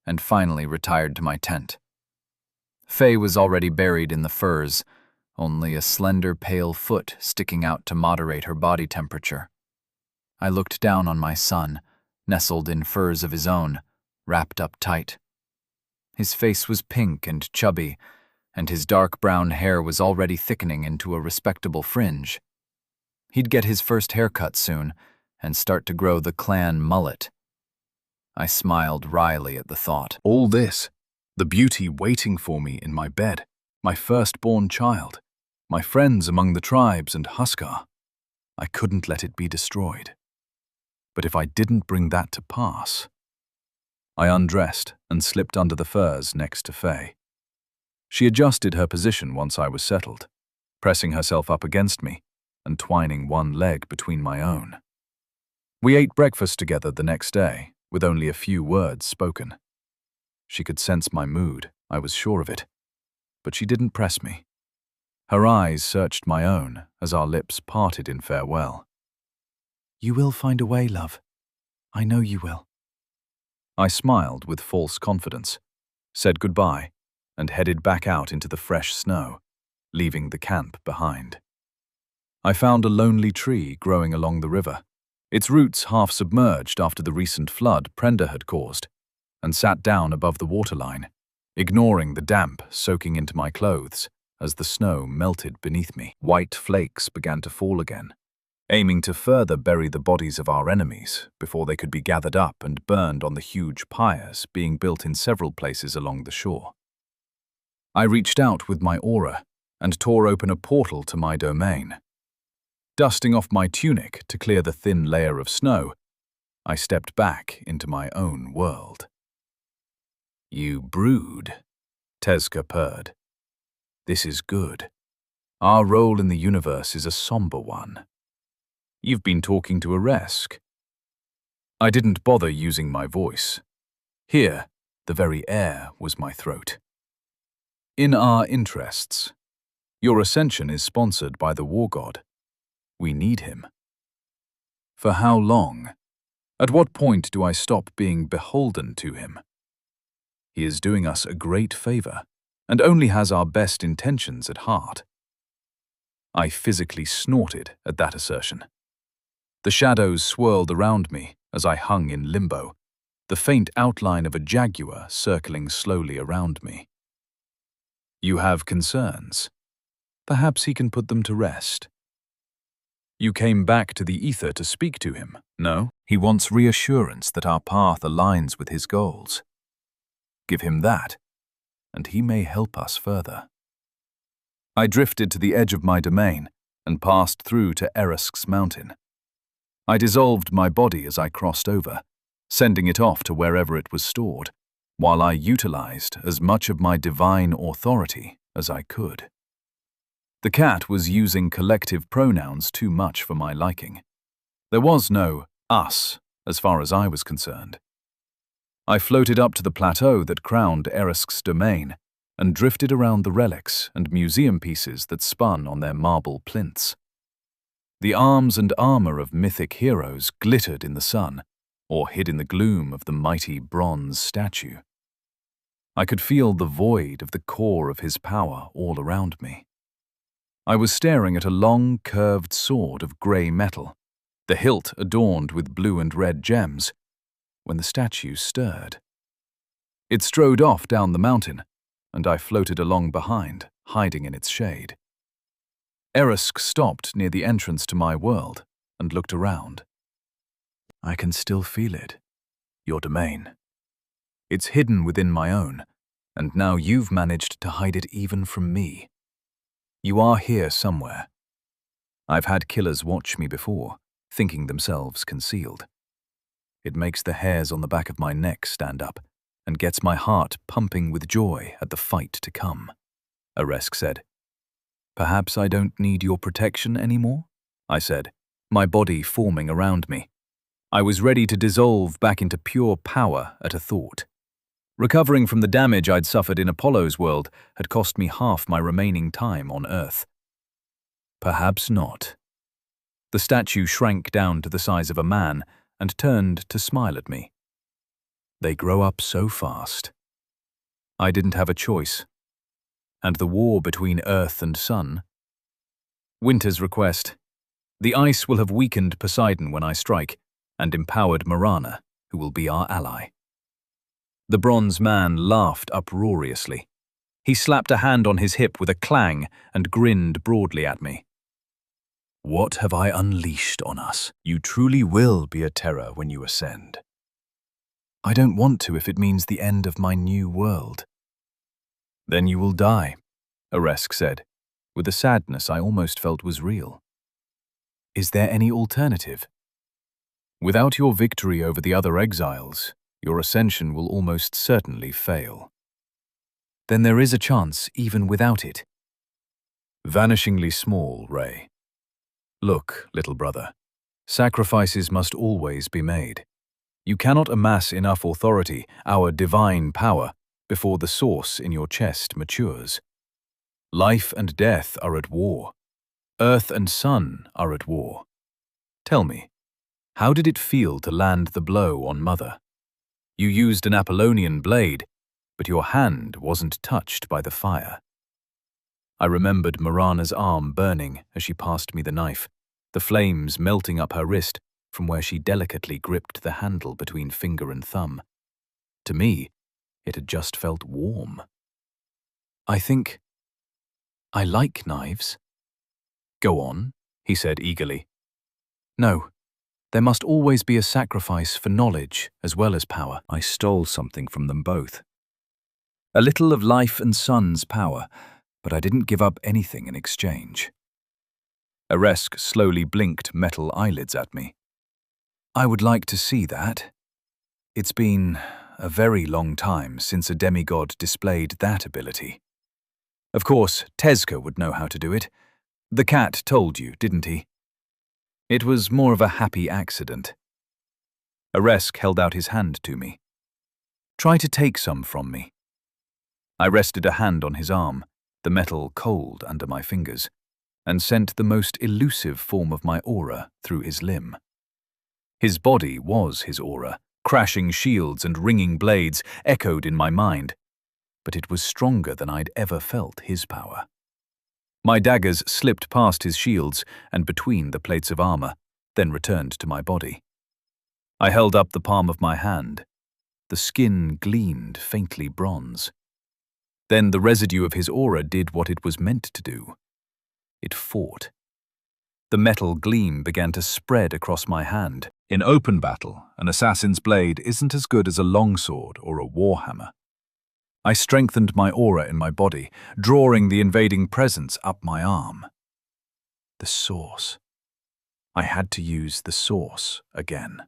and finally retired to my tent. Faye was already buried in the furs, only a slender pale foot sticking out to moderate her body temperature. I looked down on my son, nestled in furs of his own, wrapped up tight. His face was pink and chubby, and his dark brown hair was already thickening into a respectable fringe. He'd get his first haircut soon and start to grow the clan mullet. I smiled wryly at the thought. All this, the beauty waiting for me in my bed, my firstborn child, my friends among the tribes and Huskar. I couldn't let it be destroyed. But if I didn't bring that to pass... I undressed and slipped under the furs next to Faye. She adjusted her position once I was settled, pressing herself up against me and twining one leg between my own. We ate breakfast together the next day, with only a few words spoken. She could sense my mood, I was sure of it, but she didn't press me. Her eyes searched my own as our lips parted in farewell. You will find a way, love. I know you will. I smiled with false confidence, said goodbye, and headed back out into the fresh snow, leaving the camp behind. I found a lonely tree growing along the river, its roots half submerged after the recent flood Prenda had caused, and sat down above the waterline, ignoring the damp soaking into my clothes as the snow melted beneath me. White flakes began to fall again, aiming to further bury the bodies of our enemies before they could be gathered up and burned on the huge pyres being built in several places along the shore. I reached out with my aura and tore open a portal to my domain. Dusting off my tunic to clear the thin layer of snow, I stepped back into my own world. You brood, Tezka purred. This is good. Our role in the universe is a somber one. You've been talking to Aresk. I didn't bother using my voice. Here, the very air was my throat. In our interests, your ascension is sponsored by the war god. We need him. For how long? At what point do I stop being beholden to him? He is doing us a great favor, and only has our best intentions at heart. I physically snorted at that assertion. The shadows swirled around me as I hung in limbo, the faint outline of a jaguar circling slowly around me. You have concerns. Perhaps he can put them to rest. You came back to the ether to speak to him, no? He wants reassurance that our path aligns with his goals. Give him that, and he may help us further. I drifted to the edge of my domain and passed through to Eresk's mountain. I dissolved my body as I crossed over, sending it off to wherever it was stored, while I utilized as much of my divine authority as I could. The cat was using collective pronouns too much for my liking. There was no us as far as I was concerned. I floated up to the plateau that crowned Eresk's domain and drifted around the relics and museum pieces that spun on their marble plinths. The arms and armor of mythic heroes glittered in the sun, or hid in the gloom of the mighty bronze statue. I could feel the void of the core of his power all around me. I was staring at a long, curved sword of grey metal, the hilt adorned with blue and red gems, when the statue stirred. It strode off down the mountain, and I floated along behind, hiding in its shade. Eresk stopped near the entrance to my world and looked around. I can still feel it, your domain. It's hidden within my own, and now you've managed to hide it even from me. You are here somewhere. I've had killers watch me before, thinking themselves concealed. It makes the hairs on the back of my neck stand up, and gets my heart pumping with joy at the fight to come, Aresk said. Perhaps I don't need your protection anymore? I said, my body forming around me. I was ready to dissolve back into pure power at a thought. Recovering from the damage I'd suffered in Apollo's world had cost me half my remaining time on Earth. Perhaps not. The statue shrank down to the size of a man and turned to smile at me. They grow up so fast. I didn't have a choice. And the war between Earth and Sun? Winter's request. The ice will have weakened Poseidon when I strike, and empowered Marana, who will be our ally. The bronze man laughed uproariously. He slapped a hand on his hip with a clang and grinned broadly at me. What have I unleashed on us? You truly will be a terror when you ascend. I don't want to if it means the end of my new world. Then you will die, Aresk said, with a sadness I almost felt was real. Is there any alternative? Without your victory over the other exiles, your ascension will almost certainly fail. Then there is a chance even without it. Vanishingly small, Ray. Look, little brother, sacrifices must always be made. You cannot amass enough authority, our divine power, before the source in your chest matures. Life and death are at war. Earth and sun are at war. Tell me, how did it feel to land the blow on Mother? You used an Apollonian blade, but your hand wasn't touched by the fire. I remembered Marana's arm burning as she passed me the knife, the flames melting up her wrist from where she delicately gripped the handle between finger and thumb. To me, it had just felt warm. I think I like knives. Go on, he said eagerly. No, there must always be a sacrifice for knowledge as well as power. I stole something from them both. A little of life and sun's power, but I didn't give up anything in exchange. Aresk slowly blinked metal eyelids at me. I would like to see that. It's been a very long time since a demigod displayed that ability. Of course, Tezca would know how to do it. The cat told you, didn't he? It was more of a happy accident. Aresk held out his hand to me. Try to take some from me. I rested a hand on his arm, the metal cold under my fingers, and sent the most elusive form of my aura through his limb. His body was his aura, crashing shields and ringing blades echoed in my mind, but it was stronger than I'd ever felt his power. My daggers slipped past his shields and between the plates of armor, then returned to my body. I held up the palm of my hand. The skin gleamed faintly bronze. Then the residue of his aura did what it was meant to do. It fought. The metal gleam began to spread across my hand. In open battle, an assassin's blade isn't as good as a longsword or a warhammer. I strengthened my aura in my body, drawing the invading presence up my arm. The source. I had to use the source again.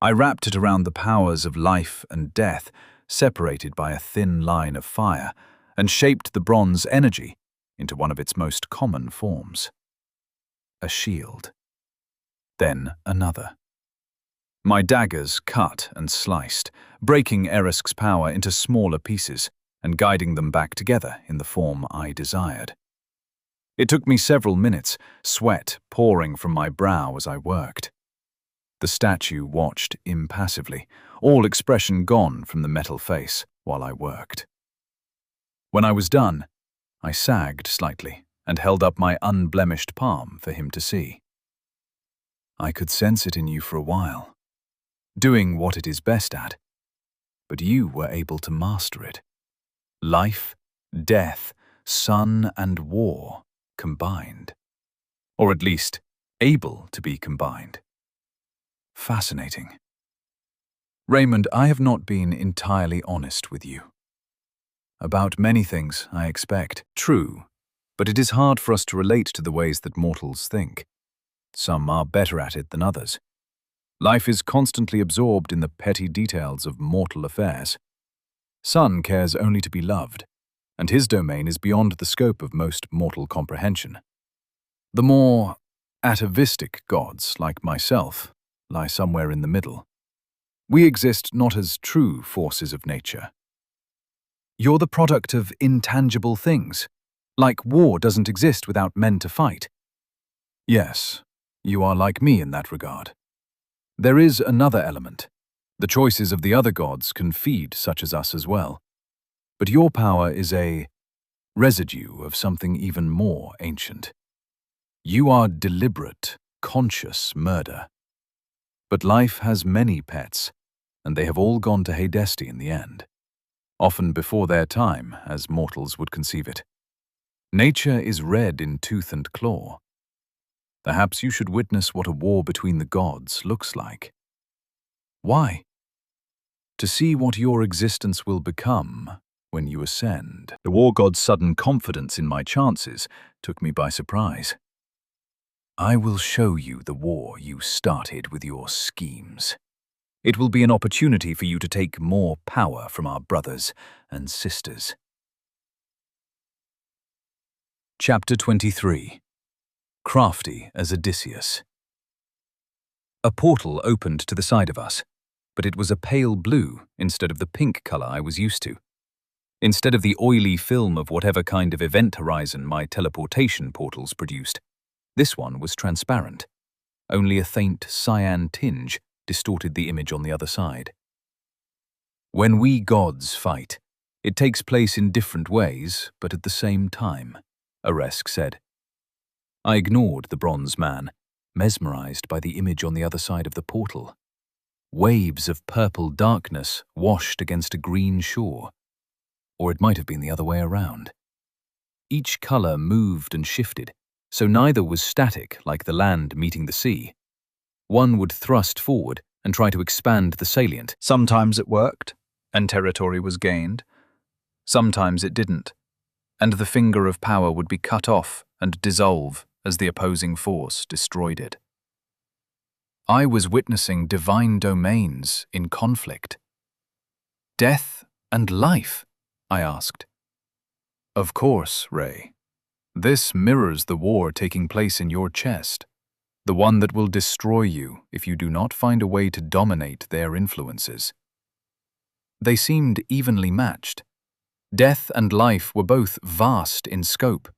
I wrapped it around the powers of life and death, separated by a thin line of fire, and shaped the bronze energy into one of its most common forms. A shield. Then another. My daggers cut and sliced, breaking Eresk's power into smaller pieces and guiding them back together in the form I desired. It took me several minutes, sweat pouring from my brow as I worked. The statue watched impassively, all expression gone from the metal face while I worked. When I was done, I sagged slightly and held up my unblemished palm for him to see. I could sense it in you for a while, doing what it is best at, but you were able to master it. Life, death, sun, and war combined. Or at least, able to be combined. Fascinating. Raymond, I have not been entirely honest with you. About many things, I expect. True, but it is hard for us to relate to the ways that mortals think. Some are better at it than others. Life is constantly absorbed in the petty details of mortal affairs. Sun cares only to be loved, and his domain is beyond the scope of most mortal comprehension. The more Atavistic gods, like myself, lie somewhere in the middle. We exist not as true forces of nature. You're the product of intangible things, like war doesn't exist without men to fight. Yes, you are like me in that regard. There is another element. The choices of the other gods can feed such as us as well. But your power is a residue of something even more ancient. You are deliberate, conscious murder. But life has many pets, and they have all gone to Hadesti in the end. Often before their time, as mortals would conceive it. Nature is red in tooth and claw. Perhaps you should witness what a war between the gods looks like. Why? To see what your existence will become when you ascend. The war god's sudden confidence in my chances took me by surprise. I will show you the war you started with your schemes. It will be an opportunity for you to take more power from our brothers and sisters. Chapter 23. Crafty as Odysseus. A portal opened to the side of us, but it was a pale blue instead of the pink color I was used to. Instead of the oily film of whatever kind of event horizon my teleportation portals produced, this one was transparent. Only a faint cyan tinge distorted the image on the other side. When we gods fight, it takes place in different ways, but at the same time, Aresk said. I ignored the bronze man, mesmerized by the image on the other side of the portal. Waves of purple darkness washed against a green shore. Or it might have been the other way around. Each color moved and shifted, so neither was static like the land meeting the sea. One would thrust forward and try to expand the salient. Sometimes it worked, and territory was gained. Sometimes it didn't, and the finger of power would be cut off and dissolve as the opposing force destroyed it. I was witnessing divine domains in conflict. Death and life, I asked. Of course, Ray. This mirrors the war taking place in your chest, the one that will destroy you if you do not find a way to dominate their influences. They seemed evenly matched. Death and life were both vast in scope.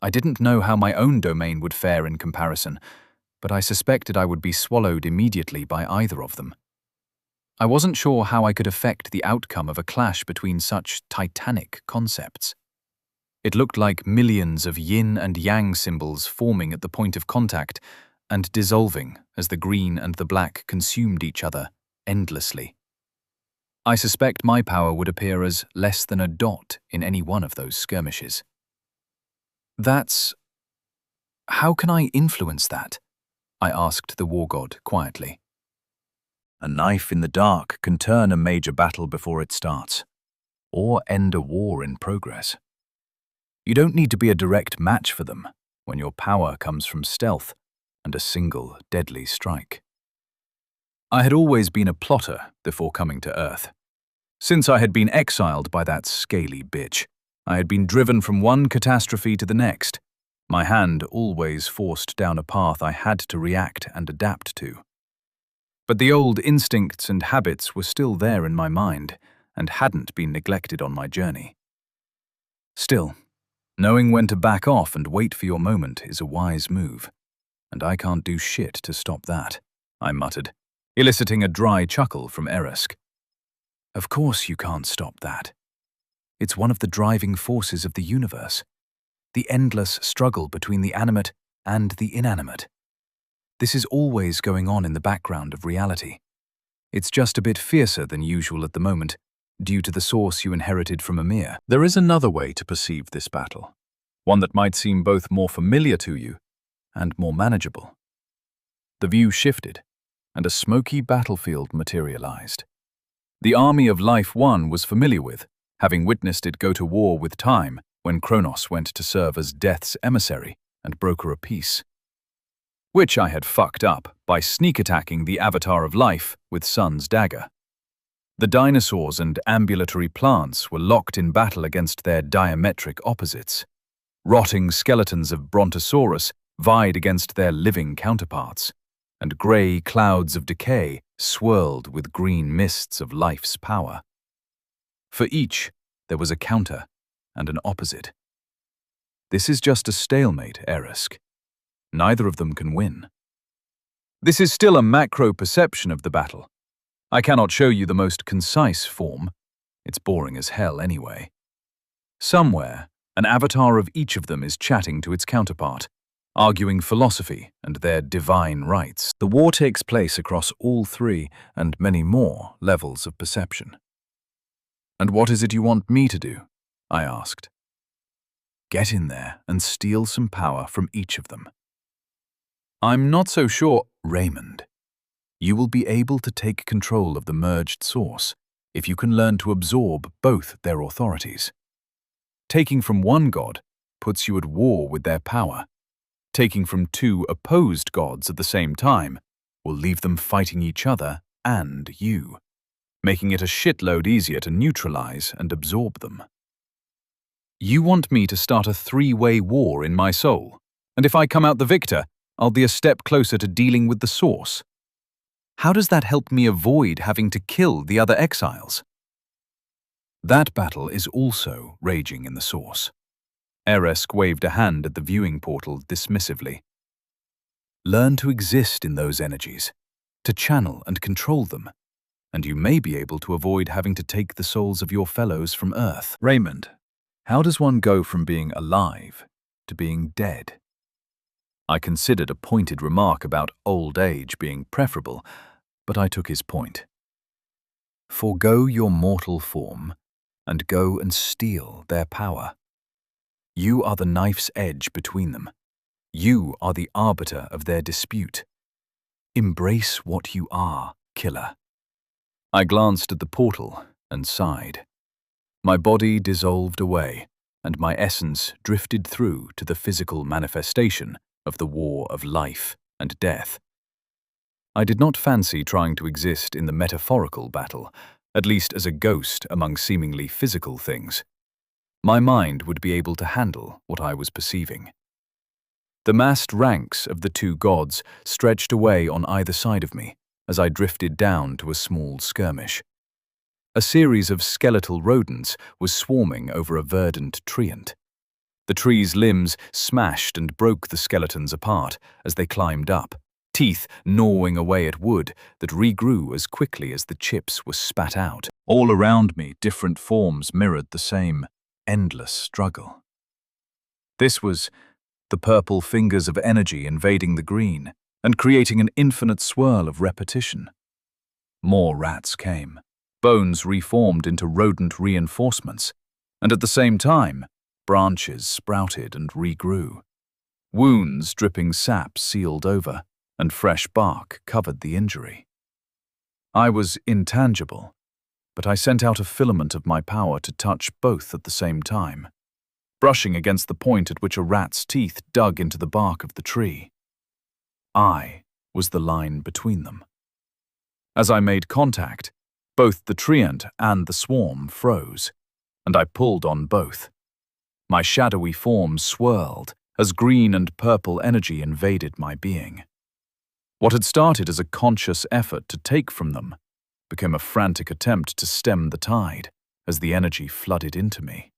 I didn't know how my own domain would fare in comparison, but I suspected I would be swallowed immediately by either of them. I wasn't sure how I could affect the outcome of a clash between such titanic concepts. It looked like millions of yin and yang symbols forming at the point of contact and dissolving as the green and the black consumed each other endlessly. I suspect my power would appear as less than a dot in any one of those skirmishes. How can I influence that? I asked the war god quietly. A knife in the dark can turn a major battle before it starts, or end a war in progress. You don't need to be a direct match for them when your power comes from stealth and a single deadly strike. I had always been a plotter before coming to Earth. Since I had been exiled by that scaly bitch, I had been driven from one catastrophe to the next, my hand always forced down a path I had to react and adapt to. But the old instincts and habits were still there in my mind and hadn't been neglected on my journey. Still, knowing when to back off and wait for your moment is a wise move, and I can't do shit to stop that, I muttered, eliciting a dry chuckle from Aresk. Of course you can't stop that. It's one of the driving forces of the universe, the endless struggle between the animate and the inanimate. This is always going on in the background of reality. It's just a bit fiercer than usual at the moment, due to the source you inherited from Amir. There is another way to perceive this battle, one that might seem both more familiar to you and more manageable. The view shifted, and a smoky battlefield materialized. The army of Life One was familiar with, having witnessed it go to war with time when Kronos went to serve as Death's emissary and broker a peace. Which I had fucked up by sneak attacking the Avatar of Life with Sun's dagger. The dinosaurs and ambulatory plants were locked in battle against their diametric opposites. Rotting skeletons of Brontosaurus vied against their living counterparts, and grey clouds of decay swirled with green mists of life's power. For each, there was a counter and an opposite. This is just a stalemate, Erisk. Neither of them can win. This is still a macro perception of the battle. I cannot show you the most concise form. It's boring as hell anyway. Somewhere, an avatar of each of them is chatting to its counterpart, arguing philosophy and their divine rights. The war takes place across all three and many more levels of perception. And what is it you want me to do? I asked. Get in there and steal some power from each of them. I'm not so sure, Raymond. You will be able to take control of the merged source if you can learn to absorb both their authorities. Taking from one god puts you at war with their power. Taking from two opposed gods at the same time will leave them fighting each other and you, making it a shitload easier to neutralize and absorb them. You want me to start a three-way war in my soul, and if I come out the victor, I'll be a step closer to dealing with the source. How does that help me avoid having to kill the other exiles? That battle is also raging in the source. Erisk waved a hand at the viewing portal dismissively. Learn to exist in those energies, to channel and control them, and you may be able to avoid having to take the souls of your fellows from Earth. Raymond, how does one go from being alive to being dead? I considered a pointed remark about old age being preferable, but I took his point. Forgo your mortal form and go and steal their power. You are the knife's edge between them. You are the arbiter of their dispute. Embrace what you are, killer. I glanced at the portal and sighed. My body dissolved away, and my essence drifted through to the physical manifestation of the war of life and death. I did not fancy trying to exist in the metaphorical battle, at least as a ghost among seemingly physical things. My mind would be able to handle what I was perceiving. The massed ranks of the two gods stretched away on either side of me as I drifted down to a small skirmish. A series of skeletal rodents was swarming over a verdant treant. The tree's limbs smashed and broke the skeletons apart as they climbed up, teeth gnawing away at wood that regrew as quickly as the chips were spat out. All around me, different forms mirrored the same endless struggle. This was the purple fingers of energy invading the green and creating an infinite swirl of repetition. More rats came. Bones reformed into rodent reinforcements, and at the same time, branches sprouted and regrew. Wounds dripping sap sealed over, and fresh bark covered the injury. I was intangible, but I sent out a filament of my power to touch both at the same time, brushing against the point at which a rat's teeth dug into the bark of the tree. I was the line between them. As I made contact, both the treant and the swarm froze, and I pulled on both. My shadowy form swirled as green and purple energy invaded my being. What had started as a conscious effort to take from them became a frantic attempt to stem the tide as the energy flooded into me.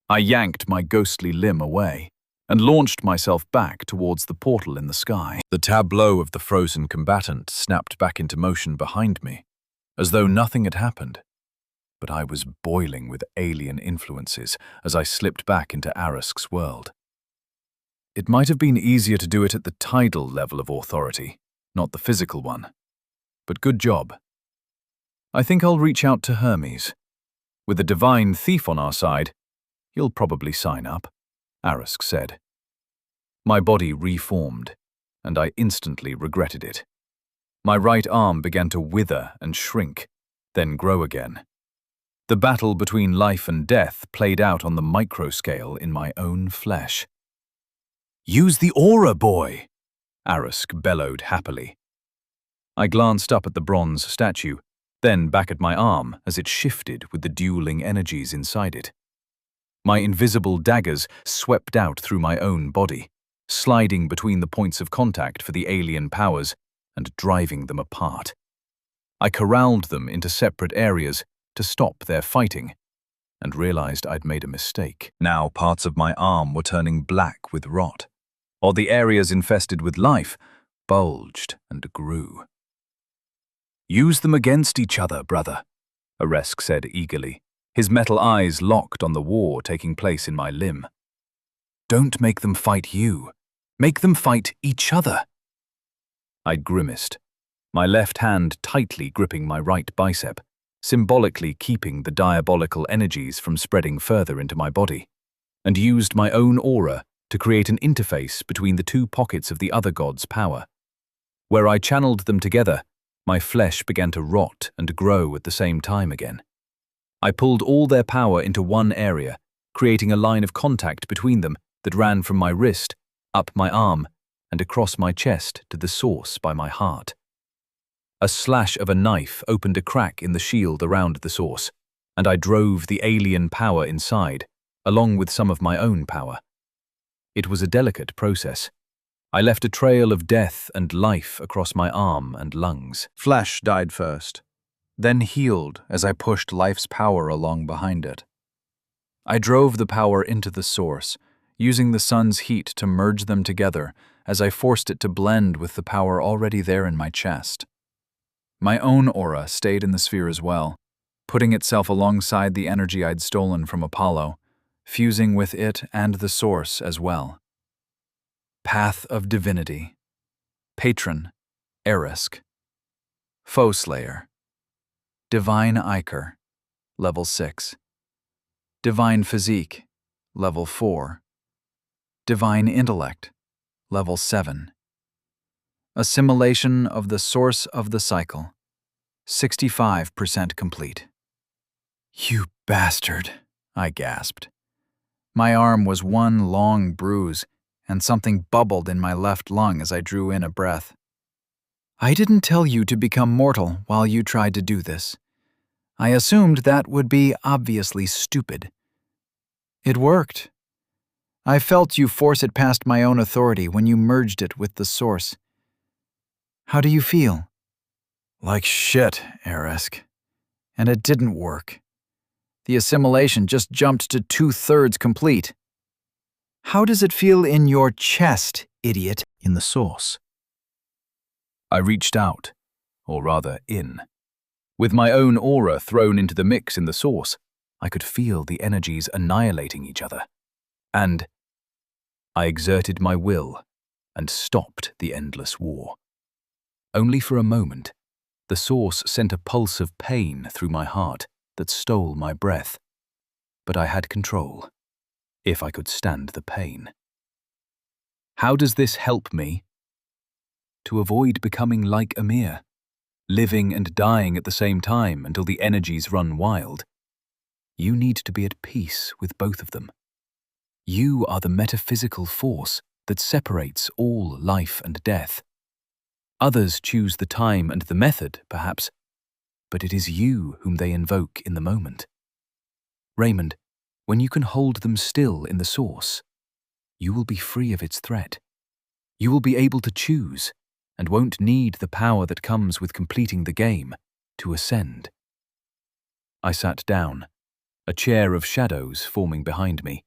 I yanked my ghostly limb away and launched myself back towards the portal in the sky. The tableau of the frozen combatant snapped back into motion behind me, as though nothing had happened. But I was boiling with alien influences as I slipped back into Arisk's world. It might have been easier to do it at the tidal level of authority, not the physical one. But good job. I think I'll reach out to Hermes. With a divine thief on our side, he'll probably sign up, Arisk said. My body reformed, and I instantly regretted it. My right arm began to wither and shrink, then grow again. The battle between life and death played out on the micro scale in my own flesh. "Use the aura, boy!" Arisk bellowed happily. I glanced up at the bronze statue, then back at my arm as it shifted with the dueling energies inside it. My invisible daggers swept out through my own body, sliding between the points of contact for the alien powers and driving them apart. I corralled them into separate areas to stop their fighting, and realized I'd made a mistake. Now parts of my arm were turning black with rot, while the areas infested with life bulged and grew. "Use them against each other, brother," Aresk said eagerly, his metal eyes locked on the war taking place in my limb. "Don't make them fight you. Make them fight each other." I grimaced, my left hand tightly gripping my right bicep, symbolically keeping the diabolical energies from spreading further into my body, and used my own aura to create an interface between the two pockets of the other god's power. Where I channeled them together, my flesh began to rot and grow at the same time again. I pulled all their power into one area, creating a line of contact between them that ran from my wrist, up my arm, and across my chest to the source by my heart. A slash of a knife opened a crack in the shield around the source, and I drove the alien power inside, along with some of my own power. It was a delicate process. I left a trail of death and life across my arm and lungs. Flesh died first, then healed as I pushed life's power along behind it. I drove the power into the source, using the sun's heat to merge them together as I forced it to blend with the power already there in my chest. My own aura stayed in the sphere as well, putting itself alongside the energy I'd stolen from Apollo, fusing with it and the source as well. Path of Divinity. Patron, Aresk. Foe Slayer. Divine Ichor, Level 6. Divine Physique, Level 4. Divine Intellect, Level 7. Assimilation of the Source of the Cycle, 65% complete. "You bastard," I gasped. My arm was one long bruise, and something bubbled in my left lung as I drew in a breath. "I didn't tell you to become mortal while you tried to do this. I assumed that would be obviously stupid. It worked. I felt you force it past my own authority when you merged it with the source. How do you feel?" "Like shit, Aresk. And it didn't work. The assimilation just jumped to 2/3 complete." "How does it feel in your chest, idiot?" In the source. I reached out, or rather in. With my own aura thrown into the mix in the source, I could feel the energies annihilating each other. And I exerted my will and stopped the endless war. Only for a moment, the source sent a pulse of pain through my heart that stole my breath. But I had control, if I could stand the pain. How does this help me? To avoid becoming like Amir, living and dying at the same time until the energies run wild. You need to be at peace with both of them. You are the metaphysical force that separates all life and death. Others choose the time and the method, perhaps, but it is you whom they invoke in the moment. Raymond, when you can hold them still in the source, you will be free of its threat. You will be able to choose, and won't need the power that comes with completing the game to ascend. I sat down, a chair of shadows forming behind me,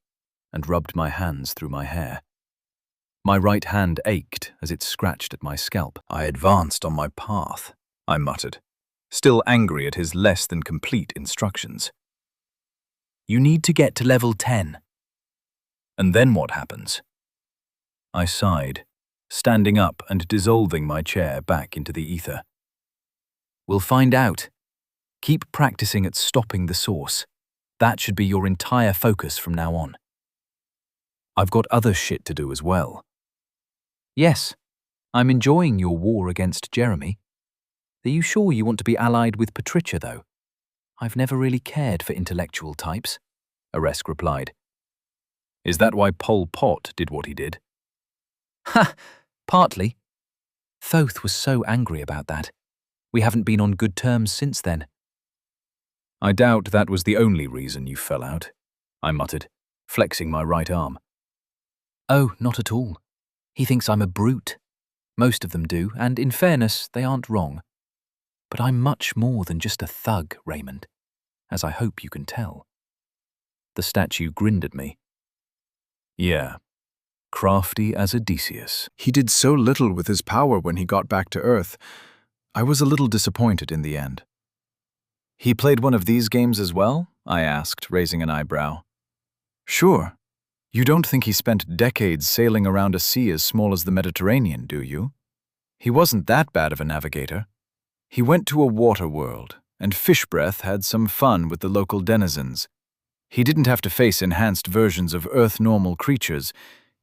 and rubbed my hands through my hair. My right hand ached as it scratched at my scalp. "I advanced on my path," I muttered, still angry at his less than complete instructions. "You need to get to level 10. "And then what happens?" I sighed, standing up and dissolving my chair back into the ether. "We'll find out. Keep practicing at stopping the source. That should be your entire focus from now on." "I've got other shit to do as well." "Yes, I'm enjoying your war against Jeremy. Are you sure you want to be allied with Patricia, though? I've never really cared for intellectual types," Aresk replied. "Is that why Pol Pot did what he did?" "Ha! Partly. Thoth was so angry about that. We haven't been on good terms since then." "I doubt that was the only reason you fell out," I muttered, flexing my right arm. "Oh, not at all. He thinks I'm a brute. Most of them do, and in fairness, they aren't wrong. But I'm much more than just a thug, Raymond, as I hope you can tell. The statue grinned at me. Yeah, crafty as Odysseus. He did so little with his power when he got back to Earth. I was a little disappointed in the end. He played one of these games as well? I asked, raising an eyebrow. Sure. You don't think he spent decades sailing around a sea as small as the Mediterranean, do you? He wasn't that bad of a navigator. He went to a water world, and Fishbreath had some fun with the local denizens. He didn't have to face enhanced versions of Earth-normal creatures.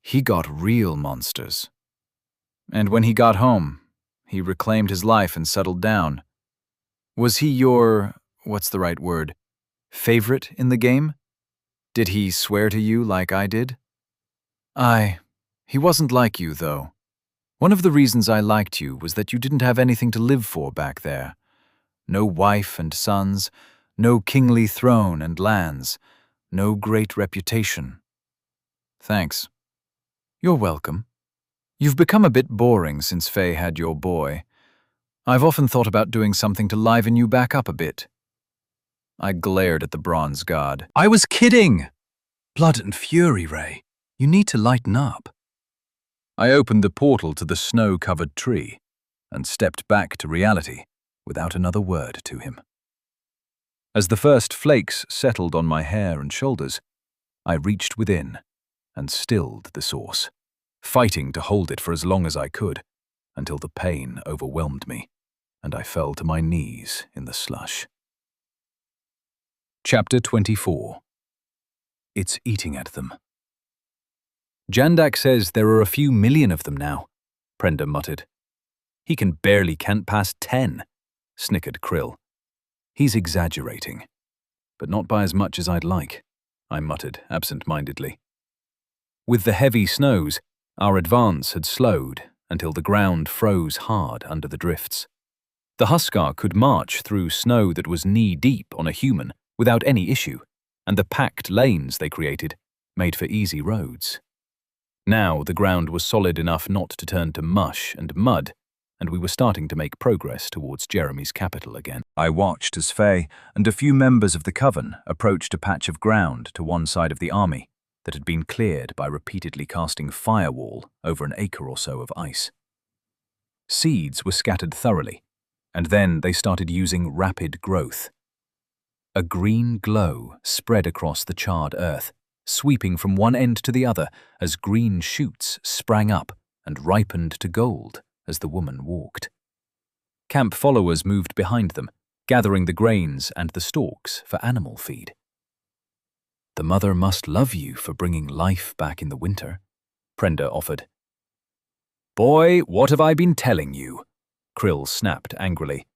He got real monsters. And when he got home, he reclaimed his life and settled down. Was he your, what's the right word, favorite in the game? Did he swear to you like I did? He wasn't like you, though. One of the reasons I liked you was that you didn't have anything to live for back there. No wife and sons, no kingly throne and lands, no great reputation. Thanks. You're welcome. You've become a bit boring since Faye had your boy. I've often thought about doing something to liven you back up a bit. I glared at the bronze god. I was kidding! Blood and fury, Ray. You need to lighten up. I opened the portal to the snow-covered tree and stepped back to reality without another word to him. As the first flakes settled on my hair and shoulders, I reached within and stilled the source, fighting to hold it for as long as I could, until the pain overwhelmed me, and I fell to my knees in the slush. Chapter 24. It's eating at them. Jandak says there are a few million of them now, Prenda muttered. He can barely count past 10, snickered Krill. He's exaggerating, but not by as much as I'd like, I muttered absent-mindedly. With the heavy snows, our advance had slowed until the ground froze hard under the drifts. The Huskar could march through snow that was knee-deep on a human without any issue, and the packed lanes they created made for easy roads. Now the ground was solid enough not to turn to mush and mud, and we were starting to make progress towards Jeremy's capital again. I watched as Faye and a few members of the Coven approached a patch of ground to one side of the army that had been cleared by repeatedly casting firewall over an acre or so of ice. Seeds were scattered thoroughly, and then they started using rapid growth. A green glow spread across the charred earth, sweeping from one end to the other as green shoots sprang up and ripened to gold as the woman walked. Camp followers moved behind them, gathering the grains and the stalks for animal feed. The mother must love you for bringing life back in the winter, Prenda offered. Boy, what have I been telling you? Krill snapped angrily.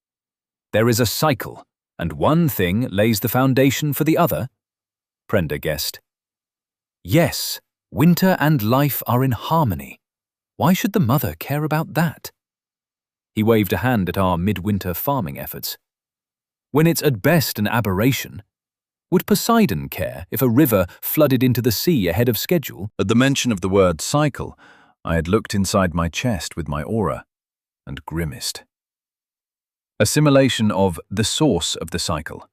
There is a cycle, and one thing lays the foundation for the other, Prenda guessed. Yes, winter and life are in harmony. Why should the mother care about that? He waved a hand at our midwinter farming efforts. When it's at best an aberration, would Poseidon care if a river flooded into the sea ahead of schedule? At the mention of the word cycle, I had looked inside my chest with my aura and grimaced. Assimilation of the source of the cycle.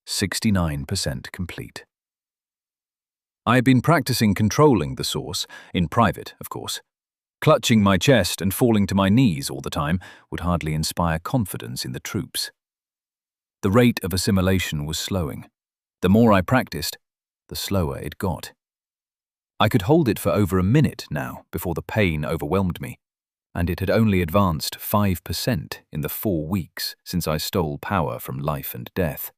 69% complete. I had been practicing controlling the source, in private, of course. Clutching my chest and falling to my knees all the time would hardly inspire confidence in the troops. The rate of assimilation was slowing. The more I practiced, the slower it got. I could hold it for over a minute now before the pain overwhelmed me, and it had only advanced 5% in the 4 weeks since I stole power from life and death.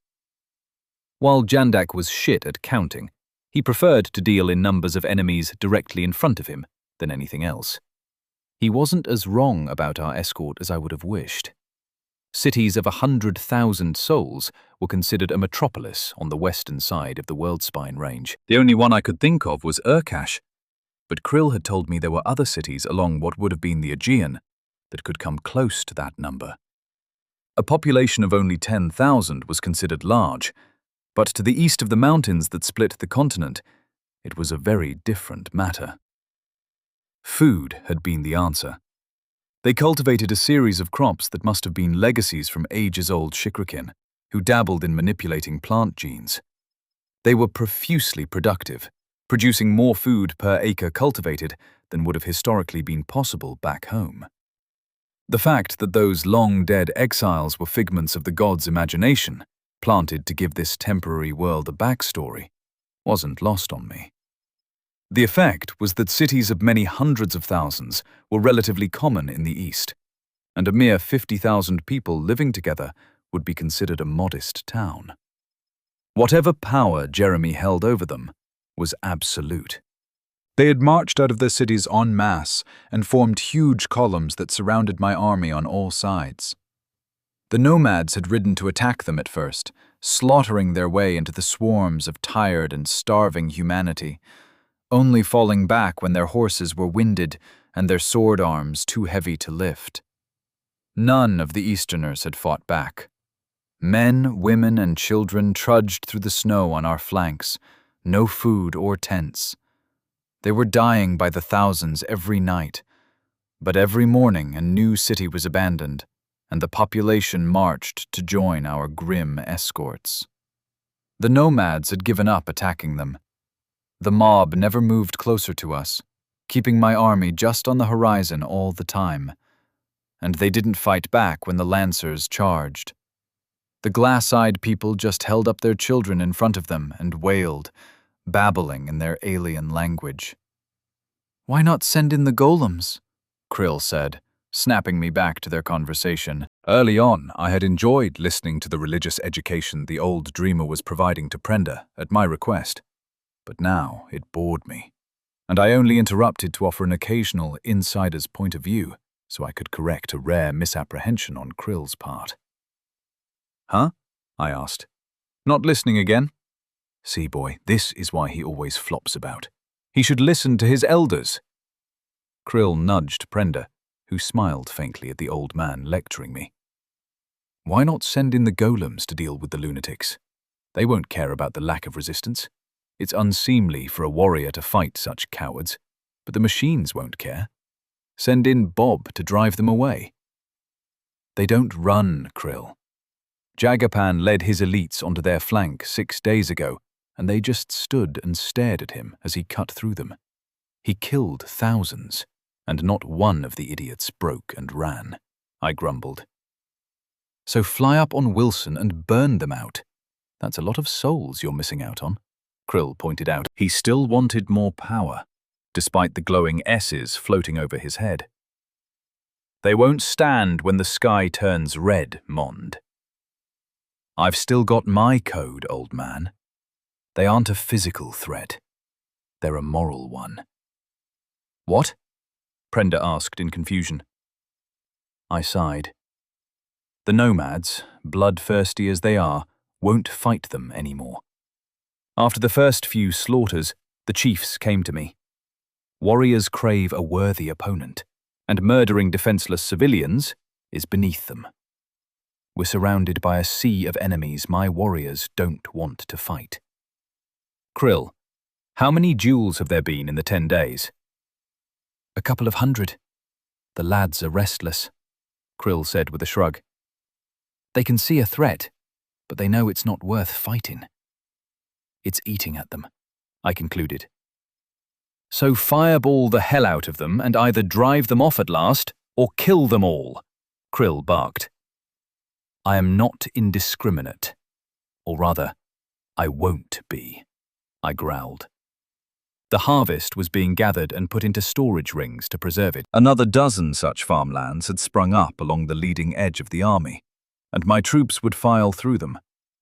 While Jandak was shit at counting, he preferred to deal in numbers of enemies directly in front of him than anything else. He wasn't as wrong about our escort as I would have wished. Cities of 100,000 souls were considered a metropolis on the western side of the Worldspine range. The only one I could think of was Urkash, but Krill had told me there were other cities along what would have been the Aegean that could come close to that number. A population of only 10,000 was considered large, but to the east of the mountains that split the continent, it was a very different matter. Food had been the answer. They cultivated a series of crops that must have been legacies from ages-old Shikrikin, who dabbled in manipulating plant genes. They were profusely productive, producing more food per acre cultivated than would have historically been possible back home. The fact that those long-dead exiles were figments of the gods' imagination, planted to give this temporary world a backstory, wasn't lost on me. The effect was that cities of many hundreds of thousands were relatively common in the East, and a mere 50,000 people living together would be considered a modest town. Whatever power Jeremy held over them was absolute. They had marched out of their cities en masse and formed huge columns that surrounded my army on all sides. The nomads had ridden to attack them at first, slaughtering their way into the swarms of tired and starving humanity, only falling back when their horses were winded and their sword arms too heavy to lift. None of the Easterners had fought back. Men, women, and children trudged through the snow on our flanks, no food or tents. They were dying by the thousands every night, but every morning a new city was abandoned, and the population marched to join our grim escorts. The nomads had given up attacking them. The mob never moved closer to us, keeping my army just on the horizon all the time, and they didn't fight back when the lancers charged. The glass-eyed people just held up their children in front of them and wailed, babbling in their alien language. "Why not send in the golems?" Krill said, snapping me back to their conversation. Early on, I had enjoyed listening to the religious education the old dreamer was providing to Prenda at my request. But now it bored me, and I only interrupted to offer an occasional insider's point of view so I could correct a rare misapprehension on Krill's part. "Huh?" I asked. "Not listening again?" "See, boy, this is why he always flops about. He should listen to his elders." Krill nudged Prenda, who smiled faintly at the old man lecturing me. "Why not send in the golems to deal with the lunatics? They won't care about the lack of resistance. It's unseemly for a warrior to fight such cowards, but the machines won't care. Send in Bob to drive them away." "They don't run, Krill. Jagapan led his elites onto their flank 6 days ago, and they just stood and stared at him as he cut through them. He killed thousands, and not one of the idiots broke and ran," I grumbled. "So fly up on Wilson and burn them out. That's a lot of souls you're missing out on," Krill pointed out. He still wanted more power, despite the glowing S's floating over his head. "They won't stand when the sky turns red, Mond. I've still got my code, old man. They aren't a physical threat. They're a moral one." "What?" Prenda asked in confusion. I sighed. The nomads, bloodthirsty as they are, won't fight them anymore. After the first few slaughters, the chiefs came to me. Warriors crave a worthy opponent, and murdering defenseless civilians is beneath them. We're surrounded by a sea of enemies my warriors don't want to fight. Krill, how many duels have there been in the 10 days? "A couple of hundred. The lads are restless," Krill said with a shrug. "They can see a threat, but they know it's not worth fighting. It's eating at them," I concluded. "So fireball the hell out of them and either drive them off at last or kill them all," Krill barked. "I am not indiscriminate. Or rather, I won't be," I growled. The harvest was being gathered and put into storage rings to preserve it. Another dozen such farmlands had sprung up along the leading edge of the army, and my troops would file through them,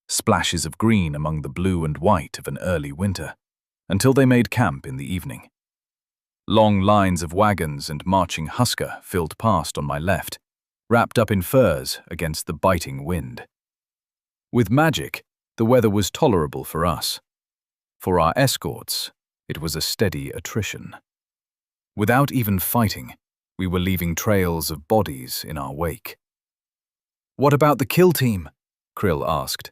splashes of green among the blue and white of an early winter, until they made camp in the evening. Long lines of wagons and marching husker filled past on my left, wrapped up in furs against the biting wind. With magic, the weather was tolerable for us. For our escorts, it was a steady attrition. Without even fighting, we were leaving trails of bodies in our wake. "What about the kill team?" Krill asked.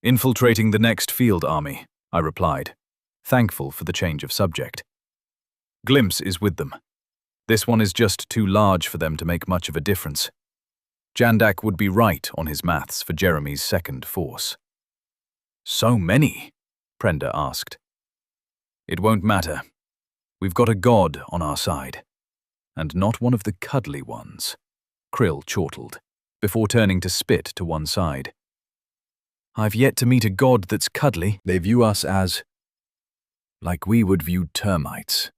"Infiltrating the next field army," I replied, thankful for the change of subject. Glimpse is with them. This one is just too large for them to make much of a difference. Jandak would be right on his maths for Jeremy's second force. So many? Prenda asked. It won't matter. We've got a god on our side. And not one of the cuddly ones. Krill chortled, before turning to spit to one side. I've yet to meet a god that's cuddly. They view us as like we would view termites.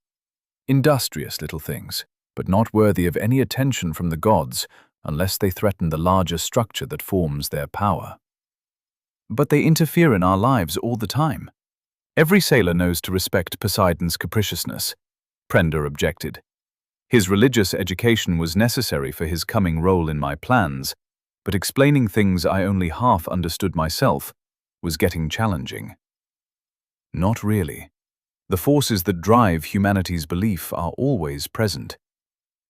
Industrious little things, but not worthy of any attention from the gods unless they threaten the larger structure that forms their power. But they interfere in our lives all the time. Every sailor knows to respect Poseidon's capriciousness, Prenda objected. His religious education was necessary for his coming role in my plans, but explaining things I only half understood myself was getting challenging. Not really. The forces that drive humanity's belief are always present.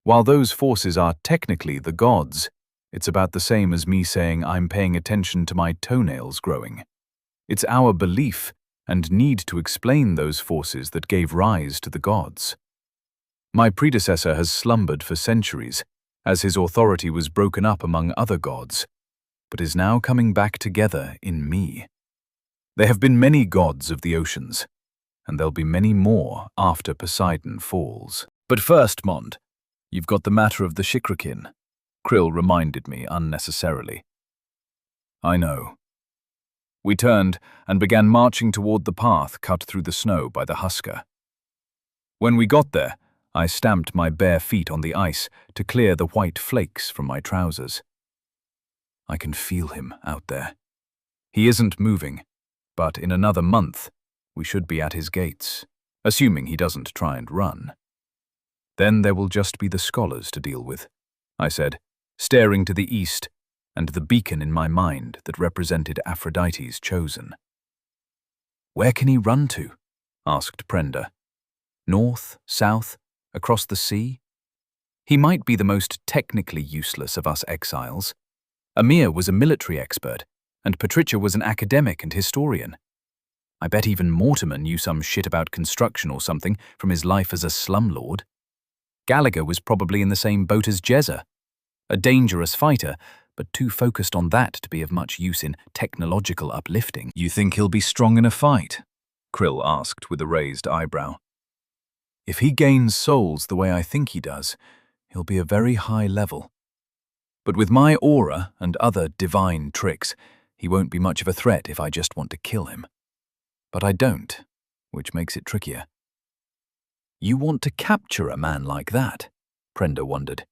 While those forces are technically the gods, it's about the same as me saying I'm paying attention to my toenails growing. It's our belief and need to explain those forces that gave rise to the gods. My predecessor has slumbered for centuries, as his authority was broken up among other gods, but is now coming back together in me. There have been many gods of the oceans, and there'll be many more after Poseidon falls. But first, Mond, you've got the matter of the Shikrakin, Krill reminded me unnecessarily. I know. We turned and began marching toward the path cut through the snow by the husker. When we got there, I stamped my bare feet on the ice to clear the white flakes from my trousers. I can feel him out there. He isn't moving, but in another month, we should be at his gates, assuming he doesn't try and run. Then there will just be the scholars to deal with, I said, staring to the east and the beacon in my mind that represented Aphrodite's chosen. Where can he run to? Asked Prenda. North, south, across the sea? He might be the most technically useless of us exiles. Amir was a military expert, and Patricia was an academic and historian. I bet even Mortimer knew some shit about construction or something from his life as a slumlord. Gallagher was probably in the same boat as Jezza, a dangerous fighter, but too focused on that to be of much use in technological uplifting. You think he'll be strong in a fight? Krill asked with a raised eyebrow. If he gains souls the way I think he does, he'll be a very high level. But with my aura and other divine tricks, he won't be much of a threat if I just want to kill him. But I don't, which makes it trickier. You want to capture a man like that? Prenda wondered.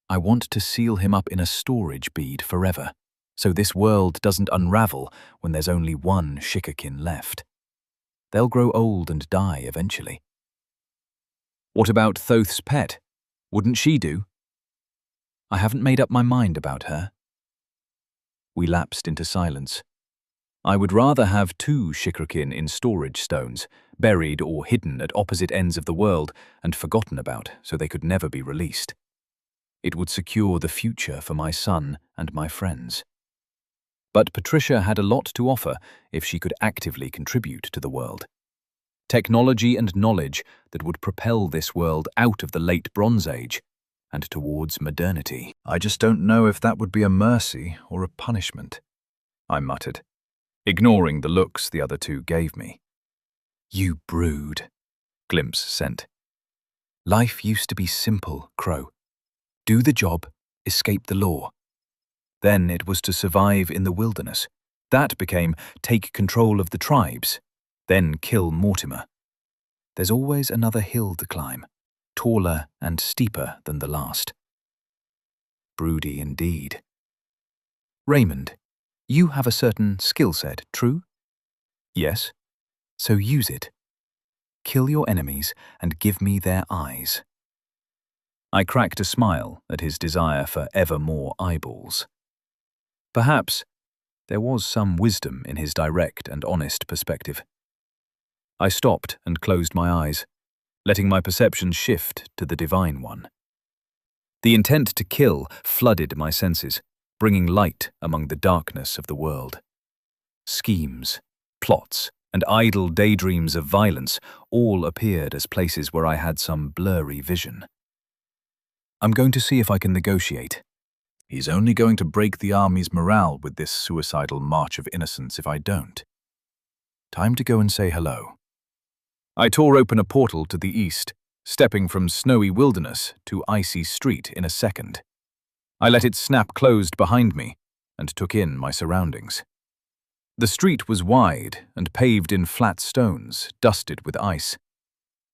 I want to seal him up in a storage bead forever, so this world doesn't unravel when there's only one Shikrakin left. They'll grow old and die eventually. What about Thoth's pet? Wouldn't she do? I haven't made up my mind about her. We lapsed into silence. I would rather have 2 Shikrakin in storage stones, buried or hidden at opposite ends of the world and forgotten about so they could never be released. It would secure the future for my son and my friends. But Patricia had a lot to offer if she could actively contribute to the world. Technology and knowledge that would propel this world out of the late Bronze Age and towards modernity. I just don't know if that would be a mercy or a punishment, I muttered, ignoring the looks the other two gave me. You brood, Glimpse sent. Life used to be simple, Crow. Do the job, escape the law. Then it was to survive in the wilderness. That became take control of the tribes, then kill Mortimer. There's always another hill to climb, taller and steeper than the last. Broody indeed. Raymond, you have a certain skill set, true? Yes. So use it. Kill your enemies and give me their eyes. I cracked a smile at his desire for ever more eyeballs. Perhaps there was some wisdom in his direct and honest perspective. I stopped and closed my eyes, letting my perception shift to the divine one. The intent to kill flooded my senses, bringing light among the darkness of the world. Schemes, plots, and idle daydreams of violence all appeared as places where I had some blurry vision. I'm going to see if I can negotiate. He's only going to break the army's morale with this suicidal march of innocence if I don't. Time to go and say hello. I tore open a portal to the east, stepping from snowy wilderness to icy street in a second. I let it snap closed behind me and took in my surroundings. The street was wide and paved in flat stones, dusted with ice.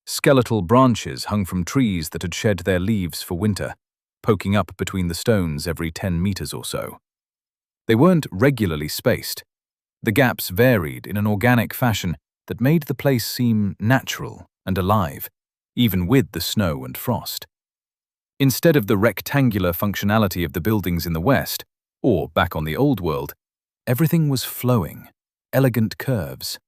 Skeletal branches hung from trees that had shed their leaves for winter, poking up between the stones every 10 meters or so. They weren't regularly spaced. The gaps varied in an organic fashion that made the place seem natural and alive, even with the snow and frost. Instead of the rectangular functionality of the buildings in the West, or back on the Old World, everything was flowing, elegant curves.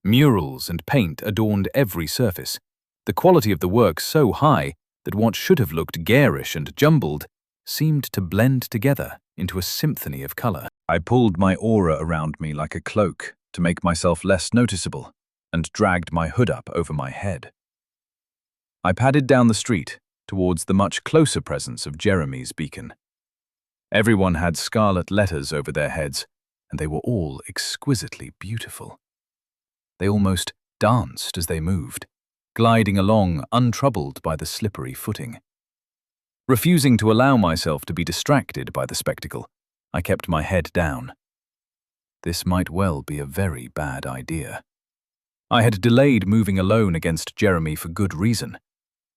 Murals and paint adorned every surface, the quality of the work so high that what should have looked garish and jumbled seemed to blend together into a symphony of color. I pulled my aura around me like a cloak to make myself less noticeable and dragged my hood up over my head. I padded down the street towards the much closer presence of Jeremy's beacon. Everyone had scarlet letters over their heads, and they were all exquisitely beautiful. They almost danced as they moved, gliding along untroubled by the slippery footing. Refusing to allow myself to be distracted by the spectacle, I kept my head down. This might well be a very bad idea. I had delayed moving alone against Jeremy for good reason,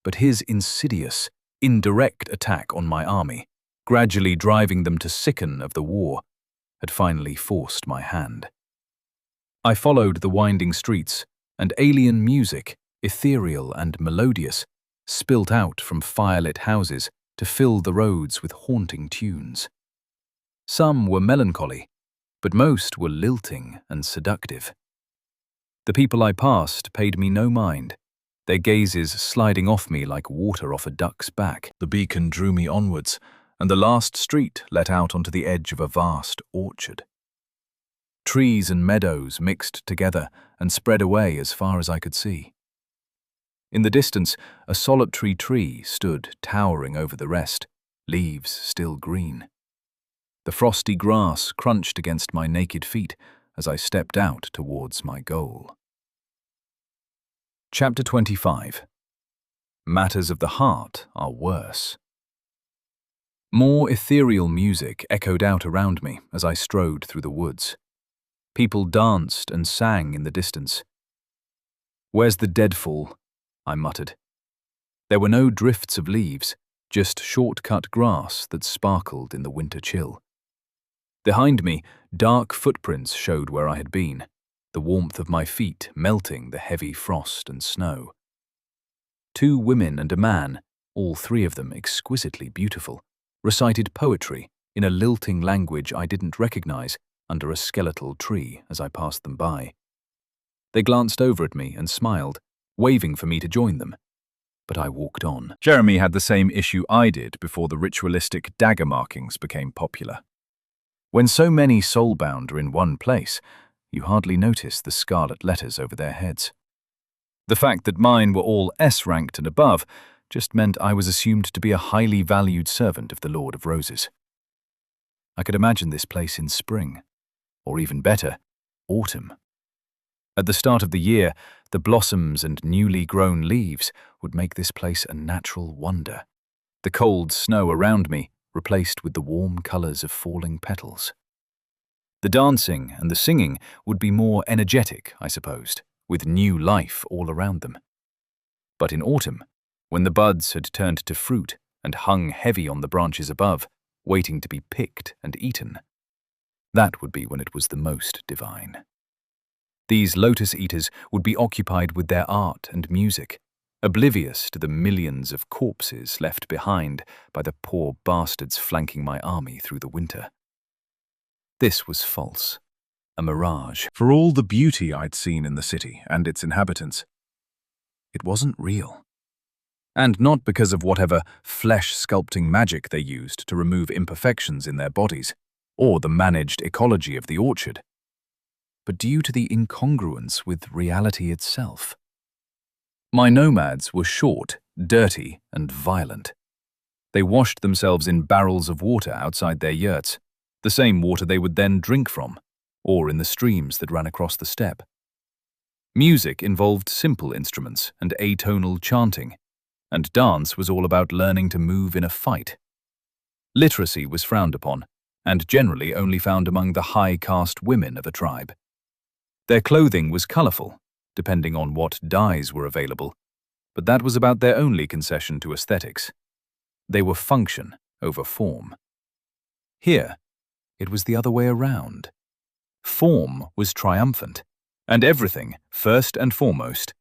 but his insidious, indirect attack on my army, gradually driving them to sicken of the war, had finally forced my hand. I followed the winding streets, and alien music, ethereal and melodious, spilt out from firelit houses to fill the roads with haunting tunes. Some were melancholy, but most were lilting and seductive. The people I passed paid me no mind, their gazes sliding off me like water off a duck's back. The beacon drew me onwards, and the last street let out onto the edge of a vast orchard. Trees and meadows mixed together and spread away as far as I could see. In the distance, a solitary tree stood towering over the rest, leaves still green. The frosty grass crunched against my naked feet as I stepped out towards my goal. Chapter 25. Matters of the heart are worse. More ethereal music echoed out around me as I strode through the woods. People danced and sang in the distance. "Where's the deadfall?" I muttered. There were no drifts of leaves, just short-cut grass that sparkled in the winter chill. Behind me, dark footprints showed where I had been, the warmth of my feet melting the heavy frost and snow. 2 women and a man, all 3 of them exquisitely beautiful, recited poetry in a lilting language I didn't recognize under a skeletal tree as I passed them by. They glanced over at me and smiled, waving for me to join them, but I walked on. Jeremy had the same issue I did before the ritualistic dagger markings became popular. When so many soulbound are in one place, you hardly notice the scarlet letters over their heads. The fact that mine were all S-ranked and above just meant I was assumed to be a highly valued servant of the Lord of Roses. I could imagine this place in spring, or even better, autumn. At the start of the year, the blossoms and newly grown leaves would make this place a natural wonder. The cold snow around me replaced with the warm colors of falling petals. The dancing and the singing would be more energetic, I supposed, with new life all around them. But in autumn, when the buds had turned to fruit and hung heavy on the branches above, waiting to be picked and eaten, that would be when it was the most divine. These lotus eaters would be occupied with their art and music, oblivious to the millions of corpses left behind by the poor bastards flanking my army through the winter. This was false, a mirage. For all the beauty I'd seen in the city and its inhabitants, it wasn't real. And not because of whatever flesh-sculpting magic they used to remove imperfections in their bodies, or the managed ecology of the orchard. but due to the incongruence with reality itself. My nomads were short, dirty, and violent. They washed themselves in barrels of water outside their yurts, the same water they would then drink from, or in the streams that ran across the steppe. Music involved simple instruments and atonal chanting, and dance was all about learning to move in a fight. Literacy was frowned upon, and generally only found among the high-caste women of a tribe. Their clothing was colourful, depending on what dyes were available, but that was about their only concession to aesthetics. They were function over form. Here, it was the other way around. Form was triumphant, and everything, first and foremost,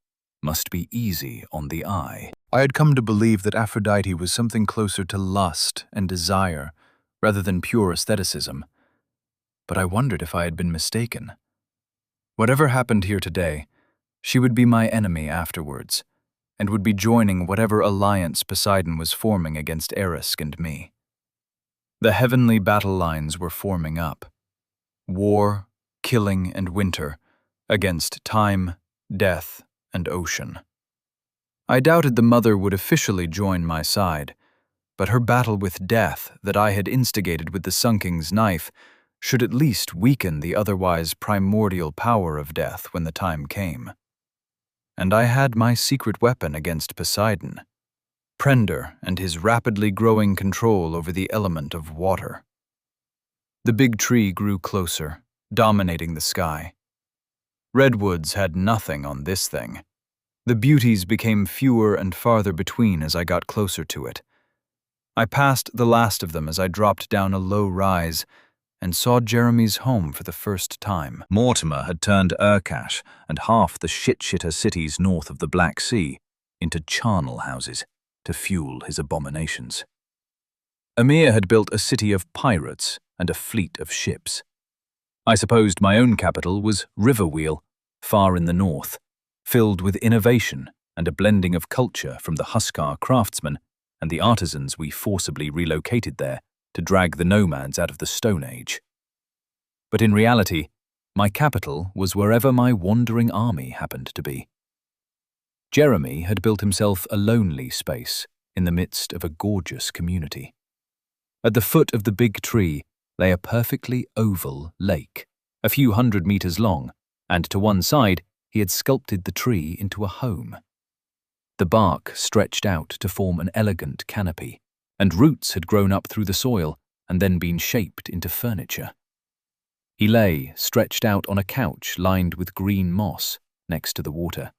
must be easy on the eye. I had come to believe that Aphrodite was something closer to lust and desire, rather than pure aestheticism. But I wondered if I had been mistaken. Whatever happened here today, she would be my enemy afterwards, and would be joining whatever alliance Poseidon was forming against Eris and me. The heavenly battle lines were forming up. War, killing, and winter, against time, death, and ocean. I doubted the mother would officially join my side, but her battle with death that I had instigated with the Sunking's knife should at least weaken the otherwise primordial power of death when the time came. And I had my secret weapon against Poseidon, Prender and his rapidly growing control over the element of water. The big tree grew closer, dominating the sky. Redwoods had nothing on this thing. The beauties became fewer and farther between as I got closer to it. I passed the last of them as I dropped down a low rise and saw Jeremy's home for the first time. Mortimer had turned Urkash and half the shit-shitter cities north of the Black Sea into charnel houses to fuel his abominations. Amir had built a city of pirates and a fleet of ships. I supposed my own capital was Riverwheel, far in the north, filled with innovation and a blending of culture from the Huskar craftsmen and the artisans we forcibly relocated there to drag the nomads out of the Stone Age. But in reality, my capital was wherever my wandering army happened to be. Jeremy had built himself a lonely space in the midst of a gorgeous community. At the foot of the big tree lay a perfectly oval lake, a few 100 meters long, and to one side he had sculpted the tree into a home. The bark stretched out to form an elegant canopy, and roots had grown up through the soil and then been shaped into furniture. He lay stretched out on a couch lined with green moss next to the water.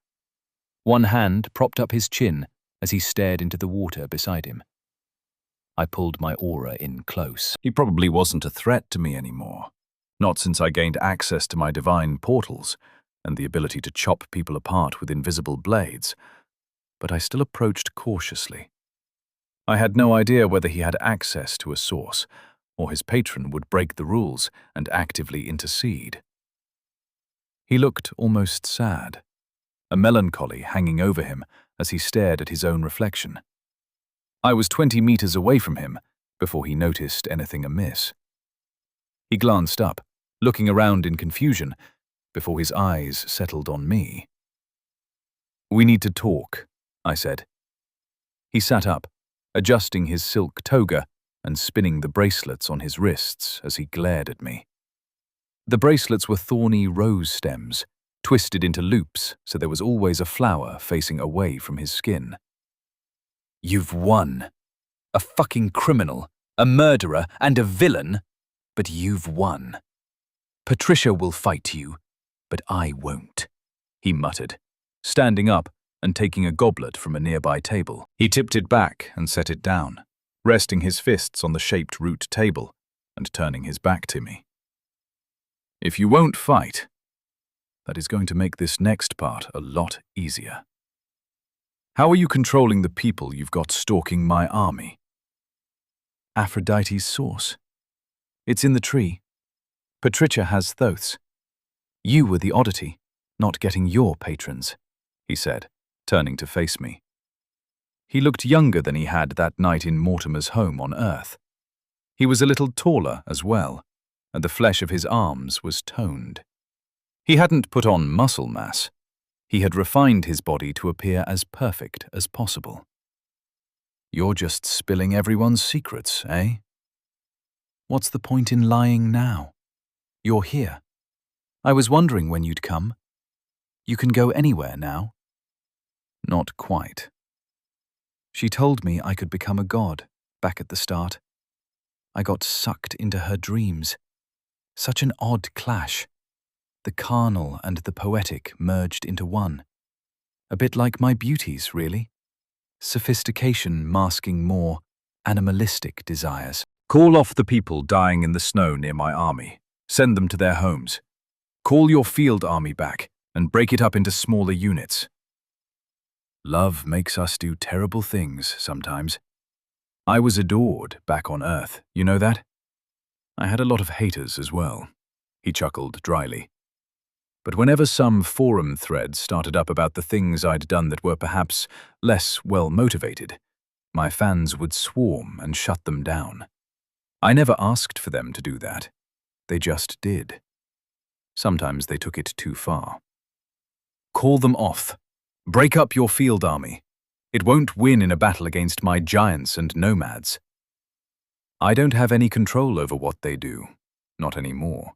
One hand propped up his chin as he stared into the water beside him. I pulled my aura in close. He probably wasn't a threat to me anymore, not since I gained access to my divine portals and the ability to chop people apart with invisible blades, but I still approached cautiously. I had no idea whether he had access to a source, or his patron would break the rules and actively intercede. He looked almost sad, a melancholy hanging over him as he stared at his own reflection. I was 20 meters away from him before he noticed anything amiss. He glanced up, looking around in confusion, before his eyes settled on me. "We need to talk," I said. He sat up, adjusting his silk toga and spinning the bracelets on his wrists as he glared at me. The bracelets were thorny rose stems, twisted into loops so there was always a flower facing away from his skin. "You've won. A fucking criminal, a murderer, and a villain, but you've won. Patricia will fight you, but I won't," he muttered, standing up and taking a goblet from a nearby table. He tipped it back and set it down, resting his fists on the shaped root table and turning his back to me. "If you won't fight, that is going to make this next part a lot easier. How are you controlling the people you've got stalking my army?" "Aphrodite's source. It's in the tree. Patricia has Thoth's. You were the oddity, not getting your patrons," he said, turning to face me. He looked younger than he had that night in Mortimer's home on Earth. He was a little taller as well, and the flesh of his arms was toned. He hadn't put on muscle mass. He had refined his body to appear as perfect as possible. You're just spilling everyone's secrets, eh? What's the point in lying now? You're here. I was wondering when you'd come. You can go anywhere now. Not quite. She told me I could become a god back at the start. I got sucked into her dreams. Such an odd clash. The carnal and the poetic merged into one. A bit like my beauties, really. Sophistication masking more animalistic desires. Call off the people dying in the snow near my army. Send them to their homes. Call your field army back and break it up into smaller units. Love makes us do terrible things sometimes. I was adored back on Earth, you know that? I had a lot of haters as well, he chuckled dryly. But whenever some forum thread started up about the things I'd done that were perhaps less well-motivated, my fans would swarm and shut them down. I never asked for them to do that. They just did. Sometimes they took it too far. Call them off. Break up your field army. It won't win in a battle against my giants and nomads. I don't have any control over what they do. Not anymore.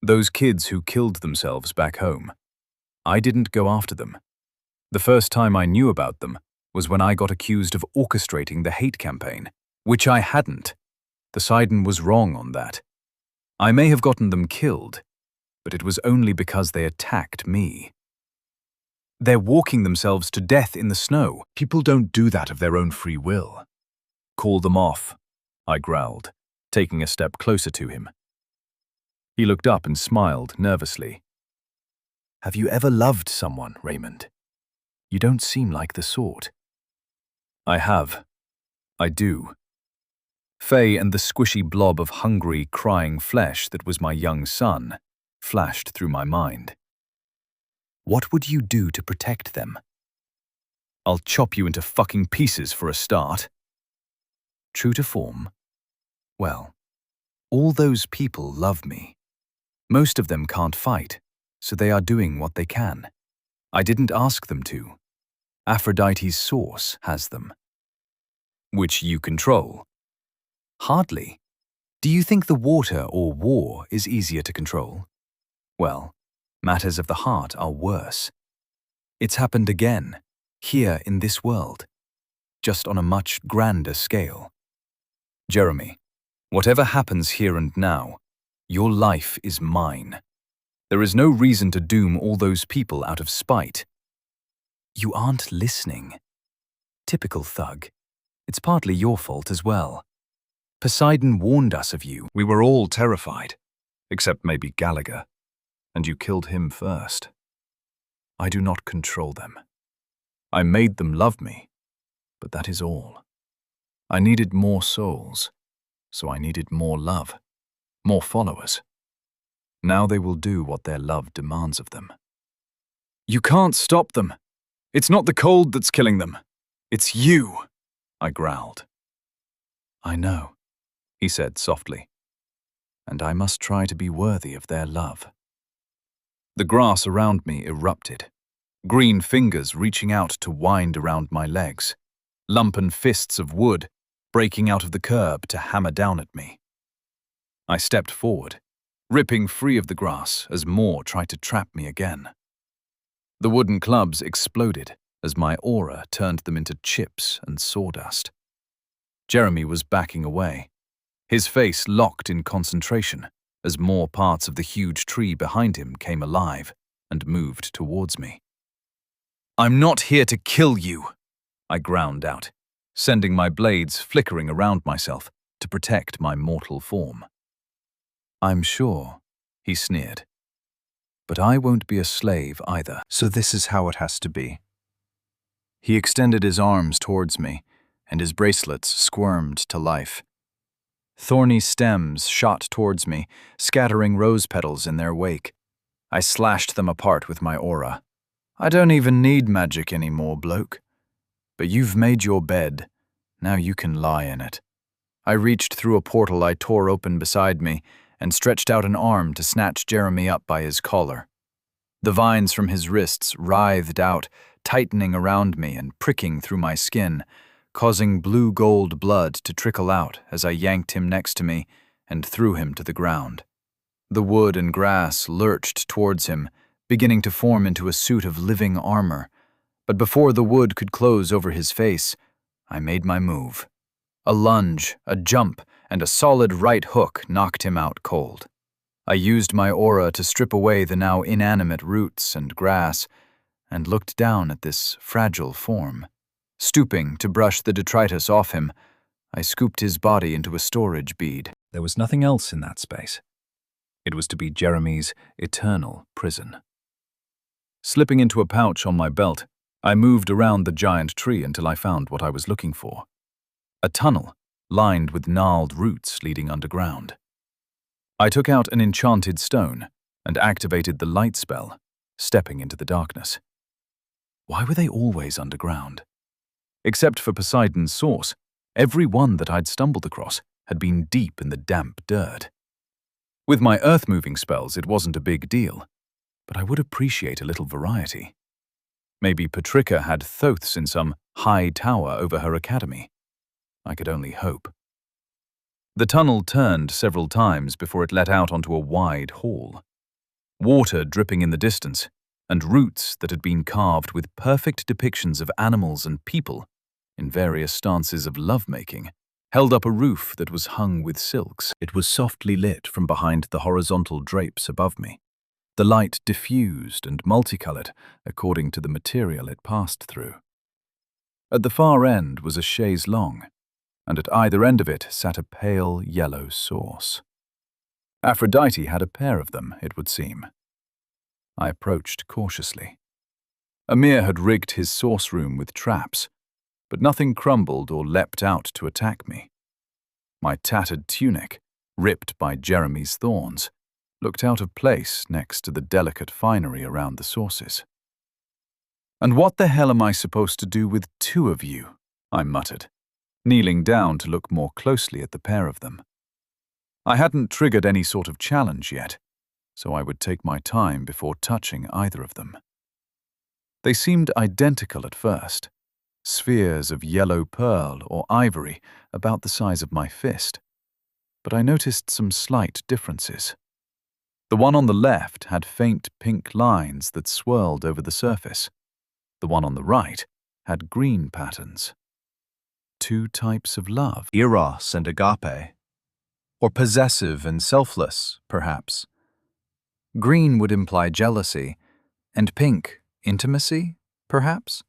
Those kids who killed themselves back home. I didn't go after them. The first time I knew about them was when I got accused of orchestrating the hate campaign, which I hadn't. Poseidon was wrong on that. I may have gotten them killed, but it was only because they attacked me. They're walking themselves to death in the snow. People don't do that of their own free will. Call them off, I growled, taking a step closer to him. He looked up and smiled nervously. Have you ever loved someone, Raymond? You don't seem like the sort. I have. I do. Faye and the squishy blob of hungry, crying flesh that was my young son flashed through my mind. What would you do to protect them? I'll chop you into fucking pieces for a start. True to form? Well, all those people love me. Most of them can't fight, so they are doing what they can. I didn't ask them to. Aphrodite's source has them. Which you control. Hardly. Do you think the water or war is easier to control? Well, matters of the heart are worse. It's happened again, here in this world, just on a much grander scale. Jeremy, whatever happens here and now, your life is mine. There is no reason to doom all those people out of spite. You aren't listening. Typical thug. It's partly your fault as well. Poseidon warned us of you. We were all terrified, except maybe Gallagher. And you killed him first. I do not control them. I made them love me, but that is all. I needed more souls, so I needed more love, more followers. Now they will do what their love demands of them. You can't stop them. It's not the cold that's killing them. It's you, I growled. I know, he said softly, and I must try to be worthy of their love. The grass around me erupted, green fingers reaching out to wind around my legs, lumpen fists of wood breaking out of the curb to hammer down at me. I stepped forward, ripping free of the grass as more tried to trap me again. The wooden clubs exploded as my aura turned them into chips and sawdust. Jeremy was backing away, his face locked in concentration as more parts of the huge tree behind him came alive and moved towards me. I'm not here to kill you, I ground out, sending my blades flickering around myself to protect my mortal form. I'm sure, he sneered. But I won't be a slave either. So this is how it has to be. He extended his arms towards me, and his bracelets squirmed to life. Thorny stems shot towards me, scattering rose petals in their wake. I slashed them apart with my aura. I don't even need magic anymore, bloke. But you've made your bed. Now you can lie in it. I reached through a portal I tore open beside me and stretched out an arm to snatch Jeremy up by his collar. The vines from his wrists writhed out, tightening around me and pricking through my skin, causing blue-gold blood to trickle out as I yanked him next to me and threw him to the ground. The wood and grass lurched towards him, beginning to form into a suit of living armor, but before the wood could close over his face, I made my move. A lunge, a jump, and a solid right hook knocked him out cold. I used my aura to strip away the now inanimate roots and grass, and looked down at this fragile form. Stooping to brush the detritus off him, I scooped his body into a storage bead. There was nothing else in that space. It was to be Jeremy's eternal prison. Slipping into a pouch on my belt, I moved around the giant tree until I found what I was looking for. A tunnel, lined with gnarled roots leading underground. I took out an enchanted stone and activated the light spell, stepping into the darkness. Why were they always underground? Except for Poseidon's source, every one that I'd stumbled across had been deep in the damp dirt. With my earth-moving spells, it wasn't a big deal, but I would appreciate a little variety. Maybe Patrika had Thoths in some high tower over her academy. I could only hope. The tunnel turned several times before it let out onto a wide hall. Water dripping in the distance, and roots that had been carved with perfect depictions of animals and people, in various stances of lovemaking, held up a roof that was hung with silks. It was softly lit from behind the horizontal drapes above me. The light diffused and multicolored according to the material it passed through. At the far end was a chaise longue, and at either end of it sat a pale yellow source. Aphrodite had a pair of them, it would seem. I approached cautiously. Amir had rigged his source room with traps, but nothing crumbled or leapt out to attack me. My tattered tunic, ripped by Jeremy's thorns, looked out of place next to the delicate finery around the sources. "And what the hell am I supposed to do with two of you?" I muttered, kneeling down to look more closely at the pair of them. I hadn't triggered any sort of challenge yet, so I would take my time before touching either of them. They seemed identical at first, spheres of yellow pearl or ivory about the size of my fist, but I noticed some slight differences. The one on the left had faint pink lines that swirled over the surface. The one on the right had green patterns. Two types of love. Eros and agape. Or possessive and selfless, perhaps. Green would imply jealousy, and pink, intimacy, perhaps?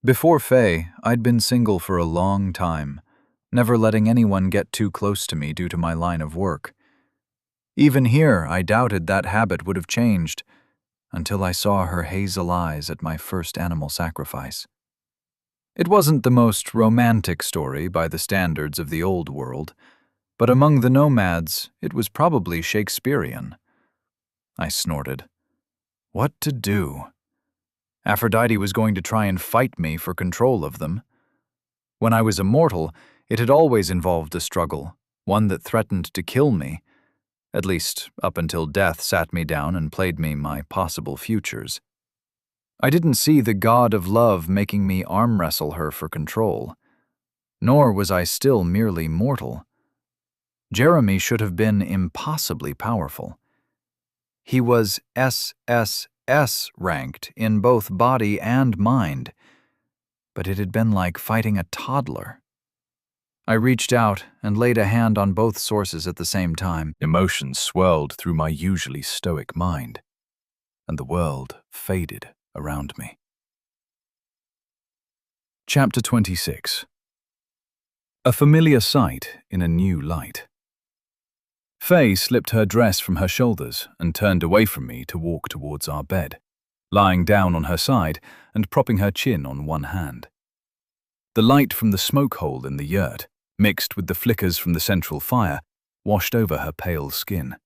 Before Faye, I'd been single for a long time, never letting anyone get too close to me due to my line of work. Even here, I doubted that habit would have changed, until I saw her hazel eyes at my first animal sacrifice. It wasn't the most romantic story by the standards of the old world, but among the nomads, it was probably Shakespearean. I snorted. What to do? Aphrodite was going to try and fight me for control of them. When I was immortal, it had always involved a struggle, one that threatened to kill me, at least up until death sat me down and played me my possible futures. I didn't see the god of love making me arm wrestle her for control, nor was I still merely mortal. Jeremy should have been impossibly powerful. He was SSS ranked in both body and mind, but it had been like fighting a toddler. I reached out and laid a hand on both sources at the same time. Emotions swirled through my usually stoic mind, and the world faded around me. Chapter 26. A familiar sight in a new light. Faye slipped her dress from her shoulders and turned away from me to walk towards our bed, lying down on her side and propping her chin on one hand. The light from the smoke hole in the yurt, mixed with the flickers from the central fire, washed over her pale skin,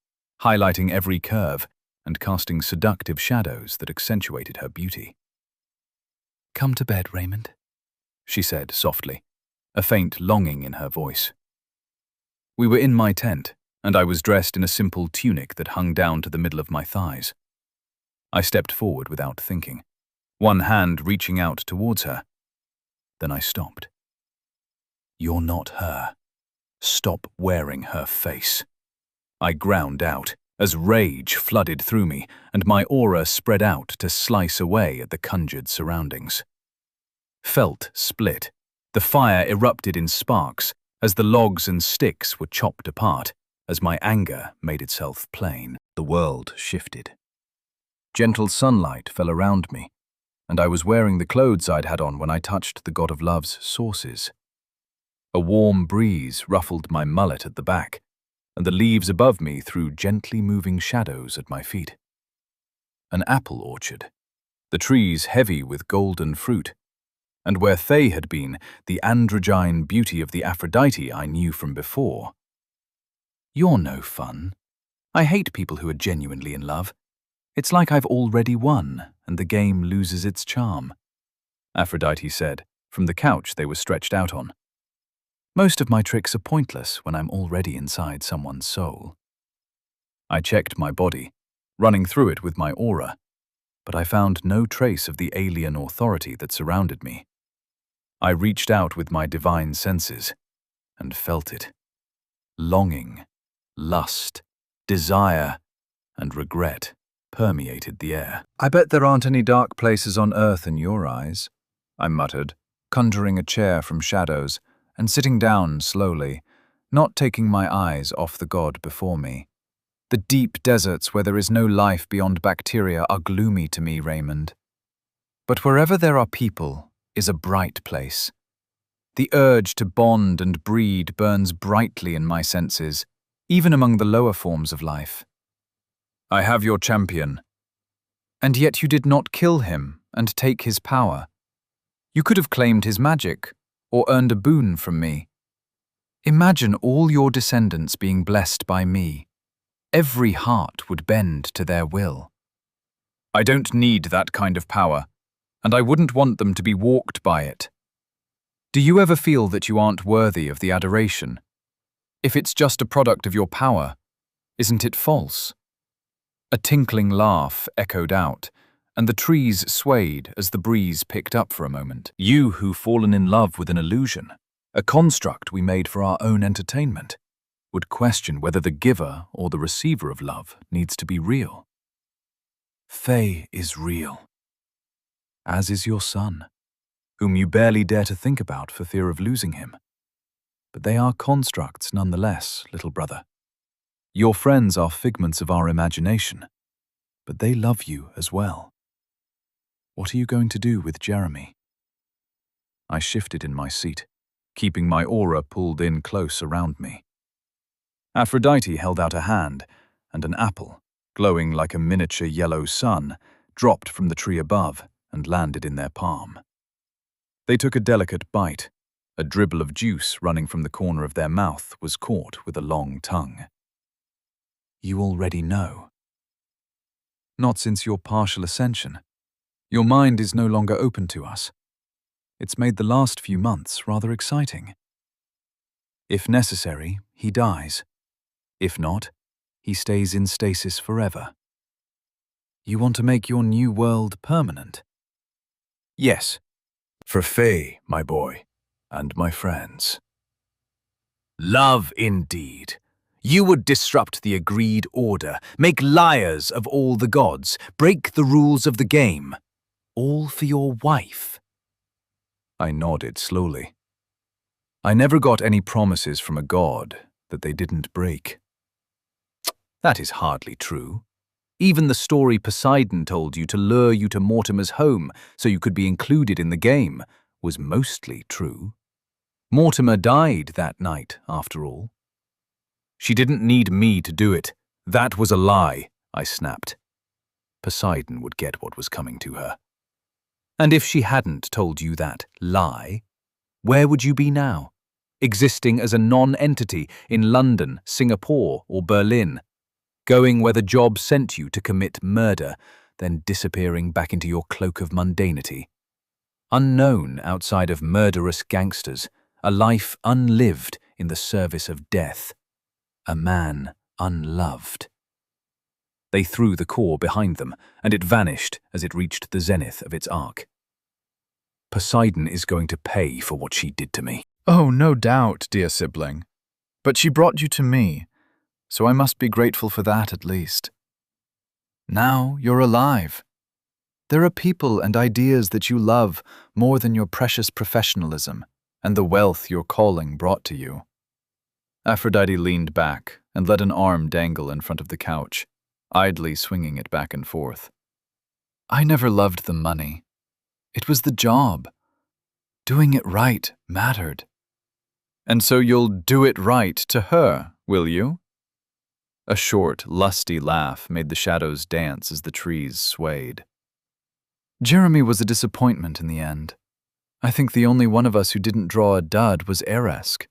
highlighting every curve and casting seductive shadows that accentuated her beauty. "Come to bed, Raymond," she said softly, a faint longing in her voice. We were in my tent, and I was dressed in a simple tunic that hung down to the middle of my thighs. I stepped forward without thinking, one hand reaching out towards her. Then I stopped. "You're not her. Stop wearing her face." I ground out as rage flooded through me and my aura spread out to slice away at the conjured surroundings. Felt split. The fire erupted in sparks as the logs and sticks were chopped apart. As my anger made itself plain, the world shifted. Gentle sunlight fell around me, and I was wearing the clothes I'd had on when I touched the god of love's sources. A warm breeze ruffled my mullet at the back, and the leaves above me threw gently moving shadows at my feet. An apple orchard, the trees heavy with golden fruit, and where Thay had been, the androgyne beauty of the Aphrodite I knew from before. "You're no fun. I hate people who are genuinely in love. It's like I've already won, and the game loses its charm," Aphrodite said, from the couch they were stretched out on. "Most of my tricks are pointless when I'm already inside someone's soul." I checked my body, running through it with my aura, but I found no trace of the alien authority that surrounded me. I reached out with my divine senses and felt it. Longing, lust, desire, and regret permeated the air. "I bet there aren't any dark places on Earth in your eyes," I muttered, conjuring a chair from shadows and sitting down slowly, not taking my eyes off the god before me. "The deep deserts where there is no life beyond bacteria are gloomy to me, Raymond. But wherever there are people is a bright place. The urge to bond and breed burns brightly in my senses, even among the lower forms of life." "I have your champion." "And yet you did not kill him and take his power. You could have claimed his magic, or earned a boon from me. Imagine all your descendants being blessed by me. Every heart would bend to their will." "I don't need that kind of power, and I wouldn't want them to be walked by it." "Do you ever feel that you aren't worthy of the adoration? If it's just a product of your power, isn't it false?" A tinkling laugh echoed out, and the trees swayed as the breeze picked up for a moment. "You who've fallen in love with an illusion, a construct we made for our own entertainment, would question whether the giver or the receiver of love needs to be real. Thay is real, as is your son, whom you barely dare to think about for fear of losing him. But they are constructs nonetheless, little brother. Your friends are figments of our imagination, but they love you as well. What are you going to do with Jeremy?" I shifted in my seat, keeping my aura pulled in close around me. Aphrodite held out a hand, and an apple, glowing like a miniature yellow sun, dropped from the tree above and landed in their palm. They took a delicate bite. A dribble of juice running from the corner of their mouth was caught with a long tongue. "You already know." "Not since your partial ascension. Your mind is no longer open to us. It's made the last few months rather exciting. If necessary, he dies. If not, he stays in stasis forever. You want to make your new world permanent?" "Yes. For Thay, my boy, and my friends." "Love indeed. You would disrupt the agreed order, make liars of all the gods, break the rules of the game. All for your wife." I nodded slowly. I never got any promises from a god that they didn't break. "That is hardly true. Even the story Poseidon told you to lure you to Mortimer's home so you could be included in the game was mostly true. Mortimer died that night, after all." "She didn't need me to do it. That was a lie," I snapped. Poseidon would get what was coming to her. "And if she hadn't told you that lie, where would you be now? Existing as a non-entity in London, Singapore, or Berlin? Going where the job sent you to commit murder, then disappearing back into your cloak of mundanity? Unknown outside of murderous gangsters, a life unlived in the service of death. A man unloved." They threw the core behind them, and it vanished as it reached the zenith of its arc. Poseidon is going to pay for what she did to me. Oh, no doubt, dear sibling. But she brought you to me, so I must be grateful for that at least. Now you're alive. There are people and ideas that you love more than your precious professionalism and the wealth your calling brought to you. Aphrodite leaned back and let an arm dangle in front of the couch, idly swinging it back and forth. I never loved the money. It was the job. Doing it right mattered. And so you'll do it right to her, will you? A short, lusty laugh made the shadows dance as the trees swayed. Jeremy was a disappointment in the end. I think the only one of us who didn't draw a dud was Eresk.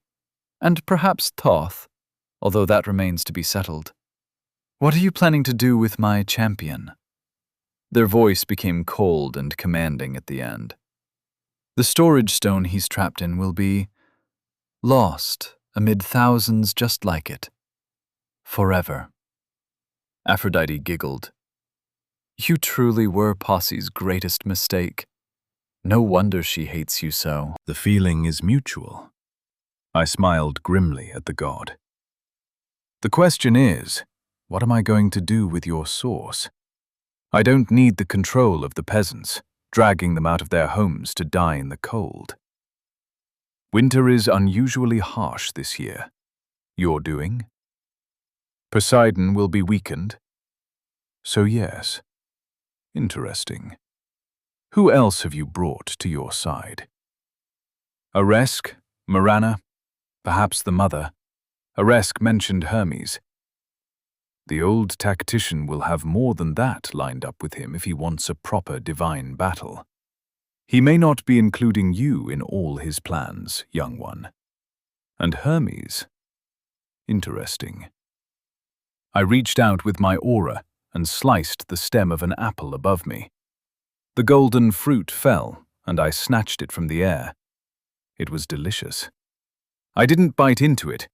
And perhaps Thoth, although that remains to be settled. What are you planning to do with my champion? Their voice became cold and commanding at the end. The storage stone he's trapped in will be lost amid thousands just like it. Forever. Aphrodite giggled. You truly were Posse's greatest mistake. No wonder she hates you so. The feeling is mutual. I smiled grimly at the god. The question is, what am I going to do with your source? I don't need the control of the peasants, dragging them out of their homes to die in the cold. Winter is unusually harsh this year. Your doing? Poseidon will be weakened. So yes. Interesting. Who else have you brought to your side? Aresk, Marana, perhaps the mother. Aresk mentioned Hermes. The old tactician will have more than that lined up with him if he wants a proper divine battle. He may not be including you in all his plans, young one. And Hermes? Interesting. I reached out with my aura and sliced the stem of an apple above me. The golden fruit fell, and I snatched it from the air. It was delicious. I didn't bite into it,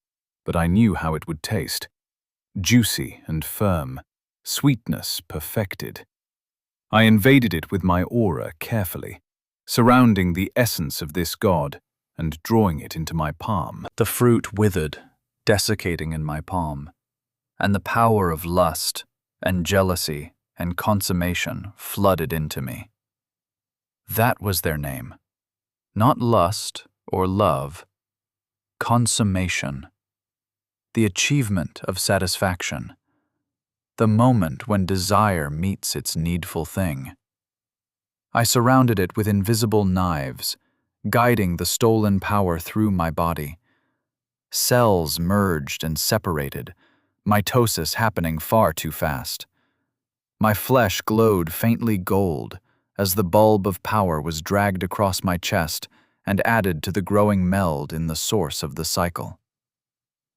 but I knew how it would taste. Juicy and firm, sweetness perfected. I invaded it with my aura carefully, surrounding the essence of this god and drawing it into my palm. The fruit withered, desiccating in my palm, and the power of lust and jealousy and consummation flooded into me. That was their name. Not lust or love. Consummation. The achievement of satisfaction. The moment when desire meets its needful thing. I surrounded it with invisible knives, guiding the stolen power through my body. Cells merged and separated, mitosis happening far too fast. My flesh glowed faintly gold as the bulb of power was dragged across my chest and added to the growing meld in the source of the cycle.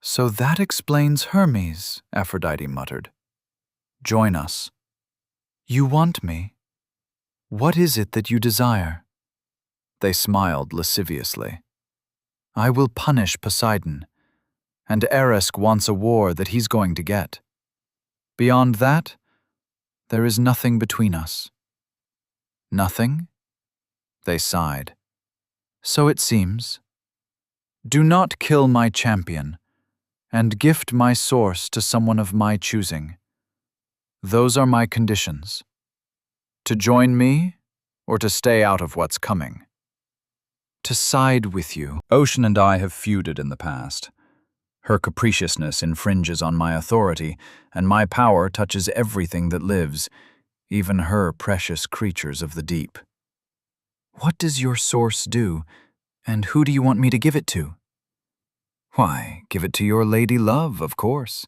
So that explains Hermes, Aphrodite muttered. Join us. You want me? What is it that you desire? They smiled lasciviously. I will punish Poseidon, and Eresk wants a war that he's going to get. Beyond that, there is nothing between us. Nothing? They sighed. So it seems. Do not kill my champion, and gift my source to someone of my choosing. Those are my conditions. To join me, or to stay out of what's coming. To side with you. Ocean and I have feuded in the past. Her capriciousness infringes on my authority, and my power touches everything that lives, even her precious creatures of the deep. What does your source do, and who do you want me to give it to? Why, give it to your lady love, of course.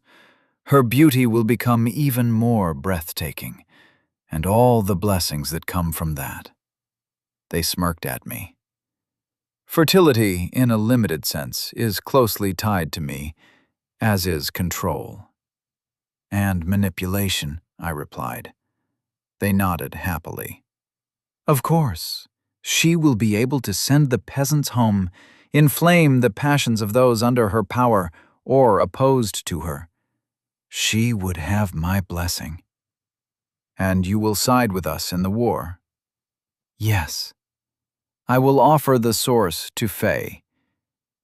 Her beauty will become even more breathtaking, and all the blessings that come from that. They smirked at me. Fertility, in a limited sense, is closely tied to me, as is control. And manipulation, I replied. They nodded happily. Of course, she will be able to send the peasants home, inflame the passions of those under her power or opposed to her. She would have my blessing. And you will side with us in the war? Yes. I will offer the source to Faye.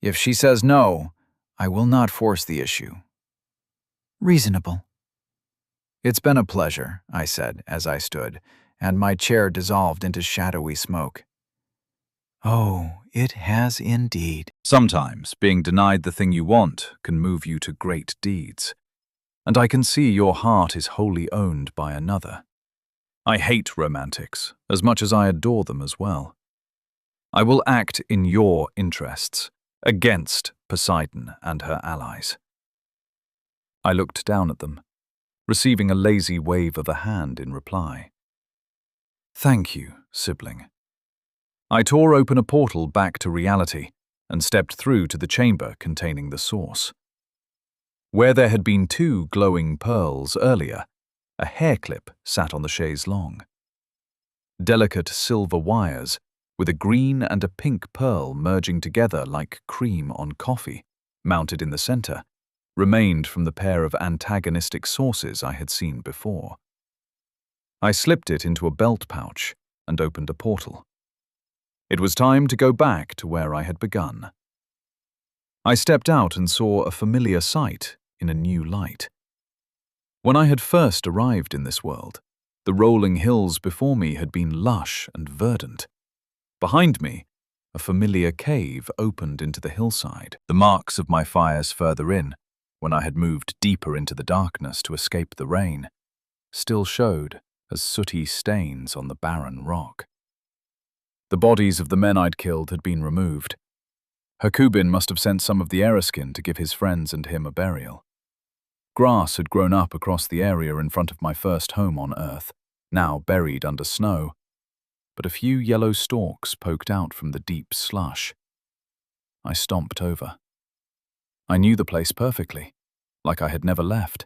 If she says no, I will not force the issue. Reasonable. It's been a pleasure, I said as I stood, and my chair dissolved into shadowy smoke. Oh, it has indeed. Sometimes being denied the thing you want can move you to great deeds. And I can see your heart is wholly owned by another. I hate romantics as much as I adore them as well. I will act in your interests, against Poseidon and her allies. I looked down at them, receiving a lazy wave of a hand in reply. Thank you, sibling. I tore open a portal back to reality and stepped through to the chamber containing the source. Where there had been 2 glowing pearls earlier, a hair clip sat on the chaise longue. Delicate silver wires, with a green and a pink pearl merging together like cream on coffee, mounted in the center, remained from the pair of antagonistic sources I had seen before. I slipped it into a belt pouch and opened a portal. It was time to go back to where I had begun. I stepped out and saw a familiar sight in a new light. When I had first arrived in this world, the rolling hills before me had been lush and verdant. Behind me, a familiar cave opened into the hillside. The marks of my fires further in, when I had moved deeper into the darkness to escape the rain, still showed as sooty stains on the barren rock. The bodies of the men I'd killed had been removed. Herkubin must have sent some of the Ereskine to give his friends and him a burial. Grass had grown up across the area in front of my first home on Earth, now buried under snow, but a few yellow stalks poked out from the deep slush. I stomped over. I knew the place perfectly, like I had never left.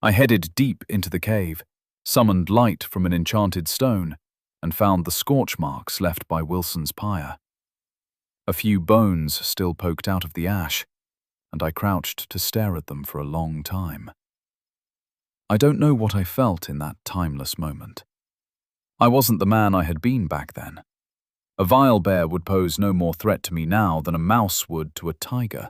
I headed deep into the cave, summoned light from an enchanted stone, and found the scorch marks left by Wilson's pyre. A few bones still poked out of the ash, and I crouched to stare at them for a long time. I don't know what I felt in that timeless moment. I wasn't the man I had been back then. A vile bear would pose no more threat to me now than a mouse would to a tiger.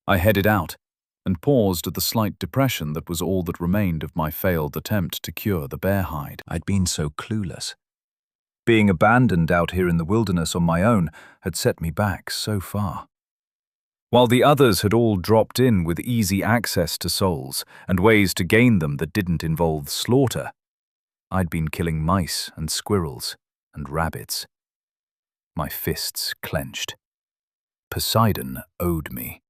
I headed out and paused at the slight depression that was all that remained of my failed attempt to cure the bear hide. I'd been so clueless. Being abandoned out here in the wilderness on my own had set me back so far. While the others had all dropped in with easy access to souls and ways to gain them that didn't involve slaughter, I'd been killing mice and squirrels and rabbits. My fists clenched. Poseidon owed me.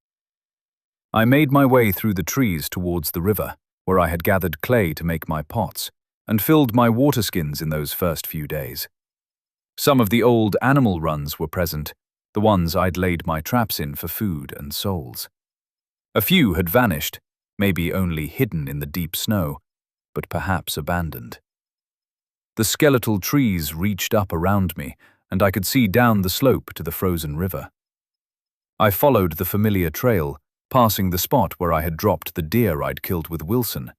I made my way through the trees towards the river, where I had gathered clay to make my pots, and filled my water skins in those first few days. Some of the old animal runs were present, the ones I'd laid my traps in for food and souls. A few had vanished, maybe only hidden in the deep snow, but perhaps abandoned. The skeletal trees reached up around me, and I could see down the slope to the frozen river. I followed the familiar trail, passing the spot where I had dropped the deer I'd killed with Wilson,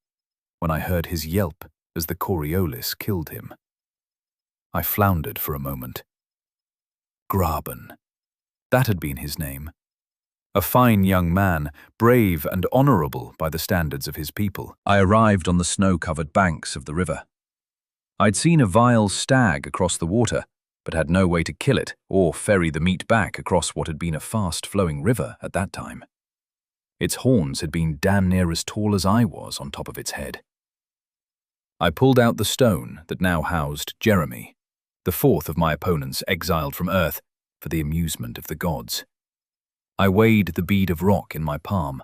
when I heard his yelp as the Coriolis killed him. I floundered for a moment. Graben. That had been his name. A fine young man, brave and honorable by the standards of his people. I arrived on the snow-covered banks of the river. I'd seen a vile stag across the water, but had no way to kill it or ferry the meat back across what had been a fast-flowing river at that time. Its horns had been damn near as tall as I was on top of its head. I pulled out the stone that now housed Jeremy, the fourth of my opponents exiled from Earth for the amusement of the gods. I weighed the bead of rock in my palm,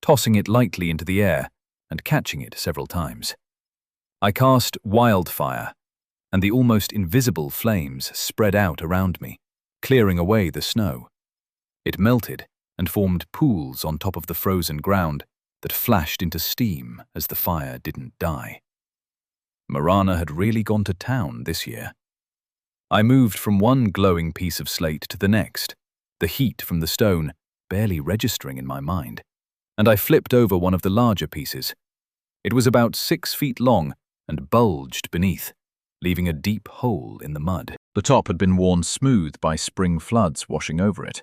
tossing it lightly into the air and catching it several times. I cast wildfire, and the almost invisible flames spread out around me, clearing away the snow. It melted and formed pools on top of the frozen ground that flashed into steam as the fire didn't die. Marana had really gone to town this year. I moved from one glowing piece of slate to the next, the heat from the stone barely registering in my mind, and I flipped over one of the larger pieces. It was about 6 feet long and bulged beneath, leaving a deep hole in the mud. The top had been worn smooth by spring floods washing over it,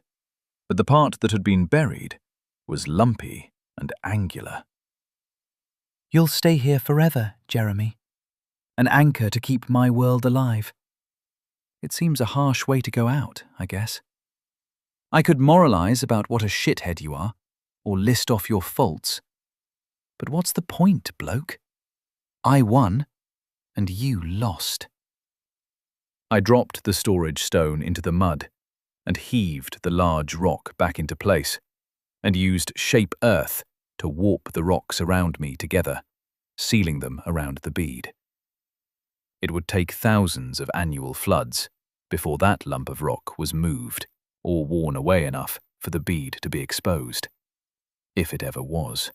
but the part that had been buried was lumpy and angular. You'll stay here forever, Jeremy. An anchor to keep my world alive. It seems a harsh way to go out, I guess. I could moralize about what a shithead you are, or list off your faults. But what's the point, bloke? I won, and you lost. I dropped the storage stone into the mud and heaved the large rock back into place, and used Shape Earth to warp the rocks around me together, sealing them around the bead. It would take thousands of annual floods before that lump of rock was moved or worn away enough for the bead to be exposed, if it ever was.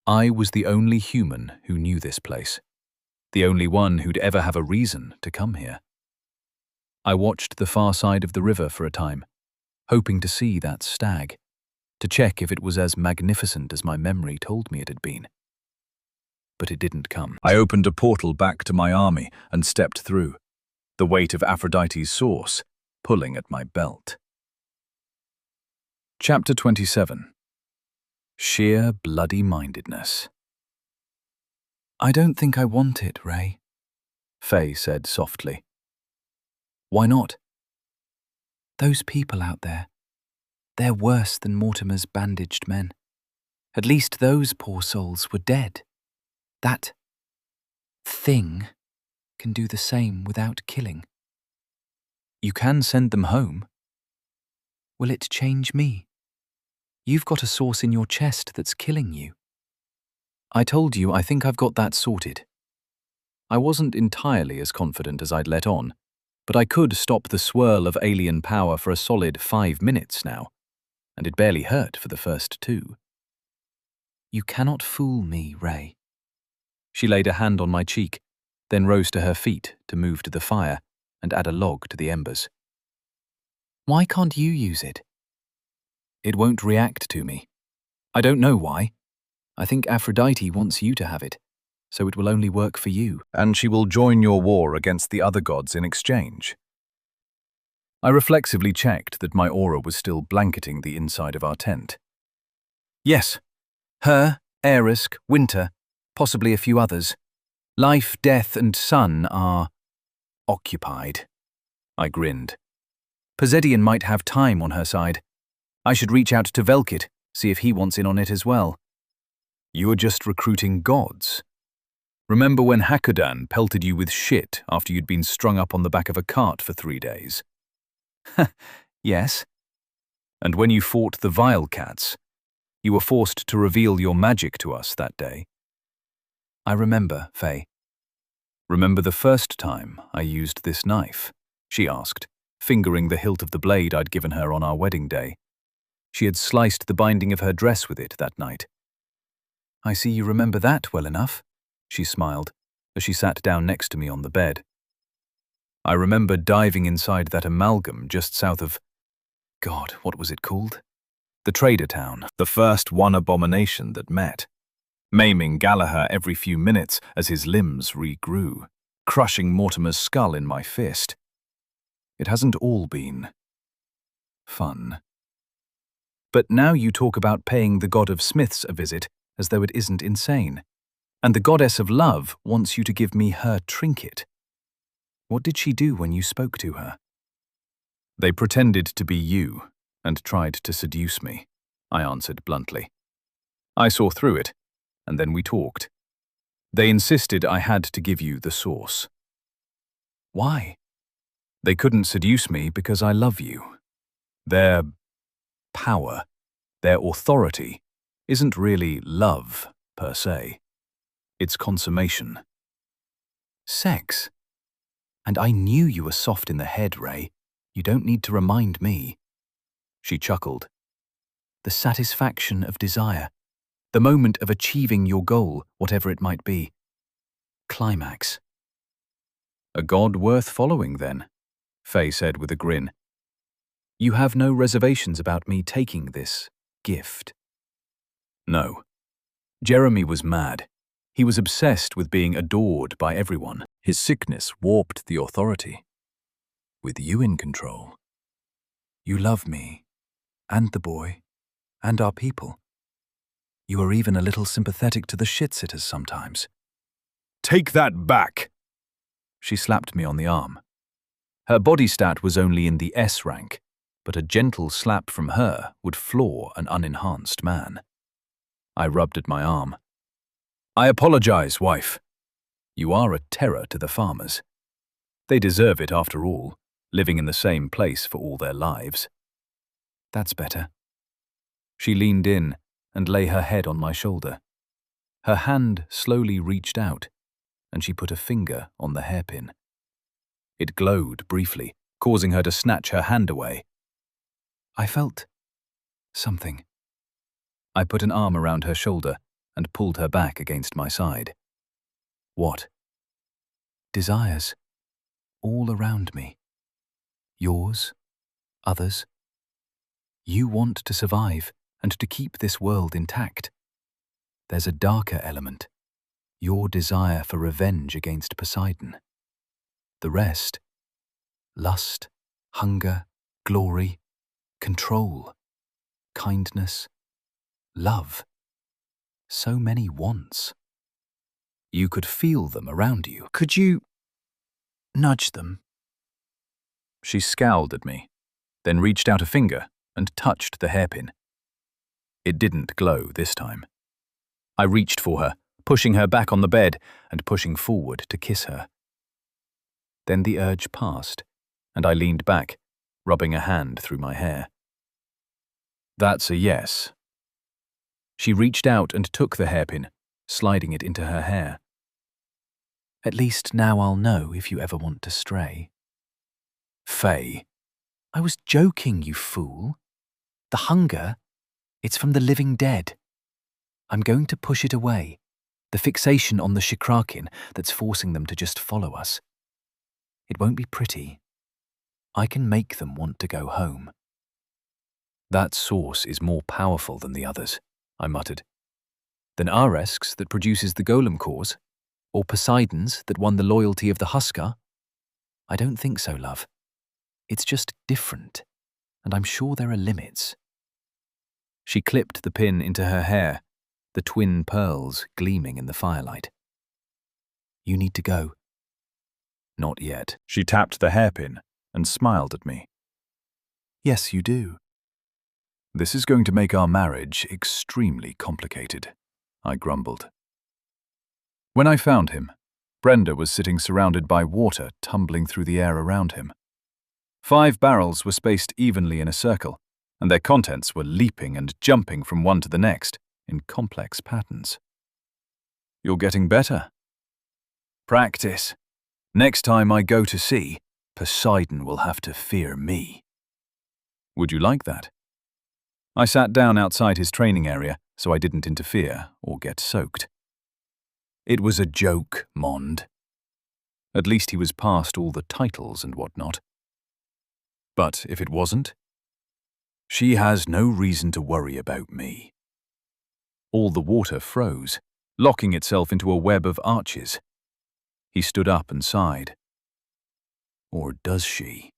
I was the only human who knew this place, the only one who'd ever have a reason to come here. I watched the far side of the river for a time, hoping to see that stag, to check if it was as magnificent as my memory told me it had been. But it didn't come. I opened a portal back to my army and stepped through, the weight of Aphrodite's source pulling at my belt. Chapter 27. Sheer bloody-mindedness. I don't think I want it, Ray, Faye said softly. Why not? Those people out there, they're worse than Mortimer's bandaged men. At least those poor souls were dead. That thing can do the same without killing. You can send them home. Will it change me? You've got a source in your chest that's killing you. I told you I think I've got that sorted. I wasn't entirely as confident as I'd let on, but I could stop the swirl of alien power for a solid 5 minutes now, and it barely hurt for the first 2. You cannot fool me, Ray. She laid a hand on my cheek, then rose to her feet to move to the fire and add a log to the embers. Why can't you use it? It won't react to me. I don't know why. I think Aphrodite wants you to have it, so it will only work for you. And she will join your war against the other gods in exchange. I reflexively checked that my aura was still blanketing the inside of our tent. Yes. Her, Aerisk, Winter, possibly a few others. Life, Death, and Sun are occupied. I grinned. Poseidon might have time on her side. I should reach out to Velkit, see if he wants in on it as well. You are just recruiting gods. Remember when Hakudan pelted you with shit after you'd been strung up on the back of a cart for 3 days? Yes. And when you fought the Vile Cats, you were forced to reveal your magic to us that day. I remember, Faye. Remember the first time I used this knife? She asked, fingering the hilt of the blade I'd given her on our wedding day. She had sliced the binding of her dress with it that night. I see you remember that well enough, she smiled as she sat down next to me on the bed. I remember diving inside that amalgam just south of, God, what was it called? The trader town, the first one abomination that met, maiming Gallagher every few minutes as his limbs regrew, crushing Mortimer's skull in my fist. It hasn't all been fun. But now you talk about paying the god of smiths a visit as though it isn't insane. And the goddess of love wants you to give me her trinket. What did she do when you spoke to her? They pretended to be you and tried to seduce me, I answered bluntly. I saw through it, and then we talked. They insisted I had to give you the source. Why? They couldn't seduce me because I love you. Their power, their authority, isn't really love, per se. It's consummation. Sex? And I knew you were soft in the head, Ray. You don't need to remind me. She chuckled. The satisfaction of desire. The moment of achieving your goal, whatever it might be. Climax. A god worth following, then, Faye said with a grin. You have no reservations about me taking this gift? No. Jeremy was mad. He was obsessed with being adored by everyone. His sickness warped the authority. With you in control, You love me, and the boy, and our people. You are even a little sympathetic to the shit-sitters sometimes. take that back! She slapped me on the arm. Her body stat was only in the S rank, but a gentle slap from her would floor an unenhanced man. I rubbed at my arm. I apologize, wife. You are a terror to the farmers. They deserve it after all, living in the same place for all their lives. That's better. She leaned in and lay her head on my shoulder. Her hand slowly reached out, and she put a finger on the hairpin. It glowed briefly, causing her to snatch her hand away. I felt something. I put an arm around her shoulder and pulled her back against my side. What? Desires. All around me. Yours, others. You want to survive and to keep this world intact. There's a darker element, your desire for revenge against Poseidon. The rest, lust, hunger, glory, control, kindness, love. So many wants. You could feel them around you. Could you nudge them? She scowled at me, then reached out a finger and touched the hairpin. It didn't glow this time. I reached for her, pushing her back on the bed and pushing forward to kiss her. Then the urge passed, and I leaned back, rubbing a hand through my hair. That's a yes. She reached out and took the hairpin, sliding it into her hair. At least now I'll know if you ever want to stray. Faye. I was joking, you fool. The hunger, it's from the living dead. I'm going to push it away. The fixation on the Shikrakin that's forcing them to just follow us. It won't be pretty. I can make them want to go home. That source is more powerful than the others, I muttered. Than Aresk's that produces the golem cores? Or Poseidon's that won the loyalty of the Huskar? I don't think so, love. It's just different, and I'm sure there are limits. She clipped the pin into her hair, the twin pearls gleaming in the firelight. You need to go. Not yet. She tapped the hairpin and smiled at me. Yes, you do. This is going to make our marriage extremely complicated, I grumbled. When I found him, Brenda was sitting surrounded by water tumbling through the air around him. 5 barrels were spaced evenly in a circle, and their contents were leaping and jumping from one to the next in complex patterns. You're getting better. Practice. Next time I go to sea, Poseidon will have to fear me. Would you like that? I sat down outside his training area so I didn't interfere or get soaked. It was a joke, Mond. At least he was past all the titles and whatnot. But if it wasn't, she has no reason to worry about me. All the water froze, locking itself into a web of arches. He stood up and sighed. Or does she?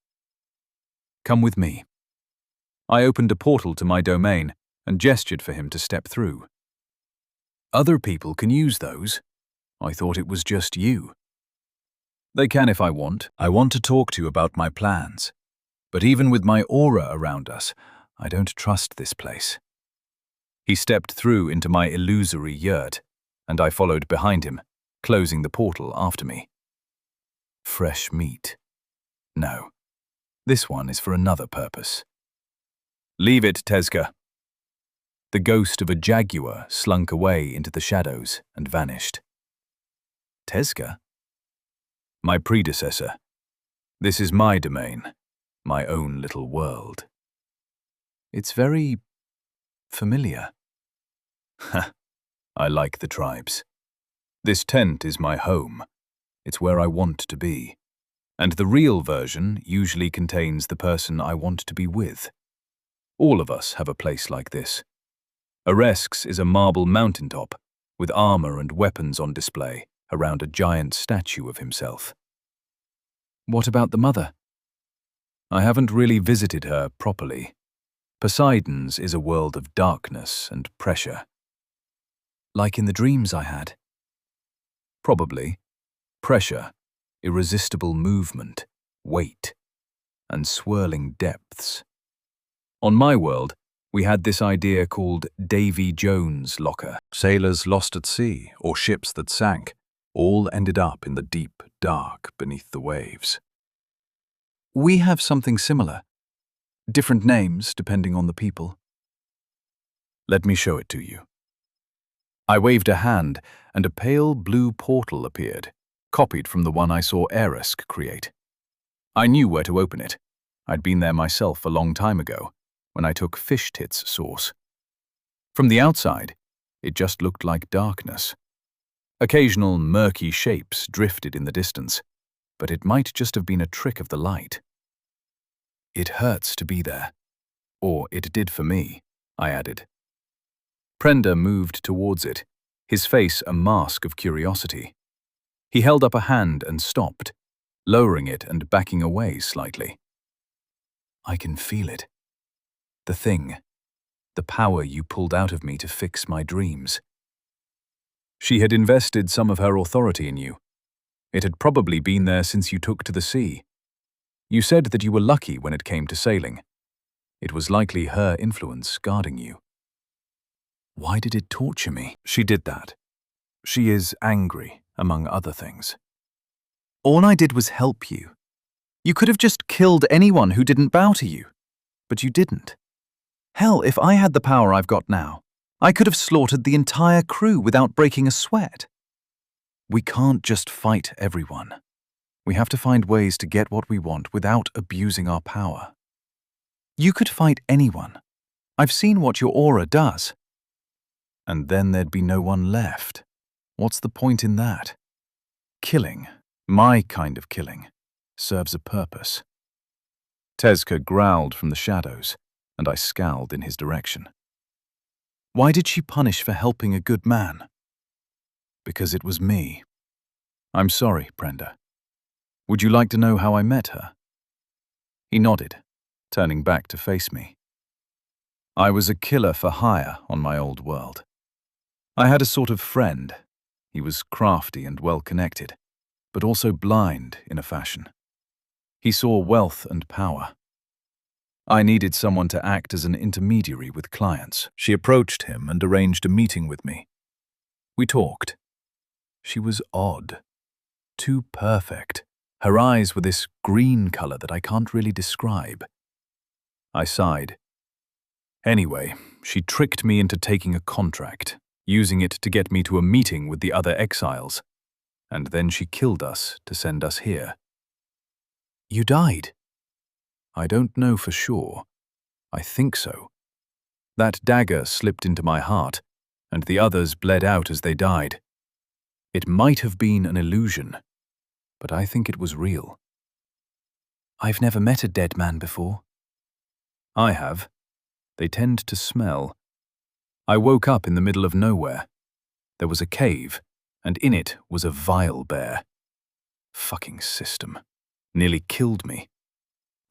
Come with me. I opened a portal to my domain and gestured for him to step through. Other people can use those. I thought it was just you. They can if I want. I want to talk to you about my plans. But even with my aura around us, I don't trust this place. He stepped through into my illusory yurt, and I followed behind him, closing the portal after me. Fresh meat. No, this one is for another purpose. Leave it, Tezka. The ghost of a jaguar slunk away into the shadows and vanished. Tezka? My predecessor. This is my domain, my own little world. It's very familiar. Ha, I like the tribes. This tent is my home. It's where I want to be. And the real version usually contains the person I want to be with. All of us have a place like this. Aresk's is a marble mountaintop, with armor and weapons on display around a giant statue of himself. What about the mother? I haven't really visited her properly. Poseidon's is a world of darkness and pressure. Like in the dreams I had? Probably. Pressure, irresistible movement, weight, and swirling depths. On my world, we had this idea called Davy Jones' locker. Sailors lost at sea, or ships that sank, all ended up in the deep dark beneath the waves. We have something similar. Different names depending on the people. Let me show it to you. I waved a hand, and a pale blue portal appeared, copied from the one I saw Eresk create. I knew where to open it. I'd been there myself a long time ago, when I took fish tits sauce. From the outside, it just looked like darkness. Occasional murky shapes drifted in the distance, but it might just have been a trick of the light. It hurts to be there. Or it did for me, I added. Prenda moved towards it, his face a mask of curiosity. He held up a hand and stopped, lowering it and backing away slightly. I can feel it. The thing. The power you pulled out of me to fix my dreams. She had invested some of her authority in you. It had probably been there since you took to the sea. You said that you were lucky when it came to sailing. It was likely her influence guarding you. Why did it torture me? She did that. She is angry, among other things. All I did was help you. You could have just killed anyone who didn't bow to you. But you didn't. Hell, if I had the power I've got now, I could have slaughtered the entire crew without breaking a sweat. We can't just fight everyone. We have to find ways to get what we want without abusing our power. You could fight anyone. I've seen what your aura does. And then there'd be no one left. What's the point in that? Killing, my kind of killing, serves a purpose. Tezka growled from the shadows, and I scowled in his direction. Why did she punish for helping a good man? Because it was me. I'm sorry, Prenda. Would you like to know how I met her? He nodded, turning back to face me. I was a killer for hire on my old world. I had a sort of friend. He was crafty and well-connected, but also blind in a fashion. He saw wealth and power. I needed someone to act as an intermediary with clients. She approached him and arranged a meeting with me. We talked. She was odd. Too perfect. Her eyes were this green color that I can't really describe. I sighed. Anyway, she tricked me into taking a contract, using it to get me to a meeting with the other exiles, and then she killed us to send us here. You died? I don't know for sure. I think so. That dagger slipped into my heart, and the others bled out as they died. It might have been an illusion, but I think it was real. I've never met a dead man before. I have. They tend to smell. I woke up in the middle of nowhere. There was a cave, and in it was a vile bear. Fucking system. Nearly killed me.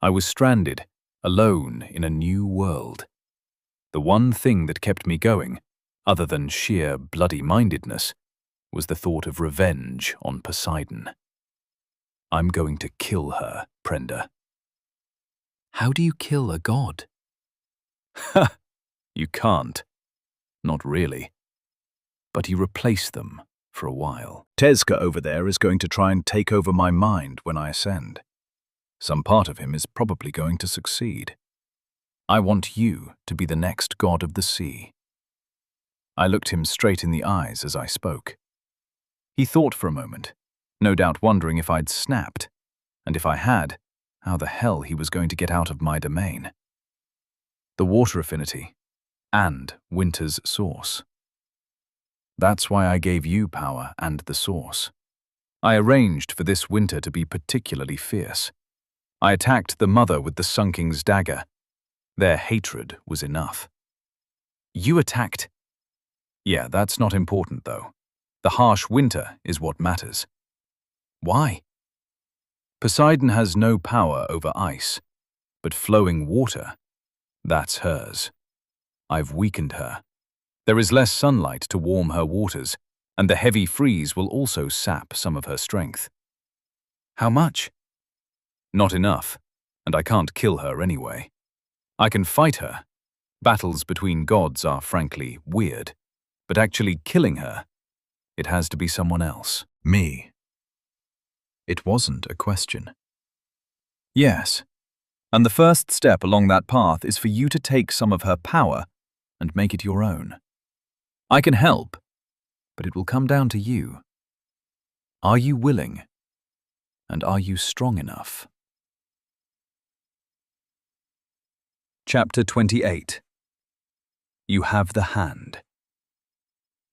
I was stranded, alone in a new world. The one thing that kept me going, other than sheer bloody-mindedness, was the thought of revenge on Poseidon. I'm going to kill her, Prenda. How do you kill a god? Ha! You can't. Not really. But you replace them for a while. Tezka over there is going to try and take over my mind when I ascend. Some part of him is probably going to succeed. I want you to be the next god of the sea. I looked him straight in the eyes as I spoke. He thought for a moment, no doubt wondering if I'd snapped, and if I had, how the hell he was going to get out of my domain. The water affinity, and Winter's source. That's why I gave you power and the source. I arranged for this winter to be particularly fierce. I attacked the mother with the Sunking's dagger. Their hatred was enough. You attacked? Yeah, that's not important, though. The harsh winter is what matters. Why? Poseidon has no power over ice, but flowing water, that's hers. I've weakened her. There is less sunlight to warm her waters, and the heavy freeze will also sap some of her strength. How much? Not enough, and I can't kill her anyway. I can fight her. Battles between gods are frankly weird, but actually killing her, it has to be someone else. Me. It wasn't a question. Yes. And the first step along that path is for you to take some of her power and make it your own. I can help, but it will come down to you. Are you willing? And are you strong enough? Chapter 28. You have the hand.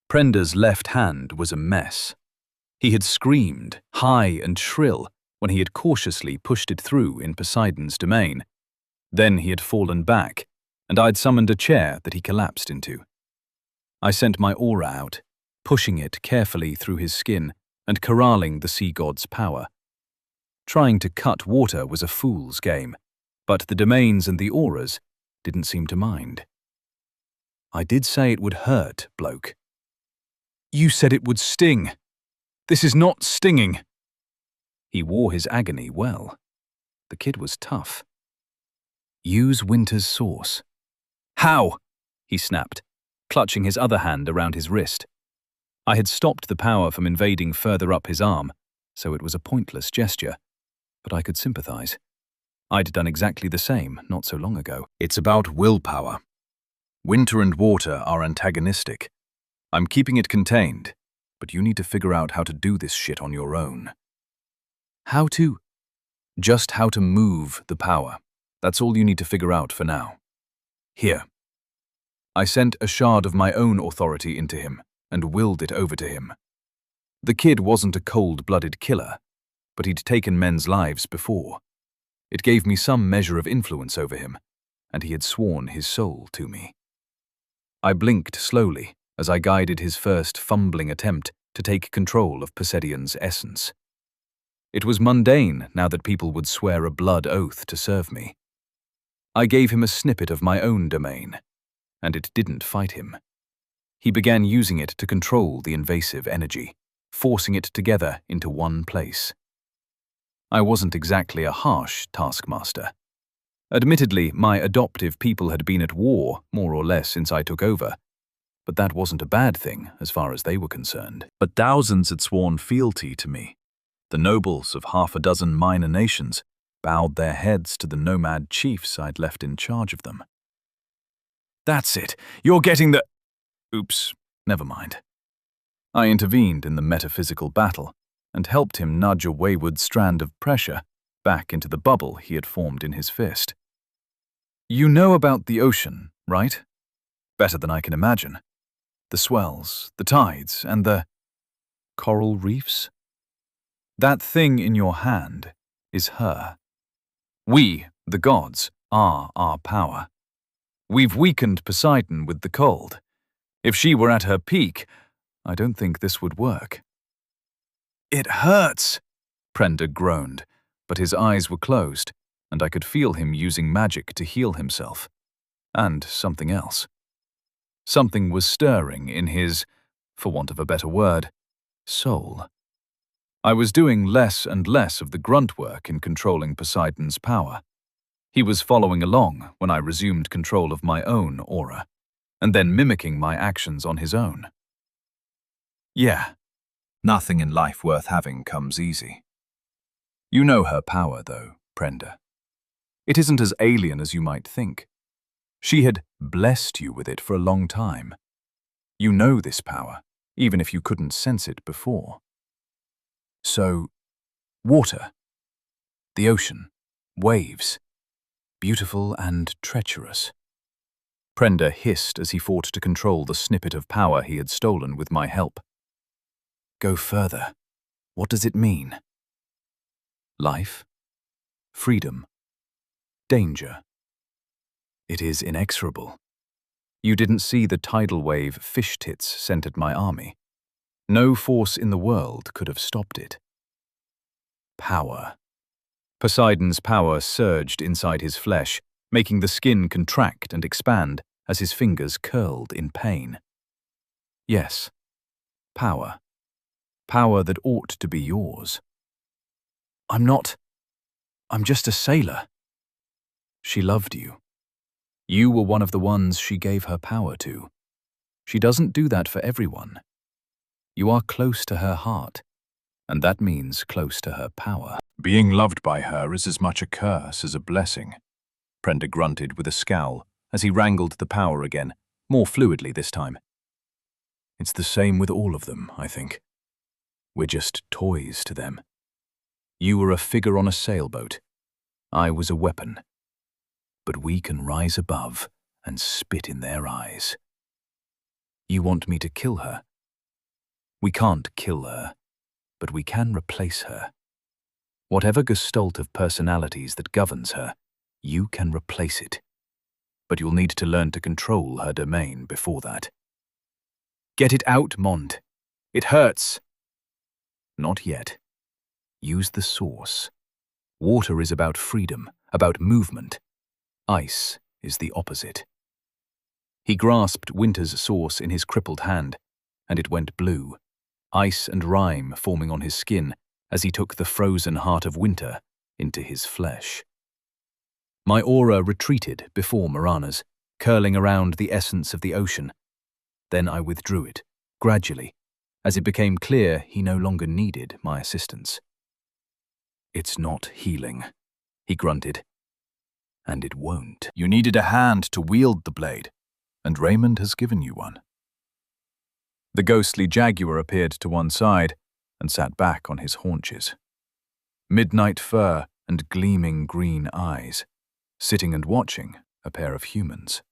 Prenda's left hand was a mess. He had screamed, high and shrill, when he had cautiously pushed it through in Poseidon's domain. Then he had fallen back, and I'd summoned a chair that he collapsed into. I sent my aura out, pushing it carefully through his skin and corralling the sea god's power. Trying to cut water was a fool's game, but the domains and the auras didn't seem to mind. I did say it would hurt, bloke. You said it would sting. This is not stinging. He wore his agony well. The kid was tough. Use Winter's sauce. How? He snapped, clutching his other hand around his wrist. I had stopped the power from invading further up his arm, so it was a pointless gesture, but I could sympathize. I'd done exactly the same not so long ago. It's about willpower. Winter and water are antagonistic. I'm keeping it contained, but you need to figure out how to do this shit on your own. How to? Just how to move the power. That's all you need to figure out for now. Here. I sent a shard of my own authority into him and willed it over to him. The kid wasn't a cold-blooded killer, but he'd taken men's lives before. It gave me some measure of influence over him, and he had sworn his soul to me. I blinked slowly as I guided his first fumbling attempt to take control of Poseidon's essence. It was mundane now that people would swear a blood oath to serve me. I gave him a snippet of my own domain, and it didn't fight him. He began using it to control the invasive energy, forcing it together into one place. I wasn't exactly a harsh taskmaster. Admittedly, my adoptive people had been at war more or less since I took over, but that wasn't a bad thing as far as they were concerned. But thousands had sworn fealty to me. The nobles of half a dozen minor nations bowed their heads to the nomad chiefs I'd left in charge of them. That's it. You're getting the... Oops, never mind. I intervened in the metaphysical battle and helped him nudge a wayward strand of pressure back into the bubble he had formed in his fist. You know about the ocean, right? Better than I can imagine. The swells, the tides, and the... coral reefs? That thing in your hand is her. We, the gods, are our power. We've weakened Poseidon with the cold. If she were at her peak, I don't think this would work. It hurts, Prenda groaned, but his eyes were closed, and I could feel him using magic to heal himself. And something else. Something was stirring in his, for want of a better word, soul. I was doing less and less of the grunt work in controlling Poseidon's power. He was following along when I resumed control of my own aura, and then mimicking my actions on his own. Yeah, nothing in life worth having comes easy. You know her power, though, Prenda. It isn't as alien as you might think. She had blessed you with it for a long time. You know this power, even if you couldn't sense it before. So, water, the ocean, waves, beautiful and treacherous. Prenda hissed as he fought to control the snippet of power he had stolen with my help. Go further. What does it mean? Life, freedom, danger. It is inexorable. You didn't see the tidal wave fish tits sent at my army. No force in the world could have stopped it. Power. Poseidon's power surged inside his flesh, making the skin contract and expand as his fingers curled in pain. Yes, power. Power that ought to be yours. I'm just a sailor. She loved you. You were one of the ones she gave her power to. She doesn't do that for everyone. You are close to her heart, and that means close to her power. Being loved by her is as much a curse as a blessing, Prenda grunted with a scowl as he wrangled the power again, more fluidly this time. It's the same with all of them, I think. We're just toys to them. You were a figure on a sailboat. I was a weapon. But we can rise above and spit in their eyes. You want me to kill her? We can't kill her, but we can replace her. Whatever gestalt of personalities that governs her, you can replace it. But you'll need to learn to control her domain before that. Get it out, Mond. It hurts. Not yet. Use the source. Water is about freedom, about movement. Ice is the opposite. He grasped Winter's source in his crippled hand, and it went blue, ice and rime forming on his skin as he took the frozen heart of Winter into his flesh. My aura retreated before Marana's, curling around the essence of the ocean. Then I withdrew it, gradually, as it became clear he no longer needed my assistance. It's not healing, he grunted. And it won't. You needed a hand to wield the blade, and Raymond has given you one. The ghostly jaguar appeared to one side and sat back on his haunches. Midnight fur and gleaming green eyes, sitting and watching a pair of humans.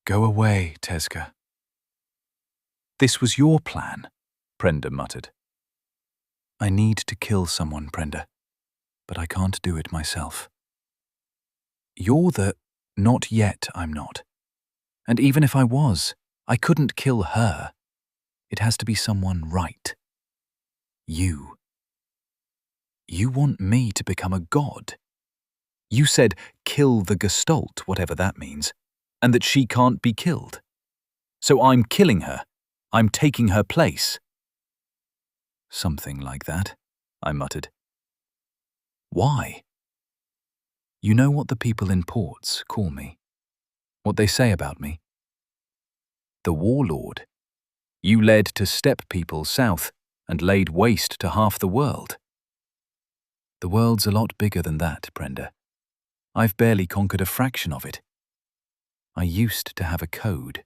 Go away, Tezca. This was your plan, Prenda muttered. I need to kill someone, Prenda, but I can't do it myself. You're the not yet I'm not. And even if I was, I couldn't kill her. It has to be someone right. You. You want me to become a god. You said kill the gestalt, whatever that means, and that she can't be killed. So I'm killing her. I'm taking her place. Something like that, I muttered. Why? You know what the people in ports call me? What they say about me? The warlord. You led to steppe people south and laid waste to half the world. The world's a lot bigger than that, Prenda. I've barely conquered a fraction of it. I used to have a code.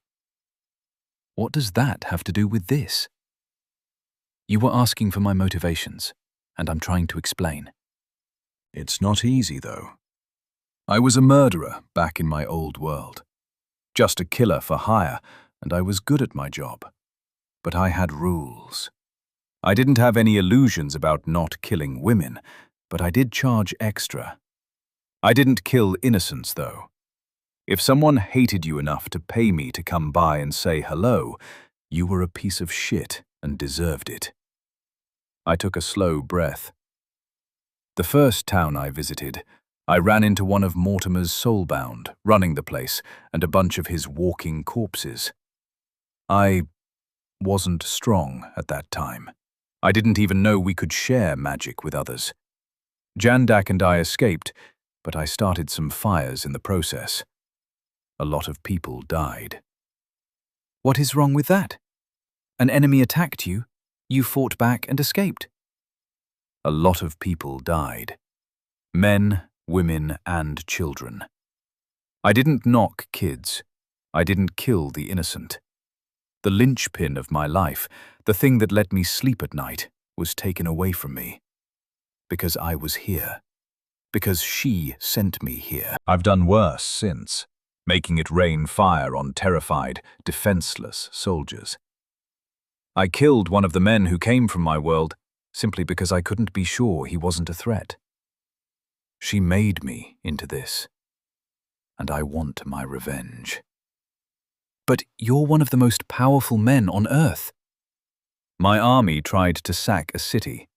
What does that have to do with this? You were asking for my motivations, and I'm trying to explain. It's not easy, though. I was a murderer back in my old world. Just a killer for hire, and I was good at my job. But I had rules. I didn't have any illusions about not killing women, but I did charge extra. I didn't kill innocents, though. If someone hated you enough to pay me to come by and say hello, you were a piece of shit and deserved it. I took a slow breath. The first town I visited, I ran into one of Mortimer's soulbound, running the place, and a bunch of his walking corpses. I wasn't strong at that time. I didn't even know we could share magic with others. Jandak and I escaped, but I started some fires in the process. A lot of people died. What is wrong with that? An enemy attacked you, you fought back and escaped. A lot of people died. Men, women, and children. I didn't knock kids. I didn't kill the innocent. The linchpin of my life, the thing that let me sleep at night, was taken away from me. Because I was here. Because she sent me here. I've done worse since, making it rain fire on terrified, defenseless soldiers. I killed one of the men who came from my world simply because I couldn't be sure he wasn't a threat. She made me into this, and I want my revenge. But you're one of the most powerful men on Earth. My army tried to sack a city.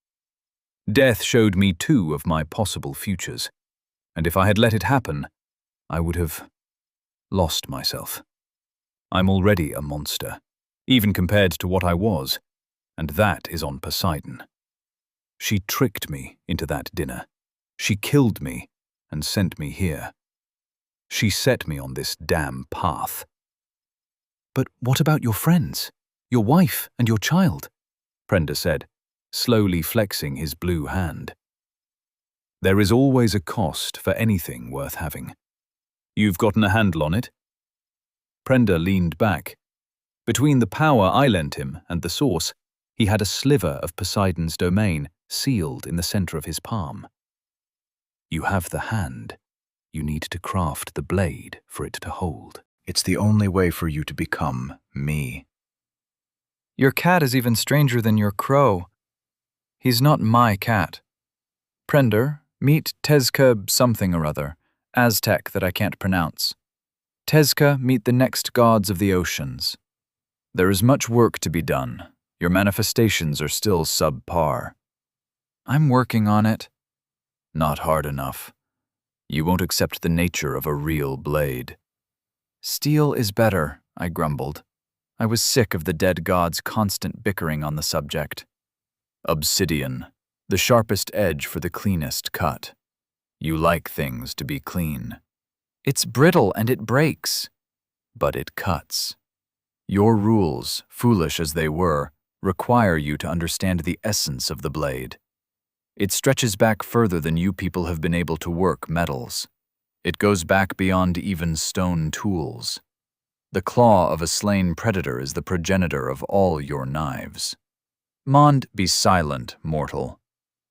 Death showed me 2 of my possible futures, and if I had let it happen, I would have lost myself. I'm already a monster, even compared to what I was, and that is on Poseidon. She tricked me into that dinner. She killed me and sent me here. She set me on this damn path. But what about your friends, your wife and your child? Prenda said, slowly flexing his blue hand. There is always a cost for anything worth having. You've gotten a handle on it? Prenda leaned back. Between the power I lent him and the source, he had a sliver of Poseidon's domain sealed in the center of his palm. You have the hand. You need to craft the blade for it to hold. It's the only way for you to become me. Your cat is even stranger than your crow. He's not my cat. Prender, meet Tezca something or other, Aztec that I can't pronounce. Tezca, meet the next gods of the oceans. There is much work to be done. Your manifestations are still subpar. I'm working on it. Not hard enough. You won't accept the nature of a real blade. Steel is better, I grumbled. I was sick of the dead gods' constant bickering on the subject. Obsidian, the sharpest edge for the cleanest cut. You like things to be clean. It's brittle and it breaks, but it cuts. Your rules, foolish as they were, require you to understand the essence of the blade. It stretches back further than you people have been able to work metals. It goes back beyond even stone tools. The claw of a slain predator is the progenitor of all your knives. Mond, be silent, mortal.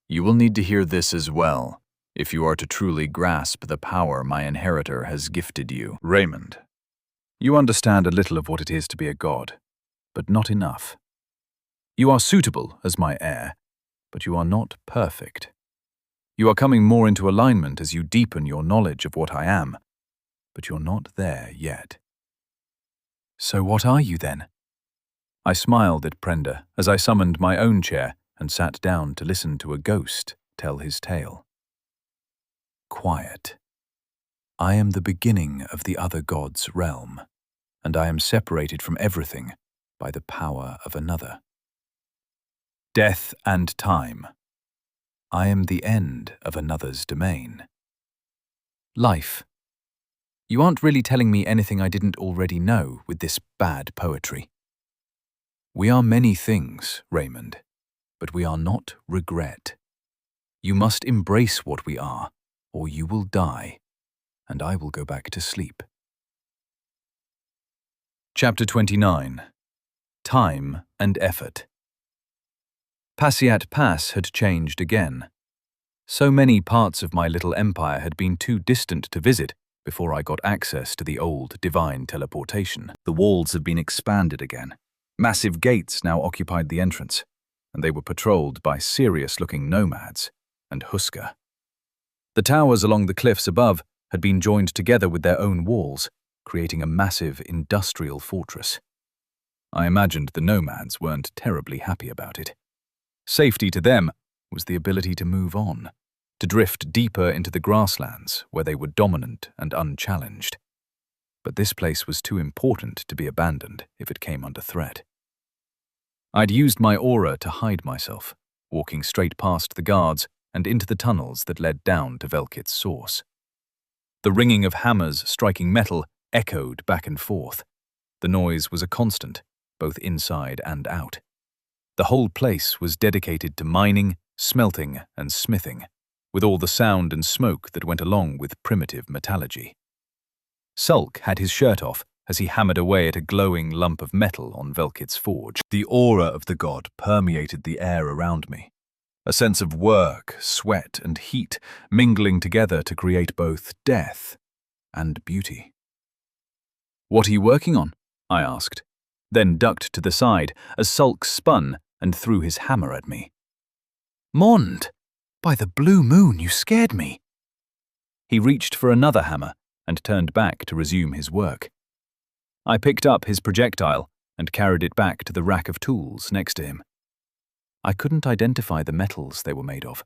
You will need to hear this as well, if you are to truly grasp the power my inheritor has gifted you. Raymond, you understand a little of what it is to be a god, but not enough. You are suitable as my heir, but you are not perfect. You are coming more into alignment as you deepen your knowledge of what I am, but you're not there yet. So what are you then? I smiled at Prenda as I summoned my own chair and sat down to listen to a ghost tell his tale. Quiet. I am the beginning of the other god's realm, and I am separated from everything by the power of another. Death and time. I am the end of another's domain. Life. You aren't really telling me anything I didn't already know with this bad poetry. We are many things, Raymond, but we are not regret. You must embrace what we are, or you will die, and I will go back to sleep. Chapter 29. Time and Effort. Pasiat Pass had changed again. So many parts of my little empire had been too distant to visit before I got access to the old divine teleportation. The walls had been expanded again. Massive gates now occupied the entrance, and they were patrolled by serious-looking nomads and Huska. The towers along the cliffs above had been joined together with their own walls, creating a massive industrial fortress. I imagined the nomads weren't terribly happy about it. Safety to them was the ability to move on, to drift deeper into the grasslands where they were dominant and unchallenged. But this place was too important to be abandoned if it came under threat. I'd used my aura to hide myself, walking straight past the guards and into the tunnels that led down to Velkit's source. The ringing of hammers striking metal echoed back and forth. The noise was a constant, both inside and out. The whole place was dedicated to mining, smelting, and smithing, with all the sound and smoke that went along with primitive metallurgy. Sulk had his shirt off as he hammered away at a glowing lump of metal on Velkit's forge. The aura of the god permeated the air around me, a sense of work, sweat, and heat mingling together to create both death and beauty. "What are you working on?" I asked, then ducked to the side as Sulk spun and threw his hammer at me. "Mond! By the blue moon, you scared me!" He reached for another hammer and turned back to resume his work. I picked up his projectile and carried it back to the rack of tools next to him. I couldn't identify the metals they were made of.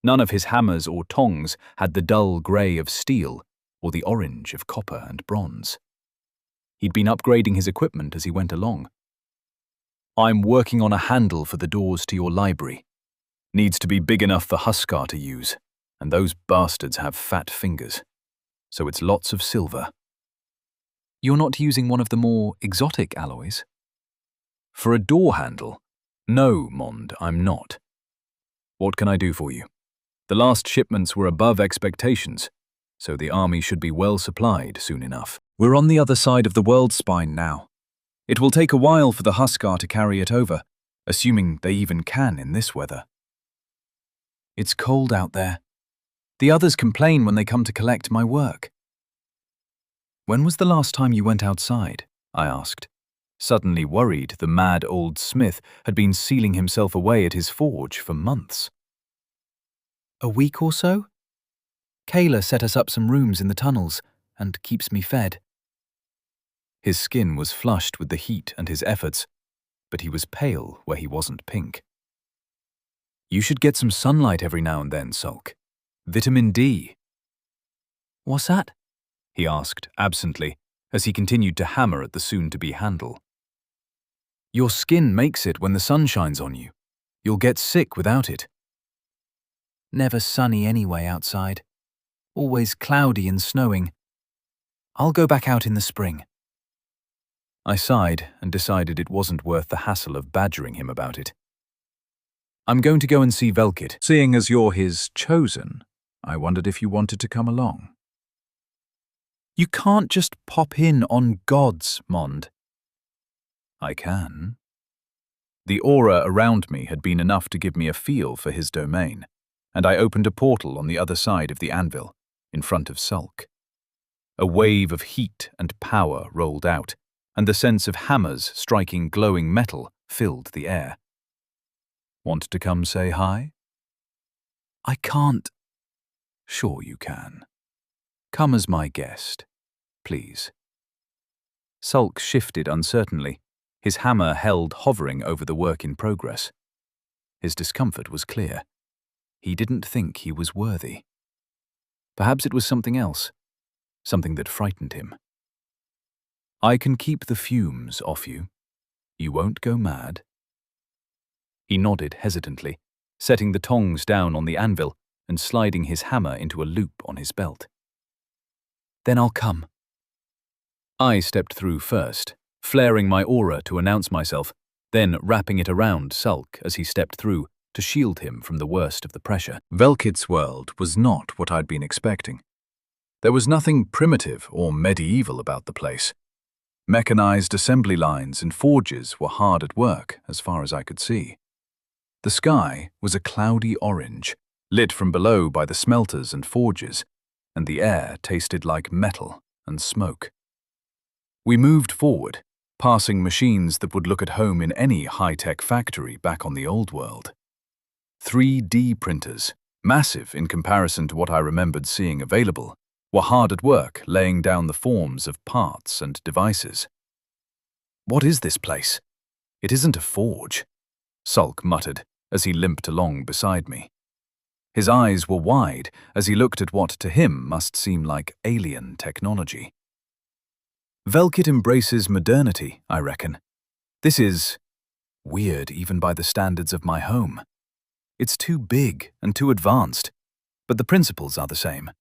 None of his hammers or tongs had the dull grey of steel or the orange of copper and bronze. He'd been upgrading his equipment as he went along. I'm working on a handle for the doors to your library. Needs to be big enough for Huskar to use, and those bastards have fat fingers. So it's lots of silver. You're not using one of the more exotic alloys? For a door handle? No, Mond, I'm not. What can I do for you? The last shipments were above expectations, so the army should be well supplied soon enough. We're on the other side of the world spine now. It will take a while for the Huskar to carry it over, assuming they even can in this weather. It's cold out there. The others complain when they come to collect my work. When was the last time you went outside? I asked, suddenly worried the mad old smith had been sealing himself away at his forge for months. A week or so? Kayla set us up some rooms in the tunnels and keeps me fed. His skin was flushed with the heat and his efforts, but he was pale where he wasn't pink. You should get some sunlight every now and then, Sulk. Vitamin D. What's that? He asked absently as he continued to hammer at the soon-to-be handle. Your skin makes it when the sun shines on you. You'll get sick without it. Never sunny anyway outside. Always cloudy and snowing. I'll go back out in the spring. I sighed and decided it wasn't worth the hassle of badgering him about it. I'm going to go and see Velkit. Seeing as you're his chosen, I wondered if you wanted to come along. You can't just pop in on gods, Mond. I can. The aura around me had been enough to give me a feel for his domain, and I opened a portal on the other side of the anvil, in front of Sulk. A wave of heat and power rolled out, and the sense of hammers striking glowing metal filled the air. Want to come say hi? I can't. Sure you can. Come as my guest, please. Sulk shifted uncertainly, his hammer held hovering over the work in progress. His discomfort was clear. He didn't think he was worthy. Perhaps it was something else, something that frightened him. I can keep the fumes off you. You won't go mad. He nodded hesitantly, setting the tongs down on the anvil and sliding his hammer into a loop on his belt. Then I'll come. I stepped through first, flaring my aura to announce myself, then wrapping it around Sulk as he stepped through to shield him from the worst of the pressure. Velkit's world was not what I'd been expecting. There was nothing primitive or medieval about the place. Mechanized assembly lines and forges were hard at work as far as I could see. The sky was a cloudy orange, lit from below by the smelters and forges, and the air tasted like metal and smoke. We moved forward, passing machines that would look at home in any high-tech factory back on the old world. 3D printers, massive in comparison to what I remembered seeing available, were hard at work laying down the forms of parts and devices. What is this place? It isn't a forge, Sulk muttered as he limped along beside me. His eyes were wide as he looked at what to him must seem like alien technology. Velkit embraces modernity, I reckon. This is weird even by the standards of my home. It's too big and too advanced, but the principles are the same.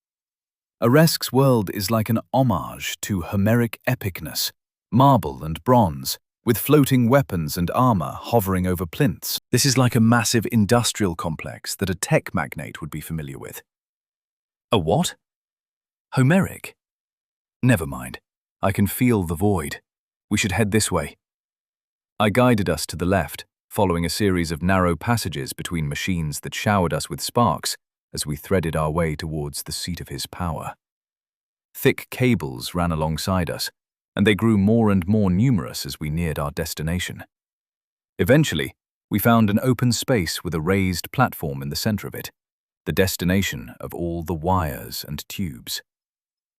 Aresk's world is like an homage to Homeric epicness, marble and bronze, with floating weapons and armor hovering over plinths. This is like a massive industrial complex that a tech magnate would be familiar with. A what? Homeric? Never mind. I can feel the void. We should head this way. I guided us to the left, following a series of narrow passages between machines that showered us with sparks as we threaded our way towards the seat of his power. Thick cables ran alongside us, and they grew more and more numerous as we neared our destination. Eventually, we found an open space with a raised platform in the center of it, the destination of all the wires and tubes.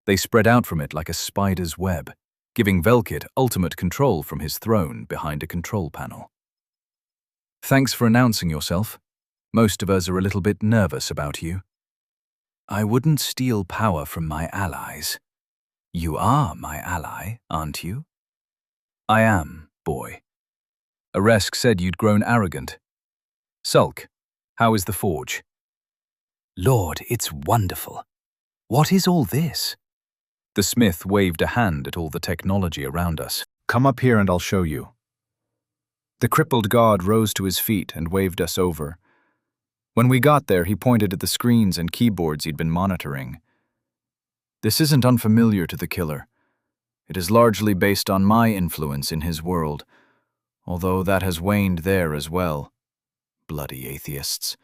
They spread out from it like a spider's web, giving Velkit ultimate control from his throne behind a control panel. Thanks for announcing yourself. Most of us are a little bit nervous about you. I wouldn't steal power from my allies. You are my ally, aren't you? I am, boy. Aresk said you'd grown arrogant. Sulk, how is the forge? Lord, it's wonderful. What is all this? The smith waved a hand at all the technology around us. Come up here and I'll show you. The crippled god rose to his feet and waved us over. When we got there, he pointed at the screens and keyboards he'd been monitoring. This isn't unfamiliar to the killer. It is largely based on my influence in his world, although that has waned there as well. Bloody atheists.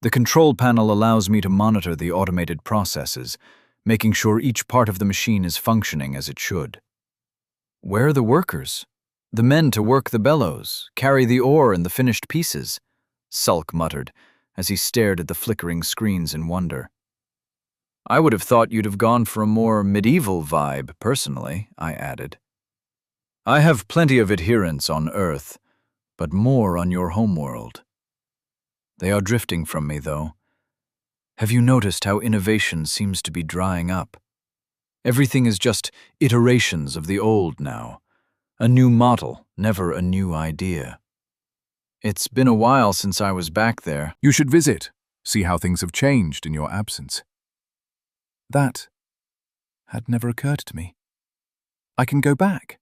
The control panel allows me to monitor the automated processes, making sure each part of the machine is functioning as it should. Where are the workers? The men to work the bellows, carry the ore and the finished pieces, Sulk muttered as he stared at the flickering screens in wonder. I would have thought you'd have gone for a more medieval vibe, personally, I added. I have plenty of adherents on Earth, but more on your homeworld. They are drifting from me, though. Have you noticed how innovation seems to be drying up? Everything is just iterations of the old now. A new model, never a new idea. It's been a while since I was back there. You should visit, see how things have changed in your absence. That had never occurred to me. I can go back.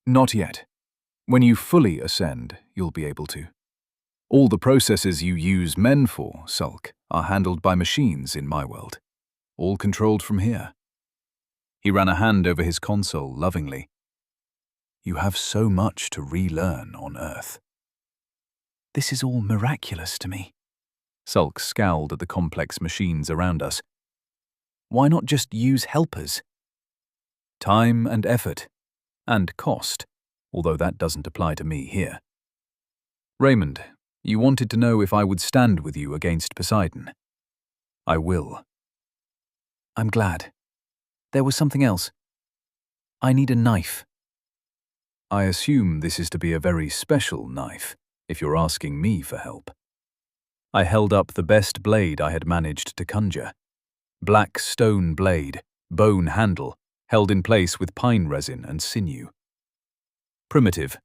Not yet. When you fully ascend, you'll be able to. All the processes you use men for, Sulk, are handled by machines in my world. All controlled from here. He ran a hand over his console lovingly. You have so much to relearn on Earth. This is all miraculous to me. Sulk scowled at the complex machines around us. Why not just use helpers? Time and effort. And cost, although that doesn't apply to me here. Raymond, you wanted to know if I would stand with you against Poseidon. I will. I'm glad. There was something else. I need a knife. I assume this is to be a very special knife, if you're asking me for help. I held up the best blade I had managed to conjure. Black stone blade, bone handle, held in place with pine resin and sinew. Primitive.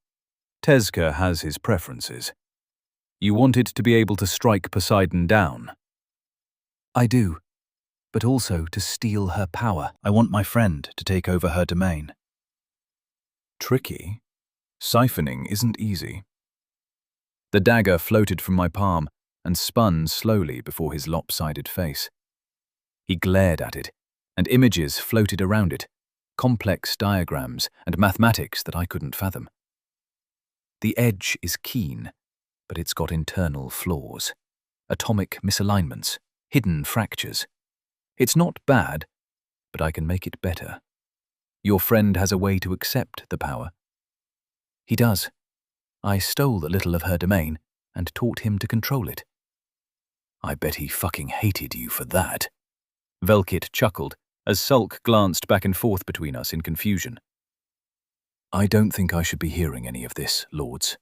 Tezca has his preferences. You wanted to be able to strike Poseidon down. I do, but also to steal her power. I want my friend to take over her domain. Tricky. Siphoning isn't easy. The dagger floated from my palm and spun slowly before his lopsided face. He glared at it, and images floated around it, complex diagrams and mathematics that I couldn't fathom. The edge is keen, but it's got internal flaws, atomic misalignments, hidden fractures. It's not bad, but I can make it better. Your friend has a way to accept the power. He does. I stole a little of her domain and taught him to control it. I bet he fucking hated you for that. Velkit chuckled as Sulk glanced back and forth between us in confusion. I don't think I should be hearing any of this, lords.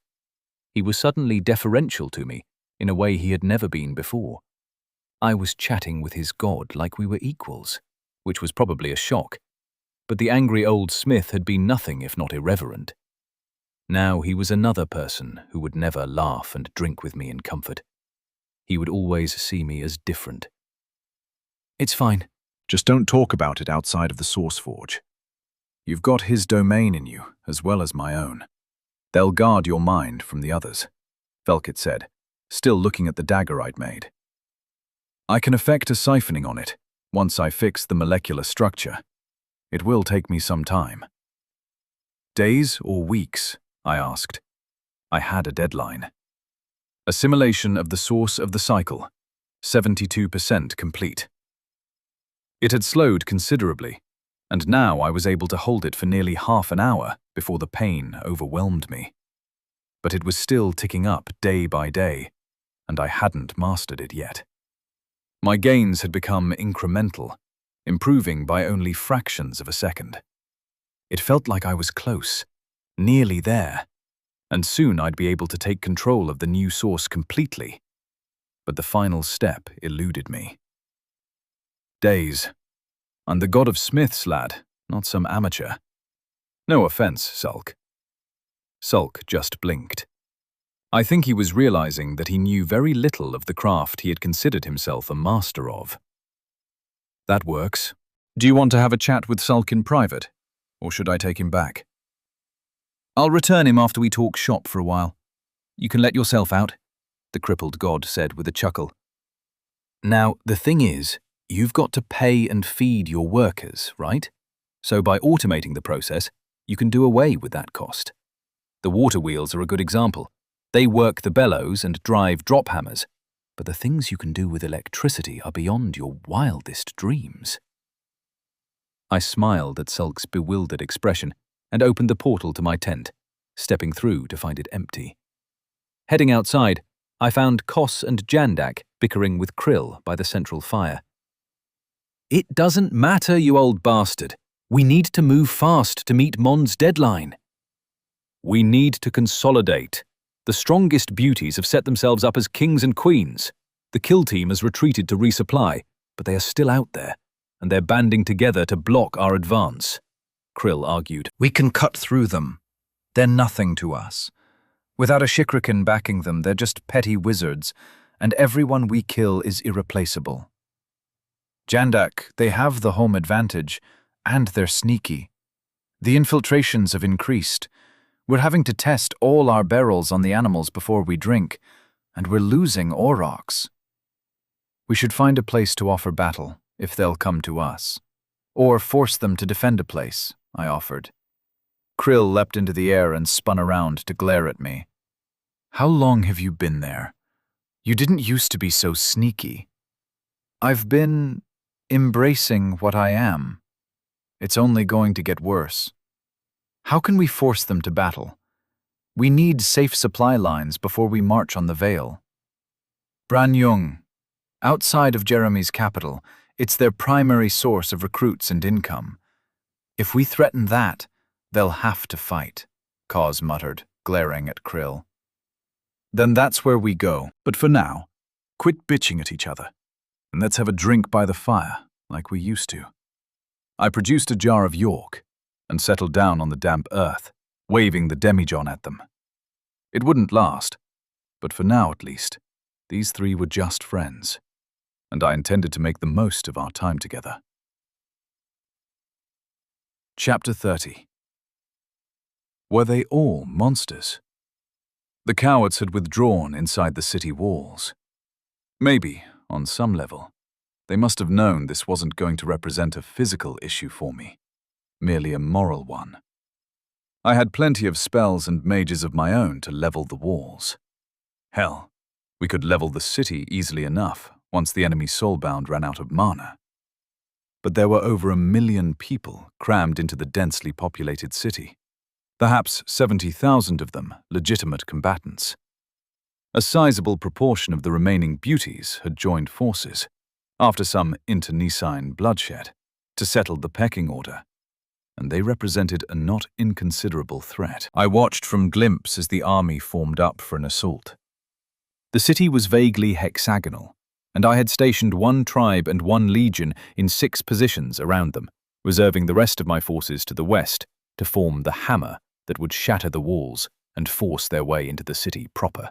He was suddenly deferential to me in a way he had never been before. I was chatting with his god like we were equals, which was probably a shock, but the angry old smith had been nothing if not irreverent. Now he was another person who would never laugh and drink with me in comfort. He would always see me as different. It's fine. Just don't talk about it outside of the Source Forge. You've got his domain in you, as well as my own. They'll guard your mind from the others, Velkit said, still looking at the dagger I'd made. I can effect a siphoning on it, once I fix the molecular structure. It will take me some time. Days or weeks? I asked. I had a deadline. Assimilation of the source of the cycle, 72% complete. It had slowed considerably, and now I was able to hold it for nearly half an hour before the pain overwhelmed me. But it was still ticking up day by day, and I hadn't mastered it yet. My gains had become incremental, improving by only fractions of a second. It felt like I was close, nearly there, and soon I'd be able to take control of the new source completely. But the final step eluded me. Days. I'm the god of smiths, lad, not some amateur. No offense, Sulk. Sulk just blinked. I think he was realizing that he knew very little of the craft he had considered himself a master of. That works. Do you want to have a chat with Sulk in private, or should I take him back? I'll return him after we talk shop for a while. You can let yourself out, the crippled god said with a chuckle. Now, the thing is, you've got to pay and feed your workers, right? So by automating the process, you can do away with that cost. The water wheels are a good example. They work the bellows and drive drop hammers, but the things you can do with electricity are beyond your wildest dreams. I smiled at Sulk's bewildered expression and opened the portal to my tent, stepping through to find it empty. Heading outside, I found Kos and Jandak bickering with Krill by the central fire. It doesn't matter, you old bastard. We need to move fast to meet Mon's deadline. We need to consolidate. The strongest beauties have set themselves up as kings and queens. The kill team has retreated to resupply, but they are still out there, and they're banding together to block our advance, Krill argued. We can cut through them. They're nothing to us. Without a Shikrikin backing them, they're just petty wizards, and everyone we kill is irreplaceable. Jandak, they have the home advantage, and they're sneaky. The infiltrations have increased. We're having to test all our barrels on the animals before we drink, and we're losing aurochs. We should find a place to offer battle, if they'll come to us. Or force them to defend a place, I offered. Krill leapt into the air and spun around to glare at me. How long have you been there? You didn't used to be so sneaky. I've been embracing what I am. It's only going to get worse. How can we force them to battle? We need safe supply lines before we march on the Vale. Branyung. Outside of Jeremy's capital, it's their primary source of recruits and income. If we threaten that, they'll have to fight, Kos muttered, glaring at Krill. Then that's where we go. But for now, quit bitching at each other, and let's have a drink by the fire, like we used to. I produced a jar of York and settled down on the damp earth, waving the demijohn at them. It wouldn't last, but for now at least, these three were just friends, and I intended to make the most of our time together. Chapter 30. Were they all monsters? The cowards had withdrawn inside the city walls. Maybe, on some level, they must have known this wasn't going to represent a physical issue for me, merely a moral one. I had plenty of spells and mages of my own to level the walls. Hell, we could level the city easily enough once the enemy soulbound ran out of mana. But there were over 1 million people crammed into the densely populated city, perhaps 70,000 of them legitimate combatants. A sizable proportion of the remaining beauties had joined forces, after some internecine bloodshed, to settle the pecking order, and they represented a not inconsiderable threat. I watched from glimpse as the army formed up for an assault. The city was vaguely hexagonal, and I had stationed 1 tribe and 1 legion in 6 positions around them, reserving the rest of my forces to the west to form the hammer that would shatter the walls and force their way into the city proper.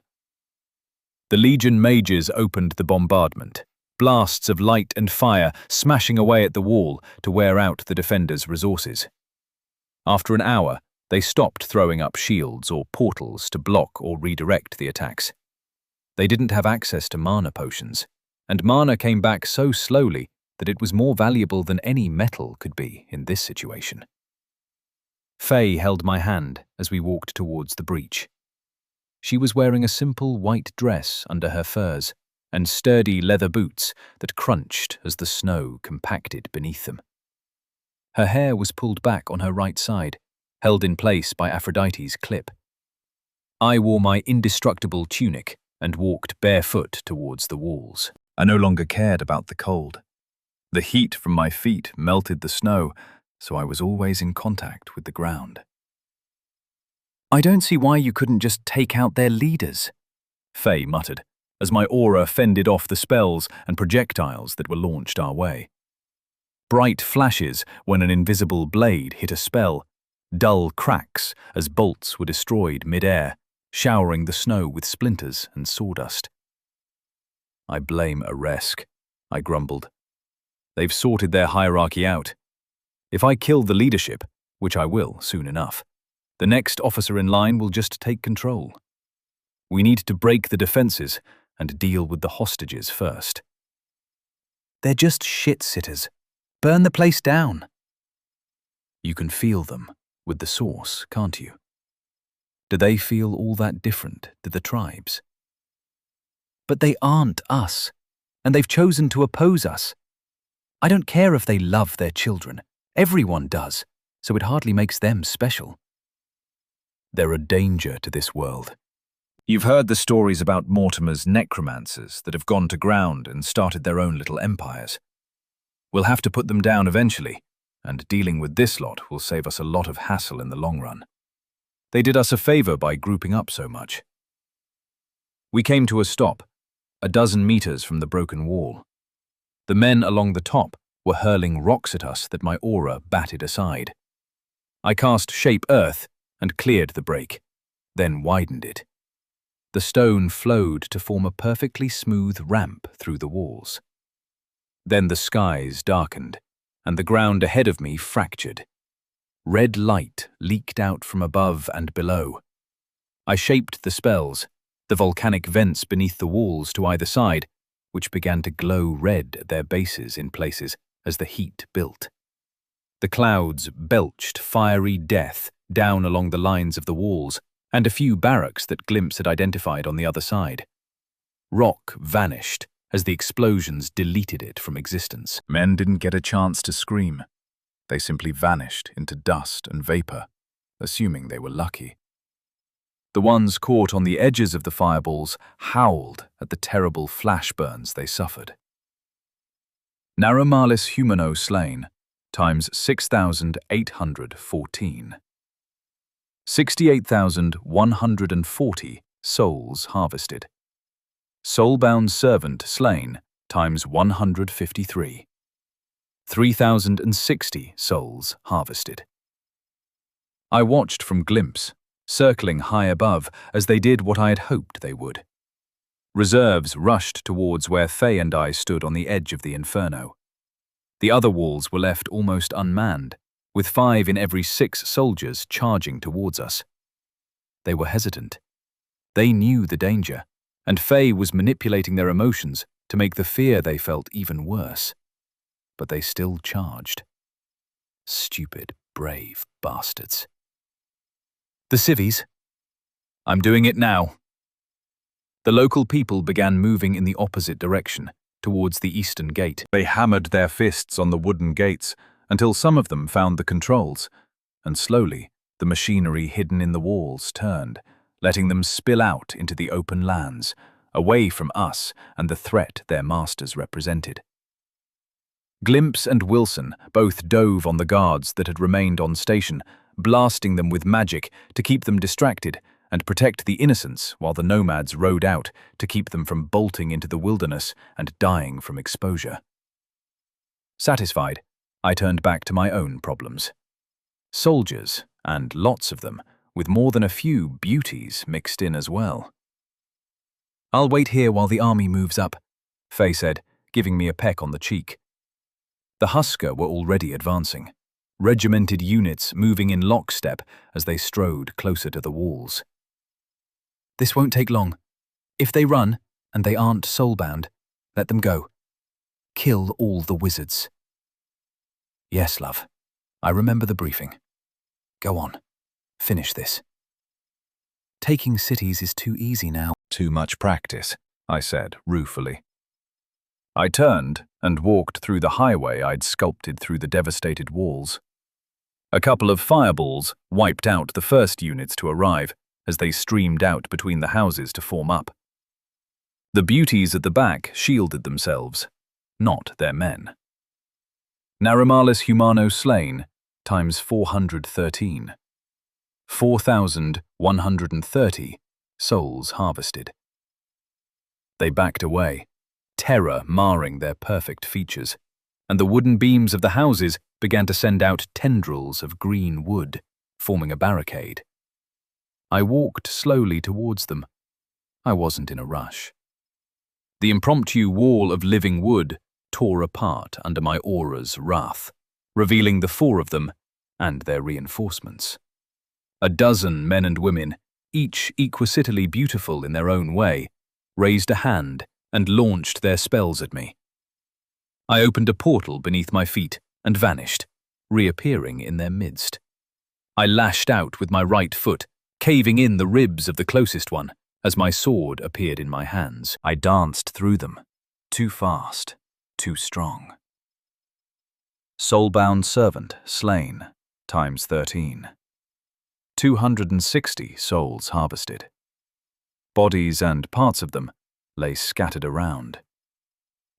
The legion mages opened the bombardment, blasts of light and fire smashing away at the wall to wear out the defenders' resources. After an hour, they stopped throwing up shields or portals to block or redirect the attacks. They didn't have access to mana potions, and mana came back so slowly that it was more valuable than any metal could be in this situation. Faye held my hand as we walked towards the breach. She was wearing a simple white dress under her furs and sturdy leather boots that crunched as the snow compacted beneath them. Her hair was pulled back on her right side, held in place by Aphrodite's clip. I wore my indestructible tunic and walked barefoot towards the walls. I no longer cared about the cold. The heat from my feet melted the snow, so I was always in contact with the ground. I don't see why you couldn't just take out their leaders, Faye muttered, as my aura fended off the spells and projectiles that were launched our way. Bright flashes when an invisible blade hit a spell, dull cracks as bolts were destroyed mid-air, showering the snow with splinters and sawdust. I blame Aresk, I grumbled. They've sorted their hierarchy out. If I kill the leadership, which I will soon enough, the next officer in line will just take control. We need to break the defenses and deal with the hostages first. They're just shit-sitters. Burn the place down. You can feel them with the source, can't you? Do they feel all that different to the tribes? But they aren't us, and they've chosen to oppose us. I don't care if they love their children. Everyone does, so it hardly makes them special. They're a danger to this world. You've heard the stories about Mortimer's necromancers that have gone to ground and started their own little empires. We'll have to put them down eventually, and dealing with this lot will save us a lot of hassle in the long run. They did us a favor by grouping up so much. We came to a stop, 12 meters from the broken wall. The men along the top were hurling rocks at us that my aura batted aside. I cast Shape Earth and cleared the break, then widened it. The stone flowed to form a perfectly smooth ramp through the walls. Then the skies darkened, and the ground ahead of me fractured. Red light leaked out from above and below. I shaped the spells, the volcanic vents beneath the walls to either side, which began to glow red at their bases in places as the heat built. The clouds belched fiery death down along the lines of the walls, and a few barracks that Glimpse had identified on the other side. Rock vanished as the explosions deleted it from existence. Men didn't get a chance to scream. They simply vanished into dust and vapor, assuming they were lucky. The ones caught on the edges of the fireballs howled at the terrible flash burns they suffered. Narromalis humano slain, times 6,814. 68,140 souls harvested. Soulbound servant slain, times 153. 3,060 souls harvested. I watched from Glimpse, circling high above as they did what I had hoped they would. Reserves rushed towards where Faye and I stood on the edge of the inferno. The other walls were left almost unmanned, with 5 in every 6 soldiers charging towards us. They were hesitant. They knew the danger, and Faye was manipulating their emotions to make the fear they felt even worse. But they still charged. Stupid, brave bastards. The civvies. I'm doing it now. The local people began moving in the opposite direction, towards the eastern gate. They hammered their fists on the wooden gates until some of them found the controls, and slowly the machinery hidden in the walls turned, letting them spill out into the open lands, away from us and the threat their masters represented. Glimpse and Wilson both dove on the guards that had remained on station, blasting them with magic to keep them distracted and protect the innocents while the nomads rode out to keep them from bolting into the wilderness and dying from exposure. Satisfied, I turned back to my own problems. Soldiers, and lots of them, with more than a few beauties mixed in as well. I'll wait here while the army moves up, Faye said, giving me a peck on the cheek. The Husker were already advancing, regimented units moving in lockstep as they strode closer to the walls. This won't take long. If they run, and they aren't soulbound, let them go. Kill all the wizards. Yes, love. I remember the briefing. Go on. Finish this. Taking cities is too easy now. Too much practice, I said ruefully. I turned and walked through the highway I'd sculpted through the devastated walls. A couple of fireballs wiped out the first units to arrive as they streamed out between the houses to form up. The beauties at the back shielded themselves, not their men. Narromalis humano slain, times 413. 4,130 souls harvested. They backed away, terror marring their perfect features, and the wooden beams of the houses began to send out tendrils of green wood, forming a barricade. I walked slowly towards them. I wasn't in a rush. The impromptu wall of living wood tore apart under my aura's wrath, revealing the 4 of them and their reinforcements. A dozen men and women, each equisitally beautiful in their own way, raised a hand and launched their spells at me. I opened a portal beneath my feet and vanished, reappearing in their midst. I lashed out with my right foot, caving in the ribs of the closest one. As my sword appeared in my hands, I danced through them, too fast, too strong. Soulbound servant slain, times 13. 260 souls harvested. Bodies and parts of them lay scattered around.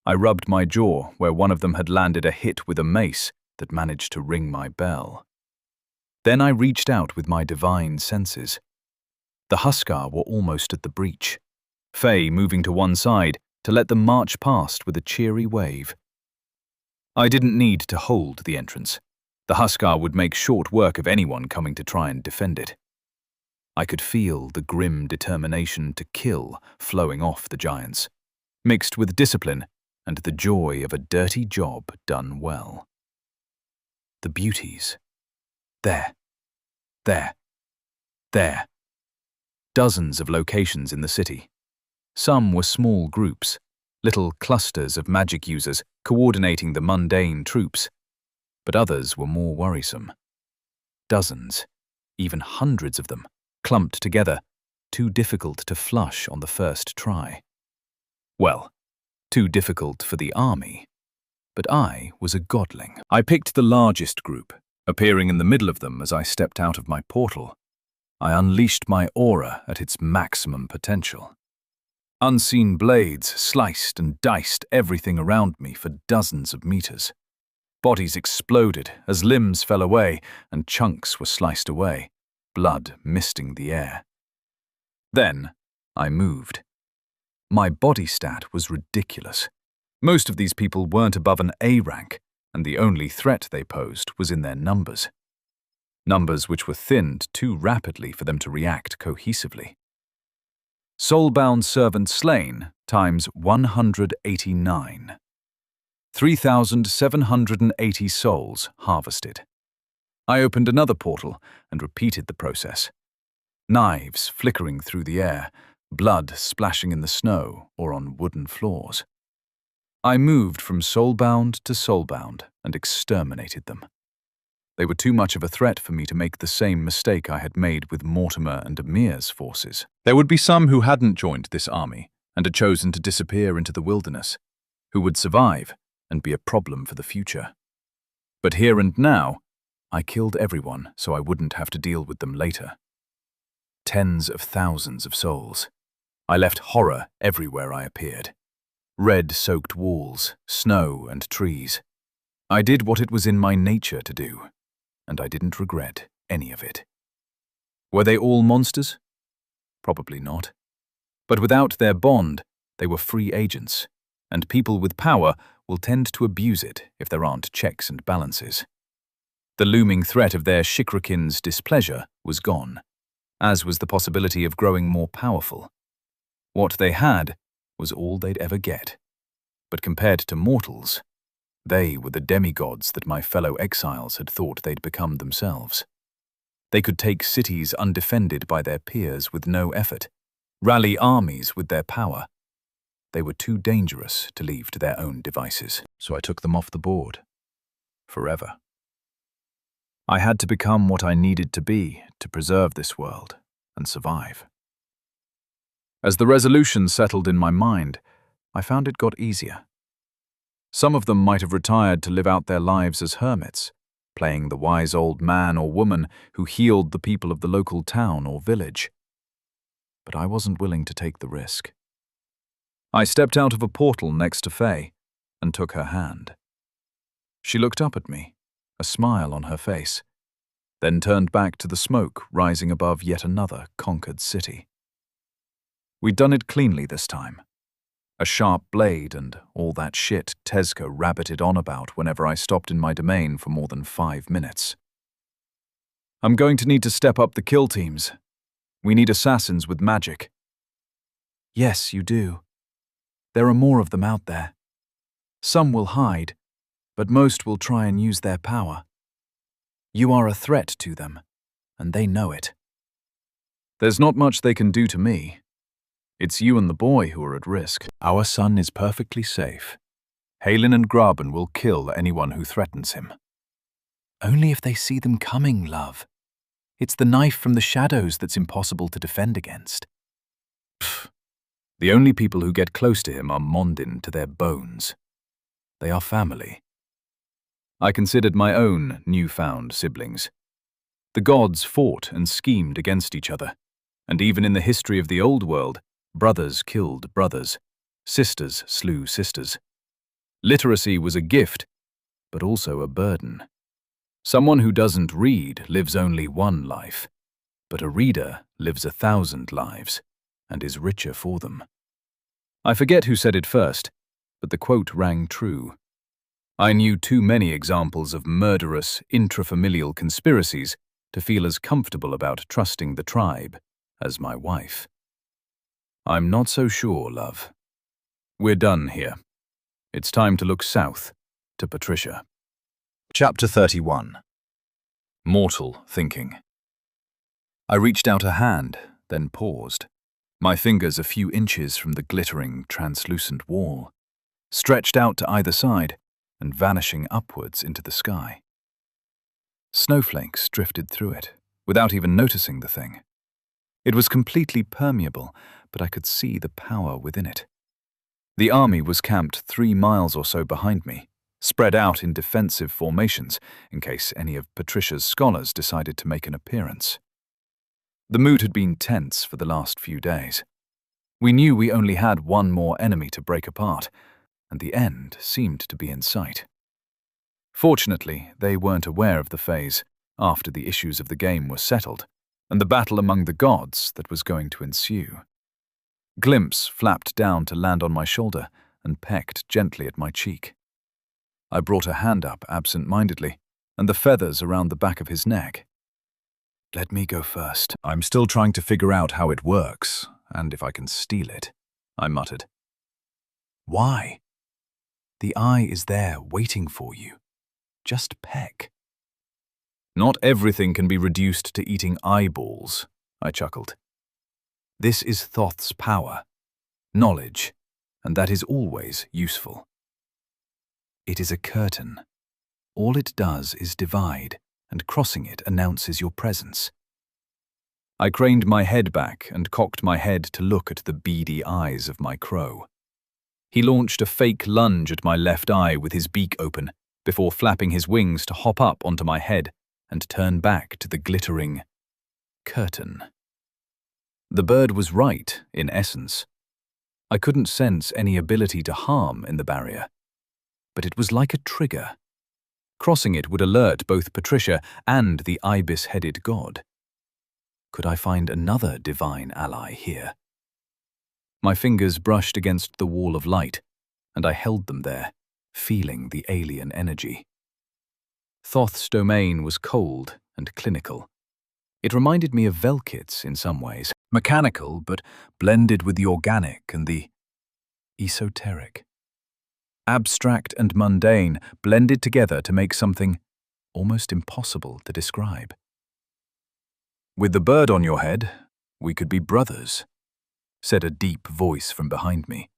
I rubbed my jaw where one of them had landed a hit with a mace that managed to ring my bell. Then I reached out with my divine senses. The Huskar were almost at the breach, Faye moving to one side to let them march past with a cheery wave. I didn't need to hold the entrance. The Huskar would make short work of anyone coming to try and defend it. I could feel the grim determination to kill flowing off the giants, mixed with discipline and the joy of a dirty job done well. The beauties. There. Dozens of locations in the city. Some were small groups, little clusters of magic users coordinating the mundane troops, but others were more worrisome. Dozens, even hundreds of them, clumped together, too difficult to flush on the first try. Well, too difficult for the army, but I was a godling. I picked the largest group, appearing in the middle of them as I stepped out of my portal. I unleashed my aura at its maximum potential. Unseen blades sliced and diced everything around me for dozens of meters. Bodies exploded as limbs fell away and chunks were sliced away, blood misting the air. Then I moved. My body stat was ridiculous. Most of these people weren't above an A rank, and the only threat they posed was in their numbers. Numbers which were thinned too rapidly for them to react cohesively. Soulbound servant slain times 189. 3,780 souls harvested. I opened another portal and repeated the process. Knives flickering through the air, blood splashing in the snow or on wooden floors. I moved from soulbound to soulbound and exterminated them. They were too much of a threat for me to make the same mistake I had made with Mortimer and Amir's forces. There would be some who hadn't joined this army and had chosen to disappear into the wilderness, who would survive and be a problem for the future. But here and now, I killed everyone so I wouldn't have to deal with them later. Tens of thousands of souls. I left horror everywhere I appeared. Red-soaked walls, snow and trees. I did what it was in my nature to do, and I didn't regret any of it. Were they all monsters? Probably not. But without their bond, they were free agents, and people with power will tend to abuse it if there aren't checks and balances. The looming threat of their Shikrakins' displeasure was gone, as was the possibility of growing more powerful. What they had was all they'd ever get. But compared to mortals, they were the demigods that my fellow exiles had thought they'd become themselves. They could take cities undefended by their peers with no effort, rally armies with their power. They were too dangerous to leave to their own devices, so I took them off the board. Forever. I had to become what I needed to be to preserve this world and survive. As the resolution settled in my mind, I found it got easier. Some of them might have retired to live out their lives as hermits, playing the wise old man or woman who healed the people of the local town or village. But I wasn't willing to take the risk. I stepped out of a portal next to Faye and took her hand. She looked up at me, a smile on her face, then turned back to the smoke rising above yet another conquered city. We'd done it cleanly this time. A sharp blade and all that shit Tezka rabbited on about whenever I stopped in my domain for more than 5 minutes. I'm going to need to step up the kill teams. We need assassins with magic. Yes, you do. There are more of them out there. Some will hide, but most will try and use their power. You are a threat to them, and they know it. There's not much they can do to me. It's you and the boy who are at risk. Our son is perfectly safe. Halen and Graben will kill anyone who threatens him. Only if they see them coming, love. It's the knife from the shadows that's impossible to defend against. Pfft. The only people who get close to him are Mondin to their bones. They are family. I considered my own newfound siblings. The gods fought and schemed against each other, and even in the history of the old world, brothers killed brothers, sisters slew sisters. Literacy was a gift, but also a burden. Someone who doesn't read lives only one life, but a reader lives 1,000 lives, and is richer for them. I forget who said it first, but the quote rang true. I knew too many examples of murderous, intrafamilial conspiracies to feel as comfortable about trusting the tribe as my wife. I'm not so sure, love. We're done here. It's time to look south, to Patricia. Chapter 31. Mortal Thinking. I reached out a hand, then paused, my fingers a few inches from the glittering, translucent wall, stretched out to either side and vanishing upwards into the sky. Snowflakes drifted through it, without even noticing the thing. It was completely permeable, but I could see the power within it. The army was camped 3 miles or so behind me, spread out in defensive formations in case any of Patricia's scholars decided to make an appearance. The mood had been tense for the last few days. We knew we only had one more enemy to break apart, and the end seemed to be in sight. Fortunately, they weren't aware of the phase after the issues of the game were settled, and the battle among the gods that was going to ensue. Glimpse flapped down to land on my shoulder and pecked gently at my cheek. I brought a hand up absent-mindedly, and the feathers around the back of his neck. Let me go first. I'm still trying to figure out how it works, and if I can steal it, I muttered. Why? The eye is there waiting for you. Just peck. Not everything can be reduced to eating eyeballs, I chuckled. This is Thoth's power, knowledge, and that is always useful. It is a curtain. All it does is divide, and crossing it announces your presence. I craned my head back and cocked my head to look at the beady eyes of my crow. He launched a fake lunge at my left eye with his beak open, before flapping his wings to hop up onto my head and turn back to the glittering curtain. The bird was right, in essence. I couldn't sense any ability to harm in the barrier, but it was like a trigger. Crossing it would alert both Patricia and the ibis-headed god. Could I find another divine ally here? My fingers brushed against the wall of light, and I held them there, feeling the alien energy. Thoth's domain was cold and clinical. It reminded me of Velkit's in some ways, mechanical but blended with the organic and the esoteric. Abstract and mundane blended together to make something almost impossible to describe. With the bird on your head, we could be brothers, said a deep voice from behind me.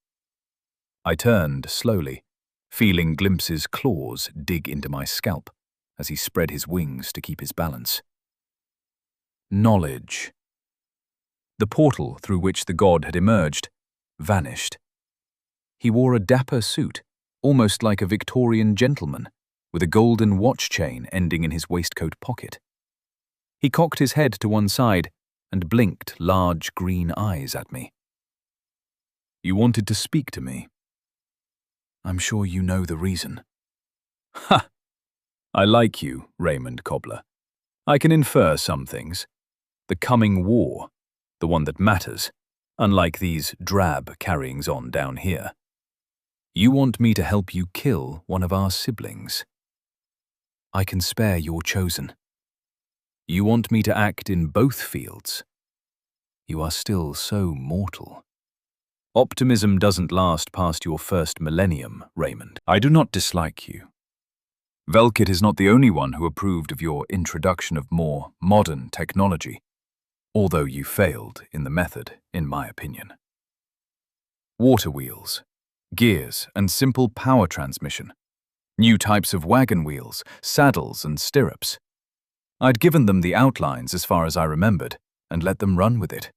I turned slowly, feeling Glimpse's claws dig into my scalp as he spread his wings to keep his balance. Knowledge. The portal through which the god had emerged vanished. He wore a dapper suit, almost like a Victorian gentleman, with a golden watch chain ending in his waistcoat pocket. He cocked his head to one side and blinked large green eyes at me. You wanted to speak to me. I'm sure you know the reason. Ha! I like you, Raymond Cobbler. I can infer some things. The coming war, the one that matters, unlike these drab carryings-on down here. You want me to help you kill one of our siblings. I can spare your chosen. You want me to act in both fields. You are still so mortal. Optimism doesn't last past your first millennium, Raymond. I do not dislike you. Velkit is not the only one who approved of your introduction of more modern technology, although you failed in the method, in my opinion. Water wheels, gears, and simple power transmission. New types of wagon wheels, saddles, and stirrups. I'd given them the outlines as far as I remembered, and let them run with it.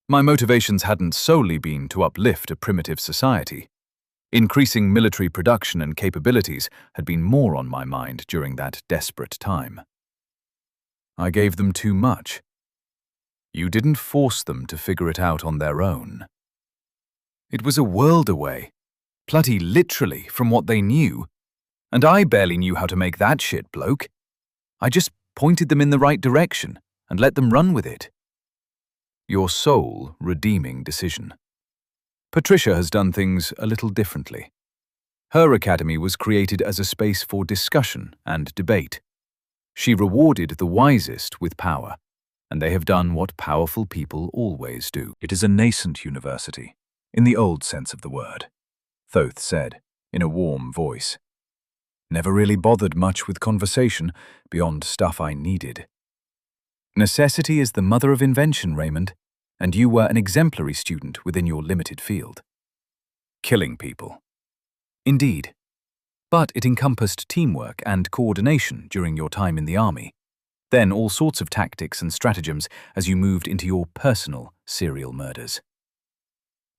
My motivations hadn't solely been to uplift a primitive society. Increasing military production and capabilities had been more on my mind during that desperate time. I gave them too much. You didn't force them to figure it out on their own. It was a world away, bloody literally from what they knew, and I barely knew how to make that shit, bloke. I just pointed them in the right direction and let them run with it. Your sole redeeming decision. Patricia has done things a little differently. Her academy was created as a space for discussion and debate. She rewarded the wisest with power, and they have done what powerful people always do. It is a nascent university, in the old sense of the word, Thoth said, in a warm voice. Never really bothered much with conversation beyond stuff I needed. Necessity is the mother of invention, Raymond, and you were an exemplary student within your limited field. Killing people. Indeed. But it encompassed teamwork and coordination during your time in the army, then all sorts of tactics and stratagems as you moved into your personal serial murders.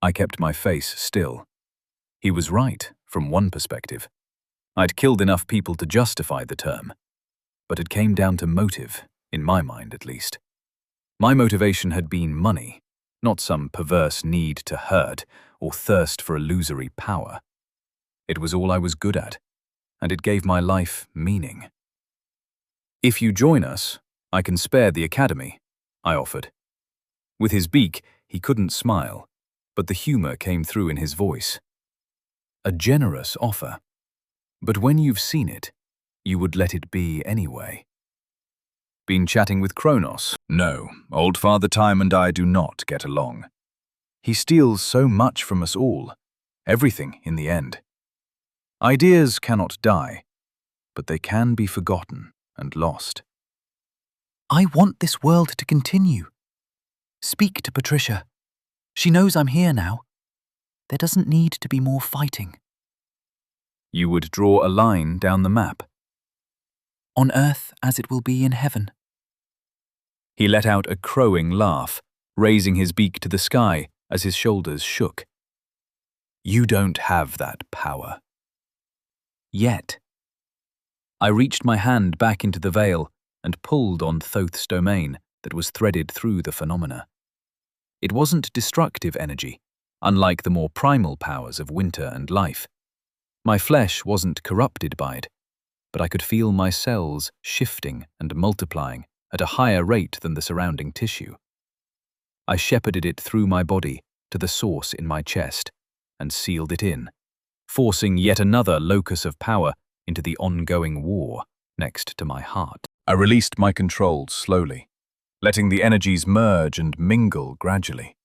I kept my face still. He was right, from one perspective. I'd killed enough people to justify the term, but it came down to motive, in my mind at least. My motivation had been money, not some perverse need to hurt or thirst for illusory power. It was all I was good at, and it gave my life meaning. If you join us, I can spare the academy, I offered. With his beak, he couldn't smile, but the humor came through in his voice. A generous offer. But when you've seen it, you would let it be anyway. Been chatting with Kronos? No, old Father Time and I do not get along. He steals so much from us all, everything in the end. Ideas cannot die, but they can be forgotten and lost. I want this world to continue. Speak to Patricia. She knows I'm here now. There doesn't need to be more fighting. You would draw a line down the map. On earth as it will be in heaven. He let out a crowing laugh, raising his beak to the sky as his shoulders shook. You don't have that power. Yet. I reached my hand back into the veil and pulled on Thoth's domain that was threaded through the phenomena. It wasn't destructive energy, unlike the more primal powers of winter and life. My flesh wasn't corrupted by it, but I could feel my cells shifting and multiplying at a higher rate than the surrounding tissue. I shepherded it through my body to the source in my chest and sealed it in, forcing yet another locus of power into the ongoing war next to my heart. I released my controls slowly, letting the energies merge and mingle gradually.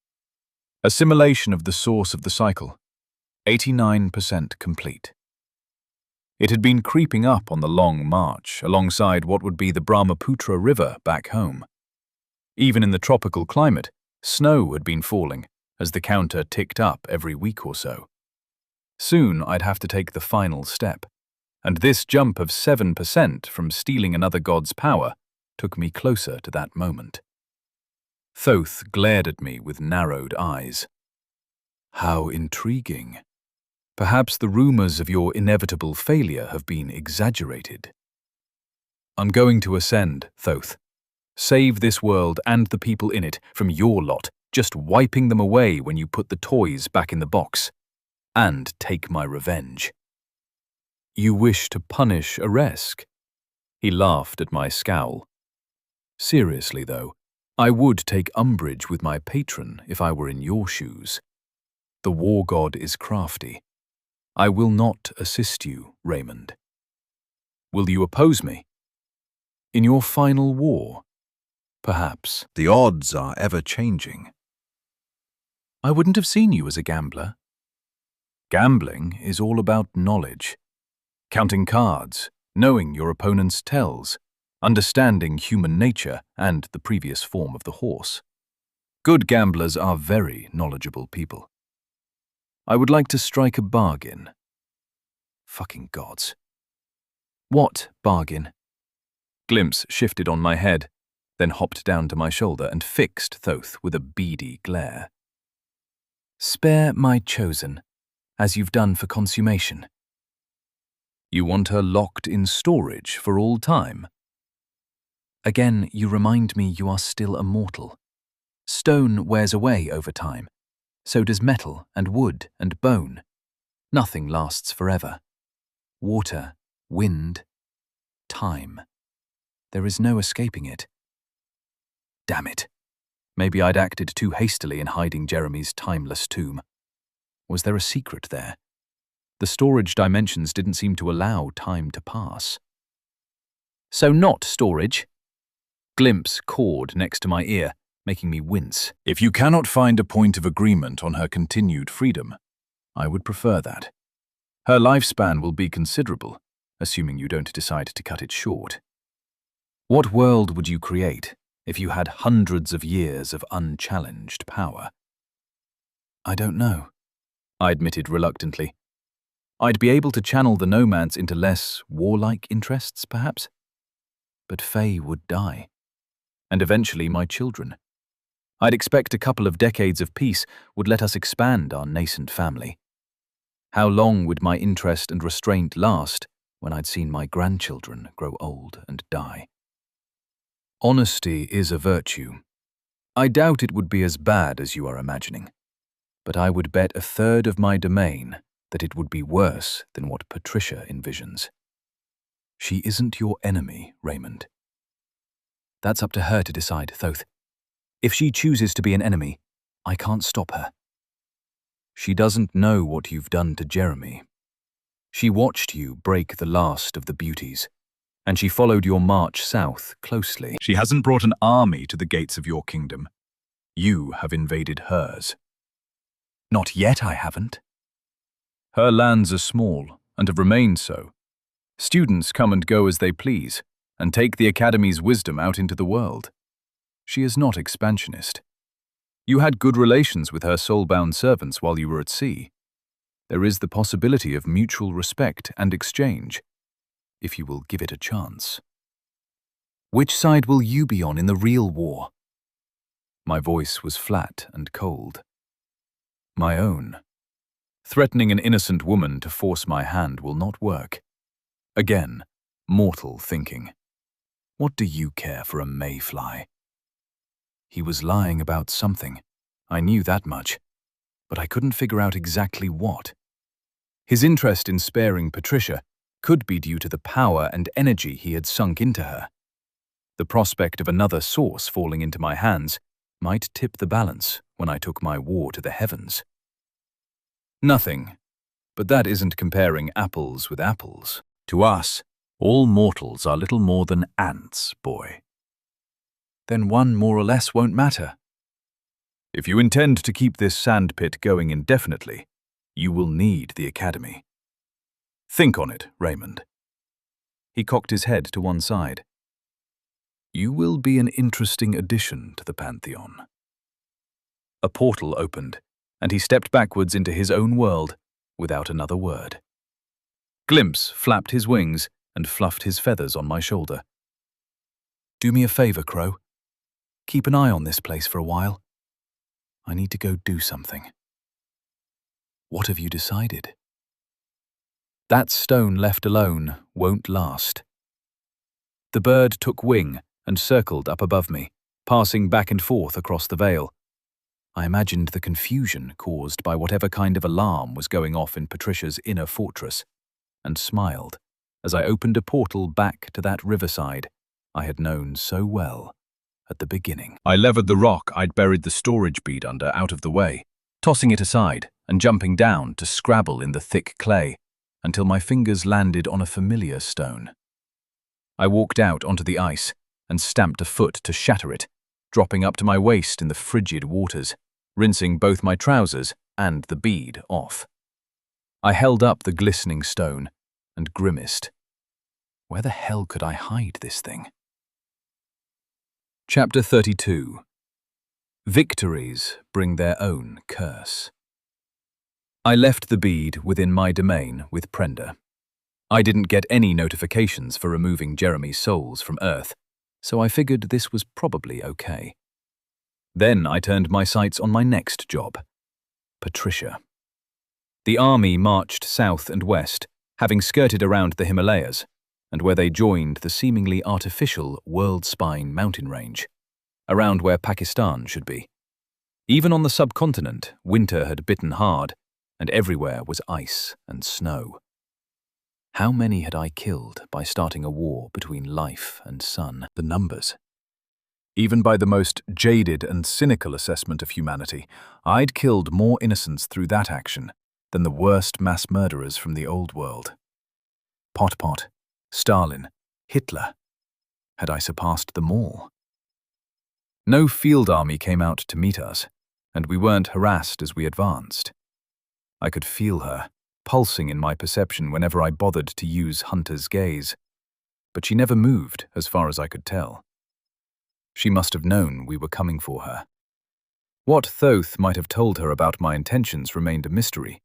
Assimilation of the source of the cycle, 89% complete. It had been creeping up on the long march alongside what would be the Brahmaputra River back home. Even in the tropical climate, snow had been falling as the counter ticked up every week or so. Soon I'd have to take the final step, and this jump of 7% from stealing another god's power took me closer to that moment. Thoth glared at me with narrowed eyes. How intriguing. Perhaps the rumors of your inevitable failure have been exaggerated. I'm going to ascend, Thoth. Save this world and the people in it from your lot, just wiping them away when you put the toys back in the box. And take my revenge. You wish to punish Aresk? He laughed at my scowl. Seriously, though, I would take umbrage with my patron if I were in your shoes. The war god is crafty. I will not assist you, Raymond. Will you oppose me? In your final war? Perhaps. The odds are ever-changing. I wouldn't have seen you as a gambler. Gambling is all about knowledge. Counting cards, knowing your opponent's tells, understanding human nature and the previous form of the horse. Good gamblers are very knowledgeable people. I would like to strike a bargain. Fucking gods. What bargain? Glimpse shifted on my head, then hopped down to my shoulder and fixed Thoth with a beady glare. Spare my chosen, as you've done for consummation. You want her locked in storage for all time? Again, you remind me you are still a mortal. Stone wears away over time. So does metal and wood and bone. Nothing lasts forever. Water, wind, time. There is no escaping it. Damn it. Maybe I'd acted too hastily in hiding Jeremy's timeless tomb. Was there a secret there? The storage dimensions didn't seem to allow time to pass. So not storage. Glimpse cawed next to my ear, making me wince. If you cannot find a point of agreement on her continued freedom, I would prefer that. Her lifespan will be considerable, assuming you don't decide to cut it short. What world would you create if you had hundreds of years of unchallenged power? I don't know, I admitted reluctantly. I'd be able to channel the nomads into less warlike interests, perhaps? But Faye would die. And eventually my children. I'd expect a couple of decades of peace would let us expand our nascent family. How long would my interest and restraint last when I'd seen my grandchildren grow old and die? Honesty is a virtue. I doubt it would be as bad as you are imagining, but I would bet a third of my domain that it would be worse than what Patricia envisions. She isn't your enemy, Raymond. That's up to her to decide, Thoth. If she chooses to be an enemy, I can't stop her. She doesn't know what you've done to Jeremy. She watched you break the last of the beauties, and she followed your march south closely. She hasn't brought an army to the gates of your kingdom. You have invaded hers. Not yet, I haven't. Her lands are small, and have remained so. Students come and go as they please, and take the Academy's wisdom out into the world. She is not expansionist. You had good relations with her soul-bound servants while you were at sea. There is the possibility of mutual respect and exchange, if you will give it a chance. Which side will you be on in the real war? My voice was flat and cold. My own. Threatening an innocent woman to force my hand will not work. Again, mortal thinking. What do you care for a mayfly? He was lying about something. I knew that much, but I couldn't figure out exactly what. His interest in sparing Patricia could be due to the power and energy he had sunk into her. The prospect of another source falling into my hands might tip the balance when I took my war to the heavens. Nothing, but that isn't comparing apples with apples. To us, all mortals are little more than ants, boy. Then one more or less won't matter. If you intend to keep this sandpit going indefinitely, you will need the Academy. Think on it, Raymond. He cocked his head to one side. You will be an interesting addition to the Pantheon. A portal opened, and he stepped backwards into his own world without another word. Glimpse flapped his wings and fluffed his feathers on my shoulder. Do me a favor, Crow. Keep an eye on this place for a while. I need to go do something. What have you decided? That stone left alone won't last. The bird took wing and circled up above me, passing back and forth across the veil. I imagined the confusion caused by whatever kind of alarm was going off in Patricia's inner fortress, and smiled as I opened a portal back to that riverside I had known so well at the beginning. I levered the rock I'd buried the storage bead under out of the way, tossing it aside and jumping down to scrabble in the thick clay until my fingers landed on a familiar stone. I walked out onto the ice and stamped a foot to shatter it, dropping up to my waist in the frigid waters, rinsing both my trousers and the bead off. I held up the glistening stone and grimaced. Where the hell could I hide this thing? Chapter 32. Victories bring their own curse. I left the bead within my domain with Prenda. I didn't get any notifications for removing Jeremy's souls from Earth, so I figured this was probably okay. Then I turned my sights on my next job, Patricia. The army marched south and west, having skirted around the Himalayas, and where they joined the seemingly artificial World Spine mountain range, around where Pakistan should be. Even on the subcontinent, winter had bitten hard, and everywhere was ice and snow. How many had I killed by starting a war between life and sun? The numbers. Even by the most jaded and cynical assessment of humanity, I'd killed more innocents through that action than the worst mass murderers from the old world. Pol Pot, Stalin, Hitler. Had I surpassed them all? No field army came out to meet us, and we weren't harassed as we advanced. I could feel her, pulsing in my perception whenever I bothered to use Hunter's gaze, but she never moved as far as I could tell. She must have known we were coming for her. What Thoth might have told her about my intentions remained a mystery,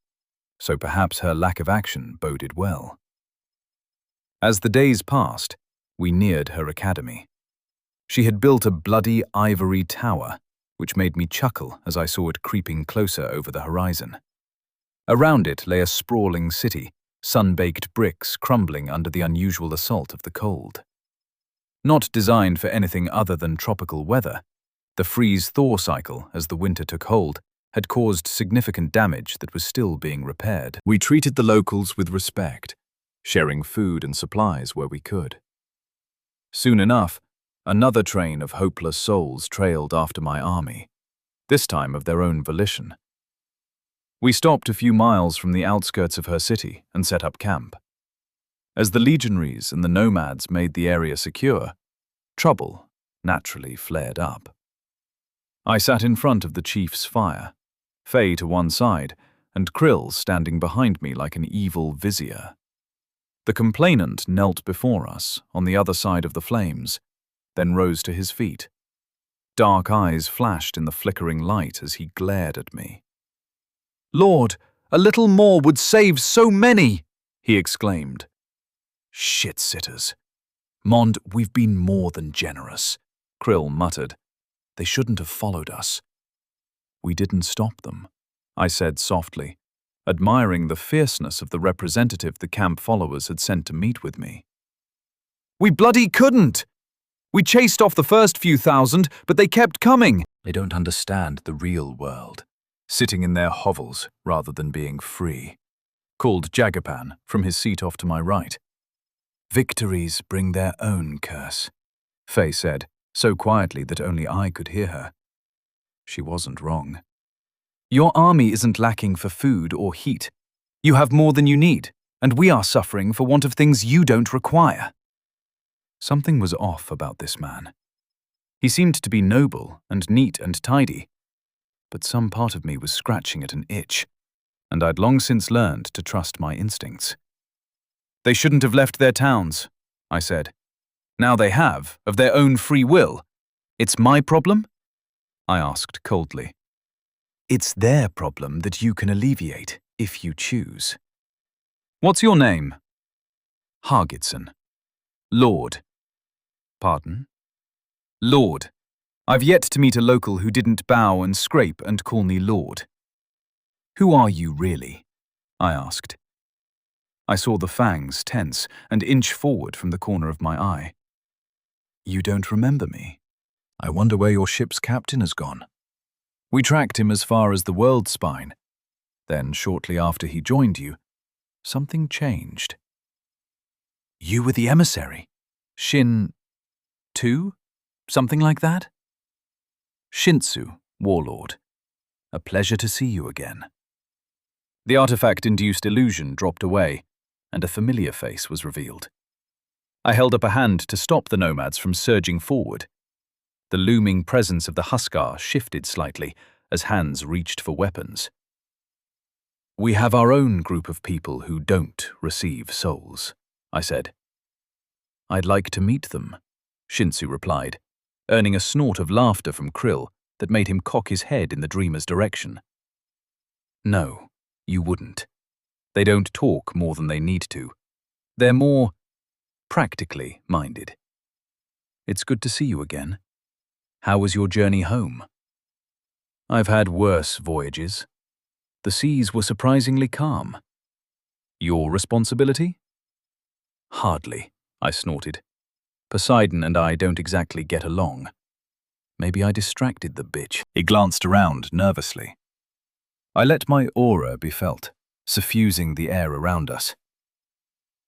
so perhaps her lack of action boded well. As the days passed, we neared her academy. She had built a bloody ivory tower, which made me chuckle as I saw it creeping closer over the horizon. Around it lay a sprawling city, sun-baked bricks crumbling under the unusual assault of the cold. Not designed for anything other than tropical weather, the freeze-thaw cycle, as the winter took hold, had caused significant damage that was still being repaired. We treated the locals with respect, sharing food and supplies where we could. Soon enough, another train of hopeless souls trailed after my army, this time of their own volition. We stopped a few miles from the outskirts of her city and set up camp. As the legionaries and the nomads made the area secure, trouble naturally flared up. I sat in front of the chief's fire, Faye to one side, and Krill standing behind me like an evil vizier. The complainant knelt before us, on the other side of the flames, then rose to his feet. Dark eyes flashed in the flickering light as he glared at me. "Lord, a little more would save so many!" he exclaimed. "Shit-sitters. Mond, we've been more than generous," Krill muttered. "They shouldn't have followed us." "We didn't stop them," I said softly, admiring the fierceness of the representative the camp followers had sent to meet with me. "We bloody couldn't! We chased off the first few thousand, but they kept coming." They don't understand the real world, sitting in their hovels rather than being free, called Jagapan from his seat off to my right. "Victories bring their own curse," Faye said, so quietly that only I could hear her. She wasn't wrong. "Your army isn't lacking for food or heat. You have more than you need, and we are suffering for want of things you don't require." Something was off about this man. He seemed to be noble and neat and tidy, but some part of me was scratching at an itch, and I'd long since learned to trust my instincts. "They shouldn't have left their towns," I said. "Now they have, of their own free will. It's my problem?" I asked coldly. "It's their problem that you can alleviate, if you choose." "What's your name?" "Hargitson. Lord." "Pardon?" "Lord. I've yet to meet a local who didn't bow and scrape and call me Lord." "Who are you really?" I asked. I saw the fangs tense and inch forward from the corner of my eye. "You don't remember me? I wonder where your ship's captain has gone." "We tracked him as far as the World Spine. Then, shortly after he joined you, something changed." You were the emissary. Shin 2? Something like that? Shintsu, warlord. A pleasure to see you again. The artifact-induced illusion dropped away, and a familiar face was revealed. I held up a hand to stop the nomads from surging forward. The looming presence of the Huskar shifted slightly as hands reached for weapons. We have our own group of people who don't receive souls, I said. I'd like to meet them, Shintsu replied, earning a snort of laughter from Krill that made him cock his head in the dreamer's direction. No, you wouldn't. They don't talk more than they need to. They're more practically minded. It's good to see you again. How was your journey home? I've had worse voyages. The seas were surprisingly calm. Your responsibility? Hardly, I snorted. Poseidon and I don't exactly get along. Maybe I distracted the bitch. He glanced around nervously. I let my aura be felt, suffusing the air around us.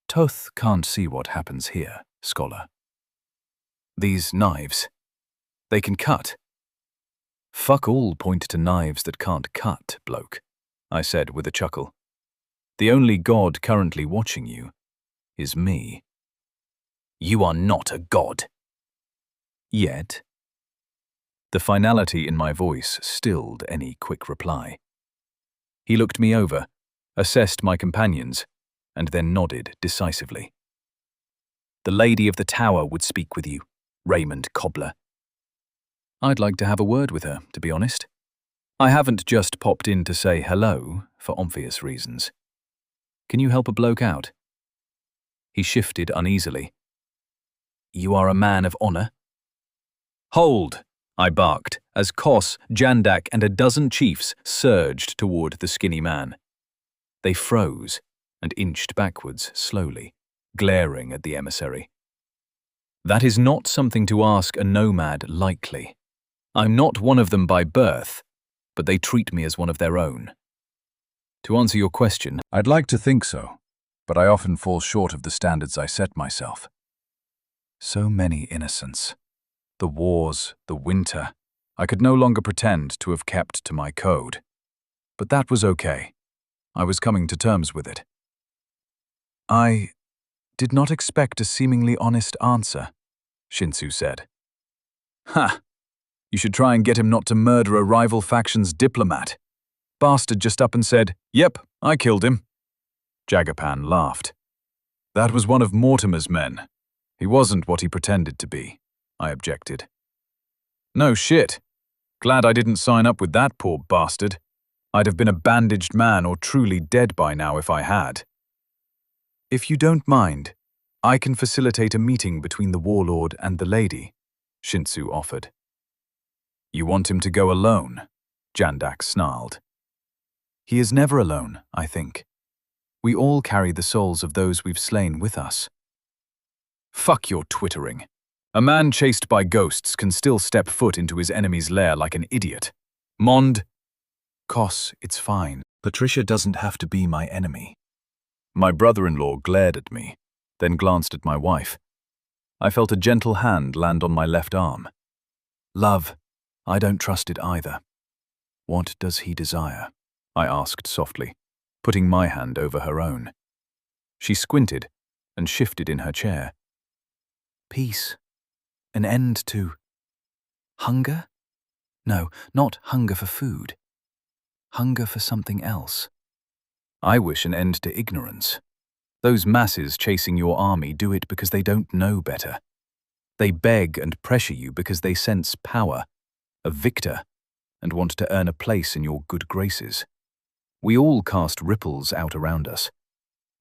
Toth can't see what happens here, scholar. These knives, they can cut. Fuck all point to knives that can't cut, bloke, I said with a chuckle. The only god currently watching you is me. You are not a god. Yet. The finality in my voice stilled any quick reply. He looked me over, assessed my companions, and then nodded decisively. The Lady of the Tower would speak with you, Raymond Cobbler. I'd like to have a word with her, to be honest. I haven't just popped in to say hello, for obvious reasons. Can you help a bloke out? He shifted uneasily. You are a man of honor? Hold, I barked, as Kos, Jandak, and a dozen chiefs surged toward the skinny man. They froze and inched backwards slowly, glaring at the emissary. That is not something to ask a nomad lightly. I'm not one of them by birth, but they treat me as one of their own. To answer your question, I'd like to think so, but I often fall short of the standards I set myself. So many innocents. The wars, the winter. I could no longer pretend to have kept to my code. But that was okay. I was coming to terms with it. I did not expect a seemingly honest answer, Shintsu said. Ha! You should try and get him not to murder a rival faction's diplomat. Bastard just up and said, Yep, I killed him. Jagapan laughed. That was one of Mortimer's men. He wasn't what he pretended to be, I objected. No shit. Glad I didn't sign up with that poor bastard. I'd have been a bandaged man or truly dead by now if I had. If you don't mind, I can facilitate a meeting between the warlord and the lady, Shintsu offered. You want him to go alone? Jandak snarled. He is never alone, I think. We all carry the souls of those we've slain with us. Fuck your twittering. A man chased by ghosts can still step foot into his enemy's lair like an idiot. Mond. Kos, it's fine. Patricia doesn't have to be my enemy. My brother-in-law glared at me, then glanced at my wife. I felt a gentle hand land on my left arm. Love, I don't trust it either. What does he desire? I asked softly, putting my hand over her own. She squinted and shifted in her chair. Peace. An end to hunger? No, not hunger for food. Hunger for something else. I wish an end to ignorance. Those masses chasing your army do it because they don't know better. They beg and pressure you because they sense power, a victor, and want to earn a place in your good graces. We all cast ripples out around us.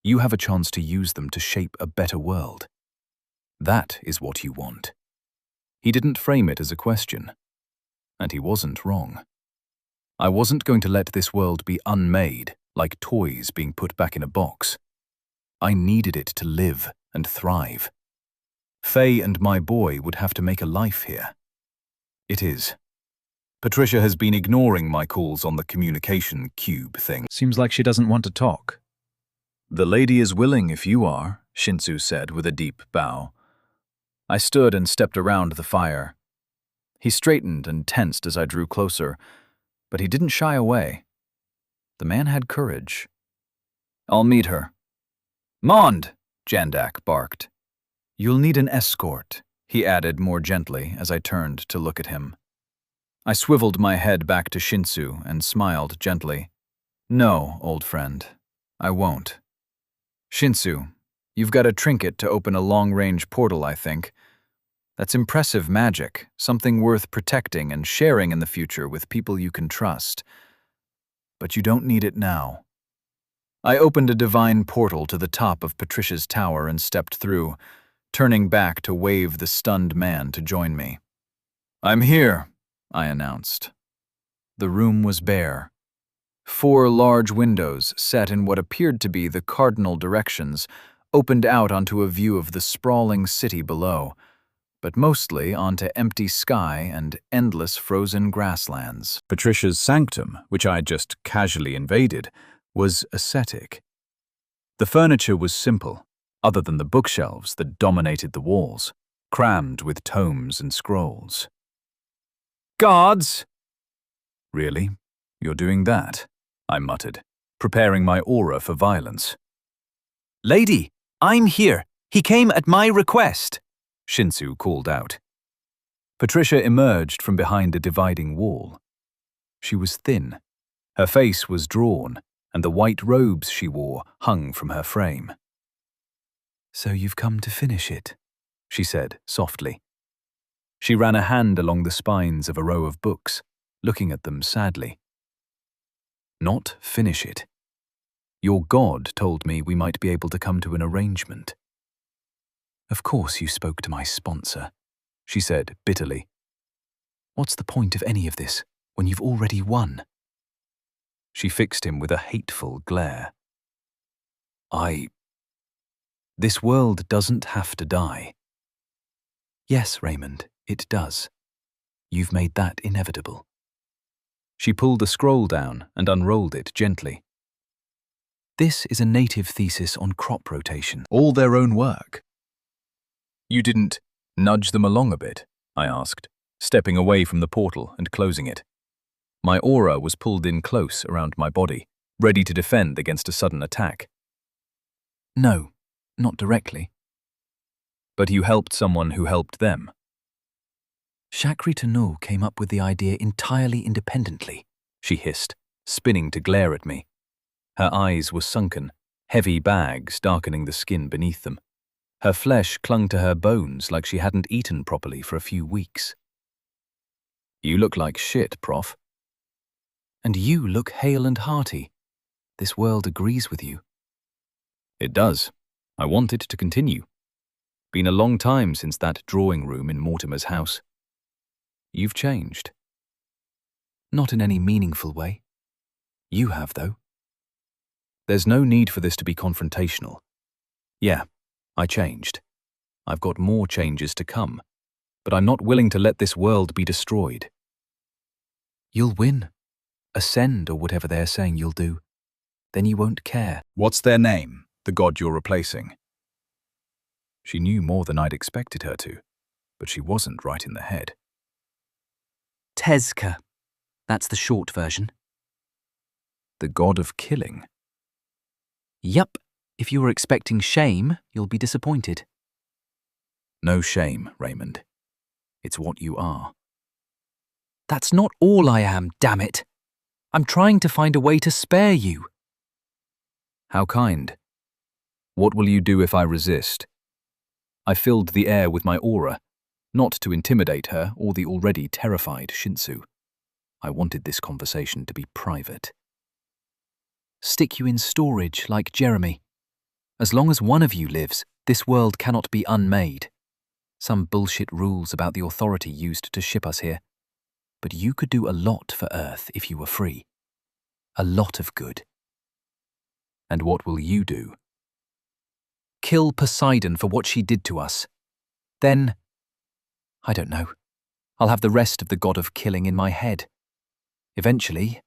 You have a chance to use them to shape a better world. That is what you want. He didn't frame it as a question. And he wasn't wrong. I wasn't going to let this world be unmade, like toys being put back in a box. I needed it to live and thrive. Faye and my boy would have to make a life here. It is. Patricia has been ignoring my calls on the communication cube thing. Seems like she doesn't want to talk. The lady is willing if you are, Shinsu said with a deep bow. I stood and stepped around the fire. He straightened and tensed as I drew closer, but he didn't shy away. The man had courage. I'll meet her. Mond! Jandak barked. You'll need an escort, he added more gently as I turned to look at him. I swiveled my head back to Shinsu and smiled gently. No, old friend, I won't. Shinsu, you've got a trinket to open a long-range portal, I think. That's impressive magic, something worth protecting and sharing in the future with people you can trust. But you don't need it now. I opened a divine portal to the top of Patricia's tower and stepped through, turning back to wave the stunned man to join me. I'm here, I announced. The room was bare. 4 large windows, set in what appeared to be the cardinal directions, opened out onto a view of the sprawling city below, but mostly onto empty sky and endless frozen grasslands. Patricia's sanctum, which I had just casually invaded, was ascetic. The furniture was simple, other than the bookshelves that dominated the walls, crammed with tomes and scrolls. Guards! Really? You're doing that? I muttered, preparing my aura for violence. Lady, I'm here. He came at my request, Shinsu called out. Patricia emerged from behind a dividing wall. She was thin. Her face was drawn, and the white robes she wore hung from her frame. So you've come to finish it, she said softly. She ran a hand along the spines of a row of books, looking at them sadly. Not finish it. Your god told me we might be able to come to an arrangement. Of course you spoke to my sponsor, she said bitterly. What's the point of any of this when you've already won? She fixed him with a hateful glare. This world doesn't have to die. Yes, Raymond, it does. You've made that inevitable. She pulled a scroll down and unrolled it gently. This is a native thesis on crop rotation. All their own work. You didn't nudge them along a bit? I asked, stepping away from the portal and closing it. My aura was pulled in close around my body, ready to defend against a sudden attack. No, not directly. But you helped someone who helped them. Shakri Tanu came up with the idea entirely independently, she hissed, spinning to glare at me. Her eyes were sunken, heavy bags darkening the skin beneath them. Her flesh clung to her bones like she hadn't eaten properly for a few weeks. You look like shit, Prof. And you look hale and hearty. This world agrees with you. It does. I want it to continue. Been a long time since that drawing room in Mortimer's house. You've changed. Not in any meaningful way. You have, though. There's no need for this to be confrontational. Yeah, I changed. I've got more changes to come, but I'm not willing to let this world be destroyed. You'll win. Ascend or whatever they're saying you'll do. Then you won't care. What's their name, the god you're replacing? She knew more than I'd expected her to, but she wasn't right in the head. Tezka. That's the short version. The god of killing. Yup. If you were expecting shame, you'll be disappointed. No shame, Raymond. It's what you are. That's not all I am, damn it. I'm trying to find a way to spare you. How kind. What will you do if I resist? I filled the air with my aura, not to intimidate her or the already terrified Shinsu. I wanted this conversation to be private. Stick you in storage like Jeremy. As long as one of you lives, this world cannot be unmade. Some bullshit rules about the authority used to ship us here. But you could do a lot for Earth if you were free. A lot of good. And what will you do? Kill Poseidon for what she did to us. Then, I don't know, I'll have the rest of the god of killing in my head. Eventually,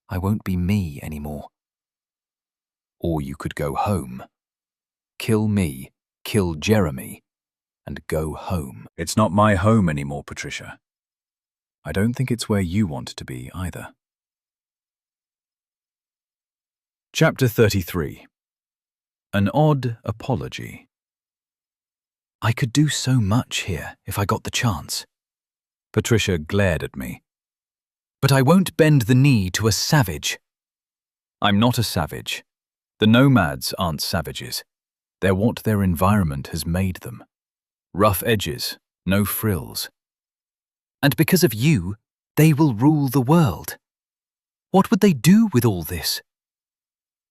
I won't be me anymore. Or you could go home. kill me, kill Jeremy, and go home. It's not my home anymore, Patricia. I don't think it's where you want to be either. Chapter 33. An Odd Apology. I could do so much here if I got the chance. Patricia glared at me. But I won't bend the knee to a savage. I'm not a savage. The nomads aren't savages. They're what their environment has made them. Rough edges, no frills. And because of you, they will rule the world. What would they do with all this?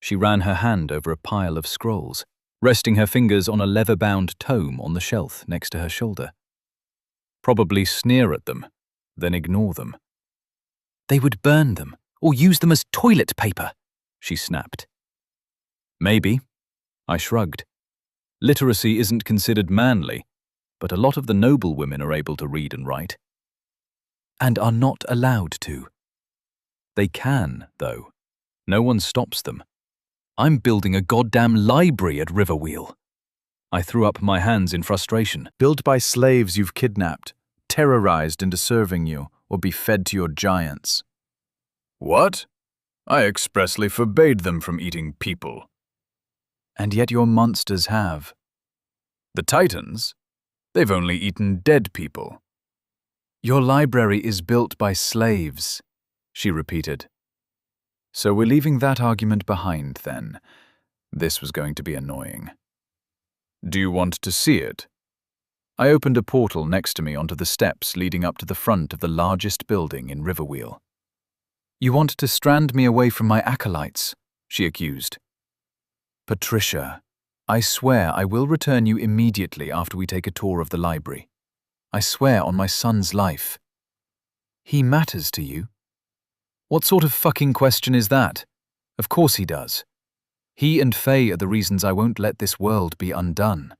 She ran her hand over a pile of scrolls, resting her fingers on a leather-bound tome on the shelf next to her shoulder. Probably sneer at them, then ignore them. They would burn them, or use them as toilet paper, she snapped. Maybe. I shrugged. Literacy isn't considered manly, but a lot of the noble women are able to read and write. And are not allowed to. They can, though. No one stops them. I'm building a goddamn library at Riverwheel. I threw up my hands in frustration. Built by slaves you've kidnapped, terrorized into serving you, or be fed to your giants. What? I expressly forbade them from eating people. And yet your monsters have. The Titans? They've only eaten dead people. Your library is built by slaves, she repeated. So we're leaving that argument behind, then. This was going to be annoying. Do you want to see it? I opened a portal next to me onto the steps leading up to the front of the largest building in Riverwheel. You want to strand me away from my acolytes, she accused. Patricia, I swear I will return you immediately after we take a tour of the library. I swear on my son's life. He matters to you? What sort of fucking question is that? Of course he does. He and Faye are the reasons I won't let this world be undone.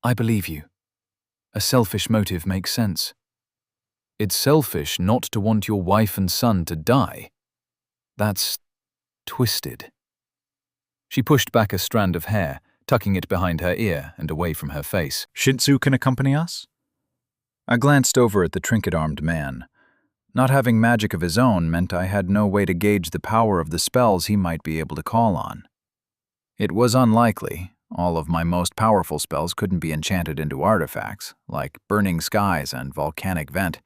I believe you. A selfish motive makes sense. It's selfish not to want your wife and son to die. That's twisted. She pushed back a strand of hair, tucking it behind her ear and away from her face. Shinsu can accompany us? I glanced over at the trinket-armed man. Not having magic of his own meant I had no way to gauge the power of the spells he might be able to call on. It was unlikely. All of my most powerful spells couldn't be enchanted into artifacts, like Burning Skies and Volcanic Vent.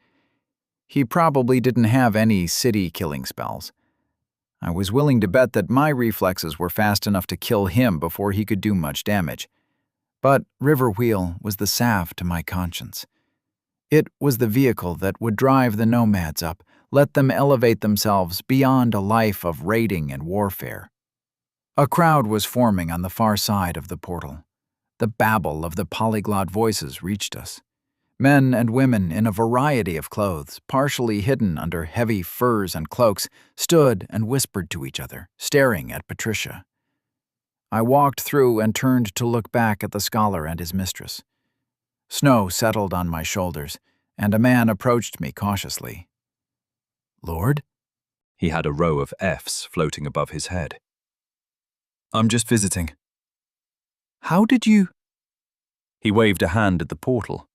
He probably didn't have any city-killing spells. I was willing to bet that my reflexes were fast enough to kill him before he could do much damage. But Riverwheel was the salve to my conscience. It was the vehicle that would drive the nomads up, let them elevate themselves beyond a life of raiding and warfare. A crowd was forming on the far side of the portal. The babble of the polyglot voices reached us. Men and women in a variety of clothes, partially hidden under heavy furs and cloaks, stood and whispered to each other, staring at Patricia. I walked through and turned to look back at the scholar and his mistress. Snow settled on my shoulders, and a man approached me cautiously. Lord? He had a row of Fs floating above his head. I'm just visiting. How did you? He waved a hand at the portal.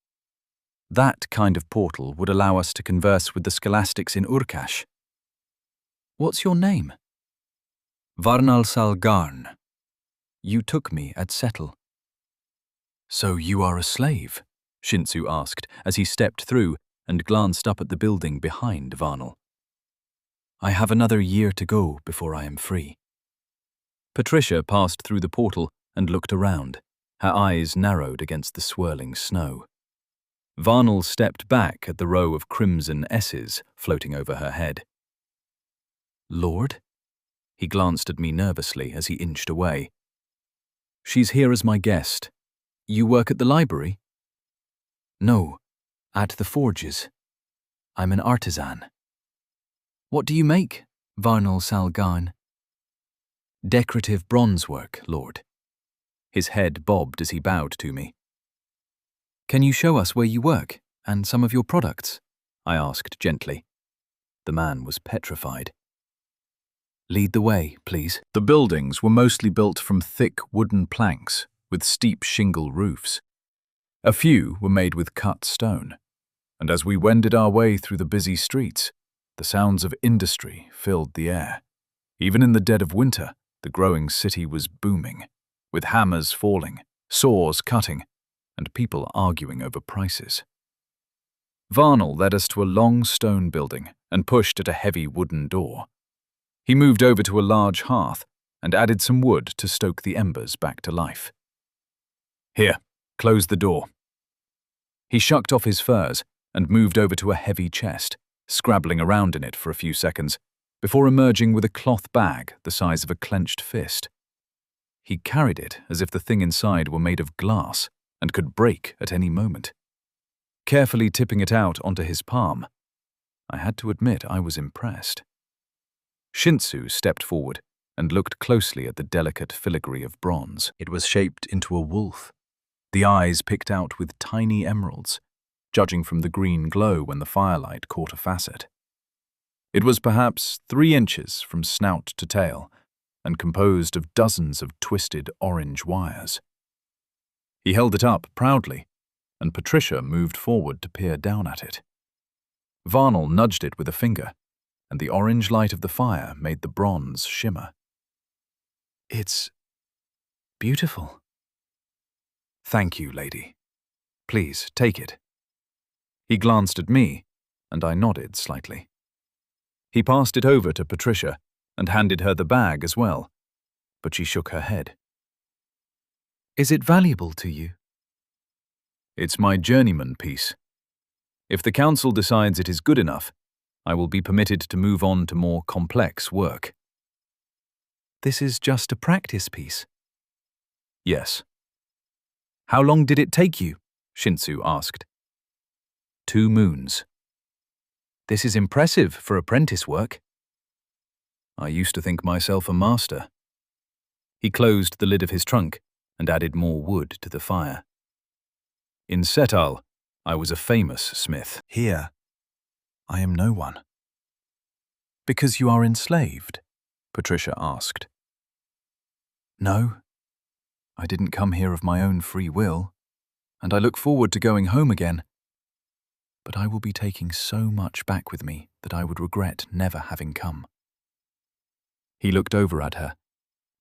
That kind of portal would allow us to converse with the scholastics in Urkash. What's your name? Varnal Salgarn. You took me at Settle. So you are a slave? Shinsu asked as he stepped through and glanced up at the building behind Varnal. I have another year to go before I am free. Patricia passed through the portal and looked around, her eyes narrowed against the swirling snow. Varnal stepped back at the row of crimson S's floating over her head. Lord? He glanced at me nervously as he inched away. She's here as my guest. You work at the library? No, at the forges. I'm an artisan. What do you make, Varnal Salgarn? Decorative bronze work, Lord. His head bobbed as he bowed to me. Can you show us where you work, and some of your products? I asked gently. The man was petrified. Lead the way, please. The buildings were mostly built from thick wooden planks with steep shingle roofs. A few were made with cut stone, and as we wended our way through the busy streets, the sounds of industry filled the air. Even in the dead of winter, the growing city was booming, with hammers falling, saws cutting, and people arguing over prices. Varnal led us to a long stone building and pushed at a heavy wooden door. He moved over to a large hearth and added some wood to stoke the embers back to life. Here, close the door. He shucked off his furs and moved over to a heavy chest, scrabbling around in it for a few seconds, before emerging with a cloth bag the size of a clenched fist. He carried it as if the thing inside were made of glass and could break at any moment. Carefully tipping it out onto his palm, I had to admit I was impressed. Shintsu stepped forward and looked closely at the delicate filigree of bronze. It was shaped into a wolf, the eyes picked out with tiny emeralds, judging from the green glow when the firelight caught a facet. It was perhaps 3 inches from snout to tail and composed of dozens of twisted orange wires. He held it up proudly, and Patricia moved forward to peer down at it. Varnal nudged it with a finger, and the orange light of the fire made the bronze shimmer. It's beautiful. Thank you, lady. Please, take it. He glanced at me, and I nodded slightly. He passed it over to Patricia and handed her the bag as well, but she shook her head. Is it valuable to you? It's my journeyman piece. If the council decides it is good enough, I will be permitted to move on to more complex work. This is just a practice piece. Yes. How long did it take you? Shintsu asked. 2 moons. This is impressive for apprentice work. I used to think myself a master. He closed the lid of his trunk and added more wood to the fire. In Setal, I was a famous smith. Here, I am no one. Because you are enslaved? Patricia asked. No, I didn't come here of my own free will, and I look forward to going home again. But I will be taking so much back with me that I would regret never having come. He looked over at her,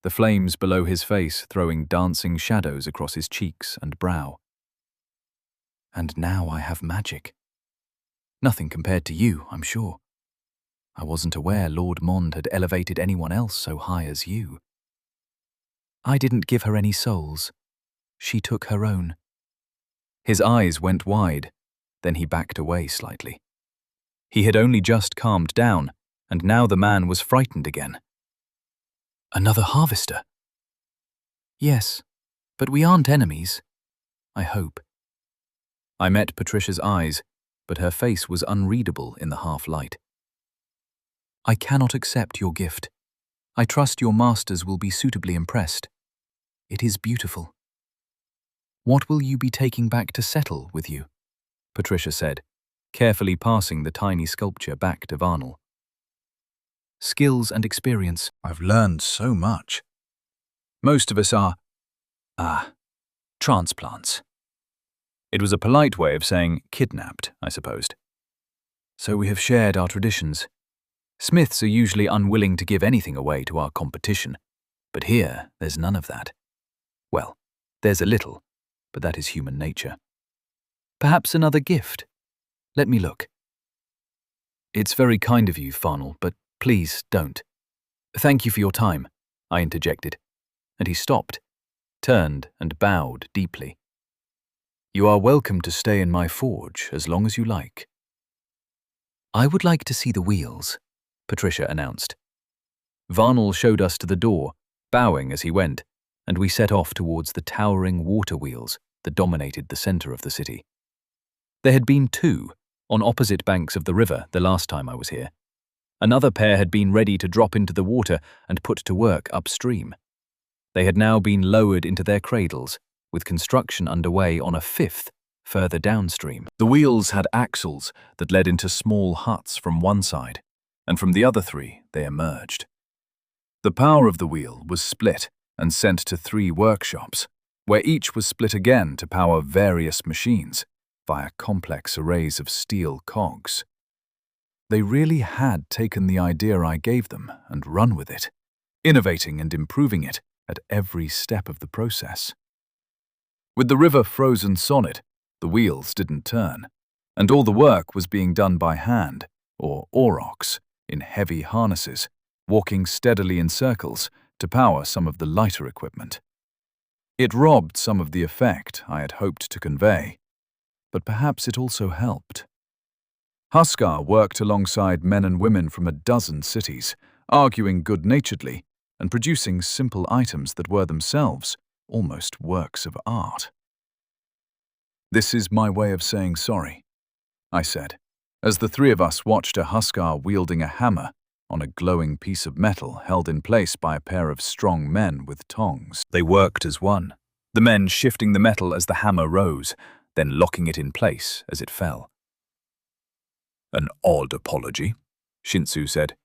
the flames below his face throwing dancing shadows across his cheeks and brow. And now I have magic. Nothing compared to you, I'm sure. I wasn't aware Lord Mond had elevated anyone else so high as you. I didn't give her any souls. She took her own. His eyes went wide, then he backed away slightly. He had only just calmed down, and now the man was frightened again. Another harvester? Yes, but we aren't enemies. I hope. I met Patricia's eyes, but her face was unreadable in the half-light. I cannot accept your gift. I trust your masters will be suitably impressed. It is beautiful. What will you be taking back to settle with you? Patricia said, carefully passing the tiny sculpture back to Varnal. Skills and experience. I've learned so much. Most of us are, transplants. It was a polite way of saying kidnapped, I supposed. So we have shared our traditions. Smiths are usually unwilling to give anything away to our competition, but here there's none of that. Well, there's a little, but that is human nature. Perhaps another gift. Let me look. It's very kind of you, Varnal, but please don't. Thank you for your time, I interjected, and he stopped, turned and bowed deeply. You are welcome to stay in my forge as long as you like. I would like to see the wheels, Patricia announced. Varnal showed us to the door, bowing as he went, and we set off towards the towering water wheels that dominated the center of the city. There had been 2, on opposite banks of the river the last time I was here. Another pair had been ready to drop into the water and put to work upstream. They had now been lowered into their cradles, with construction underway on a 5th further downstream. The wheels had axles that led into small huts from one side, and from the other 3 they emerged. The power of the wheel was split and sent to 3 workshops, where each was split again to power various machines via complex arrays of steel cogs. They really had taken the idea I gave them and run with it, innovating and improving it at every step of the process. With the river frozen solid, the wheels didn't turn, and all the work was being done by hand, or aurochs, in heavy harnesses, walking steadily in circles to power some of the lighter equipment. It robbed some of the effect I had hoped to convey, but perhaps it also helped. Huskar worked alongside men and women from a dozen cities, arguing good-naturedly and producing simple items that were themselves almost works of art. "This is my way of saying sorry," I said, as the 3 of us watched a Huskar wielding a hammer on a glowing piece of metal held in place by a pair of strong men with tongs. They worked as one, the men shifting the metal as the hammer rose, then locking it in place as it fell. "An odd apology," Shinsu said,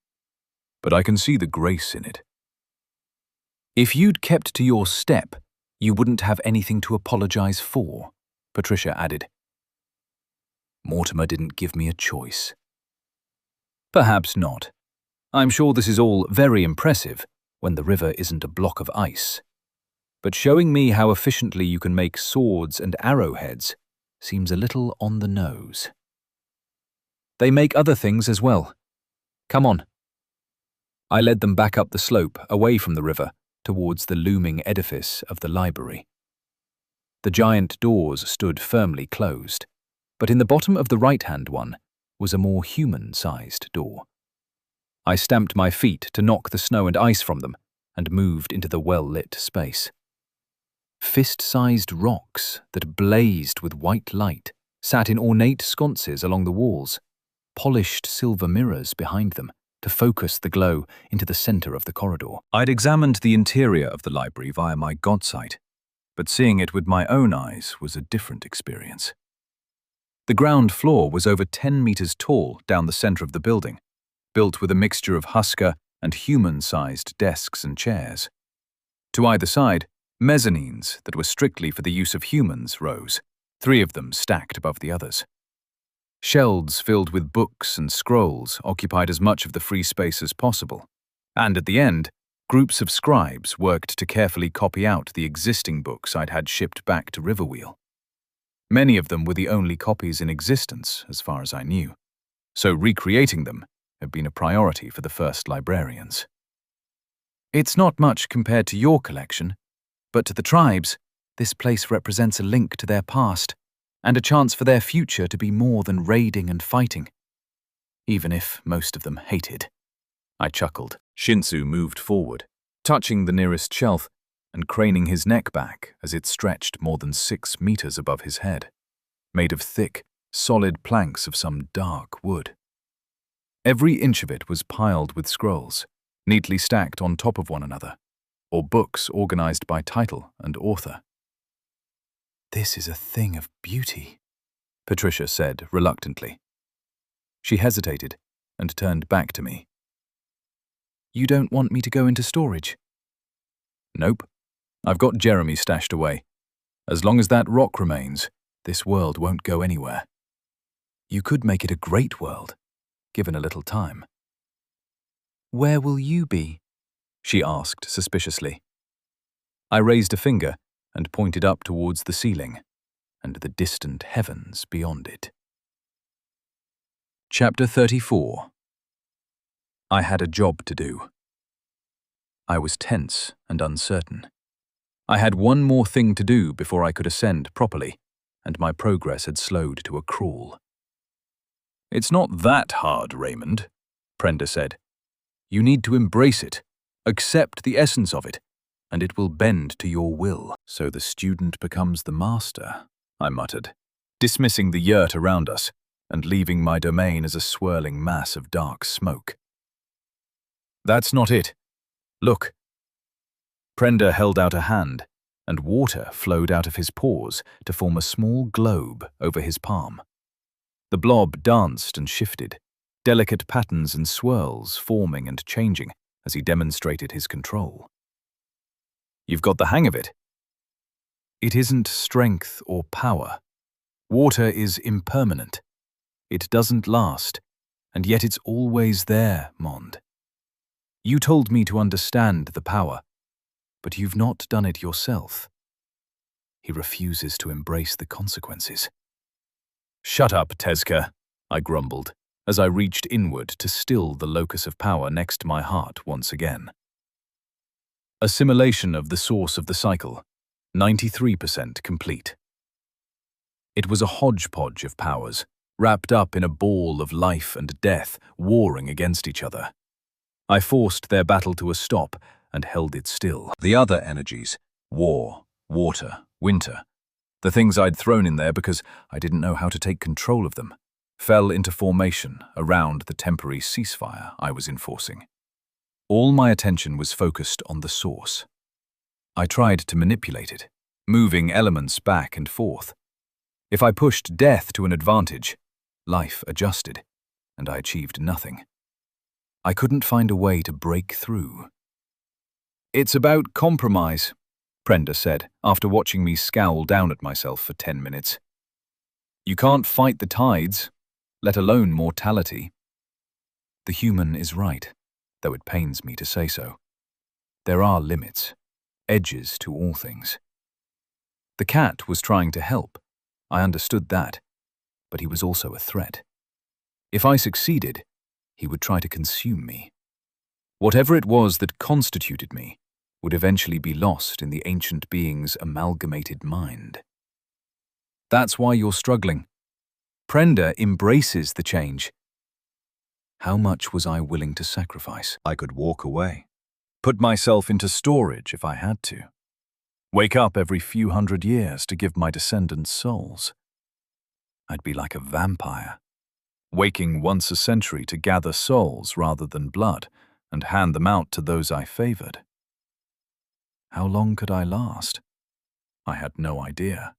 "but I can see the grace in it." If you'd kept to your step, you wouldn't have anything to apologize for, Patricia added. Mortimer didn't give me a choice. Perhaps not. I'm sure this is all very impressive when the river isn't a block of ice. But showing me how efficiently you can make swords and arrowheads seems a little on the nose. They make other things as well. Come on. I led them back up the slope, away from the river, towards the looming edifice of the library. The giant doors stood firmly closed, but in the bottom of the right-hand one was a more human-sized door. I stamped my feet to knock the snow and ice from them and moved into the well-lit space. Fist-sized rocks that blazed with white light sat in ornate sconces along the walls, polished silver mirrors behind them to focus the glow into the center of the corridor. I'd examined the interior of the library via my godsight, but seeing it with my own eyes was a different experience. The ground floor was over 10 meters tall down the center of the building, built with a mixture of Huskar and human-sized desks and chairs. To either side, mezzanines that were strictly for the use of humans rose, 3 of them stacked above the others. Shelves filled with books and scrolls occupied as much of the free space as possible, and at the end, groups of scribes worked to carefully copy out the existing books I'd had shipped back to Riverwheel. Many of them were the only copies in existence, as far as I knew, so recreating them had been a priority for the first librarians. "It's not much compared to your collection, but to the tribes, this place represents a link to their past, and a chance for their future to be more than raiding and fighting, even if most of them hated." I chuckled. Shinsu moved forward, touching the nearest shelf and craning his neck back as it stretched more than 6 meters above his head, made of thick, solid planks of some dark wood. Every inch of it was piled with scrolls, neatly stacked on top of one another, or books organized by title and author. "This is a thing of beauty," Patricia said reluctantly. She hesitated and turned back to me. "You don't want me to go into storage?" "Nope. I've got Jeremy stashed away. As long as that rock remains, this world won't go anywhere. You could make it a great world, given a little time." "Where will you be?" she asked suspiciously. I raised a finger and pointed up towards the ceiling and the distant heavens beyond it. Chapter 34. I had a job to do. I was tense and uncertain. I had one more thing to do before I could ascend properly, and my progress had slowed to a crawl. "It's not that hard, Raymond," Prenda said. "You need to embrace it, accept the essence of it, and it will bend to your will." "So the student becomes the master," I muttered, dismissing the yurt around us and leaving my domain as a swirling mass of dark smoke. "That's not it. Look." Prenda held out a hand, and water flowed out of his paws to form a small globe over his palm. The blob danced and shifted, delicate patterns and swirls forming and changing as he demonstrated his control. You've got the hang of it. It isn't strength or power. Water is impermanent. It doesn't last, and yet it's always there, Mond. You told me to understand the power, but you've not done it yourself. He refuses to embrace the consequences. Shut up, Tezka, I grumbled, as I reached inward to still the locus of power next to my heart once again. Assimilation of the source of the cycle, 93% complete. It was a hodgepodge of powers, wrapped up in a ball of life and death, warring against each other. I forced their battle to a stop and held it still. The other energies, war, water, winter, the things I'd thrown in there because I didn't know how to take control of them, fell into formation around the temporary ceasefire I was enforcing. All my attention was focused on the source. I tried to manipulate it, moving elements back and forth. If I pushed death to an advantage, life adjusted, and I achieved nothing. I couldn't find a way to break through. It's about compromise, Prenda said, after watching me scowl down at myself for 10 minutes. You can't fight the tides, let alone mortality. The human is right, though it pains me to say so. There are limits, edges to all things. The cat was trying to help. I understood that, but he was also a threat. If I succeeded, he would try to consume me. Whatever it was that constituted me would eventually be lost in the ancient being's amalgamated mind. That's why you're struggling. Prenda embraces the change. How much was I willing to sacrifice? I could walk away, put myself into storage if I had to, wake up every few hundred years to give my descendants souls. I'd be like a vampire, waking once a century to gather souls rather than blood and hand them out to those I favored. How long could I last? I had no idea.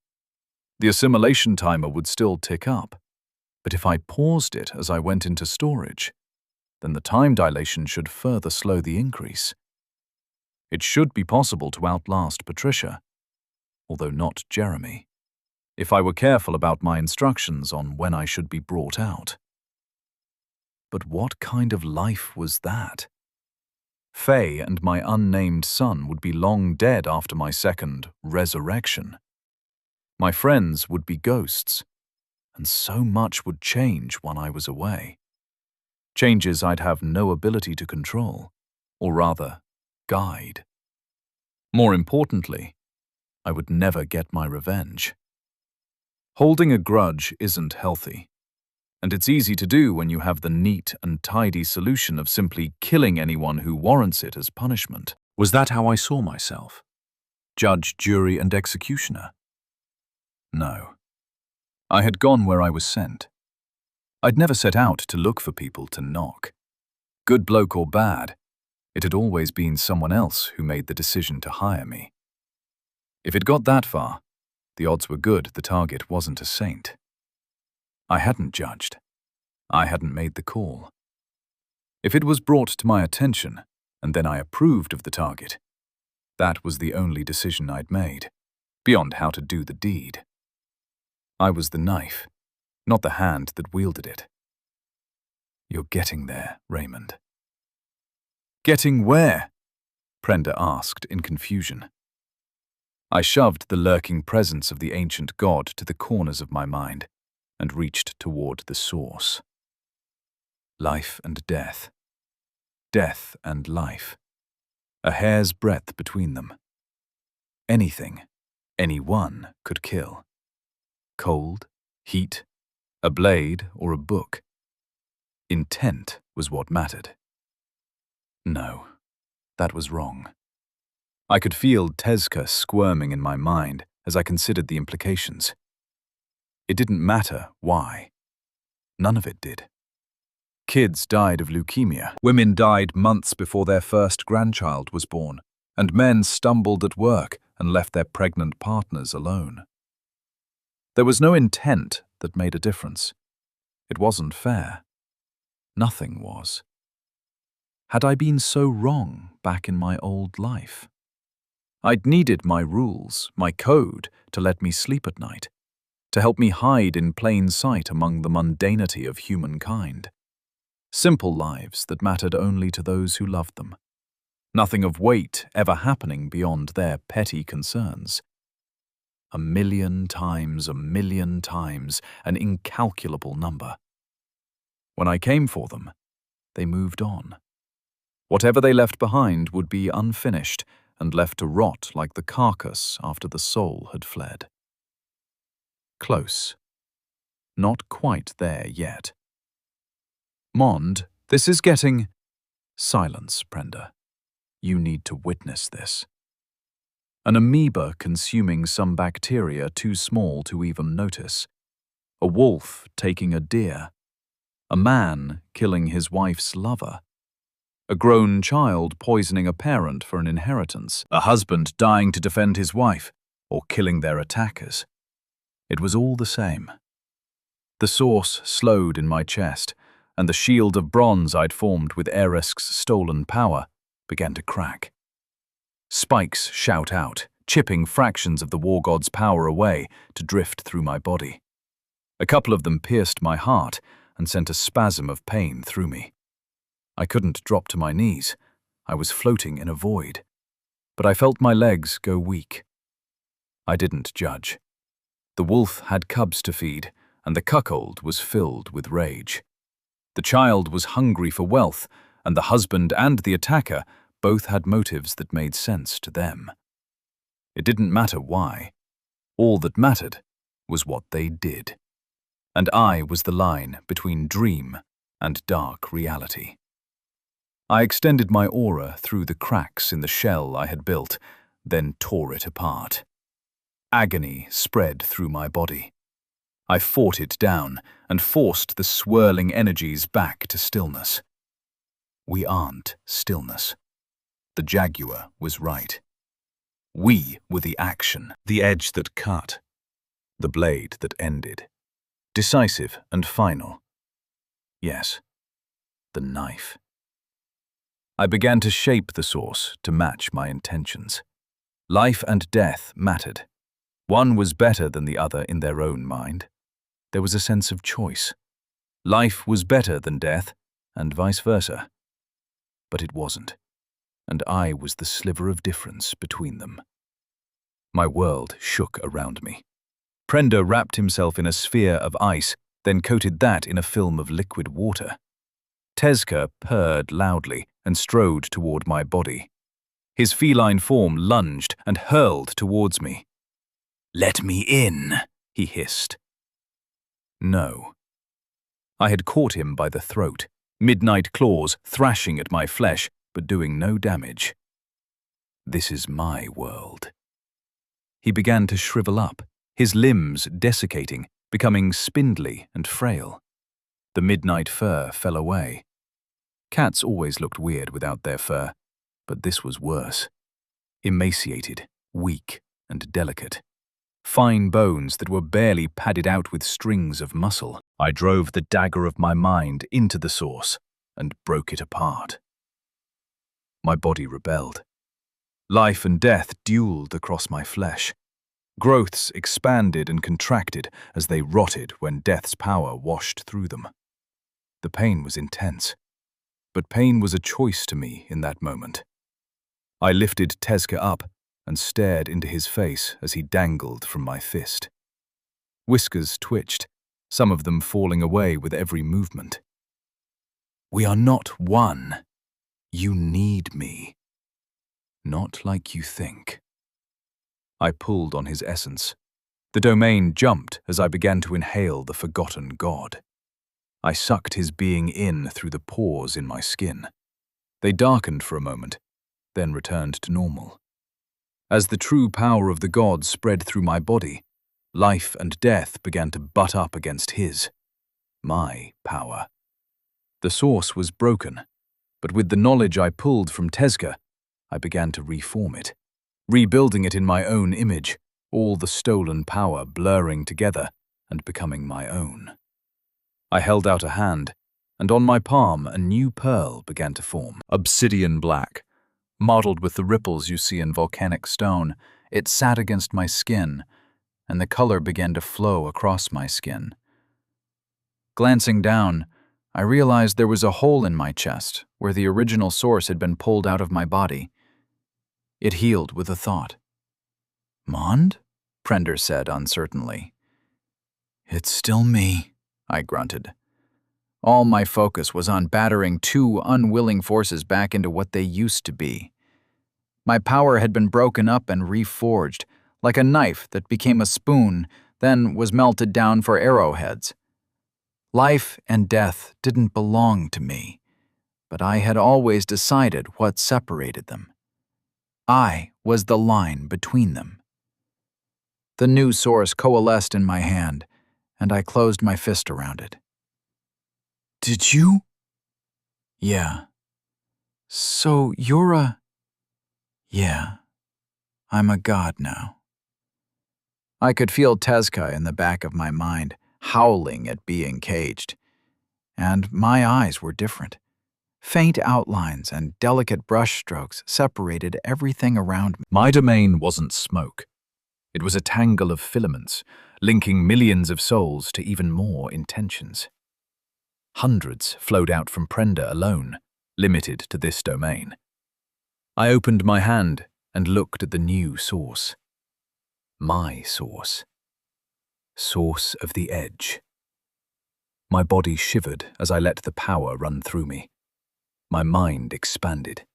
The assimilation timer would still tick up, but if I paused it as I went into storage, then the time dilation should further slow the increase. It should be possible to outlast Patricia, although not Jeremy, if I were careful about my instructions on when I should be brought out. But what kind of life was that? Faye and my unnamed son would be long dead after my second resurrection. My friends would be ghosts, and so much would change when I was away. Changes I'd have no ability to control, or rather, guide. More importantly, I would never get my revenge. Holding a grudge isn't healthy, and it's easy to do when you have the neat and tidy solution of simply killing anyone who warrants it as punishment. Was that how I saw myself? Judge, jury, and executioner? No. I had gone where I was sent. I'd never set out to look for people to knock. Good bloke or bad, it had always been someone else who made the decision to hire me. If it got that far, the odds were good the target wasn't a saint. I hadn't judged. I hadn't made the call. If it was brought to my attention, and then I approved of the target, that was the only decision I'd made, beyond how to do the deed. I was the knife, not the hand that wielded it. You're getting there, Raymond. Getting where? Prenda asked in confusion. I shoved the lurking presence of the ancient god to the corners of my mind and reached toward the source. Life and death. Death and life. A hair's breadth between them. Anything, anyone could kill. Cold, heat, a blade or a book. Intent was what mattered. No, that was wrong. I could feel Tezka squirming in my mind as I considered the implications. It didn't matter why. None of it did. Kids died of leukemia. Women died months before their first grandchild was born, and men stumbled at work and left their pregnant partners alone. There was no intent that made a difference. It wasn't fair. Nothing was. Had I been so wrong back in my old life? I'd needed my rules, my code, to let me sleep at night, to help me hide in plain sight among the mundanity of humankind. Simple lives that mattered only to those who loved them. Nothing of weight ever happening beyond their petty concerns. 1,000,000 times, 1,000,000 times, an incalculable number. When I came for them, they moved on. Whatever they left behind would be unfinished and left to rot like the carcass after the soul had fled. Close. Not quite there yet. Mond, this is getting... Silence, Prenda. You need to witness this. An amoeba consuming some bacteria too small to even notice. A wolf taking a deer. A man killing his wife's lover. A grown child poisoning a parent for an inheritance. A husband dying to defend his wife, or killing their attackers. It was all the same. The source slowed in my chest, and the shield of bronze I'd formed with Eresk's stolen power began to crack. Spikes shout out, chipping fractions of the war god's power away to drift through my body. A couple of them pierced my heart and sent a spasm of pain through me. I couldn't drop to my knees. I was floating in a void. But I felt my legs go weak. I didn't judge. The wolf had cubs to feed, and the cuckold was filled with rage. The child was hungry for wealth, and the husband and the attacker both had motives that made sense to them. It didn't matter why. All that mattered was what they did. And I was the line between dream and dark reality. I extended my aura through the cracks in the shell I had built, then tore it apart. Agony spread through my body. I fought it down and forced the swirling energies back to stillness. We aren't stillness. The jaguar was right. We were the action, the edge that cut, the blade that ended. Decisive and final. Yes, the knife. I began to shape the source to match my intentions. Life and death mattered. One was better than the other in their own mind. There was a sense of choice. Life was better than death, and vice versa. But it wasn't, and I was the sliver of difference between them. My world shook around me. Prenda wrapped himself in a sphere of ice, then coated that in a film of liquid water. Tezka purred loudly and strode toward my body. His feline form lunged and hurled towards me. "Let me in," he hissed. No. I had caught him by the throat, midnight claws thrashing at my flesh, but doing no damage. This is my world. He began to shrivel up, his limbs desiccating, becoming spindly and frail. The midnight fur fell away. Cats always looked weird without their fur, but this was worse. Emaciated, weak, and delicate. Fine bones that were barely padded out with strings of muscle. I drove the dagger of my mind into the source and broke it apart. My body rebelled. Life and death dueled across my flesh. Growths expanded and contracted as they rotted when death's power washed through them. The pain was intense, but pain was a choice to me in that moment. I lifted Tezka up and stared into his face as he dangled from my fist. Whiskers twitched, some of them falling away with every movement. We are not one. You need me. Not like you think. I pulled on his essence. The domain jumped as I began to inhale the forgotten god. I sucked his being in through the pores in my skin. They darkened for a moment, then returned to normal. As the true power of the god spread through my body, life and death began to butt up against his, my power. The source was broken, but with the knowledge I pulled from Tezka, I began to reform it, rebuilding it in my own image, all the stolen power blurring together and becoming my own. I held out a hand, and on my palm a new pearl began to form. Obsidian black, mottled with the ripples you see in volcanic stone, it sat against my skin, and the color began to flow across my skin. Glancing down, I realized there was a hole in my chest where the original source had been pulled out of my body. It healed with a thought. "Mond?" Prender said uncertainly. "It's still me," I grunted. All my focus was on battering two unwilling forces back into what they used to be. My power had been broken up and reforged, like a knife that became a spoon, then was melted down for arrowheads. Life and death didn't belong to me, but I had always decided what separated them. I was the line between them. The new source coalesced in my hand, and I closed my fist around it. "Did you?" "Yeah." "So you're a—" "Yeah. I'm a god now." I could feel Tezca in the back of my mind, howling at being caged. And my eyes were different. Faint outlines and delicate brushstrokes separated everything around me. My domain wasn't smoke. It was a tangle of filaments, linking millions of souls to even more intentions. Hundreds flowed out from Prender alone, limited to this domain. I opened my hand and looked at the new source. My source. Source of the edge. My body shivered as I let the power run through me. My mind expanded.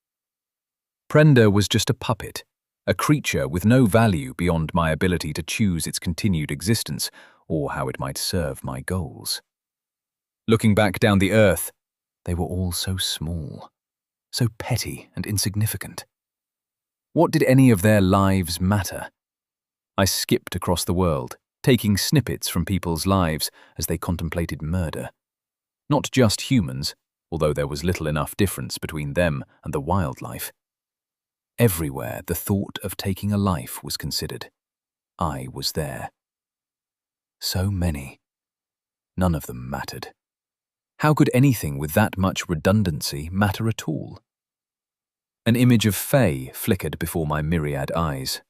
Prender was just a puppet, a creature with no value beyond my ability to choose its continued existence or how it might serve my goals. Looking back down the earth, they were all so small, so petty and insignificant. What did any of their lives matter? I skipped across the world, taking snippets from people's lives as they contemplated murder. Not just humans, although there was little enough difference between them and the wildlife. Everywhere the thought of taking a life was considered. I was there. So many. None of them mattered. How could anything with that much redundancy matter at all? An image of Faye flickered before my myriad eyes.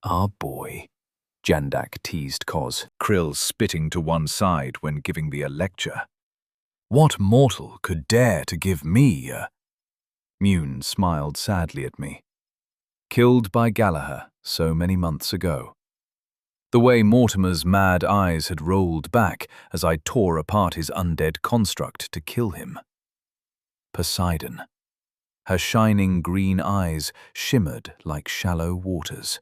"Our boy," Jandak teased Koz, Krill spitting to one side when giving me a lecture. "What mortal could dare to give me a—" Mune smiled sadly at me. Killed by Gallagher so many months ago. The way Mortimer's mad eyes had rolled back as I tore apart his undead construct to kill him. Poseidon. Her shining green eyes shimmered like shallow waters.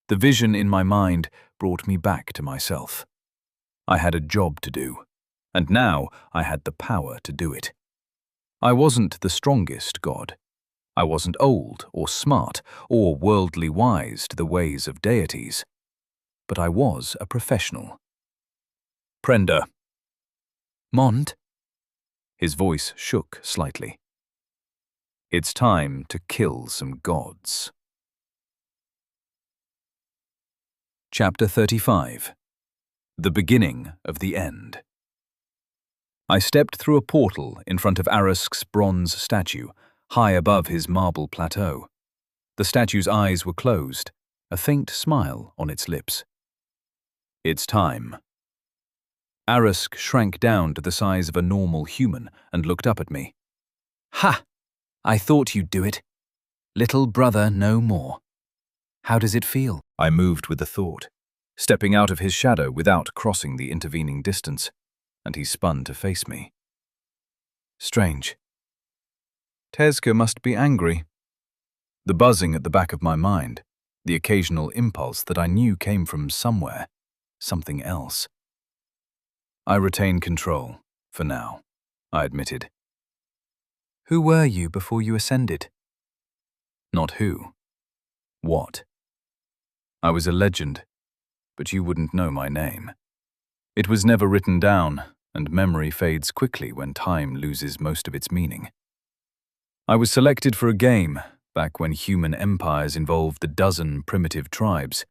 The vision in my mind brought me back to myself. I had a job to do, and now I had the power to do it. I wasn't the strongest god. I wasn't old or smart or worldly wise to the ways of deities. But I was a professional. "Prender." "Mond?" His voice shook slightly. "It's time to kill some gods." Chapter 35. The Beginning of the End. I stepped through a portal in front of Arask's bronze statue, high above his marble plateau. The statue's eyes were closed, a faint smile on its lips. "It's time." Arask shrank down to the size of a normal human and looked up at me. "Ha! I thought you'd do it. Little brother no more. How does it feel?" I moved with the thought, stepping out of his shadow without crossing the intervening distance, and he spun to face me. Strange. Tezca must be angry. The buzzing at the back of my mind, the occasional impulse that I knew came from somewhere, something else. "I retain control, for now," I admitted. "Who were you before you ascended?" "Not who. What? I was a legend, but you wouldn't know my name. It was never written down, and memory fades quickly when time loses most of its meaning. I was selected for a game back when human empires involved a dozen primitive tribes,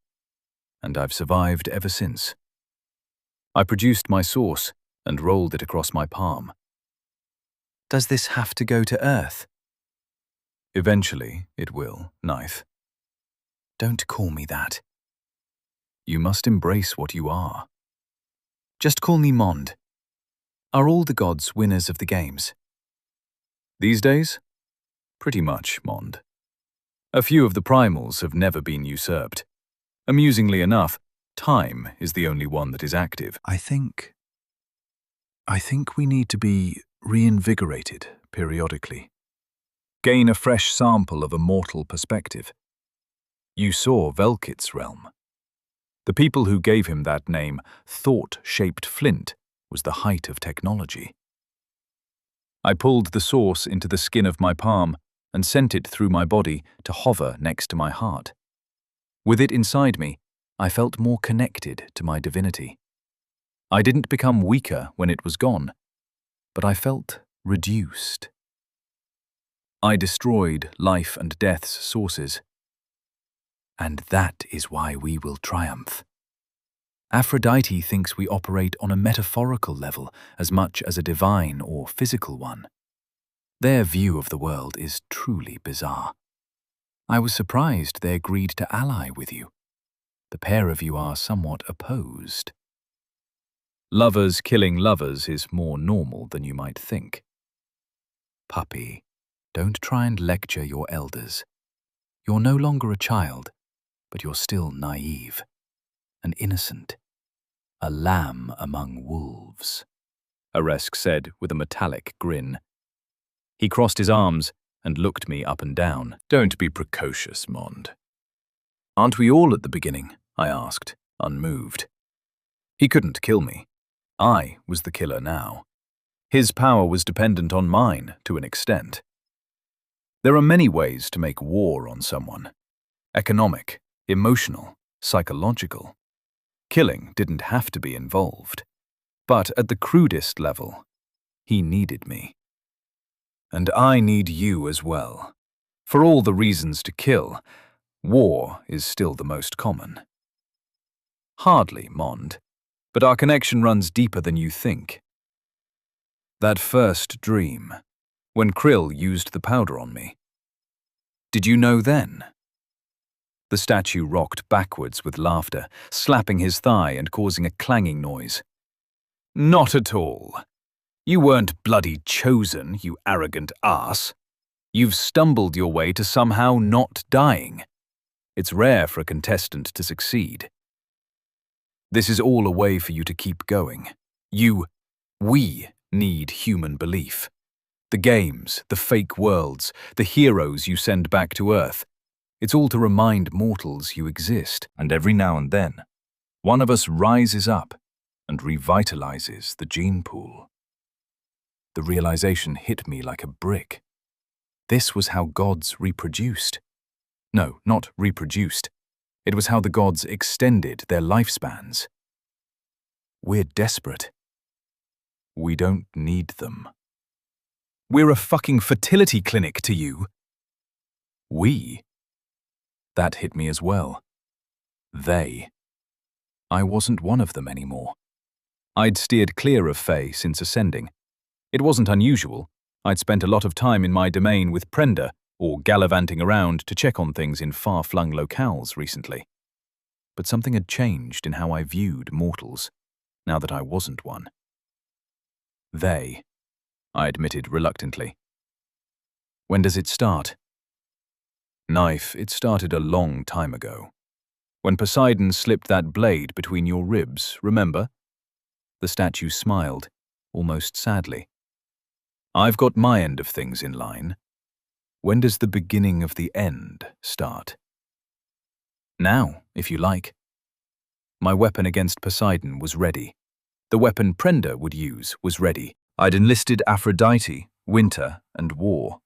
and I've survived ever since. I produced my source, and rolled it across my palm. Does this have to go to Earth? Eventually, it will, Ninth. Don't call me that. You must embrace what you are. Just call me Mond. Are all the gods winners of the games? These days? Pretty much, Mond. A few of the primals have never been usurped. Amusingly enough, time is the only one that is active. I think we need to be reinvigorated periodically. Gain a fresh sample of a mortal perspective. You saw Velkit's realm. The people who gave him that name, thought-shaped flint, was the height of technology. I pulled the source into the skin of my palm and sent it through my body to hover next to my heart. With it inside me, I felt more connected to my divinity. I didn't become weaker when it was gone, but I felt reduced. I destroyed life and death's sources. And that is why we will triumph. Aphrodite thinks we operate on a metaphorical level as much as a divine or physical one. Their view of the world is truly bizarre. I was surprised they agreed to ally with you. The pair of you are somewhat opposed. Lovers killing lovers is more normal than you might think. Puppy, don't try and lecture your elders. You're no longer a child, but you're still naive, and innocent. A lamb among wolves, Aresk said with a metallic grin. He crossed his arms and looked me up and down. Don't be precocious, Mond. Aren't we all at the beginning? I asked, unmoved. He couldn't kill me. I was the killer now. His power was dependent on mine to an extent. There are many ways to make war on someone. Economic, emotional, psychological. Killing didn't have to be involved. But at the crudest level, he needed me. And I need you as well. For all the reasons to kill, war is still the most common. Hardly, Mond, but our connection runs deeper than you think. That first dream, when Krill used the powder on me. Did you know then? The statue rocked backwards with laughter, slapping his thigh and causing a clanging noise. Not at all. You weren't bloody chosen, you arrogant ass. You've stumbled your way to somehow not dying. It's rare for a contestant to succeed. This is all a way for you to keep going. We need human belief. The games, the fake worlds, the heroes you send back to Earth. It's all to remind mortals you exist. And every now and then, one of us rises up and revitalizes the gene pool. The realization hit me like a brick. This was how gods reproduced. No, not reproduced. It was how the gods extended their lifespans. We're desperate. We don't need them. We're a fucking fertility clinic to you. We? That hit me as well. They. I wasn't one of them anymore. I'd steered clear of Fae since ascending. It wasn't unusual. I'd spent a lot of time in my domain with Prenda, or gallivanting around to check on things in far-flung locales recently. But something had changed in how I viewed mortals, now that I wasn't one. They, I admitted reluctantly. When does it start? Knife, it started a long time ago. When Poseidon slipped that blade between your ribs, remember? The statue smiled, almost sadly. I've got my end of things in line. When does the beginning of the end start? Now, if you like. My weapon against Poseidon was ready. The weapon Prenda would use was ready. I'd enlisted Aphrodite, Winter, and War.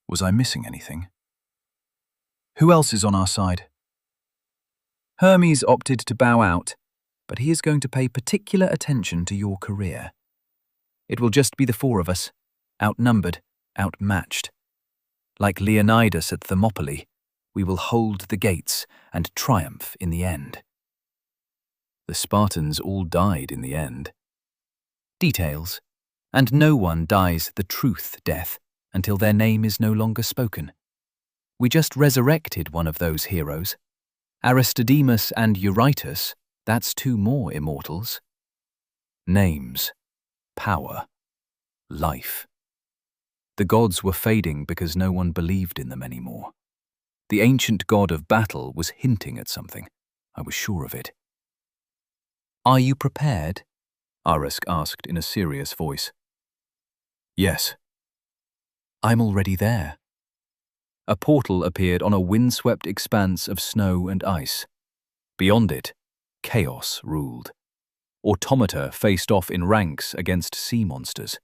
Was I missing anything? Who else is on our side? Hermes opted to bow out, but he is going to pay particular attention to your career. It will just be the four of us, outnumbered, outmatched. Like Leonidas at Thermopylae, we will hold the gates and triumph in the end. The Spartans all died in the end. Details. And no one dies the truth death until their name is no longer spoken. We just resurrected one of those heroes. Aristodemus and Eurytus, that's 2 more immortals. Names, power, life. The gods were fading because no one believed in them anymore. The ancient god of battle was hinting at something. I was sure of it. "Are you prepared?" Arisk asked in a serious voice. Yes. "I'm already there." A portal appeared on a windswept expanse of snow and ice. Beyond it, chaos ruled. Automata faced off in ranks against sea monsters.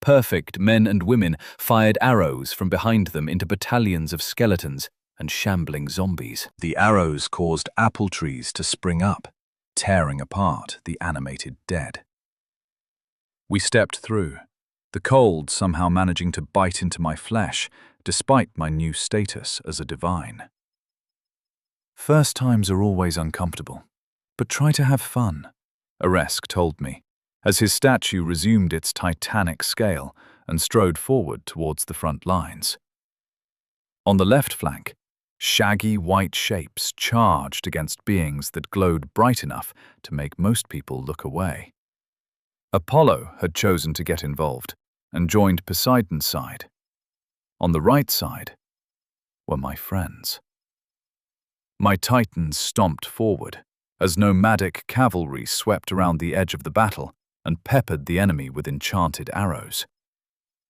Perfect men and women fired arrows from behind them into battalions of skeletons and shambling zombies. The arrows caused apple trees to spring up, tearing apart the animated dead. We stepped through, the cold somehow managing to bite into my flesh, despite my new status as a divine. First times are always uncomfortable, but try to have fun, Aresk told me, as his statue resumed its titanic scale and strode forward towards the front lines. On the left flank, shaggy white shapes charged against beings that glowed bright enough to make most people look away. Apollo had chosen to get involved and joined Poseidon's side. On the right side were my friends. My titans stomped forward as nomadic cavalry swept around the edge of the battle and peppered the enemy with enchanted arrows.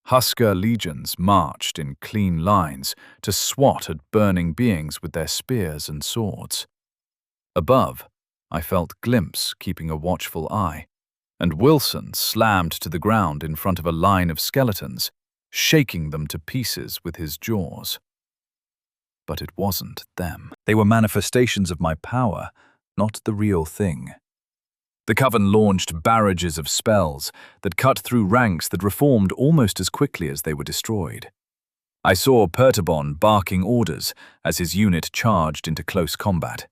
Husker legions marched in clean lines to swat at burning beings with their spears and swords. Above, I felt Glimpse keeping a watchful eye, and Wilson slammed to the ground in front of a line of skeletons, shaking them to pieces with his jaws. But it wasn't them. They were manifestations of my power, not the real thing. The Coven launched barrages of spells that cut through ranks that reformed almost as quickly as they were destroyed. I saw Pertabon barking orders as his unit charged into close combat.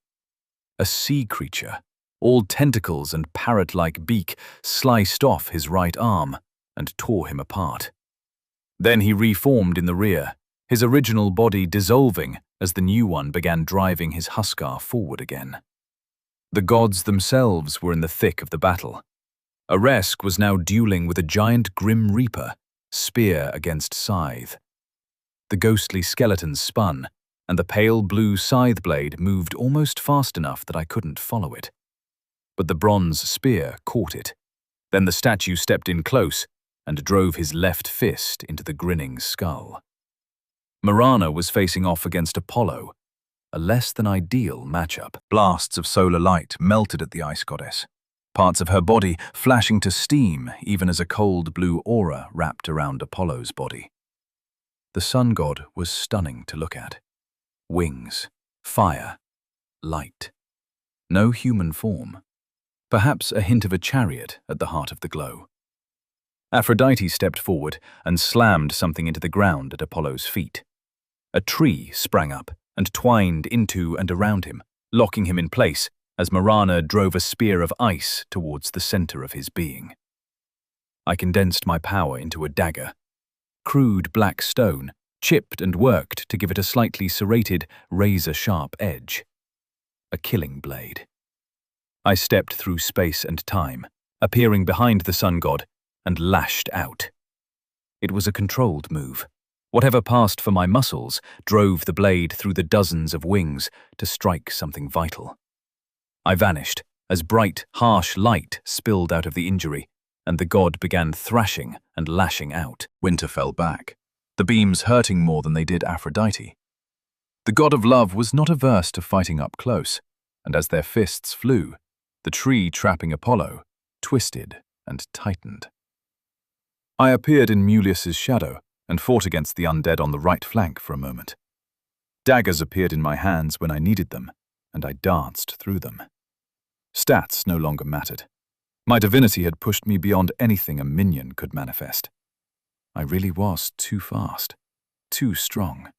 A sea creature, all tentacles and parrot-like beak, sliced off his right arm and tore him apart. Then he reformed in the rear, his original body dissolving as the new one began driving his huskar forward again. The gods themselves were in the thick of the battle. Aresk was now dueling with a giant Grim Reaper, spear against scythe. The ghostly skeletons spun, and the pale blue scythe blade moved almost fast enough that I couldn't follow it. But the bronze spear caught it. Then the statue stepped in close and drove his left fist into the grinning skull. Marana was facing off against Apollo, a less than ideal matchup. Blasts of solar light melted at the ice goddess, parts of her body flashing to steam even as a cold blue aura wrapped around Apollo's body. The sun god was stunning to look at. Wings, fire, light. No human form. Perhaps a hint of a chariot at the heart of the glow. Aphrodite stepped forward and slammed something into the ground at Apollo's feet. A tree sprang up and twined into and around him, locking him in place as Marana drove a spear of ice towards the center of his being. I condensed my power into a dagger. Crude black stone, chipped and worked to give it a slightly serrated, razor-sharp edge. A killing blade. I stepped through space and time, appearing behind the sun god, and lashed out. It was a controlled move. Whatever passed for my muscles drove the blade through the dozens of wings to strike something vital. I vanished as bright, harsh light spilled out of the injury, and the god began thrashing and lashing out. Winter fell back, the beams hurting more than they did Aphrodite. The god of love was not averse to fighting up close, and as their fists flew, the tree trapping Apollo twisted and tightened. I appeared in Mulius's shadow and fought against the undead on the right flank for a moment. Daggers appeared in my hands when I needed them, and I danced through them. Stats no longer mattered. My divinity had pushed me beyond anything a minion could manifest. I really was too fast, too strong.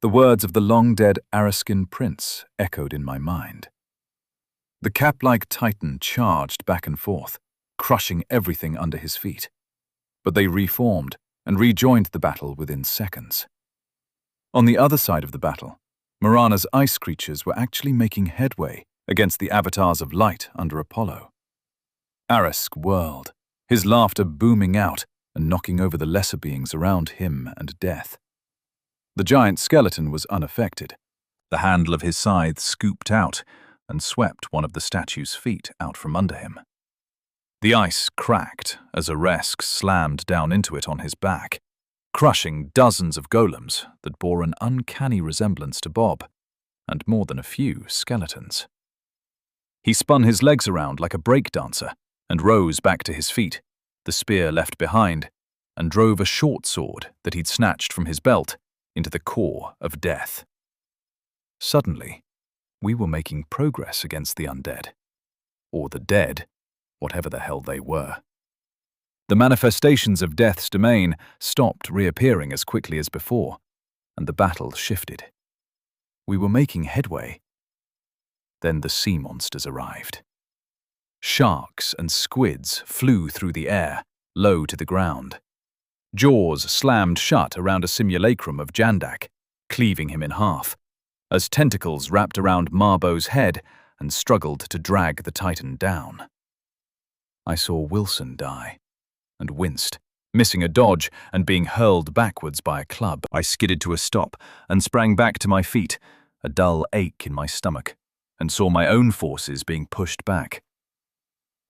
The words of the long-dead Araskin prince echoed in my mind. The cap-like titan charged back and forth, crushing everything under his feet. But they reformed and rejoined the battle within seconds. On the other side of the battle, Marana's ice creatures were actually making headway against the avatars of light under Apollo. Arisk whirled, his laughter booming out and knocking over the lesser beings around him and Death. The giant skeleton was unaffected. The handle of his scythe scooped out and swept one of the statue's feet out from under him. The ice cracked as Arisk slammed down into it on his back, crushing dozens of golems that bore an uncanny resemblance to Bob, and more than a few skeletons. He spun his legs around like a breakdancer and rose back to his feet, the spear left behind, and drove a short sword that he'd snatched from his belt into the core of Death. Suddenly, we were making progress against the undead, or the dead, whatever the hell they were. The manifestations of Death's domain stopped reappearing as quickly as before, and the battle shifted. We were making headway. Then the sea monsters arrived. Sharks and squids flew through the air, low to the ground. Jaws slammed shut around a simulacrum of Jandak, cleaving him in half, as tentacles wrapped around Marbo's head and struggled to drag the Titan down. I saw Wilson die, and winced, missing a dodge and being hurled backwards by a club. I skidded to a stop and sprang back to my feet, a dull ache in my stomach, and saw my own forces being pushed back.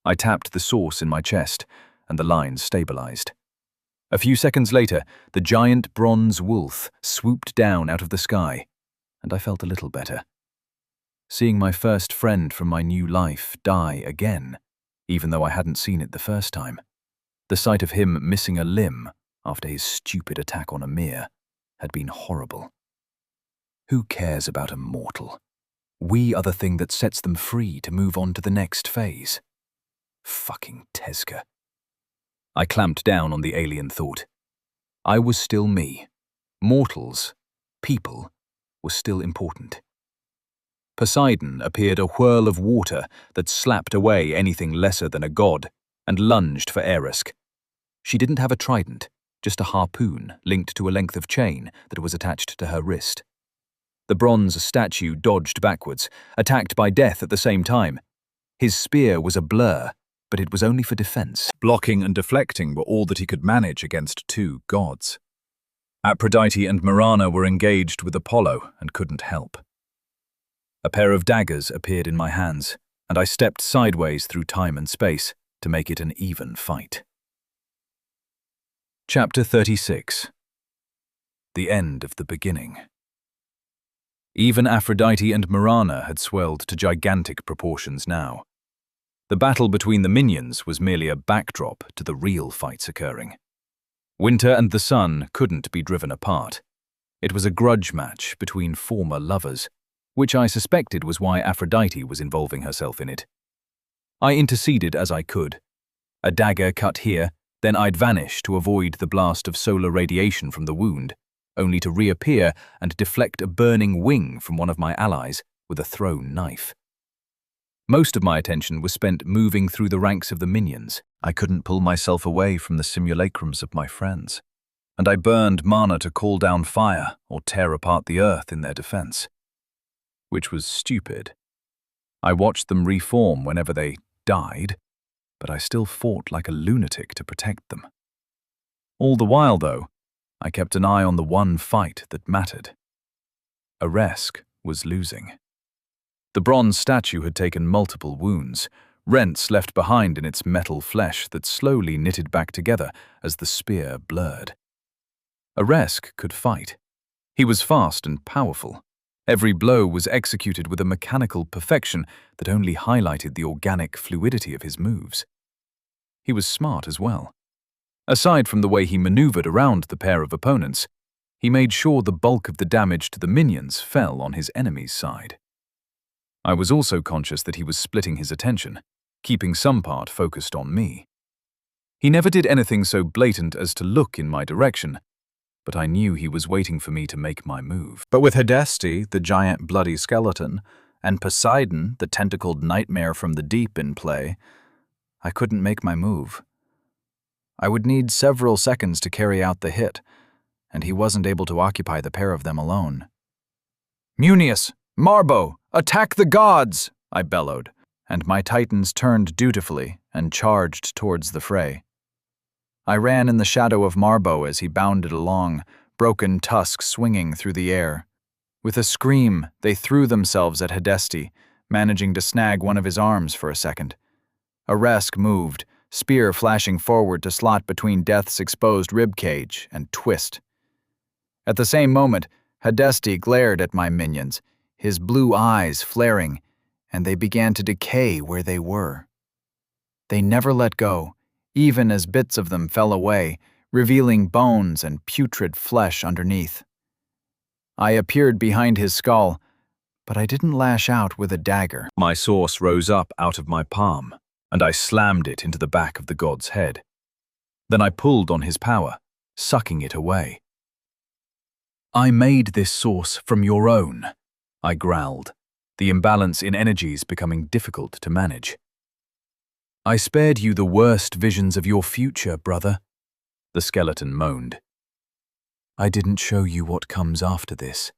I tapped the source in my chest, and the line stabilized. A few seconds later, the giant bronze wolf swooped down out of the sky, and I felt a little better. Seeing my first friend from my new life die again, even though I hadn't seen it the first time. The sight of him missing a limb after his stupid attack on Amir had been horrible. Who cares about a mortal? We are the thing that sets them free to move on to the next phase. Fucking Tezca. I clamped down on the alien thought. I was still me. Mortals, people, were still important. Poseidon appeared a whirl of water that slapped away anything lesser than a god and lunged for Arisk. She didn't have a trident, just a harpoon linked to a length of chain that was attached to her wrist. The bronze statue dodged backwards, attacked by Death at the same time. His spear was a blur, but it was only for defense. Blocking and deflecting were all that he could manage against two gods. Aphrodite and Marana were engaged with Apollo and couldn't help. A pair of daggers appeared in my hands, and I stepped sideways through time and space to make it an even fight. Chapter 36. The End of the Beginning. Even Aphrodite and Marana had swelled to gigantic proportions now. The battle between the minions was merely a backdrop to the real fights occurring. Winter and the sun couldn't be driven apart. It was a grudge match between former lovers, which I suspected was why Aphrodite was involving herself in it. I interceded as I could. A dagger cut here, then I'd vanish to avoid the blast of solar radiation from the wound, only to reappear and deflect a burning wing from one of my allies with a thrown knife. Most of my attention was spent moving through the ranks of the minions. I couldn't pull myself away from the simulacrums of my friends, and I burned mana to call down fire or tear apart the earth in their defense. Which was stupid. I watched them reform whenever they died, but I still fought like a lunatic to protect them. All the while, though, I kept an eye on the one fight that mattered. Arisk was losing. The bronze statue had taken multiple wounds, rents left behind in its metal flesh that slowly knitted back together as the spear blurred. Arisk could fight. He was fast and powerful. Every blow was executed with a mechanical perfection that only highlighted the organic fluidity of his moves. He was smart as well. Aside from the way he maneuvered around the pair of opponents, he made sure the bulk of the damage to the minions fell on his enemy's side. I was also conscious that he was splitting his attention, keeping some part focused on me. He never did anything so blatant as to look in my direction, but I knew he was waiting for me to make my move. But with Hadaste, the giant bloody skeleton, and Poseidon, the tentacled nightmare from the deep in play, I couldn't make my move. I would need several seconds to carry out the hit, and he wasn't able to occupy the pair of them alone. "Munius! Marbo! Attack the gods!" I bellowed, and my titans turned dutifully and charged towards the fray. I ran in the shadow of Marbo as he bounded along, broken tusks swinging through the air. With a scream, they threw themselves at Hadesti, managing to snag one of his arms for a second. Aresk moved, spear flashing forward to slot between Death's exposed ribcage and twist. At the same moment, Hadesti glared at my minions, his blue eyes flaring, and they began to decay where they were. They never let go, even as bits of them fell away, revealing bones and putrid flesh underneath. I appeared behind his skull, but I didn't lash out with a dagger. My source rose up out of my palm, and I slammed it into the back of the god's head. Then I pulled on his power, sucking it away. "I made this source from your own," I growled, the imbalance in energies becoming difficult to manage. "I spared you the worst visions of your future, brother," the skeleton moaned. "I didn't show you what comes after this."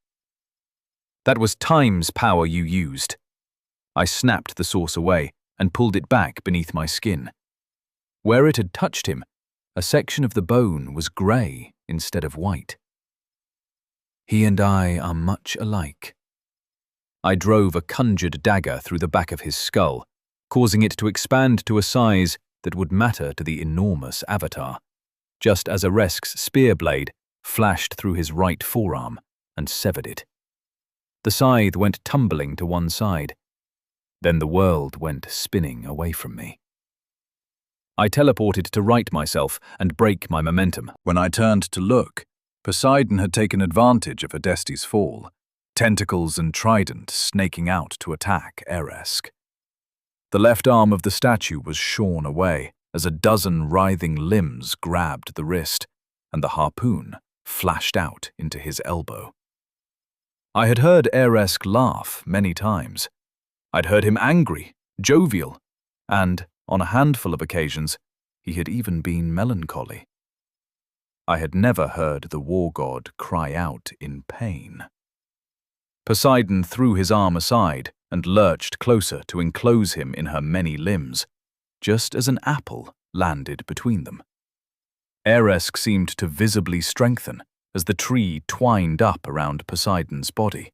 "That was Time's power you used." I snapped the source away and pulled it back beneath my skin. Where it had touched him, a section of the bone was grey instead of white. "He and I are much alike." I drove a conjured dagger through the back of his skull, causing it to expand to a size that would matter to the enormous avatar, just as Aresk's spear blade flashed through his right forearm and severed it. The scythe went tumbling to one side. Then the world went spinning away from me. I teleported to right myself and break my momentum. When I turned to look, Poseidon had taken advantage of Hadesti's fall, tentacles and trident snaking out to attack Aresk. The left arm of the statue was shorn away as a dozen writhing limbs grabbed the wrist, and the harpoon flashed out into his elbow. I had heard Aresk laugh many times. I'd heard him angry, jovial, and, on a handful of occasions, he had even been melancholy. I had never heard the war god cry out in pain. Poseidon threw his arm aside and lurched closer to enclose him in her many limbs, just as an apple landed between them. Aresk seemed to visibly strengthen as the tree twined up around Poseidon's body.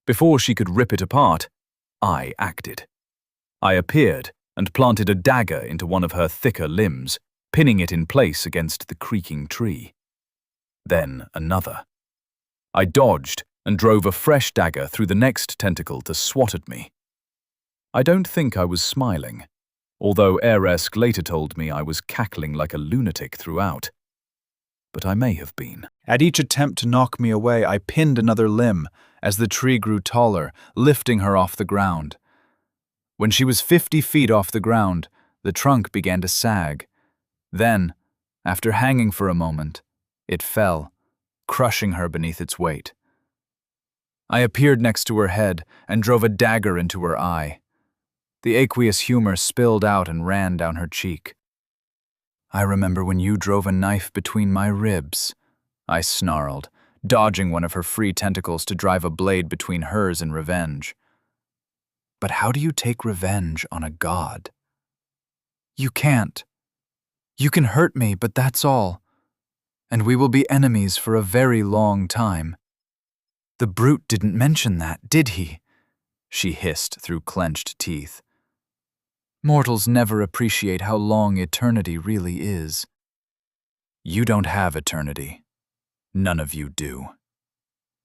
Before she could rip it apart, I acted. I appeared and planted a dagger into one of her thicker limbs, pinning it in place against the creaking tree. Then another. I dodged and drove a fresh dagger through the next tentacle to swat at me. I don't think I was smiling, although Aresk later told me I was cackling like a lunatic throughout. But I may have been. At each attempt to knock me away, I pinned another limb as the tree grew taller, lifting her off the ground. When she was 50 feet off the ground, the trunk began to sag. Then, after hanging for a moment, it fell, crushing her beneath its weight. I appeared next to her head and drove a dagger into her eye. The aqueous humor spilled out and ran down her cheek. "I remember when you drove a knife between my ribs," I snarled, dodging one of her free tentacles to drive a blade between hers in revenge. "But how do you take revenge on a god?" "You can't. You can hurt me, but that's all. And we will be enemies for a very long time." "The brute didn't mention that, did he?" she hissed through clenched teeth. "Mortals never appreciate how long eternity really is." "You don't have eternity. None of you do.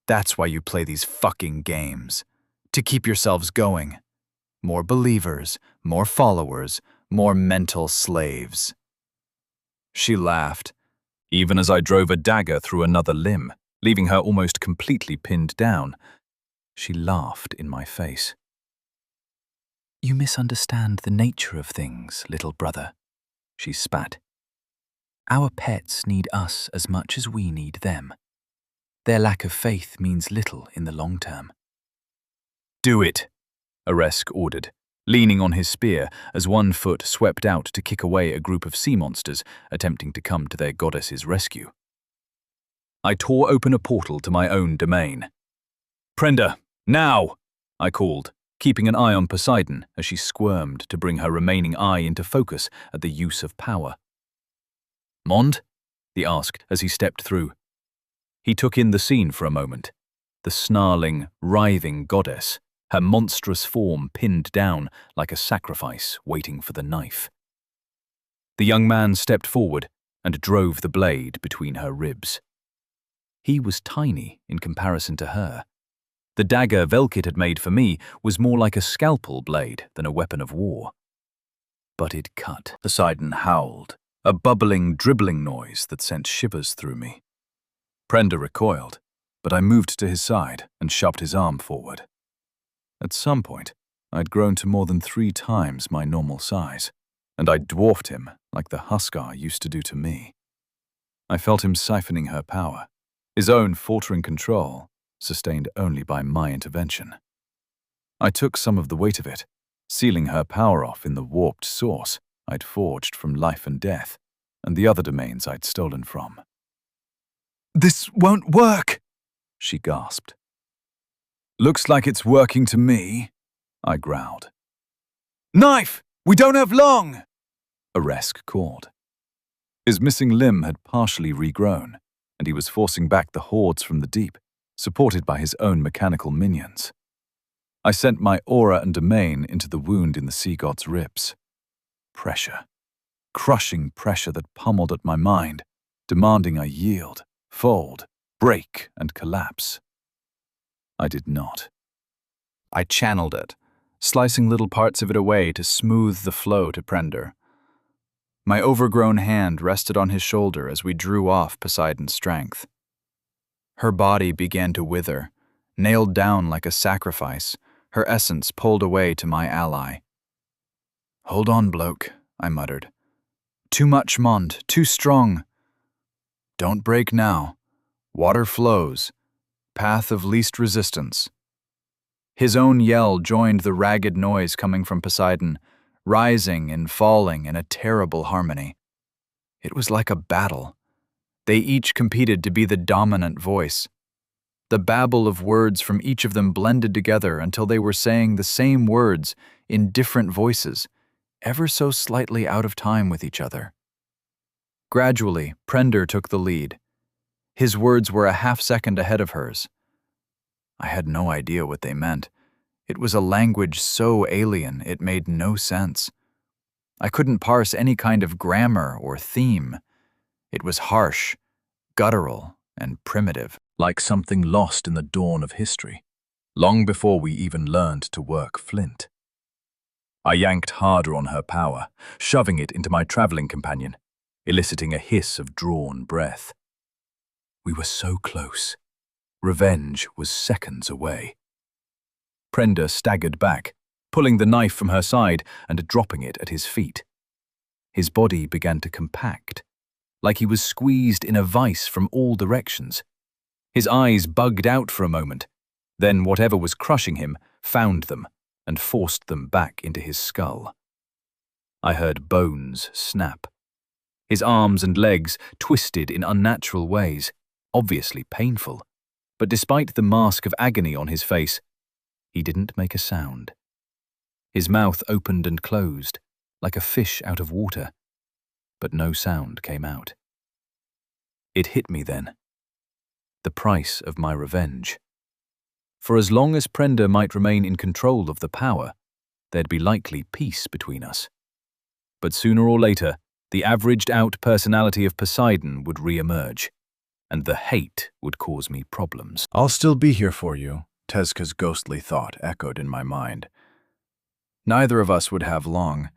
That's why you play these fucking games. To keep yourselves going. More believers, more followers, more mental slaves." She laughed, even as I drove a dagger through another limb, leaving her almost completely pinned down. She laughed in my face. "You misunderstand the nature of things, little brother," she spat. "Our pets need us as much as we need them. Their lack of faith means little in the long term." "Do it," Aresk ordered, leaning on his spear as one foot swept out to kick away a group of sea monsters attempting to come to their goddess's rescue. I tore open a portal to my own domain. "Prenda, now!" I called, keeping an eye on Poseidon as she squirmed to bring her remaining eye into focus at the use of power. "Mond?" he asked as he stepped through. He took in the scene for a moment. The snarling, writhing goddess, her monstrous form pinned down like a sacrifice waiting for the knife. The young man stepped forward and drove the blade between her ribs. He was tiny in comparison to her. The dagger Velkit had made for me was more like a scalpel blade than a weapon of war. But it cut. Poseidon howled, a bubbling, dribbling noise that sent shivers through me. Prenda recoiled, but I moved to his side and shoved his arm forward. At some point, I'd grown to more than 3 times my normal size, and I dwarfed him like the Huskar used to do to me. I felt him siphoning her power, his own faltering control, sustained only by my intervention. I took some of the weight of it, sealing her power off in the warped source I'd forged from life and death, and the other domains I'd stolen from. "This won't work," she gasped. "Looks like it's working to me," I growled. "Knife! We don't have long!" Aresk called. His missing limb had partially regrown, and he was forcing back the hordes from the deep, supported by his own mechanical minions. I sent my aura and domain into the wound in the sea god's ribs. Pressure. Crushing pressure that pummeled at my mind, demanding I yield, fold, break, and collapse. I did not. I channeled it, slicing little parts of it away to smooth the flow to Prender. My overgrown hand rested on his shoulder as we drew off Poseidon's strength. Her body began to wither, nailed down like a sacrifice, her essence pulled away to my ally. "Hold on, bloke," I muttered. "Too much, Mond, too strong." "Don't break now. Water flows. Path of least resistance." His own yell joined the ragged noise coming from Poseidon, rising and falling in a terrible harmony. It was like a battle. They each competed to be the dominant voice. The babble of words from each of them blended together until they were saying the same words in different voices, ever so slightly out of time with each other. Gradually, Prender took the lead. His words were a half-second ahead of hers. I had no idea what they meant. It was a language so alien it made no sense. I couldn't parse any kind of grammar or theme. It was harsh, guttural, and primitive, like something lost in the dawn of history, long before we even learned to work flint. I yanked harder on her power, shoving it into my traveling companion, eliciting a hiss of drawn breath. We were so close. Revenge was seconds away. Prenda staggered back, pulling the knife from her side and dropping it at his feet. His body began to compact, like he was squeezed in a vice from all directions. His eyes bugged out for a moment, then whatever was crushing him found them and forced them back into his skull. I heard bones snap. His arms and legs twisted in unnatural ways, obviously painful, but despite the mask of agony on his face, he didn't make a sound. His mouth opened and closed, like a fish out of water, but no sound came out. It hit me then. The price of my revenge. For as long as Prenda might remain in control of the power, there'd be likely peace between us. But sooner or later, the averaged-out personality of Poseidon would re-emerge, and the hate would cause me problems. "I'll still be here for you," Tezca's ghostly thought echoed in my mind. Neither of us would have long.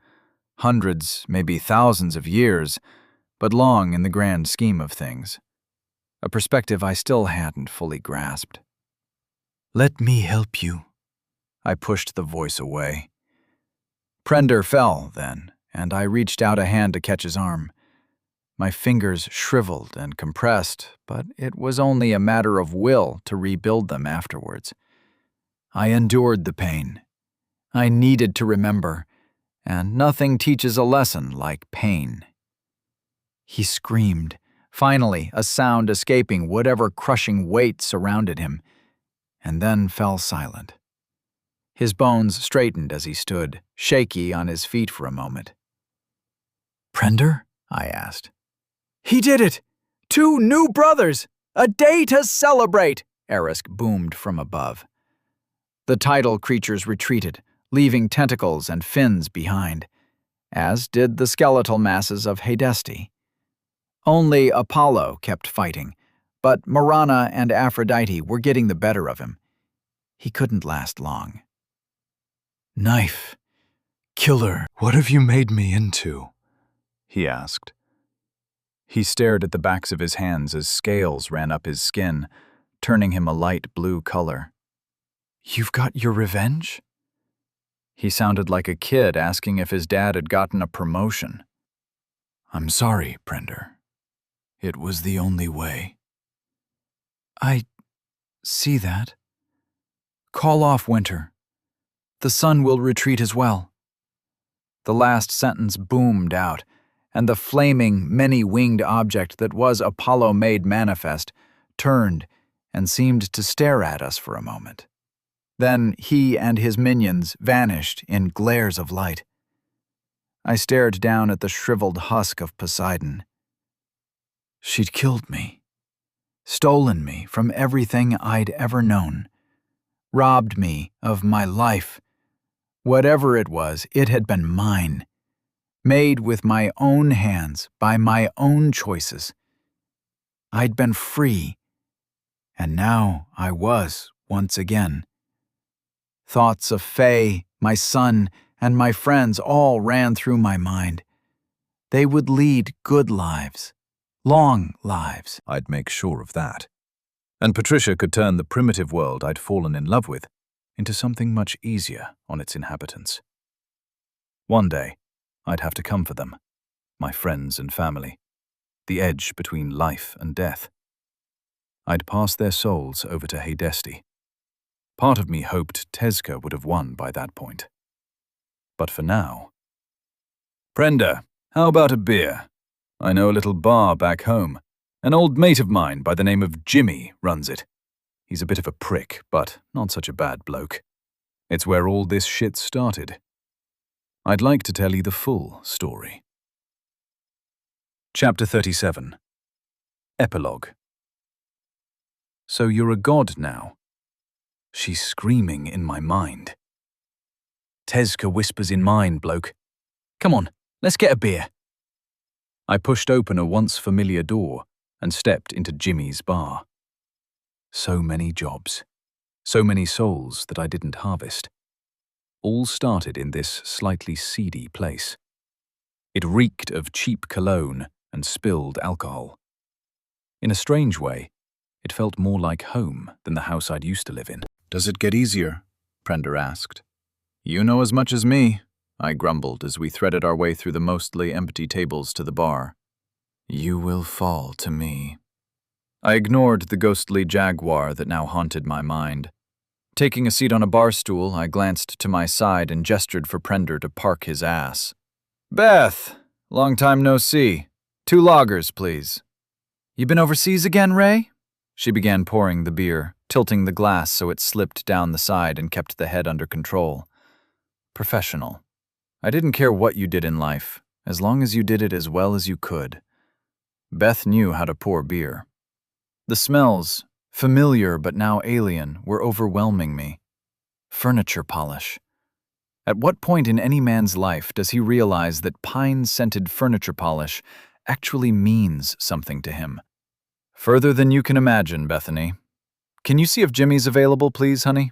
Hundreds, maybe thousands of years, but long in the grand scheme of things. A perspective I still hadn't fully grasped. "Let me help you." I pushed the voice away. Prender fell, then, and I reached out a hand to catch his arm. My fingers shriveled and compressed, but it was only a matter of will to rebuild them afterwards. I endured the pain, I needed to remember, and nothing teaches a lesson like pain. He screamed, finally a sound escaping whatever crushing weight surrounded him, and then fell silent. His bones straightened as he stood, shaky on his feet for a moment. "Prender?" I asked. "He did it! 2 new brothers! A day to celebrate!" Erisk boomed from above. The tidal creatures retreated, leaving tentacles and fins behind, as did the skeletal masses of Hadesti. Only Apollo kept fighting, but Marana and Aphrodite were getting the better of him. He couldn't last long. "Knife. Killer. What have you made me into?" he asked. He stared at the backs of his hands as scales ran up his skin, turning him a light blue color. "You've got your revenge?" He sounded like a kid asking if his dad had gotten a promotion. "I'm sorry, Prender. It was the only way." "I see that. Call off winter. The sun will retreat as well." The last sentence boomed out, and the flaming, many-winged object that was Apollo made manifest turned and seemed to stare at us for a moment. Then he and his minions vanished in glares of light. I stared down at the shriveled husk of Poseidon. She'd killed me, stolen me from everything I'd ever known, robbed me of my life. Whatever it was, it had been mine, made with my own hands, by my own choices. I'd been free, and now I was once again. Thoughts of Faye, my son, and my friends all ran through my mind. They would lead good lives, long lives. I'd make sure of that. And Patricia could turn the primitive world I'd fallen in love with into something much easier on its inhabitants. One day, I'd have to come for them, my friends and family, the edge between life and death. I'd pass their souls over to Hadesti. Part of me hoped Tezca would have won by that point. But for now... "Prender, how about a beer? I know a little bar back home. An old mate of mine by the name of Jimmy runs it. He's a bit of a prick, but not such a bad bloke. It's where all this shit started. I'd like to tell you the full story." Chapter 37. Epilogue. "So you're a god now?" She's screaming in my mind. "Tezca whispers in mine, bloke. Come on, let's get a beer." I pushed open a once familiar door and stepped into Jimmy's bar. So many jobs, so many souls that I didn't harvest. All started in this slightly seedy place. It reeked of cheap cologne and spilled alcohol. In a strange way, it felt more like home than the house I'd used to live in. "Does it get easier?" Prender asked. "You know as much as me," I grumbled as we threaded our way through the mostly empty tables to the bar. "You will fall to me." I ignored the ghostly jaguar that now haunted my mind. Taking a seat on a bar stool, I glanced to my side and gestured for Prender to park his ass. "Beth, long time no see. 2 lagers, please." "You been overseas again, Ray?" She began pouring the beer, tilting the glass so it slipped down the side and kept the head under control. Professional. I didn't care what you did in life, as long as you did it as well as you could. Beth knew how to pour beer. The smells, familiar but now alien, were overwhelming me. Furniture polish. At what point in any man's life does he realize that pine-scented furniture polish actually means something to him? Further than you can imagine, Bethany. Can you see if Jimmy's available, please, honey?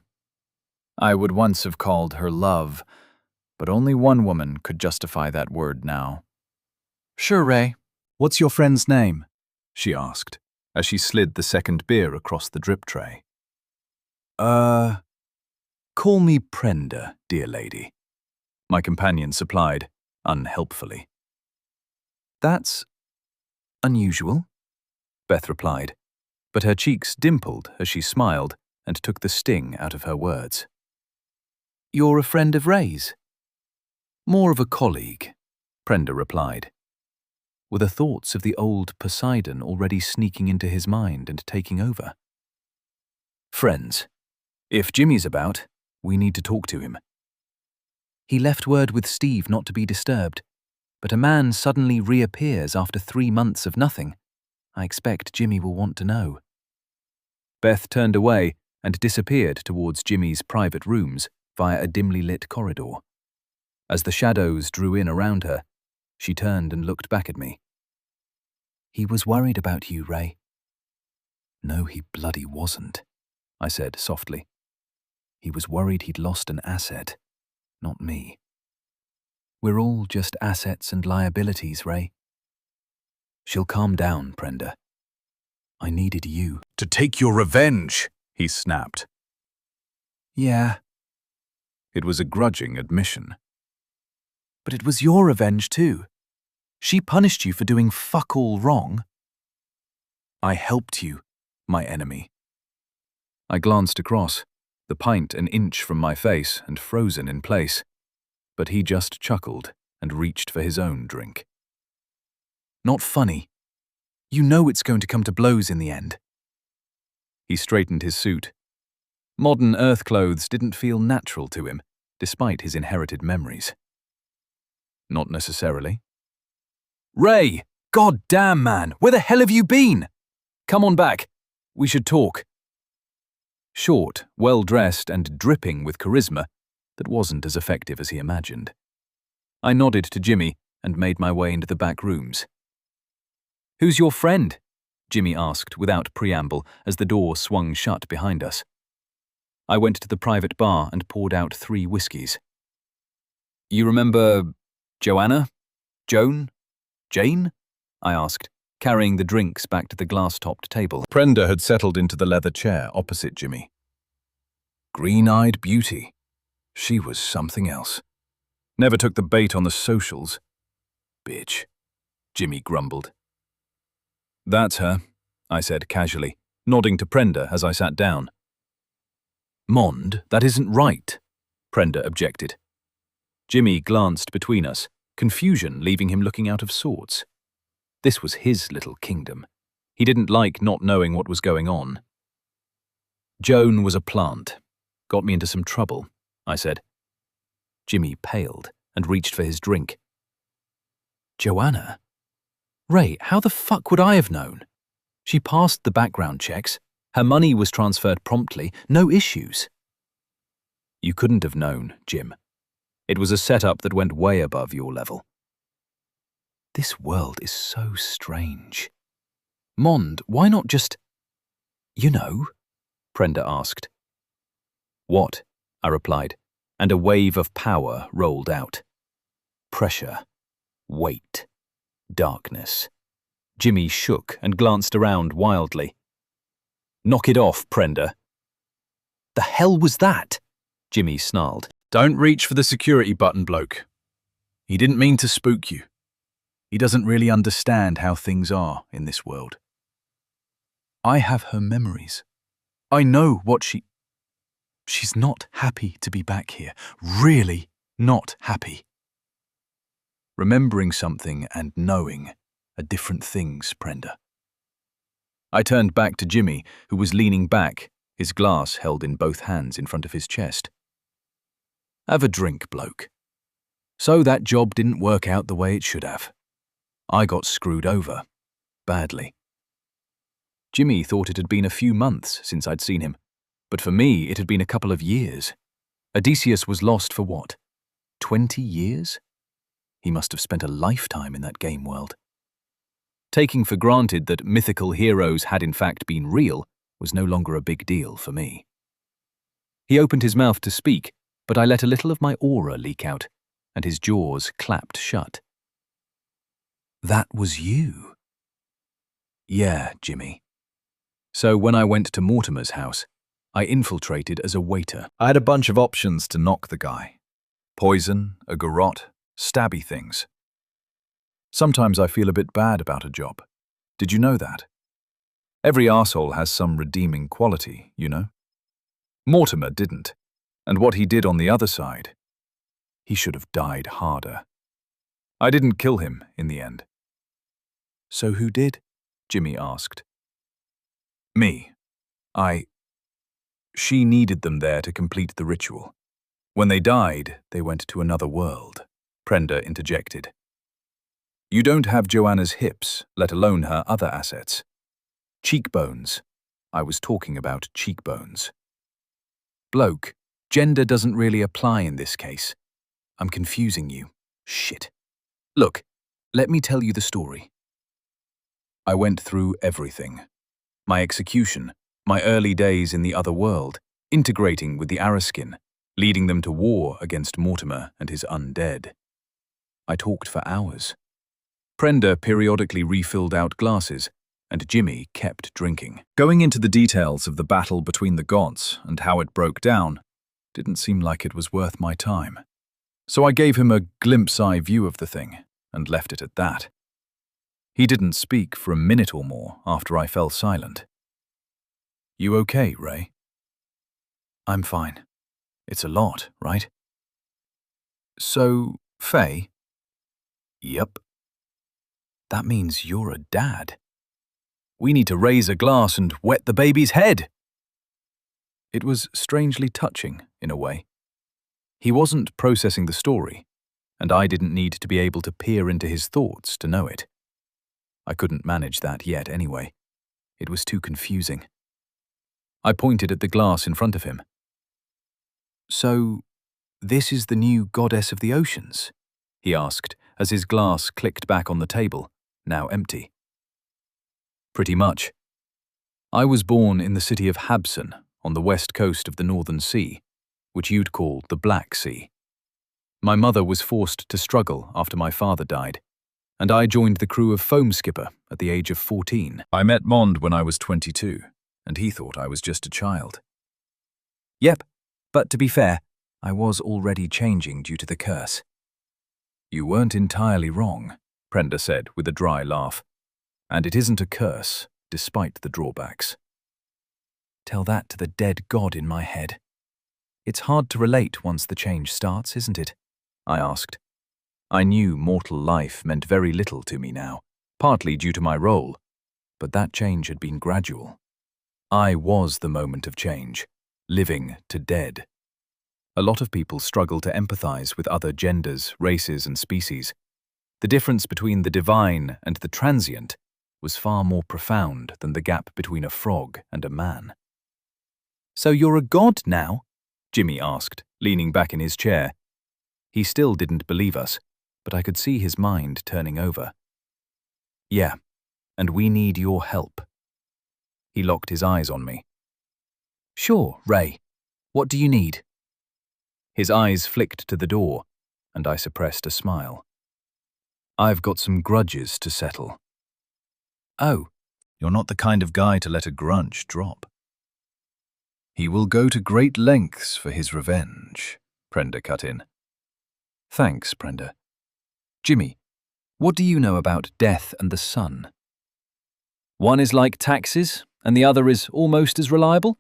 I would once have called her love, but only one woman could justify that word now. "Sure, Ray. "What's your friend's name?" she asked, as she slid the second beer across the drip tray. Call me Prender, dear lady," my companion supplied, unhelpfully. "That's unusual," Beth replied, but her cheeks dimpled as she smiled and took the sting out of her words. You're a friend of Ray's? More of a colleague, Prenda replied, were the thoughts of the old Poseidon already sneaking into his mind and taking over. Friends. If Jimmy's about, we need to talk to him. He left word with Steve not to be disturbed, but a man suddenly reappears after 3 months of nothing. I expect Jimmy will want to know. Beth turned away and disappeared towards Jimmy's private rooms via a dimly lit corridor. As the shadows drew in around her, she turned and looked back at me. He was worried about you, Ray. No, he bloody wasn't, I said softly. He was worried he'd lost an asset, not me. We're all just assets and liabilities, Ray. She'll calm down, Prenda. I needed you. To take your revenge, he snapped. Yeah, It was a grudging admission. but it was your revenge too. She punished you for doing fuck all wrong. I helped you, my enemy. I glanced across, the pint an inch from my face and frozen in place, but he just chuckled and reached for his own drink. Not funny. You know it's going to come to blows in the end. He straightened his suit. Modern Earth clothes didn't feel natural to him, despite his inherited memories. Not necessarily. Ray! God damn, man! Where the hell have you been? Come on back. We should talk. Short, well-dressed, and dripping with charisma that wasn't as effective as he imagined. I nodded to Jimmy and made my way into the back rooms. Who's your friend? Jimmy asked without preamble as the door swung shut behind us. I went to the private bar and poured out 3 whiskies. You remember Joanna? Joan? Jane? I asked, carrying the drinks back to the glass-topped table. Prenda had settled into the leather chair opposite Jimmy. Green-eyed beauty. She was something else. Never took the bait on the socials. Bitch, Jimmy grumbled. That's her, I said casually, nodding to Prenda as I sat down. Mond, that isn't right, Prenda objected. Jimmy glanced between us, confusion leaving him looking out of sorts. This was his little kingdom. He didn't like not knowing what was going on. Joan was a plant. Got me into some trouble, I said. Jimmy paled and reached for his drink. Joanna? Ray, how the fuck would I have known? She passed the background checks. Her money was transferred promptly. No issues. You couldn't have known, Jim. It was a setup that went way above your level. This world is so strange. Mond, why not just... You know? Prenda asked. What? I replied, and a wave of power rolled out. Pressure. Weight. Darkness. Jimmy shook and glanced around wildly. Knock it off, Prenda. The hell was that? Jimmy snarled. Don't reach for the security button, bloke. He didn't mean to spook you. He doesn't really understand how things are in this world. I have her memories. I know what She's not happy to be back here. Really not happy. Remembering something and knowing are different things, Prenda. I turned back to Jimmy, who was leaning back, his glass held in both hands in front of his chest. Have a drink, bloke. So that job didn't work out the way it should have. I got screwed over. Badly. Jimmy thought it had been a few months since I'd seen him, but for me it had been a couple of years. Odysseus was lost for what? 20 years? He must have spent a lifetime in that game world. Taking for granted that mythical heroes had in fact been real was no longer a big deal for me. He opened his mouth to speak, but I let a little of my aura leak out, and his jaws clapped shut. That was you? Yeah, Jimmy. So when I went to Mortimer's house, I infiltrated as a waiter. I had a bunch of options to knock the guy. Poison, a garrote, stabby things. Sometimes I feel a bit bad about a job. Did you know that? Every arsehole has some redeeming quality, you know? Mortimer didn't. And what he did on the other side, he should have died harder. I didn't kill him in the end. So who did? Jimmy asked. Me. She needed them there to complete the ritual. When they died, they went to another world, Prenda interjected. You don't have Joanna's hips, let alone her other assets. Cheekbones. I was talking about cheekbones. Bloke, gender doesn't really apply in this case. I'm confusing you. Shit. Look, let me tell you the story. I went through everything. My execution, my early days in the other world, integrating with the Araskin, leading them to war against Mortimer and his undead. I talked for hours. Prenda periodically refilled out glasses, and Jimmy kept drinking. Going into the details of the battle between the gods and how it broke down didn't seem like it was worth my time. So I gave him a glimpse-eye view of the thing and left it at that. He didn't speak for a minute or more after I fell silent. You okay, Ray? I'm fine. It's a lot, right? So, Faye? Yep. That means you're a dad. We need to raise a glass and wet the baby's head. It was strangely touching, in a way. He wasn't processing the story, and I didn't need to be able to peer into his thoughts to know it. I couldn't manage that yet anyway. It was too confusing. I pointed at the glass in front of him. So, this is the new goddess of the oceans? He asked as his glass clicked back on the table, now empty. Pretty much. I was born in the city of Habson, on the west coast of the Northern Sea, which you'd call the Black Sea. My mother was forced to struggle after my father died, and I joined the crew of Foam Skipper at the age of 14. I met Mond when I was 22, and he thought I was just a child. Yep, but to be fair, I was already changing due to the curse. You weren't entirely wrong, Prenda said with a dry laugh. And it isn't a curse, despite the drawbacks. Tell that to the dead god in my head. It's hard to relate once the change starts, isn't it? I asked. I knew mortal life meant very little to me now, partly due to my role, but that change had been gradual. I was the moment of change, living to dead. A lot of people struggle to empathize with other genders, races, and species. The difference between the divine and the transient was far more profound than the gap between a frog and a man. So you're a god now? Jimmy asked, leaning back in his chair. He still didn't believe us, but I could see his mind turning over. Yeah, and we need your help. He locked his eyes on me. Sure, Ray. What do you need? His eyes flicked to the door, and I suppressed a smile. I've got some grudges to settle. Oh, you're not the kind of guy to let a grudge drop. He will go to great lengths for his revenge, Prenda cut in. Thanks, Prenda. Jimmy, what do you know about death and the sun? One is like taxes, and the other is almost as reliable?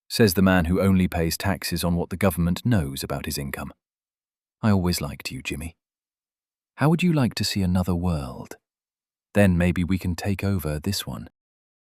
Says the man who only pays taxes on what the government knows about his income. I always liked you, Jimmy. How would you like to see another world? Then maybe we can take over this one.